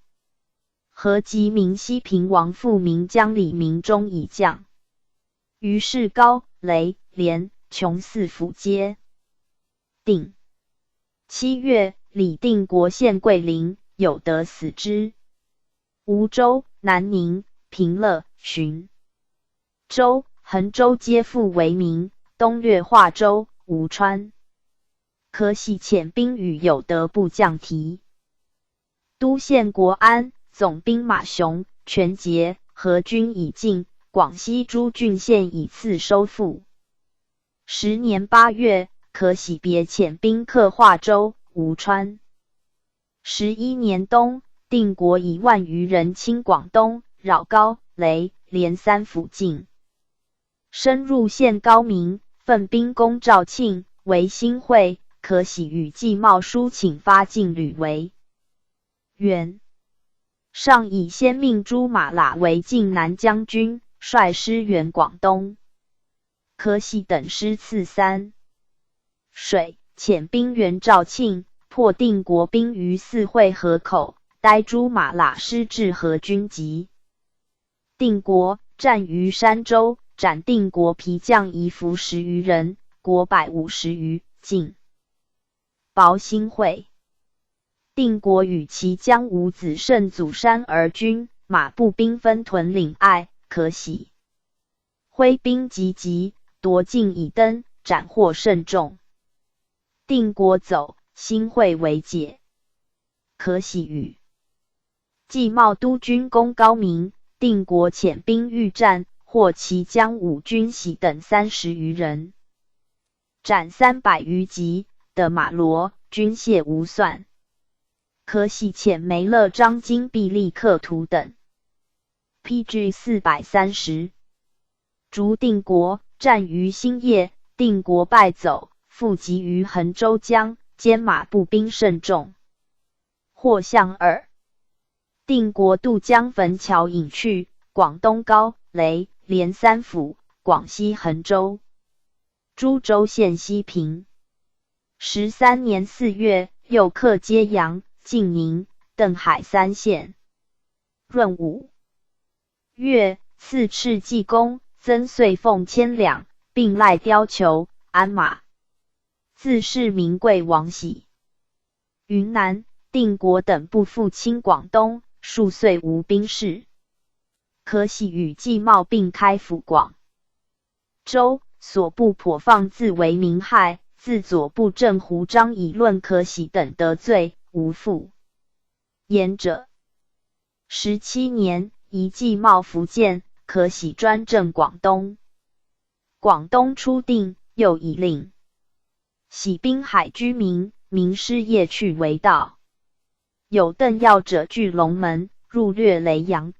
合及名西平王父名将李明忠以将。于是高、雷、连、琼四府皆定。7月，李定国献桂林，有得死之。梧州、南宁、平乐、浔州、衡州皆复为民，东略华州、吴川。可喜遣兵与有德部将提督县国安、总兵马雄、全节、何军已尽，广西诸郡县以次收复。10年8月，可喜别遣兵克华州、吴川。11年冬，定国以10000余人侵广东，扰高、雷、连3府境，深入县高明，奋兵攻肇庆，为新会。可喜与季茂书请发晋旅为援。上以先命朱马喇为晋南将军，率师援广东。可喜等师次3水，遣兵援肇庆，破定国兵于四会河口，待朱马喇师至河军集定国，战于山州，斩定国皮将夷服10余人，国150余，尽。薄新会。定国与其将伍子胜阻山而军，马步兵分屯岭隘，可喜挥兵急急，夺境以登，斩获甚众。定国走，新会为解。可喜与季茂督军攻高明，定国遣兵欲战，获其将武军喜等30余人，斩300余级，得马罗，军械无算。可喜遣梅勒张金毕利克图等 PG 430逐定国，战于新业，定国败走，复集于衡州江，兼马步兵甚众，获项耳。定国渡江汾桥隐去，广东高、雷、连3府，广西衡州、株洲县西平。13年4月，又克揭阳、晋宁、邓海3县。闰5月，赐敕济公，增岁俸1000两，并赖貂裘、鞍马。自是名贵王喜。云南、定国等部复侵广东，数岁无兵事。可喜与季茂并开府广州，所部颇放自为民害，自左部正胡章以论可喜等得罪，无复言者。17年，移季茂福建，可喜专政广东。广东初定，又以令喜滨海居民，民失业去为盗。有邓耀者据龙门，入掠雷阳，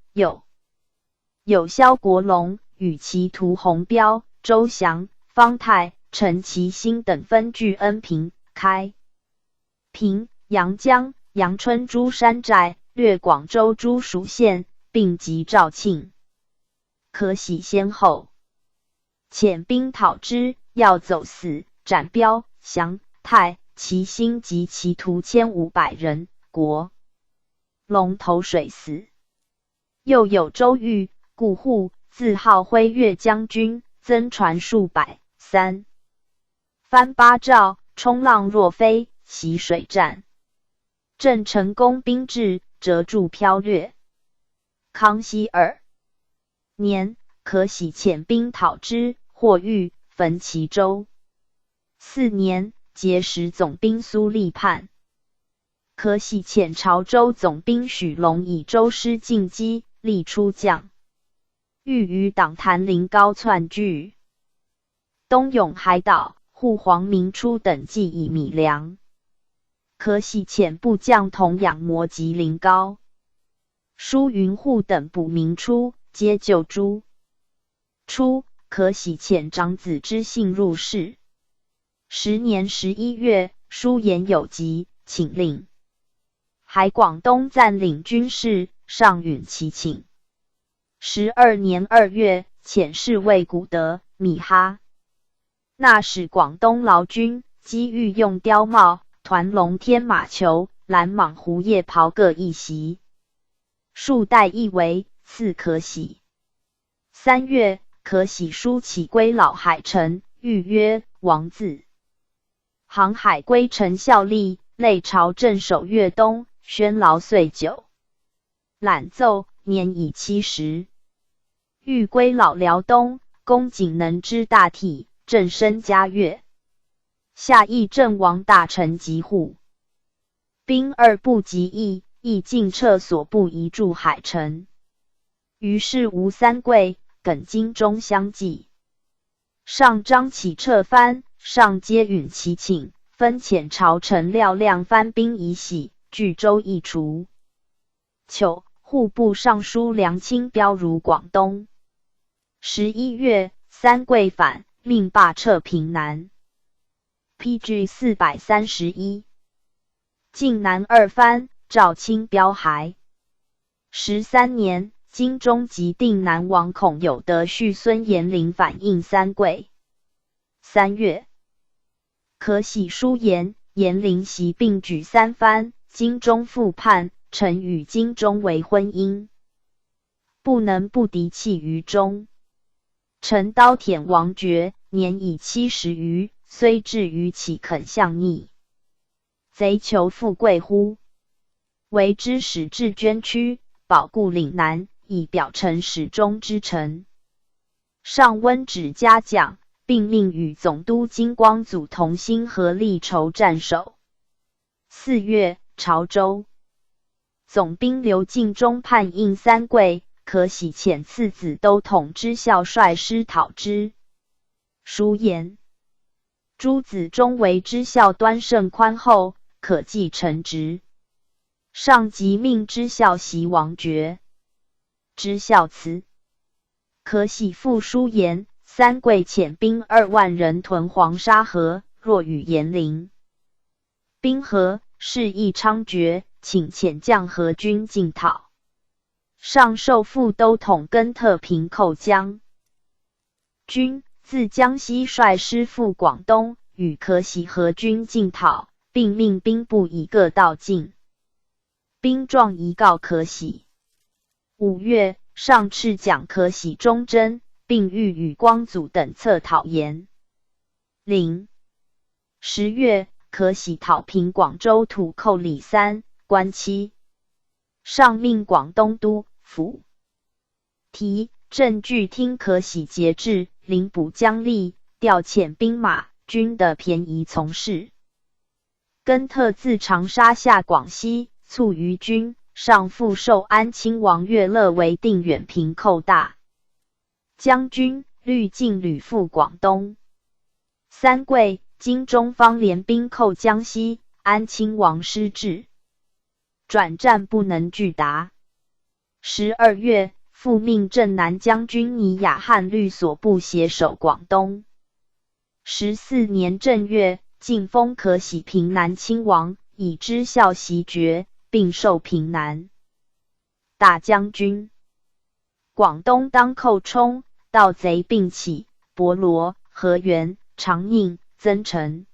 有萧国龙与其徒洪彪、周祥、方泰、陈其兴等分据恩平、开平、阳江、阳春诸山寨，掠广州诸属县，并及肇庆。可喜先后遣兵讨之，要走死，斩彪、祥、泰、其兴及其徒1500人，国龙头水死。又有周瑜、顾护，自号辉岳将军，增船数百。3翻8兆，冲浪若飞，袭水战。郑成功兵至，折柱飘掠。康熙2年，可喜遣兵讨之，获狱，焚其州。4年，结识总兵苏立叛。可喜遣潮州总兵许龙以州师进击，力出将欲于党坛临高窜聚，东涌海岛，护黄明初等计以米粮。可喜遣部将同养摩及临高。舒云护等捕明初，皆救诛。初，可喜遣长子之信入室。10年11月，舒言有疾，请令海广东暂领军事，上允其请。12年2月，遣侍卫古德、米哈那使广东劳军，机遇用貂帽、团龙天马球、蓝蟒狐夜袍各一袭，数代一围，赐可喜。3月，可喜书起归老海臣，谕曰：王字航海归程效力，累朝镇守粤东，宣劳岁久。览奏，年已70。欲归老辽东，公瑾能知大体，正身嘉悦。下议阵亡大臣疾护，兵2不及役，亦尽撤所部移驻海城。于是吴三桂、耿精忠相继。上张启撤藩，上皆允其请，分遣朝臣廖亮藩兵以喜，据州易除。秋，户部尚书梁清标入广东。11月，三桂反，命罢撤平南。PG 431。晋南2藩，赵清标还。13年，金中及定南王孔有德续孙延龄反应三桂。3月，可喜书言，延龄袭并举3藩，金中复叛，臣与金中为婚姻，不能不敌弃于中。臣刀舔王爵，年已70余，虽至于岂肯向逆？贼求富贵乎？为之使至捐躯，保固岭南，以表臣始终之诚。上温旨嘉奖，并命与总督金光祖同心合力筹战守。4月，潮州总兵刘敬忠叛应三桂，可喜遣次子都统知校率师讨之。书言朱子忠为知校端胜宽厚，可继承职。上即命知校袭王爵。知校辞。可喜复书言，三桂遣兵2万人屯黄沙河，若与延龄兵合，事亦猖獗，请遣将河军进讨。上授副都统根特平寇江军，自江西率师赴广东，与可喜河军进讨，并命兵部以各道进。兵状遗告可喜。5月，上敕奖可喜忠贞，并谕与光祖等策讨延龄。10月，可喜讨平广州土寇李三、关七。上命广东督府提镇据听可喜节制，领补将吏，调遣兵马军的便宜从事。根特自长沙下广西，卒于军，上复授安亲王岳乐为定远平寇大将军，律禁旅赴广东。三桂、金中方联兵寇江西，安亲王失志，转战不能拒达。12月，复命镇南将军尼雅汉律所部携守广东。14年正月，晋封可喜平南亲王，以知校袭爵，并授平南大将军。广东当寇冲，盗贼并起，博罗、河源、长宁、增城。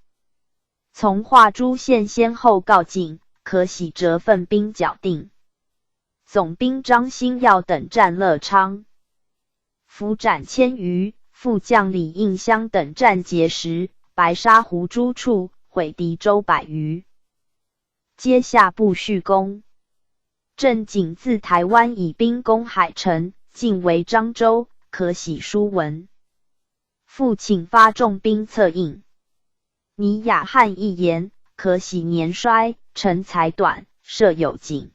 从化诸县先后告进，可喜折分兵剿定。总兵张兴耀等战乐昌，俘斩1000余，副将李应香等战碣石、白沙湖诸处，毁敌州100余，皆下部续攻。郑景自台湾以兵攻海城，进为漳州，可喜书文，复请发重兵策应。尼雅汉一言，可喜年衰，成才短，设有警，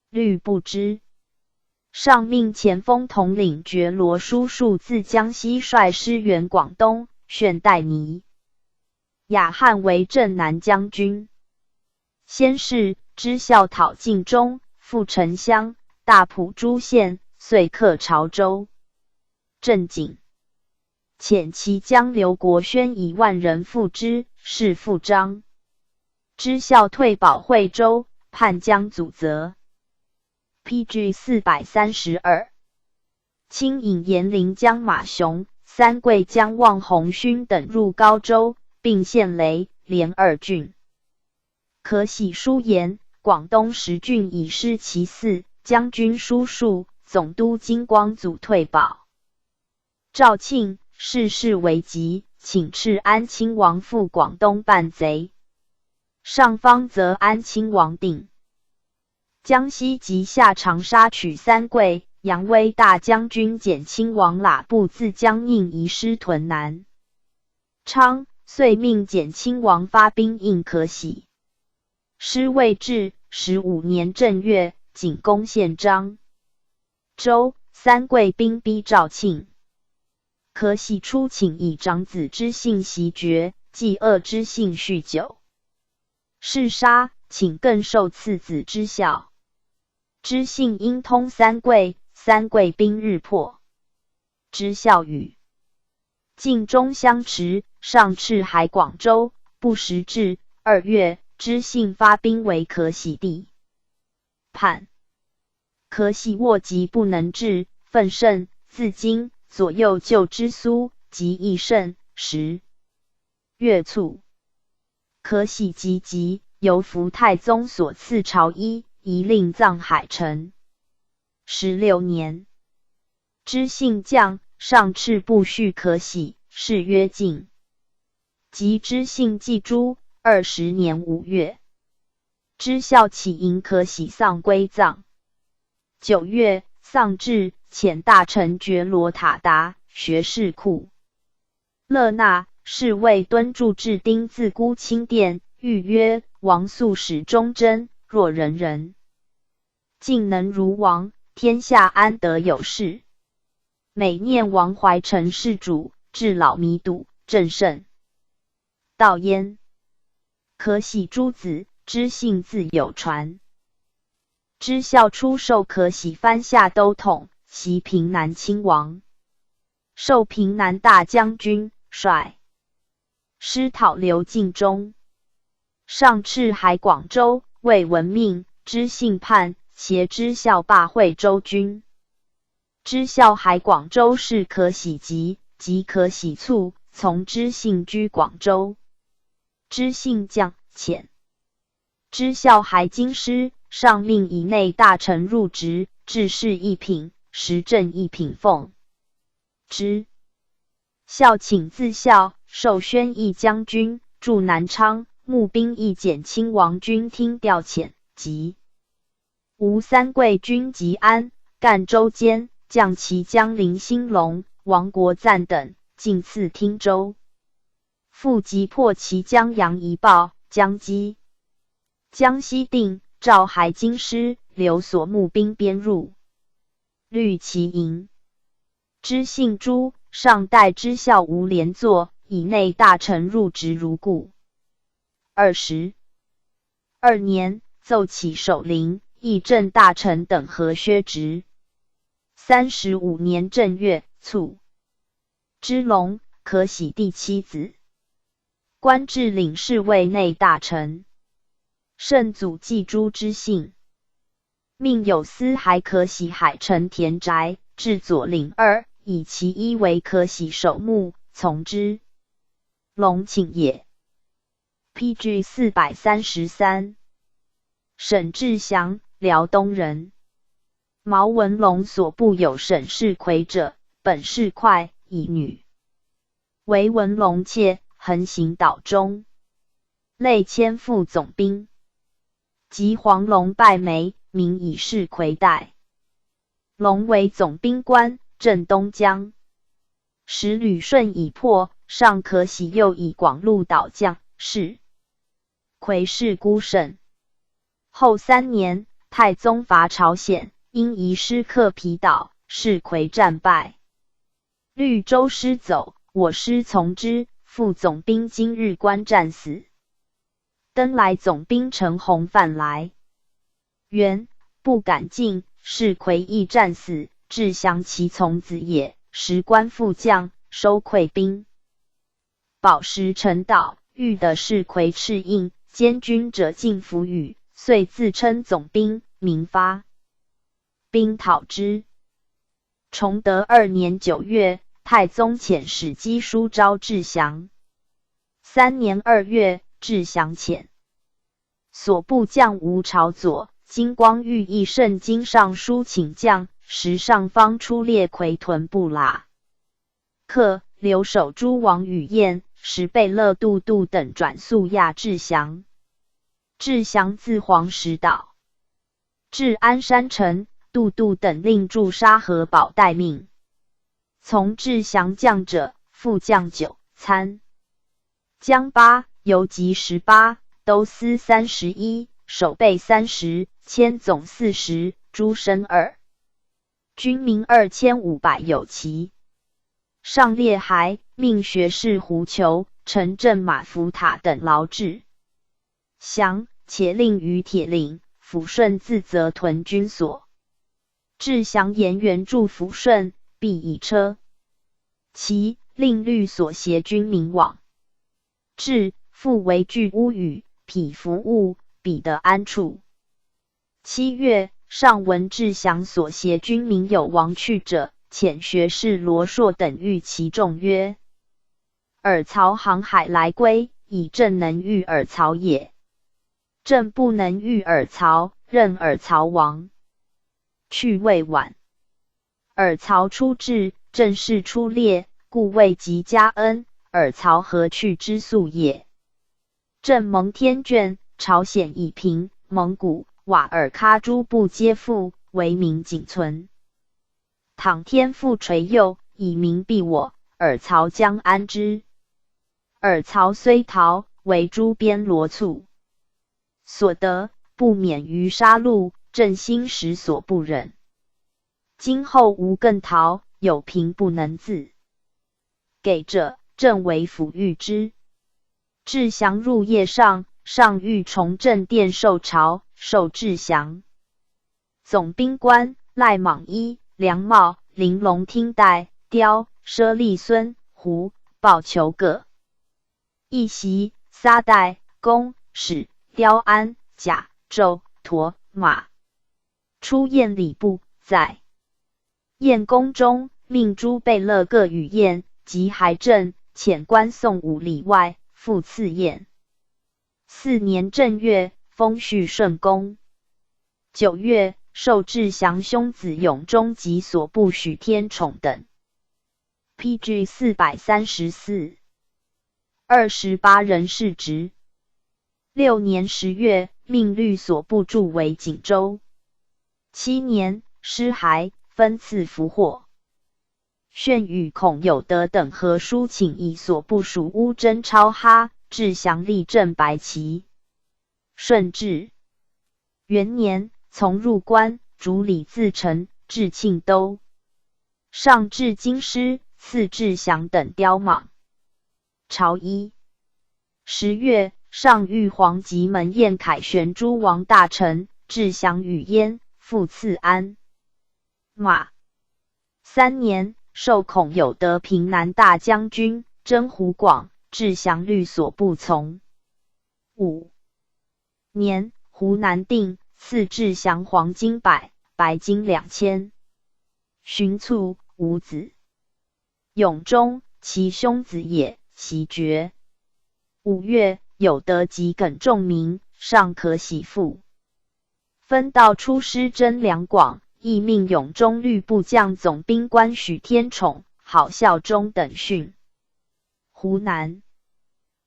虑不知。上命前锋统领觉罗叔数自江西率师援广东，选戴尼、雅汉为镇南将军。先是知孝讨晋中，赴城乡、大埔诸县，遂克潮州。镇景遣其将刘国轩以10000人赴之，是复张。知孝退保惠州，叛将祖泽。PG 432。清引延陵将马雄、三桂将望鸿勋等入高州，并献雷、连2郡。可喜书言，广东10郡已失其4，将军书数，总督金光祖退保。赵庆事事为急，请敕安亲王赴广东办贼。上方则安亲王定。江西及下长沙取三桂，扬威大将军简亲王喇部自江宁移师屯南昌，遂命简亲王发兵应可喜。师未至，15年正月，仅攻陷漳州，三桂兵逼赵庆。可喜初请以长子知信袭爵，继二知信酗酒，弑杀，请更受次子知孝。知信因通三桂，三桂兵日破。知孝与晋中相持，上敕海广州。不时至2月，知信发兵为可喜地叛。可喜卧疾不能治，愤甚，自京左右救之苏，及益胜。10月卒。可喜急急，由福太宗所赐朝衣，宜令葬海城。16年，知信将，上敕不续可喜，谥曰晋。及知信继诛。20年5月，知孝起迎可喜丧归葬。9月，丧至，遣大臣觉罗塔达、学士库勒纳、侍卫敦助至丁自孤清殿，谕曰：王素使忠贞，若人人竟能如王，天下安得有事？每念王怀臣事主，至老弥笃，正甚道焉。可喜诸子，知信自有传。知孝初授可喜藩下都统，袭平南亲王，授平南大将军，率师讨刘敬忠。上敕海广州，为闻命，知信叛，挟知孝罢惠州军。知孝海广州是可喜急，即可喜卒，从知信居广州。知信将遣知孝还京师，上命以内大臣入职，制事一品，时政一品奉之。孝请自孝，授宣义将军，驻南昌，募兵役简亲王军听调遣，及吴三桂军吉安、赣州间，将其将林兴隆、王国赞等，进赐汀州。复击破其将杨仪豹、江基。江西定，召还京师，留所募兵编入，虑其营。知信诛，上代知孝无连坐，以内大臣入职如故。22年，奏起守陵、议政大臣等合削职。35年正月，卒。知龙，可喜第7子，官至领侍卫内大臣。圣祖祭诛知信，命有司还可喜海城田宅，至左领2，以其一为可喜守墓，从之。龙请也。PG 433。沈志祥，辽东人。毛文龙所部有沈世奎者，本是侩，以女为文龙妾，横行岛中，累迁副总兵。及黄龙败没，名以世奎代。龙为总兵官，镇东江。时旅顺已破，上可喜又以广陆岛将士。奎氏孤省。后3年，太宗伐朝鲜，因遗失克皮岛，世魁战败。绿州师走，我师从之，副总兵今日观战死。登来总兵陈弘范来援，不敢进，世魁亦战死。至降其从子也，时官副将，收溃兵。保时陈岛，欲得世魁敕应，监军者尽服语，遂自称总兵，名发兵讨之。崇德2年9月，太宗遣使赍书招至降。3年2月，至降遣所部将吴朝佐、金光玉议圣经上书请降，时上方出列魁屯部喇克、留守诸王与燕、时贝勒都督等转速亚至降。至降自黄石岛至安山城，都督等令驻沙河堡待命。从至降将者，副将9，参将8，游击18，都司31，守备30，千总40，诸身2，军民2500有齐。上列还命学士胡求、陈镇马福塔等劳治降，且令于铁岭、抚顺自责屯军所。至降言援助抚顺，必以车骑，令律所携军民往。至复为据屋宇，匹服务，彼得安处。7月，上闻至降所携军民有亡去者，遣学士罗硕等谕其众曰：尔曹航海来归，以朕能御尔曹也。朕不能御尔曹，任尔曹亡。去未晚。尔曹出至，正是出列，故未及加恩，尔曹何去之速也？朕蒙天眷，朝鲜已平，蒙古、瓦尔喀诸部皆复，为民仅存。倘天复垂佑，以民庇我，尔曹将安之？尔曹虽逃，为诸边罗卒，所得不免于杀戮，朕心实所不忍。今后无更逃，有凭不能自给者，朕为抚谕之。至降入夜上，上谕崇政殿受朝，受至降。总兵官赖莽一、梁茂、玲珑听代、雕、舍利孙、胡、鲍求各。一袭、撒代、公、史、雕安、甲、胄、驼、马。出宴礼部，在宴宫中，命诸贝勒各与宴，及还政，遣官送5里外，复赐宴。4年正月，封叙顺公。9月，授至降兄子永忠及所部许天宠等。PG 434。28人世职。6年10月，命律所部驻为锦州。7年，失还，分赐俘获。炫与孔有德等合书请以所部属乌征超哈，至降立镇白旗。顺治元年，从入关，主礼自成，至庆都。上至京师，赐至降等雕蟒。朝衣。10月，上谕皇极门宴凯旋诸王大臣，至降与焉，复赐鞍马。3年，授孔有德平南大将军，征湖广，至降律所部从。5年，湖南定，赐至降黄金100，白金2000。荀卒，无子。永忠，其兄子也，袭爵。5月，有德及耿仲明，尚可喜父。分道出师征两广，亦命永忠律部将总兵官许天宠、郝孝忠等训。湖南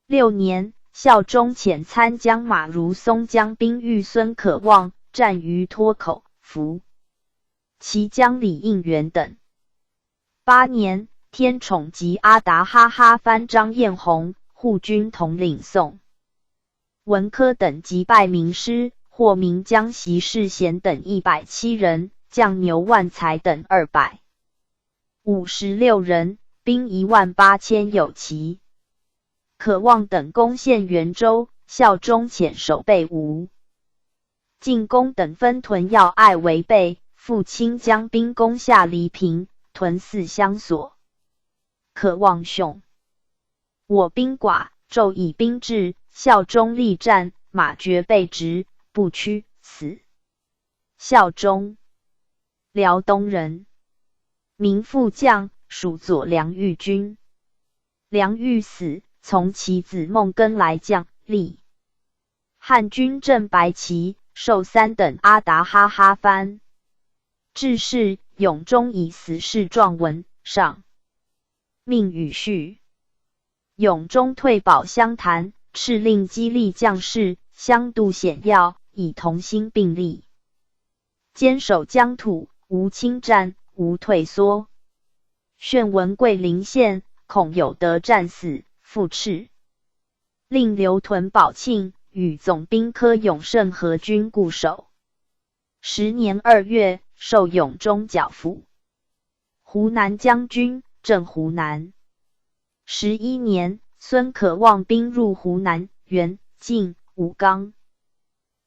6年，孝忠遣参将马如松将兵遇孙可望，战于脱口，俘其将李应元等。8年，天宠及阿达哈哈藩张彦宏护军统领宋文科等击败名师，获名江习世贤等107人，将牛万才等256人，兵18000有齐。可望等攻陷元州，孝忠遣守备吴、进攻等分屯要隘围备，复亲将兵攻下黎平，屯泗相所。可望兄，我兵寡，骤以兵至，孝忠力战，马绝备直，不屈，死。孝忠，辽东人，名副将，属左良玉军。良玉死，从其子孟根来将，立汉军镇白旗，授3等阿达哈哈藩。致仕，永忠以死事状文上。命与序。永忠退保湘潭，敕令激励将士，相渡险要，以同心并力，坚守疆土，无侵占，无退缩。炫闻桂林县，恐有得战死，复斥。令留屯保庆，与总兵科永胜合军固守。10年2月，授永忠剿抚湖南将军，镇湖南。11年，孙可望兵入湖南、原、晋、武冈、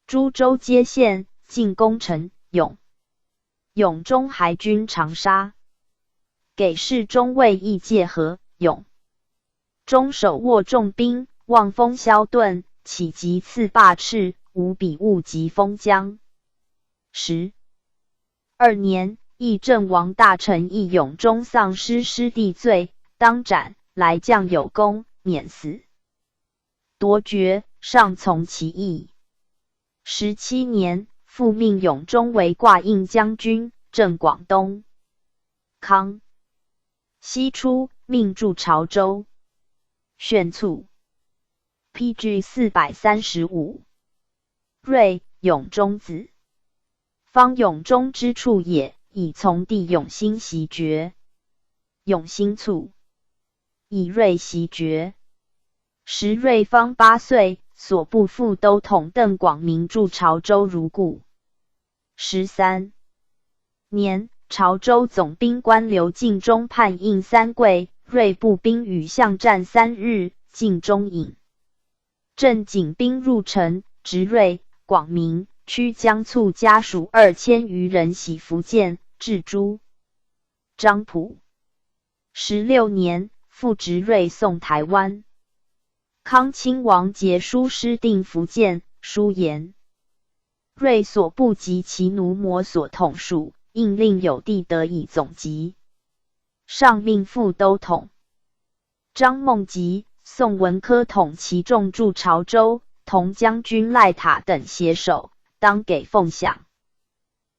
株洲接县，进攻陈永。永忠还军长沙，给事中尉义介和永忠手握重兵，望风萧顿，起即刺罢斥，无比误及封疆。12年，议郑王大臣议永忠丧失失地罪，当斩，来将有功，免死。夺爵，上从其意。17年，复命永忠为挂印将军，镇广东。康熙初，命驻潮州。炫卒。PG 435。睿，永忠子。方永忠之处也，以从弟永兴袭爵。永兴卒，以睿袭爵。时睿方8岁，所部副都统邓广明驻潮州如故。13年，潮州总兵官刘敬忠叛应三桂，睿步兵与相战3日，尽中引。镇警兵入城，执睿、广明、曲江簇家属2000余人徙福建，至诸漳浦。16年，复执睿送台湾。康亲王节书师定福建，书言睿所部及其奴模所统属，应令有地得以总集。上命副都统张孟吉、宋文科统其众驻潮州，同将军赖塔等携手，当给奉饷。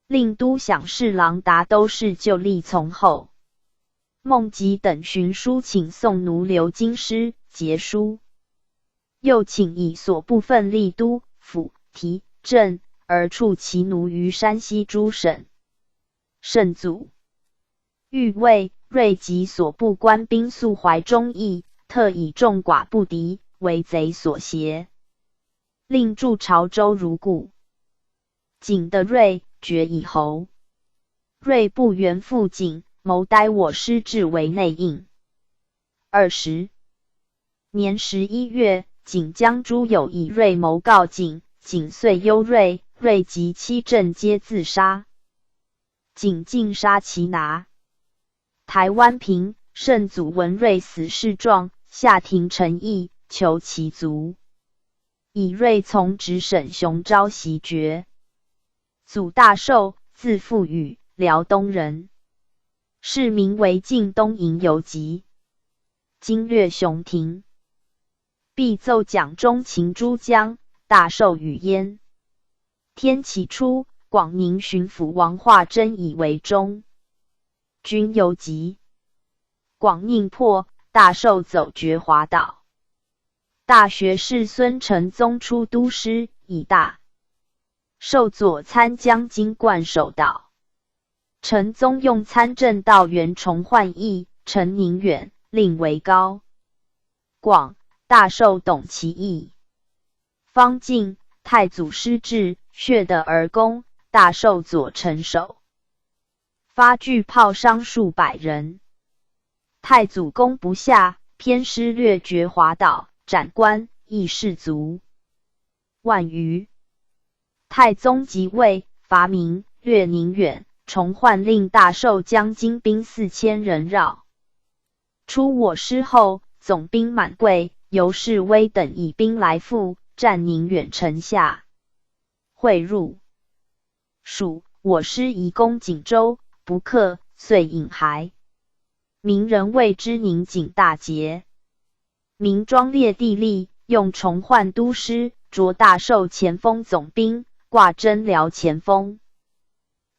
令都响侍郎达都是就力从后。孟吉等寻书请宋奴刘京师节书，又请以所部分力都、府、提、镇，而处其奴于山西诸省。圣祖欲为睿及所部官兵素怀忠义，特以众寡不敌，为贼所胁，令驻潮州如故。景的睿爵以侯。睿不原复景，谋逮我师至为内应。20年11月，景将诸有以睿谋告景，景遂忧睿，睿及7镇皆自杀。景尽杀其拿。台湾平，圣祖闻睿死事状，下廷陈议，求其族。以睿从直沈雄昭袭爵。祖大寿，字富宇，辽东人，世名为晋东营游击。经略雄庭。必奏蒋中秦诸将，大寿与焉。天启初，广宁巡抚王化贞以为中军游击。广宁破，大寿走绝华岛。大学士孙承宗出都师，以大寿左参将金冠守岛。承宗用参政道员重焕义、陈宁远，令为高广。大寿懂其意。方进，太祖失志，血得而攻，大寿左臣守。发巨炮伤数百人。太祖攻不下，偏师掠绝华岛，斩官役士卒万余。太宗即位，伐明，略宁远，重焕令大寿将精兵4000人绕。出我师后，总兵满贵、尤士威等以兵来赴，占宁远城下。会入蜀，我师移攻锦州，不克，遂引还。明人谓之宁锦大捷。明庄列帝立，用重焕都师，擢大寿前锋总兵，挂征辽前锋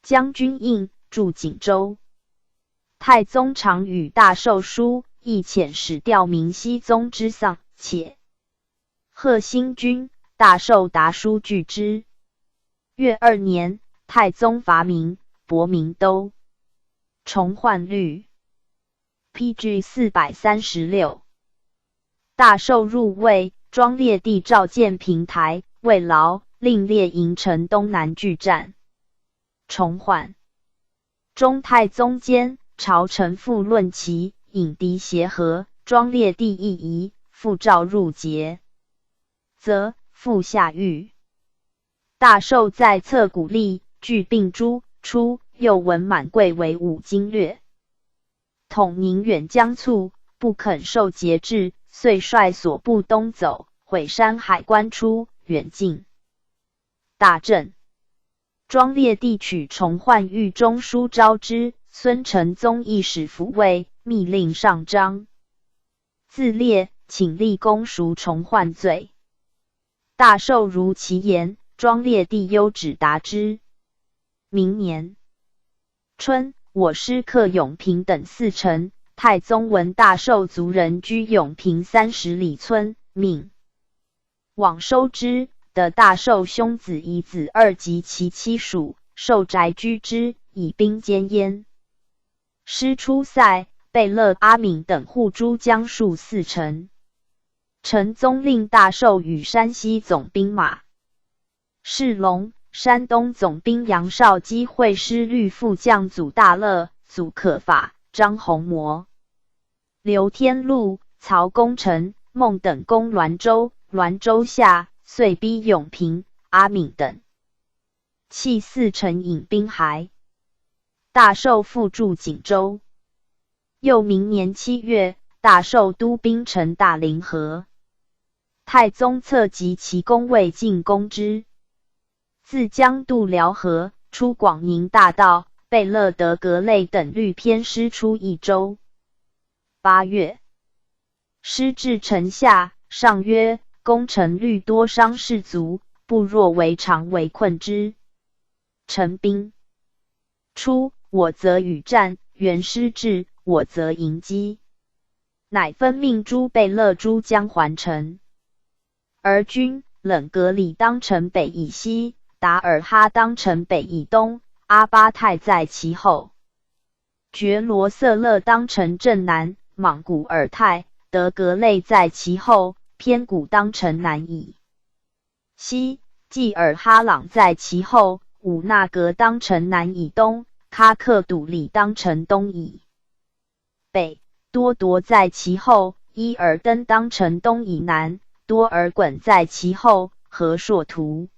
将军印，驻锦州。太宗常与大寿书，亦遣使吊明熹宗之丧，且贺兴军，大寿达书拒之。越2年，太宗伐明，博明都。重焕律 PG 436。大寿入魏，庄列帝召见平台、慰劳，令列营城东南拒战。重焕中太宗间，朝臣复论其引敌协和，庄列帝亦疑，复召入节，则复下狱。大寿在侧鼓励，据并诛。初，又闻满贵为武经略，统宁远将卒，不肯受节制，遂率所部东走，毁山海关出，远近大震。庄列帝取重焕狱中书招之，孙承宗亦使抚慰，密令上章。自列，请立功赎重焕罪。大寿如其言，庄列帝忧止达之。明年春，我师克永平等4城，太宗闻大寿族人居永平30里村，命往收之，得大寿兄子以子2及其妻属，受宅居之，以兵兼焉。师出塞，贝勒阿敏等护诸江数4城。承宗令大寿与山西总兵马世龙、山东总兵杨绍基会师律副将祖大乐、祖可法、张弘谟、刘天禄、曹公成、孟等攻滦州，滦州下，遂逼永平、阿敏等，弃4城引兵还。大寿复驻锦州。又明年7月，大寿督兵陈大凌河。太宗策及其攻未进攻之。自江渡辽河，出广宁大道，贝勒德格类等率偏师出益州。8月，师至城下，上曰：攻城虑多伤士卒，不若围常围困之。陈兵出，我则与战；援师至，我则迎击。乃分命诸贝勒诸将还城。而军冷格里当城北以西，达尔哈当城北以东，阿巴泰在其后。觉罗瑟勒当城正南，莽古尔泰、德格类在其后，偏古当城南以西，济尔哈朗在其后，五纳格当城南以东，喀克笃里当城东以北，多铎在其后，伊尔登当城东以南，多尔衮在其后，和硕图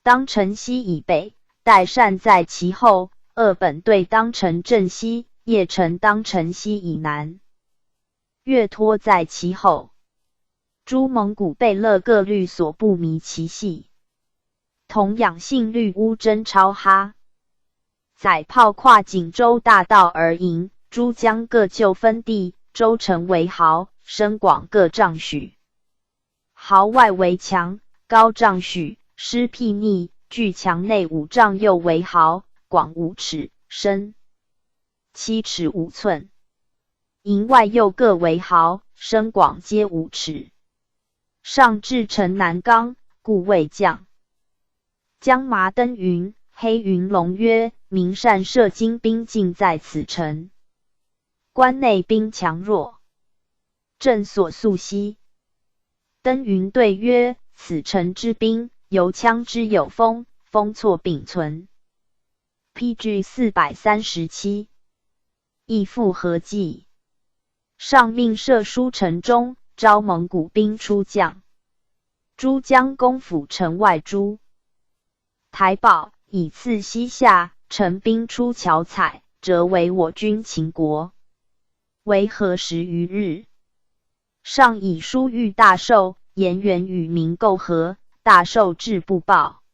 当城西以北，代善在其后，鄂本队当城正西，邺城当城西以南，岳托在其后。诸蒙古贝勒各律所不迷其系，同养性律乌征超哈。载炮跨锦州大道而营，诸将各就分地，州城为壕，深广各丈许。壕外为墙，高丈许，师僻逆，据墙内5丈右为壕，广5尺，深7尺5寸。营外又各为壕，深广皆5尺。上至城南冈，故谓将。将麻登云、黑云龙曰：明善射精兵尽在此城，关内兵强弱，朕所素悉。登云对曰：此城之兵，由羌之有风，风错并存。PG 437义父何计，上命设书城中，招蒙古兵出将。诸将攻府城外诸台报，以次西夏，陈兵出巧采，折为我军秦国。为何10余日，上以书谕大寿，言元与民媾和。大寿至不报。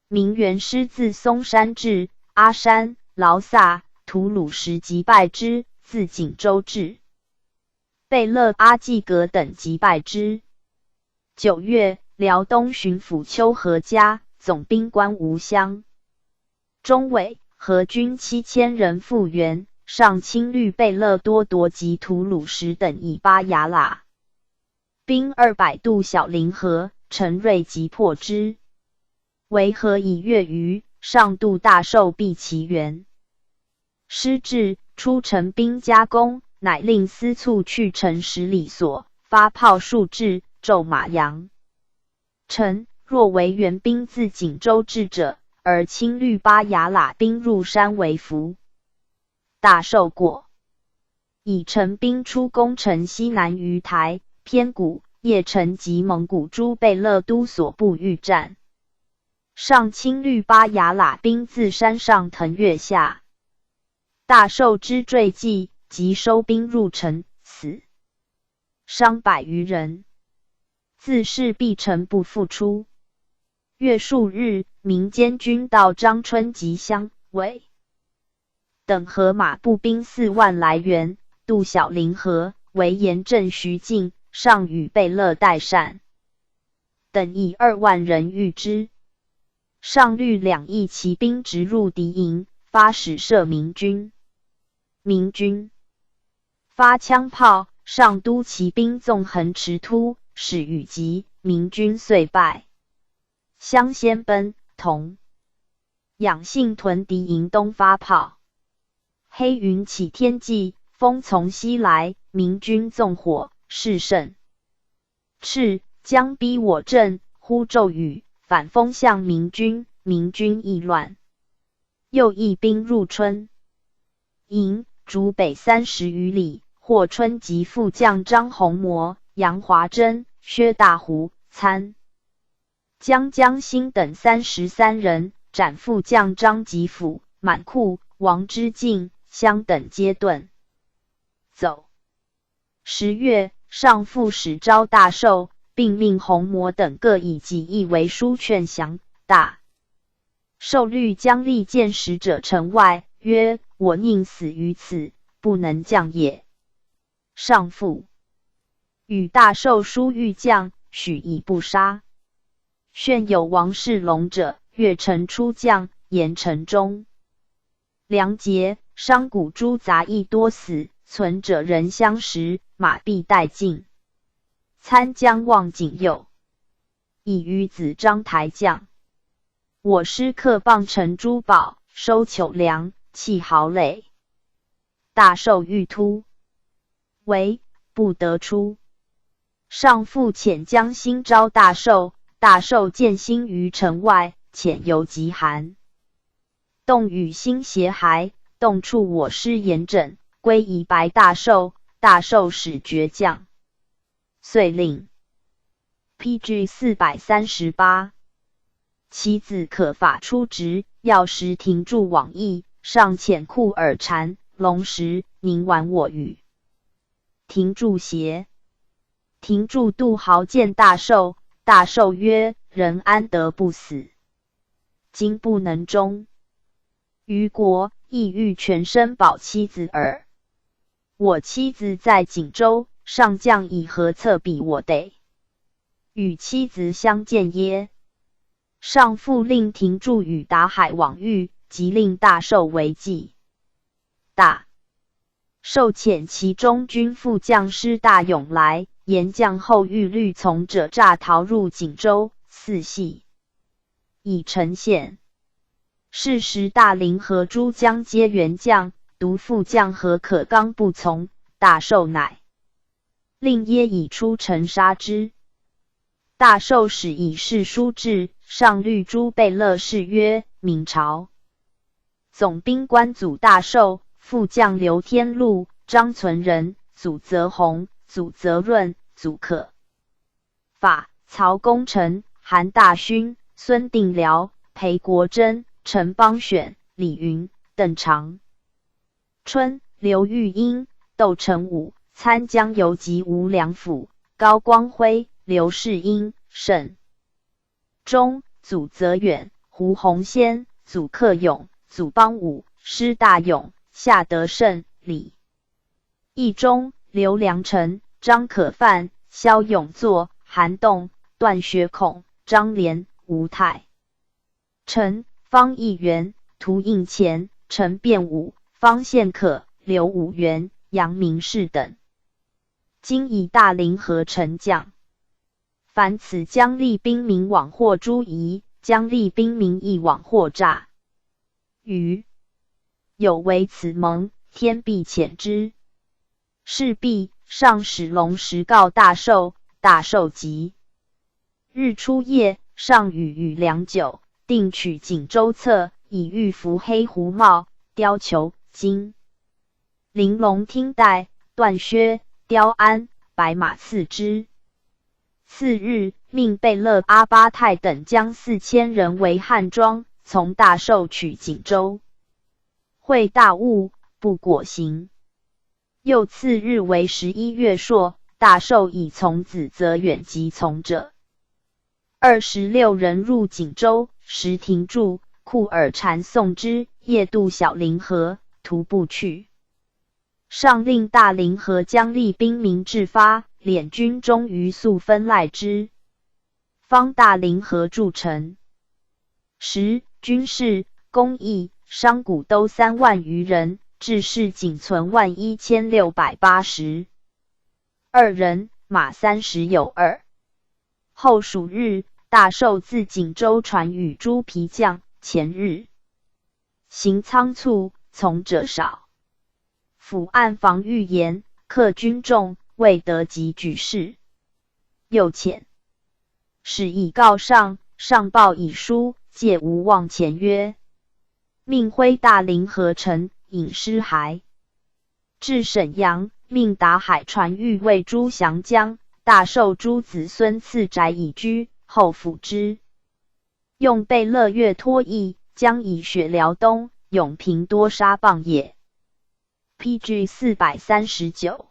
明元师自松山至，阿山、劳萨、吐鲁什即败之，自锦州至，贝勒阿济格等即败之。9月，辽东巡抚丘和家，总兵官吴襄。中尉，何军7000人复原，上亲率贝勒多铎及吐鲁什等以巴牙喇兵200渡小凌河，陈瑞即破之。为何以月余，上渡大寿避其援。师至，出陈兵加攻，乃令司卒去陈10里所，发炮数至，骤马扬。臣若为援兵自锦州至者，而亲率巴牙喇兵入山为伏。大寿过，以陈兵出攻城西南于台、偏谷、邺城及蒙古诸贝勒都所部欲战。上亲率巴牙喇兵自山上腾跃下。大寿之坠骑，即收兵入城，死伤100余人。自是必城不复出。月数日，民间军到张春及乡尾等合马步兵4万来援，渡小凌河，为严阵徐进，上与贝勒代善等以2万人御之。上率2翼骑兵直入敌营，发矢射明军。明军发枪炮，上都骑兵纵横驰突，使雨急，明军遂败。相先奔，同养性屯敌营东发炮。黑云起天际，风从西来，明军纵火，势甚炽，将逼我阵，忽骤雨，反风向明军，明军亦乱。又益兵入春营，逐北30余里，霍春及副将张弘谟、杨华珍、薛大胡、参将江兴等33人，斩副将张吉甫、满库、王之敬、相等皆遁走。10月，上复使招大寿，并命弘谟等各以己意为书劝降。大寿虑将力见使者城外，曰：我宁死于此，不能降也。上复与大寿书欲降，许以不杀。炫有王世龙者，越城出将，言城中粮竭，商贾诸杂役多死，存者人相食，马必殆尽。参将望景佑以于子张台将。我师克谤陈珠宝，收糗粮，弃壕垒。大寿欲突，为不得出。上复遣将兴招大寿，大寿见兴于城外，遣游极寒。动与兴携骸，动触我师严整，归以白大寿，大寿使绝将。遂令 PG 438其子可法出职，要时停驻往诣，上遣库尔禅、龙石、宁完我语。停驻邪。停驻杜豪见大寿，大寿曰：人安得不死？今不能终，于国亦欲全身保妻子耳。我妻子在锦州，上将以何策比我得？与妻子相见耶？上复令停驻与达海往遇，即令大寿为计。大寿遣其中军副将师大勇来，言将后遇律从者诈逃入锦州，四系已呈现。是时大凌和诸将皆援将，独副将何可刚不从，大寿乃令耶以出城杀之。大寿使以示书至，上谕诸贝勒士曰：明朝总兵官祖大寿，副将刘天禄、张存仁、祖泽弘、祖泽润、祖可法、曹公成、韩大勋、孙定辽、裴国珍、陈邦选、李云、邓长春、刘玉英、窦成武、参江游及吴良辅、高光辉、刘世英、沈忠、祖泽远、胡鸿先、祖克勇、祖邦武、施大勇、夏德胜、李义忠、刘良臣、张可范、萧永作、韩栋、段学孔、张廉、吴泰臣、方义元、涂应乾、陈变武、方献可、刘武元、杨明士等，今以大凌河丞将。凡此将立兵民往获诸夷，将立兵民亦往获诈。余有违此盟，天必谴之。是毕，上使龙石告大寿，大寿疾。日初夜，上与良久，定取锦州策，以御服黑狐帽、貂裘、金玲珑听带、断靴、雕鞍、白马4只。次日，命贝勒阿巴泰等将4000人为汉庄，从大寿取锦州。会大误，不果行。又次日为11月朔，大寿以从子泽远及从者26人入锦州，时停住，库尔禅送之，夜渡小凌河，徒步去。上令大凌河将立兵民制发，敛军终于速分赖之。方大凌河筑城。时军士、工役、商贾都3万余人，志士仅存11682人，马30有2。后数日，大寿自锦州传与诸皮将，前日行仓促，从者少。府暗防御严，克军众，未得及举事。又遣使以告上，上报以书，借无望前曰：命挥大凌河城，引尸骸。至沈阳，命达海传谕为诸降将，大寿诸子孙赐宅以居，后抚之。用贝勒岳托义，将以雪辽东、永平多沙棒也。PG 439。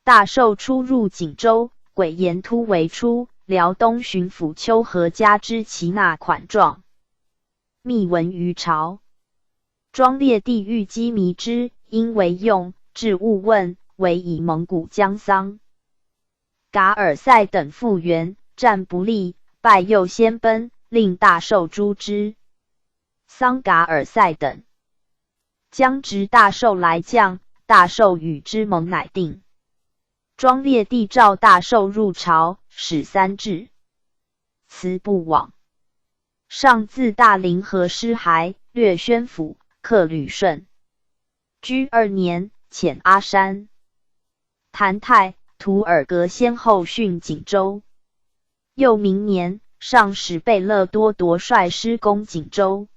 大寿出入锦州，鬼言突围出，辽东巡抚丘和加之其纳款状，密闻于朝。庄烈帝欲击迷之，因为用，至勿问，唯以蒙古将桑噶尔赛等复原，战不利，败又先奔，令大寿诛之。桑噶尔赛等将执大寿来降，大寿与之盟乃定。庄烈帝召大寿入朝，使3至，辞不往。上自大凌河尸骸，略宣府，克旅顺。居2年，遣阿山、谭泰、图尔格先后殉锦州。又明年，上使贝勒多铎率师攻锦州。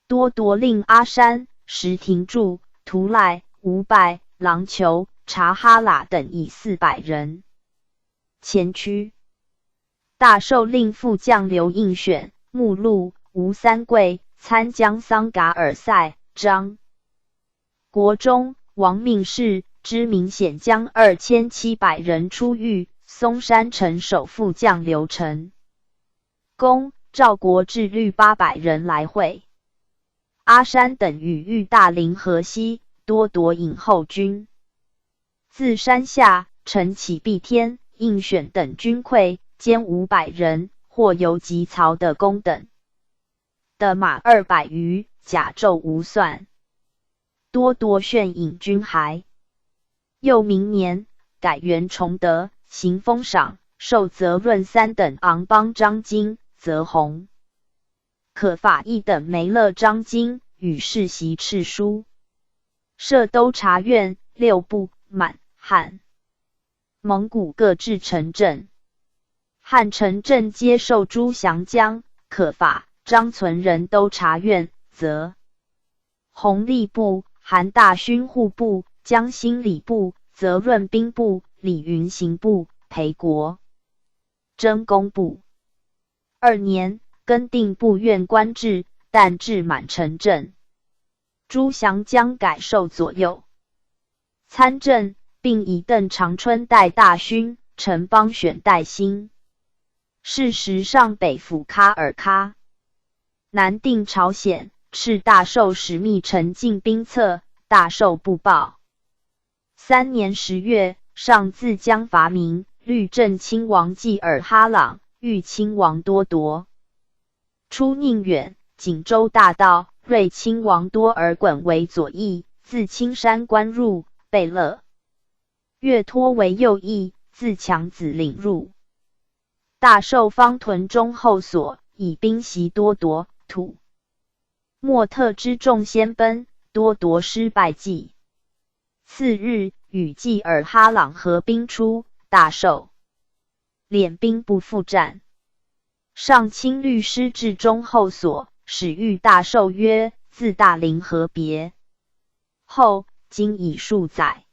多铎令阿山、石廷柱、图赖、吴拜、郎求、察哈喇等以400人前驱。大寿令副将刘应选、目录、吴三桂参将桑噶尔赛、张国忠、王命世、知明显将2700人出狱。松山城守副将刘成功、赵国志率800人来会。阿山等与遇大凌河西，多铎引后军。自山下，陈起避天、应选等军溃，歼500人，或游及曹的公等的马200余，甲胄无算。多铎炫引军骸。又明年，改元崇德，行封赏，授泽润3等昂邦张经、泽弘、可法一等梅勒张经，与世袭敕书。设都察院、6部、满、汉、蒙古各置城镇。汉城镇皆授诸降将、可法、张存仁都察院、泽弘吏部、韩大勋户部、江兴礼部、泽润兵部、李云行部、裴国真工部。2年，更定部院官制，但至满城镇。朱祥将改授左右参政，并以邓长春代大勋，陈邦选代新。是时上北府喀尔喀，南定朝鲜，敕大寿使密陈进兵策，大寿不报。3年10月，上自将伐明，律正亲王济尔哈朗，豫亲王多铎。初宁远、锦州大道，睿亲王多尔衮为左翼，自青山关入，被勒。岳托为右翼，自强子领入。大寿方屯中后所，以兵袭多铎，土莫特之众先奔，多铎失败绩。次日，与济尔哈朗合兵出，大寿敛兵不复战。上卿律师至中后所，使谕大寿曰：自大凌何别？后今已数载，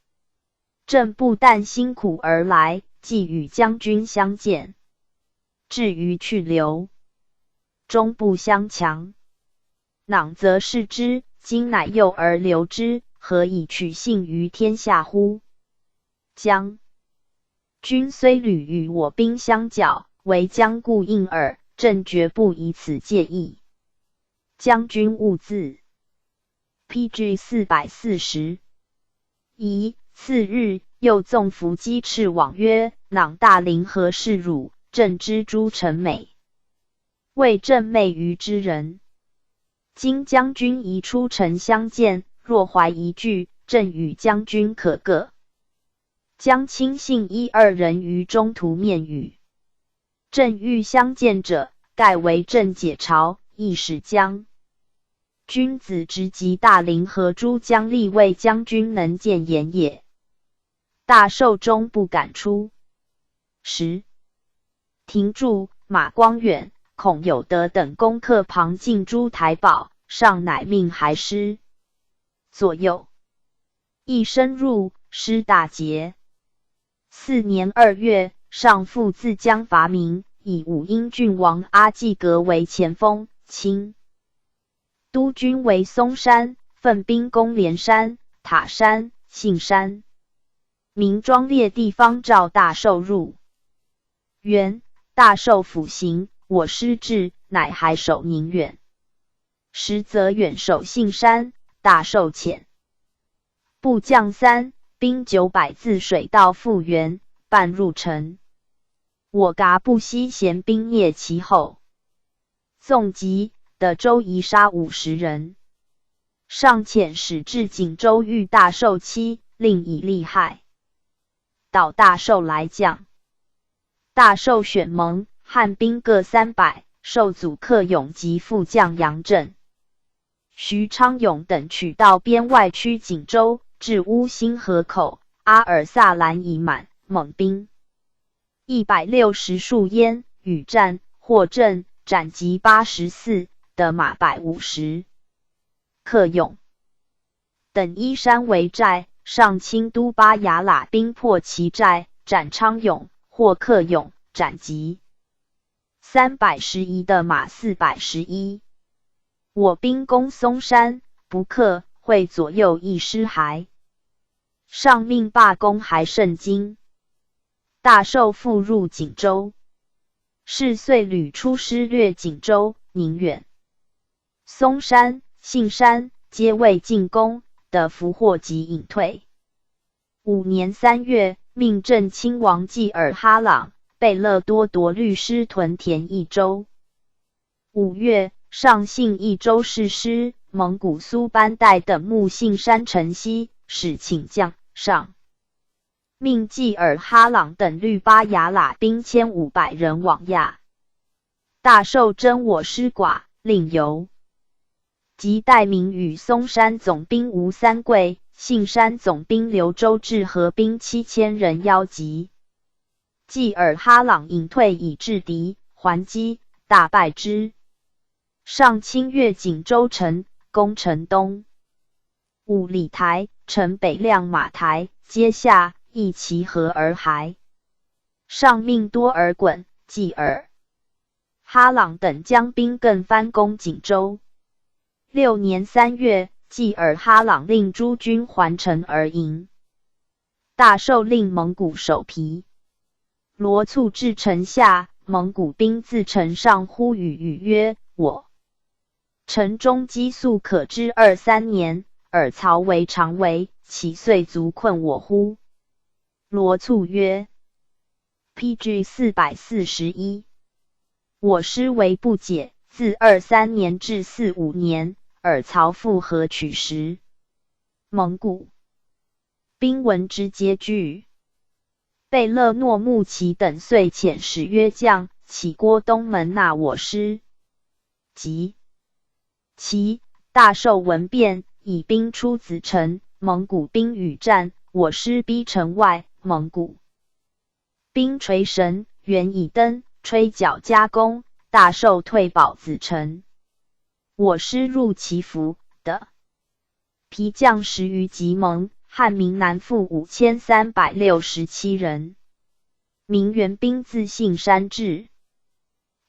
朕不但辛苦而来，既与将军相见。至于去留，终不相强。囊则视之，今乃诱而留之，何以取信于天下乎？将军虽屡与我兵相较，唯将固应耳，朕绝不以此介意。将军勿自。PG 440。次日，又纵伏击斥往曰：囊大凌何事汝？朕知诸臣美，为朕媚于之人。今将军宜出城相见，若怀疑惧，朕与将军可各。将亲信1、2人于中途面语。朕欲相见者，盖为朕解巢，亦使将君子直击大凌和诸将立为将军能见言也。大寿终不敢出。10。廷柱、马光远、孔有德等攻克庞进诸台堡，上乃命还师左右，亦深入，师大捷。4年2月，上复自将伐明，以武英郡王阿济格为前锋，清督军为松山、奋兵攻连山、塔山、信山。明庄列地方召大寿入原。大寿辅行，我师至，乃还守宁远。实则远守信山，大寿遣部将3，兵900自水道复原，半入城。我嘎不惜贤兵蹑其后，纵击，得州夷杀50人。上遣使至锦州遇大寿期，令以利害。导大寿来将。大寿选盟，汉兵各300，受祖克勇及副将杨震、徐昌勇等取道边外区锦州，至乌辛河口，阿尔萨兰已满，蒙兵160数焉，与战，获阵，斩击84，得马150。克勇等依山为寨，上清都巴雅喇兵破其寨，斩昌勇，获克勇，斩击311的马411。我兵攻松山，不克，会左右一师还。上命罢攻还胜京。大寿复入锦州。是岁屡出师掠锦州、宁远、松山、信山，皆未进攻，得俘获及隐退。5年3月，命正亲王济尔哈朗、贝勒多铎律师屯田益州。5月，上信益州士师蒙古苏班代等慕信山城西，使请将。上命济尔哈朗等律巴雅喇兵1500人往亚。大寿征我师寡，令游。即代明与松山总兵吴三桂、信山总兵刘州至合兵7000人邀集。济尔哈朗隐退以制敌，还击，大败之。上侵越锦州城，攻城东。五里台、城北亮马台，皆下，亦其合而还。上命多尔衮、济尔哈朗等将兵更藩攻锦州。6年3月，济尔哈朗令诸军还城而营。大寿令蒙古守皮罗促至城下，蒙古兵自城上呼语曰：“我城中积粟可知2-3年，尔曹为常为，岂遂足困我乎？”罗促曰 ：“PG 441，我师为不解，自2-3年至4-5年，尔曹复何取时？”蒙古兵闻之皆惧。贝勒诺木齐等遂遣使约将，起郭东门纳我师。即其大寿闻变，以兵出子城，蒙古兵与战，我师逼城外，蒙古兵垂绳，原以灯吹角加攻，大寿退保子城。我师入其府的皮将10余级蒙，汉民南附5367人。明元兵自信山至，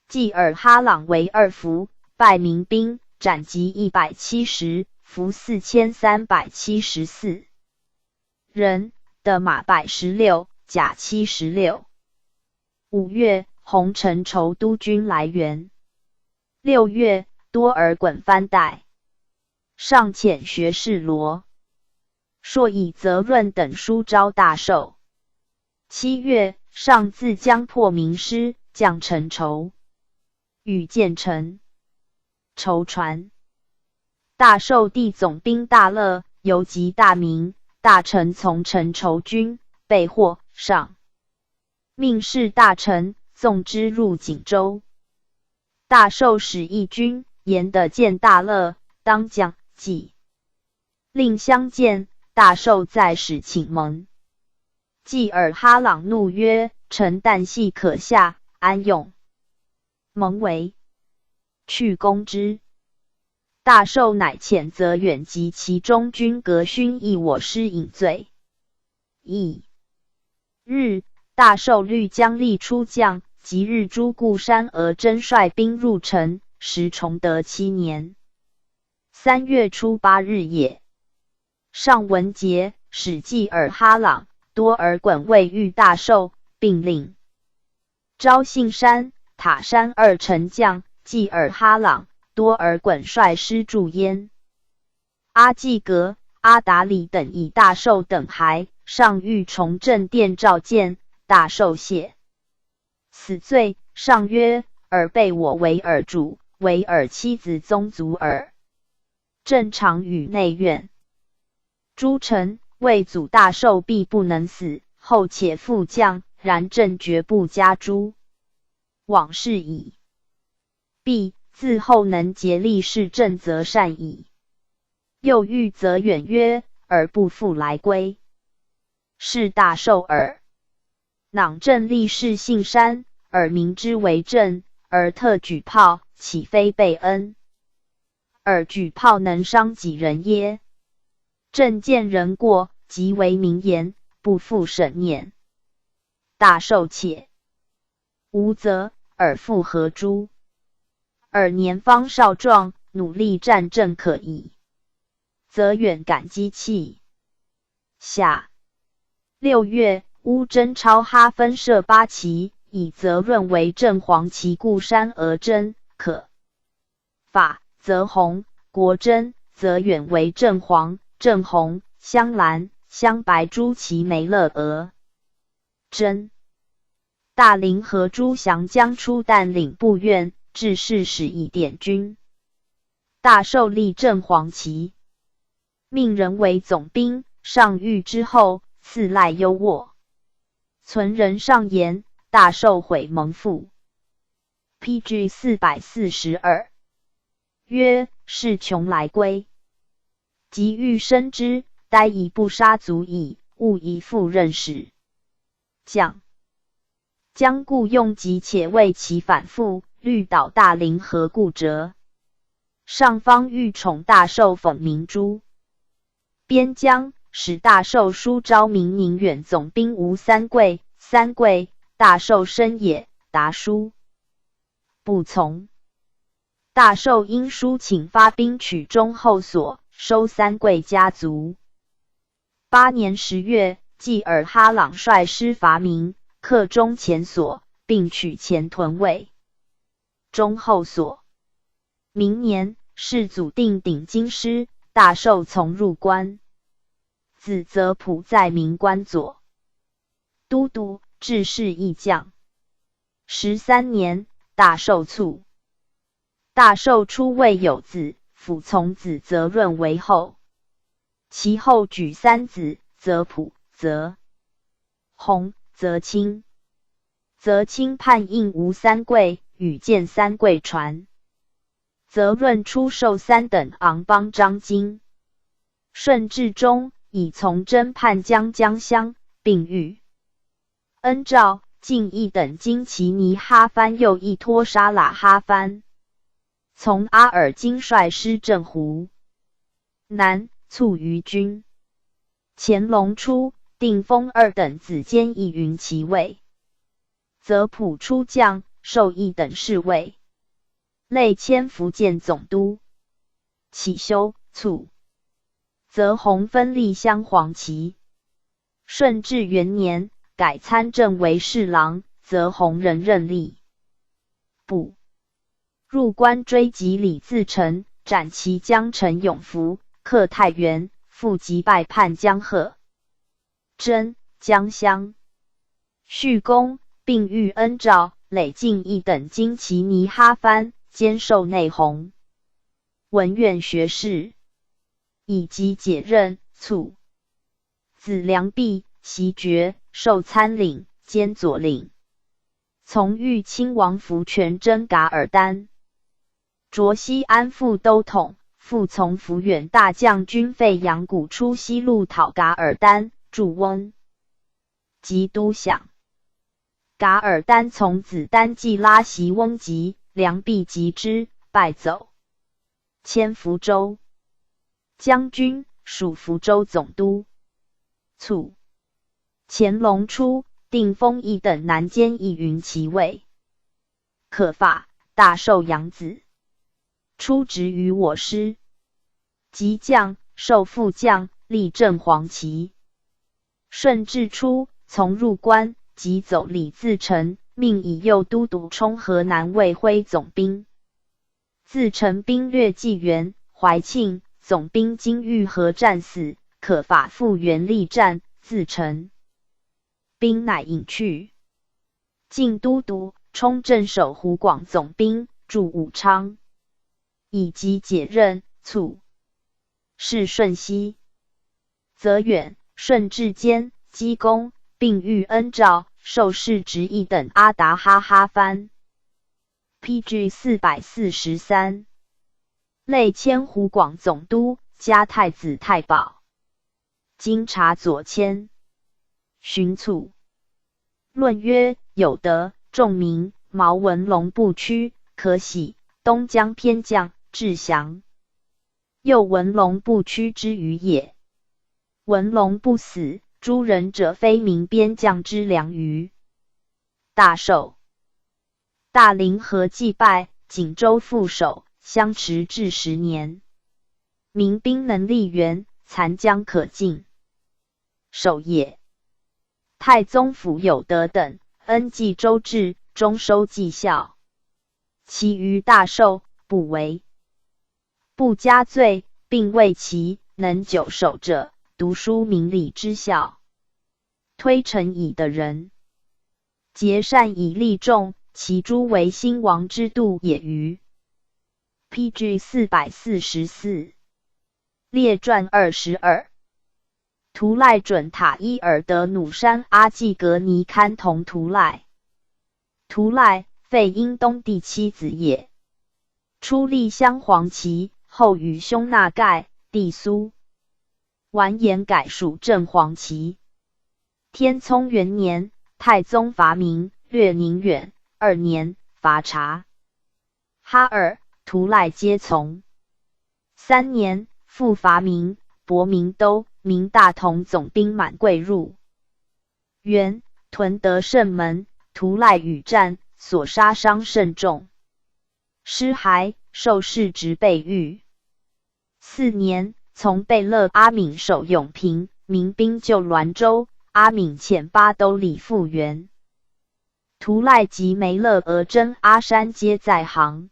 济尔哈朗为2伏，败民兵，斩击170，俘4374人，的马116，甲76。5月，洪承畴督军来援。6月，多尔衮藩代上遣学士罗硕以责润等书招大寿。7月，上自将破名师，将承畴与建成。筹传大寿帝总兵大乐，游击大名，大臣从承畴军，被获，上命士大臣纵之入锦州。大寿使义军，言得见大乐，当将即令相见。大寿在使请蒙。济尔哈朗怒曰：“臣旦夕可下，安用？”蒙为去攻之。大寿乃谴责远及其中军革勋议我师引罪。翌日，大寿率将吏出将，即日诸固山额真率兵入城，时崇德7年3月初8日也。上文节，使济尔哈朗、多尔衮未遇大寿，并令昭信山、塔山2城将，济尔哈朗、多尔衮率师驻焉。阿济格、阿达里等以大寿等还，上谕崇正殿召见，大寿谢。死罪，上曰：“尔被我为尔主，为尔妻子宗族耳。”正常与内院。诸臣为祖大寿必不能死，后且复降，然朕绝不加诛。往事矣。必自后能竭力事正，则善矣。又谕则远曰：“尔不复来归，是大寿耳。囊正立事信山，尔明之为正，而特举炮，岂非备恩？尔举炮能伤己人耶？朕见人过，即为明言，不复审念。大寿且无责，尔复何诛？尔年方少壮，努力战阵可矣。”则远感激泣。下6月，乌征超哈分设8旗，以泽润为正黄旗固山额真，可法；泽弘、国真、泽远为正黄、正红、镶蓝、镶白朱旗梅勒额真。大林和朱祥将出旦领部院，致仕使以点军。大寿立正黄旗，命人为总兵。上谕之后，赐赖优渥。存人上言，大寿毁蒙父。PG 442。曰：“是穷来归。即欲生之，待以不杀足矣，勿以复任使。”将故用急，且为其反复，虑倒大林和固折。上方欲宠大寿讽明诛。边疆，使大寿书昭明宁远总兵吴三桂。三桂，大寿生也。答书不从。大寿因书请发兵取忠后所，收三桂家族。8年10月，济尔哈朗率师伐明，克中前所，并取前屯卫。中后所。明年，世祖定鼎京师，大寿从入关。子泽普在明关左都督，致仕议将。13年，大寿卒。大寿初未有子，辅从子泽润为后。其后举3子：泽普、泽弘、泽清。泽清叛应吴三桂，与见三桂传。泽润出授3等昂邦章京。顺治中，以从征叛将江乡，并谕恩诏进1等金奇尼哈番又一托沙喇哈番。从阿尔金率师镇湖南，卒于军。乾隆初，定封2等子监一云骑尉。泽普出将，授1等侍卫，累迁福建总督。起修卒。泽弘分立镶黄旗。顺治元年，改参政为侍郎，泽弘仍任吏部。入关追击李自成，斩其将陈永福，克太原，复击败叛江贺真、江乡。续功，并谕恩诏，累进1等金奇尼哈番，兼授内弘文院学士，以及解任。卒。子良弼袭爵，授参领，兼左领。从豫亲王福全征噶尔丹。卓西安副都统，复从抚远大将军费扬古出西路讨噶尔丹，驻翁及都饷。噶尔丹从子丹季拉袭翁吉，良弼击之，败走，迁福州将军，属福州总督。卒。乾隆初，定封1等南监一云骑尉。可发，大寿养子。出职于我师。即将，授副将，立正黄旗。顺治初，从入关，即走李自成，命以右都督充河南卫徽总兵。自成兵略济源、怀庆，总兵经御河战死，可发复原力战，自成兵乃隐去。晋都督充镇守湖广总兵，驻武昌，以及解任。卒。是顺熙。则远，顺治间，积功，并谕恩诏，授世职1等阿达哈哈番。PG 443。累迁湖广总督，加太子太保。经察左迁。寻卒。论曰：有德，重名，毛文龙不屈，可喜，东江偏将，志降。又文龙不屈之余也。文龙不死，诛人者非民边将之良虞。大寿。大凌河祭拜，锦州副守，相持至10年。民兵能力援，残将可进。守也。太宗府有德等，恩济州治，终收绩效。其余大寿，不为。不加罪，并为其能久守者，读书明理之效。推诚以的人，节善以利众，其诸为兴亡之度也余。PG 444。列传22。图赖准塔伊尔德努山阿济格尼堪同图赖。图赖，废英东第7子也。初立镶黄旗，后与兄纳盖、弟苏完颜改属正黄旗。天聪元年，太宗伐明，略宁远；2年，伐察哈尔，图赖皆从。3年，复伐明，博明都，明大同总兵满贵入元，屯得胜门，屠赖与战，所杀伤甚重，尸骸，受世职备狱。4年，从贝勒阿敏守永平，民兵救滦州，阿敏遣8都理复原。屠赖及梅勒额真、阿山皆在行。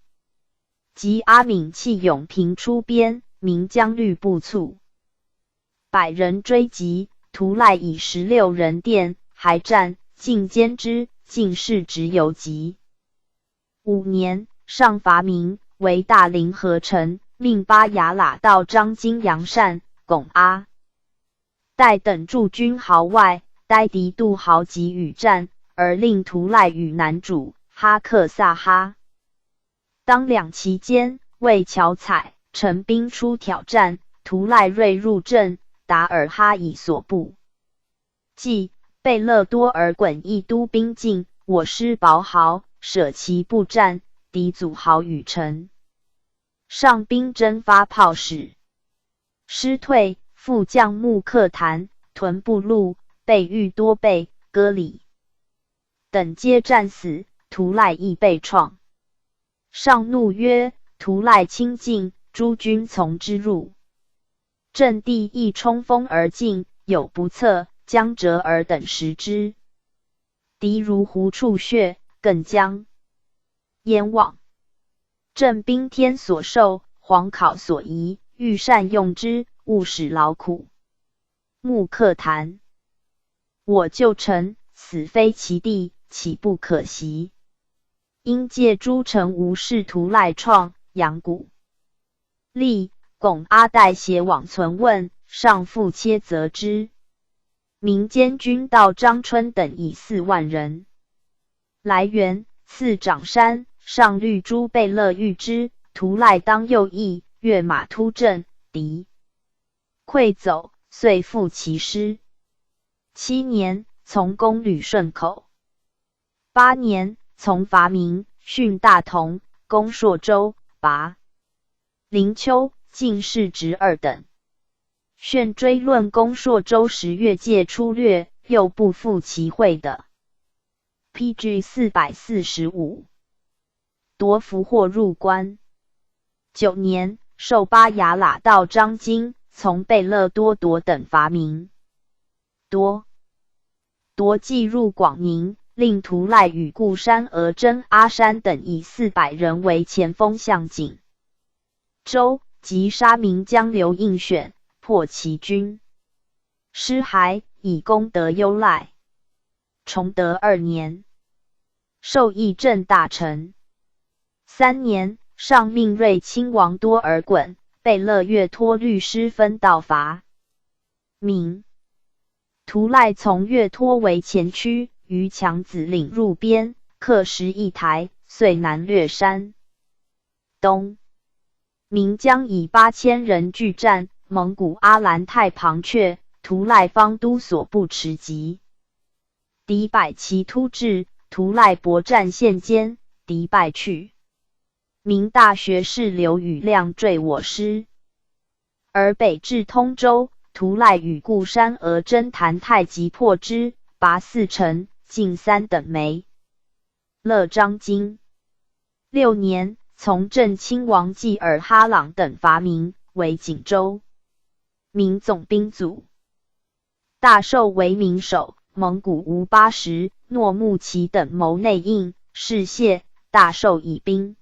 及阿敏弃永平出边，民将律不促，100人追击，屠赖以16人殿，还战，尽歼之，尽世职犹及。5年，上伐明，为大凌河城，命巴雅喇道张金、杨善、巩阿代等驻军壕外，待敌渡壕及与战，而令屠赖与南主哈克萨哈。当两期间，为巧采，陈兵出挑战，屠赖锐入阵，达尔哈以所部。即贝勒多尔衮一都兵进，我师薄壕，舍其不战，敌阻壕与城。上兵征发炮使，师退，复将木克坛、屯部路、备遇多备、割礼等皆战死，屠赖亦被创。上怒曰：屠赖亲近，诸军从之入。阵地亦冲锋而进，有不测，将折耳等食之。敌如狐触穴，更将燕往。镇兵天所授，皇考所宜，欲善用之，勿使劳苦。木克谈：我救臣，死非其地，岂不可惜？因借诸城无事屠赖创，阳谷立，巩阿代写往存问，上复切责之。民间军到张春等以4万人来援，赐长山，上律诸贝勒御之，屠赖当右翼，跃马突阵，敌溃走，遂复其师。7年，从攻旅顺口。8年，从伐明，训大同，攻朔州，拔灵丘，进士职2等。炫追论攻朔州时越界出略，又不复其会的。PG 445。夺俘获入关。9年，授巴雅喇道张金，从贝勒多铎等伐明。多既入广宁，令屠赖与固山额真、阿山等以400人为前锋向景州，及杀名将刘应选，破其军。尸骸，以功德优赖。崇德2年，授议政大臣。3年，上命睿亲王多尔衮、贝勒岳托律师分道伐明。屠赖从岳托为前驱，于强子岭入边，克11台，遂南略山东。明将以8000人拒战，蒙古阿兰太旁阙，屠赖方都所不持及。敌百骑突至，屠赖搏战陷坚，敌败去。明大学士刘宇亮坠我师，而北至通州，屠赖与固山额真谭太极破之，拔4城，尽3等枚。勒张金。6年，从镇亲王济尔哈朗等伐明，为锦州。明总兵卒。大寿为明守，蒙古吴80、诺木齐等谋内应，事谢，大寿以兵。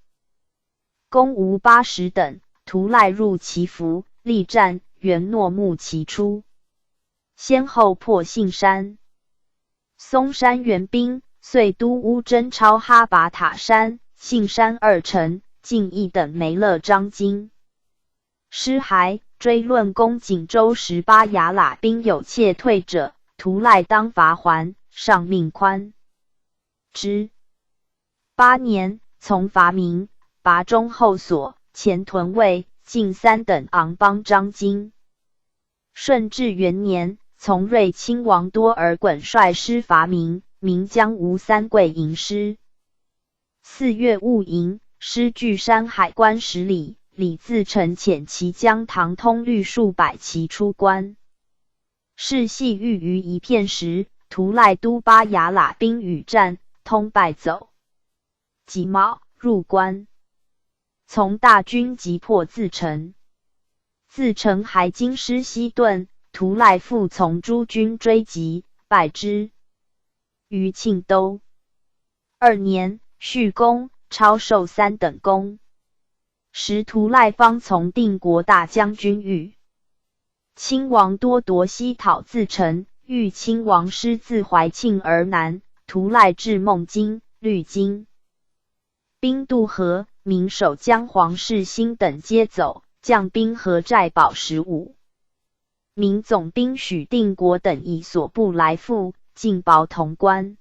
攻吴80等，屠赖入其伏，力战，援诺木齐出，先后破信山、松山援兵，遂都乌征超哈拔塔山、信山2城，尽1等枚勒张金。尸骸，追论攻锦州时巴雅喇兵有怯退者，屠赖当伐还，上命宽之。8年，从伐明，拔中后所，前屯卫，尽3等昂邦张金。顺治元年，从睿亲王多尔衮率师伐明，明将吴3桂营师。4月戊寅，师据山海关10里，李自成遣其将唐通律数百骑出关。是系欲于一片时，图赖都巴雅喇兵与战，通败走。己卯，入关，从大军急迫自成。自成还京师西遁，图赖复从诸军追击，败之。于庆都2年，续功，超授3等功。时图赖方从定国大将军御亲王多夺西讨自成，御亲王师自怀庆而南，图赖至孟津、律津。兵渡河，明守将黄世兴等皆走，将兵河寨保15。明总兵许定国等以所部来赴，进保潼关。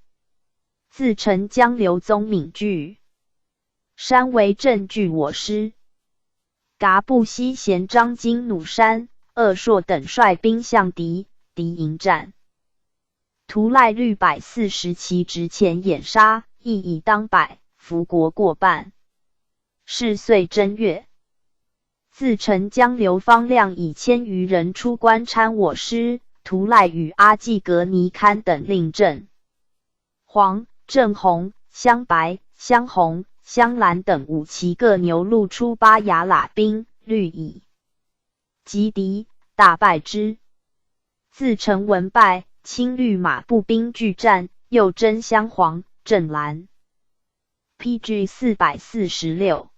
自成将刘宗敏据山为镇据我师。噶布西贤张金弩山、鄂硕等率兵向敌迎战。图赖率140骑直前掩杀，亦以当百，俘国过半。是岁正月，自成将刘方亮以1000余人出关参我师，图赖与阿济格尼堪等令郑、黄、郑弘、香白、香红、香兰等5骑各牛录出巴雅喇兵，虑以击敌，大败之。自成闻败，亲率马步兵拒战，又征香黄、郑兰。PG 446，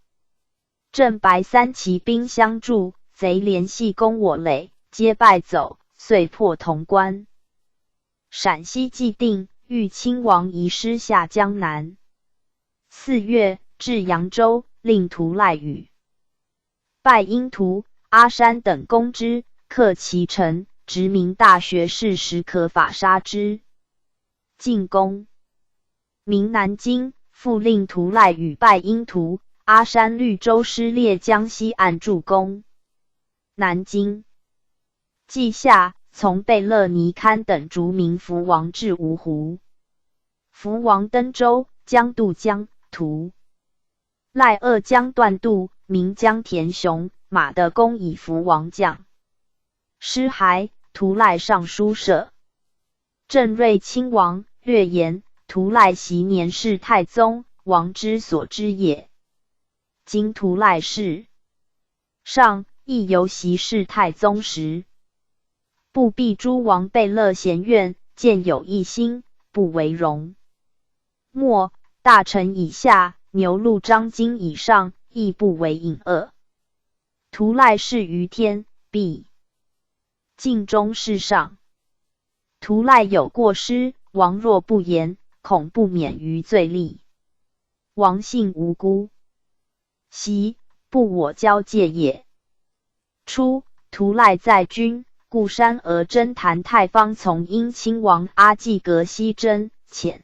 郑白3骑兵相助，贼连系攻我垒，皆败走，遂破潼关。陕西既定，豫亲王移师下江南。4月，至扬州，令图赖与拜因图、阿山等攻之，克其城，直名大学士时可法杀之。进攻明南京，复令图赖与拜因图、阿山绿州师列江西岸助攻。南京季夏，从贝勒尼堪等逐明福王至芜湖。福王登州，将渡江，图赖鄂江断渡，名江田雄、马的公以福王将。师还，图赖上书舍。郑瑞亲王略言，图赖袭年是太宗，王之所知也。今图赖世上，亦犹袭是太宗时。不必诸王贝勒贤院，见有一心，不为荣。末，大臣以下，牛录张经以上，亦不为隐恶。图赖事于天，必尽忠事上。图赖有过失，王若不言，恐不免于罪戾。王幸无辜，昔不我交界也。初，图赖在军，故山俄征谭太方从因亲王阿济格西征，遣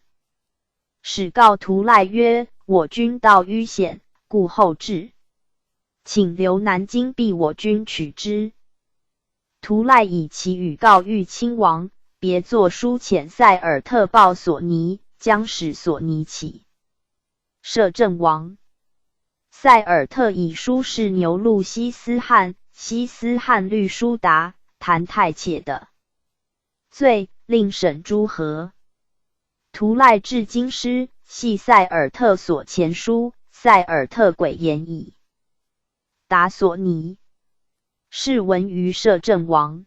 使告图赖曰：我军到淤险，故后至，请留南京避我军取之。图赖以其语告豫亲王，别作书遣塞尔特报索尼，将使索尼起摄政王。塞尔特以书示牛录西斯汉，西斯汉律书达谭太且的罪，令审诸河。图赖至京师，系塞尔特所前书，塞尔特诡言矣。达索尼是闻于摄政王。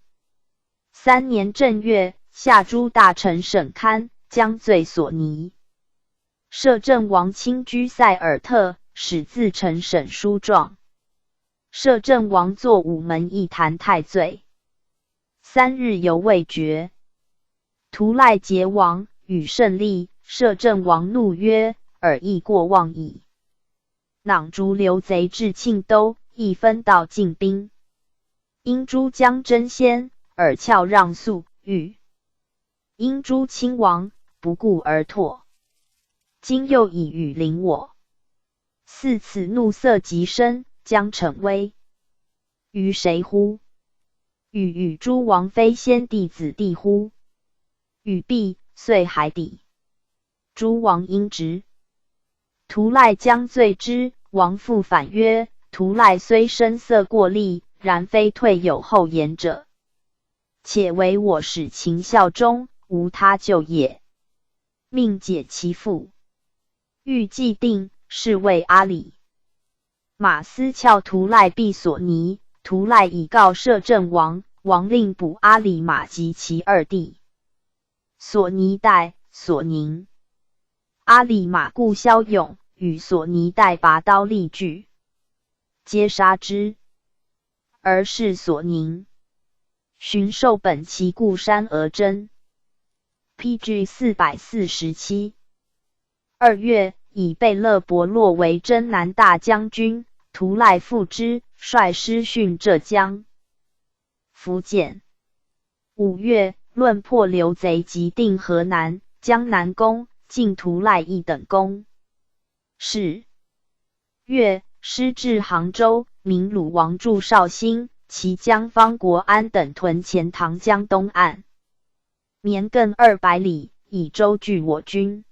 3年正月，下诸大臣审勘，将罪索尼。摄政王亲居塞尔特，使自成审书状。摄政王作午门议谭太罪。3日犹未决。图赖结王，与胜利。摄政王怒曰：尔亦过望矣。囊逐流贼至庆都，亦分道进兵。因诸将争先，尔翘让速，欲因诸亲王，不顾而退。今又以羽临我，似此怒色极深，将逞威。于谁乎？与诸王非先帝子弟乎？与必，遂还抵。诸王因直。图赖将罪之，王复反曰：图赖虽声色过厉，然非退有后言者，且为我使秦效忠，无他救也。命解其父，欲既定，是谓阿里。马思翘图赖必索尼，图赖以告摄政王，王令捕阿里马及其二弟。索尼代、索宁。阿里马故骁勇，与索尼代拔刀力拒，皆杀之。而是索宁寻授本其故山而征。PG 447。2月，以贝勒伯洛为征南大将军，图赖附之，率师训浙江、福建。5月，论破刘贼及定河南、江南攻，尽图赖一等功。是月，师至杭州，明鲁王祝绍兴、齐将方国安等屯钱塘江东岸，绵亘200里，以州拒我军。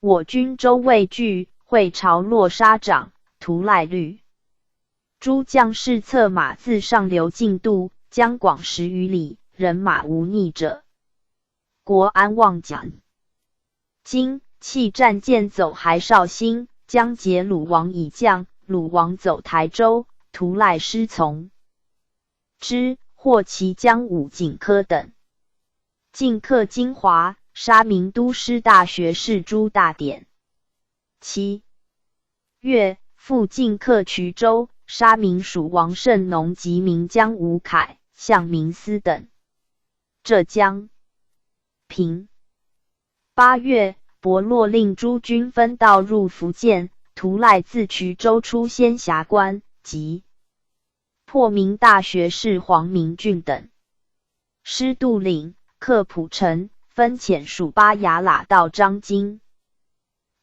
我军州未拒，会朝落沙长，图赖虑。诸将士策马自上流进渡，江广10余里，人马无逆者。国安望讲。今弃战舰走还绍兴，将解鲁王以将，鲁王走台州，图赖师从之，获其将武景科等。进克金华，杀名都师大学士朱大典。7月，复进克衢州，杀名蜀王盛农及名将吴凯、向明思等。浙江平。8月，伯洛令诸军分道入福建，图赖自衢州出仙峡关，及破明大学士黄明俊等。师杜岭、克蒲城，分遣属巴雅喇到张津。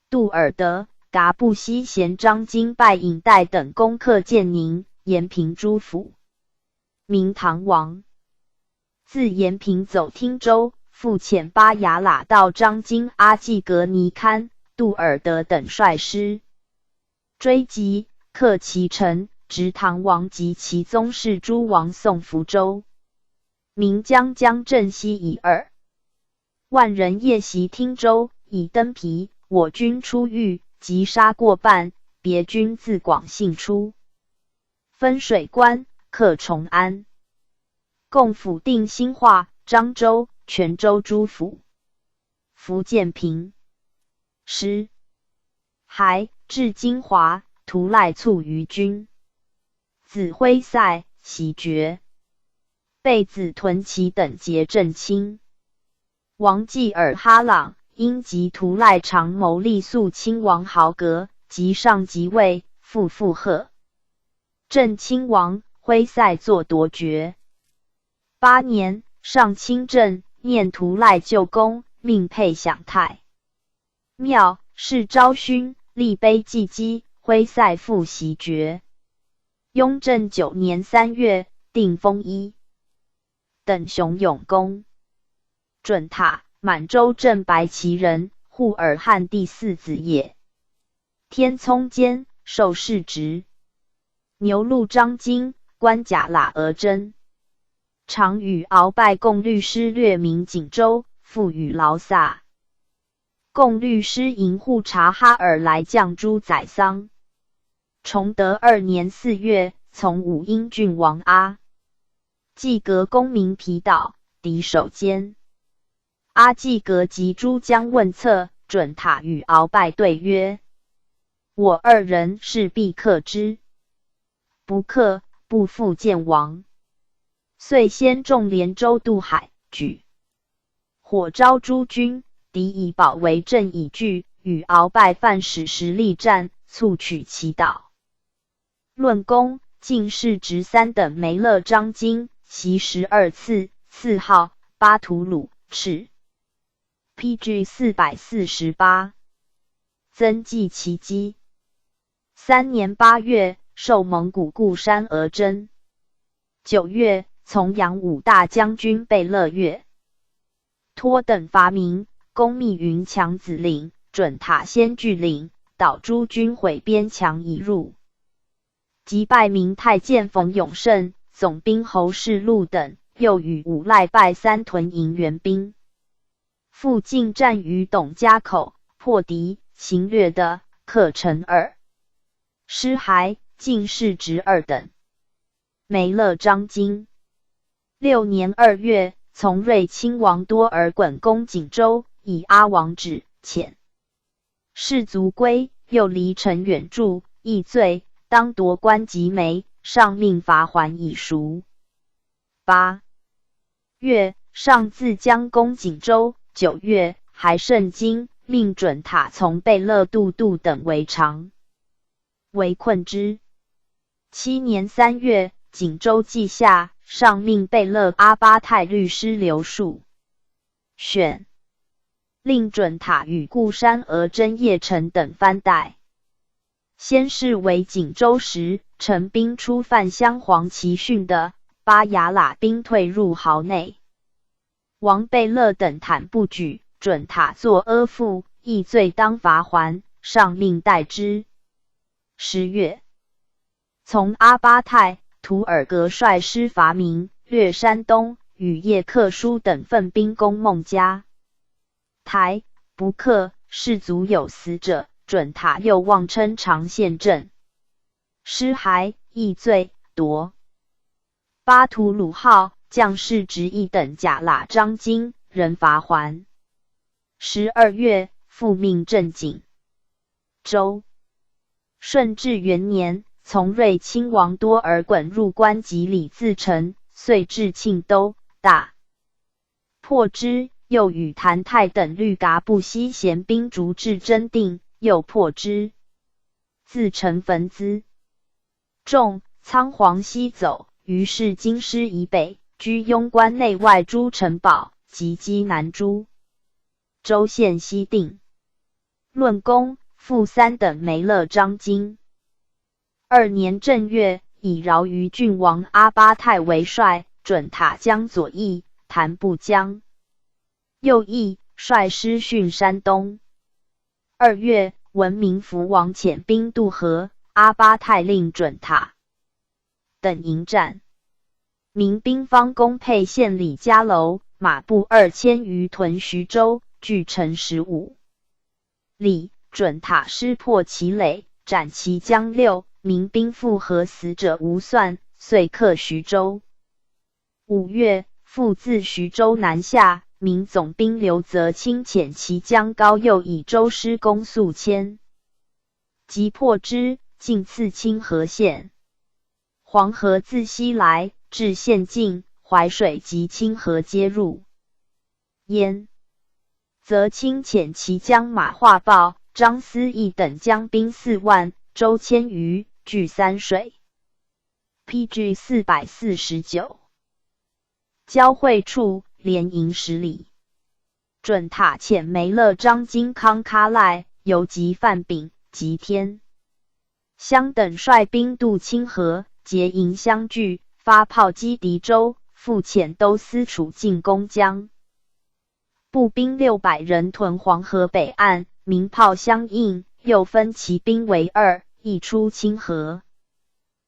杜尔德、噶布西贤张津拜尹代等攻克建宁、延平诸府。明唐王自延平走汀州，复遣巴雅喇到张津阿济格尼堪、杜尔德等率师追击，克其城，执唐王及其宗室诸王送福州。明将江镇西以2万人夜袭汀州，以登皮。我军出狱，即杀过半，别军自广信出，分水关，克崇安，共抚定兴化、漳州、泉州诸府。福建平。10还，至金华，图赖卒于军。子辉塞、袭爵。被子屯骑等结镇亲。王继尔哈朗因及图赖长谋立肃亲王豪格，即上即位，复附贺。镇亲王，辉塞作夺爵。8年，上亲政，念图赖旧功，命配享太庙，谥昭勋，立碑祭基，辉塞复袭爵。雍正9年3月，定封一等雄勇功。准塔，满洲镇白旗人，扈尔汉第4子也。天聪监，受世职。牛录张经，官甲喇而征。常与鳌拜共律师略明锦州，复与劳萨共律师营护察哈尔来降诸宰桑。崇德2年4月，从武英郡王阿济格公民皮岛，敌守坚。阿济格及诸将问策，准塔与鳌拜对曰：我2人势必克之，不克，不复见王。遂先众连州渡海，举火招诸军，敌以保为阵以拒，与鳌拜犯史实力战，促取其岛。论功，进士职3等梅勒张经，袭12次，赐号巴图鲁赤。PG 448。增继其基。3年8月，受蒙古固山而征。9月，从杨武大将军贝勒岳托等伐明，攻密云墙子岭、准塔仙聚岭，导诸军毁边墙以入。即拜明太监冯永胜、总兵侯世禄等，又与武赖拜三屯营援兵。复进战于董家口，破敌，擒掠的，克陈耳。尸骸，进士直二等。梅勒张京。6年2月，从瑞亲王多尔衮攻锦州，以阿王止，遣士卒归，又离陈远驻，议罪，当夺官及煤，上命罚还以赎。8月，上自将攻锦州。9月，还盛京，命准塔从贝勒都督等为常，围困之。7年3月，锦州既下，上命贝勒阿巴泰律师刘树选，令准塔与固山额真叶成等藩代。先是为锦州时，陈兵出犯镶黄旗训的，巴雅喇兵退入壕内。王贝勒等坦不举，准塔作阿父，议罪当罚还，上命代之。10月，从阿巴泰、图尔格率师伐明，略山东，与叶克舒等奋兵攻孟加。台不克，士卒有死者，准塔又妄称长县镇。尸骸，议罪，夺。巴图鲁号将士直役等甲喇张京，人罚还。12月，复命镇锦州。顺治元年，从瑞亲王多尔衮入关及李自成，遂至庆都，大破之。又与谭泰等律嘎布西贤兵逐至真定，又破之。自成焚资众，仓皇西走，于是京师以北，居庸关内外诸城堡，及击南诸州县西定。论功，复3等梅勒张京。2年正月，以饶于郡王阿巴泰为帅，准塔江左翼，谭不江右翼，率师训山东。2月，闻明福王遣兵渡河，阿巴泰令准塔等迎战。民兵方攻沛县李家楼，马步2000余屯徐州，据城15里。准塔师破其垒，斩其将6，民兵复合，死者无算，遂克徐州。5月，复自徐州南下，明总兵刘泽清遣其将高诱以州师攻宿迁，即破之，进刺清河县。黄河自西来，至县境，淮水及清河皆入焉。泽清遣其将马化豹、张思义等将兵4万，州1000余，据三水。PG 449。交汇处，连营10里。准塔遣梅勒张京康喀赖、游击范炳、吉天湘等率兵渡清河，结营相聚，发炮击敌州，复遣都司楚进攻江。步兵600人屯黄河北岸，鸣炮相应，又分骑兵为2，亦出清河。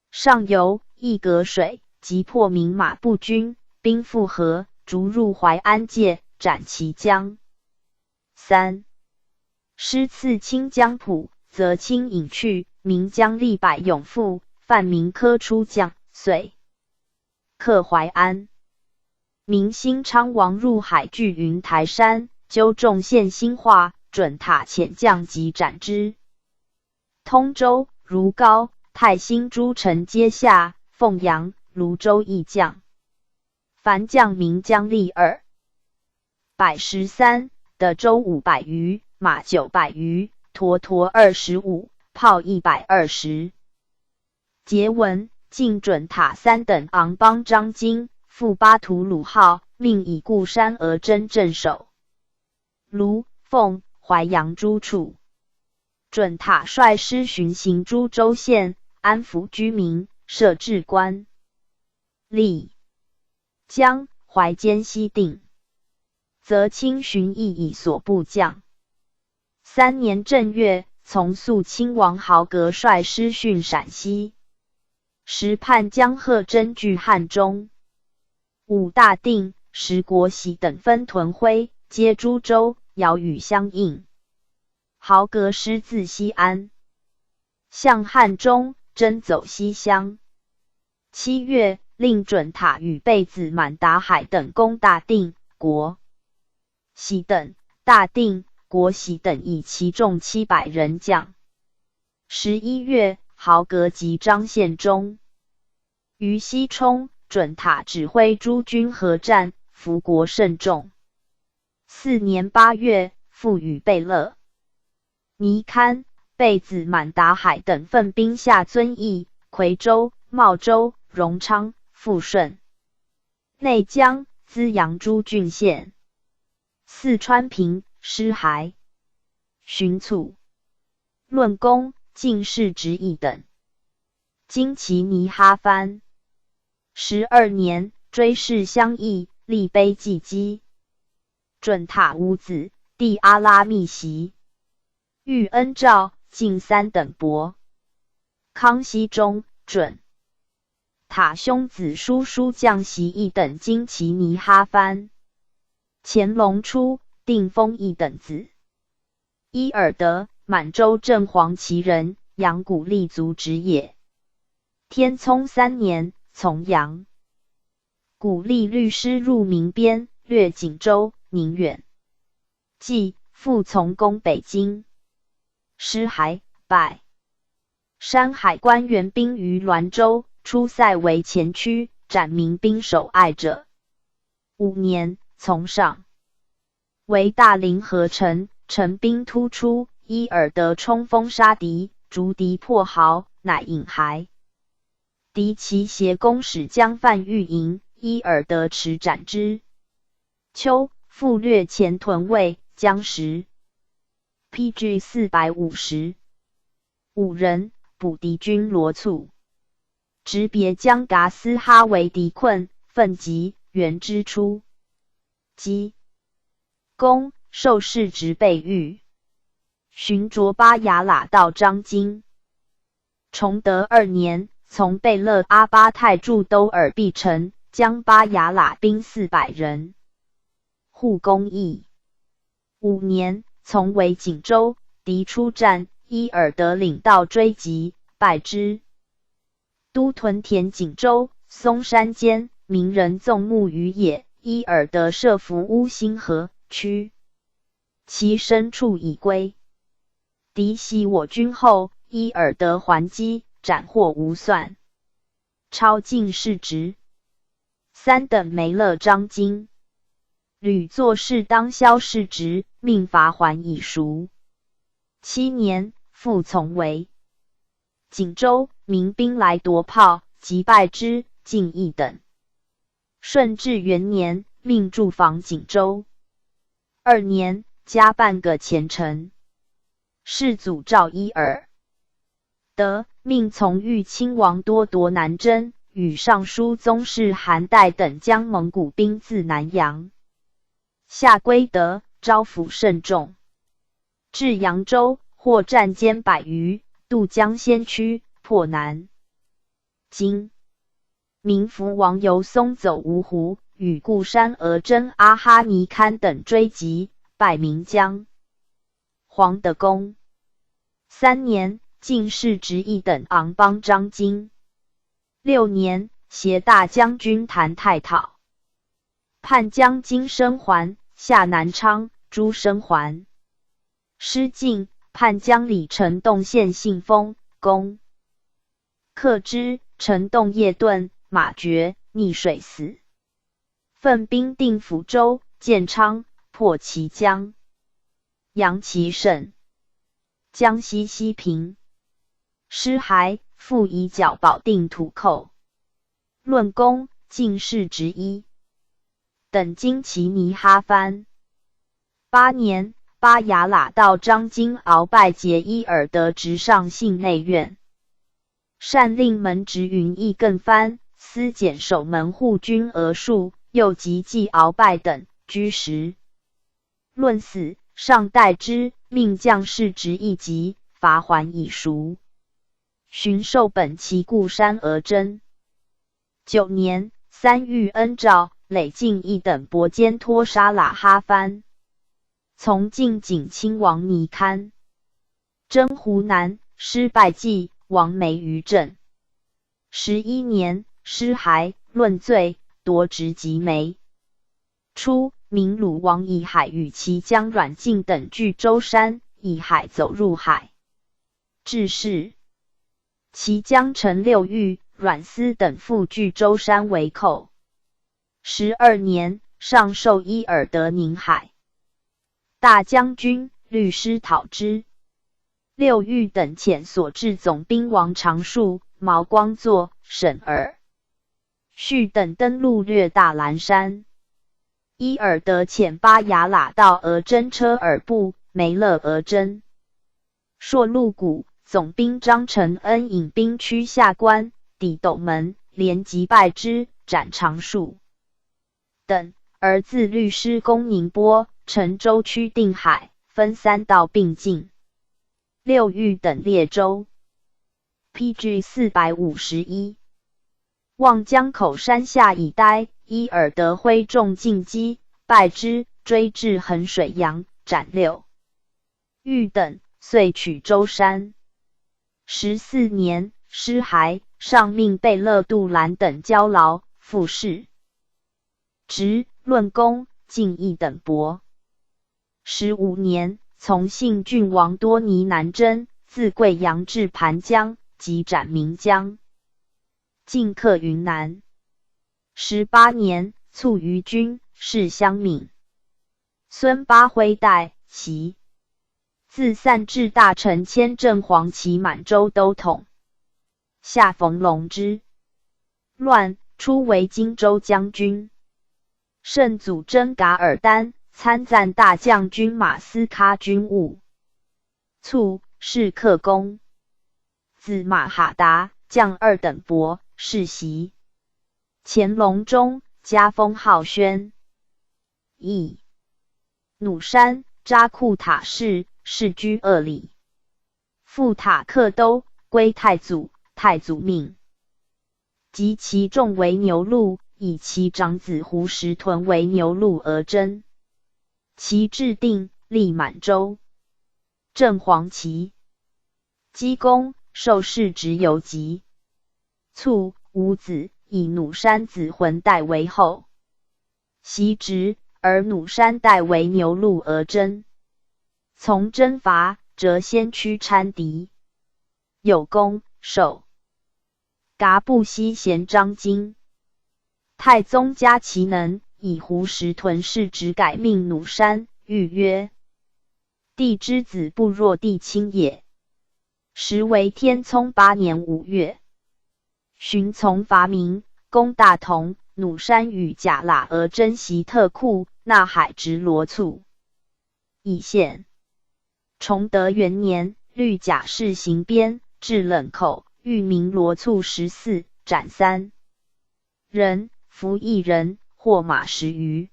上游亦隔水，即破明马步军，兵复河，逐入淮安界，斩其将。3师刺清江浦，则清引去，明将力百勇复，范明科出将，遂克淮安。明兴昌王入海据云台山，纠众县兴化，准塔遣将及斩之。通州、如皋、泰兴诸城皆下，凤阳、泸州亦将。凡将名将力213，的州500余，马900余，驼25，炮120。节文，晋准塔3等昂邦张京，复巴图鲁号，命以固山额真镇守卢、凤、淮阳诸处。准塔率师巡行诸州县，安抚居民，设置官吏江、淮间西定。则清巡役以所部将。3年正月，从肃亲王豪格率师训陕西。时叛将贺真据汉中。武大定、石国喜等分屯徽，皆诸州，遥与相应。豪格师自西安，向汉中，征走西乡。7月，令准塔与贝子满达海等攻大定、国喜等。大定、国喜等以其众700人将。11月，豪格及张献忠于西冲，准塔指挥诸军合战，俘国甚众。4年8月，复与贝勒、尼堪、贝子满达海等分兵下遵义、夔州、茂州、荣昌、富顺、内江、资阳诸郡县。四川平、尸骸、寻卒、论功、进士直役等。金其尼哈藩。12年，追谥相邑，立碑祭基。准塔无子，弟阿拉密袭。遇恩诏，进3等伯。康熙中，准塔兄子叔叔将袭义等金其尼哈藩。乾隆初，定封邑等子。伊尔德，满洲正黄旗人，阳谷立族直也。天聪3年，从阳古立律师入民边，略锦州、宁远。即复从攻北京。尸骸，拜山海关援兵于滦州，出塞为前驱，斩民兵守隘者。5年，从上。为大凌河城，陈兵突出，伊尔德冲锋杀敌，逐敌破壕，乃引骸。敌其胁攻使将犯御营，伊尔德持斩之。秋，复略前屯卫，将时 PG 450。5人，补敌军罗簇。执别将噶斯哈为敌困，奋击，援之出。击攻，受士职备御。寻着巴雅喇到张京。崇德2年，从贝勒阿巴泰驻都尔必城，将巴雅喇兵400人。护攻邑。5年，从为锦州，敌出战，伊尔德领道追击，败之。都屯田锦州、松山间，民人纵目于野，伊尔德设伏乌星河区，其身处已归。敌袭我军后，伊尔德还击，斩获无算，超进士职。3等梅勒张京。屡作事当消士职，命罚还已赎。7年，复从为锦州，民兵来夺炮，即败之，尽邑等。顺治元年，命驻防锦州。2年，加半个前程。世祖赵伊尔德，命从豫亲王多铎南征，与尚书宗室韩岱等将蒙古兵自南阳下归德，招抚甚众。至扬州，获战歼100余，渡江先驱，破南京。明福王由松走芜湖，与固山额真阿哈尼堪等追击，败岷江。黄德功。3年，进士直役等昂帮张京。6年，携大将军谭泰讨，叛将金生还，下南昌，诛生还。失尽，叛将李成栋献信封，攻克之，成栋夜遁，马绝，溺水死。奋兵定抚州、建昌，破齐江。杨其胜。江西西平。尸骸，复以脚保定土寇。论功，进士直一。等金其尼哈藩。8年，巴雅喇到张京鳌拜结伊尔德直上信内院。善令门直云义更藩，司检守门护军额数，又及继鳌拜等，居实。论死，上代之，命将士直一级，罚还已赎。寻授本其故山而征。9年，3遇恩诏，累进一等伯坚托沙喇哈番，从晋景亲王尼堪，征湖南，失败绩，亡没于阵。11年，失还，论罪，夺职及眉。初，明鲁王以海与其将阮敬等据舟山，以海走入海。致仕，其将陈六玉、阮思等复据舟山为寇。12年，上授伊尔德宁海大将军、律师讨之。六玉等遣所至总兵王长树、毛光作、沈尔绪等登陆略大兰山。伊尔德遣巴雅喇到额真车尔部、梅勒额真。朔鹿谷总兵张承恩引兵趋下关，抵斗门，连击败之，斩长树等，而自律师攻宁波、陈州区定海，分3道并进。六玉等列州。PG 451。望江口山下以待，伊尔德挥众进击，败之，追至衡水阳，斩六玉等，遂取舟山。14年，失还，上命贝勒杜兰等交劳，复仕。职，论功，进一等伯。15年，从信郡王多尼南征，自贵阳至盘江，即斩岷江。进克云南。18年，卒于军，仕乡敏。孙巴辉代，其自散至大臣迁正黄旗满洲都统。下冯龙之乱，初为荆州将军。圣祖真噶尔丹，参赞大将军马斯喀军务。卒，仕克公。子马哈达，将2等伯，世袭。乾隆中，加封浩宣。义弩山扎库塔氏，世居2里。复塔克都，归太祖，太祖命及其众为牛鹿，以其长子胡石屯为牛鹿而征。其制定，立满洲。正黄旗。积功，受世职游籍。卒，无子，以弩山子浑代为后。袭职，而弩山代为牛鹿而征。从征伐，折先驱参敌。有功，授噶布西贤章京。太宗嘉其能，以胡石屯氏职改命弩山，谕曰：帝之子不若帝亲也。时为天聪8年5月，寻从伐明，攻大同，弩山与甲喇而征袭特库，纳海直罗簇。义县。崇德元年，律甲士行边，至冷口，遇明罗簇14，斩3人，俘1人，获马10余。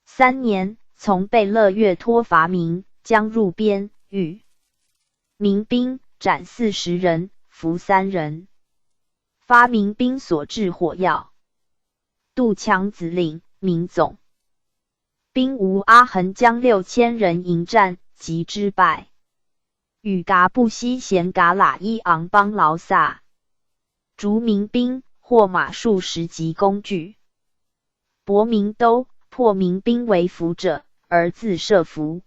3年，从贝勒岳托伐明，将入边，遇民兵，斩40人，俘3人。发民兵所制火药。杜强子领，明总兵吴阿衡将6000人迎战，即之败。与噶布西贤噶喇伊昂邦劳萨，逐民兵，获马数10及工具。博明都，破民兵为俘者，而自设伏。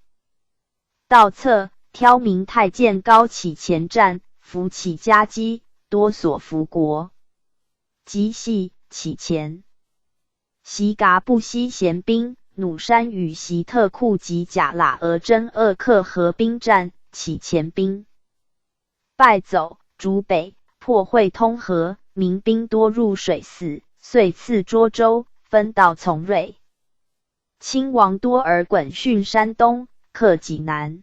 道策，挑明太监高启前战，俘起家基，多所俘国。即系启前。袭噶布西贤兵，弩山与袭特库及甲喇而征2克合兵战，启前兵败走，逐北，破会通河，民兵多入水死，遂赐涿州，分道从瑞。亲王多尔衮训山东，克济南。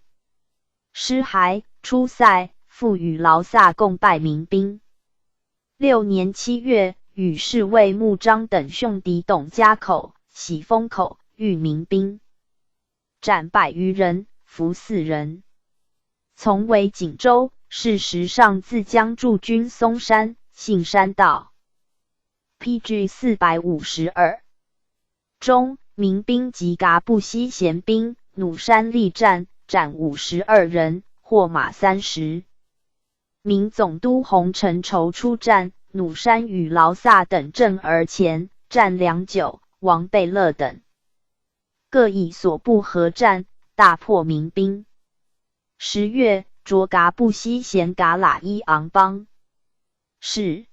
失还，出塞，复与劳萨共败民兵。6年7月，与侍卫穆彰等兄弟董家口、喜峰口，遇民兵，斩100余人，俘4人。从为锦州，是时上自将驻军松山、信山道。PG 452中，民兵及噶布西贤兵弩山力战，斩52人，获马30。明总督洪承畴出战，弩山与劳萨等阵而前，战良久，王贝勒等各以所部合战，大破民兵。10月，着噶布西贤噶喇伊昂邦。是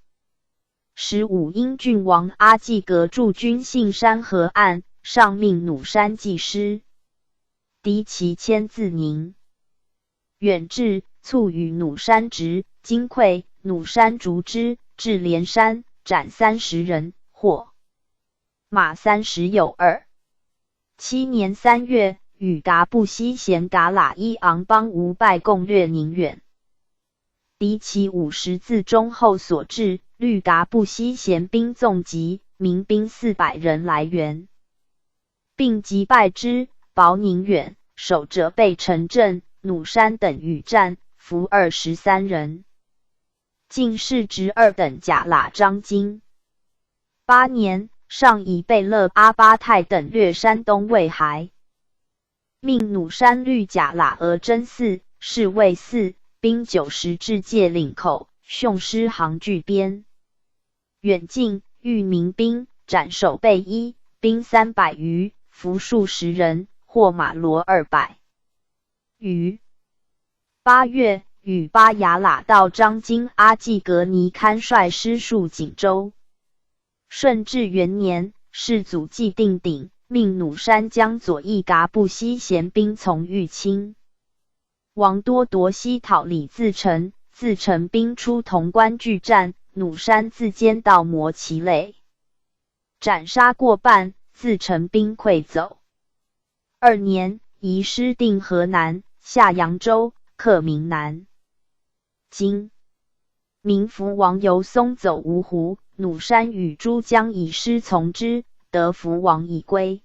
15英郡王阿济格驻军信山河岸，上命弩山技师敌其迁自宁。远至，卒与弩山直，金溃，弩山逐之，至连山，斩30人，获马30有2。7年3月，与噶布西贤噶喇伊昂邦无败，共略宁远。敌其50自中后所至，率噶布西贤兵纵击，民兵400人来援，并击败之，保宁远，守者被城镇、弩山等与战，俘23人。进士直2等甲喇张京。8年，上以贝勒阿巴泰等略山东卫还，命弩山律甲喇额真嗣，侍卫4，兵90至界岭口，雄师行据边。远近，遇民兵，斩守备1，兵300余，俘数10人，获马骡200余。8月，与巴雅喇道张京阿济格尼堪率师戍锦州。顺治元年，世祖既定鼎，命弩山将左翼噶布西贤兵从豫清。王多夺西讨李自成，自成兵出潼关拒战，弩山自坚道磨其垒，斩杀过半，自成兵溃走。2年，移师定河南，下扬州，克明南。今明福王由松走芜湖，弩山与诸将以师从之，得福王已归。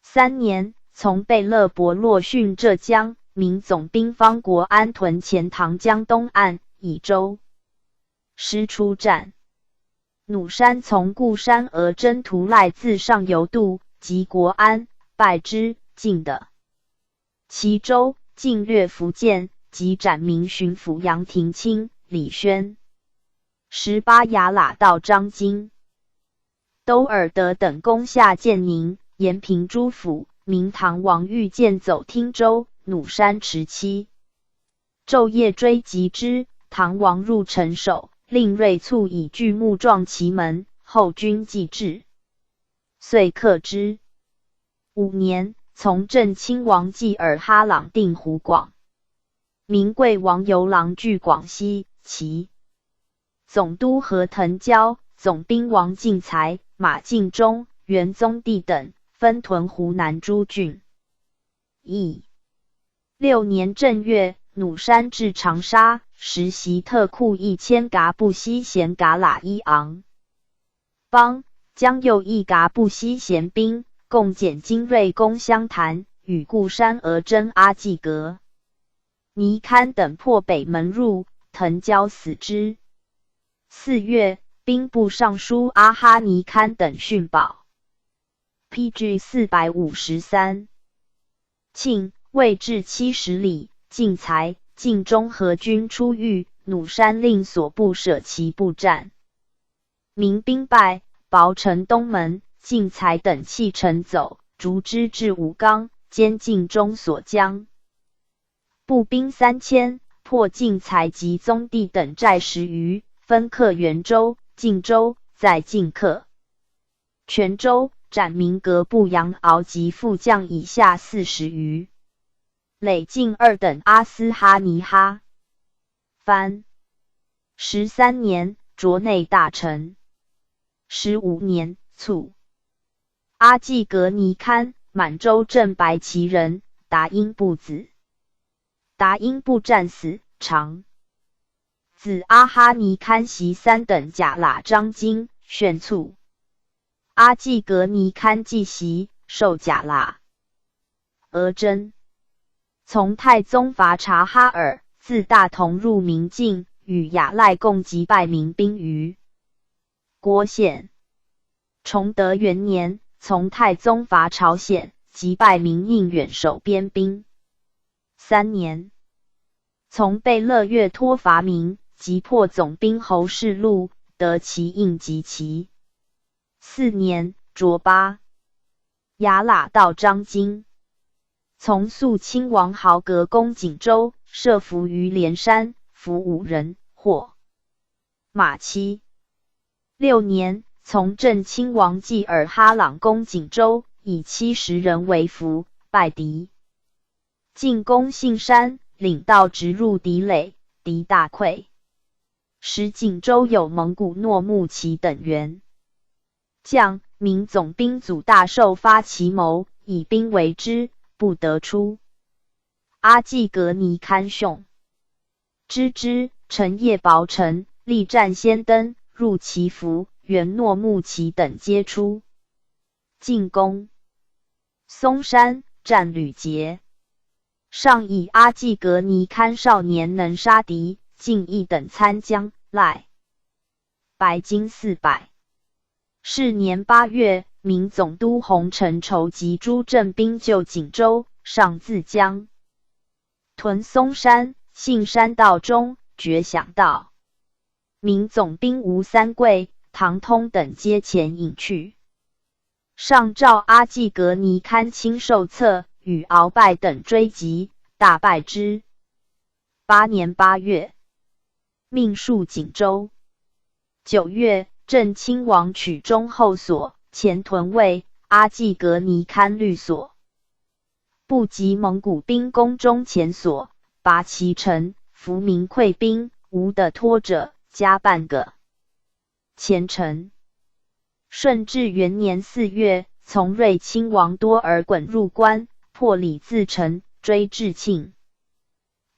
3年，从贝勒伯洛逊浙江，明总兵方国安屯钱塘江东岸，以州师出战。弩山从固山额真图赖自上游渡，及国安，败之，进的其州，进略福建，及斩明巡抚杨廷清、李宣。18雅喇道张京、兜尔德等攻下建宁、延平诸府，明唐王欲见走汀州，弩山持期，昼夜追击之，唐王入城守，令锐卒以巨木撞其门，后军既至，遂克之。5年，从镇亲王济尔哈朗定湖广，明贵王游郎据广西，其总督何腾蛟、总兵王敬才、马敬忠、元宗帝等分屯湖南诸郡。6年正月，弩山至长沙，实习特库1000噶布西贤噶喇伊昂邦，将右翼噶布西贤兵，共减精锐攻湘潭，与固山额真阿济格尼堪等破北门入，腾蛟死之。4月，兵部尚书阿哈尼堪等殉保。PG 453庆，未至70里，敬才、敬忠合军出豫，弩山令所部舍其部战，民兵败，薄城东门，敬才等弃城走，逐之至武冈，兼敬忠所将。步兵3000，破敬才及宗帝等寨10余，分克元州、晋州，在晋克泉州，斩明格布杨敖及副将以下40余。累进2等阿斯哈尼哈。藩13年，擢内大臣。15年，卒。阿济格尼堪，满洲镇白旗人，达英部子。达英部战死，长子阿哈尼堪袭3等甲喇张京，炫卒。阿济格尼堪继袭，受甲喇额真。从太宗伐察哈尔，自自大同入明境，与亚赖共击败民兵于郭县。崇德元年，从太宗伐朝鲜，击败民应远守边兵。3年，从贝勒月托伐明，击破总兵侯世禄，得其应及其。4年，卓巴亚喇到张津，从肃亲王豪格攻锦州，设伏于连山，俘5人，获马妻。6年，从镇亲王济尔哈朗攻锦州，以70人为俘，败敌。进攻信山，领道直入敌垒，敌大溃。时锦州有蒙古诺木齐等员将，明总兵祖大寿发其谋，以兵围之，不得出。阿济格尼堪兄之陈夜薄城，力战先登，入其伏，元诺木齐等皆出。进攻松山，战屡捷。上以阿济格尼堪少年能杀敌，进义等参将，赖白金400。是年8月，明总督洪承畴及诸镇兵救锦州，上自江屯松山、信山道中，绝响道。明总兵吴三桂、唐通等皆前引去。上诏阿济格尼堪亲受册，与鳌拜等追击，大败之。8年8月，命戍锦州。9月，镇亲王取中后所，前屯卫阿济格尼堪律所，不及蒙古兵攻中前所，拔其城，俘民溃兵，无得脱者，加半个。前城。顺治元年4月，从瑞亲王多尔衮入关，破李自成，追至庆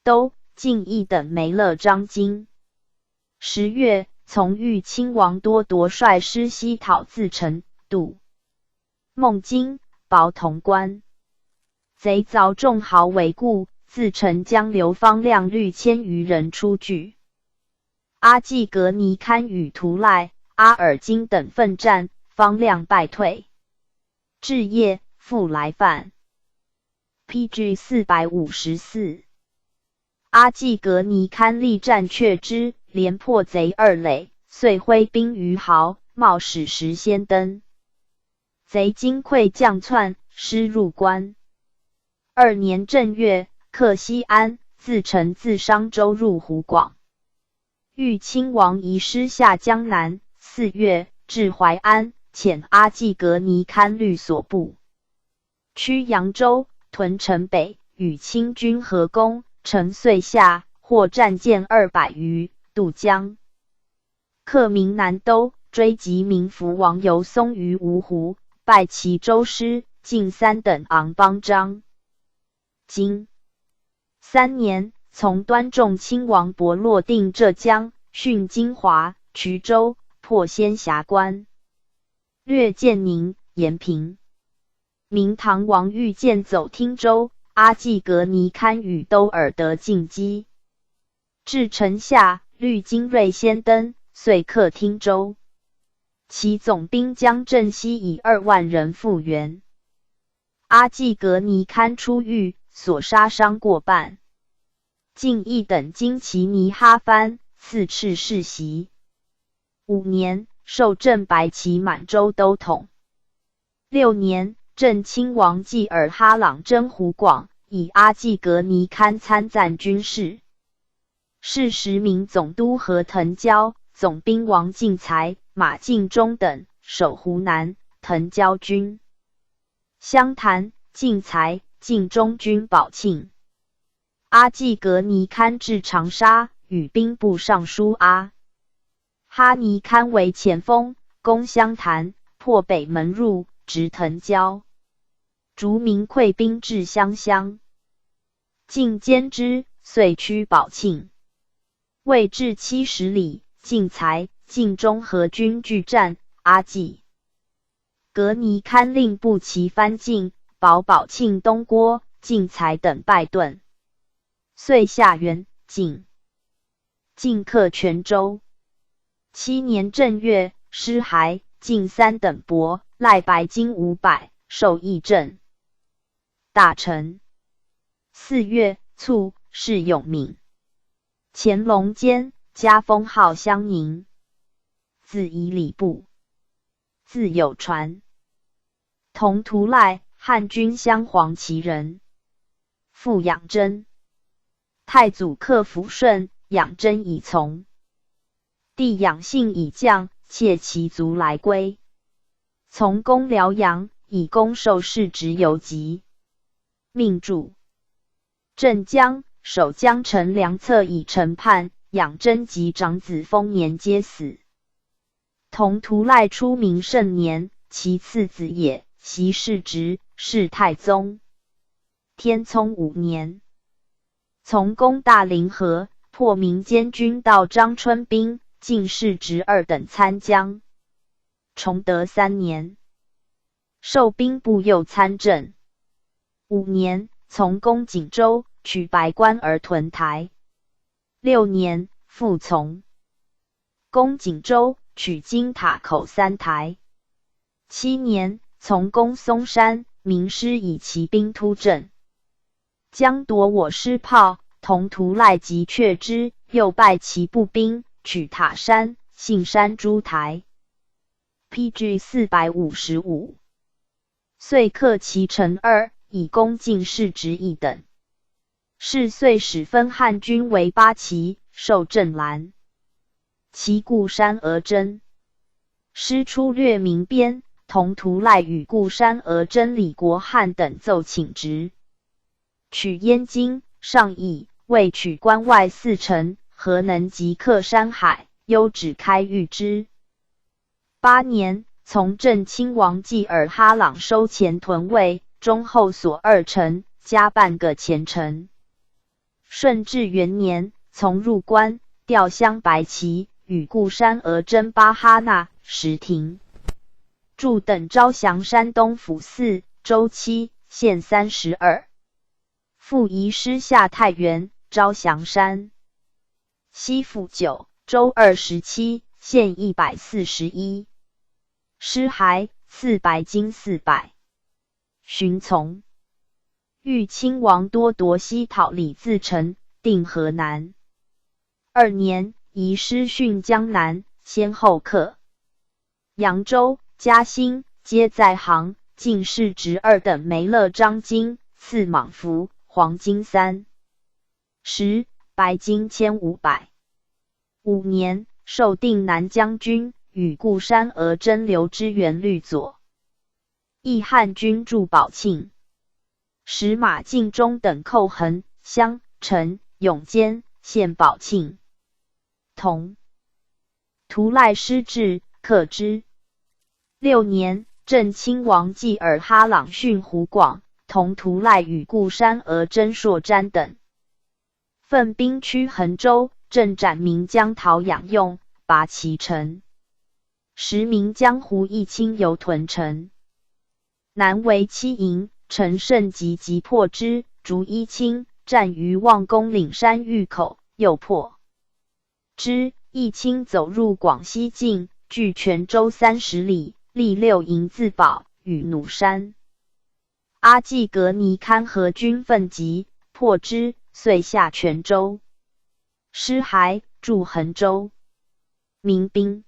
都、敬义等没了张津。10月，从豫亲王多铎率师西讨自成、杜孟津、保潼关。贼凿众壕围固，自成将刘方亮率1000余人出拒。阿济格尼堪与图赖、阿尔金等奋战，方亮败退。至夜，复来犯。PG 454。阿济格尼堪力战却之，连破贼2垒，遂挥兵于壕，冒使时先登。贼惊溃将窜，师入关。2年正月，克西安，自成自商州入湖广。豫亲王移师下江南。4月，至淮安，遣阿济格尼堪律所部趋扬州，屯城北，与清军合攻，城遂下，获战舰200余，渡江。克明南都，追击明福王游松于芜湖，败其州师，进3等昂邦章。经3年，从端仲亲王博落定浙江，训金华、衢州，破仙峡关，略建宁、延平。明唐王御剑走汀州，阿济格尼堪与都尔德进击，至城下，率精锐先登，遂克汀州。其总兵将镇西以2万人复原。阿济格尼堪出狱，所杀伤过半。敬义等经其尼哈藩，赐敕世袭。5年，授镇白旗满洲都统。6年，镇亲王济尔哈朗征湖广，以阿济格尼堪参赞军事。是时明总督何腾蛟、总兵王进才、马敬忠等守湖南，腾蛟军湘潭，进才、敬忠军保庆。阿济格尼堪至长沙，与兵部尚书阿哈尼堪为前锋，攻湘潭，破北门入，直腾蛟。逐明溃兵至湘乡，进歼之，遂驱保庆。未至70里，进才、敬忠合军拒战，阿济格尼堪令步骑翻进，保庆东郭、进才等败遁。遂下元，进克泉州。7年正月，师还进3等帛，赖白金500，授议政大臣。4月，卒，谥永敏。乾隆间，加封号襄宁。字以礼部，字有传，同图赖，汉军镶黄旗人。父养真，太祖克福顺，养真以从。弟养性以降，窃其族来归。从攻辽阳，以攻受士职游籍。命著镇江，守江城良策以成叛，养真及长子丰年皆死。同图赖初明盛年，其次子也，袭世职，是太宗。天聪5年，从攻大凌河，破民间军盗张春兵，进士职2等参将。崇德3年，授兵部右参政。5年，从攻锦州，取白关而屯台。6年，复从攻锦州，取金塔口3台。7年，从攻松山，名师以骑兵突阵，将夺我师炮，同图赖即却之，又败其步兵，取塔山、杏山诸台。PG 455，遂克其城2，以攻进士职1等。是遂始分汉军为8旗，授镇澜。其固山而征，师出略民边，同图赖与固山而征李国汉等奏请职，取燕京、上邑，未取关外4城，何能即克山海？忧止开御之。8年，从镇亲王济尔哈朗收前屯卫，中后所2城，加半个前城。顺治元年，从入关，调镶白旗，与固山而征巴哈纳、石亭。驻等招降山东府4，州7，县32。复移师下太原，招降山西府9，州27，县141。师还，赐白金400。寻从。豫亲王多夺西讨李自成，定河南。2年，移师训江南，先后克扬州、嘉兴，皆在行，进士职2等梅勒章京，赐莽服，黄金3。白金1500。5年，授定南将军，与固山而征刘知元律左。义汉军驻宝庆。使马敬忠等寇衡、襄、陈、永坚，献宝庆。同图赖失志，克之。6年，镇亲王济尔哈朗训湖广，同图赖与固山而征朔瞻等。奋兵驱衡州，镇斩岷江陶养用，拔其城。时岷江湖一清游屯城。南为7营，陈胜急破之，逐一清，战于望公岭山峪口，又破之。一清走入广西境，距泉州30里，立6营自保，与弩山。阿济格尼堪合军奋急，破之，遂下泉州。师还，驻衡州。民兵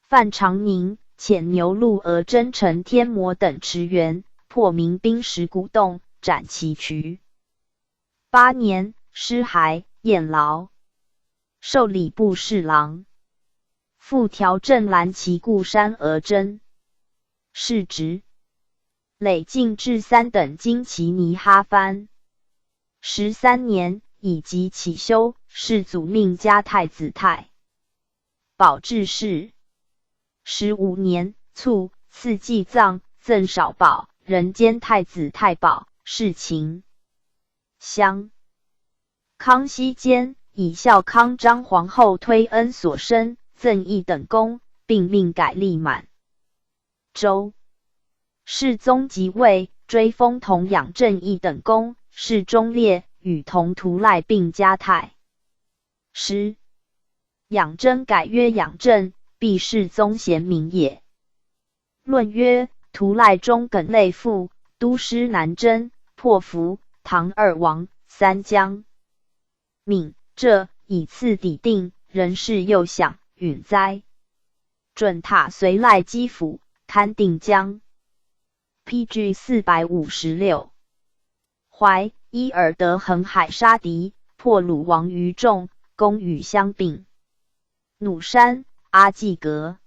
范长宁遣牛鹿而征陈天魔等驰援，破民兵石鼓洞，斩其渠。8年，师还，燕劳。授礼部侍郎。复调镇澜其固山而征。是职。累进至3等金旗尼哈藩。13年，以及起修，世祖命加太子太保致仕。15年，卒，赐祭葬，赠少保，人兼太子太保，侍秦襄。康熙间，以孝康张皇后推恩所生，赠1等功，并命改历满州。世宗即位，追封同养正1等功，是忠烈，与同图赖并加太 10. 养真改曰养正，必是宗贤明也。论曰：图赖中耿类父，都师南征，破服唐二王，三江闽，这以次抵定，人事又想，允哉？准塔随赖基辅，堪定江。PG 456。怀伊尔德横海杀敌，破鲁王于众，攻与相并。弩山、阿济格、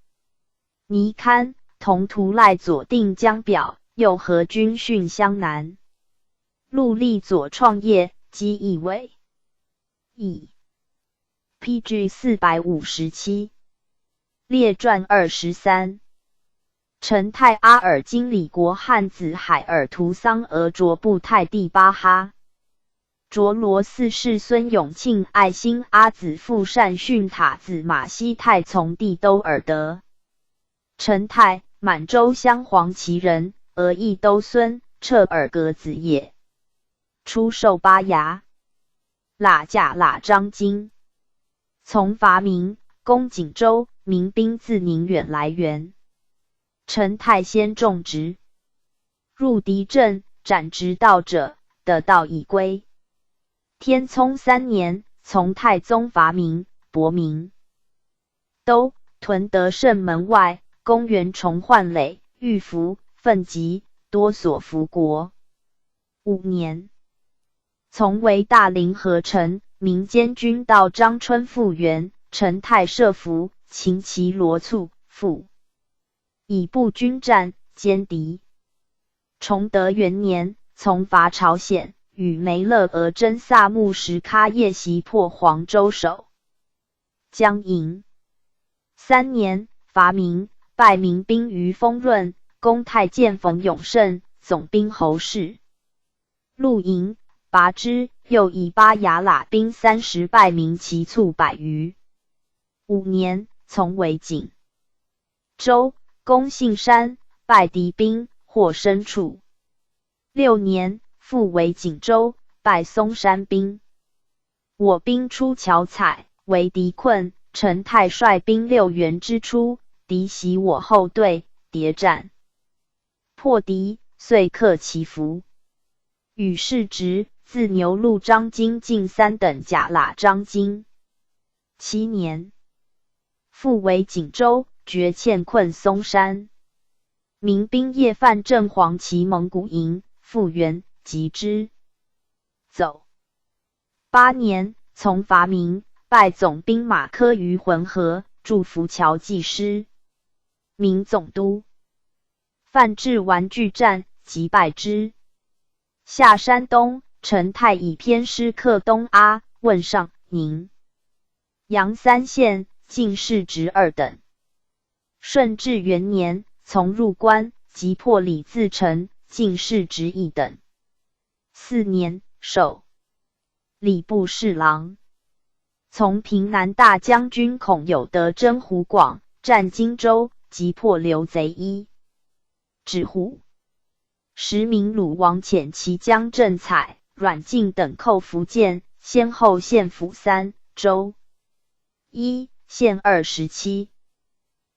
尼堪同图赖左定江表，又和军训湘南。陆立左创业，击义伟。乙。PG 457。列传23。陈泰阿尔金李国汉子海尔图桑俄卓布泰第八哈。卓罗四世孙永庆爱新阿子父善训塔子马西泰从弟都尔德。陈泰，满洲镶黄旗人，俄裔都孙，彻尔格子也。出授巴牙。喇驾喇张经。从伐明，攻锦州，民兵自宁远来援。陈泰先种植，入敌阵，斩直道者，得道已归。天聪3年，从太宗伐明，博明都屯德胜门外，公元重焕垒，御服，奋急，多所服国。5年，从为大凌河城，民间军到张春复原，陈泰设伏，秦其罗簇，复以步军战，歼敌。崇德元年，从伐朝鲜，与梅勒额真萨木什喀叶袭破黄州守。江营。3年，伐明，败民兵于丰润，攻太监冯永胜，总兵侯氏。陆营，拔之，又以巴雅喇兵30败民其卒100余。5年，从为锦州，攻信山，败敌兵，获身处。6年，复为锦州，败松山兵。我兵出巧采，为敌困，陈泰率兵6员之出，敌袭我后队，谍战，破敌，遂克其服。与世直，自牛录张经进3等甲喇张经。7年，复为锦州，决欠困松山。民兵夜犯正黄旗蒙古营，复原，击之，走。8年，从伐明，败总兵马科于浑河，驻浮桥济师。明总督范至玩具战，击败之。下山东，陈泰以偏师克东阿、汶上、宁阳3县，进士职2等。顺治元年，从入关，击破李自成，进士职1等。4年，授礼部侍郎。从平南大将军孔有德征湖广，占荆州，击破刘贼一指虎。时明鲁王遣其将郑采、阮敬等寇福建，先后献俘3州。献27。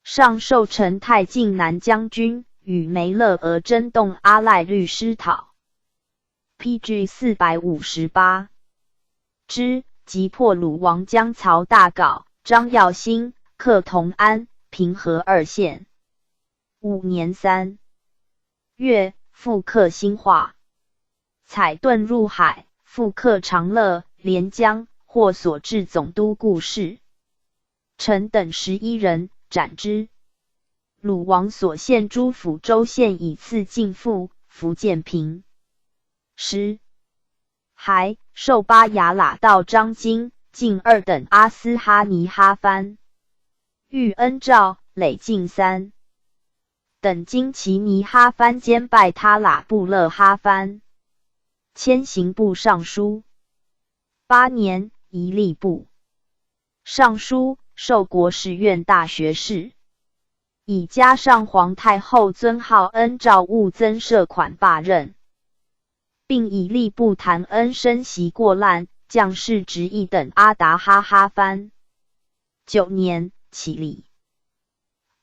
上授陈泰靖南将军，与梅勒额真洞阿赖律师讨。PG 458。之，击破鲁王江曹大镐、张耀兴，克同安、平和2县。5年3月，复克兴化。采遁入海，复克长乐、连江，获所至总督顾事。陈等11人，斩之。鲁王所献诸府州县以次进复，福建平。10还，授巴雅喇道张经，进2等阿斯哈尼哈番。遇恩诏，累进3等经其尼哈番兼拜他喇布勒哈番。迁刑部尚书。8年，移吏部尚书，授国史院大学士。以加上皇太后尊号恩诏勿增设款罢任，并以吏部谭恩升袭过滥，将士直一等阿达哈哈藩。9年，起礼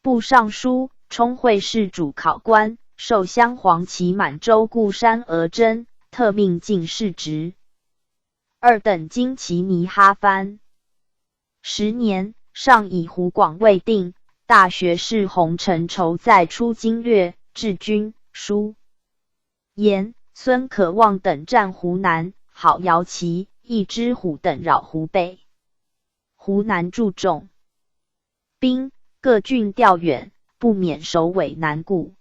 部尚书、充会侍主考官，授镶黄旗满洲固山额真，特命进士职。2等金旗尼哈藩。10年，上以湖广未定，大学士洪承畴在出经略，治军书言孙可望等占湖南，好摇旗，一之虎等扰湖北。湖南注重兵，各郡调远，不免首尾难顾。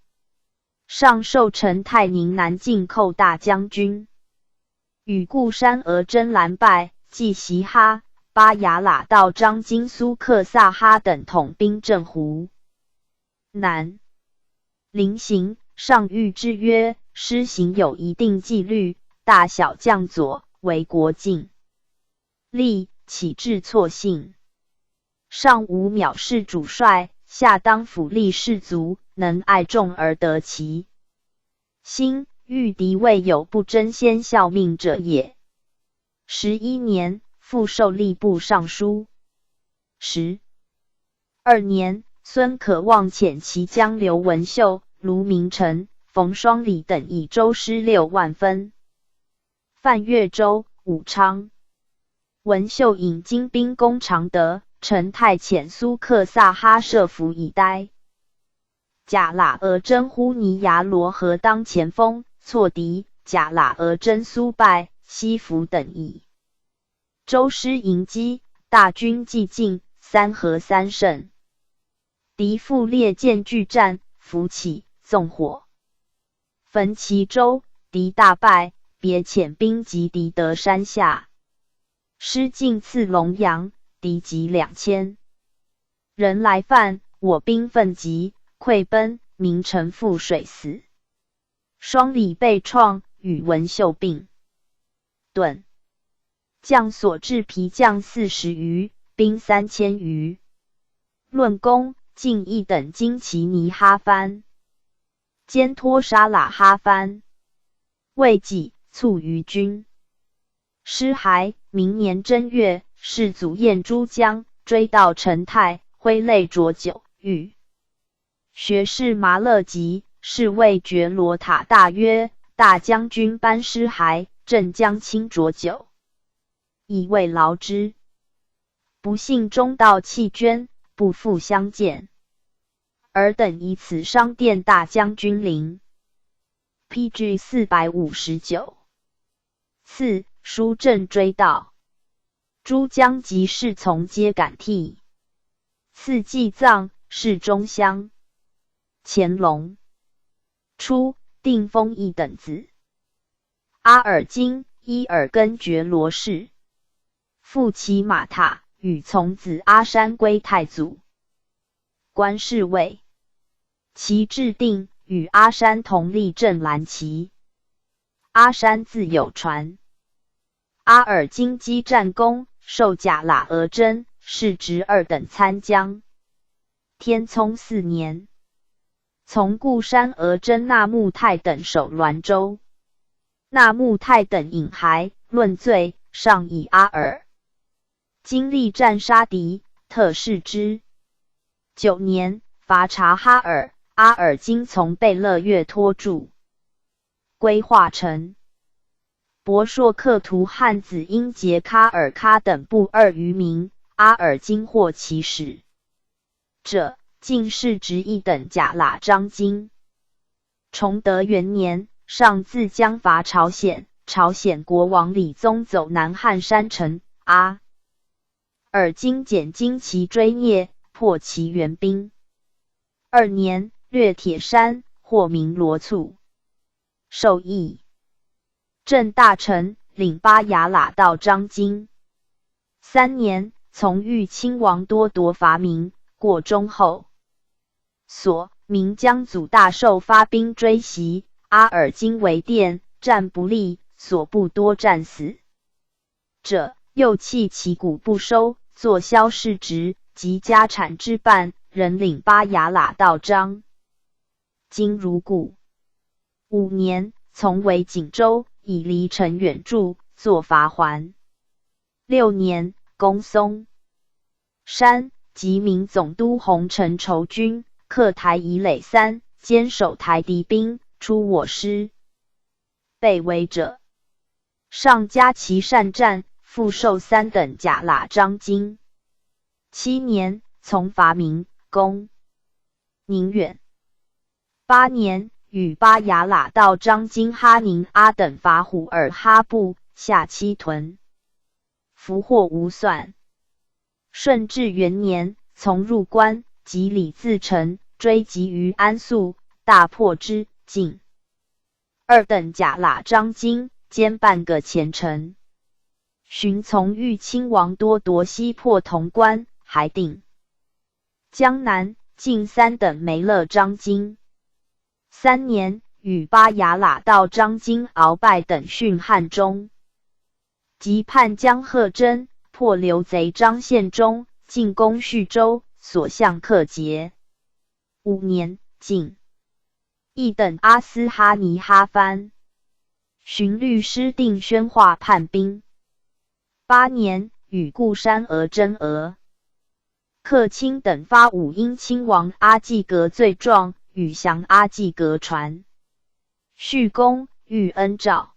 上授陈泰宁南进寇大将军，与固山额真蓝拜，即袭哈、巴雅喇道张金苏克萨哈等统兵镇湖南。临行，上谕之曰：施行有一定纪律，大小将佐为国敬。立岂致错信？上无藐视主帅，下当辅力士卒，能爱众而得其心，欲敌未有不争先效命者也。11年，复授吏部尚书。12年，孙可望遣其将刘文秀、卢明诚、冯双礼等以州师6万分，犯越州、武昌。文秀引精兵攻常德，陈泰遣苏克萨哈设伏以待。贾喇额真呼尼牙罗河当前锋，挫敌，贾喇额真苏败，西服等矣。州师迎击，大军既进，3合3胜。敌复列舰拒战，伏起，纵火，焚其州，敌大败，别遣兵击敌得山下。师进次龙阳，敌击2000人来犯，我兵奋急，溃奔，名臣覆水死。双礼被创，与文秀并遁。将所至皮将40余，兵3000余。论功，进1等金旗尼哈藩，兼托沙喇哈藩。未几，卒于军。师还，明年正月，世祖燕珠江，追悼陈泰，挥泪浊酒，欲学士麻勒吉，是谓觉罗塔大曰：大将军班师还，镇江清浊酒，以慰劳之。不幸中道弃捐，不复相见。尔等以此商殿大将军陵。PG 459。4. 书镇追悼，诸将及侍从皆感涕。赐祭葬，侍中乡。乾隆初，定封1等子。阿尔金、伊尔根觉罗氏，复骑马踏，与从子阿山归太祖。官侍卫。其制定，与阿山同立镇蓝旗。阿山自有传。阿尔金击战功，授贾喇额真，仕直2等参将。天聪4年，从固山额真纳木泰等守滦州。纳木泰等引还，论罪，上以阿尔金力战杀敌，特释之。9年，伐察哈尔，阿尔金从贝勒月托住，归化城。博硕克图汉子英杰喀尔喀等部2余名，阿尔金获其使者，进士职1等贾喇张金。崇德元年，上自将伐朝鲜，朝鲜国王李宗走南汉山城，阿尔金减金旗追聂，破其援兵。2年，略铁山，获名罗簇，授义镇大臣，领巴雅喇道张金。3年，从豫亲王多铎伐明，过中后所，明江祖大寿发兵追袭，阿尔金为殿，战不利，所部多战死者，又弃其谷不收，作萧氏职及家产之半，仍领巴雅喇道张金如故。5年，从为锦州，以离城远驻，作伐还。6年，攻松山，即明总督洪承畴军，克台以垒3，坚守台敌兵，出我师。被围者，上加其善战，复授3等甲喇章京。7年，从伐明，攻宁远。8年，与巴雅喇道章京哈宁阿等伐虎尔哈部，下七屯，俘获无算。顺治元年，从入关，及李自成，追击于安宿，大破之，尽。2等甲喇章京，兼半个前程。寻从豫亲王多夺西破潼关，还定江南，进3等梅勒章京。3年，与巴雅喇道章京鳌拜等训汉中。即叛江贺真，破刘贼张献忠，进攻叙州，所向克捷。5年，进1等阿斯哈尼哈番。寻律师定宣化叛兵。8年，与固山额真克钦等发武英亲王阿济格罪状，与降阿济格传。续攻，遇恩诏。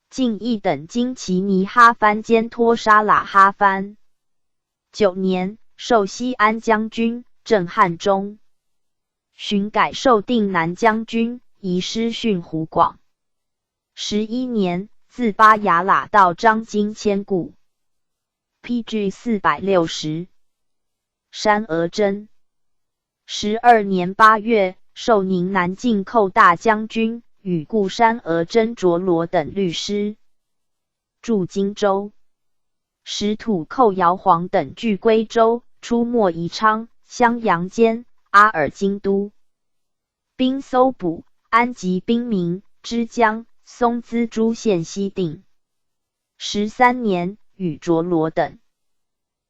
进1等金奇尼哈番兼托沙喇哈番。9年，授西安将军，镇汉中。寻改授定南将军，移师训湖广。11年，自巴雅喇道章京迁故。PG 460。山额真。12年8月，授宁南进寇大将军，与固山额真着罗等律师。驻荆州。使土寇姚黄等据归州，出没宜昌、襄阳间、阿尔京都。兵搜捕，安吉兵民，之江、松滋诸县西定。13年，与着罗等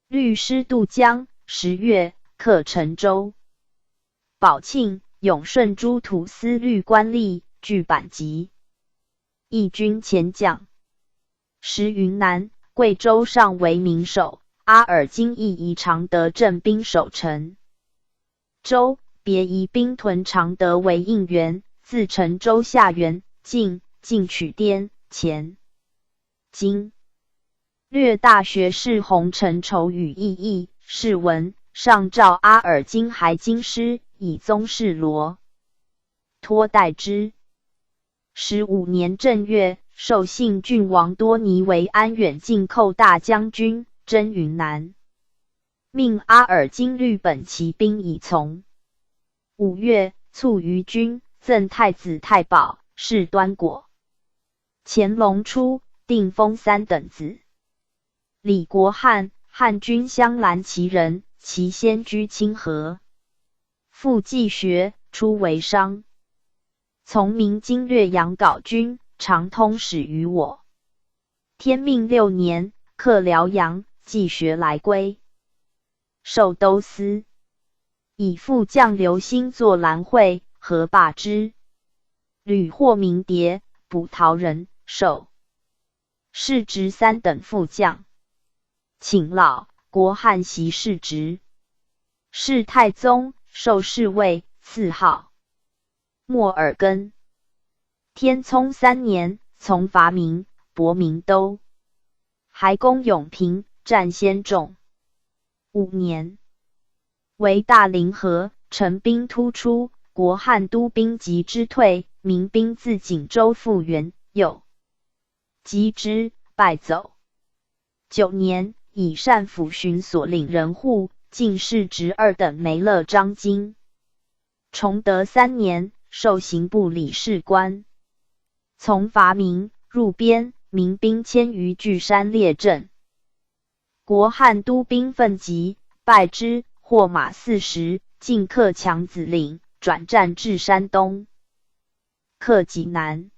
律师渡江。10月，克陈州。宝庆、永顺诸土司律官吏，据版籍。义军前将。时云南、贵州上为民守，阿尔金义宜常德镇兵守城。州别宜兵屯常德为应援，自陈州下援，进取滇前。今略大学士洪承畴与异议，是文上诏阿尔金还京师，以宗室罗托代之。15年正月，授信郡王多尼为安远进寇大将军，征云南。命阿尔金律本骑兵以从。5月，卒于军，赠太子太保，谥端果。乾隆初，定封3等子。李国汉，汉军镶蓝旗人，其先居清河。复济学，初为商。从明经略阳皋军，常通使于我。天命6年，克辽阳，济学来归。授都司。以副将刘兴作兰会，何罢之。屡获名牒，捕逃人，授世职3等副将。请老，国汉袭世职。世太宗，授侍卫，赐号莫尔根。天聪3年，从伐明，博明都。还攻永平，战先众。5年，为大凌河，陈兵突出，国汉都兵急之退，民兵自锦州复原，又击之，败走。9年，以善抚巡所领人户，进士职2等梅勒章京。崇德3年，授刑部理事官。从伐明，入边，民兵1000余据山列阵。国汉都兵奋急，败之，获马40，进克强子岭，转战至山东。克济南。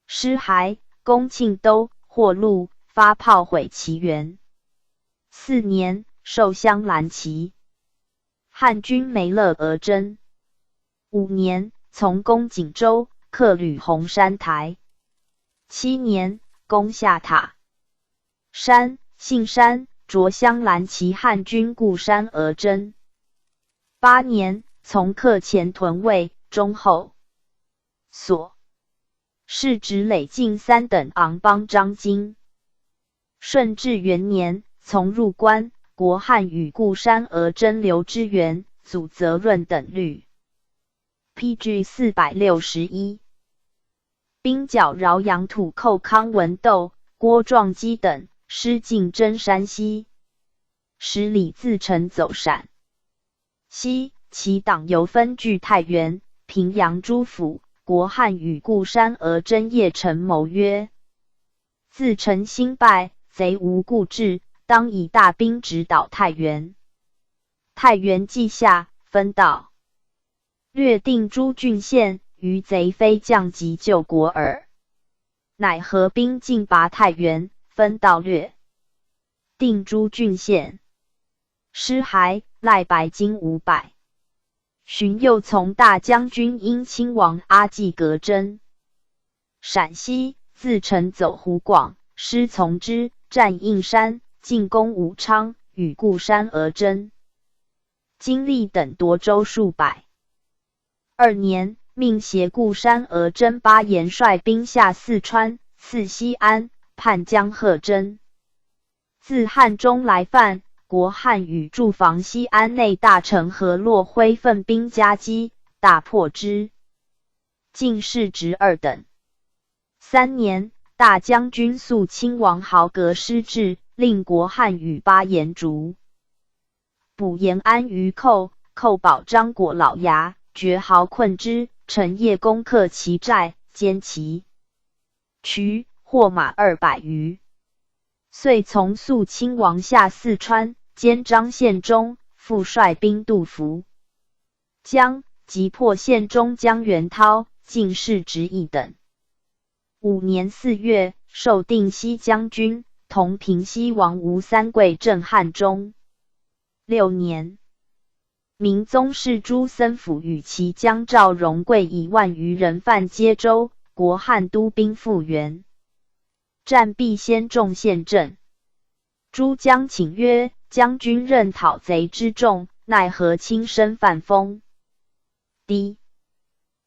失还，攻庆都，获鹿，发炮毁其园。4年，授镶蓝旗。汉军梅勒额真。5年，从攻锦州，克吕红山台。7年，攻下塔山，信山着镶蓝旗汉军固山而征。8年，从克前屯卫、中后所，世职累进3等昂邦章京。顺治元年，从入关，国汉与固山而征刘知元、祖泽润等率。PG 461。兵剿饶阳土寇康文斗、郭壮基等，失进征山西。使李自成走闪。西，其党由分据太原、平阳诸府，国汉与固山而征邺城，谋曰：自成兴败，贼无故志，当以大兵直捣太原。太原既下，分道，略定诸郡县，余贼非将及救国耳。乃合兵进拔太原，分道略定诸郡县。失还，赖白金500。荀又从大将军因亲王阿济格征。陕西，自成走湖广，师从之，战应山，进攻武昌，与固山而征。经历等夺州数百。2年，命携固山而征巴彦率兵下四川，刺西安，叛江贺征。自汉中来犯，国汉与驻防西安内大臣何洛辉奋兵夹击，大破之，进士职2等。3年，大将军肃亲王豪格失志，令国汉与巴彦逐，捕延安于寇，寇保张果老衙，绝豪困之，陈夜攻克其寨，歼其渠，获马200余。遂从肃亲王下四川，兼张献忠，复率兵渡涪江，击破献忠江元涛，进士职1等。5年4月，授定西将军，同平西王吴三桂镇汉中。6年，明宗室诸僧府与其将赵荣贵1万余人犯接州，国汉督兵复原。战必先众县镇。诸将请曰：将军任讨贼之众，奈何轻身犯锋？低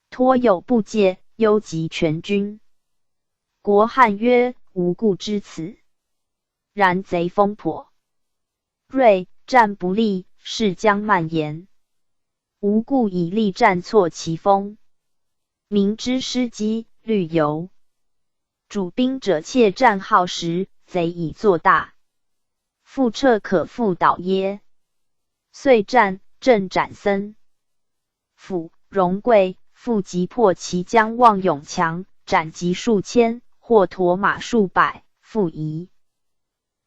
托有不戒，忧及全军。国汉曰：无故知此。然贼风颇锐，战不利，势将蔓延。无故以力战挫其锋。明知失机，虑犹。主兵者窃战耗时，贼已作大，复撤可复倒耶？遂战，镇斩僧府荣贵，复击破其将望永强，斩及数千，获驼马数百，复移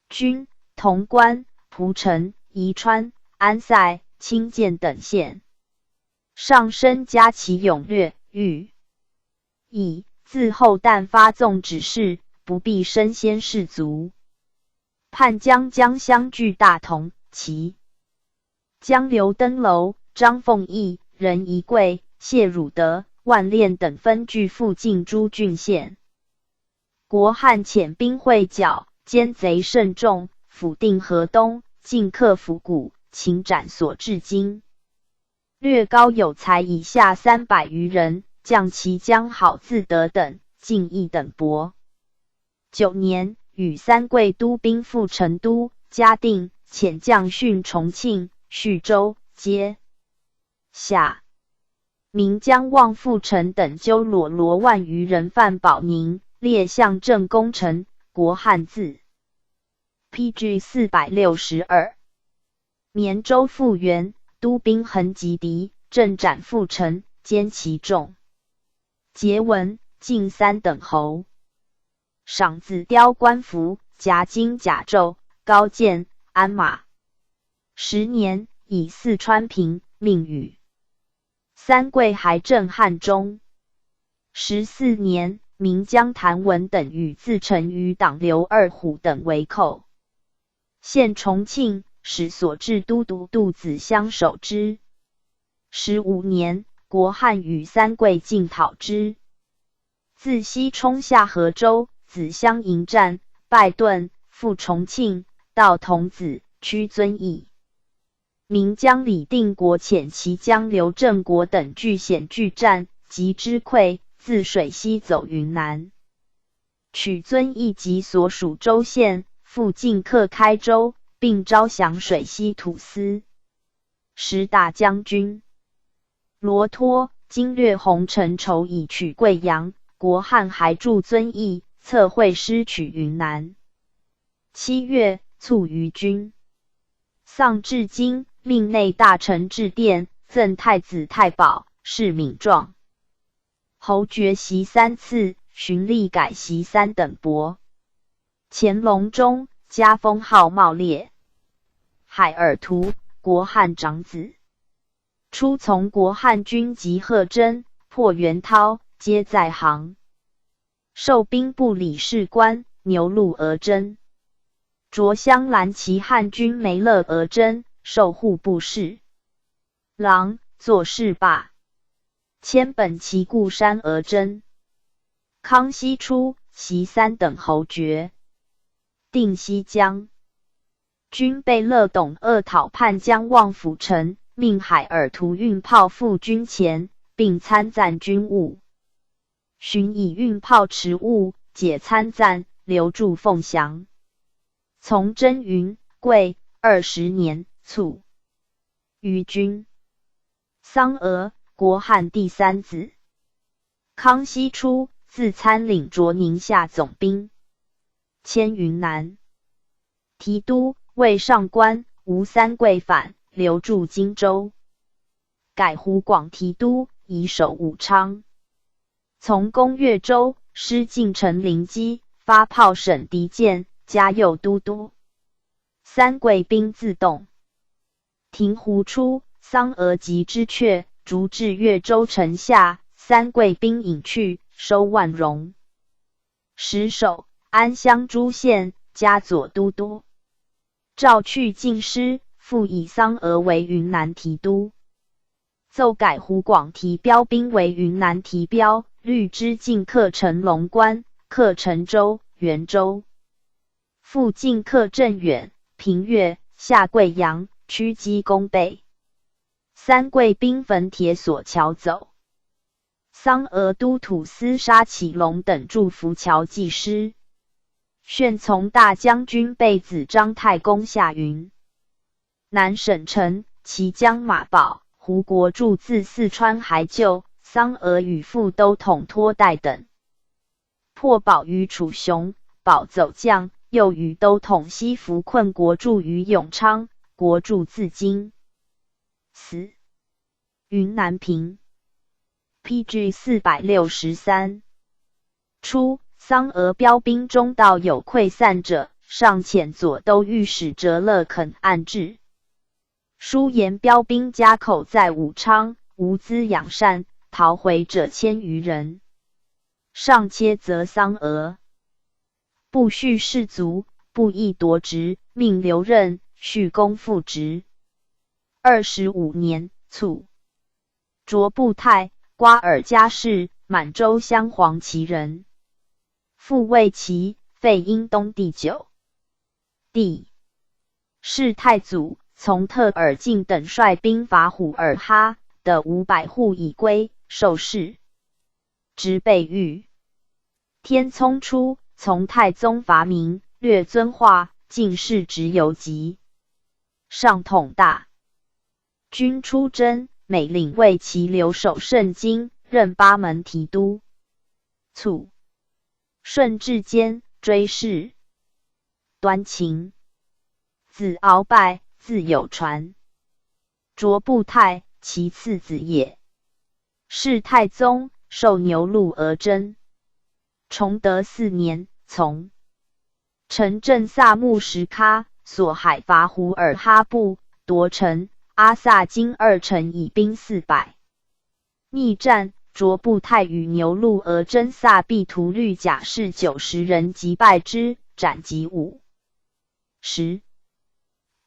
军潼关、蒲城、宜川、安塞、清涧等县。上申加其勇略，欲以自后旦发纵指示，不必身先士卒。叛将相据大同，其将刘登楼、张凤义、任宜贵、谢汝德、万炼等分据附近诸郡县。国汉遣兵会剿，奸贼甚众，抚定河东，进克府谷，擒斩所至今。略高有才以下300余人，将其将郝自德等，进1等伯。9年，与三桂督兵赴成都、嘉定，遣将训重庆、徐州，皆下。明将望复成等纠罗万余人犯保宁，列向镇攻城，国汉自。PG 462。绵州复原，督兵横击敌，镇斩复城，歼其众。桀文，进3等侯。赏子雕官服，夹金甲胄，高剑，鞍马。10年，以四川平，命与三桂还镇汉中。14年，明将谭文等与自成余党刘二虎等为寇，献重庆，使所至都督杜子相守之。15年，国汉与三桂进讨之，自西冲下河州，子相迎战，败遁，复重庆，道童子屈遵义。明将李定国遣其将刘正国等据险拒战，及之溃，自水西走云南。取遵义及所属州县，复进克开州，并招降水西土司。时大将军罗托经略洪承畴以取贵阳，国汉还助遵义，策会师取云南。7月，卒于军。丧至今，命内大臣致电，赠太子太保，谥敏状。侯爵袭3次，循吏改袭3等伯。乾隆中，加封号茂烈。海尔图，国汉长子。初从国汉军及贺真、破元涛，皆在行。授兵部理事官，牛录额真。着镶蓝旗汉军梅勒额真，授户部侍郎，作侍罢。迁本旗固山额真。康熙初，袭3等侯爵。定西将军被勒董鄂讨叛将望府城，命海尔图运炮赴军前，并参赞军务。寻以运炮持物，解参赞，留住凤翔。从征云贵20年卒。于军。桑娥，国汉第3子。康熙初，自参领着宁夏总兵，迁云南提督，为上官，吴三桂反，留驻荆州。改湖广提督，以守武昌。从攻越州，失进城临基，发炮审敌舰，加右都督。三桂兵自动。亭湖出，桑娥及之阙，逐至越州城下，三桂兵引去，收万荣。石守，安乡诸县，加左都督。诏去进师，复以桑娥为云南提督。奏改湖广提标兵为云南提标，律之进克成龙关，克成州、元州。复进克镇远、平越、下贵阳，驱击攻备。三桂兵焚铁索桥走。桑娥都土司沙启龙等驻浮桥记师。旋从大将军被子张太公下云。南省城，其将马宝、胡国柱自四川还救，桑娥与副都统托代等。破保于楚雄，保走将，又与都统西服困国柱于永昌，国柱自京。死。云南平。PG 463。初，桑娥标兵中道有溃散者，上遣左都御史哲勒肯案治。书言标兵家口在武昌，无资养善，逃回者1000余人。上切责桑娥不恤士卒，不义夺职，命留任，续功复职。25年卒。卓布泰，瓜尔佳氏，满洲镶黄旗人。父魏齐，废英东第9。弟是太祖，从特尔敬等率兵伐虎尔哈，得500户已归，受谥。直备御。天聪初，从太宗伐明，略遵化，进士职游籍。上统大军出征，每领卫骑留守盛京，任八门提督。卒。顺治间，追谥端秦。子鳌拜，字有传。卓布泰，其次子也。是太宗，授牛录额真。崇德4年，从陈镇萨木什喀，所海伐胡尔哈部，夺城。阿萨金2城以兵400。逆战，卓布泰与牛录额真萨必图律甲士90人击败之，斩及5。10。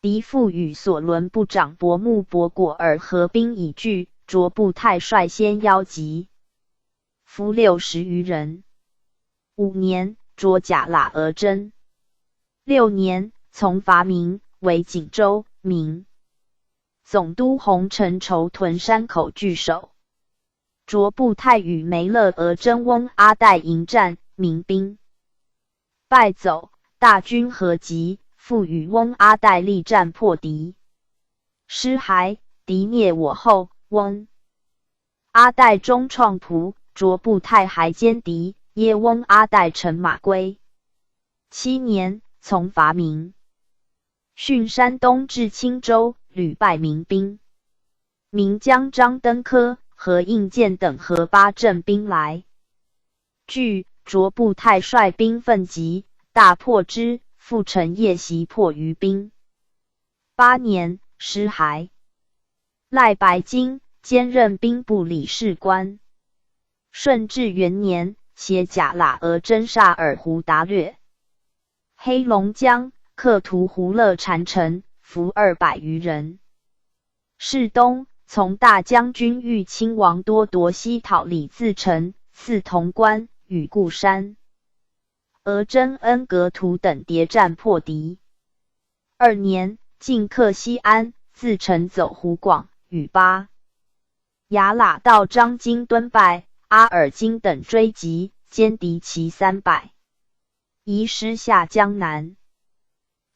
敌复与所伦部长伯木伯果尔合兵以拒，卓布泰率先邀击，俘60余人。5年，卓甲喇额真。6年，从伐明，为锦州明总督洪承畴屯山口据守。卓布泰与梅勒额真翁阿代迎战，民兵败走，大军合集，复与翁阿代力战破敌。师还，敌灭我后，翁阿代中创蒲，卓布泰还歼敌，耶翁阿代乘马归。7年，从伐明，训山东至青州，屡败民兵。明将张登科、何应建等合8镇兵来，据卓布泰率兵奋击，大破之，复乘夜袭破余兵。8年，师还，赖白金兼任兵部理事官。顺治元年，携甲喇额真萨尔胡达略，黑龙江克图胡勒禅城，俘200余人。世东从大将军豫亲王多铎西讨李自成，赐潼关，与固山、额真恩格图等谍战破敌。2年，进克西安，自成走湖广，与巴雅喇道张经敦败，阿尔金等追击，歼敌其300，移师下江南。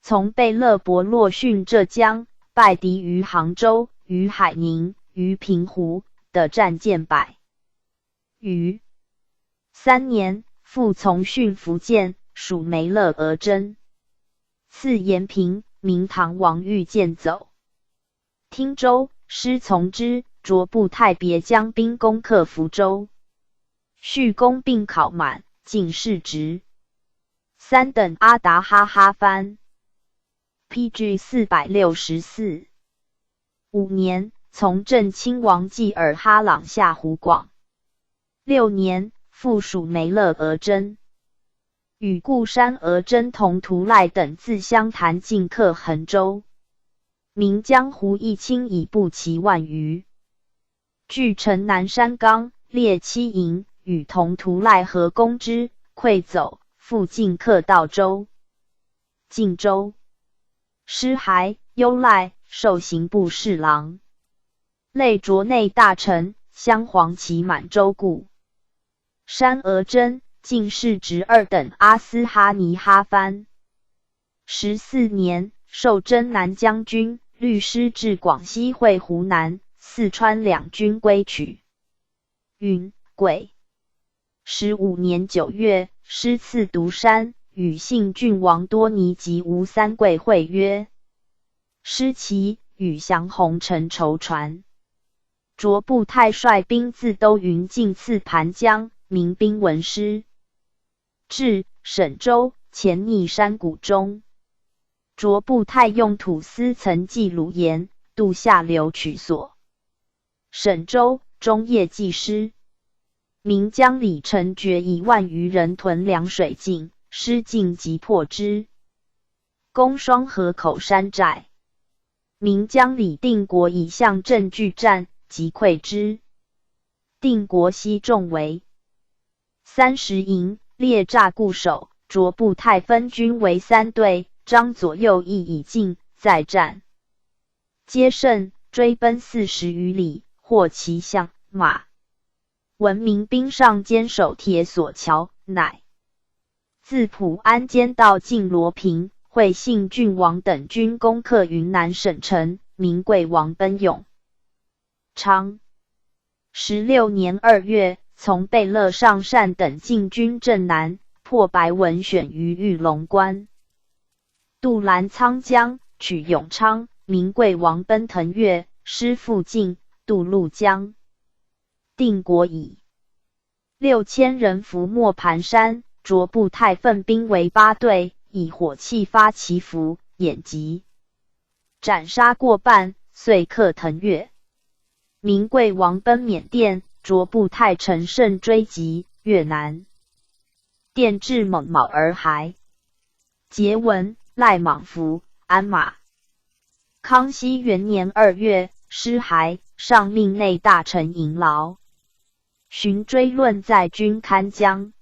从贝勒伯洛逊浙江，败敌于杭州、于海宁、于平湖的战舰百余。3年，复从训福建，属梅勒额真，赐延平、明唐王御剑走。汀州，师从之，卓布泰别将兵攻克福州，续功并考满，进士职。3等阿达哈哈藩。PG 464。5年，从镇亲王济尔哈朗下湖广。6年，复属梅勒额真，与固山额真同图赖等自湘潭进克衡州。明江湖一清以步骑万余，据城南山冈，列7营，与同图赖合攻之，溃走，复进克道州、晋州。师还，优赖，授刑部侍郎，累擢内大臣，镶黄旗满洲固。山额真，进士职2等阿斯哈尼哈藩。14年，授征南将军，律师至广西会湖南、四川两军归取。云贵。15年9月，师赐独山，与信郡王多尼及吴三桂会约。师其与降洪承畴传。卓布泰率兵自都云进刺盘江，民兵闻师，至沈州，潜匿山谷中。卓布泰用土司曾记鲁言，渡下流取所。沈州，中夜祭师。明将李成觉以10000余人屯凉水境，师进即破之，攻双河口山寨。明将李定国以向镇拒战，即溃之。定国西众为30营，列栅固守。卓布泰分军为3队，张左右翼以进，再战皆胜，追奔40余里，获其相马。闻民兵上坚守铁索桥，乃自普安间到晋罗平，会信郡王等军攻克云南省城，明贵王奔涌。昌16年2月，从贝勒上善等进军镇南，破白文选于玉龙关。渡澜沧江，取永昌，明贵王奔腾越，师复晋，渡陆江。定国以6000人伏磨盘山，卓布泰分兵为8队，以火器发其伏，掩击，斩杀过半，遂克腾越。明贵王奔缅甸，卓布泰乘胜追击，越南。电至蒙卯而还。桀文、赖莽服，鞍马。康熙元年2月，师还，上命内大臣营劳。寻追论在军堪江。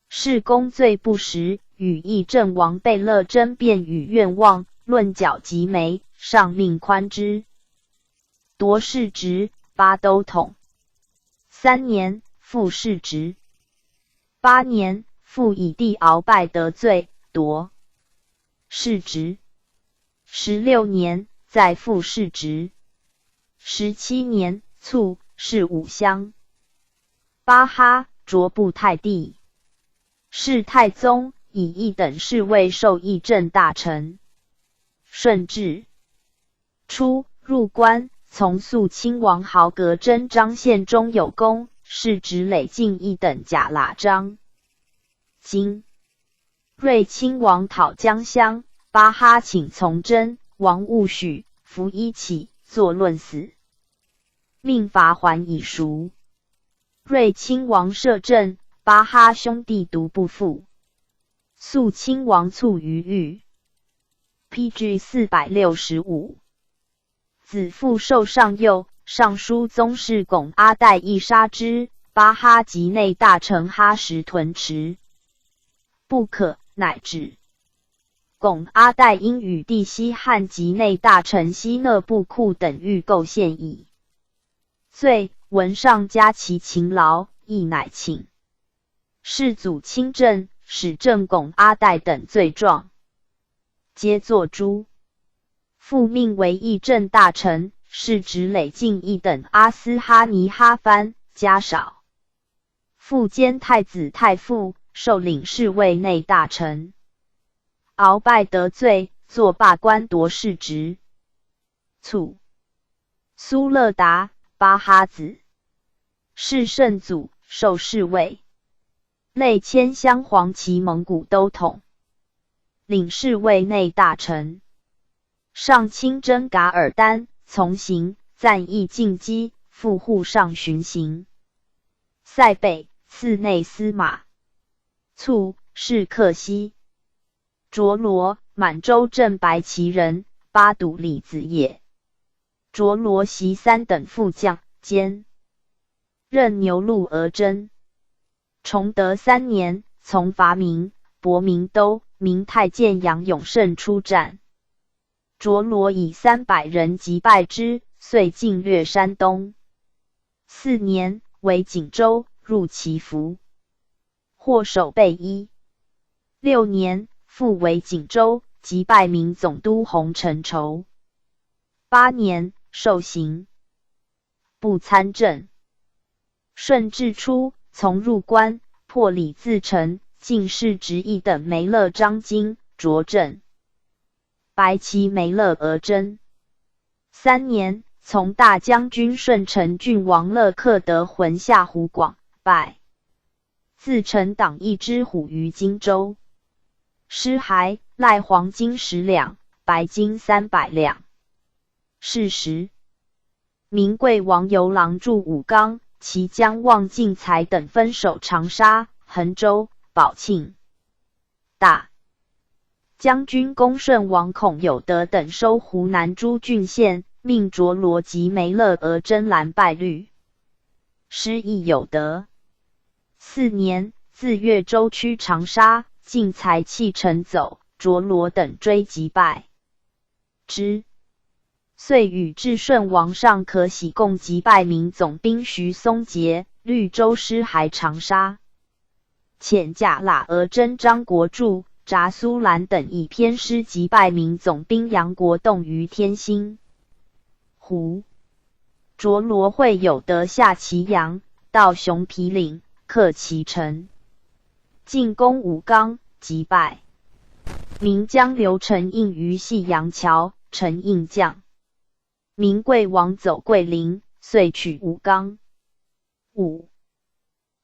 是公罪不实，与议郑王贝勒争辩与愿望，论剿及眉，上命宽之。夺世职，八都统。3年，复世职。8年，复以弟鳌拜得罪，夺世职。16年，再复世职。17年，卒，谥武襄。巴哈，卓布太帝。世太宗，以一等侍卫授议政大臣。顺治初，入关，从肃亲王豪格征张献忠有功，是直累进一等甲喇章。今睿亲王讨江乡，巴哈请从征，王勿许，伏一起，作论死。命罚还以赎。睿亲王摄政，巴哈兄弟独不赴。肃亲王卒于狱。PG 465。子父受上右，尚书宗室巩阿代亦杀之，巴哈及内大臣哈什屯持。不可，乃止。巩阿代因与弟西汉及内大臣西讷布库等欲构陷矣。罪，闻上加其勤劳，亦乃请。世祖亲政，使正巩阿代等罪状，皆作诛。复命为议政大臣，是直累进一等阿斯哈尼哈番，加少。复兼太子太傅，受领侍卫内大臣。鳌拜得罪，作罢官夺世职。卒。苏勒达，巴哈子。是圣祖，受侍卫。类迁镶黄旗蒙古都统。领侍卫内大臣。上清真噶尔丹，从行，赞议进击，复护上巡行。塞北，赐内司马。卒，是克西。卓罗，满洲镇白旗人，巴笃里子也。卓罗袭3等副将，兼任牛录额真。崇德3年，从伐明，博明都，明太监杨永胜出战。卓罗以300人击败之，遂进略山东。4年，为锦州，入祈福，获守备一。6年，复为锦州，击败明总督洪承畴。8年，受刑，不参政。顺治初，从入关，破李自成、进士直役等梅勒张经，着政。白旗梅勒额真。3年，从大将军顺承郡王勒克德浑下湖广，拜自成党一之虎于荆州。诗还，赖黄金10两，白金300两。是时，明贵王游郎驻武冈，其将望进才等分守长沙、衡州、宝庆。大将军恭顺王孔有德等收湖南诸郡县，命卓罗及梅勒额真蓝败率。师亦有德。4年，自越州驱长沙，进才弃城走，卓罗等追击败之。遂与至顺王上可喜共击败明总兵徐松杰，绿州师还长沙。遣甲喇额真张国柱、札苏兰等以偏师击败明总兵杨国栋于天心湖。卓罗会有德下祁阳，到熊皮岭，克其城，进攻武冈，击败。明将刘承应于夕阳桥，承应将。明贵王走桂林，遂取武冈。5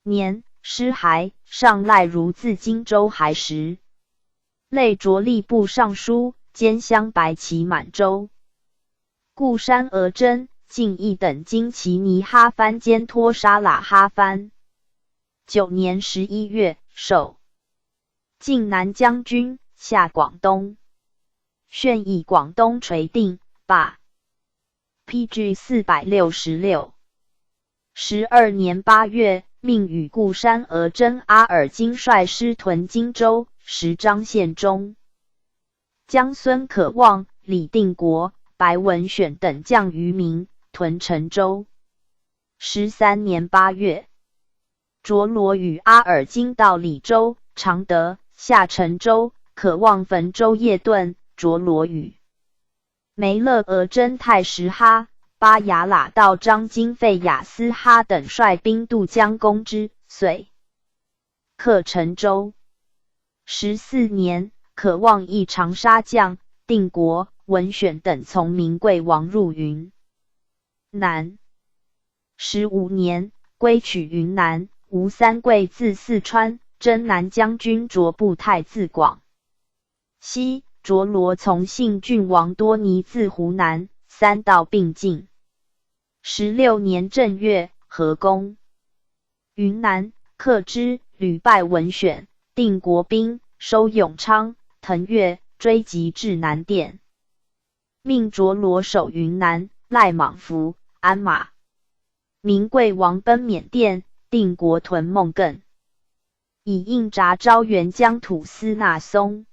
年，师还，上赖如自荆州还时。累着吏部尚书，兼镶白旗满洲。固山额真、进一等金旗尼哈番兼托沙喇哈番。9年11月，授晋南将军，下广东。宣以广东垂定，罢。PG 466。12年8月，命与固山额真阿尔金率师屯荆州，时张献忠、将孙可望、李定国、白文选等将余民屯陈州。13年8月，卓罗与阿尔金到李州、常德、下陈州，可望汾州叶顿。卓罗与梅勒额真太石哈、巴雅喇道张金费雅斯哈等率兵渡江攻之，遂克陈州。14年，可望议长沙将定国、文选等从明贵王入云南。15年，归取云南。吴三桂自四川，征南将军卓布泰自广西，卓罗从信郡王多尼自湖南，三道并进。16年正月，合攻云南，克之，屡败文选、定国兵，收永昌、腾越，追击至南店，命卓罗守云南，赖莽服、鞍马。明贵王奔缅甸，定国屯孟艮，以应札招援疆土司纳松。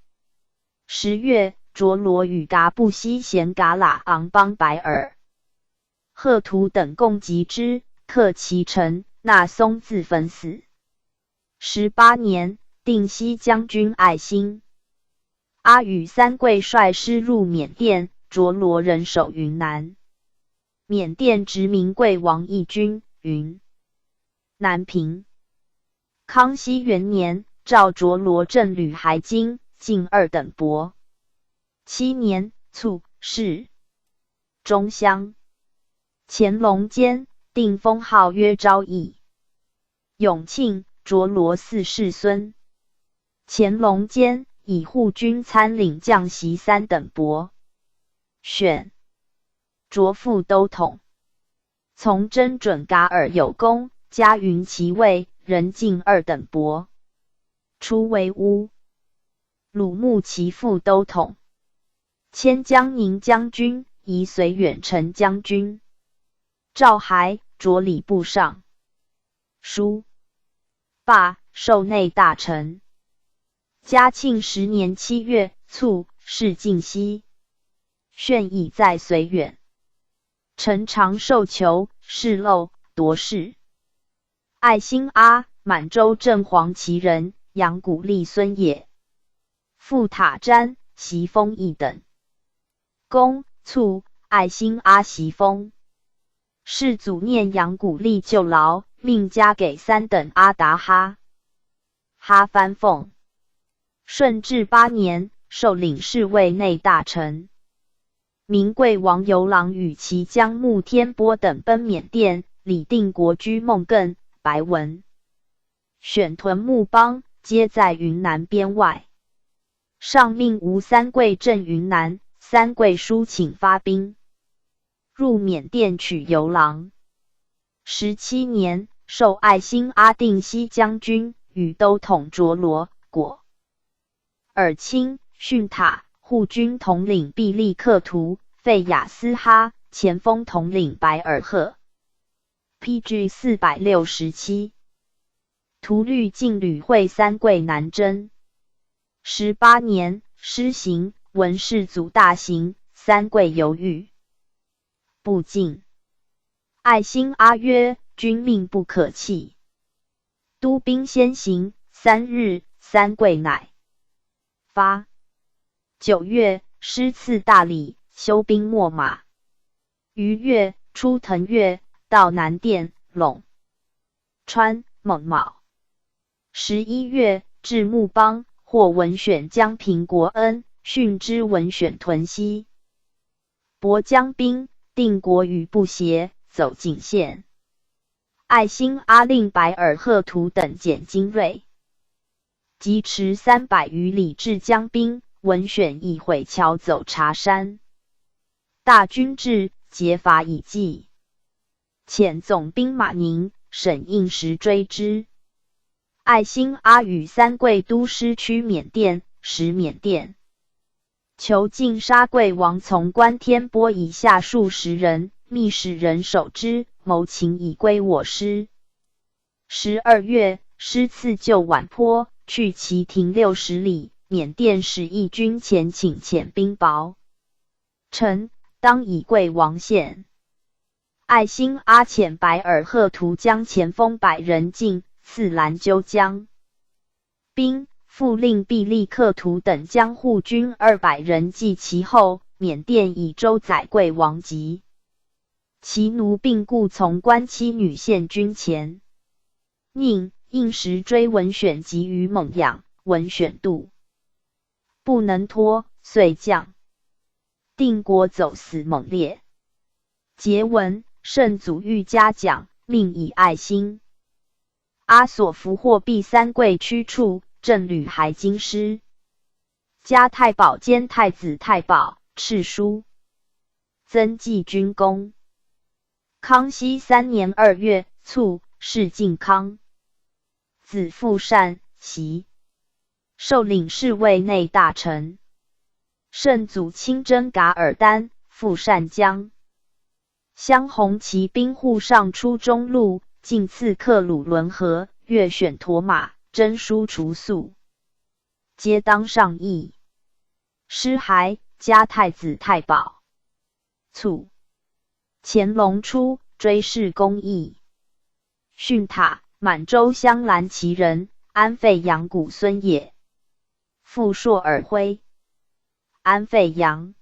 10月，卓罗与噶布西贤噶喇昂邦白尔、贺图等共击之，克其城，纳松自焚死。18年，定西将军爱新、阿与三桂率师入缅甸，卓罗人守云南。缅甸殖民贵王义军，云南平。康熙元年，诏卓罗镇吕海津、进2等伯。7年，卒，谥中乡。乾隆间，定封号曰昭义。永庆，卓罗4世孙。乾隆间，以护军参领将袭3等伯。选卓副都统。从征准噶尔有功，加云其位，人进2等伯。初为乌鲁木齐副都统。迁江宁将军，移绥远城将军。诏还，着礼部尚书。罢，授内大臣。嘉庆10年7月，卒，谥靖熙。炫已在绥远。臣常受囚，事漏，夺事。爱新阿，满洲正黄旗人，杨古立孙也。傅塔瞻、袭封义等。公，卒，爱新阿袭封。世祖念杨古立旧劳，命加给3等阿达哈。哈藩奉。顺治8年，授领侍卫内大臣。明贵王游郎与其将穆天波等奔缅甸，李定国居孟艮，白文选屯木邦，皆在云南边外。上命吴三桂镇云南，三桂书请发兵入缅甸取游郎。17年，授爱新阿定西将军，与都统卓罗、果尔钦、逊塔、护军统领毕利克图、费雅斯哈，前锋统领白尔赫。PG 467。图律进旅会三桂南征。18年，施行，闻世祖大行，三桂犹豫不进。爱新阿曰：君命不可弃。都兵先行，3日，三桂乃发。9月，师赐大礼，修兵秣马。余月，出腾越，到南店、陇川、蒙卯。11月，至木邦，获文选将平国恩，训之文选屯西。博将兵，定国与不协，走进县。爱新阿令白尔赫图等减精锐，即持300余里至江兵，文选亦会桥走茶山。大军至，劫伐已继。遣总兵马宁、沈应时追之。爱新阿与三桂都师驱缅甸，使缅甸囚禁沙桂王从关天波以下数十人，密使人守之，谋擒以归我师。12月，师赐救宛坡，去其庭60里。缅甸使义军前请遣兵báo臣，当以贵王县。爱新阿遣白尔贺图将前锋100人进，赐兰鸠江兵，复令毕利克图等将护军200人继其后。缅甸以州宰贵王及其奴并故从官妻女献军前。应时追文选急于猛养，文选度不能拖，遂降。定国走死猛烈。节文，圣祖御嘉奖，命以爱心。阿索俘获毕三桂驱处，正履海京师。嘉太保兼太子太保，敕书增记军功。康熙3年2月卒，谥靖康。子傅善，袭授领侍卫内大臣。圣祖亲征噶尔丹，傅善将镶红旗兵护上出中路，进刺克鲁伦河，越选驼马，征书除宿，皆当上议。师还，嘉太子太保。卒，乾隆初，追谥公义。训塔，满洲镶蓝旗人，安费阳谷孙也。傅硕尔徽，安费阳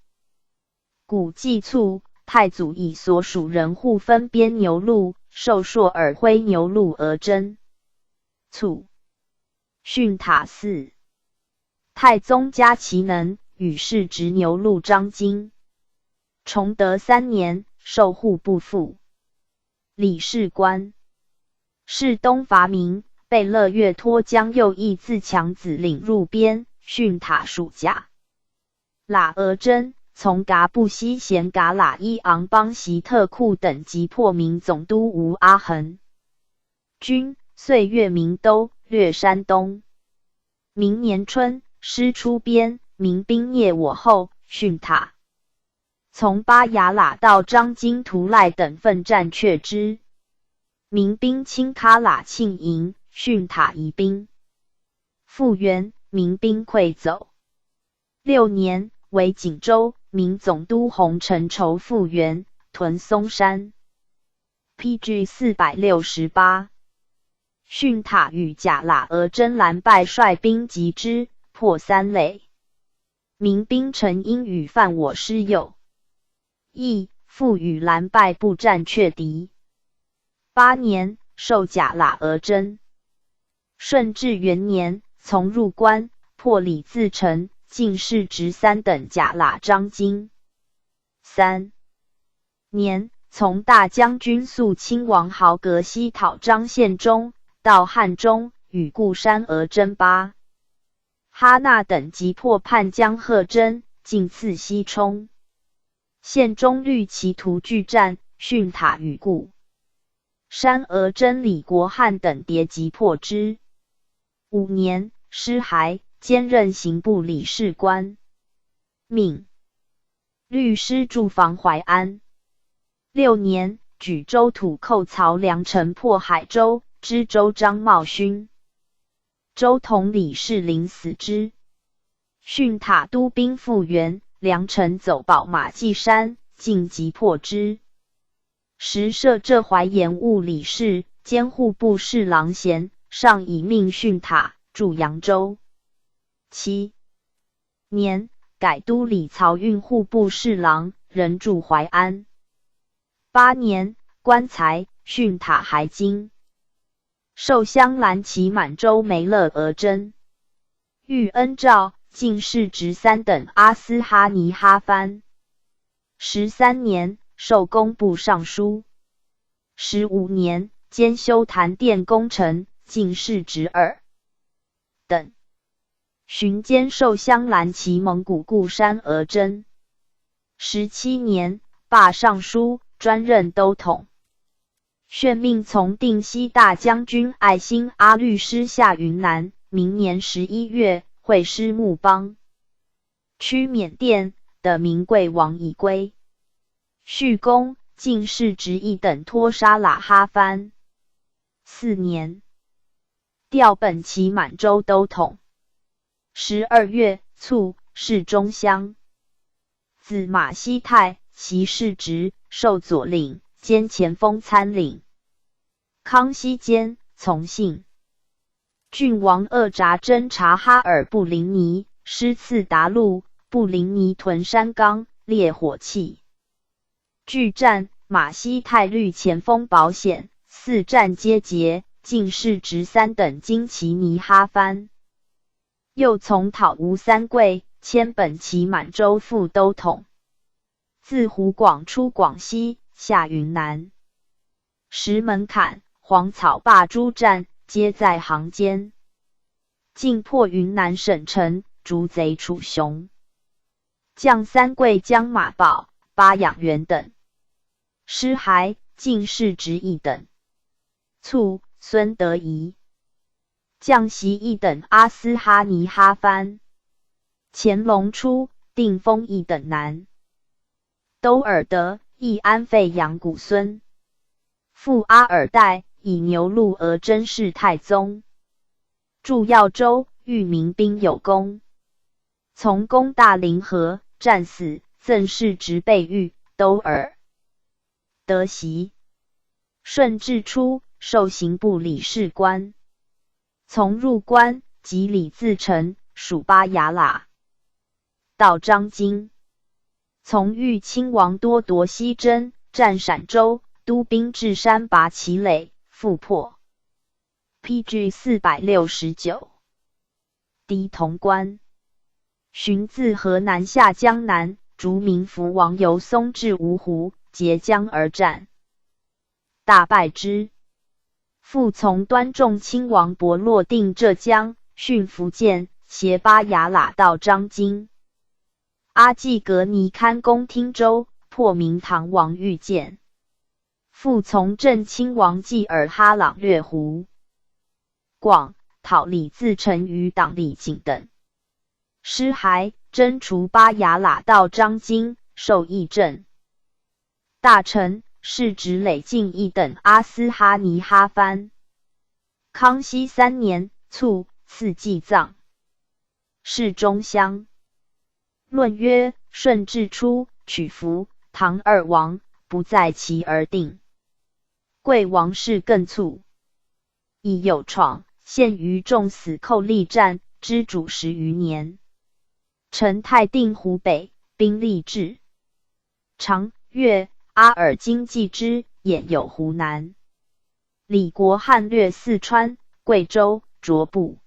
谷祭卒，太祖以所属人户分编牛鹿，授硕尔徽牛鹿额真。卒，训塔寺。太宗加其能，与世执牛鹿张经。崇德3年，授户部副理事官。是东伐明，被乐月托将右翼自强子领入边，训塔属甲。喇额真从噶布西贤噶喇伊昂邦席特库等击破明总督吴阿衡军，遂越明都，略山东。明年春，师出边，明兵蹑我后，训塔。从巴雅喇到张经图赖等奋战却之。民兵侵喀喇庆营，训塔移兵。复原，民兵溃走。6年，为锦州，明总督洪承畴复原，屯松山。PG 468。训塔与甲喇额真蓝败，率兵击之，破3垒。民兵陈英与犯我师友，复与蓝败不战却敌。8年，授甲喇额真。顺治元年，从入关，破李自成、进士直3等甲喇张经。3年，从大将军肃亲王豪格西讨张献忠，到汉中，与固山额真巴哈纳等击破叛将贺真，进刺西冲。献忠虑其图拒战，训塔与固山额真李国汉等迭击破之。5年，师还，兼任刑部理事官，命律师驻防淮安。6年，举州土寇曹良城破海州，知州张茂勋、州统理事临死之。训塔都兵复原，良城走保马驥山，进击破之。时设浙淮盐务理事，兼户部侍郎衔，上以命训塔驻扬州。7年，改都理漕运户部侍郎，仍驻淮安。8年，官才，训塔还京。授镶蓝旗满洲梅勒额真。遇恩诏，进士直3等阿斯哈尼哈番。13年，授工部尚书。15年，兼修坛殿工程，进士直2等。巡兼授镶蓝旗蒙古固山额真。17年，罢尚书，专任都统。宣命从定西大将军爱新阿律师下云南，明年11月，会师木邦。驱缅甸的明贵王已归。续功，进士直1等托沙喇哈番。4年，调本齐满洲都统。12月卒，侍中乡。子马希泰，袭世职，授左领，兼前锋参领。康熙间，从信。郡王鄂札侦察哈尔布林尼，师刺达路，布林尼屯山冈，烈火器。据战，马希泰率前锋保险，4战皆捷，进士职3等金旗尼哈藩。又从讨吴三桂，迁本齐满洲副都统。自湖广出广西，下云南。石门坎、黄草坝诸战，皆在行间。尽破云南省城，逐贼楚雄。将三桂江马宝、巴养元等。师还，进士职1等。卒，孙德仪。将袭1等阿斯哈尼哈藩。乾隆初，定封1等男。都尔德，亦安费扬古孙。父阿尔代，以牛鹿额真是太宗。驻耀州，遇民兵有功。从攻大凌河，战死，赠世职备御，都尔德袭。顺治初，授刑部理事官。从入关，即李自成，属巴雅喇。到张京。从遇亲王多铎西征，占陕州，督兵至山拔其垒，复破。PG 469。狄潼关。寻自河南下江南，逐民福王由松至芜湖，截江而战，大败之。复从端仲亲王伯洛定浙江，训福建，携巴雅喇到张京。阿济格尼堪攻汀州，破明唐王御见。复从镇亲王济尔哈朗略湖。广讨李自成与党李景等。师还，征除巴雅喇到张京，授议政。大臣，世职累进1等阿斯哈尼哈藩。康熙3年，卒，赐祭葬。侍中乡。论曰：顺治初，取服，唐2王，不在其而定。贵王室更促，以有创，陷于众死寇力战，之主10余年。陈太定湖北，兵力至长、岳、阿尔金继之，兖有湖南。李国汉略四川、贵州、卓部。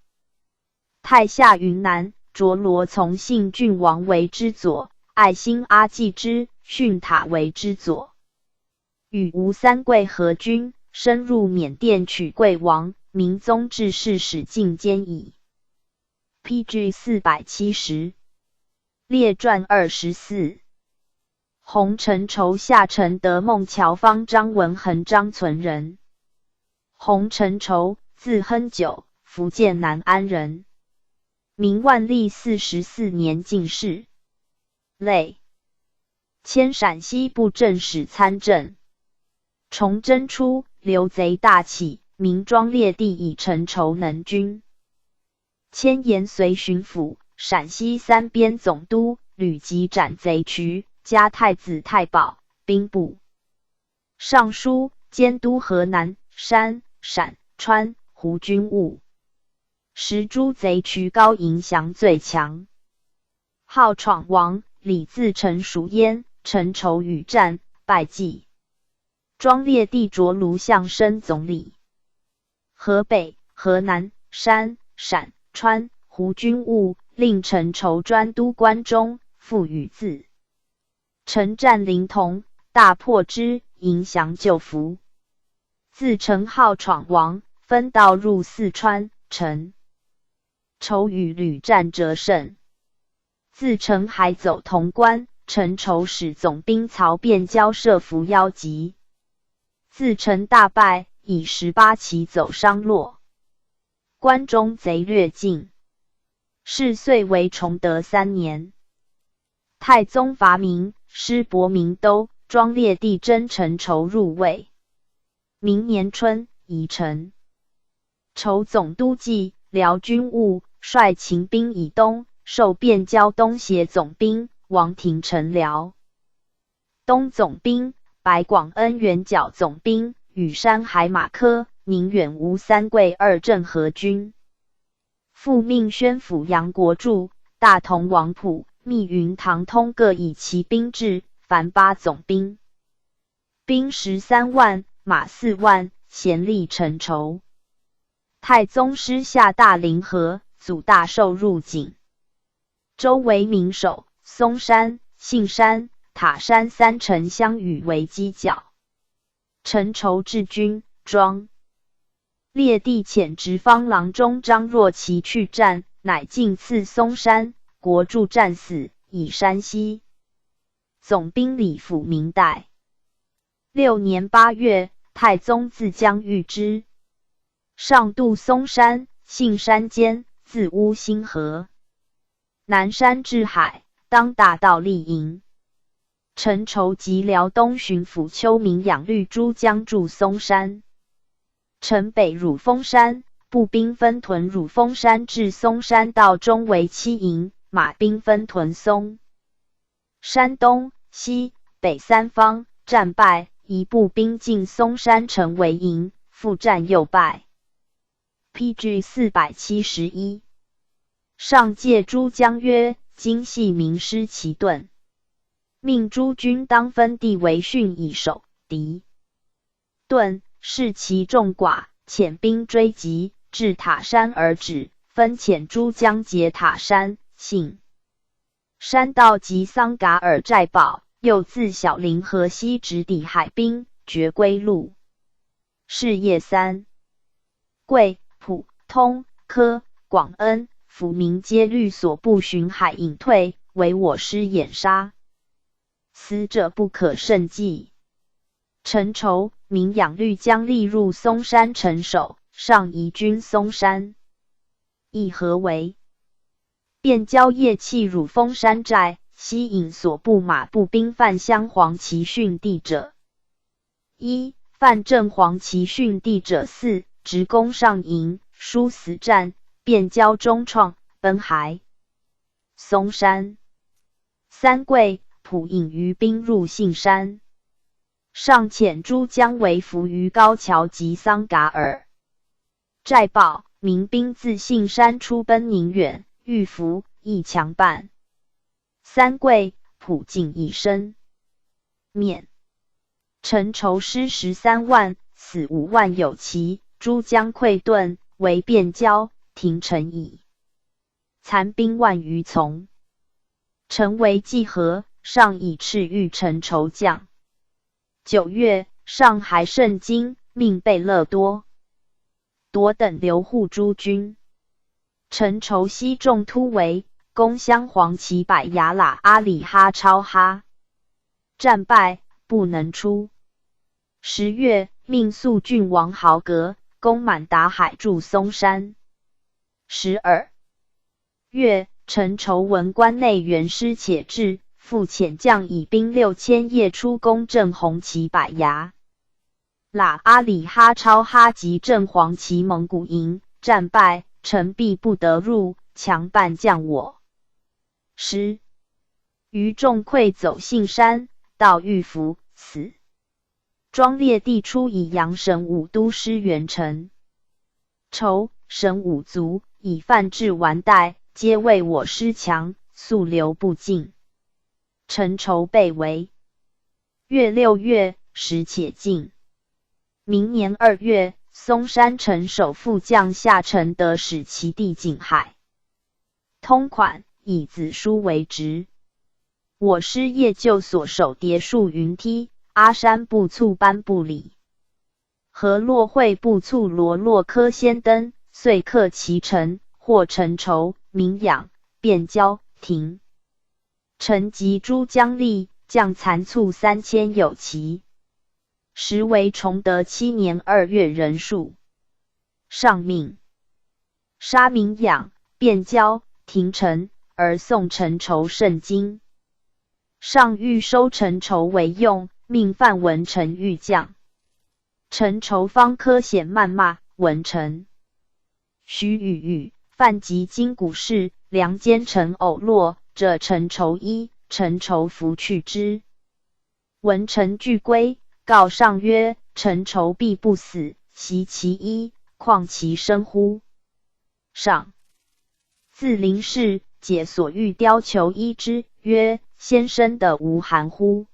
太下云南，卓罗从信郡王为之左，爱新阿济之、训塔为之左。与吴三桂合军，深入缅甸取贵王，明宗治世使进监矣。PG 470。列传24。洪承畴下承德孟乔坊张文衡张存人。洪承畴，字亨九，福建南安人。明万历44年进士。累。迁陕西布政使参政。崇祯初，刘贼大起，明庄烈帝以承畴能军。迁延绥巡抚，陕西3边总督，屡集斩贼渠，加太子太保，兵部尚书，监督河南、山、陕、川、湖军务。时诸贼渠高迎降最强。号闯王，李自成属焉，承畴与战，败绩。庄烈帝擢卢相升总理。河北、河南、山、陕、川、湖军务，令承畴专督关中，复与自成战临潼，大破之，迎降就服。自成号闯王，分道入四川，承畴与屡战折胜。自成还走潼关，承畴使总兵曹变交涉伏邀击。自成大败，以18骑走商洛。关中贼略尽。是岁为崇德3年。太宗伐明，失博明都，庄烈帝征承畴入魏。明年春，移城。筹总督纪、辽军务，率秦兵以东，授汴交东协总兵，王廷臣辽东总兵，白广恩元角总兵，羽山海马科、宁远吴三桂二镇河军。复命宣抚杨国柱、大同王溥、密云唐通各以其兵制，凡8总兵，兵13万，马4万，咸历陈筹。太宗师下大凌河，祖大寿入境，周围民守松山、信山、塔山3城相与为犄角。陈筹治军，庄列帝遣直方郎中张若琪去战，乃进刺松山，国柱战死，以山西总兵李辅明代。6年8月，太宗自将御之，上渡松山、信山间，自乌兴河，南山至海，当大道立营。陈筹及辽东巡抚邱明养绿珠将驻松山。城北汝丰山，步兵分屯汝丰山至松山道中为7营，马兵分屯松山东、西北3方，战败，移步兵进松山城为营，复战又败。PG 471。上诫诸将曰：今系名师其盾，命诸军当分地为训以守敌。盾视其众寡，遣兵追击，至塔山而止，分遣诸将截塔山、信山道及桑嘎尔寨堡，又自小凌河西直抵海滨，绝归路。是夜3，桂、普、通、科、广恩、抚明皆虑所部巡海隐退，为我师掩杀，死者不可胜计。陈筹、明养绿将立入松山城守，上移军松山。以何为？便交夜弃汝丰山寨，西引所部马步兵犯襄黄旗训地者1，犯正黄旗训地者4，直攻上营，殊死战，便交中创，奔还。松山。3桂、普引余兵入信山，上遣诸将围伏于高桥及桑嘎尔寨堡，民兵自信山出奔宁远，遇伏，亦强半。3桂、普尽以身免。陈筹失13万，死5万有奇，诸将溃遁，为汴交，停城矣。残兵万余从。城为济河，上以敕谕陈筹将。9月，上还盛京，命贝勒多等留护诸军。陈筹西众突围，攻襄黄旗百牙喇阿里哈超哈，战败，不能出。10月，命肃郡王豪格攻满达海驻松山。12月，陈筹闻关内援师且至，复遣将以兵6000夜出攻正红旗百牙喇阿里哈超哈及正黄旗蒙古营，战败，城闭不得入，强半将我。余众溃走信山，到玉福，死。庄烈帝初以阳神武都师元臣。筹、神武卒以犯至完代，皆为我师强，速流不尽。陈筹被围。6月，时且尽。明年2月，松山城守副将夏承德使其弟景海通款，以子书为职。我师夜就所守叠数云梯，阿山部卒班部里，河洛会部卒罗洛科先登，遂克其城，获陈筹、明养、汴交、亭。陈及诸将吏将残卒3000有奇。时为崇德7年2月人数。上命杀明养、汴交、亭城，而送陈筹盛京。上欲收陈筹为用，命范文成御将。陈筹方苛显谩骂文臣。许与宇，犯及今古事，梁间臣偶落，者臣仇一，臣仇弗去之。闻臣俱归，告上曰：臣仇必不死，袭其一，况其生乎？上自临事，解所欲貂裘衣之，曰：先生的无含乎？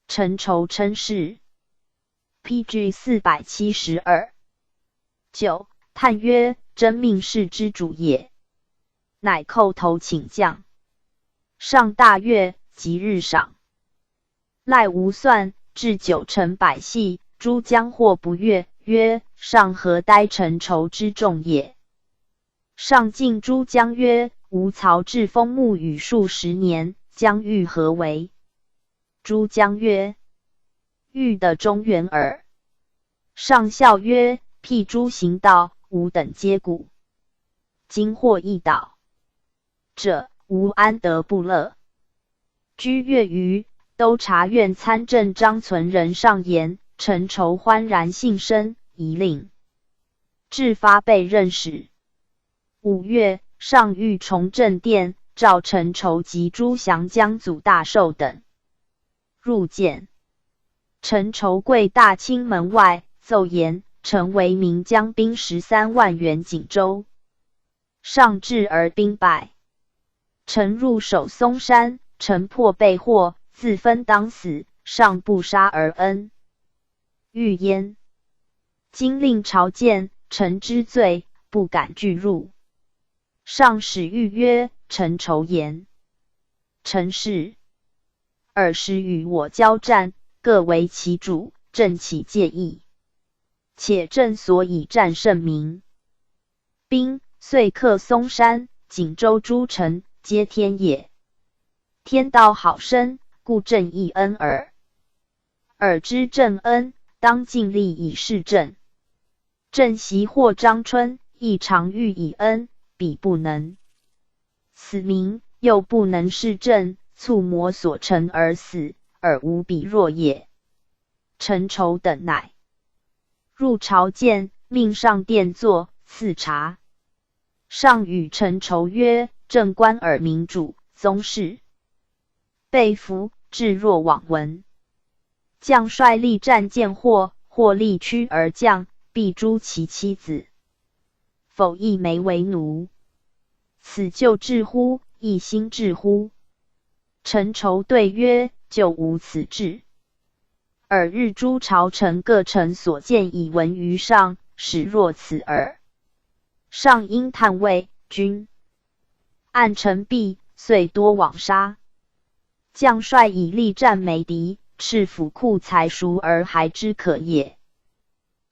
臣仇称是。PG 472。9. 叹曰：真命世之主也。乃叩头请降。上大悦，即日赏。赖无算，置9乘百系，诸将或不悦，曰：上何待臣仇之重也？上进诸将曰：吾曹至封牧与数10年，将欲何为？诸将曰：欲得中原耳。上笑曰：辟诸行道，吾等皆古。今或一倒者，吾安得不乐？居越余，都察院参政张存仁上言：臣仇欢然幸生，宜令至发备任使。5月，上谕崇政殿，召臣仇及诸降将祖大寿等入见。臣仇跪大清门外，奏言：臣为名将兵13万援锦州。上至而兵败。臣入守嵩山，臣破被获，自分当死，上不杀而恩。欲焉。今令朝见，臣知罪，不敢拒入。上使谕曰：臣仇言。臣是。尔时与我交战，各为其主，正起介意。且朕所以战胜民兵，遂克嵩山、锦州诸城，皆天也。天道好生，故朕亦恩耳。尔知朕恩，当尽力以示朕。朕袭获张春，亦常欲以恩，彼不能。此民又不能事朕，促魔所成而死，而无比弱也。臣仇等乃入朝见，命上殿坐，赐茶。上与臣仇曰：朕观尔民主，宗室被俘，至若罔闻。将帅力战见获，或力屈而降，必诛其妻子，否亦没为奴。此救治乎？一心治乎？臣仇对曰：就无此志。尔日诸朝臣各臣所见以闻于上，始若此耳。上因叹谓：君暗臣弊，遂多枉杀。将帅以力战没敌，赤府库财赎而还之可也。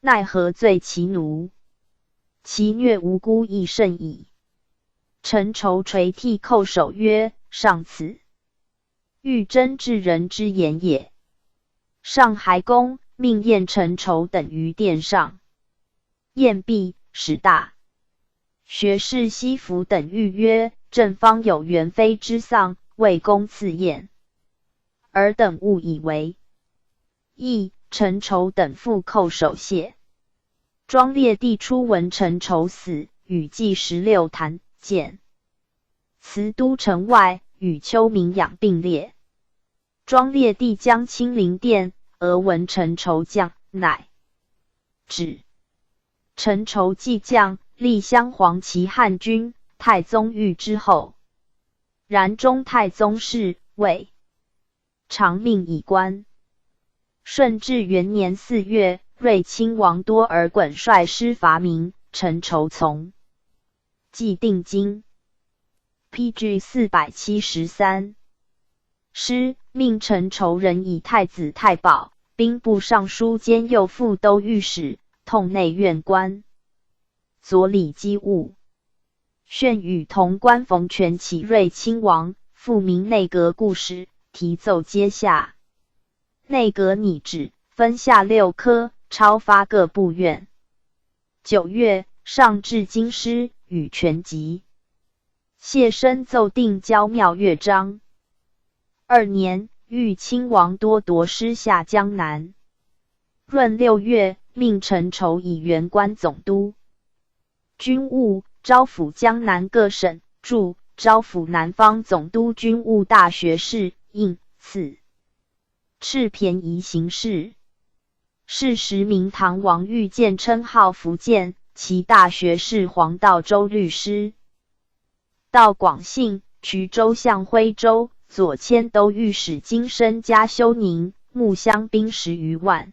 奈何罪其奴？其虐无辜亦甚矣。臣仇垂涕叩首曰：上此欲真治人之言也。上还公，命宴臣仇等于殿上。宴毕，使大学士西服等谕曰：朕方有元妃之丧，为公赐宴，尔等勿以为意。臣仇等复叩首谢。庄烈帝初闻臣仇死，与祭16坛见。辞都城外，与丘明养并列。庄烈帝将亲临殿，俄闻臣仇降，乃止。臣仇既降，立镶黄旗汉军，太宗御之后。然中太宗室谓长命以官。顺治元年4月，睿亲王多尔衮率师伐明，臣仇从。既定京。PG 473。师命臣仇人以太子太保、兵部尚书兼右副都御史、统内院官，佐理机务。炫与同官冯权起睿亲王，复明内阁故事，提奏皆下。内阁拟旨，分下6科，超发各部院。9月，上至京师，与权集。谢申奏定交庙乐章。2年，豫亲王多铎师下江南。闰6月，命臣仇以原官总督。军务，招抚江南各省，驻招抚南方总督军务大学士，应赐敕便宜行事。是时明唐王御荐称号福建，其大学士黄道周律师。到广信，衢州相徽州，左迁都御史金生加修宁，募乡兵10余万。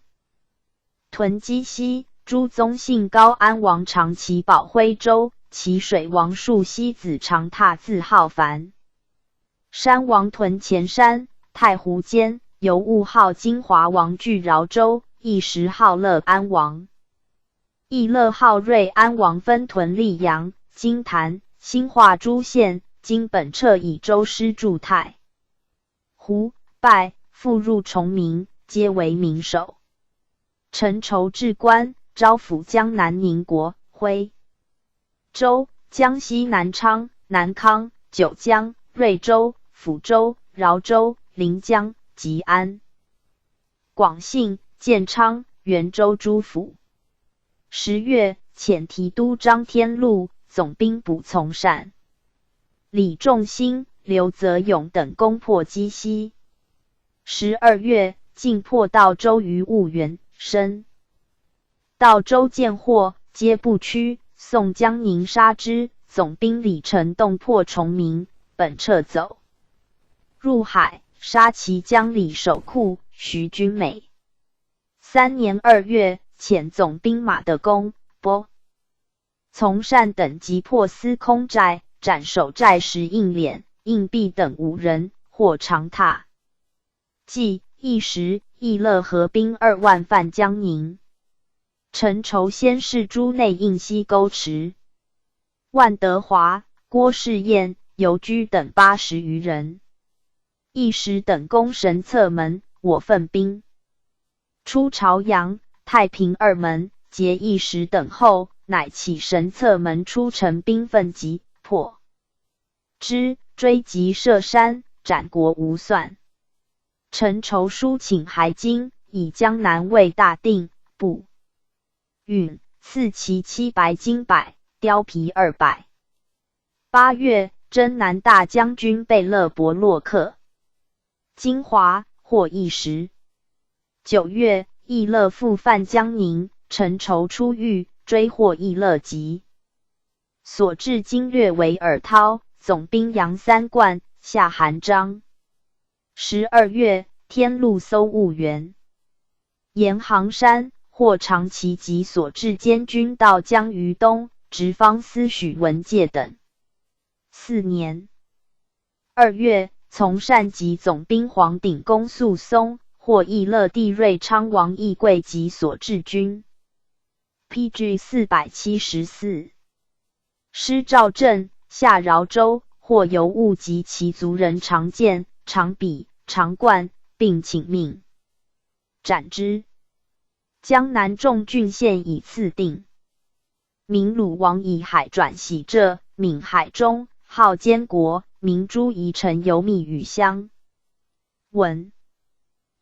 屯基西，朱宗信高安王长其保徽州，其水王树西子长榻字浩凡。山王屯前山，太湖间，尤物号金华王据饶州，一时号乐安王。义乐号瑞安王分屯溧阳、金坛、兴化诸县，今本彻以州师驻太湖、拜复入崇明，皆为民守。陈筹置官，招抚江南宁国、徽州、江西南昌、南康、九江、瑞州、抚州、饶州、临江、吉安、广信、建昌、元州诸府。10月，遣提督张天禄、总兵补从善。李仲兴、刘泽勇等攻破基西。12月，进破道州于婺源、深道州见获，皆不屈。宋江宁杀之，总兵李成栋破崇明，本撤走。入海，杀其江里守库徐君美。3年2月，遣总兵马德公、波从善等击破司空寨，斩守寨时应敛、应弼等5人，获长榻。即一时，义乐合兵2万犯江宁。陈筹先是诸内应西沟池。万德华、郭士彦、游居等80余人。一时等攻神策门，我分兵出朝阳、太平2门，结一时等后，乃起神策门出城兵分击破之，追击射山，斩国无算。陈筹书请还京，以江南为大定，不允，赐其700金百，貂皮200。8月，征南大将军贝勒伯洛克。金华，获一时。9月，义乐复犯江宁，陈筹出狱，追获义乐籍。所至经略为尔涛，总兵杨三贯，下韩章。12月，天禄搜婺源、沿杭山，获长崎及所至监军到江于东、直方司许文介等。4年2月，从善及总兵黄鼎攻肃松，获义乐帝瑞昌王义贵及所至军。PG 474。师赵镇，下饶州，获尤物及其族人常见、常比、常冠，并请命斩之。江南众郡县以次定。明鲁王以海转喜浙，闽海中，号监国，明诸夷臣游密与乡。文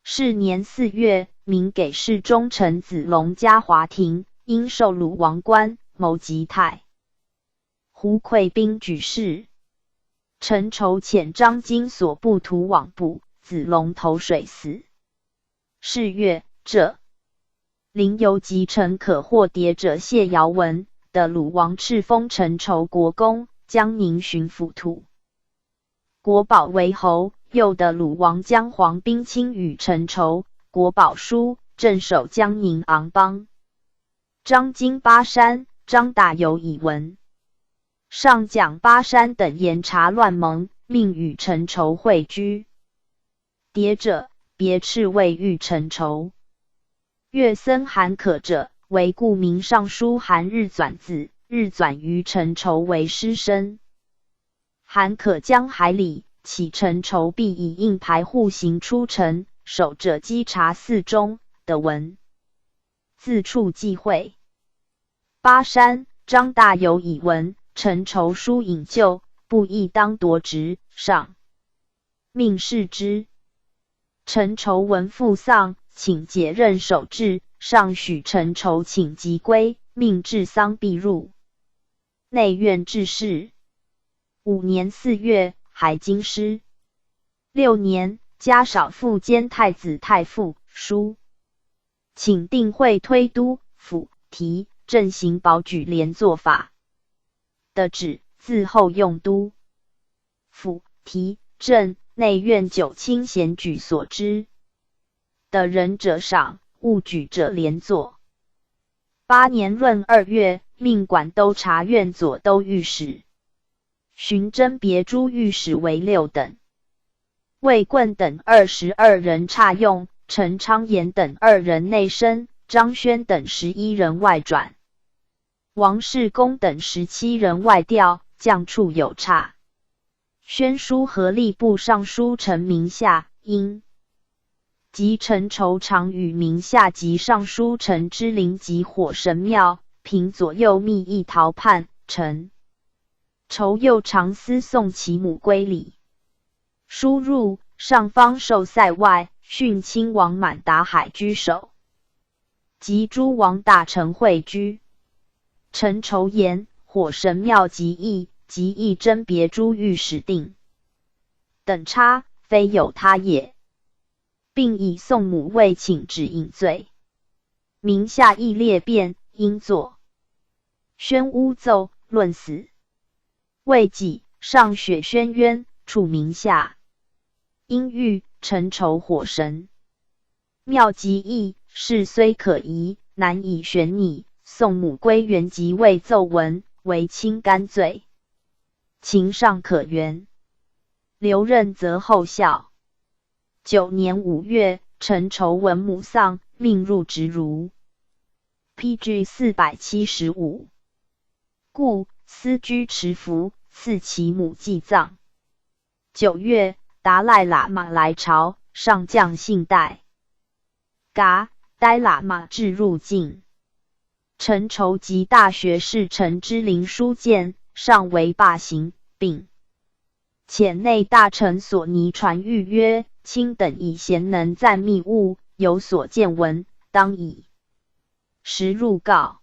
是年4月，明给事中丞子龙加华亭，因受鲁王官，谋及太湖溃兵举事。陈筹遣张经所部图往部，子龙投水死。是月，浙临游及臣可获牒者谢尧文的鲁王敕封陈筹国公，江宁巡抚土国宝为侯，又的鲁王将黄宾卿与陈筹、国宝书，镇守江宁昂邦。张经巴山，张大有以闻。上讲巴山等严查乱盟，命与陈筹会居。牒者，别敕未遇陈筹。岳僧韩可者，为顾名尚书韩日纂子，日纂于陈筹为师生。韩可将海里，起陈筹必以应牌户行出城，守者稽查寺中的文。自处忌讳。巴山，张大有以闻，陈筹书引咎，不亦当夺职，上命释之。陈筹闻父丧，请解任守制，上许陈筹请即归，命治丧必入。内院制事。5年4月，海京师。6年，加少傅兼太子太傅。书请定会推督府提正行保举连坐法的旨，自后用都府提正内院九卿贤举所知的人者赏，勿举者连坐。8年闰2月，命管都察院左都御史、寻征别诸御史为6等。魏棍等22人差用，陈昌言等2人内升，张轩等11人外转，王世公等17人外调，将处有差。宣书和吏部尚书陈明夏、因及陈筹常与明夏及尚书陈之灵及火神庙，凭左右密议逃叛。陈筹又常私送其母归里。书入，上方受塞外，训亲王满达海居首，及诸王大臣会居。陈筹言火神庙及议征别诸御史定等差，非有他也，并以宋母未请旨引罪。明夏议列辩，应作宣诬奏，论死。未几，上雪宣冤，处明夏。因欲陈筹火神庙及议事虽可疑，难以悬拟。宋母归原即未奏闻，为轻干罪，情尚可原。留任则后效。9年5月，陈筹闻母丧，命入职如。PG 475。故思居持服，赐其母祭葬。9月，达赖喇嘛来朝，上将信代噶呆喇嘛至入境。陈筹及大学士陈之灵书见，上为罢刑，并遣内大臣索尼传谕曰：卿等以贤能赞密务，有所见闻，当以实入告。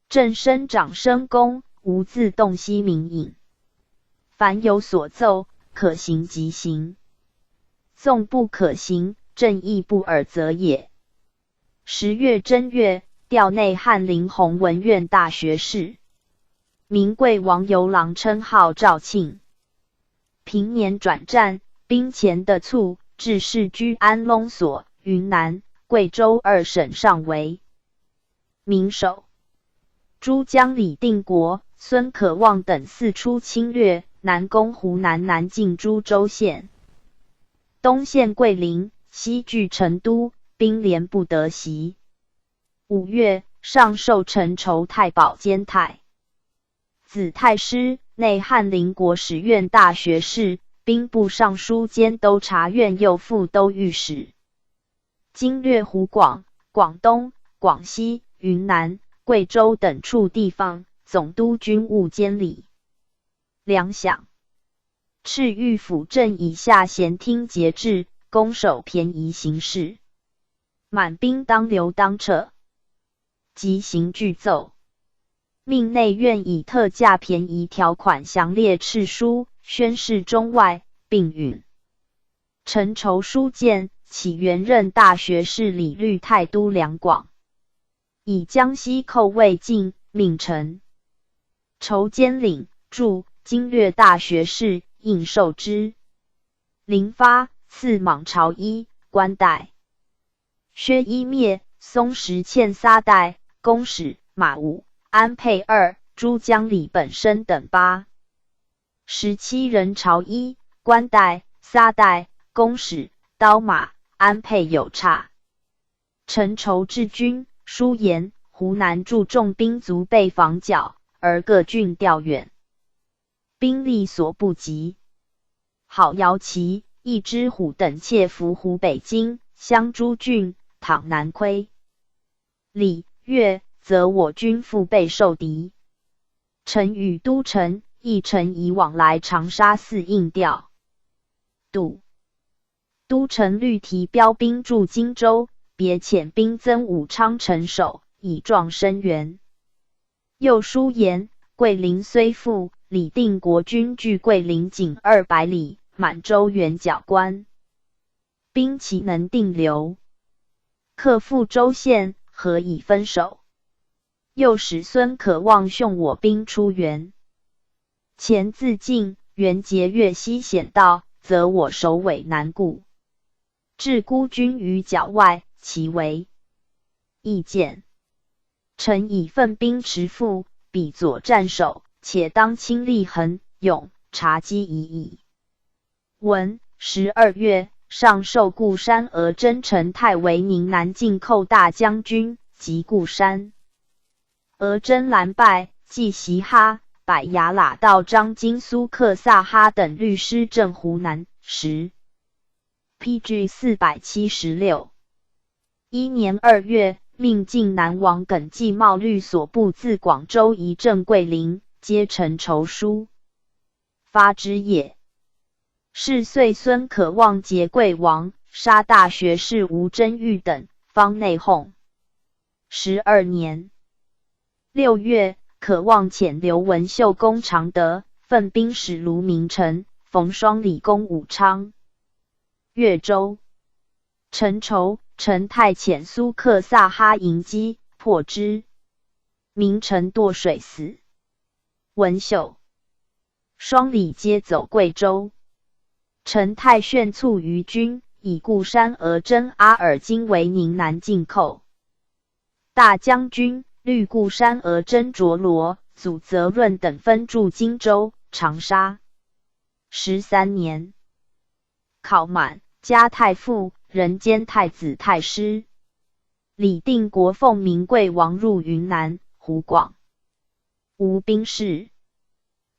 正生长生功，无自动息明引。凡有所奏，可行即行，纵不可行，正亦不尔则也。10月正月，调内翰林弘文院大学士，名贵王游郎，称号肇庆。平年转战，兵前的卒，致仕居安窿所、云南、贵州2省上为名守。珠江李定国、孙可望等四出侵略，南攻湖南，南进株洲县，东陷桂林，西据成都，兵连不得袭。5月，上授陈筹太保兼太子太师，内翰林国史院大学士，兵部尚书兼都察院右副都御史。经略湖广、广东、广西、云南、贵州等处地方，总督军务监理。粮饷敕谕府镇以下闲听节制，攻守便宜行事。满兵当留当撤。即行具奏，命内院以特价便宜条款详列敕书，宣示中外，并允陈筹书见，起原任大学士礼律太都两广，以江西寇魏晋，命陈筹兼领驻经略大学士，应受之。临发，赐蟒朝衣，冠带薛衣篾，松石嵌撒带，公使马武、安沛2、珠江李本身等17人朝衣、冠带、撒带、公使、刀马、安沛有差。陈筹治军，书言湖南驻重兵卒备防剿，而各郡调远，兵力所不及。郝瑶旗、一之虎等窃伏湖北京、襄诸郡，倘难窥礼越，则我军腹背受敌。臣与都城、义臣以往来长沙寺应调。都城律提标兵驻荆州，别遣兵增武昌城守，以壮声援。又书言桂林虽富，李定国军据桂林仅200里，满洲原剿关，兵其能定留，克复州县，何以分守？又使孙可望兄我兵出援，前自尽，援节越西险道，则我首尾难顾。置孤军于角外，其为意见。臣以奋兵持复，彼左战守，且当亲力恒勇，察机已矣。文12月，上授固山额真陈太为宁南进寇大将军，及固山。额真蓝败，即袭哈、百牙喇道张金苏克萨哈等律师镇湖南。10 PG 476。1年2月，命晋南王耿继茂律所部自广州移镇桂林，皆陈筹书发之也。是岁孙可望结桂王，杀大学士吴真玉等，方内讧。12年6月，可望遣刘文秀攻常德，奋兵使卢明臣、冯双礼攻武昌、越州。陈筹、陈太遣苏克萨哈迎击，破之，明臣堕水死。文秀、双礼皆走贵州。陈太炫促于军，以固山额真阿尔金为宁南进寇。大将军律固山额真着罗、祖泽润等分驻荆州、长沙。13年，考满，加太傅，人兼太子太师。李定国奉明贵王入云南、湖广，无兵事。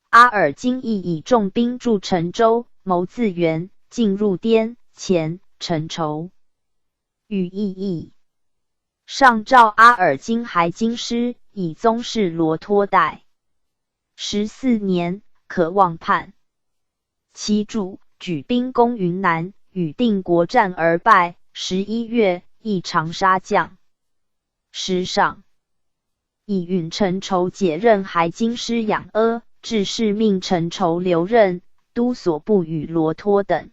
阿尔金亦以重兵驻陈州，谋自援，进入滇黔陈筹，与异议。上诏阿尔金还京师，以宗室罗托代。14年，可望叛，其主举兵攻云南，与定国战而败。11月，亦长沙降。时上，以允陈筹解任还京师养阿，致仕命陈筹留任都所部与罗托等，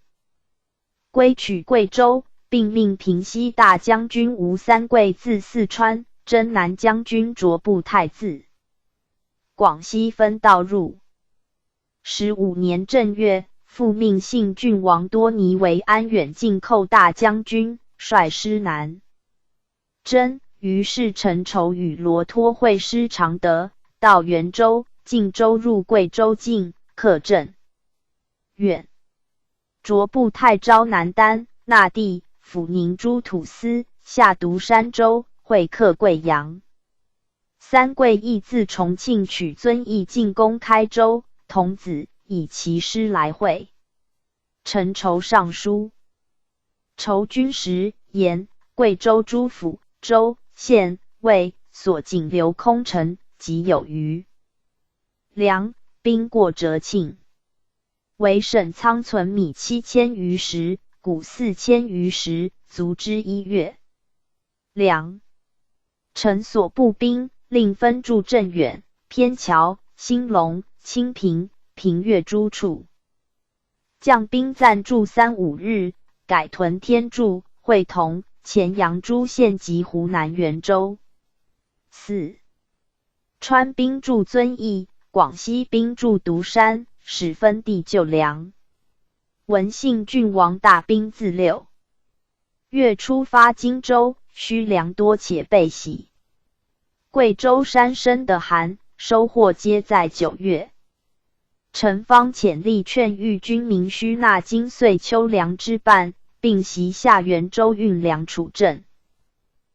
归取贵州，并命平西大将军吴三桂自四川，征南将军卓布泰自广西分道入。15年正月，复命信郡王多尼为安远进寇大将军，率师南征。于是陈筹与罗托会师常德，到元州、晋州，入贵州境，克镇远。卓布泰招南丹、那地、抚宁诸土司，下独山州，会克贵阳。三桂亦自重庆取遵义进攻开州，童子以其师来会。陈筹上书，筹军时言贵州诸府、州、县、卫所仅留空城，即有余粮，兵过折庆。为省仓存米7000余石，谷4000余石，足之1月粮。臣所部兵，另分驻镇远、偏侨、兴隆、清平、平越诸处。将兵暂驻3-5日，改屯天柱、会同、黔阳诸县及湖南元州。4. 川兵驻遵义，广西兵驻独山，使分地救粮。文信郡王大兵自6月出发荆州，需粮多且备喜。贵州山深的寒，收获皆在9月。陈方遣力劝谕军民须纳今岁秋粮之半，并袭下元州运粮储镇。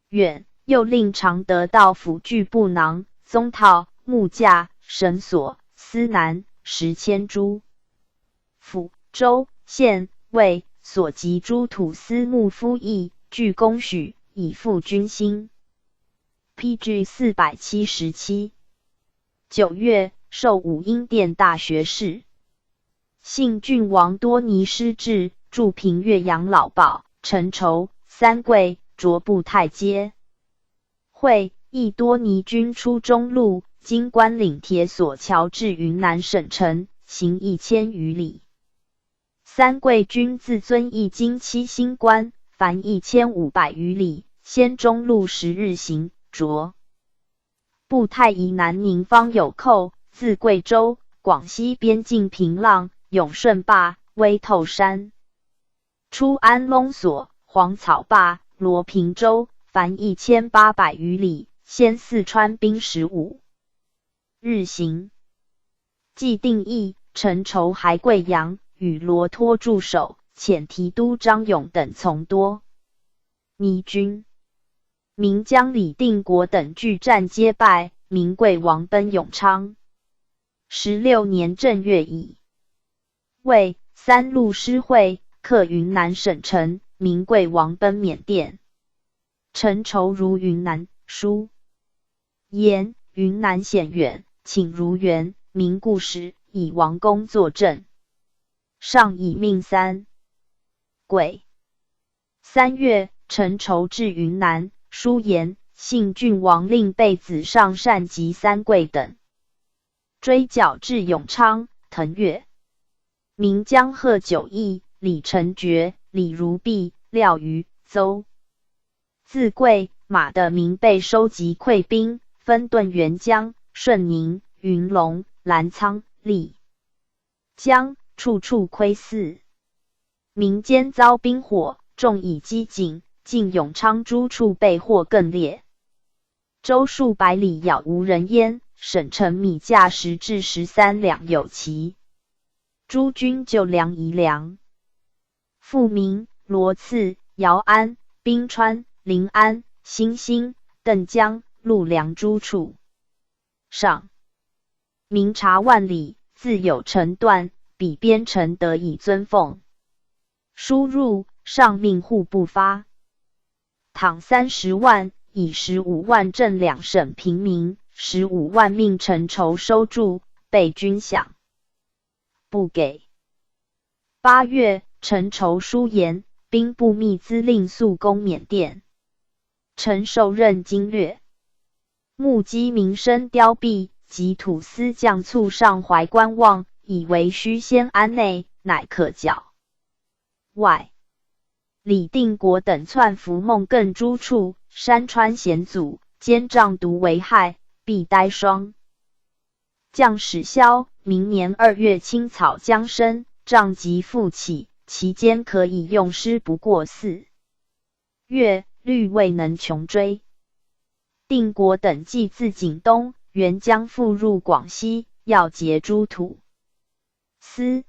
远，又令常德道府具布囊、宗套、木架、绳索、丝南10,000株。府、州、县、卫所及诸土司幕夫役，具供许，以付军心。PG 477。9月，授武英殿大学士。信郡王多尼师至，驻平越养老堡、陈筹、三桂、卓布泰街。会议多尼军出中路，经关岭铁索桥至云南省城，行1000余里。三桂军自遵义经七星关，凡1500余里，先中路10日行，着。步太夷南宁方有寇，自贵州、广西边境平浪、永顺坝、威透山、出安窿所、黄草坝、罗平洲，凡1800余里，先四川兵15日行。既定义，陈筹还贵阳，与罗托驻守，遣提督张勇等从多。倪军、岷江李定国等据战皆败，明贵王奔永昌。16年正月乙未，三路师会，克云南省城，明贵王奔缅甸。陈筹如云南，书言云南险远，请如援。明故时，以王公作证。上以命3癸3月，陈筹至云南，书言信郡王令备子上善及三桂等追剿至永昌、腾越。明江贺九义、李成觉、李如弼、廖余、邹自贵、马的明备收集溃兵，分屯沅江、顺宁、云龙、澜沧、丽江，处处窥伺。民间遭兵火，众以饥馑，进永昌诸处被获更烈。州数百里杳无人烟，省城米价10至13两有奇。诸军就粮夷粮。富民、罗次、姚安、宾川、临安、新兴、邓江、陆良诸处。上明察万里，自有城断，彼边城得以尊奉。输入，上命户不发。倘30万，以15万赈两省平民，15万命陈筹收住，备军饷。不给。8月，陈筹书言，兵部密资令速攻缅甸。陈受任经略。目击民生凋敝，及土司将卒上怀观望，以为须先安内，乃可剿。外，李定国等窜伏孟艮诸处，山川险阻，兼瘴毒为害，必呆霜。将史萧，明年2月青草将生，瘴疾复起，其间可以用师不过4月，虑未能穷追。定国等既自景东，援将复入广西，要截诸土司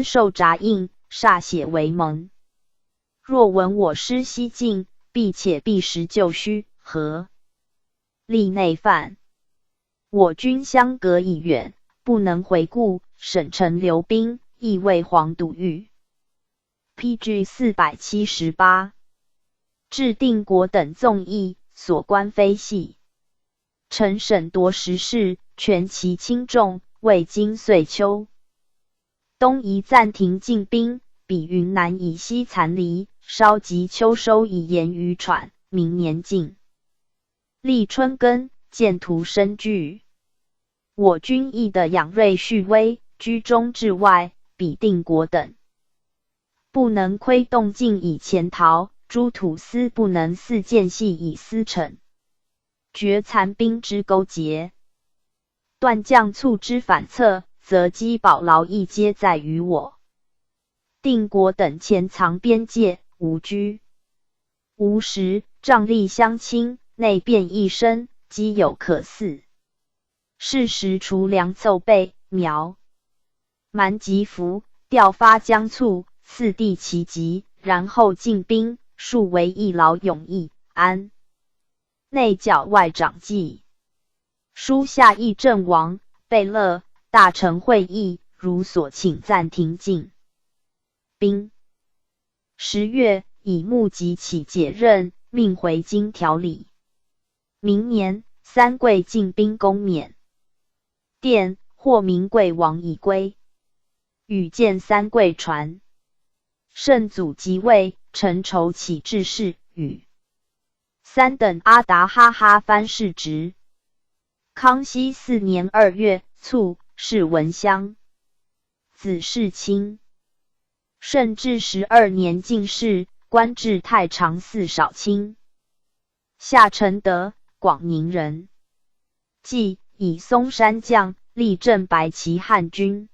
受札印，歃血为盟。若闻我师西进，必实就须，何？立内犯。我军相隔已远，不能回顾，省城留兵，亦为黄堵御。PG 478。至定国等纵意，所关非细。陈省夺10市，权其轻重，未经岁秋。东夷暂停进兵，比云南以西残离，稍及秋收以延渔船，明年进。立春耕，见图生聚。我军亦的养锐蓄威，居中至外，比定国等不能窥动静以潜逃，诸土司不能似间隙以思成，绝残兵之勾结，断将卒之反侧，则积宝劳役皆在于我。定国等潜藏边界，无居无时，瘴力相侵，内变一生，机有可似。是时除粮凑备，苗蛮疾伏，调发将卒，次第其急，然后进兵，数为一劳永逸，安内剿外长计。书下议阵亡，贝勒大臣会议，如所请暂停进兵。10月，以募集起解任，命回京调理。明年，三桂进兵攻缅甸，获明贵王已归，与见三桂传。圣祖即位，陈筹起致仕，与三等阿达哈哈藩世职。康熙4年2月卒，谥文襄，子世卿。顺治12年进士，官至太常寺少卿。夏承德，广宁人，既以嵩山将，力镇白旗汉军。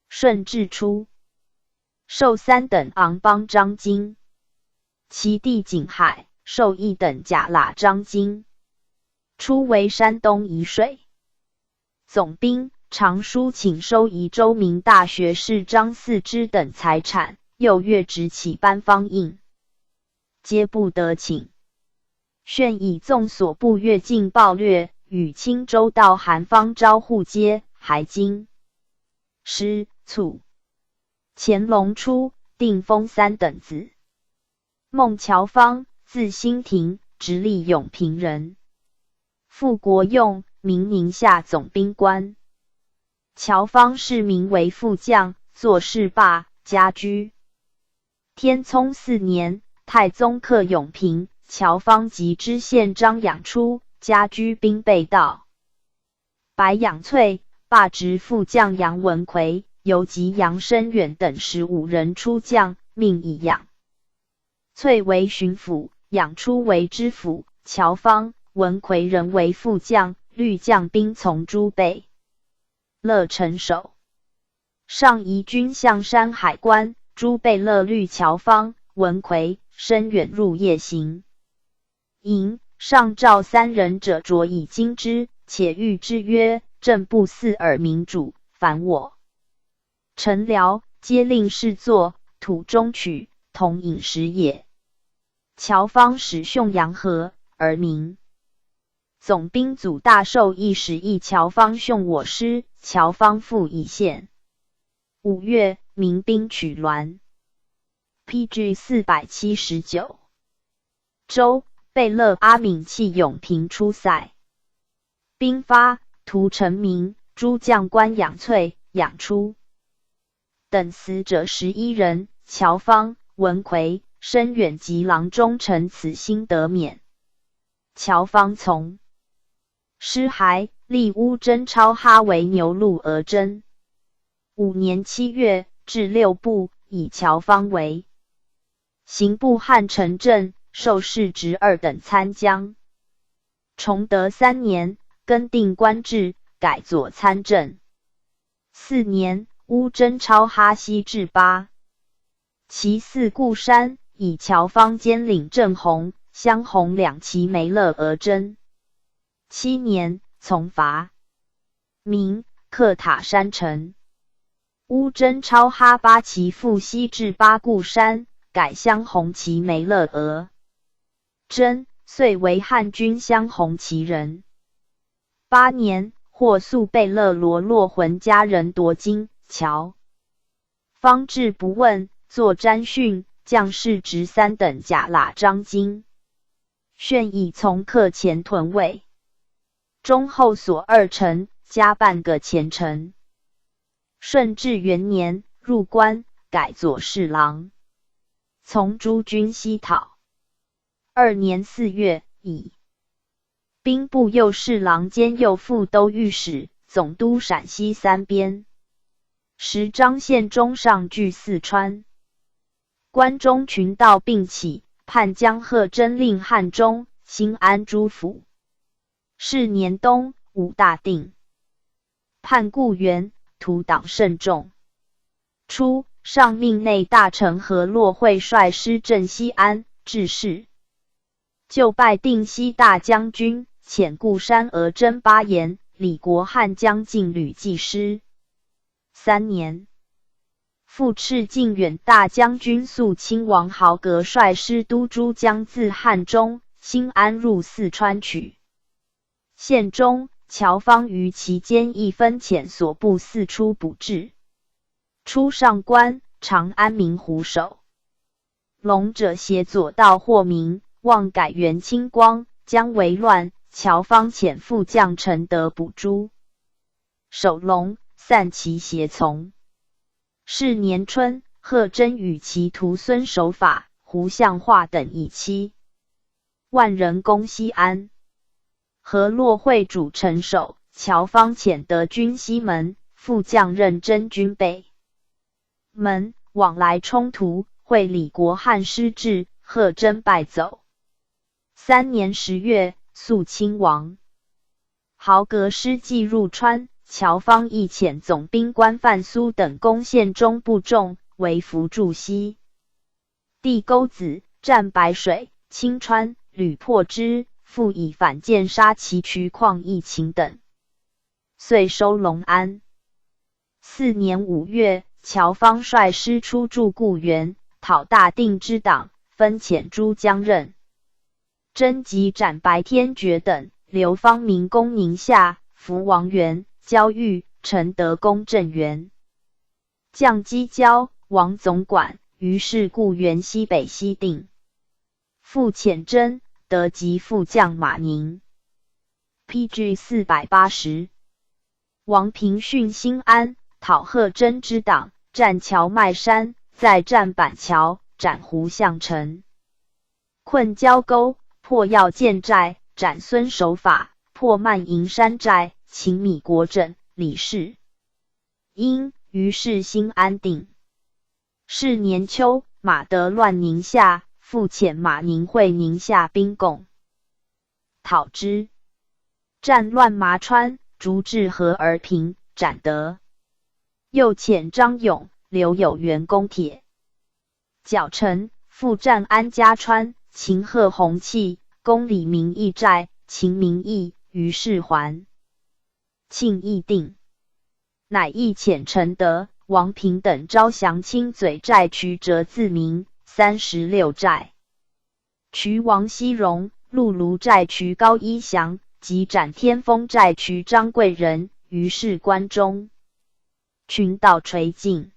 顺治初，授3等昂邦章京，其弟景海授1等甲喇章京。初为山东仪税总兵，常书请收宜州明大学士张四之等财产，又越职起颁方印，皆不得请。炫以纵所部越境暴掠，与青州道韩方招户皆还京。师卒。乾隆初，定封3等子。孟乔芳，字新庭，直隶永平人，父国用，名宁夏总兵官。乔芳世名为副将，作事罢，家居。天聪4年，太宗克永平，乔芳及知县张养初，家居兵备道。白养翠，罢职副将杨文奎，由及杨申远等15人出将，命以养翠为巡抚，养初为知府，乔芳、文奎仍为副将，律将兵从诸备。乐成守。上移军向山海关，诸备乐律乔芳、文奎、申远入夜行。营上诏3人者着以金之，且谕之曰：正不似尔民主，反我。臣僚皆令侍坐，土中取，同饮食也。乔芳使浚阳河，而民。总兵组大寿亦使议乔芳浚我师，乔芳复以献。5月，民兵取滦。PG 479。周贝勒阿敏弃永平出塞。兵发，屠陈明，诸将官养翠、养初等死者11人，乔芳、文奎、申远及郎中陈此心得免。乔芳从。师还，立乌珍超哈为牛录额真。5年7月，至6部，以乔芳为刑部汉城镇，授士职2等参将。崇德3年，更定官制，改左参政。4年，乌珍超哈西至8。其4固山，以乔芳兼领正红、襄红2旗梅勒额真。7年，从伐明，克塔山城。乌珍超哈8旗复西至8固山，改襄红旗梅勒额真，遂为汉军襄红旗人。8年，获速贝勒罗洛浑家人夺金、乔芳至不问，作詹训，将士职3等甲喇章京。炫以从克前屯卫。中后所2臣，加半个前臣。顺治元年，入关，改左侍郎，从诸军西讨。2年4月，以兵部右侍郎兼右副都御史，总督陕西3边。时张献忠上据四川。关中群盗并起，叛江贺真令汉中、新安诸府。是年冬，武大定。叛固原，土党甚众。初，上命内大臣何洛会率师镇西安，致仕。就拜定西大将军，遣固山额真巴言，李国汉将进旅记师。3年，复斥靖远大将军肃亲王豪格率师都诸将自汉中、新安入四川取。宪中，乔芳于其间一分遣所部四出补至。出上官、长安明湖守。龙者携左道获明，望改元清光，将为乱。乔芳遣副将陈德补诸守龙，散其胁从。是年春，贺真与其徒孙守法、胡相化等以7万人攻西安。河洛会主陈守，乔方遣得军西门，副将任真军北门，往来冲突，会李国汉失志，贺真败走。3年10月，肃亲王。豪格失计入川，乔方亦遣总兵官范苏等攻陷中部众，为伏驻西。帝钩子，战白水、清川，屡破之，复以反间杀其渠旷义勤等，遂收隆安。4年5月，乔方率师出驻固原，讨大定之党，分遣诸将任真及斩白天觉等，刘方明攻宁夏，伏王元、焦裕、陈德攻镇原，将击交、王总管，于是固原西北西定。复遣真、德及副将马宁。PG 480。王平训新安，讨贺真之党，战荞麦山，再战板桥，斩胡相城，困交沟，破药建寨，斩孙守法，破漫营山寨，擒米国镇、李氏。因于是新安定。是年秋，马得乱宁夏，复遣马宁会宁夏兵共讨之，战乱麻川，逐至河而平，斩得。又遣张勇、刘有元攻铁角城，复战安家川，擒贺弘器，攻李明义寨，擒明义，于是还。庆义定，乃亦遣陈德、王平等招降清嘴寨渠折自明36寨，渠王熙荣、陆卢寨渠高一祥及斩天风寨渠张贵人，于是关中群岛垂尽。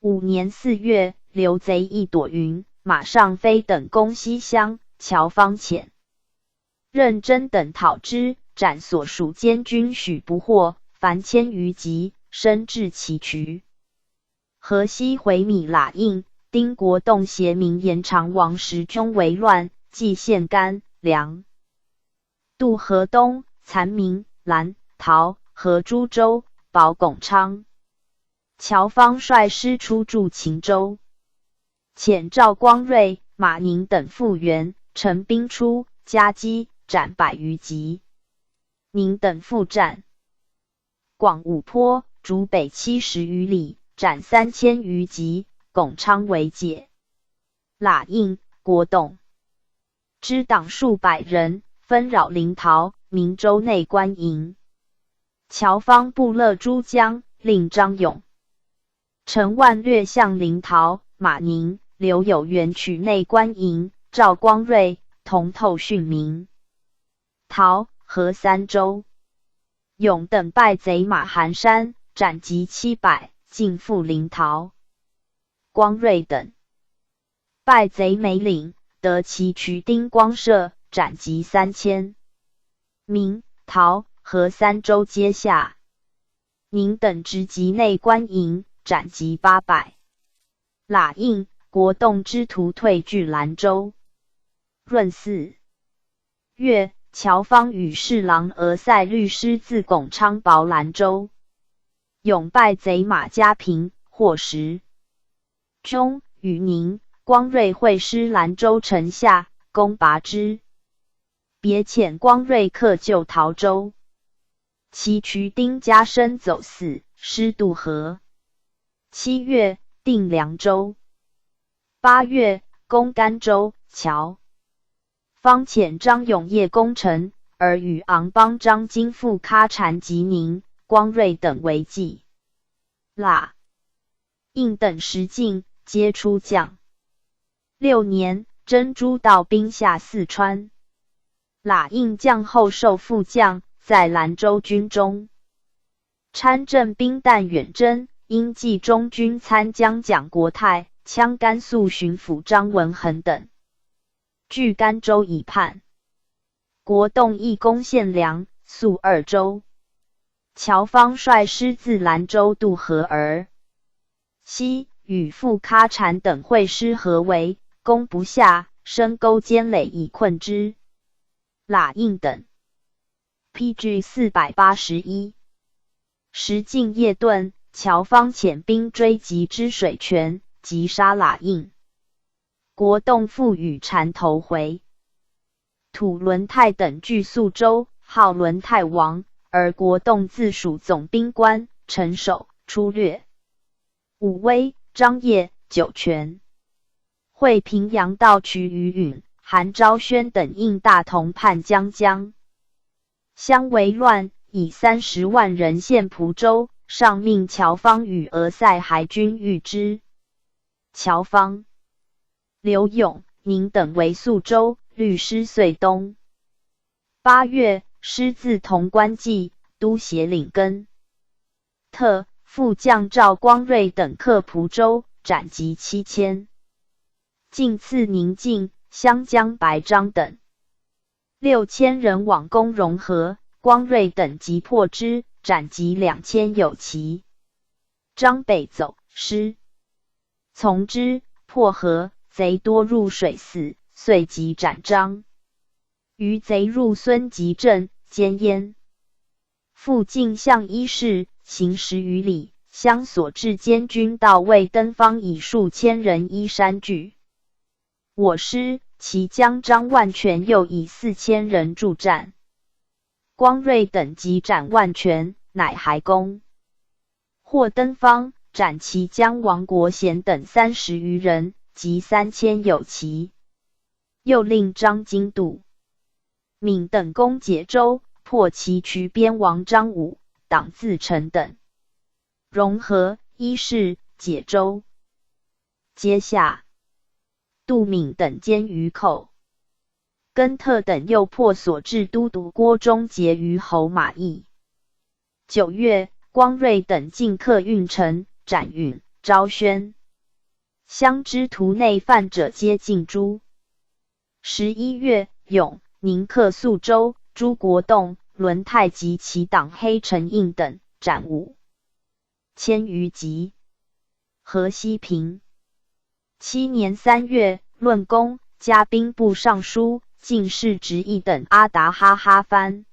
5年4月，刘贼一朵云、马上飞等攻西乡，乔方遣任真等讨之，斩所属监军许不惑，凡1000余级，身至其渠。河西回米喇应、丁国栋协明延长王时中为乱，计献甘、梁、渡河东，残明、兰、陶、河诸州，保巩昌。乔方率师出驻秦州，遣赵光瑞、马宁等复原，陈兵出，夹击，斩100余级。宁等复战广武坡，逐北70余里，斩3000余级，巩昌为解。喇应、国栋之党数百人，纷扰临洮、明州内官营。乔方部勒诸将，令张勇、陈万略向临洮，马宁、刘有元取内官营，赵光瑞同透训民。陶、河3州。勇等败贼马寒山，斩及700，尽复临洮。光瑞等败贼梅岭，得其渠丁光社，斩及3000。明、陶、河3州皆下。宁等直击内官营，斩及800。喇应、国栋之徒退据兰州。闰4月，乔方与侍郎俄塞律师自巩昌保兰州。勇败贼马家平，获10。中、与宁、光瑞会师兰州城下，攻拔之。别遣光瑞克救陶州。其渠丁加身走私，师渡河。7月，定凉州。8月，攻甘州、乔方遣张永业攻城，而与昂邦张金复喀禅及宁、光瑞等为计。喇应等时进，皆出将。6年，珍珠道兵下四川。喇应将后授副将，在兰州军中。参政兵旦远征，因冀中军参将蒋国泰、羌甘肃巡抚张文衡等据甘州以叛。国栋亦攻献梁、肃2州。乔方率师自兰州渡河而西，与复喀禅等会师合围，攻不下，深沟坚垒以困之。喇应等 PG 481。时进叶顿，乔方遣兵追击之水泉，击杀喇应。国栋复与禅头回。吐轮泰等据宿州，号轮泰王，而国栋自属总兵官，陈守出掠。武威、张掖、酒泉、会平阳道瞿于允、韩昭宣等应大同叛江，相为乱，以30万人陷蒲州，上命乔方与俄塞海军御之。乔方、刘永、宁等为宿州，律师遂东。8月，师自潼关济，都协领根。特副将赵光瑞等克蒲州，斩击7000。进赐宁晋、湘江白章等6000人往攻融合，光瑞等急破之，斩击2000有骑。张北走，师从之，破河，贼多入水死，遂即斩张。余贼入孙集镇，歼焉。复进向一事，行10余里，相所至监军到卫登方以数千人依山聚。我师其将张万全又以4000人助战。光瑞等急斩万全，乃还攻。获登方，斩其将王国贤等30余人，及3000有骑。又令张经度、闵等攻解州，破其渠边王张武、党自成等。融合、伊势、解州。接下杜闵等歼于寇。根特等又破所至都督郭忠节于侯马邑。9月，光瑞等进克运城，斩允、昭宣。乡之徒内犯者皆尽诛。11月，永、宁克宿州，诛国栋、轮泰及其党黑陈应等，斩5000余级。河西平。7年3月，论功，加兵部尚书、进士直译等阿达哈藩。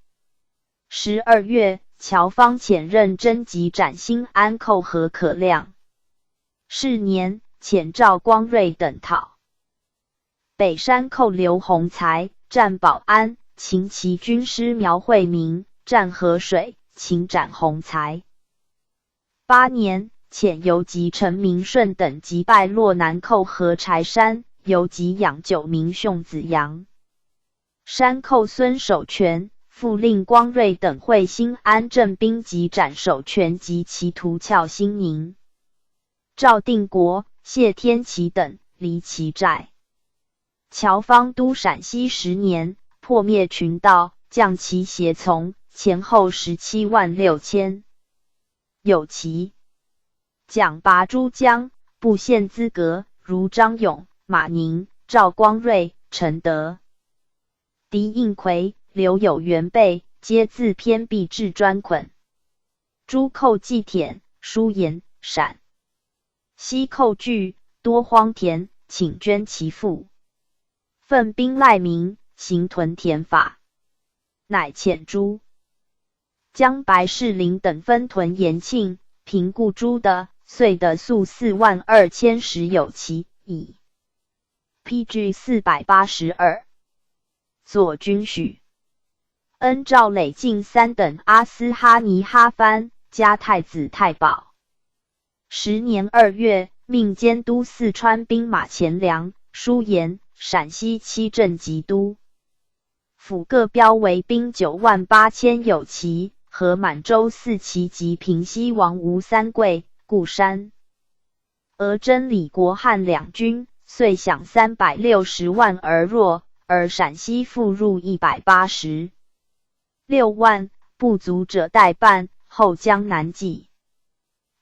12月，乔方遣任征集斩新安寇和可亮。是年，遣赵光瑞等讨北山寇刘洪才，战保安，擒其军师苗惠明，战河水，擒斩洪才。8年，遣游击陈明顺等击败洛南寇和柴山，游击养九名兄子杨。山寇孙守权，复令光瑞等会新安镇兵及斩守权及其徒俏兴宁。赵定国、谢天齐等离其寨。乔方都陕西10年，破灭群盗，降其胁从，前后17万6千。有其蒋拔诸将，不限资格，如张勇、马宁、赵光瑞、陈德、狄应奎、刘有元备，皆自偏僻至专捆。诸寇既舔，疏言、陕西寇惧，多荒田，请捐其父。奋兵赖民，行屯田法，乃遣诸江白士林等分屯延庆、平固诸的，遂得粟42010有其矣。PG 482。左军许恩赵累进3等阿斯哈尼哈藩，加太子太保。10年2月，命监督四川兵马钱粮、舒延、陕西7镇及都府各标为兵98000有骑，和满洲4骑及平西王吴3贵、固山、俄真李国汉2军，遂饷360万而弱，而陕西复入186万，不足者待办，后江南济。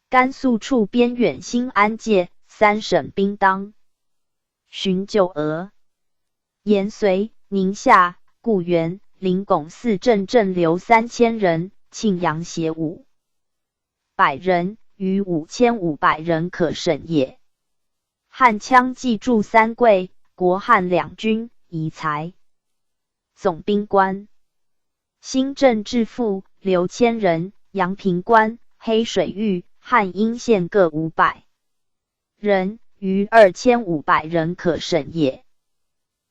甘肃处边远新安界3省兵当寻救俄、延绥、宁夏、固原、临拱4镇镇留3000人，庆阳协500人，余5500人可审也。汉羌记驻3贵、国汉2军，夷才总兵官。新郑治父刘谦人，阳平关、黑水域、汉阴县各500人，余2500人可审也。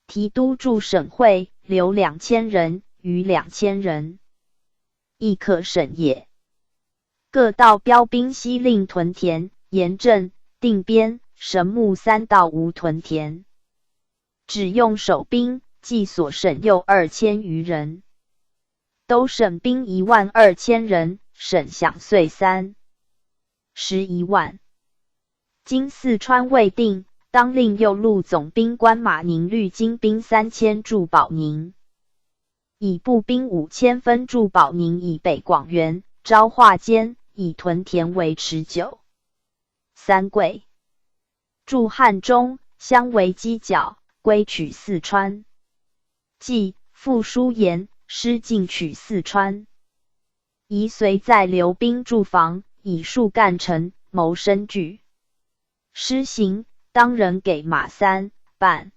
提督驻省会留2000人，余2000人，亦可审也。各道标兵西令屯田、严镇、定边、神木3道无屯田，只用守兵，计所审右2000余人。都省兵12000人，省饷岁311万。今四川未定，当令右路总兵官马宁率精兵3000驻保宁，以步兵5000分驻保宁以北广元、昭化间，以屯田为持久。三桂驻汉中，相为犄角，归取四川。即傅书言师进取四川，宜随在留兵驻防，以数干城，谋生据。施行，当人给马3半，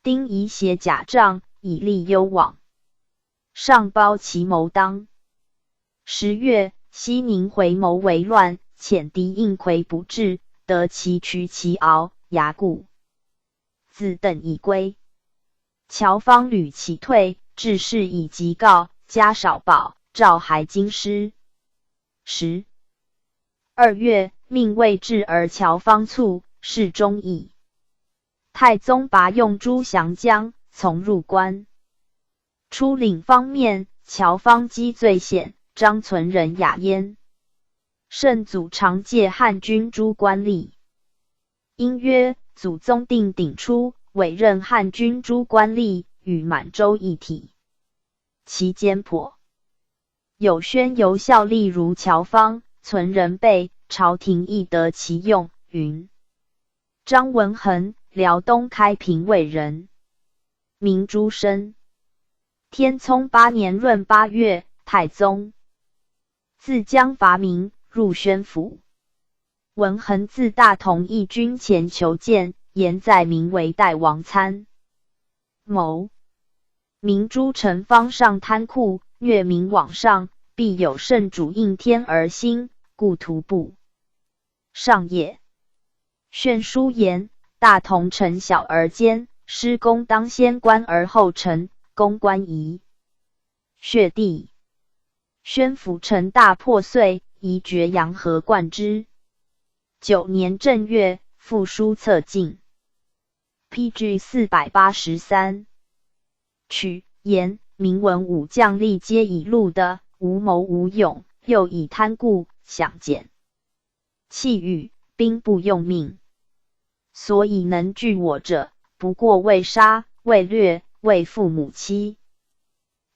丁宜携甲仗，以利幽往。上báo其谋当。10月，西宁回谋为乱，遣敌应魁不至，得其渠其敖、牙固子等已归。乔方屡其退，致事以急告，加少保，诏还京师。12月，命未至而乔方卒，事中矣。太宗拔用朱祥江，从入关。出领方面，乔方积罪显，张存仁雅焉。圣祖常借汉军诸官吏，因曰：祖宗定鼎出，委任汉军诸官吏，与满洲一体。其间颇有宣游效力如乔方，存仁备，朝廷亦得其用。云张文衡，辽东开平卫人，名诸生。天聪8年闰8月，太宗自江伐明，入宣府。文衡自大同义军前求见，言在明为代王参谋。明诸城方上贪酷，虐民往上，必有圣主应天而兴，故徒步上也。宣书言：大同城小而坚，施工当先关而后成，攻关宜。血地宣府城大破碎，宜绝阳河灌之。9年正月，复书策进。PG 483。取言明文武将力皆以禄的，无谋无勇，又以贪故，想减气欲，兵不用命。所以能拒我者，不过为杀、为掠、为父母妻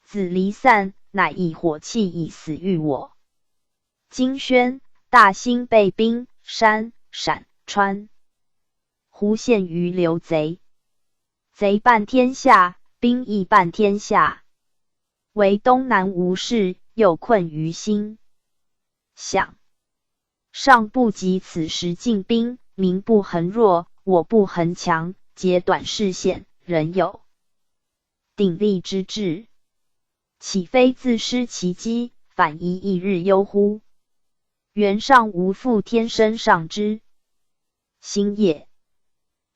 子离散，乃以火器以死欲我。今宣、大兴被兵，山、陕、川、胡陷于流贼，贼半天下，兵亦半天下，唯东南无事，又困于心。想上不及此时进兵，民不恒弱，我不恒强，截短视线，人有鼎立之志，岂非自失其机，反宜一日忧乎？原上无负天生上之心也。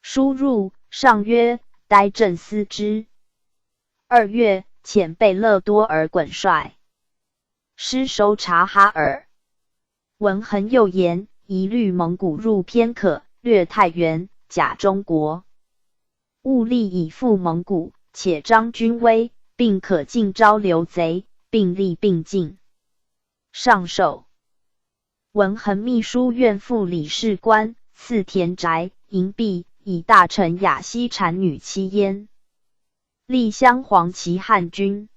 书入，上曰：待朕思之。2月，遣贝勒多尔衮率师收察哈尔。文衡又言：疑虑蒙古入偏可，略太原、假中国，务力以赴蒙古，且张军威，并可尽招流贼，并力并进。上授文衡秘书院副理事官，赐田宅、银币，以大臣雅西产女妻焉。立镶黄旗汉军。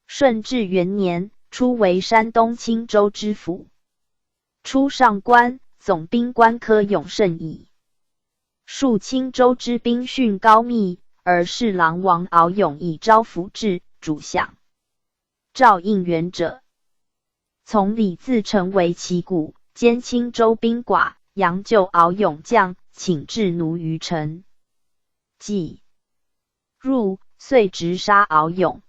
顺治元年，初为山东青州知府，出上官，总兵官科永胜矣。数青州之兵训高密，而侍郎王敖永以招抚至主相赵应元者，从李自成为旗鼓，兼青州兵寡，杨就敖永将，请至奴于城。即入，遂直杀敖永。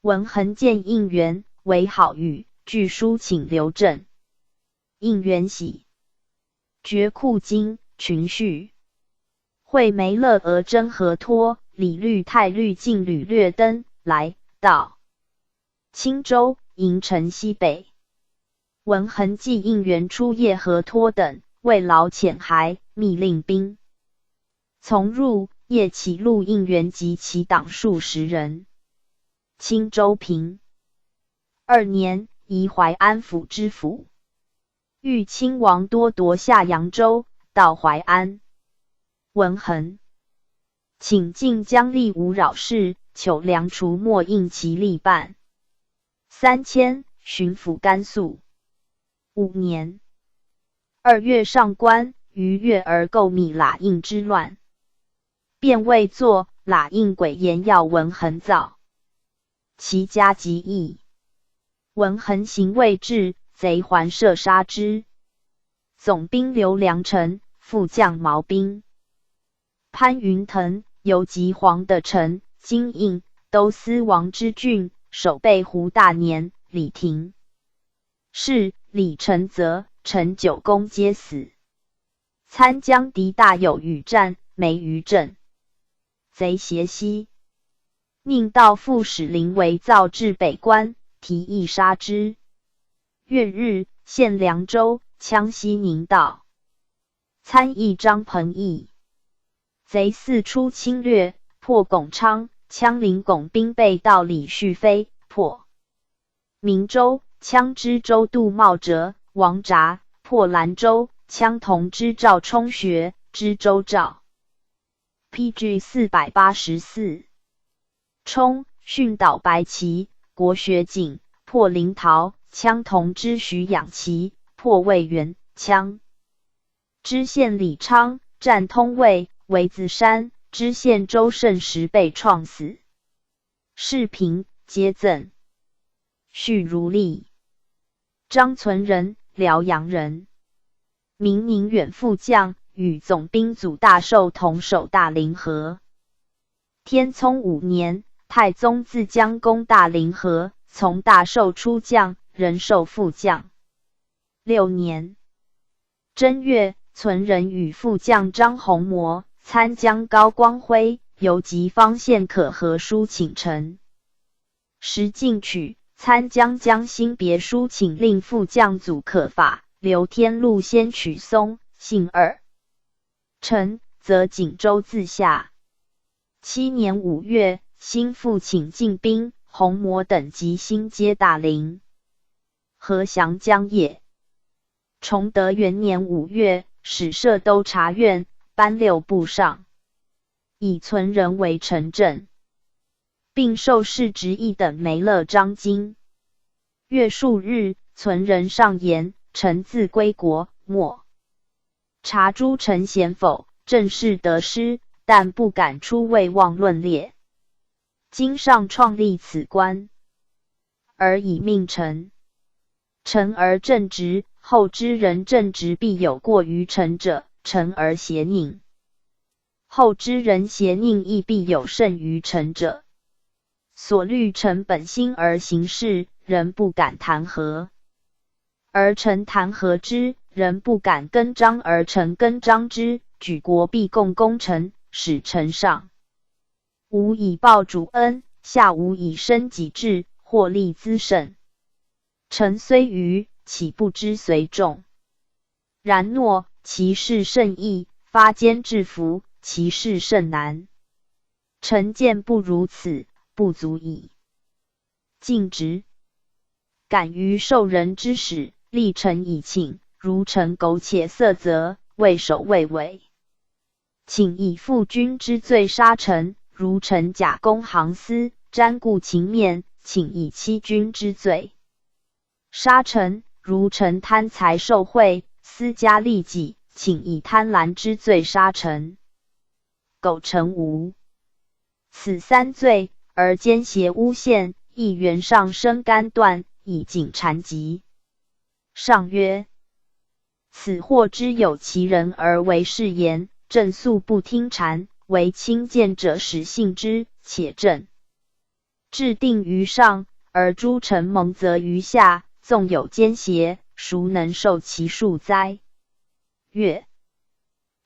文衡见应元为好语，具书请留镇。应元喜，绝库经群序。会梅勒额真和托，李律太律进吕略登来到青州营城西北。文衡继应元出夜和托等，为劳遣还，密令兵从入，夜起录应元及其党数十人。青州平2年，移淮安府知府。豫亲王多夺下扬州，到淮安。文衡请进将吏无扰事，求梁除没应其例办。3000，巡抚甘肃。5年2月上官，于月而构密喇应之乱，便未作，喇应诡言要文衡造，其家极异。文衡行未至，贼还射杀之。总兵刘良臣，副将毛兵。潘云腾，游及黄的臣，金印，都司王之郡，守备胡大年、李廷。是李承则、陈九公皆死。参将敌大有与战，没于阵。贼胁西，宁道副使林为造至北关，提议杀之。月日，陷凉州，羌西宁道。参议张彭义。贼四出侵略，破巩昌，羌领巩兵备到李旭飞，破明州，羌知州杜茂哲、王札，破兰州，羌同知赵充学，知州赵。PG 484。充，训导白旗，国学景，破临洮，羌同知徐养其，破魏源，羌知县李昌，战通渭，为子山，知县周胜时被创死。世平，皆赠。叙如例。张存仁，辽阳人，明宁远副将，与总兵组大寿同守大凌河。天聪5年，太宗自将攻大凌河，从大寿出将，仍授副将。6年正月，存仁与副将张弘谟、参将高光辉，由吉方县可和书请臣。时进取，参将将新别书请令副将组可法，刘天禄先取松、信二臣，则锦州自下。7年5月，新复请进兵，弘谟等及新接大凌河降江业。崇德元年5月，始设都察院，颁6部上，以存仁为陈正，并授事直役等梅勒章京。月数日，存仁上言，臣自归国，莫察诸臣贤否，正是得失，但不敢出位妄论列。今上创立此官，而以命臣。臣而正直，后知人正直必有过于臣者，臣而邪佞；后知人邪佞亦必有胜于臣者。所虑臣本心而行事，人不敢弹劾；而臣弹劾之，人不敢更张，而臣更张之，举国必共功臣，使臣上无以报主恩，下无以生己志，获利滋盛。臣虽愚，岂不知随众？然诺其事甚易，发坚制服，其事甚难。臣见不如此，不足以尽职。敢于受人之使，立臣以请，如臣苟且色泽，畏首畏尾。请以负君之罪杀臣，如臣假公行私，瞻顾情面，请以欺君之罪杀臣，如臣贪财受贿，私家利己，请以贪婪之罪杀臣。苟臣无此3罪，而奸邪诬陷，亦原上生肝断，以尽缠疾。上曰：此祸之有其人而为是言，正素不听谗，为轻贱者使信之，且正制定于上，而诸臣蒙责于下，纵有奸邪，孰能受其数哉？月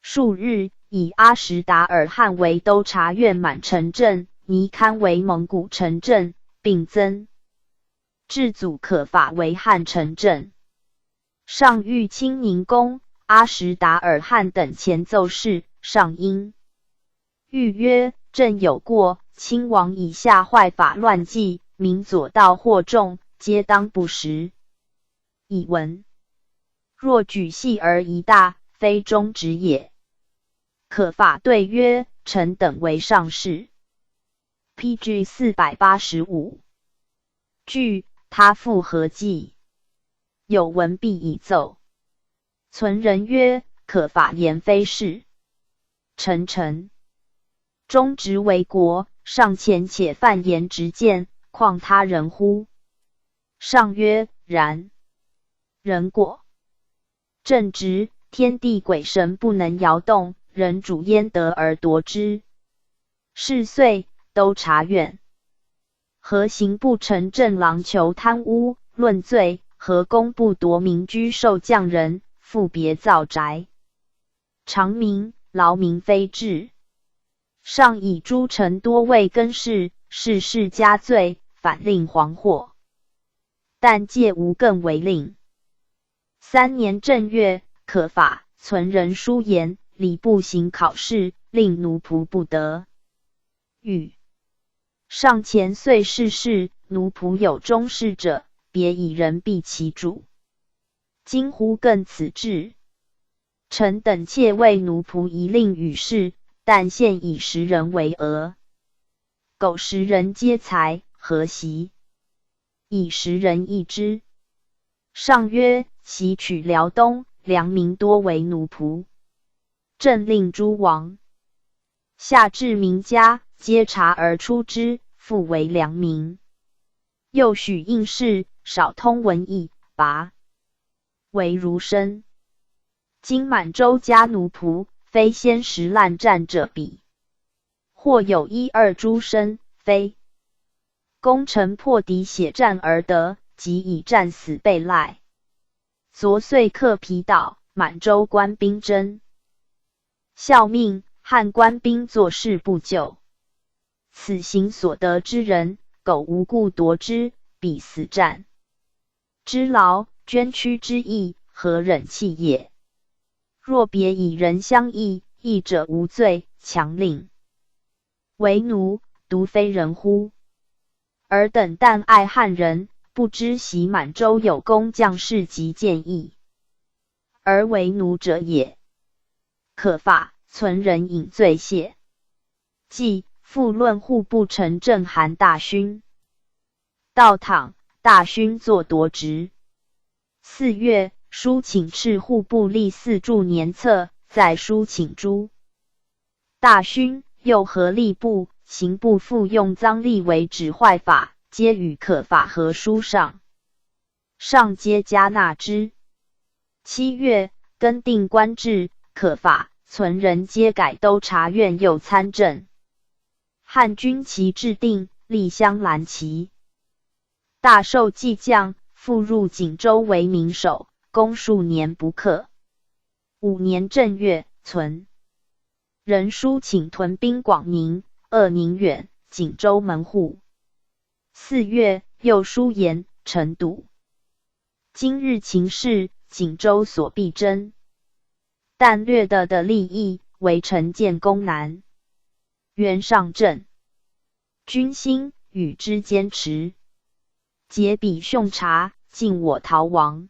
数日，以阿什达尔汗为都察院满城镇，尼堪为蒙古城镇，并增至祖可法为汉城镇。上谕清宁公阿什达尔汗等前奏事，上因谕曰：朕有过，亲王以下坏法乱纪，民左道惑众，皆当不实。以闻。若举细而疑大，非忠直也。可法对曰：臣等为上士。PG 485。据他复何计？有文必以奏。存人曰：可法言非是。臣忠直为国，上前且犯言直谏，况他人乎？上曰：然。人果正直，天地鬼神不能摇动，人主焉得而夺之？是岁，都察院何刑部丞正郎求贪污，论罪；何工部夺民居受匠人，复别造宅，常民劳民非治。上以诸臣多为更事，世事加罪，反令惶惑。但戒无更为令。3年正月，可法存人书言，礼部行考试，令奴仆不得。谕上前岁逝世，奴仆有忠事者，别以人避其主。今乎更此志？臣等妾为奴仆一令与事，但现以10人为额。苟10人皆才，何习？以10人议之。上曰：袭取辽东，良民多为奴仆。朕令诸王下至民家，皆察而出之，复为良民。又许应试，少通文义，拔为儒生。今满洲家奴仆，非先时滥战者比。或有1、2诸生，非功臣破敌血战而得，即以战死被赖。昨岁克皮岛，满洲官兵征效命，汉官兵坐视不救。此行所得之人，苟无故夺之，必死战之劳，捐躯之意，何忍弃也？若别以人相异，义者无罪，强令为奴，独非人乎？尔等但爱汉人，不知袭满洲有功将士及谏议，而为奴者也。可法存人引罪谢。即复论户部丞正韩大勋。道倘大勋作夺职。4月，书请敕户部立4柱年册，在书请诸大勋，又合吏部、刑部复用赃吏为止坏法，皆与可法合书上，上皆加纳之。7月，更定官制，可法存人皆改都察院右参政。汉军旗制定，立镶蓝旗。大寿季将，复入锦州为民守，公数年不克。5年正月，存人书请屯兵广宁、鄂宁远、锦州门户。4月，又书言臣笃今日情势，锦州所必争，但略的利益，为臣建功难。原上阵，军心与之坚持，结彼凶察，尽我逃亡。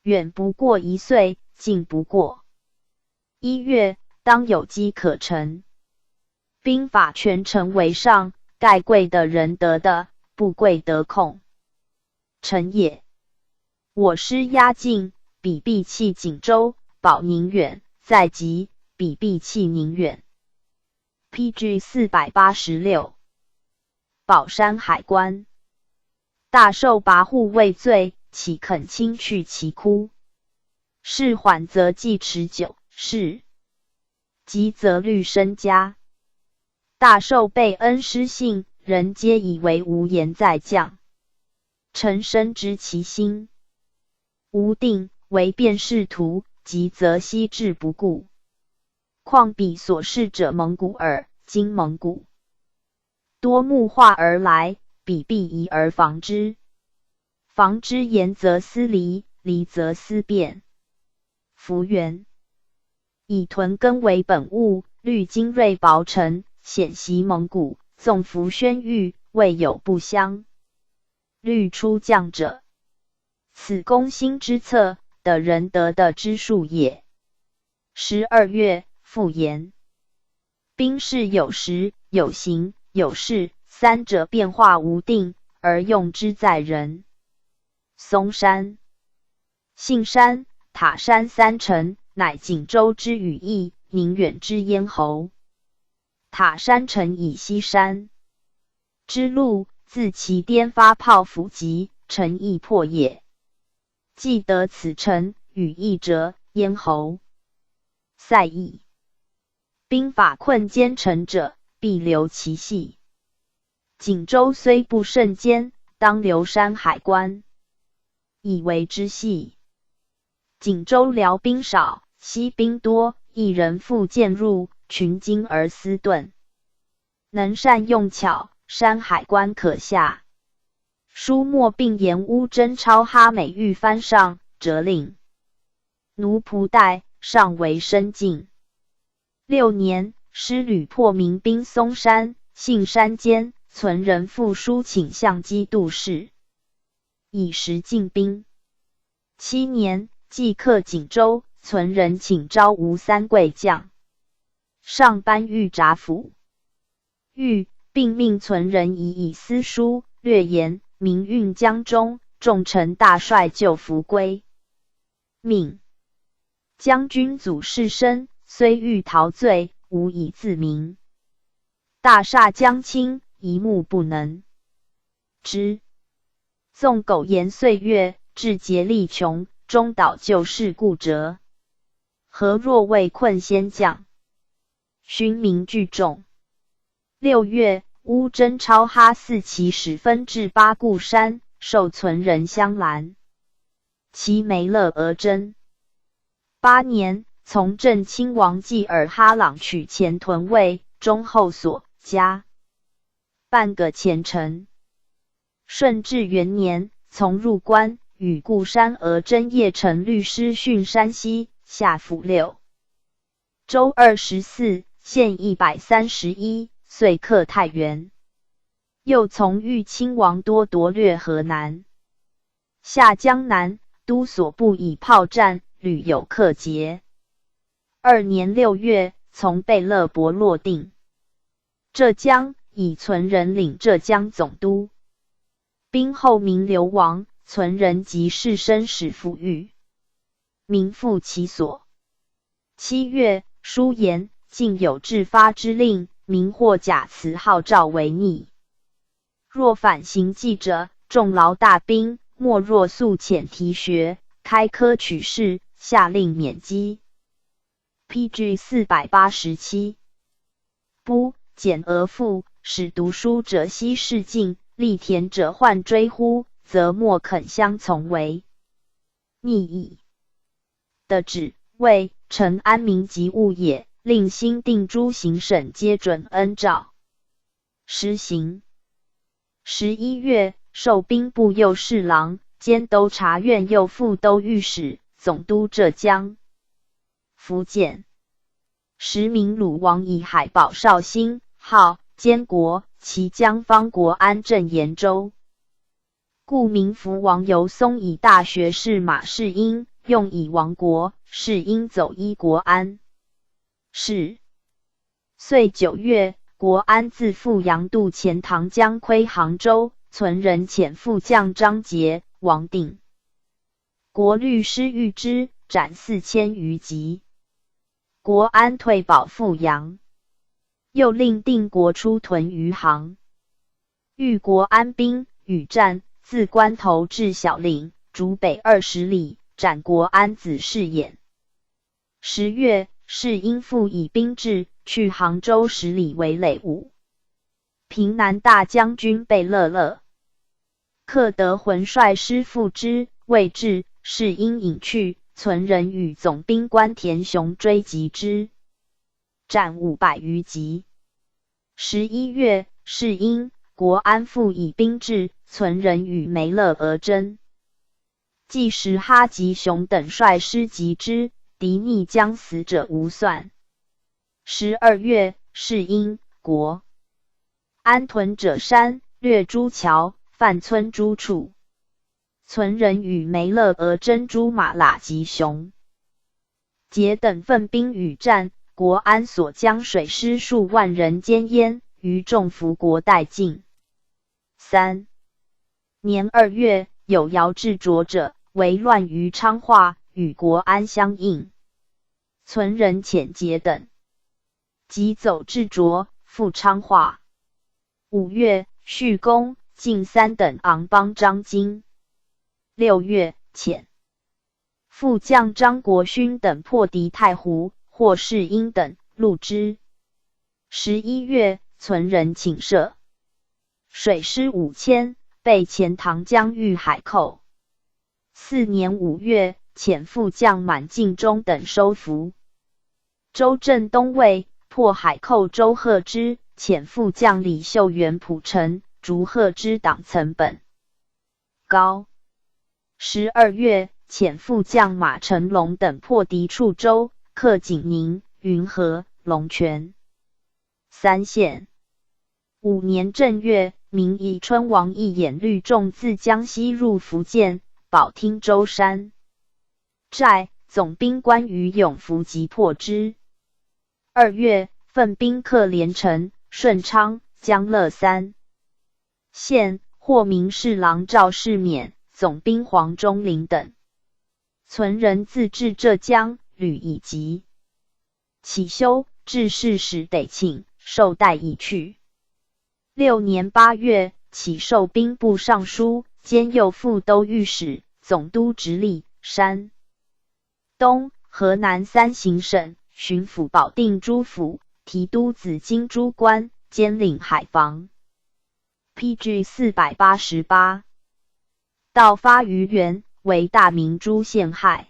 远不过1岁，近不过1月，当有机可乘。兵法全城为上，盖贵的人得的，不贵得空。臣也。我师压境，彼必弃锦州，保宁远，在即，彼必弃宁远。PG 486。宝山海关。大受跋扈畏罪，岂肯轻去其窟？事缓则计持久，事急则虑身家。大受被恩失信，人皆以为无言在将。臣深知其心。无定为辨识图，急则悉至不顾。况彼所视者蒙古耳，今蒙古多目化而来，彼必疑而防之。防之言则思离，离则思变。幅员以屯耕为本务，虑精锐薄陈，显袭蒙古，纵服宣谕，未有不相。虑出将者，此攻心之策，得人得的之术也。12月，复言：兵事有时，有形，有势，三者变化无定，而用之在人。嵩山、信山、塔山三城，乃锦州之羽翼，宁远之咽喉。塔山城以西山之路，自其颠发炮伏击，城易破也。既得此城，羽翼者，咽喉。塞邑。兵法困坚城者，必留其隙。锦州虽不甚坚，当留山海关，以为之隙。锦州辽兵少，西兵多，一人复渐入，群精而思钝，能善用巧，山海关可下。书墨并言乌真超哈美欲翻上，折令奴仆代，上为深境。6年，师屡破民兵嵩山、信山间，存人复书请相机度事，以时进兵。7年，即克锦州，存人请招吴三贵将，上班御札府。欲并命存人以私书略言，民运江中，众臣大帅就服归。命将军祖士身，虽欲逃罪，无以自明。大厦将倾，一目不能知。纵苟延岁月，至竭力穷，终倒就事故折。何若为困先将？勋名聚众。6月，乌真超哈四骑使分至八固山，受存人相拦，其没勒而征。8年，从镇亲王济尔哈朗取前屯卫，中后所加半个前程。顺治元年，从入关，与固山而征邺城律师训山西，下府6州24，县131，遂克太原。又从豫亲王多夺掠河南，下江南，都所部以炮战，屡有克捷。2年6月，从贝勒伯落定。浙江，以存人领浙江总督。兵后名流亡，存人即士绅使抚育，民复其所。7月，书言竟有治发之令，民或假辞号召为逆。若反行迹者，众劳大兵，莫若速遣提学，开科取士，下令免击。PG 487。不简而复，使读书者悉事尽，力田者患追乎，则莫肯相从为逆矣。的旨为臣安民及物也，令新定诸行省皆准恩诏施行。11月，授兵部右侍郎，兼都察院右副都御史，总督浙江、福建。时明鲁王以海保绍兴，号监国，其将方国安镇延州。故明福王由松以大学士马士英，用以亡国，士英走依国安。是。岁9月，国安自赴阳渡前唐江窥杭州，存人遣副将张杰、王定。国律师谕之，斩4000余级。国安退保复阳，又令定国出屯余杭。遇国安兵，与战，自关头至小岭，逐北20里，斩国安子士眼。10月，士英复以兵至，去杭州10里为垒伍。平南大将军贝勒勒。克德浑率师赴之，未至，是因隐去。存人与总兵官田雄追击之，战500余级。11月，是因国安复以兵至，存人与梅勒俄争。季时哈吉雄等率师击之，敌逆将死者无算。12月，是因国安屯者山，掠诸桥，犯村诸处。存人与梅勒俄争诸马喇吉雄，杰等奋兵与战，国安所将水师数万人歼焉，余众伏国殆尽。3年2月，有姚志卓者，为乱于昌化，与国安相应。存人遣杰等即走志卓，赴昌化。5月，续攻晋3等昂邦张京。6月，遣副将张国勋等破敌太湖，霍世英等戮之。11月，存人请赦，水师5000，被前唐江遇海寇。4年5月，遣副将满敬忠等收服。周镇东魏，破海寇周贺之，遣副将李秀元蒲城，逐贺之党曾本高。12月，遣副将马成龙等破敌处州、克景宁、云和、龙泉3县。5年正月，明宜春王义眼率众自江西入福建，保听州山寨，总兵关羽勇伏击破之。2月，奋兵克连城、顺昌、江乐3县，获名侍郎赵世勉、总兵黄忠林等。存人自至浙江，旅以疾，起修致仕使得庆，受带已去。6年8月，起授兵部尚书，兼右副都御史、总督直隶、山东、河南3行省，巡抚保定诸府，提督紫荆诸关，兼领海防。PG 488。道发于元，为大明诸陷害。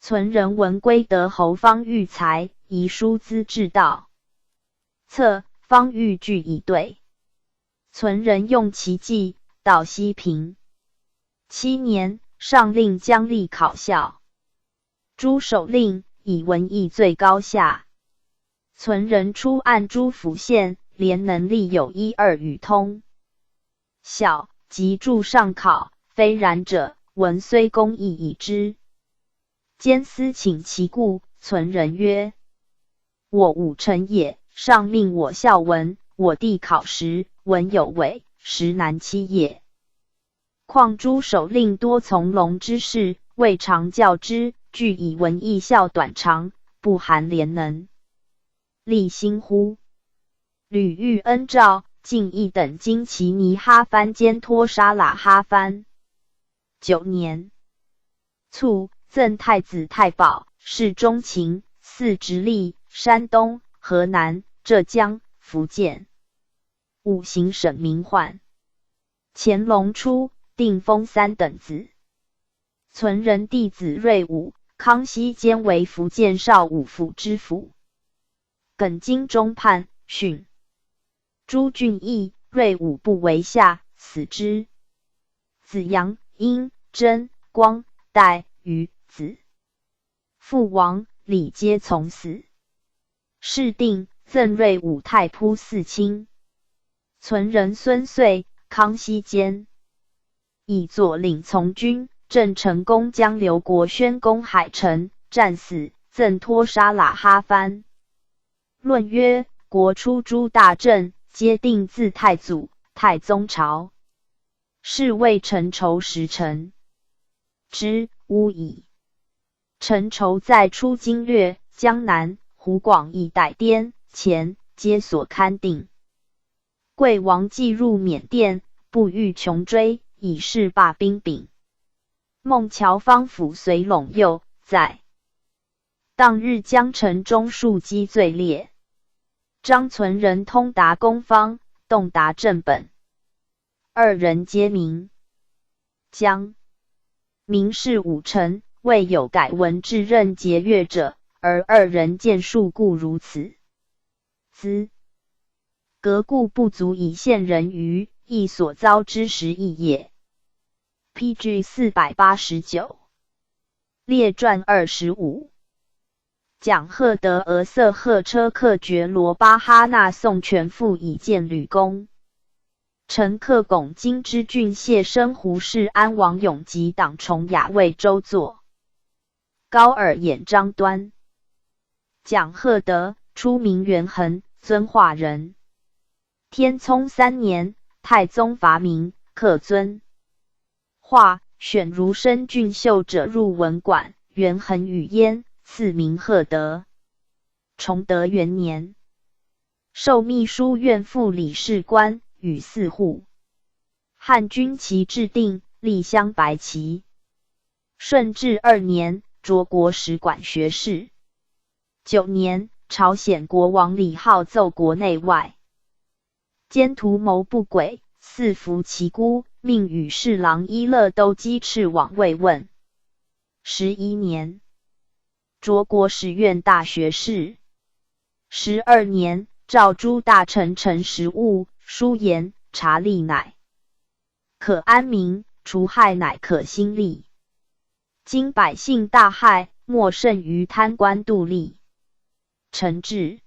存人闻归得侯方域才，遗书资治道。策方域据以对。存人用其计，到西平。7年，上令将吏考校。诸守令以文艺最高下。存人出按诸府县，连能力有1、2语通。小即著上考，非然者，文虽公义已之。兼思请其故，存人曰：我武臣也，上命我校文，我弟考时，文有违，实难期也。况诸守令多从龙之事，未尝教之，俱以文艺校短长，不含廉能。立心乎？吕玉恩诏，晋一等经其尼哈番兼托沙喇哈番。9年卒，赠太子太保，侍中勤，祀直隶、山东、河南、浙江、福建5行省名宦。乾隆初，定封3等子。存人弟子睿武、康熙兼为福建邵武府知府。耿京中叛，殉。朱俊义、睿武不为下，死之。子杨、殷、真、光、戴、于子父王李皆从死。是定，赠睿武太仆4卿。存人孙遂、康熙间以左领从军。郑成功将刘国轩攻海城，战死，赠托沙喇哈番。论曰：国出诸大政，皆定自太祖、太宗朝，是谓臣仇时臣之污矣。臣仇在出经略、江南、湖广以逮滇、黔，皆所勘定。贵王既入缅甸，不欲穷追，以示罢兵柄。孟乔方甫随陇右，在当日江城中数击罪烈。张存仁通达攻方，洞达正本，二人皆名姜。明氏武臣，未有改文至任节钺者，而二人见数故如此。兹革故不足以现人于亦所遭之时异也。PG 489列传25蒋赫德俄色赫车克觉罗巴哈纳宋全父以见吕公。陈克拱京之郡谢生胡氏安王永吉党崇雅为周作。高尔演张端。蒋赫德，初名元衡，遵化人。天聪3年，太宗伐明，克遵化，选儒生俊秀者入文馆，元衡与焉，赐名赫德。崇德元年，授秘书院副理事官，与4户。汉军旗制定，立镶白旗。顺治2年，擢国史馆学士。9年，朝鲜国王李浩奏国内外奸图谋不轨，四伏其孤，命与侍郎伊勒都击斥往慰问。11年，擢国史院大学士。12年，诏诸大臣陈时务、书言察吏乃可安民，除害乃可兴利。今百姓大害，莫甚于贪官妒吏。陈志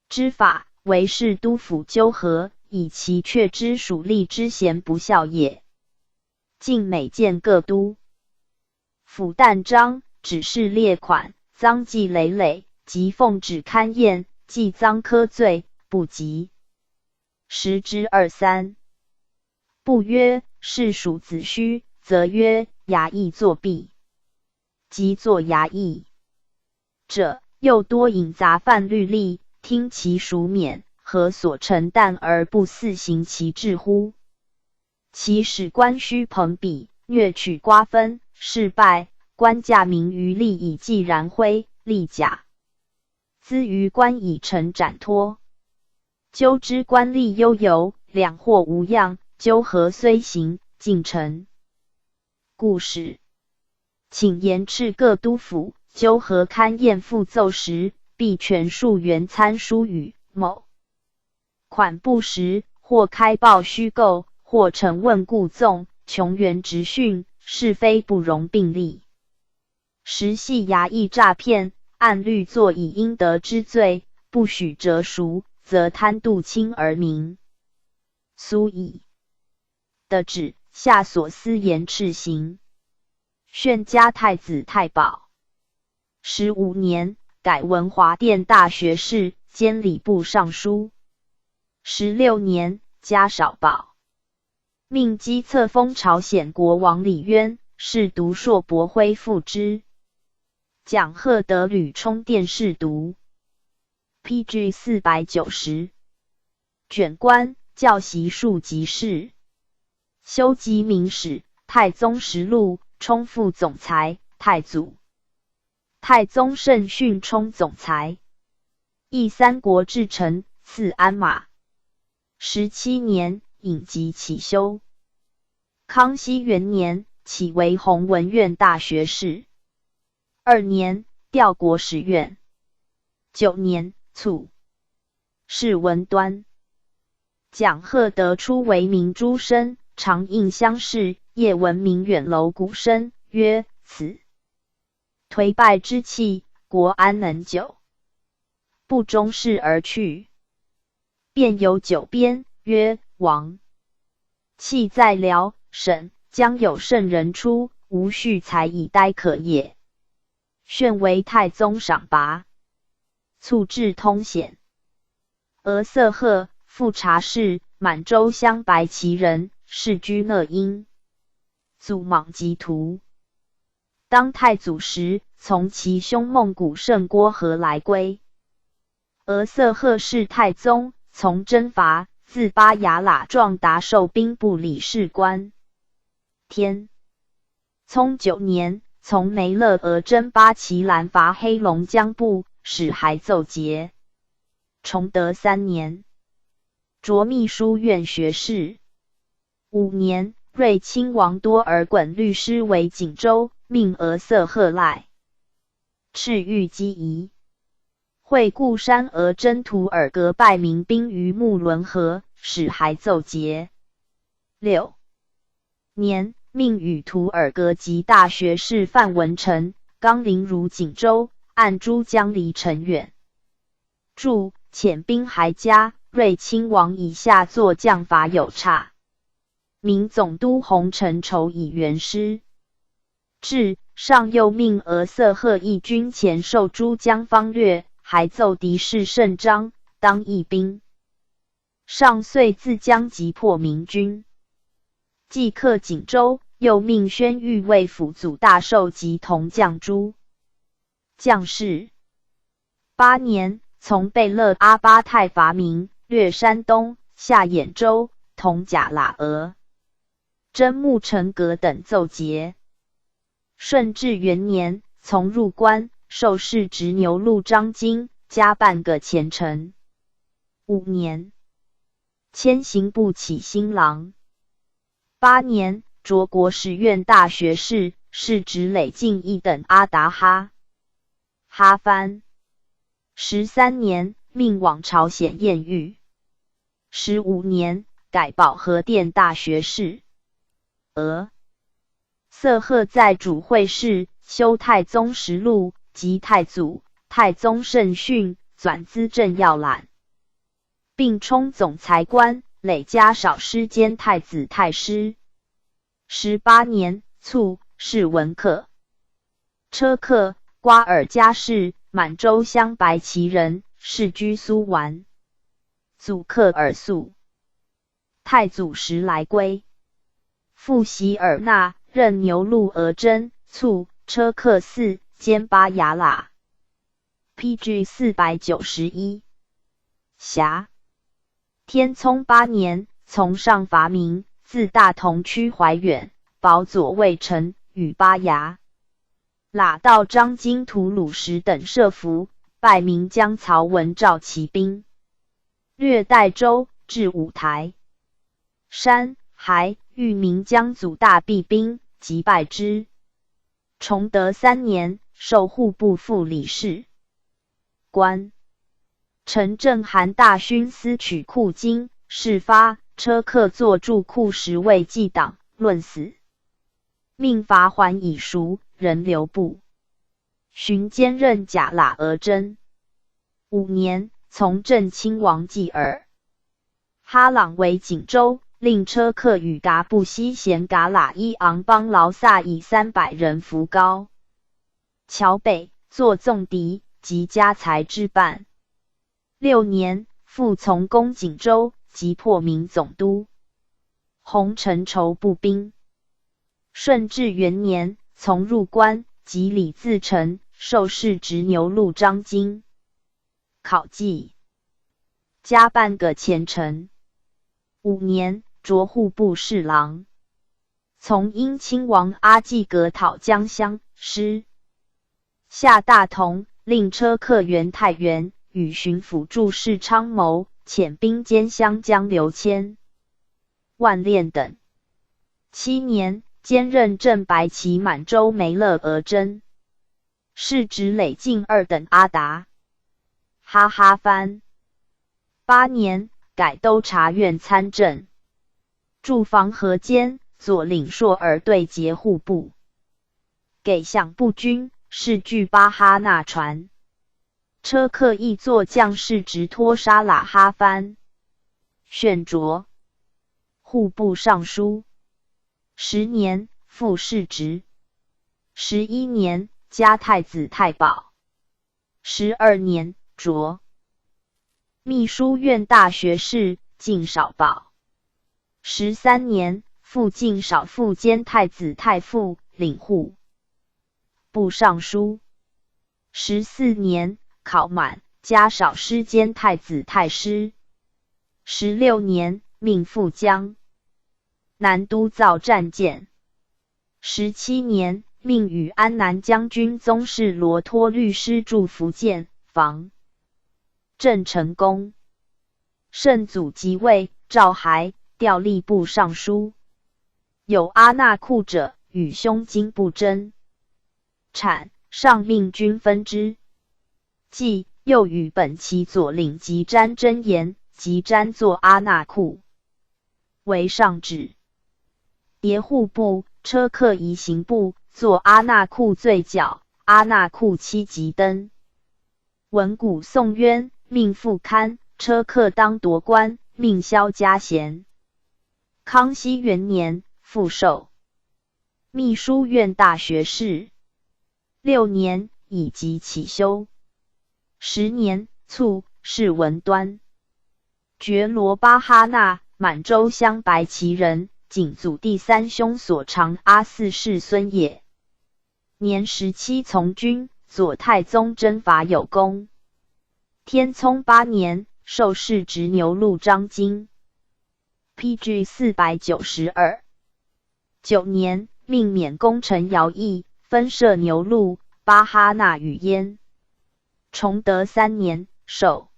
之法，为是都府纠合，以其确之属吏之贤不孝也。晋每见各都府旦章，指示列款，赃记累累，即奉旨勘验，记赃科罪，不及10之2-3。不曰是属子虚，则曰衙役作弊。即作衙役者，又多引杂犯律例，听其赎免，何所承担而不肆行其制乎？其使官须朋比，虐取瓜分，事败，官价民于利以继然灰，利甲资于官以成斩脱。纠之官吏悠游，两获无恙，纠合虽行，尽成。故使请严斥各都府，纠合勘验复奏时，必全数原参书与某款不实，或开报虚构，或陈问故纵，穷源直训，是非不容并立。实系衙役诈骗，按律作以应得之罪，不许折赎，则贪妒轻而明。苏以的旨，下所思严斥行。宣嘉太子太保。15年，改文华殿大学士，兼礼部尚书。16年，加少保。命机册封朝鲜国王李渊，是读硕博徽复之。蒋赫德吕充殿试读。PG 490卷官教习庶吉士。修集明史，太宗实录，充副总裁，太祖。太宗圣训充总裁。谥三国至臣，赐鞍马。17年，隐疾起修。康熙元年，起为弘文院大学士。2年，调国史院。9年，卒。谥文端。蒋赫德初为明诸生，常应乡试，夜闻明远楼鼓声，曰：“此颓败之气，国安能久？”不终事而去。便有九边，曰：“王气在辽省，将有圣人出，无恤才以待可也。”宣为太宗赏拔，促至通显。俄色赫，富察氏，满洲镶白旗人，世居讷阴。祖莽吉图。当太祖时，从其兄孟古圣郭何来归。俄色赫是太宗，从征伐，自巴雅喇壮达授兵部理事官。天聪9年，从梅勒俄征巴旗兰伐黑龙江部，使还奏节。崇德3年，擢秘书院学士。5年，睿亲王多尔衮律师为锦州，命额色贺赖敕谕机宜。会固山额真图尔格拜民兵于木伦河，使还奏节。6年，命与图尔格及大学士范文成、纲领如锦州，按诸江离陈远。注：遣兵还家，睿亲王以下作将法有差。明总督洪承畴以援师。至，上又命额色贺义军前受诸江方略，还奏敌势甚张，当义兵。上遂自将击破明军，既克锦州，又命宣谕卫辅祖大寿及同将诸将士。8年，从贝勒阿巴泰伐明，略山东，下兖州，同甲喇额、真木成格等奏节。顺治元年，从入关，授事直牛录张京，加半个前程。5年，迁刑部起新郎。8年，擢国史院大学士，是直累进一等阿达哈藩。13年，命往朝显验狱。15年，改保和殿大学士。色贺在主会试，修太宗实录及太祖、太宗圣训，纂资政要览，并充总裁官，累加少师兼太子太师。18年，卒，谥文克。车克，瓜尔佳氏，满洲镶白旗人，世居苏丸。祖克尔肃。太祖时来归。父袭尔纳，任牛录额真，卒，车克嗣，兼巴牙喇。PG 491。辖。天聪8年，从上伐明，自大同区怀远，保左卫城，与巴牙喇道张经图鲁什等设伏，拜明将曹文召骑兵，略代州，至五台山，还遇明将祖大弊兵，即败之。崇德3年，授户部副理事。官。陈正韩大勋司曲库经，事发，车克作著库时为记党，论死。命罚还已赎，人留部。巡兼任甲喇额真。5年，从正亲王继尔哈朗为锦州，令车克与噶布西贤噶喇伊昂邦劳萨以300人扶高桥北，作纵敌，及家财之半。6年，复从攻锦州，击破明总督洪承畴步兵。顺治元年，从入关，及李自成，授事直牛录张京。考绩。加半个前程。5年，擢户部侍郎。从英亲王阿济格讨江乡，师。下大同，令车克元太原，与巡抚助事昌谋，遣兵兼湘江刘谦、万炼等。7年，兼任正白旗满洲梅勒额真，是直累进2等阿达哈藩。8年，改都察院参政，驻防河间，左领硕尔对节户部，给饷部军，是据巴哈纳船。车克亦作将士直托沙喇哈藩。选擢户部尚书。10年，复世职。11年，加太子太保。12年，擢秘书院大学士，进少保。13年，复进少傅兼太子太傅，领户部尚书。14年，考满，加少师兼太子太师。16年，命副将南都造战舰。17年，命与安南将军宗室罗托律师驻福建，防郑成功。圣祖即位，诏还，调吏部尚书。有阿那库者，与兄经不争，产，上命均分之。既又与本其左领及瞻真言，及瞻作阿那库，为上旨。别户部、车客仪行部作阿那库罪角，阿那库七级登。文古宋渊，命复刊，车客当夺官，命萧家贤。康熙元年，复授秘书院大学士。6年，以及起修。10年，卒，谥文端。觉罗巴哈那，满洲镶白旗人，景祖第3兄所长阿四世孙也。年17，从军，左太宗征伐有功。天聪8年，授世直牛录章京。PG 492。9年，命免功臣徭役，分设牛录、巴哈那与焉。崇德3年，授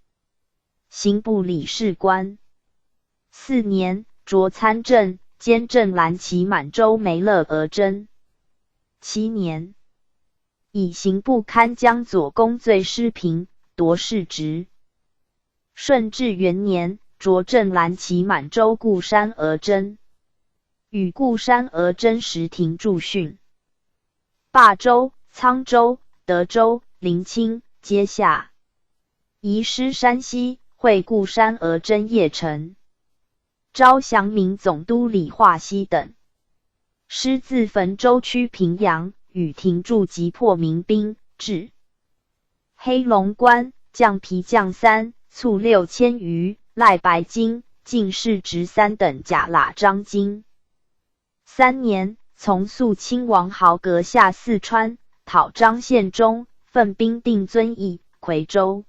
刑部理事官。4年，擢参政，兼镇蓝旗满洲梅勒额真。7年，以刑部勘江左公罪失平，夺世职。顺治元年，擢镇蓝旗满洲固山额真。与固山额真时停驻训。霸州、沧州、德州、临清皆下。移师山西，会固山额真邺城。招降民总督李化熙等。师自汾州区平阳，与停驻击破民兵，至黑龙关，降皮降3，卒6000余，赖白金、进士直3等甲喇章京。3年，从肃亲王豪阁下四川，讨张献忠，奋兵定遵义、夔州、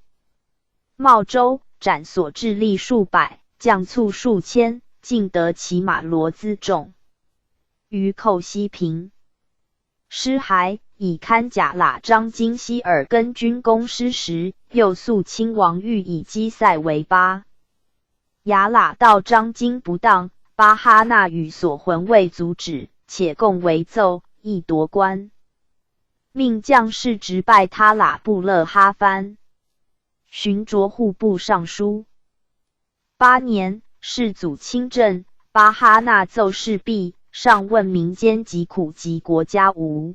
茂州，斩所至吏数百，将卒数千，尽得骑马骡辎重。余寇西平。师还，以堪甲喇章京西尔根军攻师时，又肃亲王欲以击塞为巴。雅喇到章京不当，巴哈那与所魂未阻止，且共为奏，亦夺关。命将士直拜他喇布勒哈番，寻擢户部尚书。8年，世祖亲政，巴哈那奏事毕，上问民间疾苦及国家无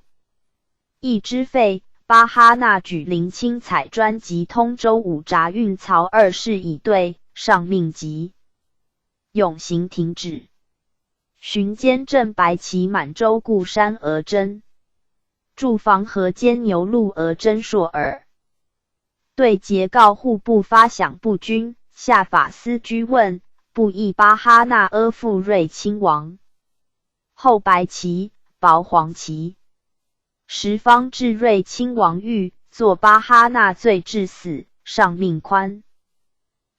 益之费，巴哈那举临清采砖及通州五闸运漕2事以对，上命即永行停止。巡监镇白旗满洲固山额真，驻防河间牛录额真硕尔。对节告户部发饷不均，下法司居问，不议巴哈那阿父瑞亲王。后白旗、薄黄旗。时方至瑞亲王狱，作巴哈那罪致死，上命宽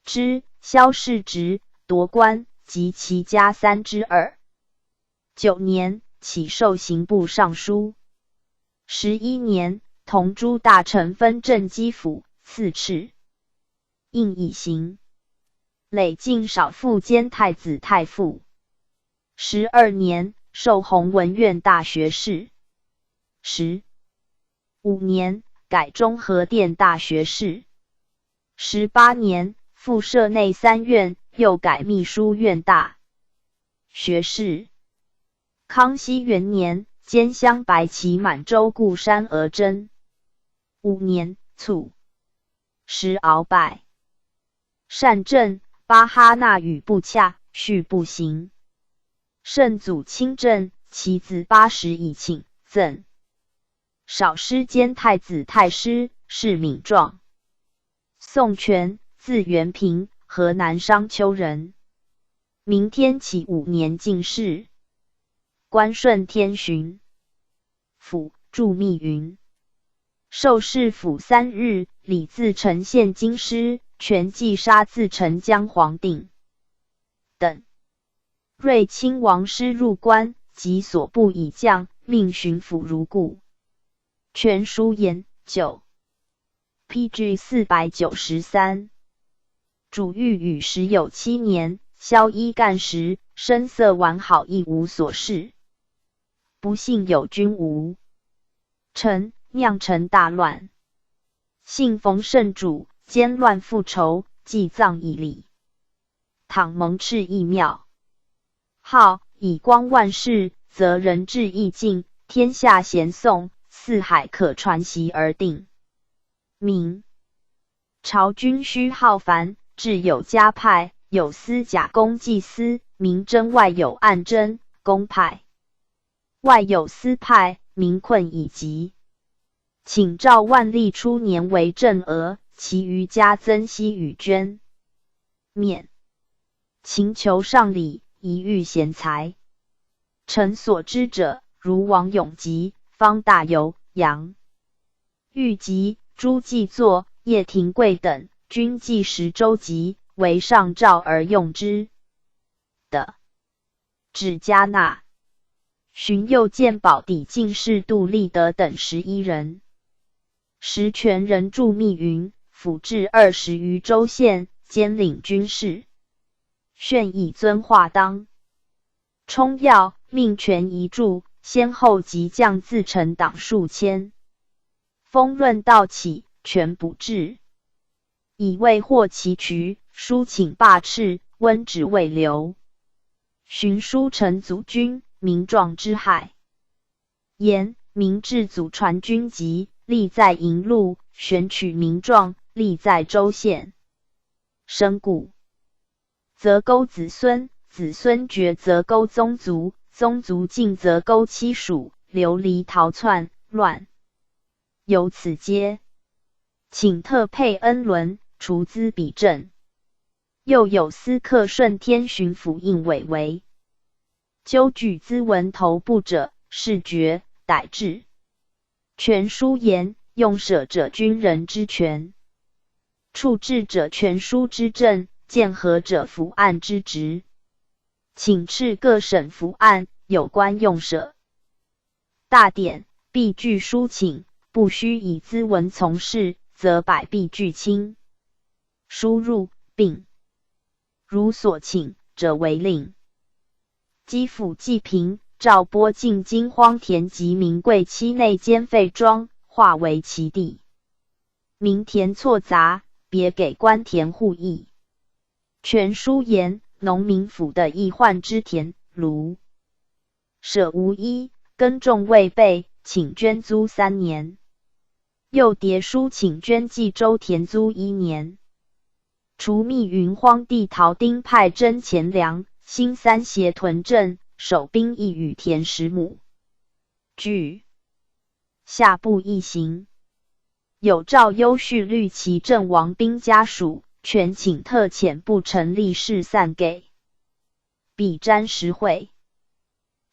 之，削世职，夺官，及其家2/3。9年，起授刑部尚书。11年，同诸大臣分镇畿府，赐敕，应以行。累进少傅兼太子太傅。12年，授弘文院大学士。15年，改中和殿大学士。18年，复设内3院，又改秘书院大学士。康熙元年，兼镶白旗满洲固山额真。5年，卒。时鳌拜。善政，巴哈那与不洽，续不行。圣祖亲政，其子80以请赠。少师兼太子太师，是敏状。宋权，字元平，河南商丘人。明天启5年进士。官顺天巡抚，驻密云。授事府3日，礼自承县京师，权继杀自承江黄定等。瑞亲王师入关，及所部已降，命巡抚如故。全书研9 PG 493。主欲与时有7年，萧衣干时，声色完好，亦无所事。不幸有君无臣，酿成大乱。幸逢圣主，兼乱复仇，祭葬以礼。倘蒙敕义妙，号以光万世，则人至义尽，天下咸颂，四海可传习而定。明朝军需浩繁，至有家派，有司假公祭司，明征外有暗征，公派外有私派，民困已极。请召万历初年为正额，其余加增息与捐免。请求上礼，宜遇贤才。臣所知者，如王永吉、方大猷、杨玉吉、朱继作、叶廷贵等，均计10州籍，为上诏而用之的。指加纳。荀又见保底进士杜立德等11人。时权人著密云，府治20余州县，兼领军事。炫以尊化当充要，命权遗著，先后及将自成党数千。风论道起，权不至，以为获其渠，书请罢斥，温旨未留。荀书陈祖军，名壮之害。言明至祖传军籍，立在营路，选取名壮，立在州县。生故则勾子孙，子孙绝则勾宗族，宗族尽则勾妻属，流离逃窜，乱。由此皆请特配恩伦，除资比正。又有司客顺天巡抚应委为纠举资文头部者，是决逮治。权书言，用舍者军人之权，处置者权书之政，见合者伏案之职。请敕各省伏案，有关用舍大典，必具书请，不须以资文从事，则百弊俱清。书入并如所请者为令。基辅济平，诏拨进京荒田及名贵期内兼废庄，划为其地。民田错杂，别给官田户役。权书言，农民府的役患之田庐舍无一，耕种未备，请捐租3年。又牒书请捐冀州田租1年。除密云荒地陶丁派征钱粮，新3协屯镇，守兵役与田10亩。据下部一行，有诏优叙律其阵亡兵家属，全请特遣部成立事散给。比瞻实惠。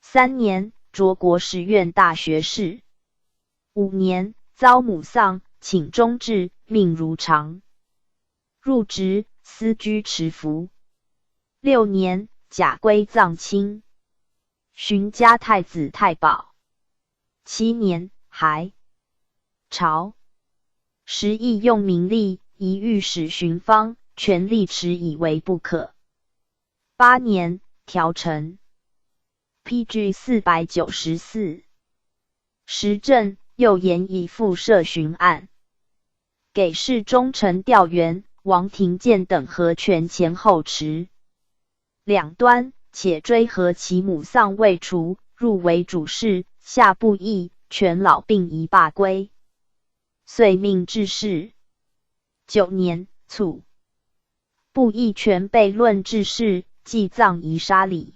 3年，卓国史院大学士。5年，遭母丧，请终治，命如常。入职，司居持服。6年，甲归葬亲。荀家太子太保。7年，还朝。时亦用名利，宜御史荀方，权力持以为不可。8年，调成。PG 494。时政又言以复设巡案，给事中丞调员王廷健等合权前后持两端，且追和其母丧未除，入为主事，下不义，权老病宜罢归。遂命致仕。9年，卒。不义权被论致仕，祭葬仪杀礼。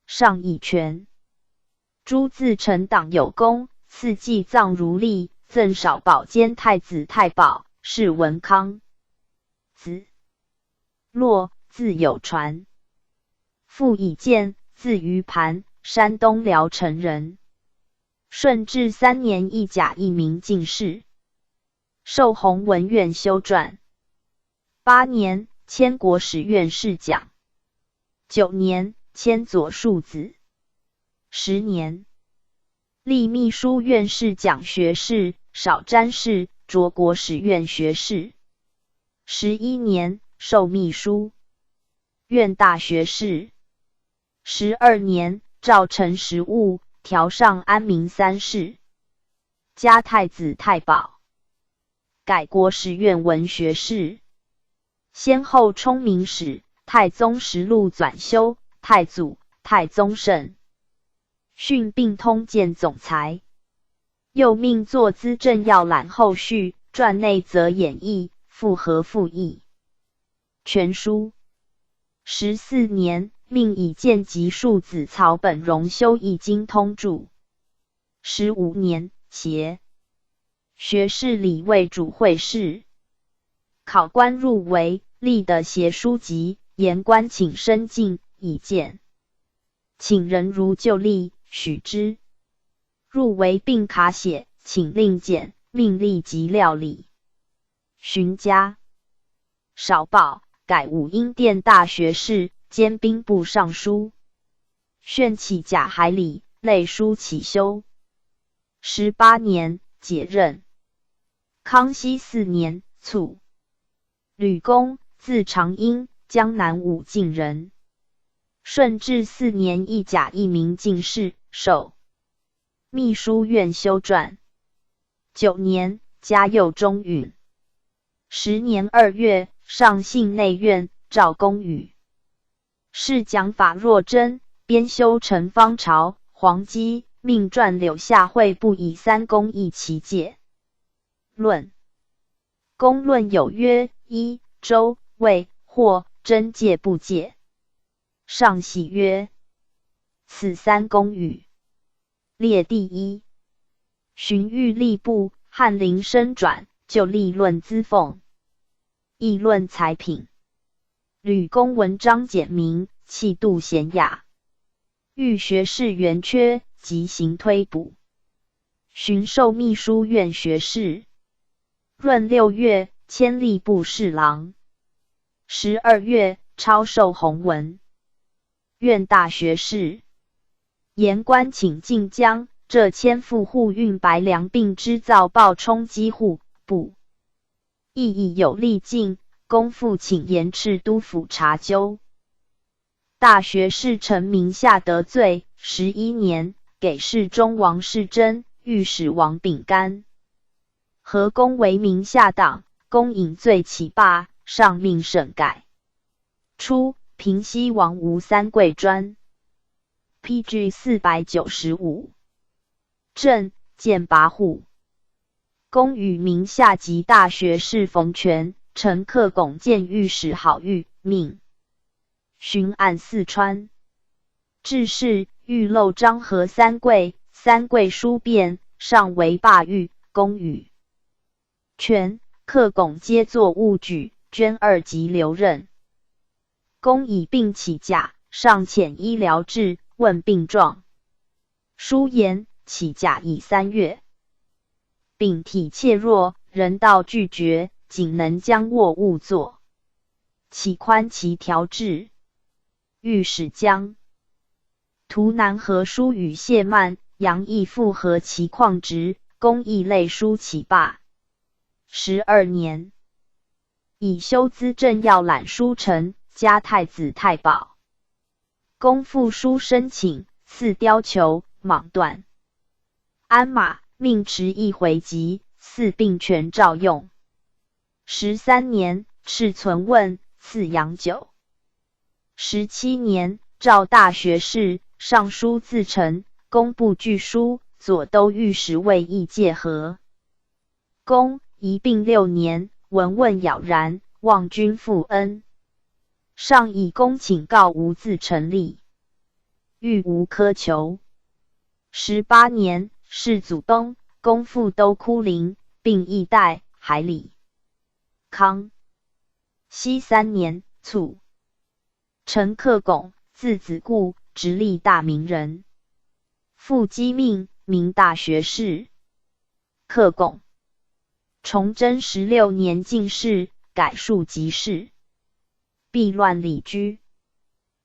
上议权。诸自成党有功，赐祭葬如例，赠少保兼太子太保，是文康。子洛，字有传。父以建，字于盘，山东聊城人。顺治3年一甲一名进士，授弘文院修撰。8年，迁国史院士讲。9年，迁左庶子。10年，历秘书院士讲学士，少詹事，卓国史院学士。11年，授秘书院大学士。12年，诏成实务，调上安民3事，加太子太保，改国史院文学士，先后充明史、太宗实录纂修、太祖、太宗审讯并通鉴总裁。又命作资政要览后序，传内则演义，复合复议全书。14年，命以荐及庶子曹本荣修易经通注。15年，协学士礼卫主会事，考官入围，立的协书籍，言官请申进，以荐。请人如就例，许之。入围并卡写，请令检，命立即料理。荀家少保，改武英殿大学士，兼兵部尚书。宣启甲海礼，类书起修。18年，解任。康熙4年，卒。吕公，字长英，江南武进人。顺治4年，一甲一名进士，授秘书院修撰。9年，加右中允。10年2月，上幸内院，赵公宇。是讲法若真，编修陈方朝、黄基，命撰柳下惠不以3公议其界。论公论有曰：一、周、魏、或真界不界。上喜曰：此3公语。列第一。荀彧吏部，翰林申转，就立论资奉，议论才品。吕公文章简明，气度娴雅。欲学士圆缺，即行推补。荀授秘书院学士。闰6月，迁吏部侍郎。12月，超授弘文院大学士。言官请进江，浙迁赴户运白粮，并织造报充积户部。意义有力进，公复请严斥督府查究。大学士陈明下得罪，11年，给侍中王士祯、御史王秉干。何公为明下党，公引罪起罢，上命审改。初，平西王吴三桂专。PG 495。朕见跋扈。公与明下及大学士冯权、陈克拱见御史郝玉，命巡按四川。致仕，欲漏张和三桂，三桂书辩，上为罢狱。公与权、克拱皆作误举，捐2级留任。公以病起假，上遣医疗治，问病状。书言起假已3月，病体怯弱，人道拒绝，仅能将卧勿坐。启宽其调治。御史江图南和书与谢曼、杨毅复合其旷职，公亦类书起罢。12年，以修资政要览书臣，加太子太保。公复书申请，赐貂裘，蟒缎。鞍马命持一回籍，赐并权照用。13年，敕存问，赐洋酒。17年，召大学士、尚书自陈、工部巨书、左都御史卫议介和。公一并6年，闻问杳然，望君复恩。上以公请告无自成立，欲无苛求。18年，世祖东，公复都哭陵，并义代海里。康熙3年，卒。陈克拱，字子固，直隶大名人。父姬命，明大学士。克拱崇祯16年进士，改庶吉士。避乱里居。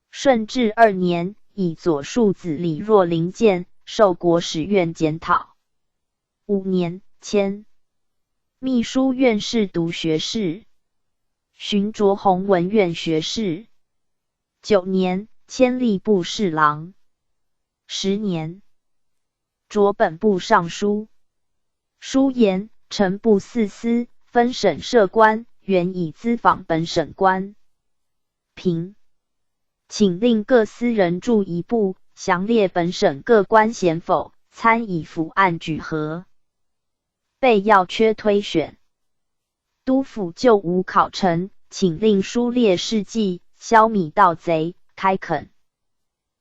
顺治2年，以左庶子李若麟荐，授国史院检讨。5年，迁秘书院侍读学士。寻擢弘文院学士。9年，迁吏部侍郎。10年，擢本部尚书。书言臣部四司，分省设官，原以咨访本省官。平，请令各司人著一部，详列本省各官衔否，参以伏案举核。备要缺推选。督府就无考成，请令书列事迹，消弭盗贼，开垦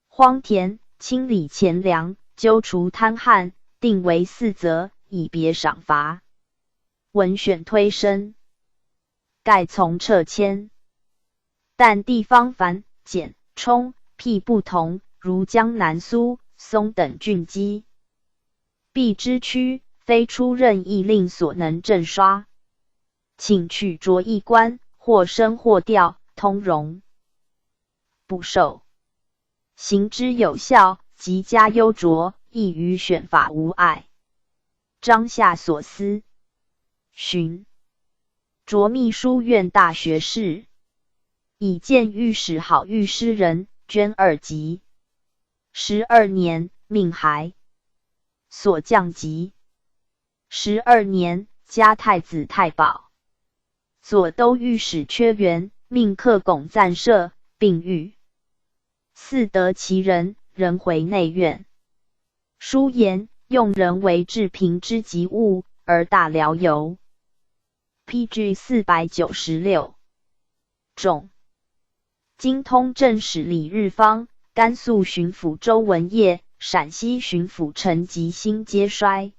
荒田，清理钱粮，揪除贪汉，定为4则，以别赏罚。文选推升，盖从撤迁。但地方繁简冲僻不同，如江南苏松等郡畿，必之区，非出任意令所能正刷。请取擢一官，或升或调，通融不受。行之有效，极加优擢，亦于选法无碍。张夏所思。寻，擢秘书院大学士。以荐御史好御诗人，捐2级。12年，命骸。所降级。12年，加太子太保。左都御史缺员，命克拱暂赦，并谕嗣得其人，仍回内院。书言用人为治平之急务，而大辽游。PG 496。种。今通政使李日方，甘肃巡抚周文业，陕西巡抚陈吉兴皆衰。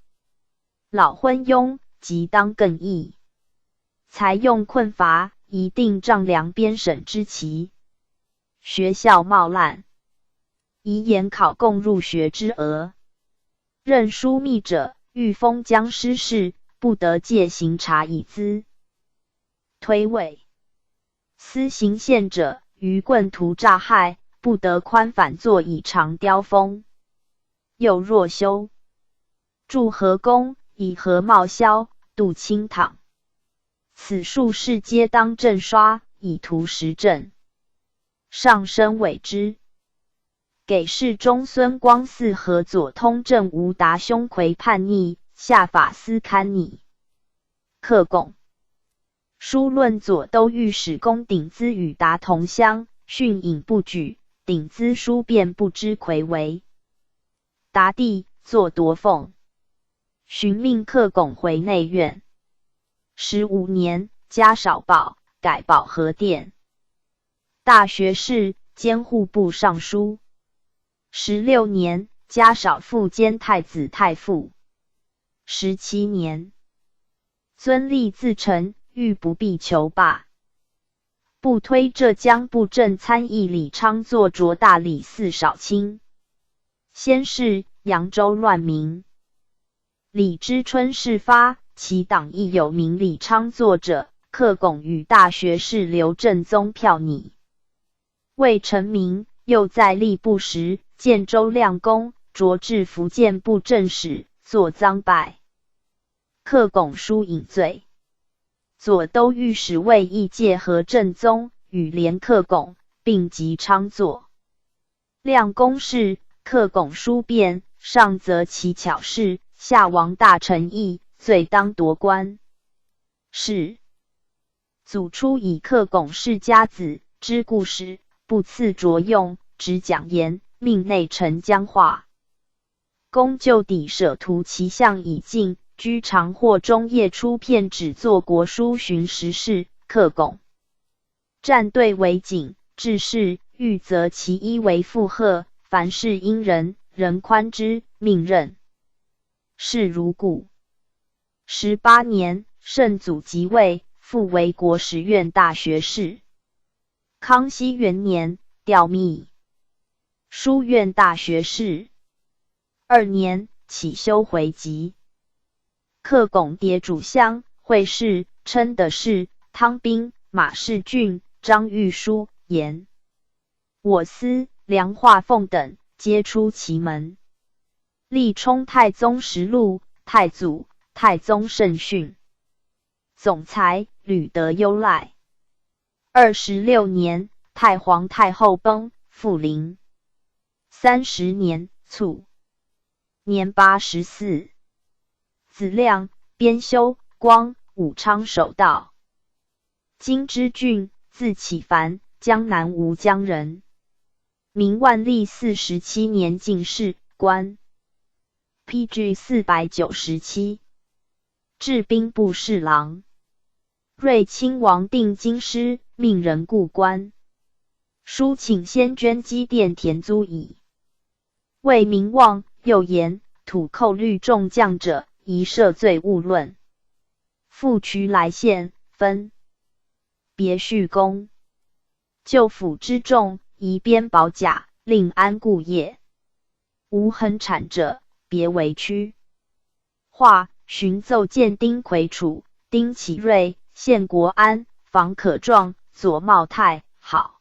老昏庸，即当更易。财用困乏，一定丈量边省之期。学校冒滥，以研考共入学之额。任枢密者，欲封疆师事，不得借行察以资。推位。私行县者，于棍徒诈害，不得宽反作以偿雕封。又若修筑河宫，以河茂萧，渡清淌。此数事皆当正刷，以图实政。上申委之。给事中孙光嗣和左通政吴达兄魁叛逆，下法司堪拟。克拱。书论左都御史公鼎资与达同乡，训引不举，鼎资书便不知魁为。达弟作夺凤。寻命克拱回内院。15年，加少保，改保和殿。大学士，兼户部尚书。16年，加少复兼太子太傅。17年，尊立自陈，欲不必求罢。不推浙江布政参议李昌作擢大理寺少卿。先是，扬州乱民。李知春事发，其党亦有名李昌作者，克拱与大学士刘正宗票拟。未成名，又在吏部时，建州亮公，擢至福建布政使，作赃败。克拱书引罪。左都御史卫义介和正宗，与连克拱，并及昌作。亮公事，克拱书辩，上则其巧事，下王大臣议，罪当夺官。是。祖出以克拱世家子，知故时，不赐擢用，只讲言，命内臣僵化。公就底舍图其相已尽，居常或中夜出片只作国书巡时事，克拱。战队为警，治事欲责其一为负荷，凡事因人，人宽之，命任。事如故。18年，圣祖即位，复为国史院大学士。康熙元年，调秘书院大学士。2年，起修回籍。克拱迭主相，会试，称的是汤彬、马士俊、张玉书、言我司、梁化凤等，皆出其门。历充太宗实录、太祖、太宗圣训。总裁吕德优赖。26年，太皇太后崩，复临。30年卒，年84。子亮，编修、光、武昌守道。今之郡，字启凡，江南吴江人。明万历47年进士，官。PG 497，制兵部侍郎。睿亲王定京师，命人故官。书请先捐积佃田租矣。为民望，又言土寇率众将者，宜赦罪勿论。复渠来县，分别叙功。就府之众，宜编保甲，令安固业。无横产者，别为区。画寻奏见丁魁楚、丁启瑞、献国安、房可壮、左茂泰、郝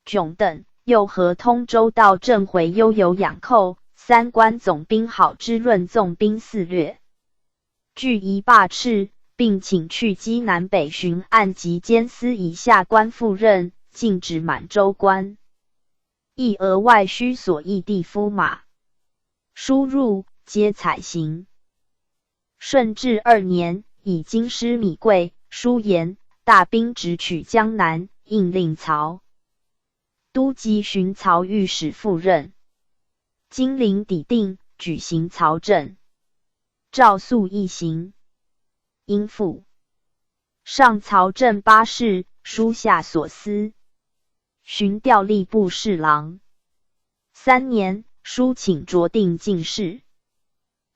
炯等，又合通州道镇回悠游养寇，三关总兵郝之润纵兵肆掠，据一罢斥，并请去击南北巡按及监司以下官赴任，禁止满洲关。亦额外需所役地夫马，输入皆采行。顺治2年，以京师米贵、书言大兵直取江南，应令曹都急寻曹御史赴任。金陵抵定，举行曹政，诏肃一行。应付上曹政8事，书下所思。寻调吏部侍郎。3年，书请擢定进士，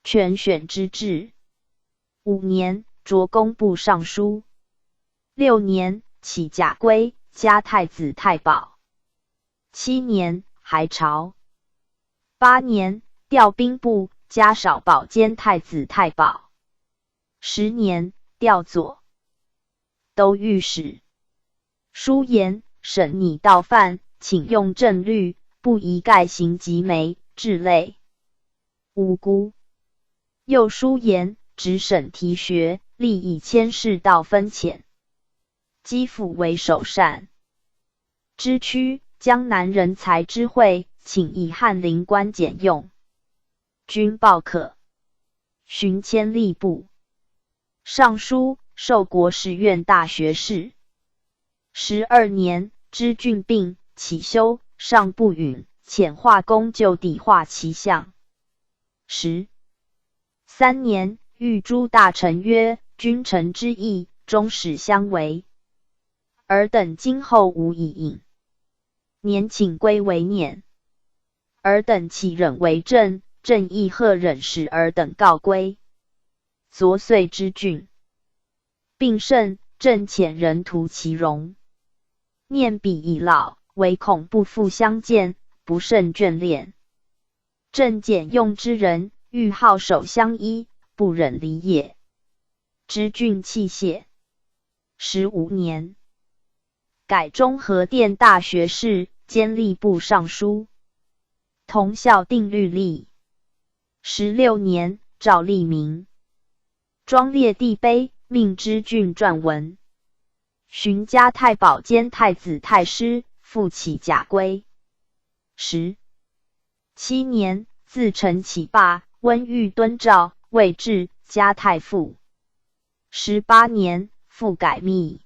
权选之制。5年，擢工部尚书。6年，起甲归，加太子太保。7年，还朝。8年，调兵部，加少保兼太子太保。10年，调左都御史。书言审拟盗犯，请用正律，不宜盖行及眉、治类无辜。又书言直审提学，立以千世道分遣。基辅为首善知区，江南人才之会，请以翰林官简用。均报可。寻迁吏部。尚书，授国史院大学士。12年，知郡病，起修，上不允，遣画工就地画其像。13年，谕诸大臣曰：君臣之义，终始相违。尔等今后无以应。年请归为念。尔等岂忍为政，正义贺忍使尔等告归。昨岁之郡，病甚，正遣人图其容。念彼已老，唯恐不复相见，不甚眷恋。正简用之人，欲好守相依，不忍离也。知郡弃谢。15年，改中和殿大学士，兼吏部尚书。同校定律例。16年，诏立名。庄列帝碑，命知郡撰文。寻加太保兼太子太师，复起甲归。17年，自陈起罢，温御敦诏，未至，加太傅。18年，复改秘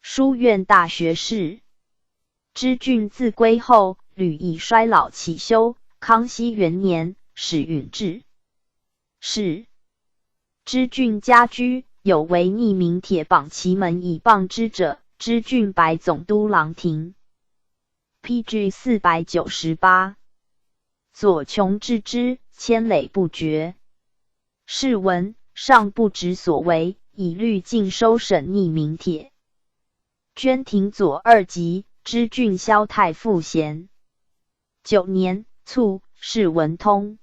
书院大学士。知郡自归后，屡以衰老起修。康熙元年，始允制。是知郡家居，有违逆名铁榜其门以谤之者，知郡白总督郎廷。PG 498。左穷治之，牵累不绝。试闻尚不知所为，以律尽收审逆名帖。捐廷左2级，知郡萧太傅衔。9年，卒，谥文通。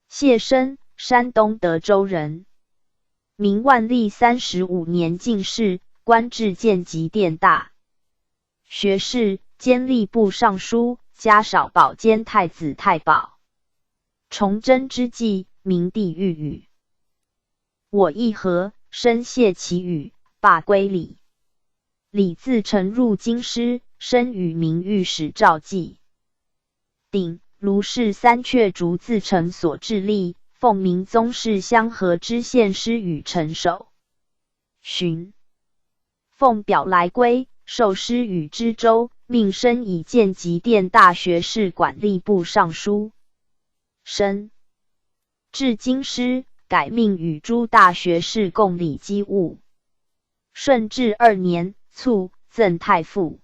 谢生，山东德州人。明万历35年进士，官至监级殿大学士，兼吏部尚书，加少保兼太子太保。崇祯之际，明帝御语：我议和，深谢其语，罢归礼。李自成入京师，生与明御史赵济。鼎，卢氏三阙逐自成所制立，奉明宗室相和知县师与陈守。寻，奉表来归，授师与知州，命升以建极殿大学士管吏部尚书。升至京师，改命与诸大学士共理机务。顺治2年卒，赠太傅。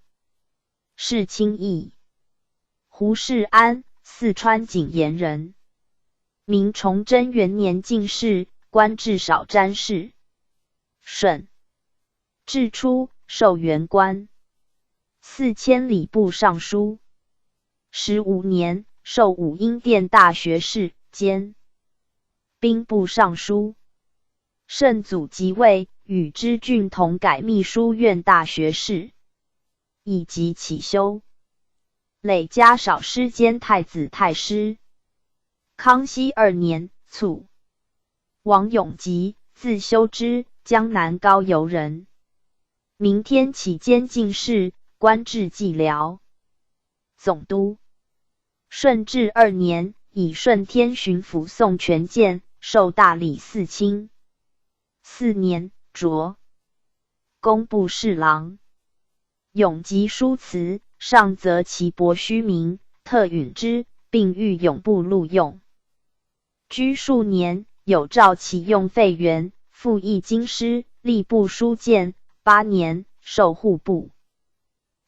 世清义，胡世安，四川景延人。明崇祯元年进士，官至少詹事。顺治初，授员官，4000里部尚书。15年，授武英殿大学士兼兵部尚书。圣祖即位，与知俊同改秘书院大学士，以及起修。累加少师兼太子太师。康熙2年卒。王永吉，字修之，江南高邮人。明天启兼进士，官至蓟辽总督。顺治2年，以顺天巡抚宋权鉴，授大理寺卿。4年，擢工部侍郎。永吉书辞，上则其薄虚名，特允之，并谕永部录用。居数年，有诏其用费员，复议京师，吏部书监。8年，授户部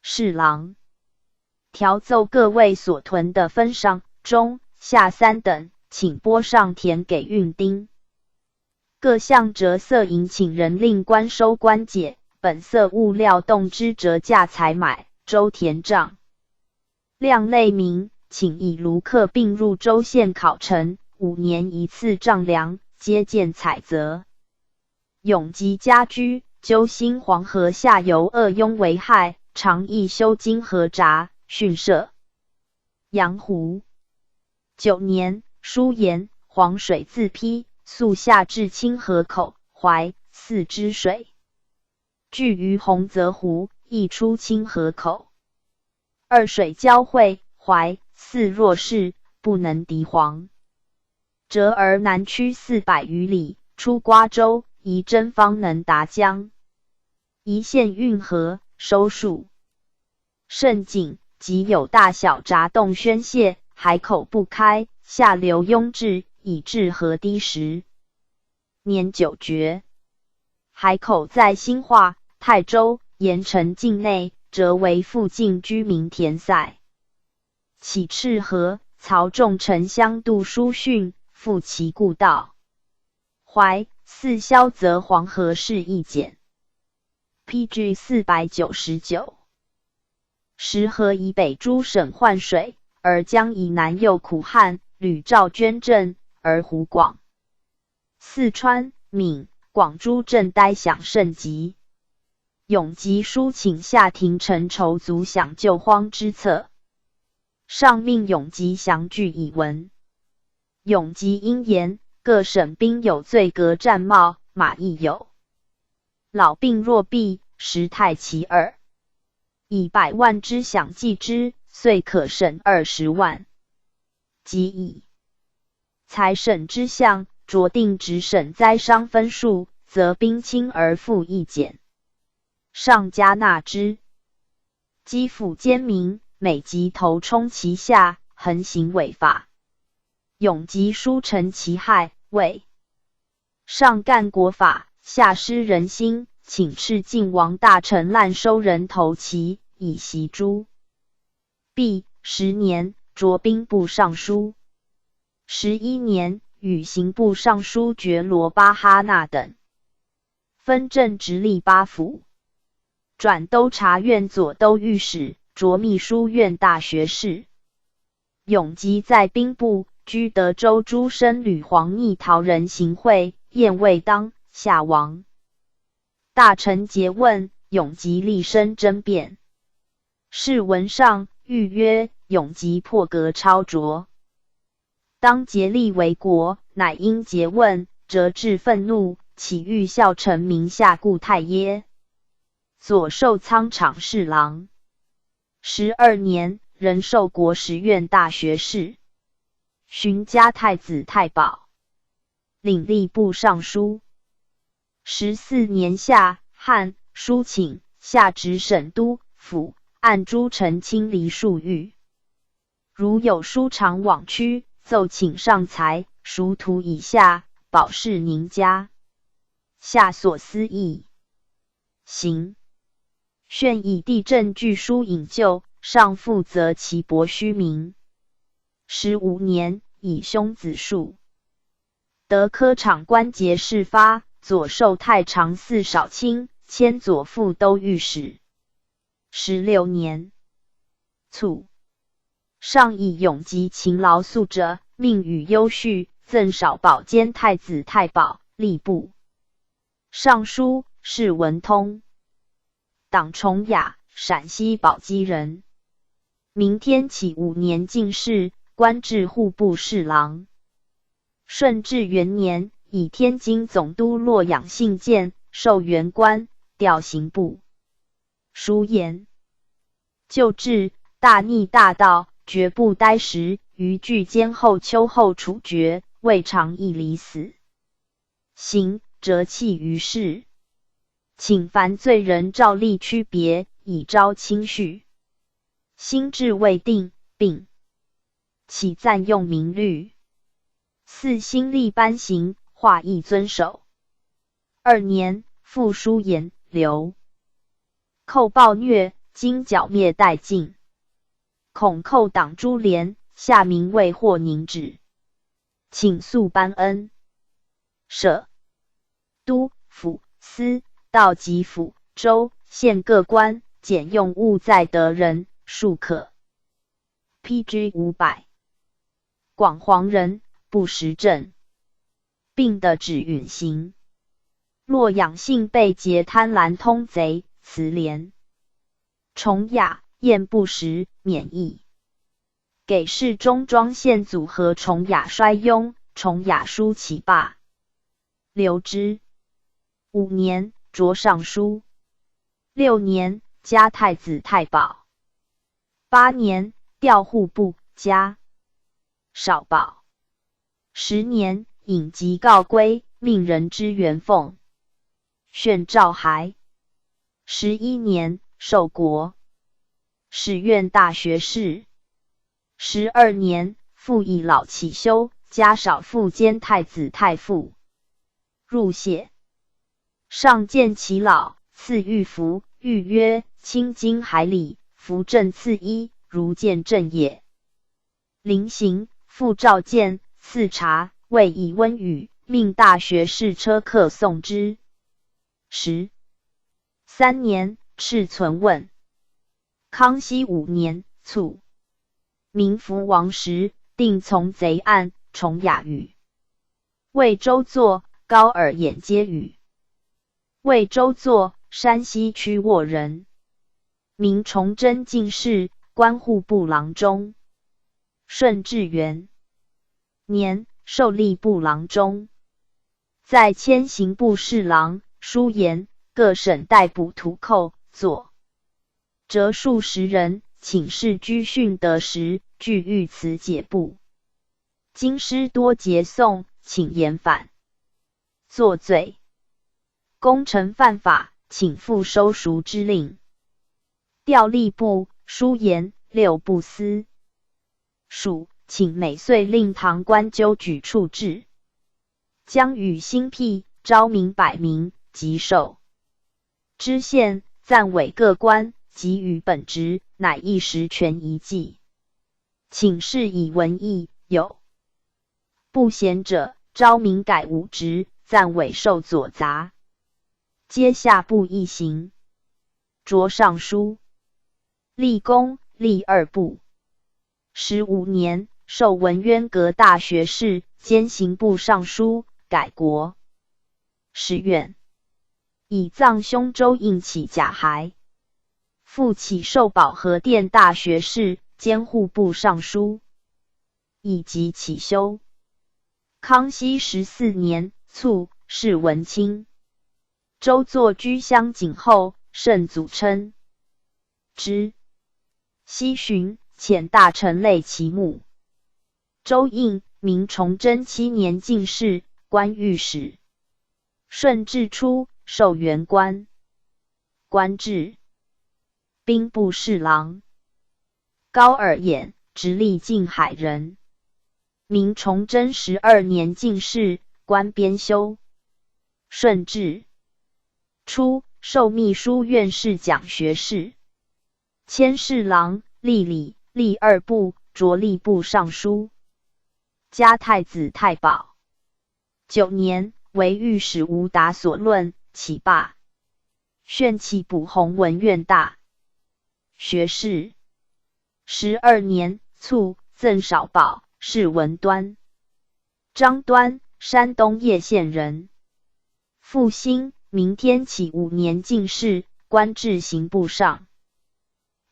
侍郎。调奏各位所屯的分上、中、下3等，请拨上田给运丁。各项折色银请人令官收官解，本色物料动之折价采买，州田账量类明，请以卢客并入州县考成，5年一次丈量，皆见采择。永吉家居，揪新黄河下游恶拥为害，常议修经河闸，训社。阳湖9年，书言黄水自批，速下至清河口、淮、泗之水，聚于洪泽湖，溢出清河口。二水交汇，淮、泗若是，不能敌黄。折而南驱400余里，出瓜州，宜真方能达江。一线运河，收束甚紧，即有大小闸洞宣泄，海口不开，下流拥至，以致河堤时。年9绝。海口在兴化、泰州、盐城境内，则为附近居民田塞。起赤河，曹仲丞相渡书训，复其故道。淮、泗萧则黄河势易减。PG 499。石河以北诸省患水，而江以南又苦旱，屡召捐赈，而湖广、四川、闽、广诸赈灾饷甚急。永吉书请下廷臣筹足饷救荒之策，上命永吉详具以闻。永吉因言，各省兵有罪革战帽，马亦有。老病弱弊，时态其二。以100万之饷计之，遂可省20万。即以财省之项，酌定直省灾伤分数，则兵轻而赋益减。上加纳之。基辅奸民，每集头冲其下，横行违法。永吉书陈其害，谓上干国法，下失人心，请敕晋王大臣滥收人头旗，以袭诛。毕10年，擢兵部尚书。11年，与刑部尚书爵罗巴哈纳等分镇直隶8府，转都察院左都御史，擢秘书院大学士。永吉在兵部，居德州诸生吕黄逆逃人行贿，燕未当，下亡。大臣诘问，永吉厉声争辩。是文上谕曰：永吉破格超卓，当竭力为国，乃因诘问，折至愤怒，起欲效臣名下固态耶？左授仓场侍郎。12年，仍授国史院大学士，巡嘉太子太保，领吏部尚书。14年夏，汉书请下直省督府，按诸臣清离庶狱。如有书常往区，奏请上才，熟图以下，保释宁家。下所思议。行。宣以地震据书引咎，上负责其薄虚名。15年，以兄子数得科场官节事发，左授太常寺少卿，迁左副都御史。16年卒，上以勇极勤劳素者，命与优恤，赠少保兼太子太保、吏部尚书，是文通。党崇雅，陕西宝鸡人。明天启5年进士，官至户部侍郎。顺治元年，以天津总督洛阳信件，授元官，调刑部。书言：旧制大逆大盗，绝不呆时，于拒监后秋后处决，未尝一离死。刑折弃于世。请凡罪人照例区别，以昭清序。心智未定，并起暂用明律。4新历颁行，化亦遵守。2年，复书言刘寇暴虐，今剿灭殆尽，恐寇党株连，下民未获宁止，请速颁恩。舍都府司道及府、州、县各官，检用务在得人，数可。PG 500。广黄人，不识正，并的指允行。洛阳信被劫贪婪通贼，辞廉。崇雅，验不实，免役。给事中庄县组合崇雅衰庸，崇雅书起罢。留之。5年，擢尚书。6年，加太子太保。8年，调户部，加少保。10年，引疾告归，命人支元凤。宣诏骸。11年，授国史院大学士。12年，复以老起修，加少傅兼太子太傅。入谢。上见其老，赐玉符，玉曰：清经海里，符正赐一，如见正也。临行，复召见，赐茶，谓以温语，命大学士车客送之。13年，敕存问。康熙5年卒。明福王时，定从贼案，崇雅语。魏州作，高尔眼皆语。魏州作，山西曲沃人。明崇祯进士，官户部郎中。顺治元年，授吏部郎中。在迁刑部侍郎，书言各省逮捕屠寇，作折数10人，请示居训得时，具御辞解部。京师多节颂，请严反。作罪。功臣犯法，请复收赎之令。调吏部，书言6部司属，请每岁令堂官纠举处置。将与新辟，昭明百名，即授。知县、暂委各官，给予本职，乃一时权一计。请示以文义，有不贤者，昭明改5职，暂委受左杂。皆下部一行。擢尚书。立功，历2部。15年，授文渊阁大学士，兼刑部尚书，改国史院。以葬兄周应起甲骸。复起授保和殿大学士，兼户部尚书。以及起修。康熙14年卒，谥文钦。周作居乡景后，圣祖称之。西巡遣大臣类其墓。周应，明崇祯7年进士，官御史。顺治初，授员官，官至兵部侍郎。高尔衍，直隶静海人。明崇祯12年进士，官编修。顺治初，授秘书院士讲学士。迁侍郎、吏礼、吏2部、着吏部尚书。加太子太保。9年，为御史吴达所论，起罢。宣启补弘文院大学士。12年，卒，赠少保，谥文端。张端，山东叶县人。复兴，明天启5年进士，官至刑部尚。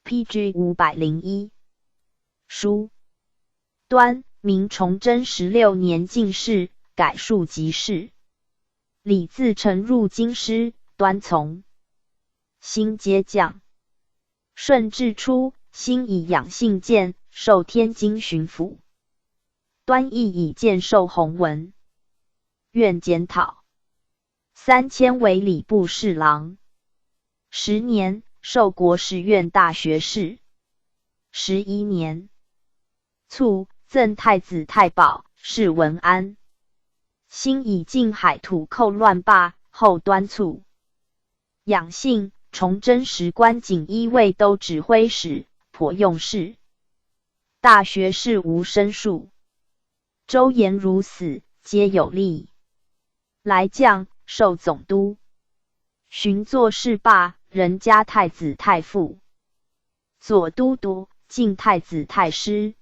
PG 501。书端，明崇祯16年进士，改庶吉士。李自成入京师，端从。兴皆将。顺治初，兴以养性荐，授天津巡抚。端亦以荐授弘文院检讨。3迁为礼部侍郎。10年，授国史院大学士。11年，卒，赠太子太保，谥文安。兴以靖海土寇乱罢，后端卒。养性，崇祯时官锦衣卫都指挥使，颇用事。大学士无申述。周延如死，皆有利。来将，授总督。巡作事罢，仍加太子太傅。左都督，进太子太师。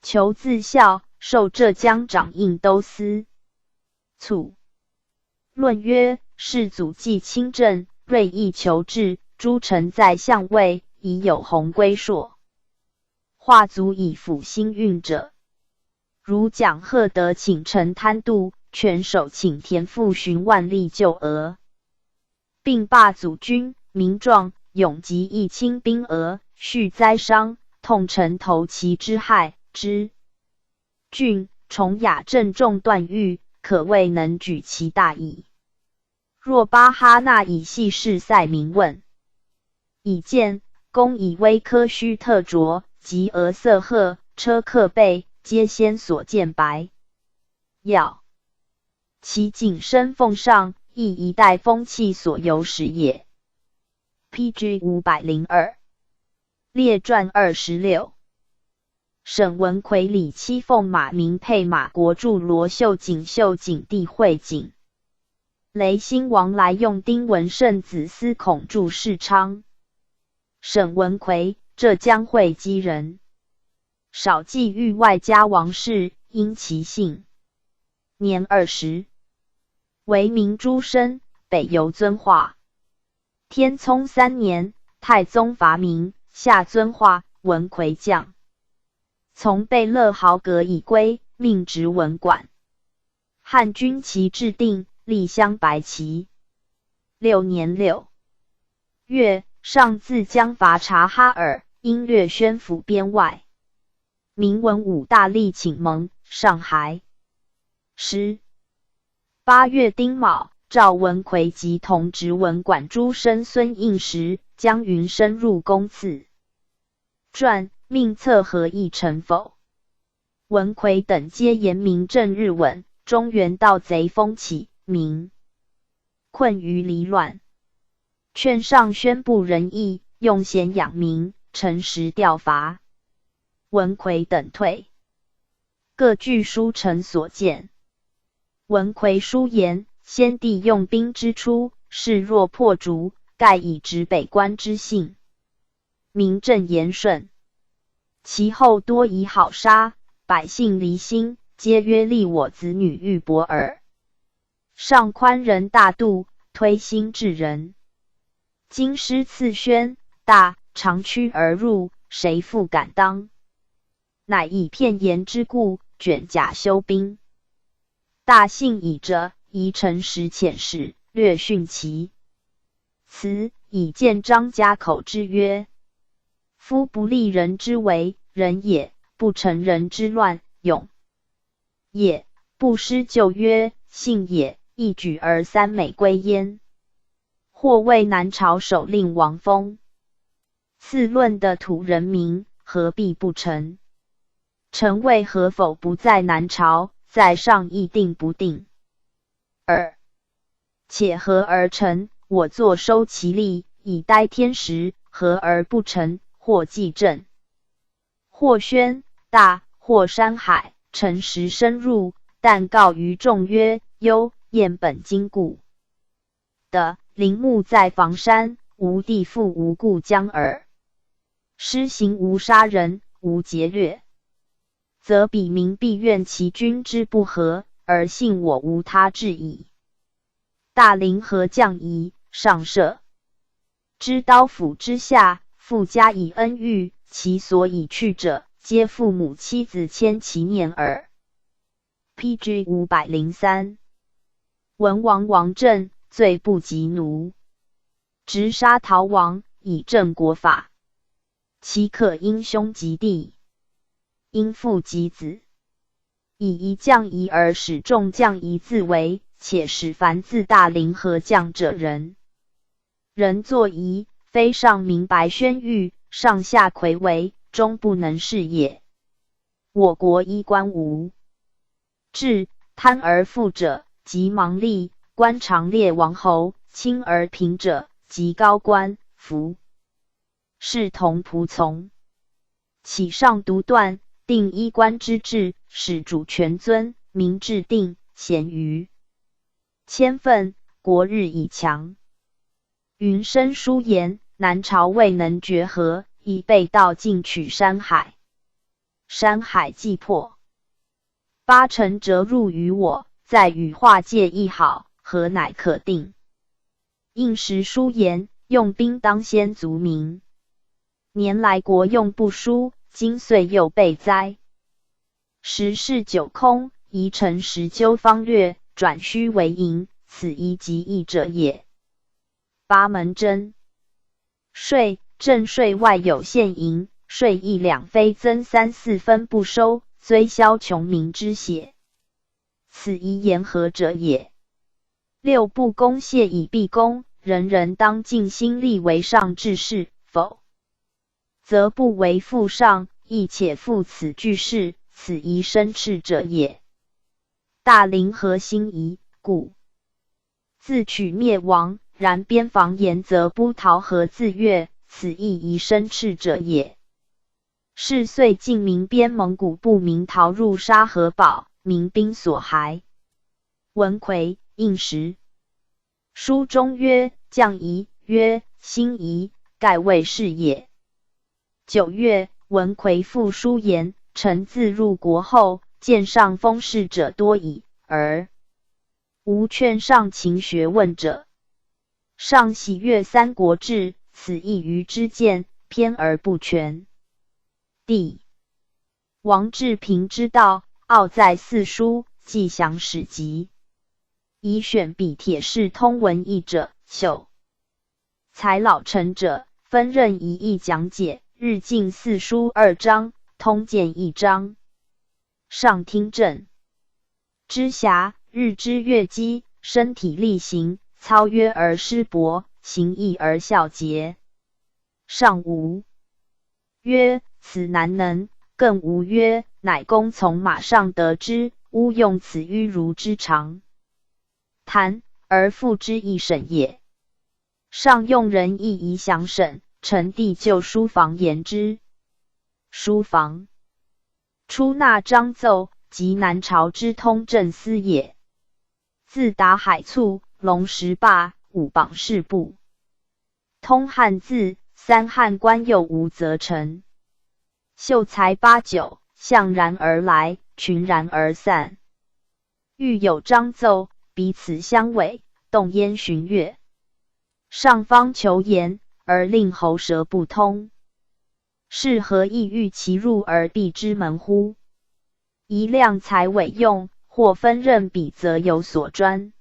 求自校，授浙江掌印都司。卒。论曰：世祖既亲政，锐意求治，诸臣在相位，已有鸿归硕，化足以辅兴运者。如蒋赫德请臣贪妒，权守请田赋寻万历救俄，并罢祖军，民壮，永及义亲兵俄，恤灾伤，痛陈头其之害之。郡崇雅郑重断狱，可谓能举其大义。若巴哈纳以系事塞民问，以见公以微科须特着，及俄色褐，车克背，皆先所见白。要其谨身奉上，亦一代风气所由时也。PG 502。列传26。沈文魁李妻奉马明配马国柱罗秀景帝会景。雷兴王来用丁文胜子司孔祝世昌。沈文魁，浙江会稽人。少记域外家王氏，因其姓。年20。为明诸生，北游遵化。天聪3年，太宗伐明，下遵化，文魁将。从贝勒豪格已归，命执文馆。汉军旗制定，立镶白旗。6年6月，上自江伐察哈尔，因略宣府边外。明文武大力请盟，上还。8月丁卯，赵文魁及同执文馆诸生孙应时、江云深入宫赐传，命册合议成否。文魁等皆言明正日稳，中原盗贼风起，民困于离乱。劝上宣布仁义，用贤养民，诚实调罚。文魁等退。各据书臣所见。文魁书言，先帝用兵之初，视若破竹，盖以直北关之信。名正言顺。其后多以好杀，百姓离心，皆曰立我子女欲薄耳。上宽仁大度，推心置人。京师赐宣大，长驱而入，谁复敢当？乃以片言之故，卷甲修兵。大信以者，宜臣实遣使，略训其辞，以见张家口之曰：夫不立人之为，仁也；不成人之乱，勇也；不失旧约，信也。一举而三美归焉。或谓南朝首令王封，次论的土人民，何必不成？臣为何否不在南朝，在上亦定不定。2. 且何而成？我坐收其力，以待天时，何而不成？或计政，或宣大，或山海，臣实深入，但告于众曰：忧燕本经故的陵墓在房山，无地复无故疆耳。施行无杀人，无劫掠，则彼民必怨其君之不和，而信我无他志矣。大陵何将夷，上赦之刀斧之下，复加以恩遇，其所以去者，皆父母妻子迁其念耳。PG 503。文王王政，罪不及奴，直杀逃亡，以正国法。岂可因兄及弟，因父及子，以一将夷而使众将夷自为？且使凡自大陵何将者人，人作夷，非上明白宣谕，上下睽违，终不能事也。我国衣冠无志，贪而富者，即芒吏；官常列王侯，轻而贫者，即高官服。视同仆从，岂上独断，定衣冠之制，使主权尊，民治定，咸于千分，国日以强。云深书言，南朝未能决和，以被盗进取山海。山海既破，八成折入于我，在与化界亦好，何乃可定？应时书言，用兵当先族民。年来国用不殊，今岁又被灾。时事久空，宜乘时究方略，转虚为盈，此一极易者也。八门征税，正税外有现银，税一两非增三四分不收，虽消穷民之血，此宜言何者也？六不公谢以毕公，人人当尽心力为上治事，否则不为父上，亦且负此句式，此宜生斥者也。大陵何心疑，故自取灭亡，然边防严则不逃，何自越？此亦宜生斥者也。是岁晋民边蒙古部民逃入沙河堡，民兵所骸。文魁应时。书中曰：将夷，曰辛夷，盖谓是也。9月，文魁复书言：臣自入国后，见上封事者多矣，而无劝上勤学问者。上喜阅《三国志》，此一愚之见，偏而不全。帝王治平之道，傲在四书，既详史籍，以选比铁士通文译者，秀才老成者，分任一义讲解。日进四书2章，通鉴1章。上听政之暇，日之月积，身体力行，操约而师伯，行义而孝节。上无曰此难能，更无曰乃公从马上得之，勿用此迂儒之长，谈而复之以审也。上用人亦宜详审，臣弟就书房言之。书房出纳章奏，即南朝之通政司也。自达海卒、龙石罢，五榜事部，通汉字，三汉官又无则成。秀才8、9，向然而来，群然而散。欲有章奏，彼此相违，动焉寻阅。上方求言，而令喉舌不通，是何意欲其入而闭之门乎？宜量才委用，或分任彼则有所专。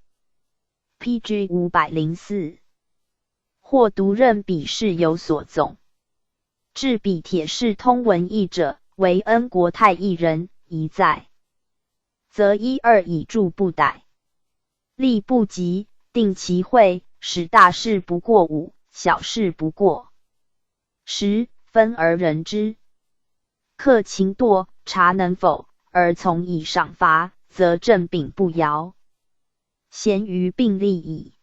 PG 504。或独任笔试有所总。制笔帖式通文译者为恩国泰一人，一在，则一二以著不逮。例不及，定其会，使大事不过5，小事不过10，分而人之。克勤惰，察能否，而从以赏罚，则正秉不摇。咸于并立矣。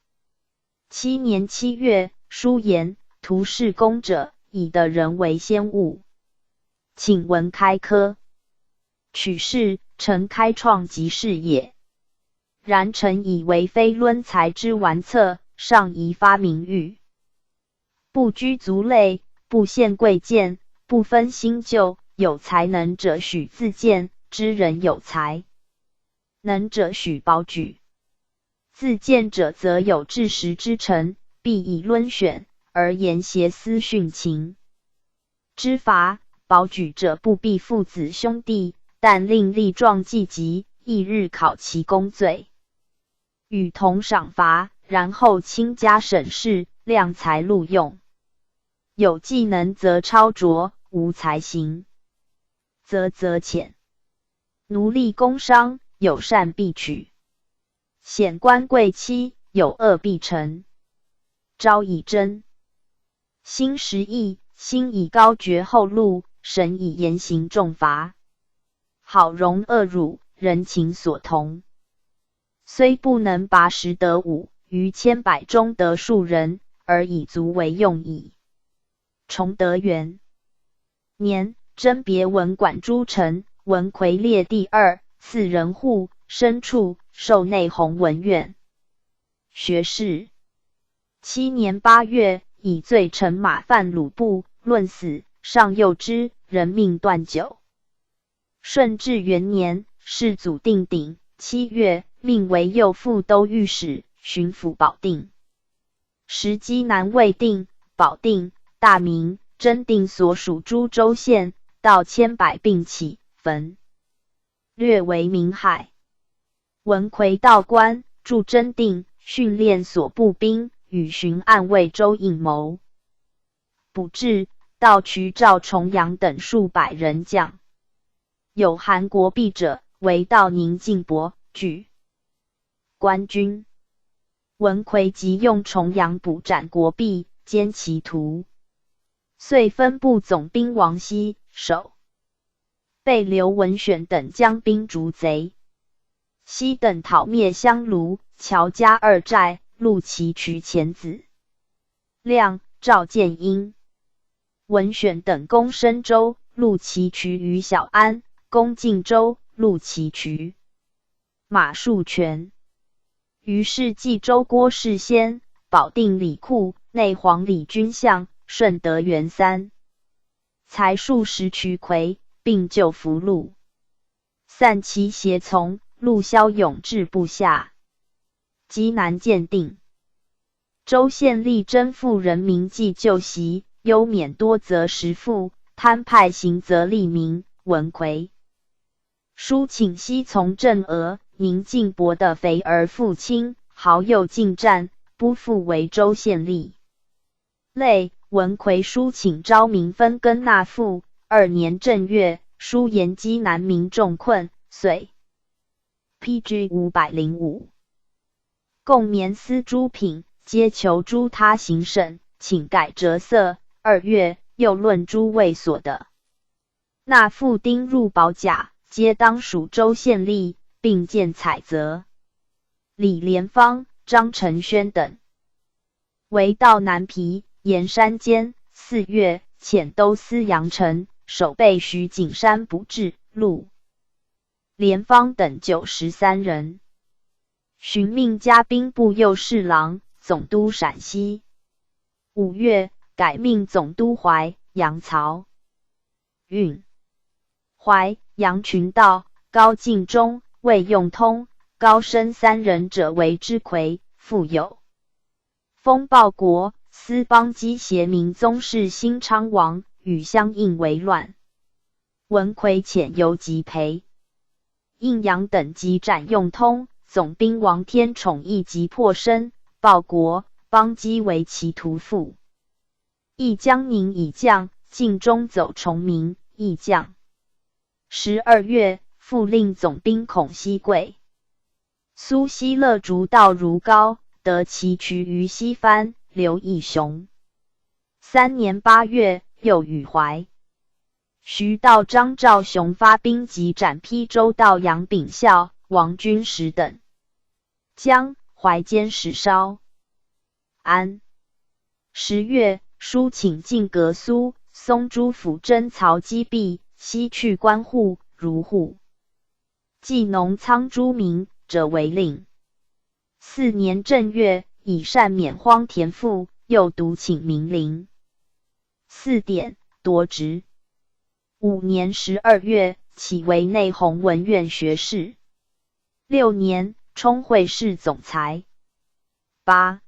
7年7月，书言图示公者，以的人为先务，请闻开科。取士，臣开创即事也。然臣以为非论才之玩策，上宜发明誉。不拘族类，不限贵贱，不分新旧，有才能者许自荐，知人有才能者许保举。自荐者则有治时之臣，必以论选，而言邪私训情。知罚保举者不必父子兄弟，但令力壮纪疾，翌日考其功罪。与同赏罚，然后亲加审视，量才录用。有技能则超卓，无才行则浅。奴隶工商，有善必取。显官贵戚，有恶必成。昭以真，心实义，心以高绝后路，神以严刑重罚。好容恶辱，人情所同。虽不能拔10得5，于千百中得数人，而以足为用矣。崇德元年，甄别文馆诸臣，文魁列第2，赐人户、牲畜，授内弘文院学士。7年8月，以罪臣马犯鲁部，论死，上诱之，人命断久。顺治元年，世祖定鼎7月，命为右副都御史、巡抚保定。时机南魏定、保定、大名、真定所属诸州县，到千百并起，焚，略为明海。文魁道官，驻真定，训练所部兵，与巡按魏州应谋。捕至，盗渠赵重阳等数百人将。有韩国弊者，为道宁晋伯举官军。文魁即用重阳捕斩国弊，歼其徒。遂分部总兵王熙守，被刘文选等将兵逐贼。熙等讨灭香炉、乔家2寨，戮其渠前子亮、赵建英。文选等攻深州，戮其渠于小安；攻晋州，戮其渠。马树全。于是冀州郭士先、保定李库、内黄李军相、顺德元3，才数十渠魁，并救俘虏，散其胁从，陆骁勇至部下，击南建定。州县吏征赋人民计旧习，优免多则实赋，贪派行则利民。文魁书请西从郑俄，宁晋伯的肥儿父亲，豪右进战，不复为州县吏。类文魁书请昭民分耕纳赋。2年正月，书言击南民众困，遂 PG 505。共棉丝诸品，皆求诸他行省，请改折色。2月，又论诸卫所的纳赋丁入保甲，皆当属州县吏，并见采择。李莲芳、张承轩等为道南皮、盐山间。4月，遣都司杨成、守备徐景山不至，陆莲芳等93人。寻命加兵部右侍郎，总督陕西。5月，改命总督淮、杨曹运、淮、杨群道、高敬忠、魏用通、高升3人者为之魁，复有封报国、司邦姬协明宗室新昌王，与相应为乱。文魁遣游击裴、应阳等击斩用通，总兵王天宠义及破身，报国、邦基为其徒父。亦江宁以将，晋中走崇明，亦将。12月，复令总兵孔熙贵。苏西勒逐道如高，得其渠于西藩，刘义雄。3年8月，又与怀。徐道张召雄发兵击斩邳州道杨秉孝、王君实等。江淮监使烧。安10月，书请进阁苏、松诸府征曹击毙，西去关户、如户。冀农仓诸民者为令。4年正月，以善免荒田赋，又独请民陵。4点，夺职。5年12月，起为内弘文院学士。6年，充会试总裁。8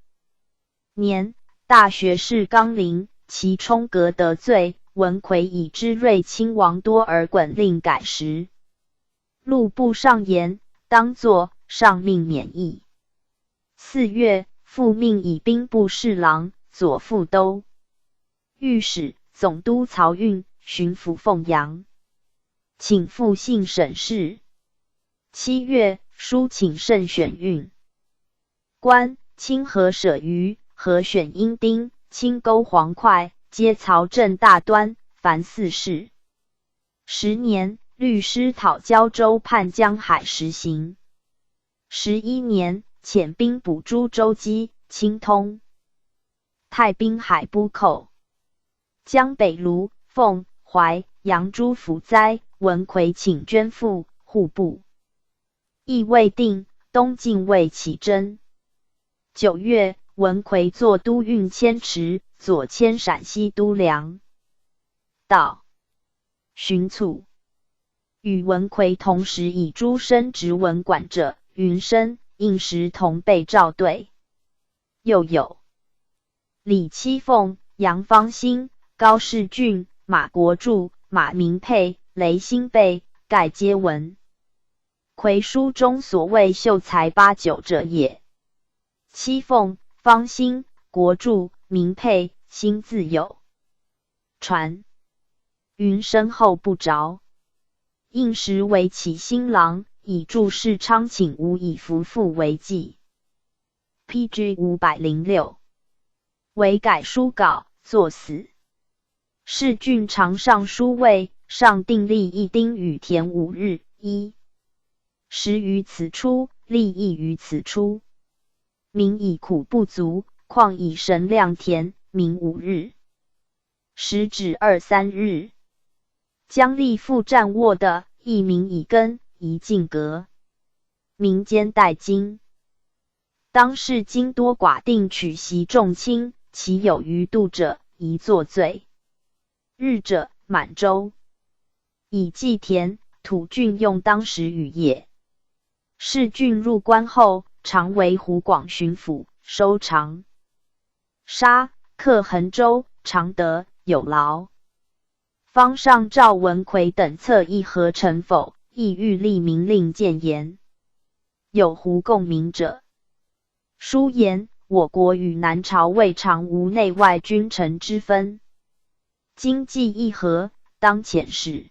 年，大学士纲领，其充格得罪，文魁以知睿亲王多而衮令改时。录部上言，当作，上命免役。4月，复命以兵部侍郎、左副都御史、总督漕运、巡抚凤阳，请复信省事。7月，书请慎选运官，清河舍鱼、河选阴丁、清沟黄块，皆漕政大端，凡4事。10年，律师讨胶州判江海实行。11年，遣兵捕诸州机、清通、太滨海布寇。江北卢、凤、淮、扬诸府灾，文魁请捐赋，户部。亦未定，东晋未起征。9月，文魁作都运迁池，左迁陕西都梁。道荀卒。与文魁同时以诸生职文管者，云生、应时同被召对。又有李七凤、杨方兴、高士俊、马国柱、马明佩、雷兴备，盖皆闻。魁书中所谓秀才8、9者也。七凤、方兴、国柱、明佩、兴自有传。云身后不着。应时为其新郎，以祝世昌请吴以夫妇为祭。PG 506。为改书稿，作死。世郡常上书位，上定立一丁与田5日，1时于此出，立亦于此出。民以苦不足，况以神量田，民5日。时止2、3日。将立复战握的，一民以根，一进格。民间代金。当世经多寡定取袭重轻，其有余度者，宜作罪。日者，满洲。以祭田、土郡用当时雨也。世郡入关后，常为湖广巡抚，收常沙、克衡州，常德、有劳。方上赵文魁等策议何成否，亦欲立民令谏言。有胡共鸣者。书言，我国与南朝未尝无内外君臣之分。今既议和，当遣使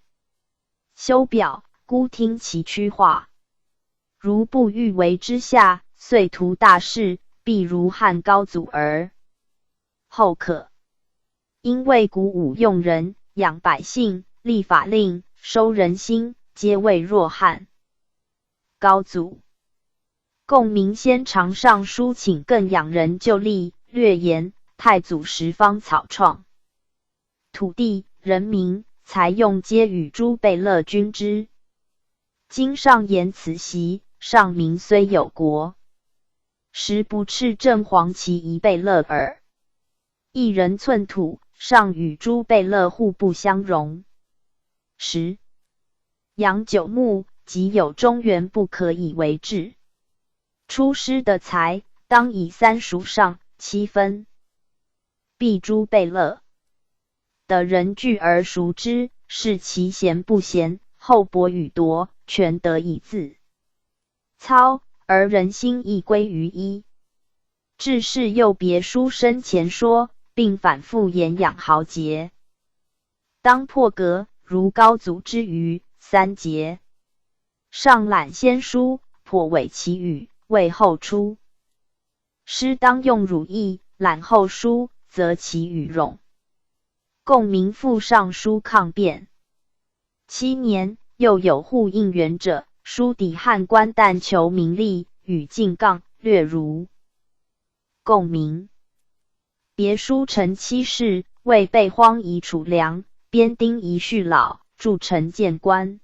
修表，孤听其曲化。如不欲为之下，遂图大事，必如汉高祖而后可。因为鼓舞用人，养百姓，立法令，收人心，皆未若汉高祖。共鸣先常上书请更养人就例，略言太祖时方草创。土地、人民、财用皆与诸贝勒均之。今上言此袭，上民虽有国，实不啻正黄旗一贝勒耳。一人寸土，上与诸贝勒互不相容。10养九牧，即有中原不可以为治。出师的财，当以3属上7分。必诸贝勒的人聚而熟之，视其贤不贤，后博与夺，全得以自操，而人心亦归于一。致仕又别书生前说，并反复言养豪杰。当破格，如高祖之余3节。上览先书，颇伪其语，为后出。诗当用汝意，览后书，则其语冗。共鸣复上书抗辩。7年，又有护应援者，书抵汉官，但求名利，与进杠，略如。共鸣。别书陈七世，为备荒夷储粮，边丁遗恤老，筑城建官。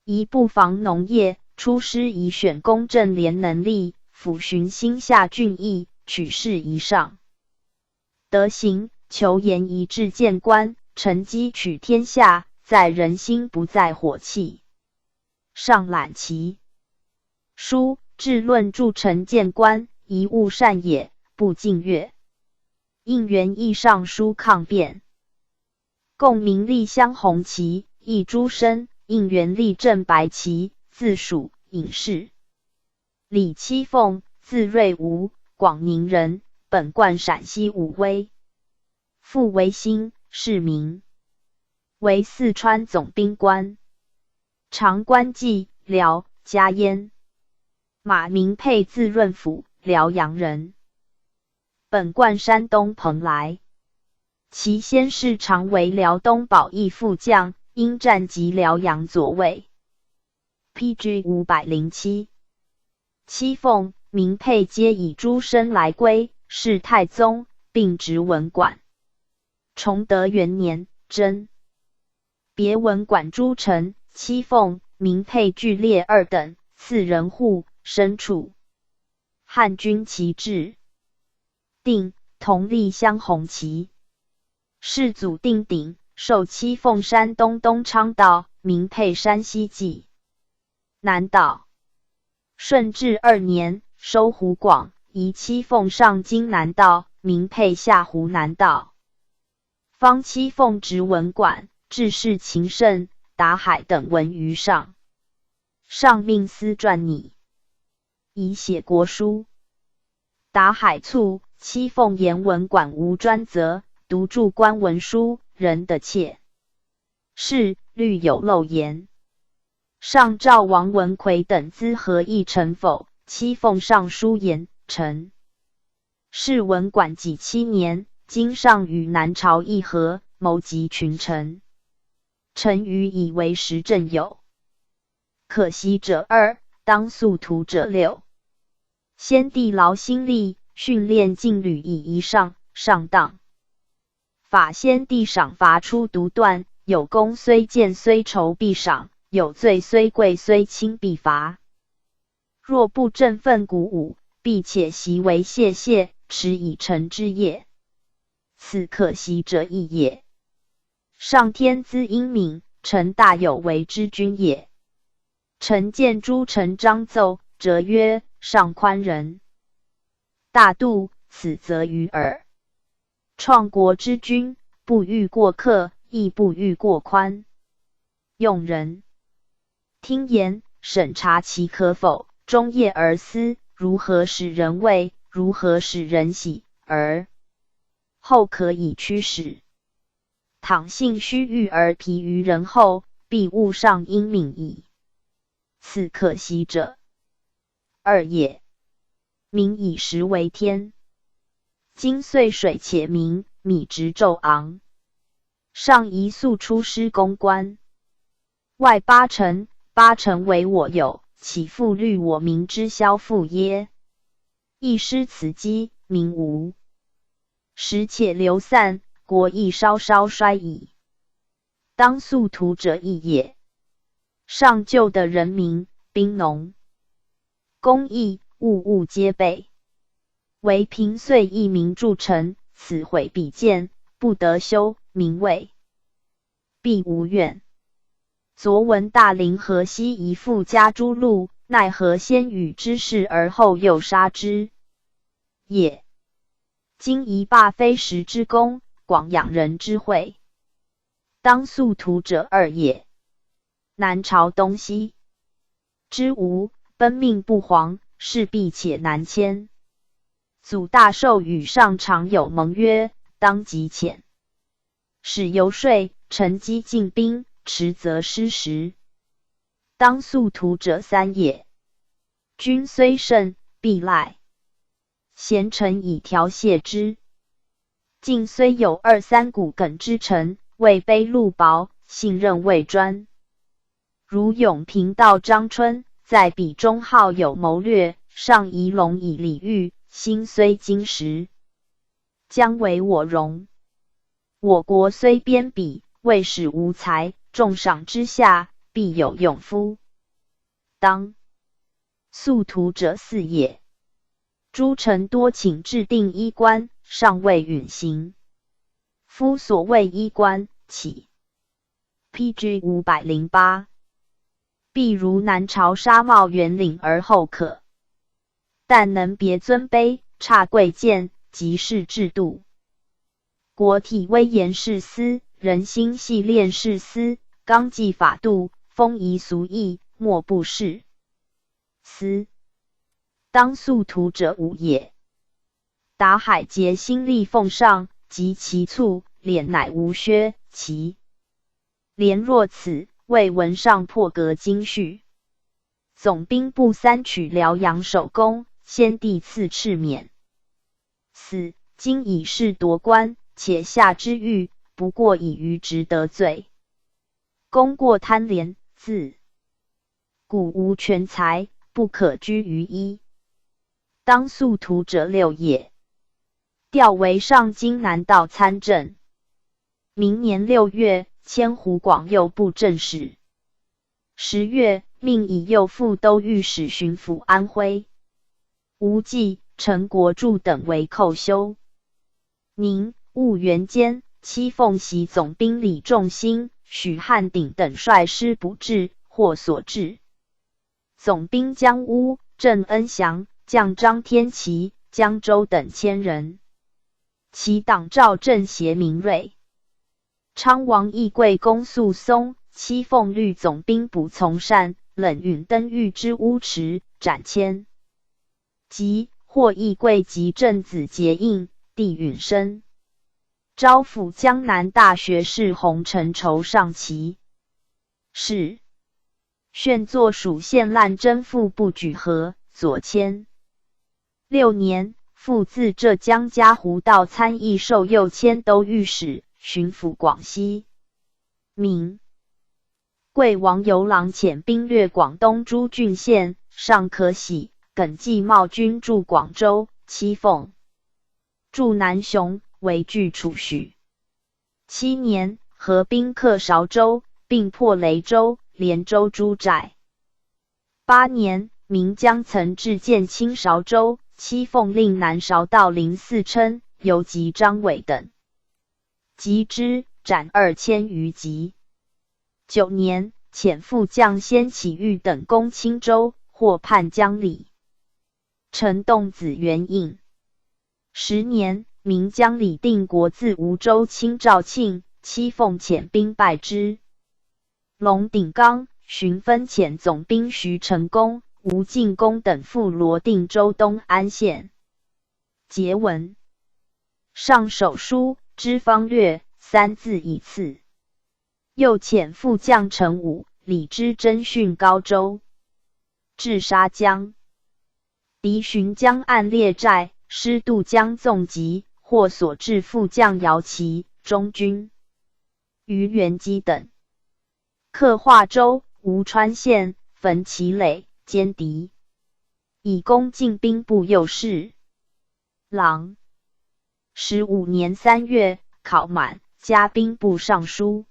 宜布防农业，出师以选公正廉能力，抚巡心下郡邑，取士以上。德行，求严以治建官，成绩取天下，在人心不在火气。上览其书，治论筑城建官，宜务善也，不尽悦。应援议上书抗辩。共鸣立镶红旗，议诸生，应援立正白旗，自属隐士。李七凤，字瑞吾，广宁人，本贯陕西武威。父为兴，世民，为四川总兵官，常官济、辽、嘉焉。马明沛，字润甫，辽阳人，本贯山东蓬莱。其先世常为辽东保义副将，因战及辽阳左卫。PG 507。七凤、明沛皆以诸生来归，是太宗，并职文馆。崇德元年，征别文馆诸臣，七凤、明沛俱列2等，赐人户，身处。汉军旗帜。定，同立镶红旗。世祖定鼎，授七凤山东东昌道，明沛山西冀南道。顺治2年，收湖广，移七凤上京南道，明沛下湖南道。方七凤职文馆，治事勤慎，达海等文于上。上命司撰拟，以写国书。达海卒，七凤言文馆无专责，独著官文书，人的窃。是虑有漏言。上召王文魁等资合议成否？七凤上书言成。是文馆己7年，今上与南朝议和，谋集群臣。臣愚以为时政有。可惜者2，当速图者6。先帝劳心力，训练禁旅以仪上，上当。法先帝赏罚出独断，有功虽见虽酬必赏，有罪虽贵虽轻必罚。若不振奋鼓舞，必且习为谢谢，持以成之业。此可惜者亦也。上天资英敏，臣大有为之君也。臣见诸臣章奏，则曰：上宽仁大度，此则于耳。创国之君，不欲过客，亦不欲过宽。用人听言，审查其可否，终夜而思，如何使人畏，如何使人喜，而后可以驱使。倘性虚欲而疲于人后，必误上英敏矣。此可惜者2也。民以食为天。今岁水且明，米值骤昂。上宜速出师攻关。外8成为我有，岂复虑我民之消复耶？一失此机，民无。时且流散，国亦稍稍衰矣。当速图者亦也。上救的人民，兵农工艺，物皆备。唯平岁一民筑城，此毁必见，不得修，民畏，必无怨。昨闻大凌河西夷妇家诸路，奈何先与之事而后又杀之也？今宜罢非时之功，广养人之惠。当速图者2也。南朝东西之吴，奔命不遑，势必且难迁。祖大寿与上常有盟约，当即遣使游说，乘机进兵，迟则失时。当速图者三也。军虽胜，必赖。贤臣以调谢之。晋虽有二三股艮之臣，位卑禄薄，信任未专。如永平道张春，在彼中好有谋略，上仪龙以礼遇，心虽金石，将为我荣。我国虽边鄙，未使无才，重赏之下，必有用夫。当速图者四也。诸臣多请制定衣冠，尚未允行。夫所谓衣冠，岂 PG 508。必如南朝纱帽圆领而后可，但能别尊卑，差贵贱，即是制度。国体威严是司，人心系练是司，纲纪法度，风仪俗义，莫不是司。当速图者五也。达海节心力奉上，及其卒，敛乃无削，其连若此，为文上破格经序。总兵部三取辽阳守功，先帝赐敕免。4. 今以势夺官，且下之欲，不过以愚直得罪。功过贪廉，自古无全才，不可居于一。当速图者六也。调为上京南道参政。明年6月，迁湖广右布政使。10月，命以右副都御史巡抚安徽、无忌、陈国柱等为寇修。宁戊元间，戚凤喜总兵李仲兴、许汉鼎等率师不至，或所至。总兵江乌、郑恩祥、将张天齐、江州等千人。其党赵正协明锐。昌王义贵公肃松、戚凤律总兵卜从善、冷允登御之乌池，斩迁。即或义贵及正子结印，帝允生。招抚江南大学士洪承畴上旗。是。炫作属县滥征赋不举和，左迁。6年，复自浙江嘉湖道参议授右迁都御史，巡抚广西。明贵王游郎遣兵掠广东诸郡县，尚可喜，耿继茂军驻广州，戚凤驻南雄，为据处许。7年，合兵克韶州，并破雷州、连州诸寨。8年，明将曾至建清韶州，戚凤令南韶道林四称，游击张伟等，击之，斩2000余级。9年，遣副将先启玉等攻青州，获叛江里。陈栋子元印。10年，明将李定国自梧州侵赵庆，戚凤遣兵败之。龙鼎刚、荀分遣总兵徐成功、吴进公等赴罗定州东安县。节文。上手书知方略3字一次。又遣副将陈武、李之征训高州。至沙江，敌巡江岸列寨，师渡江纵急，或所至副将姚琦、中军于元基等。克化州、吴川县，焚其垒，歼敌，以攻进兵部右侍郎。15年3月，考满，加兵部尚书。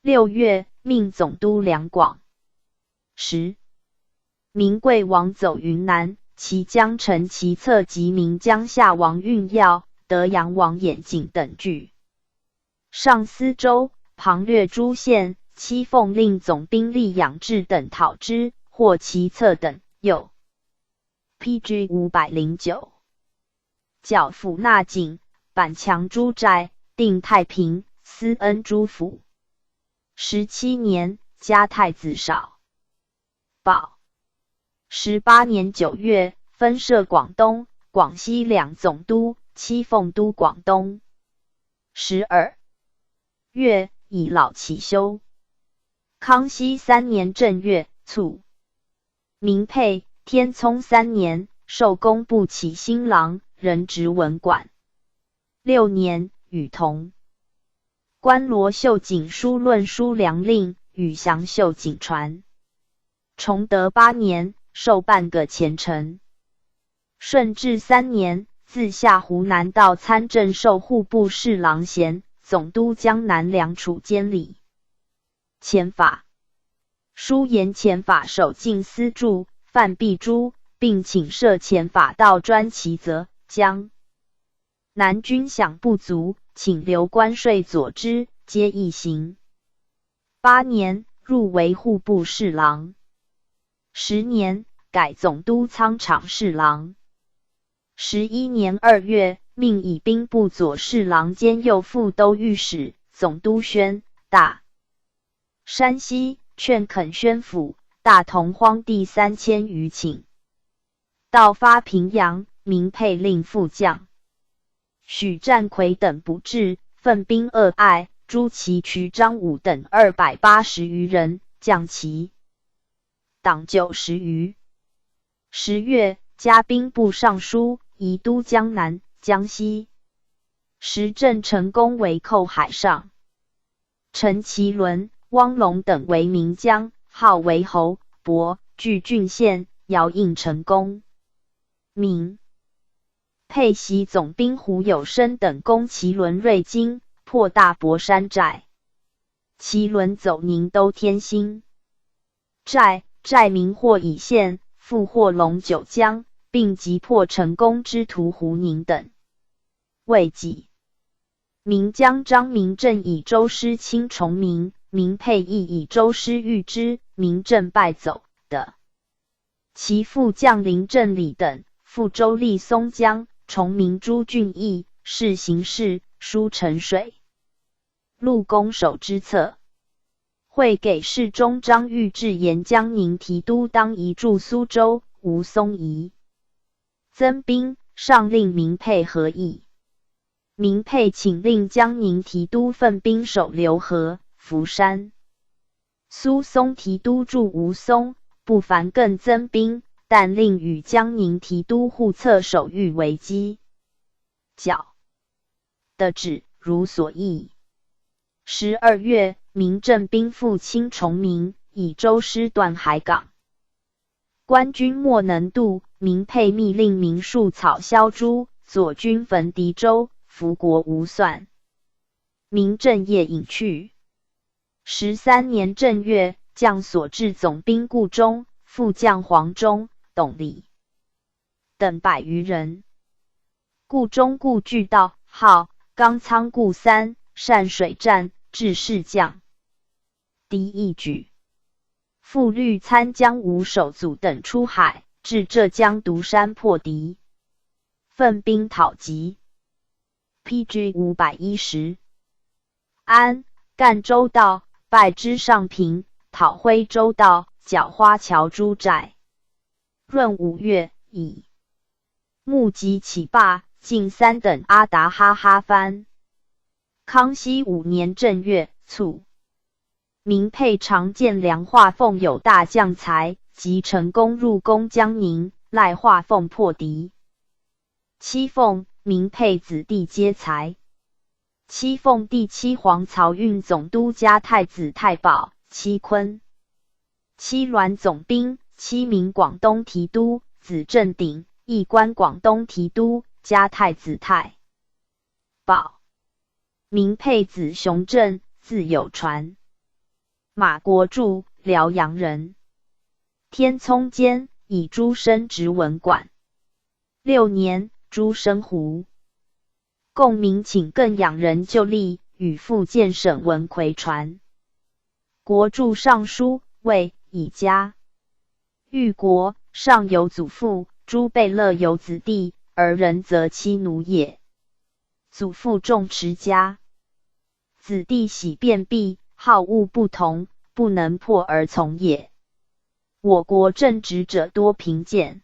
6月，命总督两广。10. 明贵王走云南，其将陈其策及明江夏王运耀、德阳王眼镜等据。上司州、旁略诸县，戚凤令总兵力养志等讨之，获其策等。又 PG 509。剿抚纳井、板墙诸寨，定太平、思恩诸府。17年，加太子少保。18年9月，分设广东、广西两总督，期奉都广东。12月，以老祈休。康熙3年正月卒。明佩天聪3年，授工部启新郎，任直文馆。6年，与同。官罗秀景书论书良令，与祥秀景传。崇德8年，授半个前程。顺治3年，自下湖南道参政，授户部侍郎衔，总督江南两处监理。前法书言前法守进司助范必珠，并请设前法道专其责，江南军饷不足，请留关税佐之，皆一行。8年，入为户部侍郎。10年，改总督仓场侍郎。11年2月，命以兵部左侍郎兼右副都御史、总督宣大山西、劝垦宣府、大同荒地3000余顷。到发平阳，明佩令副将许占魁等不至，奋兵扼隘，诛其渠张武等280余人，降其党90余。10月，加兵部尚书，移都江南、江西。时郑成功为寇海上。陈其伦、汪龙等为岷江，号为侯伯，据郡县，遥应成功。明佩袭总兵胡有生等攻其伦瑞金，破大博山寨。其伦走宁都天兴寨民获以县，复获龙九江，并击破成功之屠胡宁等。未几，岷江张明正以州师亲崇明，明佩亦以州师御之，明正败走的。其副将林正礼等赴州立松江，崇明诸郡邑，是行事，书沉水陆攻守之策。会给事中张玉至沿江宁提督当移驻苏州，吴松仪增兵，上令明佩合议。明佩请令江宁提督奋兵守浏河、福山。苏松提督驻吴松，不凡更增兵，但令与江宁提督互策守御为基角的旨，如所议。12月，明正兵复侵崇明，以州师断海港。官军莫能渡，明佩密令民树草鸮株，左军焚敌州，福国无算。明正夜隐去。13年正月，将所至总兵顾中、副将黄忠、董礼等100余人。顾中顾据道，号冈仓顾三，善水战，致士将。敌一举。复率参将吴守祖等出海，至浙江独山破敌，奋兵讨击。PG 510。安赣州道，败之上平，讨徽州道，剿花桥诸寨。闰5月，以募集起罢，进3等阿达哈哈藩。康熙5年正月卒。明佩常见梁化凤有大将才，即成功入攻江宁，赖化凤破敌。七凤、明佩子弟皆才。七凤第七皇漕运总督加太子太保，七坤。七鸾总兵，七名广东提督，子正鼎，一官广东提督，加太子太保。明佩子雄正，字有传。马国柱，辽阳人。天聪间，以诸生职文馆。6年，诸生胡。共鸣请更养人就立，与复见沈文奎传。国柱尚书，谓以家。豫国上有祖父，诸贝勒有子弟，而人则妻奴也。祖父重持家，子弟喜辩弊，好恶不同，不能破而从也。我国正直者多贫贱，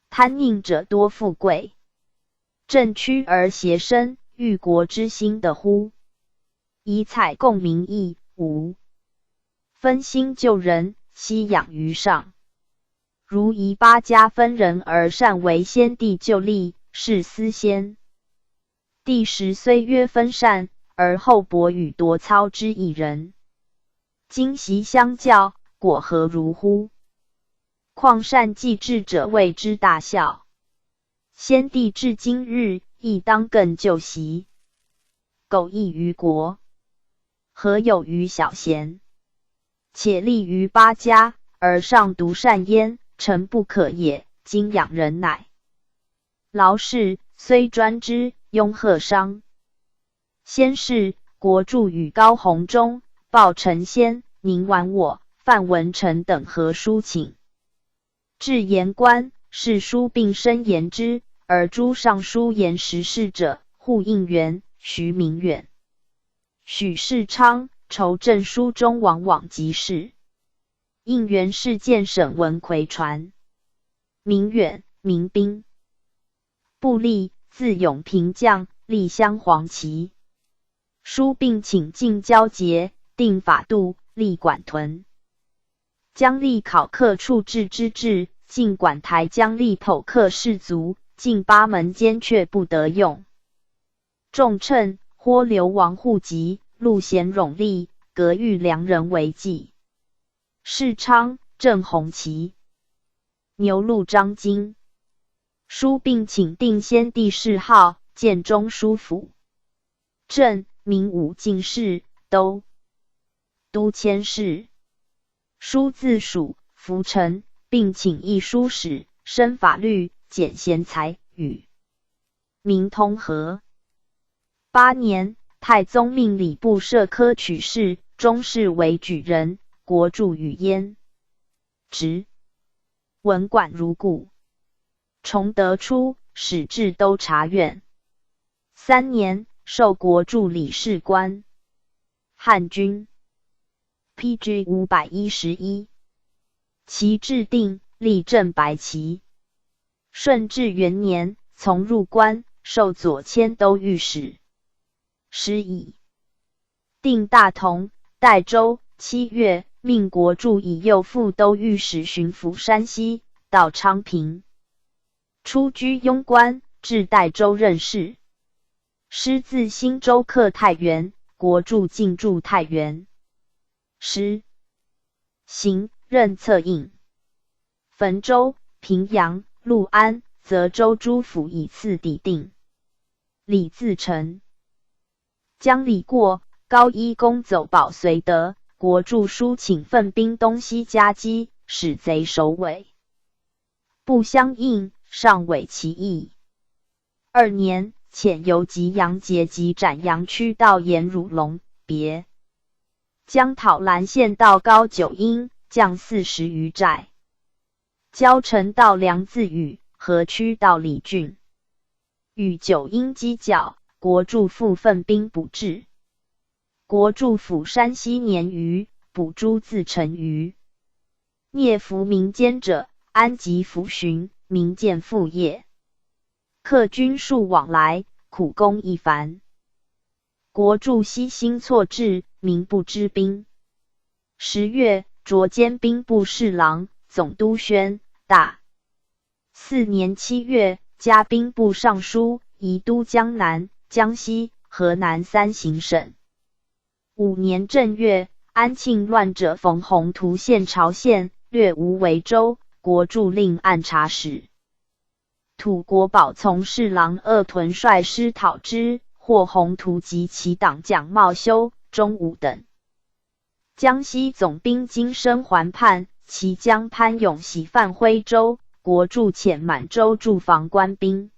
贪佞者多富贵，正屈而邪身，欲国之心的乎？以采共民义。5. 分心救人，悉养于上。如夷八家分人而善为先帝就立，是私先。第10虽曰分善，而后博与夺操之一人。今习相较，果何如乎？况善继志者谓之大孝。先帝至今日，亦当更就习。苟异于国，何有于小贤？且立于八家，而上独善焉，诚不可也。今养人乃劳氏，虽专之，庸贺商。先是，国助与高弘中、鲍承先、宁绾我、范文成等合书请。至言官，是书并申言之，而诸尚书言时事者，户应元、徐明远、许世昌，筹政书中往往即事。应元是见沈文奎传。明远，名彬，部吏，字永平将，历襄黄旗。书并请进交节，定法度，立管屯。将吏考课处置之制，尽管台将吏剖课士卒，近8门间却不得用。重称或流亡户籍，陆贤冗吏，革欲良人为妓。世昌，郑弘旗，牛录张经。书并请定先帝谥号，建中书府。正，明武进士，都佥事。书自属，服臣，并请议书史，申法律，检贤才，与民通和。8年，太宗命礼部设科取士，中士为举人，国助与焉。职文管如故。崇德初，始至都察院。3年，授国助理事官。汉军 PG 511。其制定，立正白旗。顺治元年，从入关，授左迁都御史。师以定大同、代州。7月，命国助以右副都御史巡抚山西，到昌平。初居庸关，至代州任事。师自新州克太原，国助进驻太原。师行，任策应。汾州、平阳、陆安、泽州诸府以次抵定。李自成。将礼过，高一公走保绥德，国助书请奋兵东西夹击，使贼首尾不相应，上委其意。2年，遣游吉阳节及斩阳区到颜汝龙，别。将讨兰县到高九阴，将40余寨。交城到梁自禹，河区到李郡。与九阴犄角，国助复奋兵不至。国助府山西年余，捕诸自成余。聂服民间者，安吉服巡，民见复业。客军数往来，苦工一繁。国助悉心错置，民不知兵。10月，擢兼兵部侍郎、总督宣大。4年7月，加兵部尚书，移都江南、江西、河南3行省。5年正月，安庆乱者冯弘图陷朝县，略无为州，国助令按察使。吐国宝从侍郎鄂屯率师讨之，获弘图及其党蒋茂修、钟武等。江西总兵金生还叛，其将潘永喜犯徽州，国助遣满洲驻防官兵，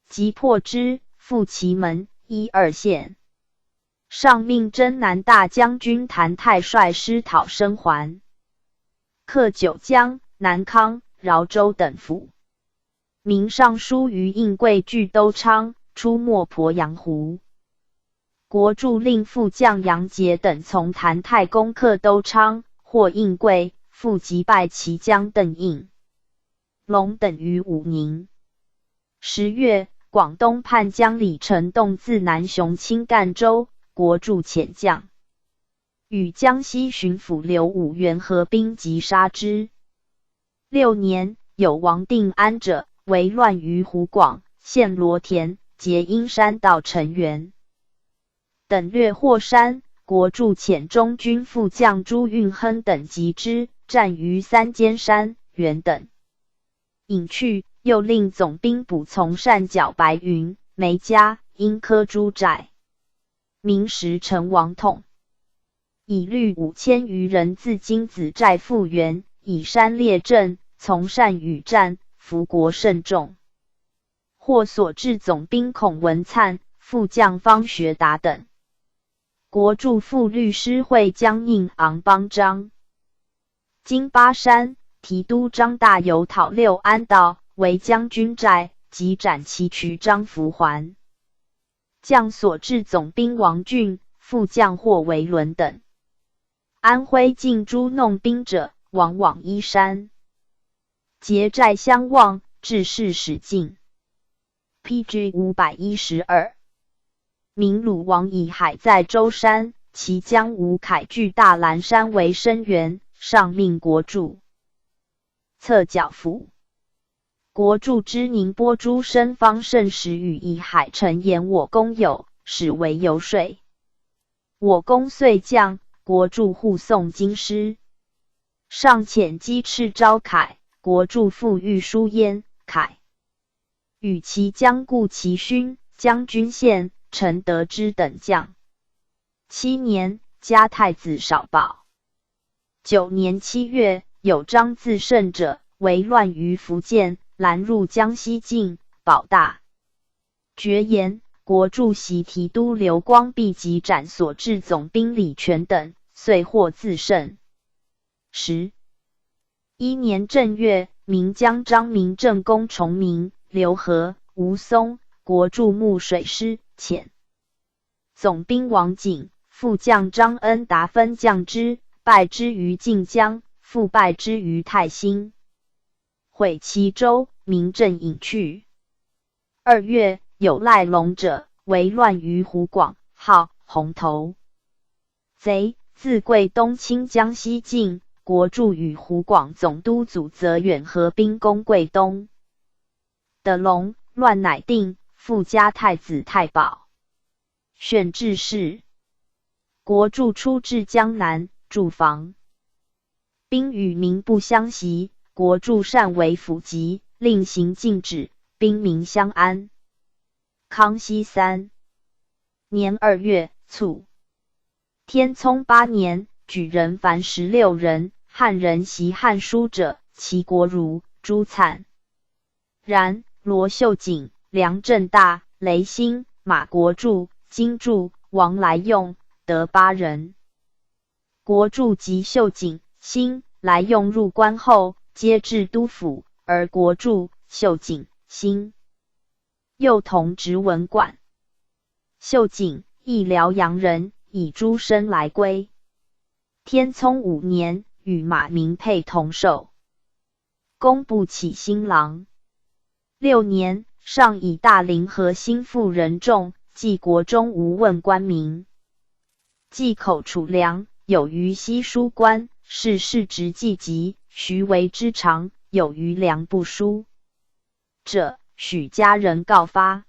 即破之，复其门、1、2县。上命征南大将军谭泰率师讨生还，克九江、南康、饶州等府。民尚书于应贵据都昌，出没鄱阳湖。国助令副将杨杰等从谭泰攻克都昌，获应贵，复击败其将邓应。龙等于武宁。10月，广东叛将李成栋自南雄侵赣州，国柱遣将与江西巡抚刘武元合兵击杀之。6年，有王定安者，为乱于湖广，陷罗田、结阴山到成垣，等掠获山。国柱遣中军副将朱运亨等击之，战于三间山、原等，引去。又令总兵捕从善剿白云、梅家、阴科诸寨，明时成王痛，以律5000余人自金子寨复原，以山列阵，从善与战，服国甚众。或所至总兵孔文灿、副将方学达等。国柱副律师会将应昂邦章。经巴山，提督张大有讨六安道，为将军寨，即斩其渠张福还。将所至总兵王俊、副将霍维伦等。安徽进诸弄兵者，往往依山结寨相望，致使使尽。PG 512。明鲁王以海在舟山，其将吴凯据大兰山为深原，上命国柱策剿抚。国柱知宁波诸生方胜时与以海陈言我公有，始为游说。我公遂将，国柱护送京师。上遣击赤招凯，国柱复御书焉，凯与其将顾其勋、将军宪、陈德之等将。7年，加太子少保。9年7月，有张自胜者，为乱于福建，拦入江西境，保大决言。国柱袭提督刘光弼及斩所至总兵李全等，遂获自胜。11年正月，明将张明正攻崇明、刘和、吴松，国柱募水师，遣总兵王景、副将张恩达分将之，败之于晋江，复败之于泰兴，毁其州，明正隐去。2月，有赖龙者，为乱于湖广，号红头贼，自桂东侵江西境，国柱与湖广总督祖泽远合兵攻桂东。的龙乱乃定，复加太子太保。选制事。国柱出至江南，驻防。兵与民不相袭，国柱擅为府籍，令行禁止，兵民相安。康熙3年2月卒。天聪8年，举人凡16人，汉人习汉书者，齐国儒、朱粲、然、罗秀景、梁正大、雷兴、马国柱、金柱、王来用，得8人。国柱及秀景、兴、来用入关后，皆至都府，而国柱、秀景、兴又同直文馆。秀景，亦辽阳人，以诸身来归。天聪5年，与马明配同授，工部起新郎。6年，上以大凌河兴复人众，记国中无问官名。记口储粮，有于西书官，是世职记籍，徐为之长，有余粮不书者，许家人告发。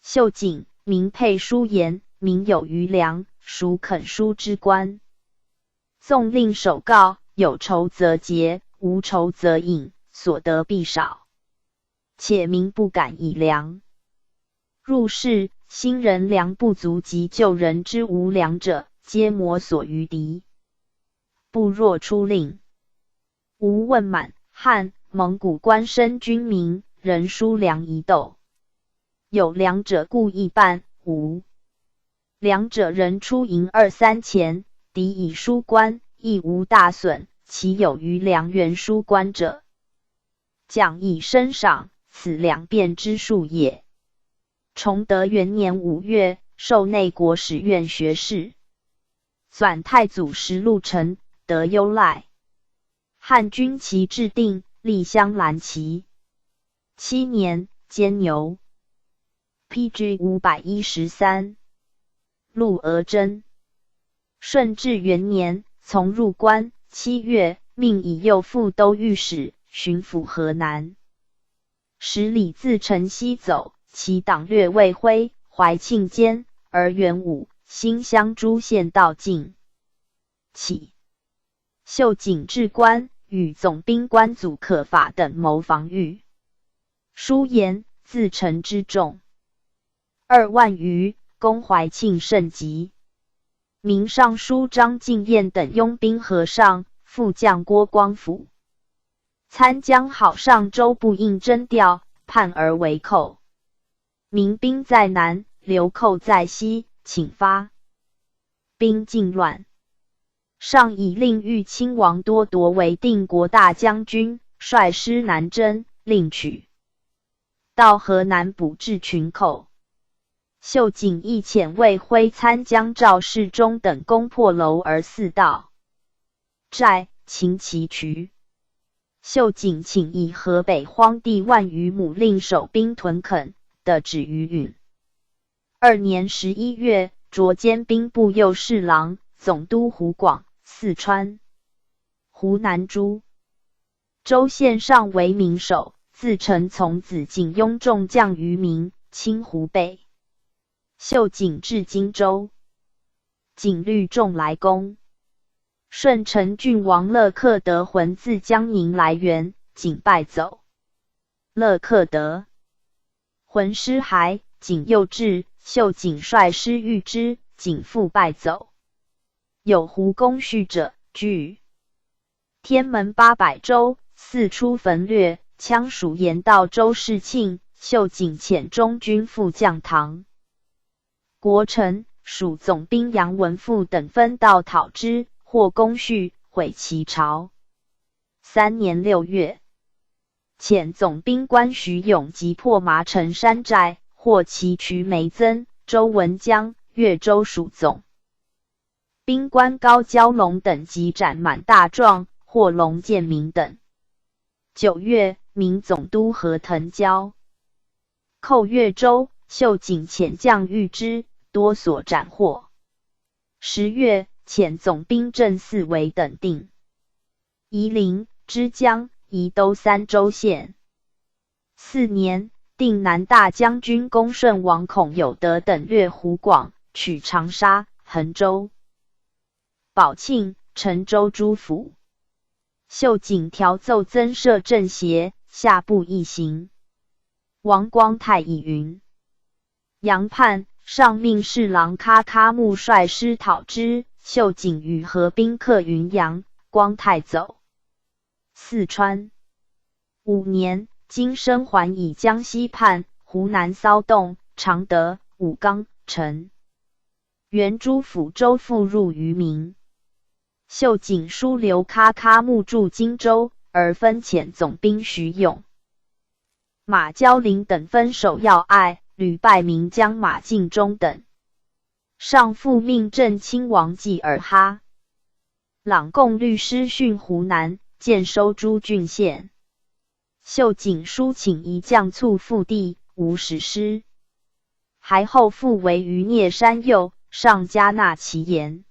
秀景，名配书言，民有余粮，属肯书之官。纵令守告，有仇则结，无仇则隐，所得必少，且民不敢以粮。入室，新人粮不足及旧人之无粮者，皆摩所于敌。不若出令，无问满、汉、蒙古官绅军民，人输粮一斗。有粮者故一半，无粮者人出银2、3钱，敌以输官，亦无大损，其有余粮原输官者，奖以升赏，此两变之术也。崇德元年5月，授内国史院学士。转太祖实录臣，得优赖。汉军其制定，立镶蓝旗。7年，兼牛。PG 513。陆娥珍。顺治元年，从入关。7月，命以右副都御史，巡抚河南。使李自城西走，其党略魏辉、怀庆间，而元武、新乡诸县道尽。起，秀景至关，与总兵官祖可法等谋防御。书言自城之众2万余，攻怀庆甚急。明尚书张敬彦等拥兵河上，副将郭光甫、参将郝尚周不应征调，叛而为寇。明兵在南，流寇在西，请发。兵尽乱。上以令豫亲王多铎为定国大将军，率师南征，另取。到河南捕至群寇。秀景亦遣魏辉参将赵世忠等攻破楼而四道寨，擒其渠。秀景请以河北荒地万余亩令守兵屯垦，的止于允。2年11月，擢兼兵部右侍郎、总督湖广、四川、湖南诸州县上为民守，自陈从子景拥众将于民，清湖北。秀景至荆州，景率众来攻。顺城郡王乐克德浑自江宁来援，景败走。乐克德浑师还，景又至，秀景率师御之，景复败走。有胡攻续者，据天门800州，四出焚掠，羌属盐道周世庆，秀景遣中军副将唐国成、属总兵杨文富等分道讨之，获攻续，毁其巢。3年6月，遣总兵官徐勇击破麻城山寨，获其渠梅曾、周文江、越州属总兵官高蛟龙等及斩满大壮，获龙建明等。9月，明总督何腾蛟寇越州，秀景遣将御之，多所斩获。10月，遣总兵郑四维等定夷陵、枝江、宜都3州县。4年，定南大将军恭顺王孔有德等掠湖广，取长沙、衡州、宝庆、陈州诸府。秀景调奏增设政协，下部一行。王光泰以云：杨叛，上命侍郎喀喀木率师讨之，秀景与合兵克云阳，光泰走。四川。5年，经生还以江西叛，湖南骚动，常德、武冈、陈元诸府州复入于民。秀景疏留喀喀木驻荆州，而分遣总兵徐勇、马交林等分守要隘，屡败名将马敬忠等。上复命镇亲王济尔哈朗贡律师训湖南，建收诸郡县。秀景书请一将卒复地，无使师。还后复为于聂山右，上加纳其言。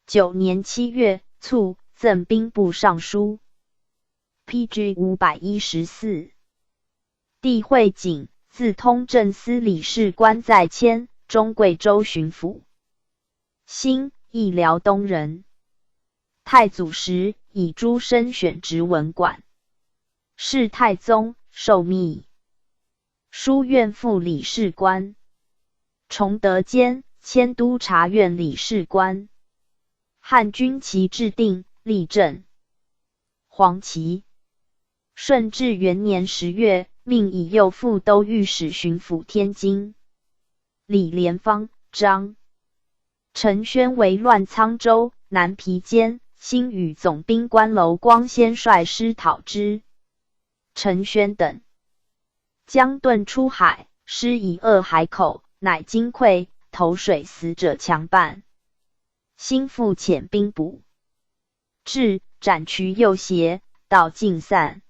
9年7月，卒，赠兵部尚书。PG 514。帝惠景，自通政司理事官在迁，中贵州巡抚。辛，益辽东人。太祖时，以诸生选职文馆。是太宗，受密书院副理事官。崇德监，迁都察院理事官。汉军旗制定，立正。黄旗。顺治元年10月，命以右副都御史巡抚天津。李莲芳、张承宣为乱沧州、南皮监，新与总兵官楼光先率师讨之。承宣等将遁出海，师以扼海口，乃惊溃，投水死者强半。新复遣兵捕至，斩渠右胁，道尽散。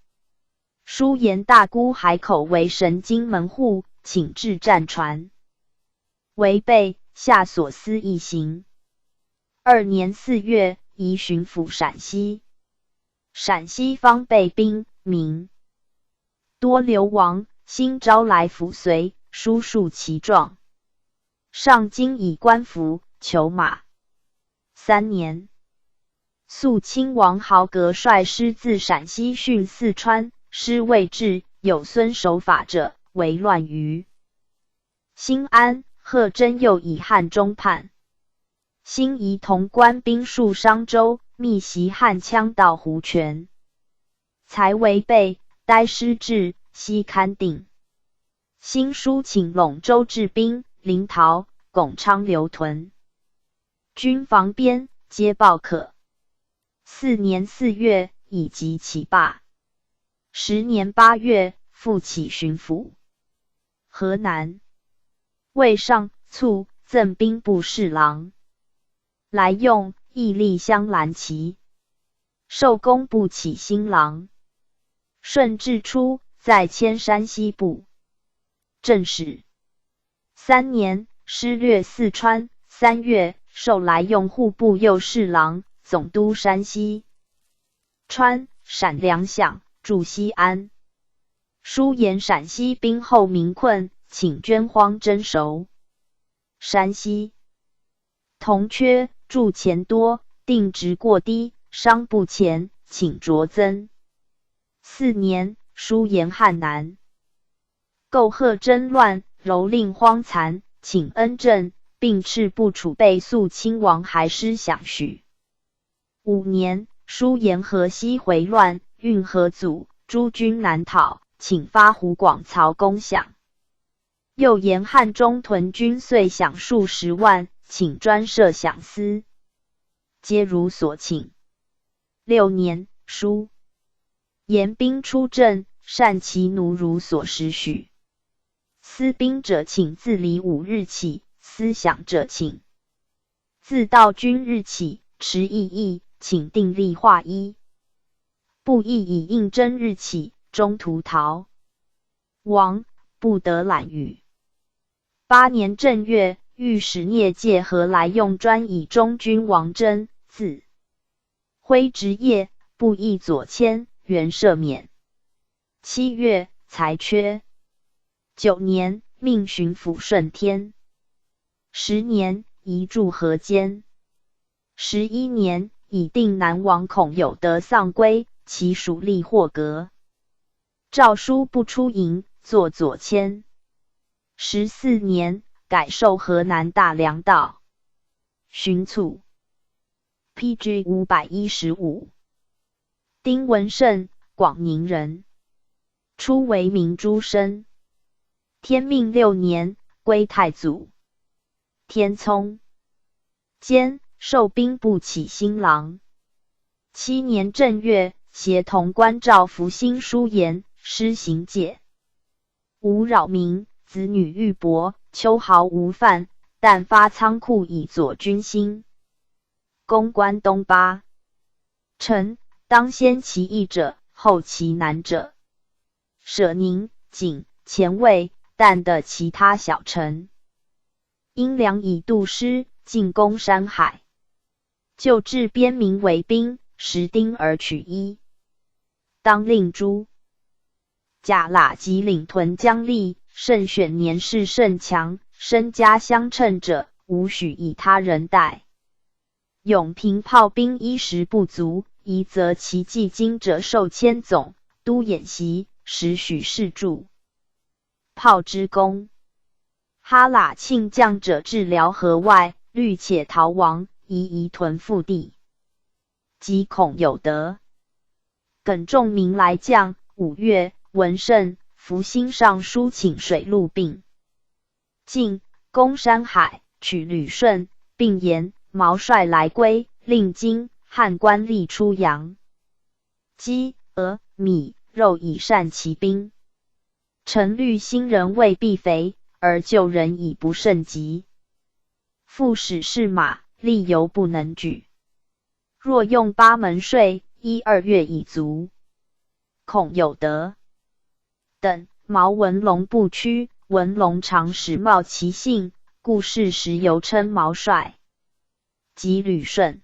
书言大沽海口为神经门户，请至战船，违背，下所思一行。2年4月，移巡抚陕西。陕西方备兵民多流亡，新招来抚随，书述其状。上京以官服求马。3年，肃亲王豪格率师自陕西训四川，师未至，有孙守法者，为乱于新安。贺真又以汉中叛。新仪同官兵戍商州，密袭汉羌到湖泉，才违背，待师至，悉勘定。新书请陇州治兵临洮、巩昌留屯，军防边，皆报可。4年4月，以及起罢。10年8月，复起巡抚。河南魏尚卒，赠兵部侍郎。来用，义立镶蓝旗，授工部起新郎。顺治初，在迁山西部正使。3年，师略四川。3月，授来用户部右侍郎，总督山西、川、陕两饷，驻西安。书言陕西兵后民困，请捐荒征熟。山西铜缺，铸钱多，定值过低，商不钱，请酌增。4年，书言汉南构贺争乱，蹂躏荒残，请恩正，并敕部储备肃亲王还师饷许。5年，书言河西回乱，运河阻，诸军南讨，请发湖广曹公饷。又言汉中屯军遂饷数10万，请专设饷司，皆如所请。6年，书言兵出阵，善其奴如所时许。司兵者，请自离5日起；司饷者，请自到军日起。持意义，请定例划一。不义以应征日起，中途逃亡，不得揽予。8年正月，御史聂介和来用专以中军王真，自徽职业，不义左迁，原赦免。7月，裁缺。9年，命巡抚顺天。10年，移驻河间。11年，以定南王孔有德丧归，其属吏获革。诏书不出营，作左迁。14年，改授河南大梁道巡卒。PG 515。丁文胜，广宁人，初为明诸生。天命6年，归太祖。天聪兼授兵部起新郎。7年正月，协同关照服新书言，施行戒，无扰民，子女玉帛，秋毫无犯，但发仓库以佐军心。公关东八臣，当先其易者，后其难者。舍宁、景、前卫、但的其他小臣。因良以度师，进攻山海。就置边民为兵，10丁而取一。当令诸甲喇及领屯将吏，慎选年事甚强、身家相称者，无许以他人代。永平炮兵衣食不足，宜则其计经者授千总，都演习，时许士助。炮之功。哈喇庆将者至辽河外，虑且逃亡，移屯腹地。即孔有德、耿仲明来将。5月，文胜、福兴上书请水陆并进，攻山海，取旅顺，并言毛帅来归，令京、汉官吏出洋，鸡、鹅、米、肉以善其兵。臣虑新人未必肥，而旧人已不甚急。副使是马，力犹不能举。若用8门税，1、2月已足。孔有德等。毛文龙不屈，文龙常始冒其姓，故世时犹称毛帅。及旅顺，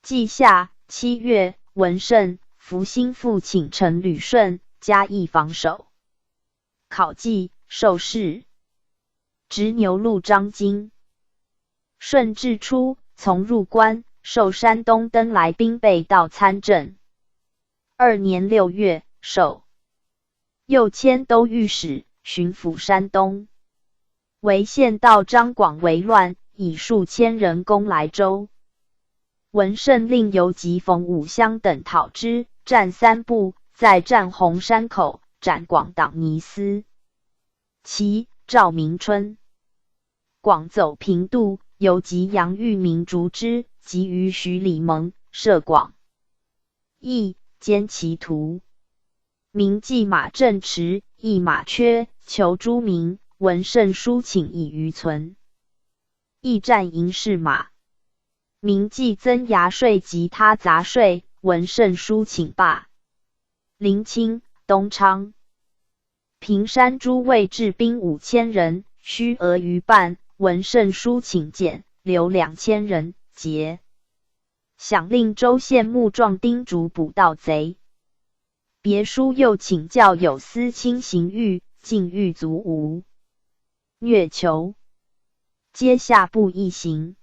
季夏7月，文胜、福兴父请臣旅顺，加以防守。考绩，受仕，执牛录张京。顺治初，从入关，受山东登莱兵备道参政。2年6月，授右迁都御史，巡抚山东。为县道张广为乱，以数千人攻莱州。文胜令游击冯武乡等讨之，战3部，在战洪山口斩广党尼斯。其赵明春，广走平度，游击杨玉明逐之，及于徐里盟，射广。义歼其徒。明计马正驰，亦马缺，求诸明。文胜书请以余存。驿战营士马。明计增牙税及他杂税，文胜书请罢。临清、东昌。平山诸卫治兵5000人，须俄于半，文胜书请减，留2000人，节。想令州县牧壮丁逐捕盗贼。别书又请教有司轻刑狱，禁狱卒无。虐囚，皆下部一行。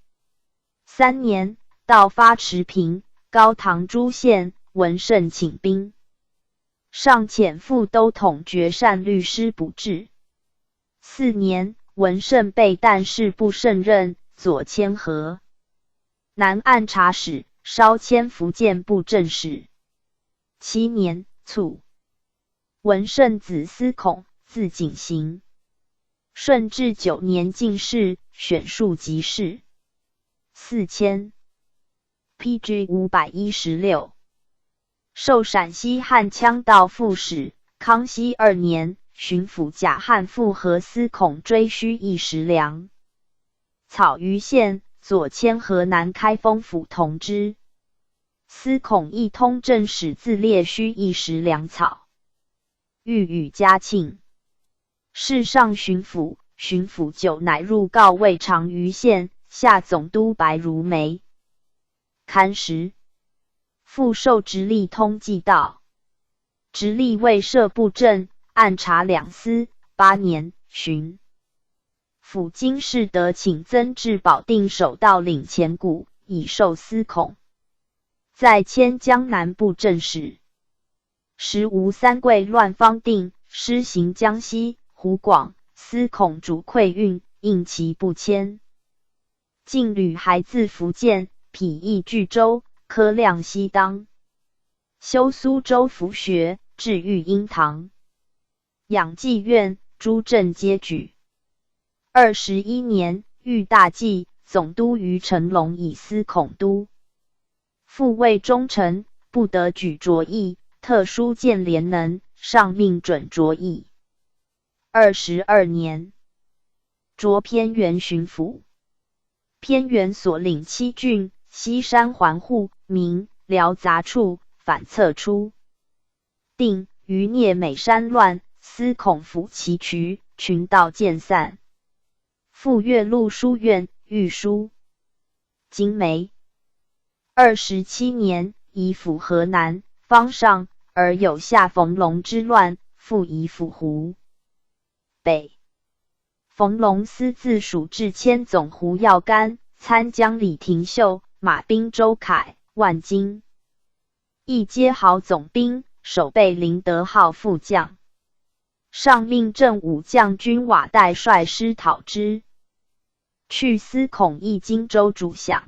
3年，盗发持平、高唐诸县，文胜请兵。上遣副都统决善律师不至。4年，文胜被但事不胜任，左迁河南按察使，稍迁福建布政使。7年，卒。文胜子司孔，字景行。顺治9年进士，选庶吉士。4000 PG 516。授陕西汉羌道副使。康熙2年，巡抚贾汉复和司孔追需110粮。草余县，左迁河南开封府同知。司孔亦通政使自列需110粮草。欲与嘉庆。侍上巡抚，巡抚久乃入告魏长余县，下总督白如梅。刊时，复授直隶通济道。直隶卫设布政，按察两司。8年，巡抚经世德请增至保定守道领前谷，以授司孔。再迁江南布政使。时吴三桂乱方定，施行江西、湖广，司孔主溃运，应其不迁。晋吕还自福建，匹役巨州，科量西当。修苏州府学，置育英堂。养济院，诸镇皆举。21年，遇大计，总督于成龙以司孔督。复谓忠臣，不得举着役，特书谏廉能，上命准着役。22年，擢偏原巡抚。偏原所领7郡，西山环护、明、辽杂处，反侧出。定余聂美山乱，司孔府其渠，群盗渐散。复岳麓书院，御书。经梅。27年，移府河南，方上，而有下冯龙之乱，复移府湖北。冯龙私自属至迁总胡耀干，参将李廷秀、马兵周凯、万金，亦皆好总兵，守备林德号副将。上命正武将军瓦岱率师讨之。去司孔议荆州主饷。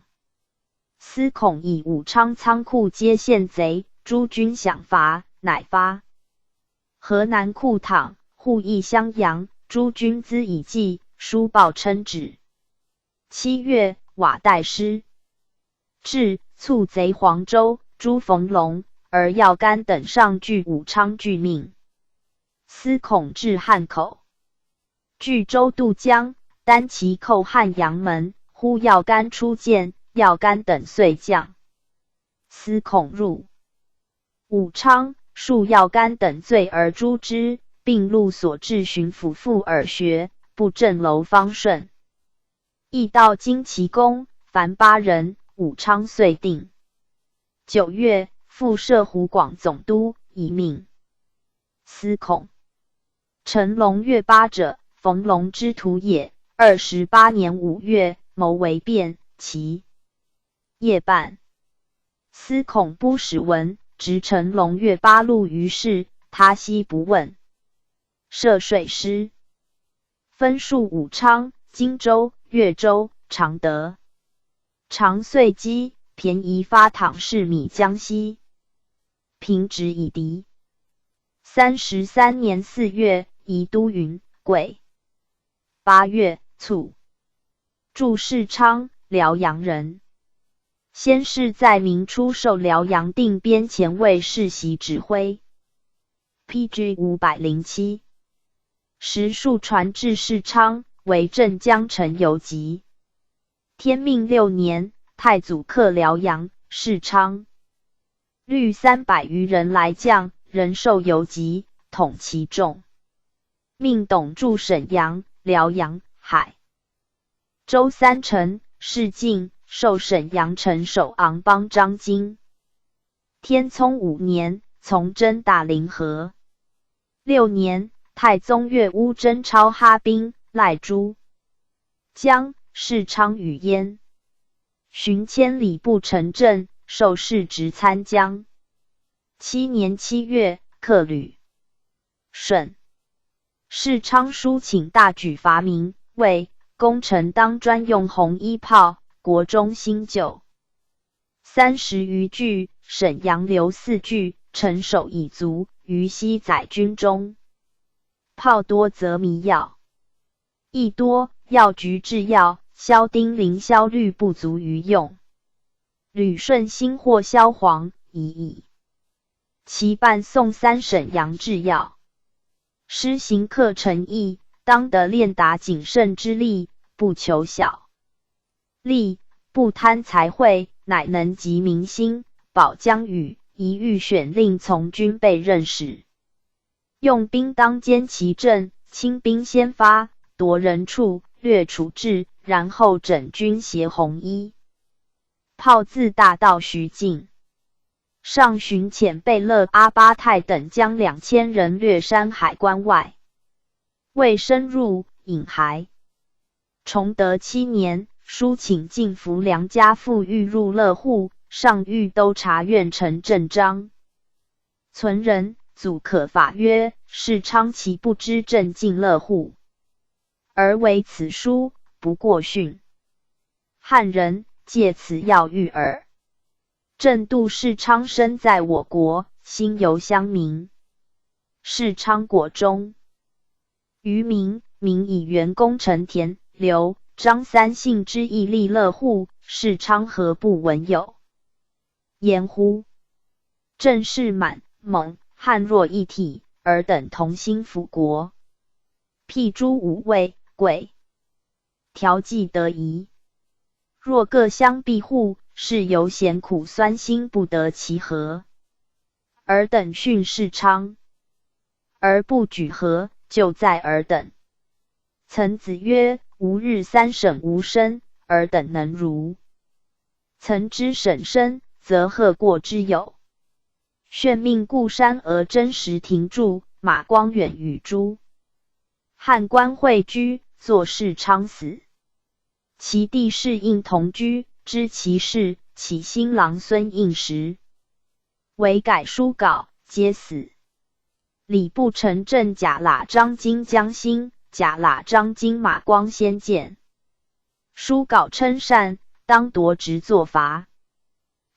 司孔以武昌仓库皆陷贼，诸军饷乏，乃发河南库躺，户邑襄阳，诸军资以济，书报称旨。7月，瓦岱失至，促贼黄州，诛冯龙，而耀干等上据武昌拒命。司孔至汉口，据州渡江，单骑寇汉阳门，呼耀干出见，耀干等遂降。司孔入武昌，数耀干等罪而诛之，并录所至巡抚傅尔学、布政楼方顺。亦到金旗宫，凡8人。武昌遂定。9月，复设湖广总督，以命司孔。陈龙越八者，冯龙之徒也。28年5月，谋为变，其夜半，司孔不使闻，执陈龙越八路于市，他悉不问。设水师，分戍武昌、荆州、越州、常德。常遂击，便宜发讨士米江西，平直以敌。33年4月，移都云贵。8月，卒。住世昌，辽阳人。先是在明初授辽阳定边前卫世袭指挥。PG 507。时数传至世昌，为镇江城游击。天命6年，太祖克辽阳、世昌，率300余人来将，人受游击，统其众。命董驻沈阳、辽阳、海州3城，示进，授沈阳城守昂邦张京。天聪5年，从征大凌河。6年，太宗岳乌征超哈兵，赖珠江。世昌与焉，寻千里不成镇，受世职参将。7年7月，克吕顺。世昌书请大举伐明，谓攻城当专用红衣炮，国中新旧30余具，沈阳留4具，城守已足，于西载军中。炮多则迷药，亦多，药局制药。萧丁零硝率不足于用，吕顺新获萧黄，已矣。其伴宋3沈阳制药，施行克诚意，当得练达谨慎之力，不求小利，不贪财会，乃能集民心，保疆宇。一欲选令从军备任使，用兵当坚其阵，轻兵先发，夺人处，略处置。然后整军携红衣，炮自大道徐进。上寻遣贝勒阿巴泰等将2000人掠山海关外，未深入，引还。崇德7年，书请晋福良家父欲入乐户，上谕都察院丞郑章存人，祖可法曰：世昌其不知朕进乐户，而为此书。不过训，汉人借此要谕耳。朕度世昌身在我国，心犹乡民。世昌国中，于民以原功臣田、刘、张3姓之义立乐户，世昌何不闻有言乎？朕是满、蒙、汉若一体，尔等同心辅国。辟诸五卫、贵。调剂得宜，若各相庇护，是犹嫌苦酸辛不得其和。尔等训世昌，而不举和，就在尔等。曾子曰：吾日3省无身，尔等能如。曾知省身，则贺过之有。炫命固山而真实停住，马光远与诸汉官会居，作世昌死。其弟是应同居，知其事，其新郎孙应时，唯改书稿，皆死。礼部丞正贾喇张经江兴，贾喇张经马光先见。书稿称善，当夺职作罚。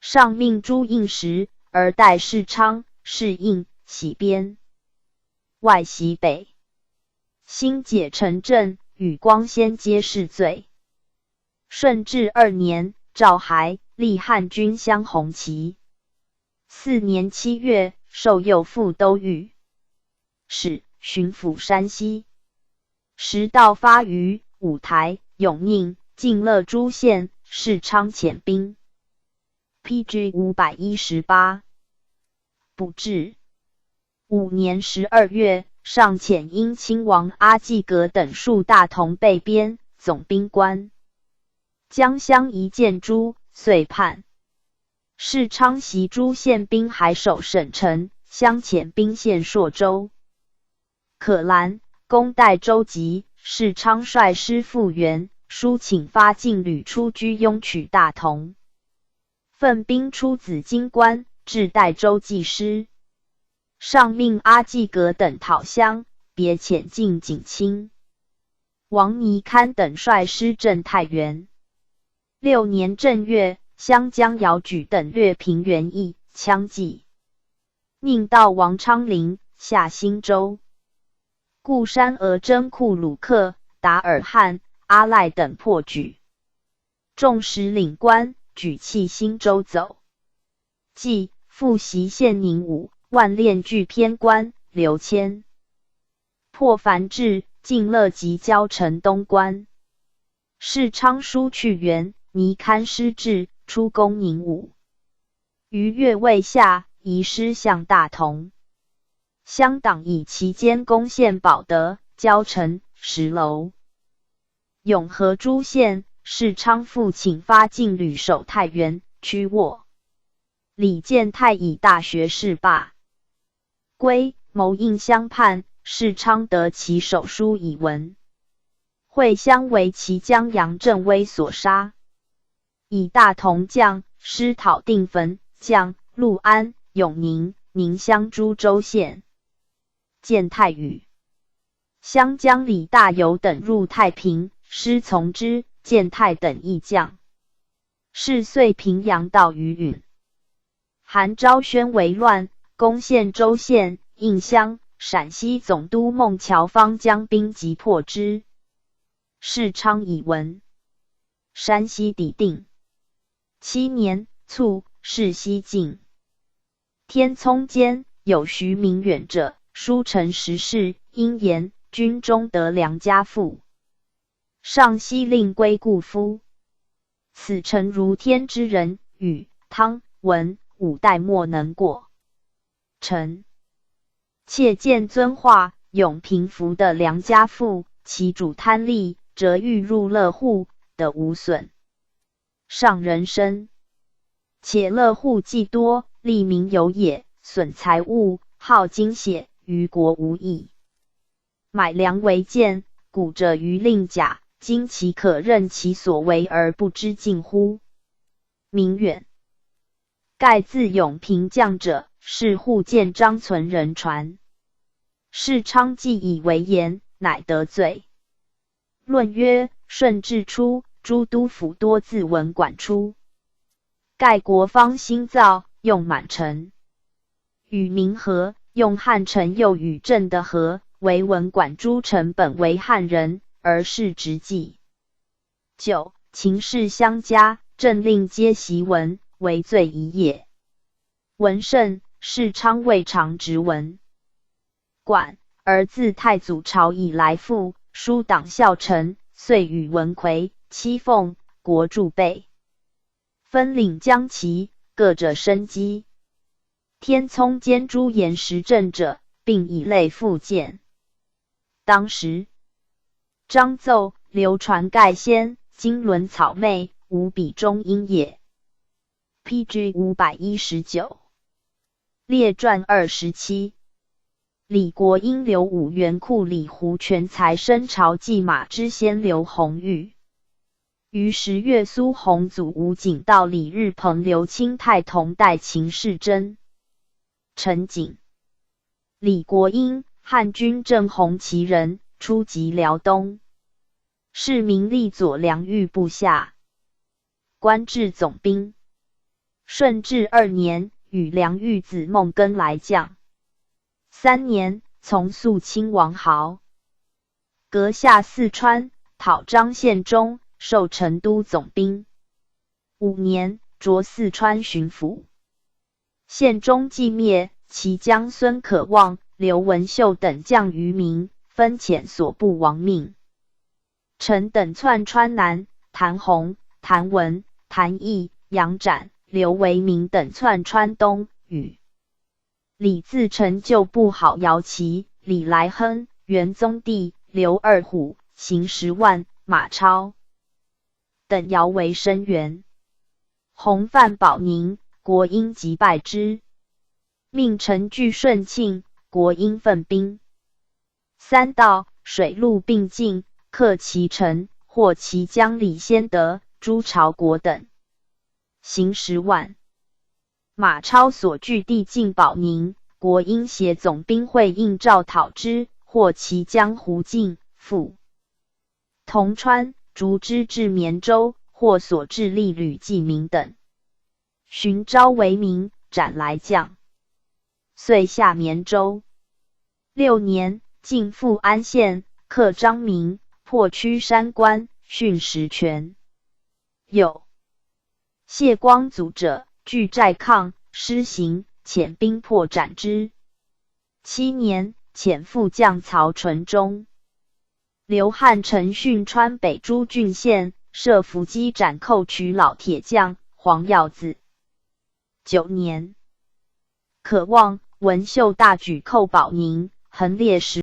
上命诸应时，而代世昌、是应、喜边。外袭北。兴解陈正，与光先皆是罪。顺治2年，诏还，立汉军镶红旗。4年7月，授右副都御史，巡抚山西。时道发于五台、永宁、晋乐诸县，世昌遣兵。PG 518。补至5年12月，尚遣因亲王阿济格等数大同备边总兵官。江乡一见诛，遂叛。世昌袭诸县兵海守省城，相遣兵陷朔州。可兰攻代州急，世昌率师复援，书请发禁旅出居雍取大同。奋兵出紫荆关，至代州济师。上命阿济格等讨襄，别遣进景清。王尼堪等率师镇太原。6年正月，湘江姚举等略平原邑，羌骑。宁道王昌龄下新州。固山额真库鲁克、达尔汉、阿赖等破举。众使领官举弃新州走。即复袭县宁武、万练具偏官刘谦。破樊至，进乐及交城东关。世昌书去援，尼堪失志，出攻宁武。余月未下，移师向大同。乡党以其间攻陷保德、交城、石楼。永和诸县，世昌复请发禁旅守太原，屈沃。李建泰以大学士罢。归，谋应相叛，世昌得其手书以闻。会相为其将杨振威所杀。以大同将师讨定汾、将陆安、永宁、宁乡诸州县。建泰语。湘江李大猷等入太平，师从之，建泰等亦将。是遂平阳道于允。韩昭宣为乱，攻陷州县、应乡，陕西总督孟乔方将兵击破之。世昌以闻。山西抵定。7年卒，世西晋。天聪间有徐明远者，书成时事，因言军中得良家妇。上西令归故夫。此诚如天之人，禹、汤、文5代莫能过。臣妾见尊化永平福的良家妇，其主贪利，则欲入乐户，得无损。上人生。且乐户既多，利民有也，损财物，耗精血，于国无益。买粮为贱，古者于令甲，今其可任其所为而不知尽乎？明远。盖自永平将者，是户见张存人传。世昌既以为言，乃得罪。论曰：顺治初，诸都府多自文馆出。盖国方兴造，用满城。与民和，用汉臣又与郑的和，为文馆诸臣本为汉人，而是直记。9. 秦氏相加，政令皆习文，为罪一也。文甚，世昌未尝直文。管而自太祖朝以来复，书党校臣，遂与文魁、戚凤、国助备。分领将旗，各者生机。天聪兼诸言时政者，并以类附见。当时张奏流传盖先，经纶草昧，无比中音也。PG 519。列传27。李国英留武元库李胡全才生朝祭马之先刘弘玉。于10月苏弘祖吴景道李日鹏刘清泰同代秦世珍。陈景。李国英，汉军正红旗人，初及辽东。是名立左良玉部下。官至总兵。顺治2年，与良玉子孟根来将。3年，从肃亲王豪。阁下四川，讨张献忠，授成都总兵。5年，擢四川巡抚。献忠既灭，其将孙可望、刘文秀等将余民，分遣所部亡命。陈等窜川南，谭弘、谭文、谭毅、杨展、刘维明等窜川东，与李自成旧部好摇旗，李来亨、元宗帝、刘二虎、邢10万、马超等摇为声援。弘范保宁，国因即败之，命陈据顺庆，国因奋兵。三道、水陆并进，克其城，获其将李先德、朱朝国等，刑10万。马超所据地境保宁，国因携总兵会应召讨之，获其将胡进、复同川、逐之至绵州，获所治吏吕继明等，寻招为民，斩来将，遂下绵州。6年，进复安县，克张明，破曲山关，训石泉。有谢光祖者，据寨抗，施行，遣兵破斩之。7年，遣副将曹纯忠、刘汉成训川北诸郡县，设伏击斩寇取老铁匠黄耀子。9年，可望文秀大举寇保宁，横列10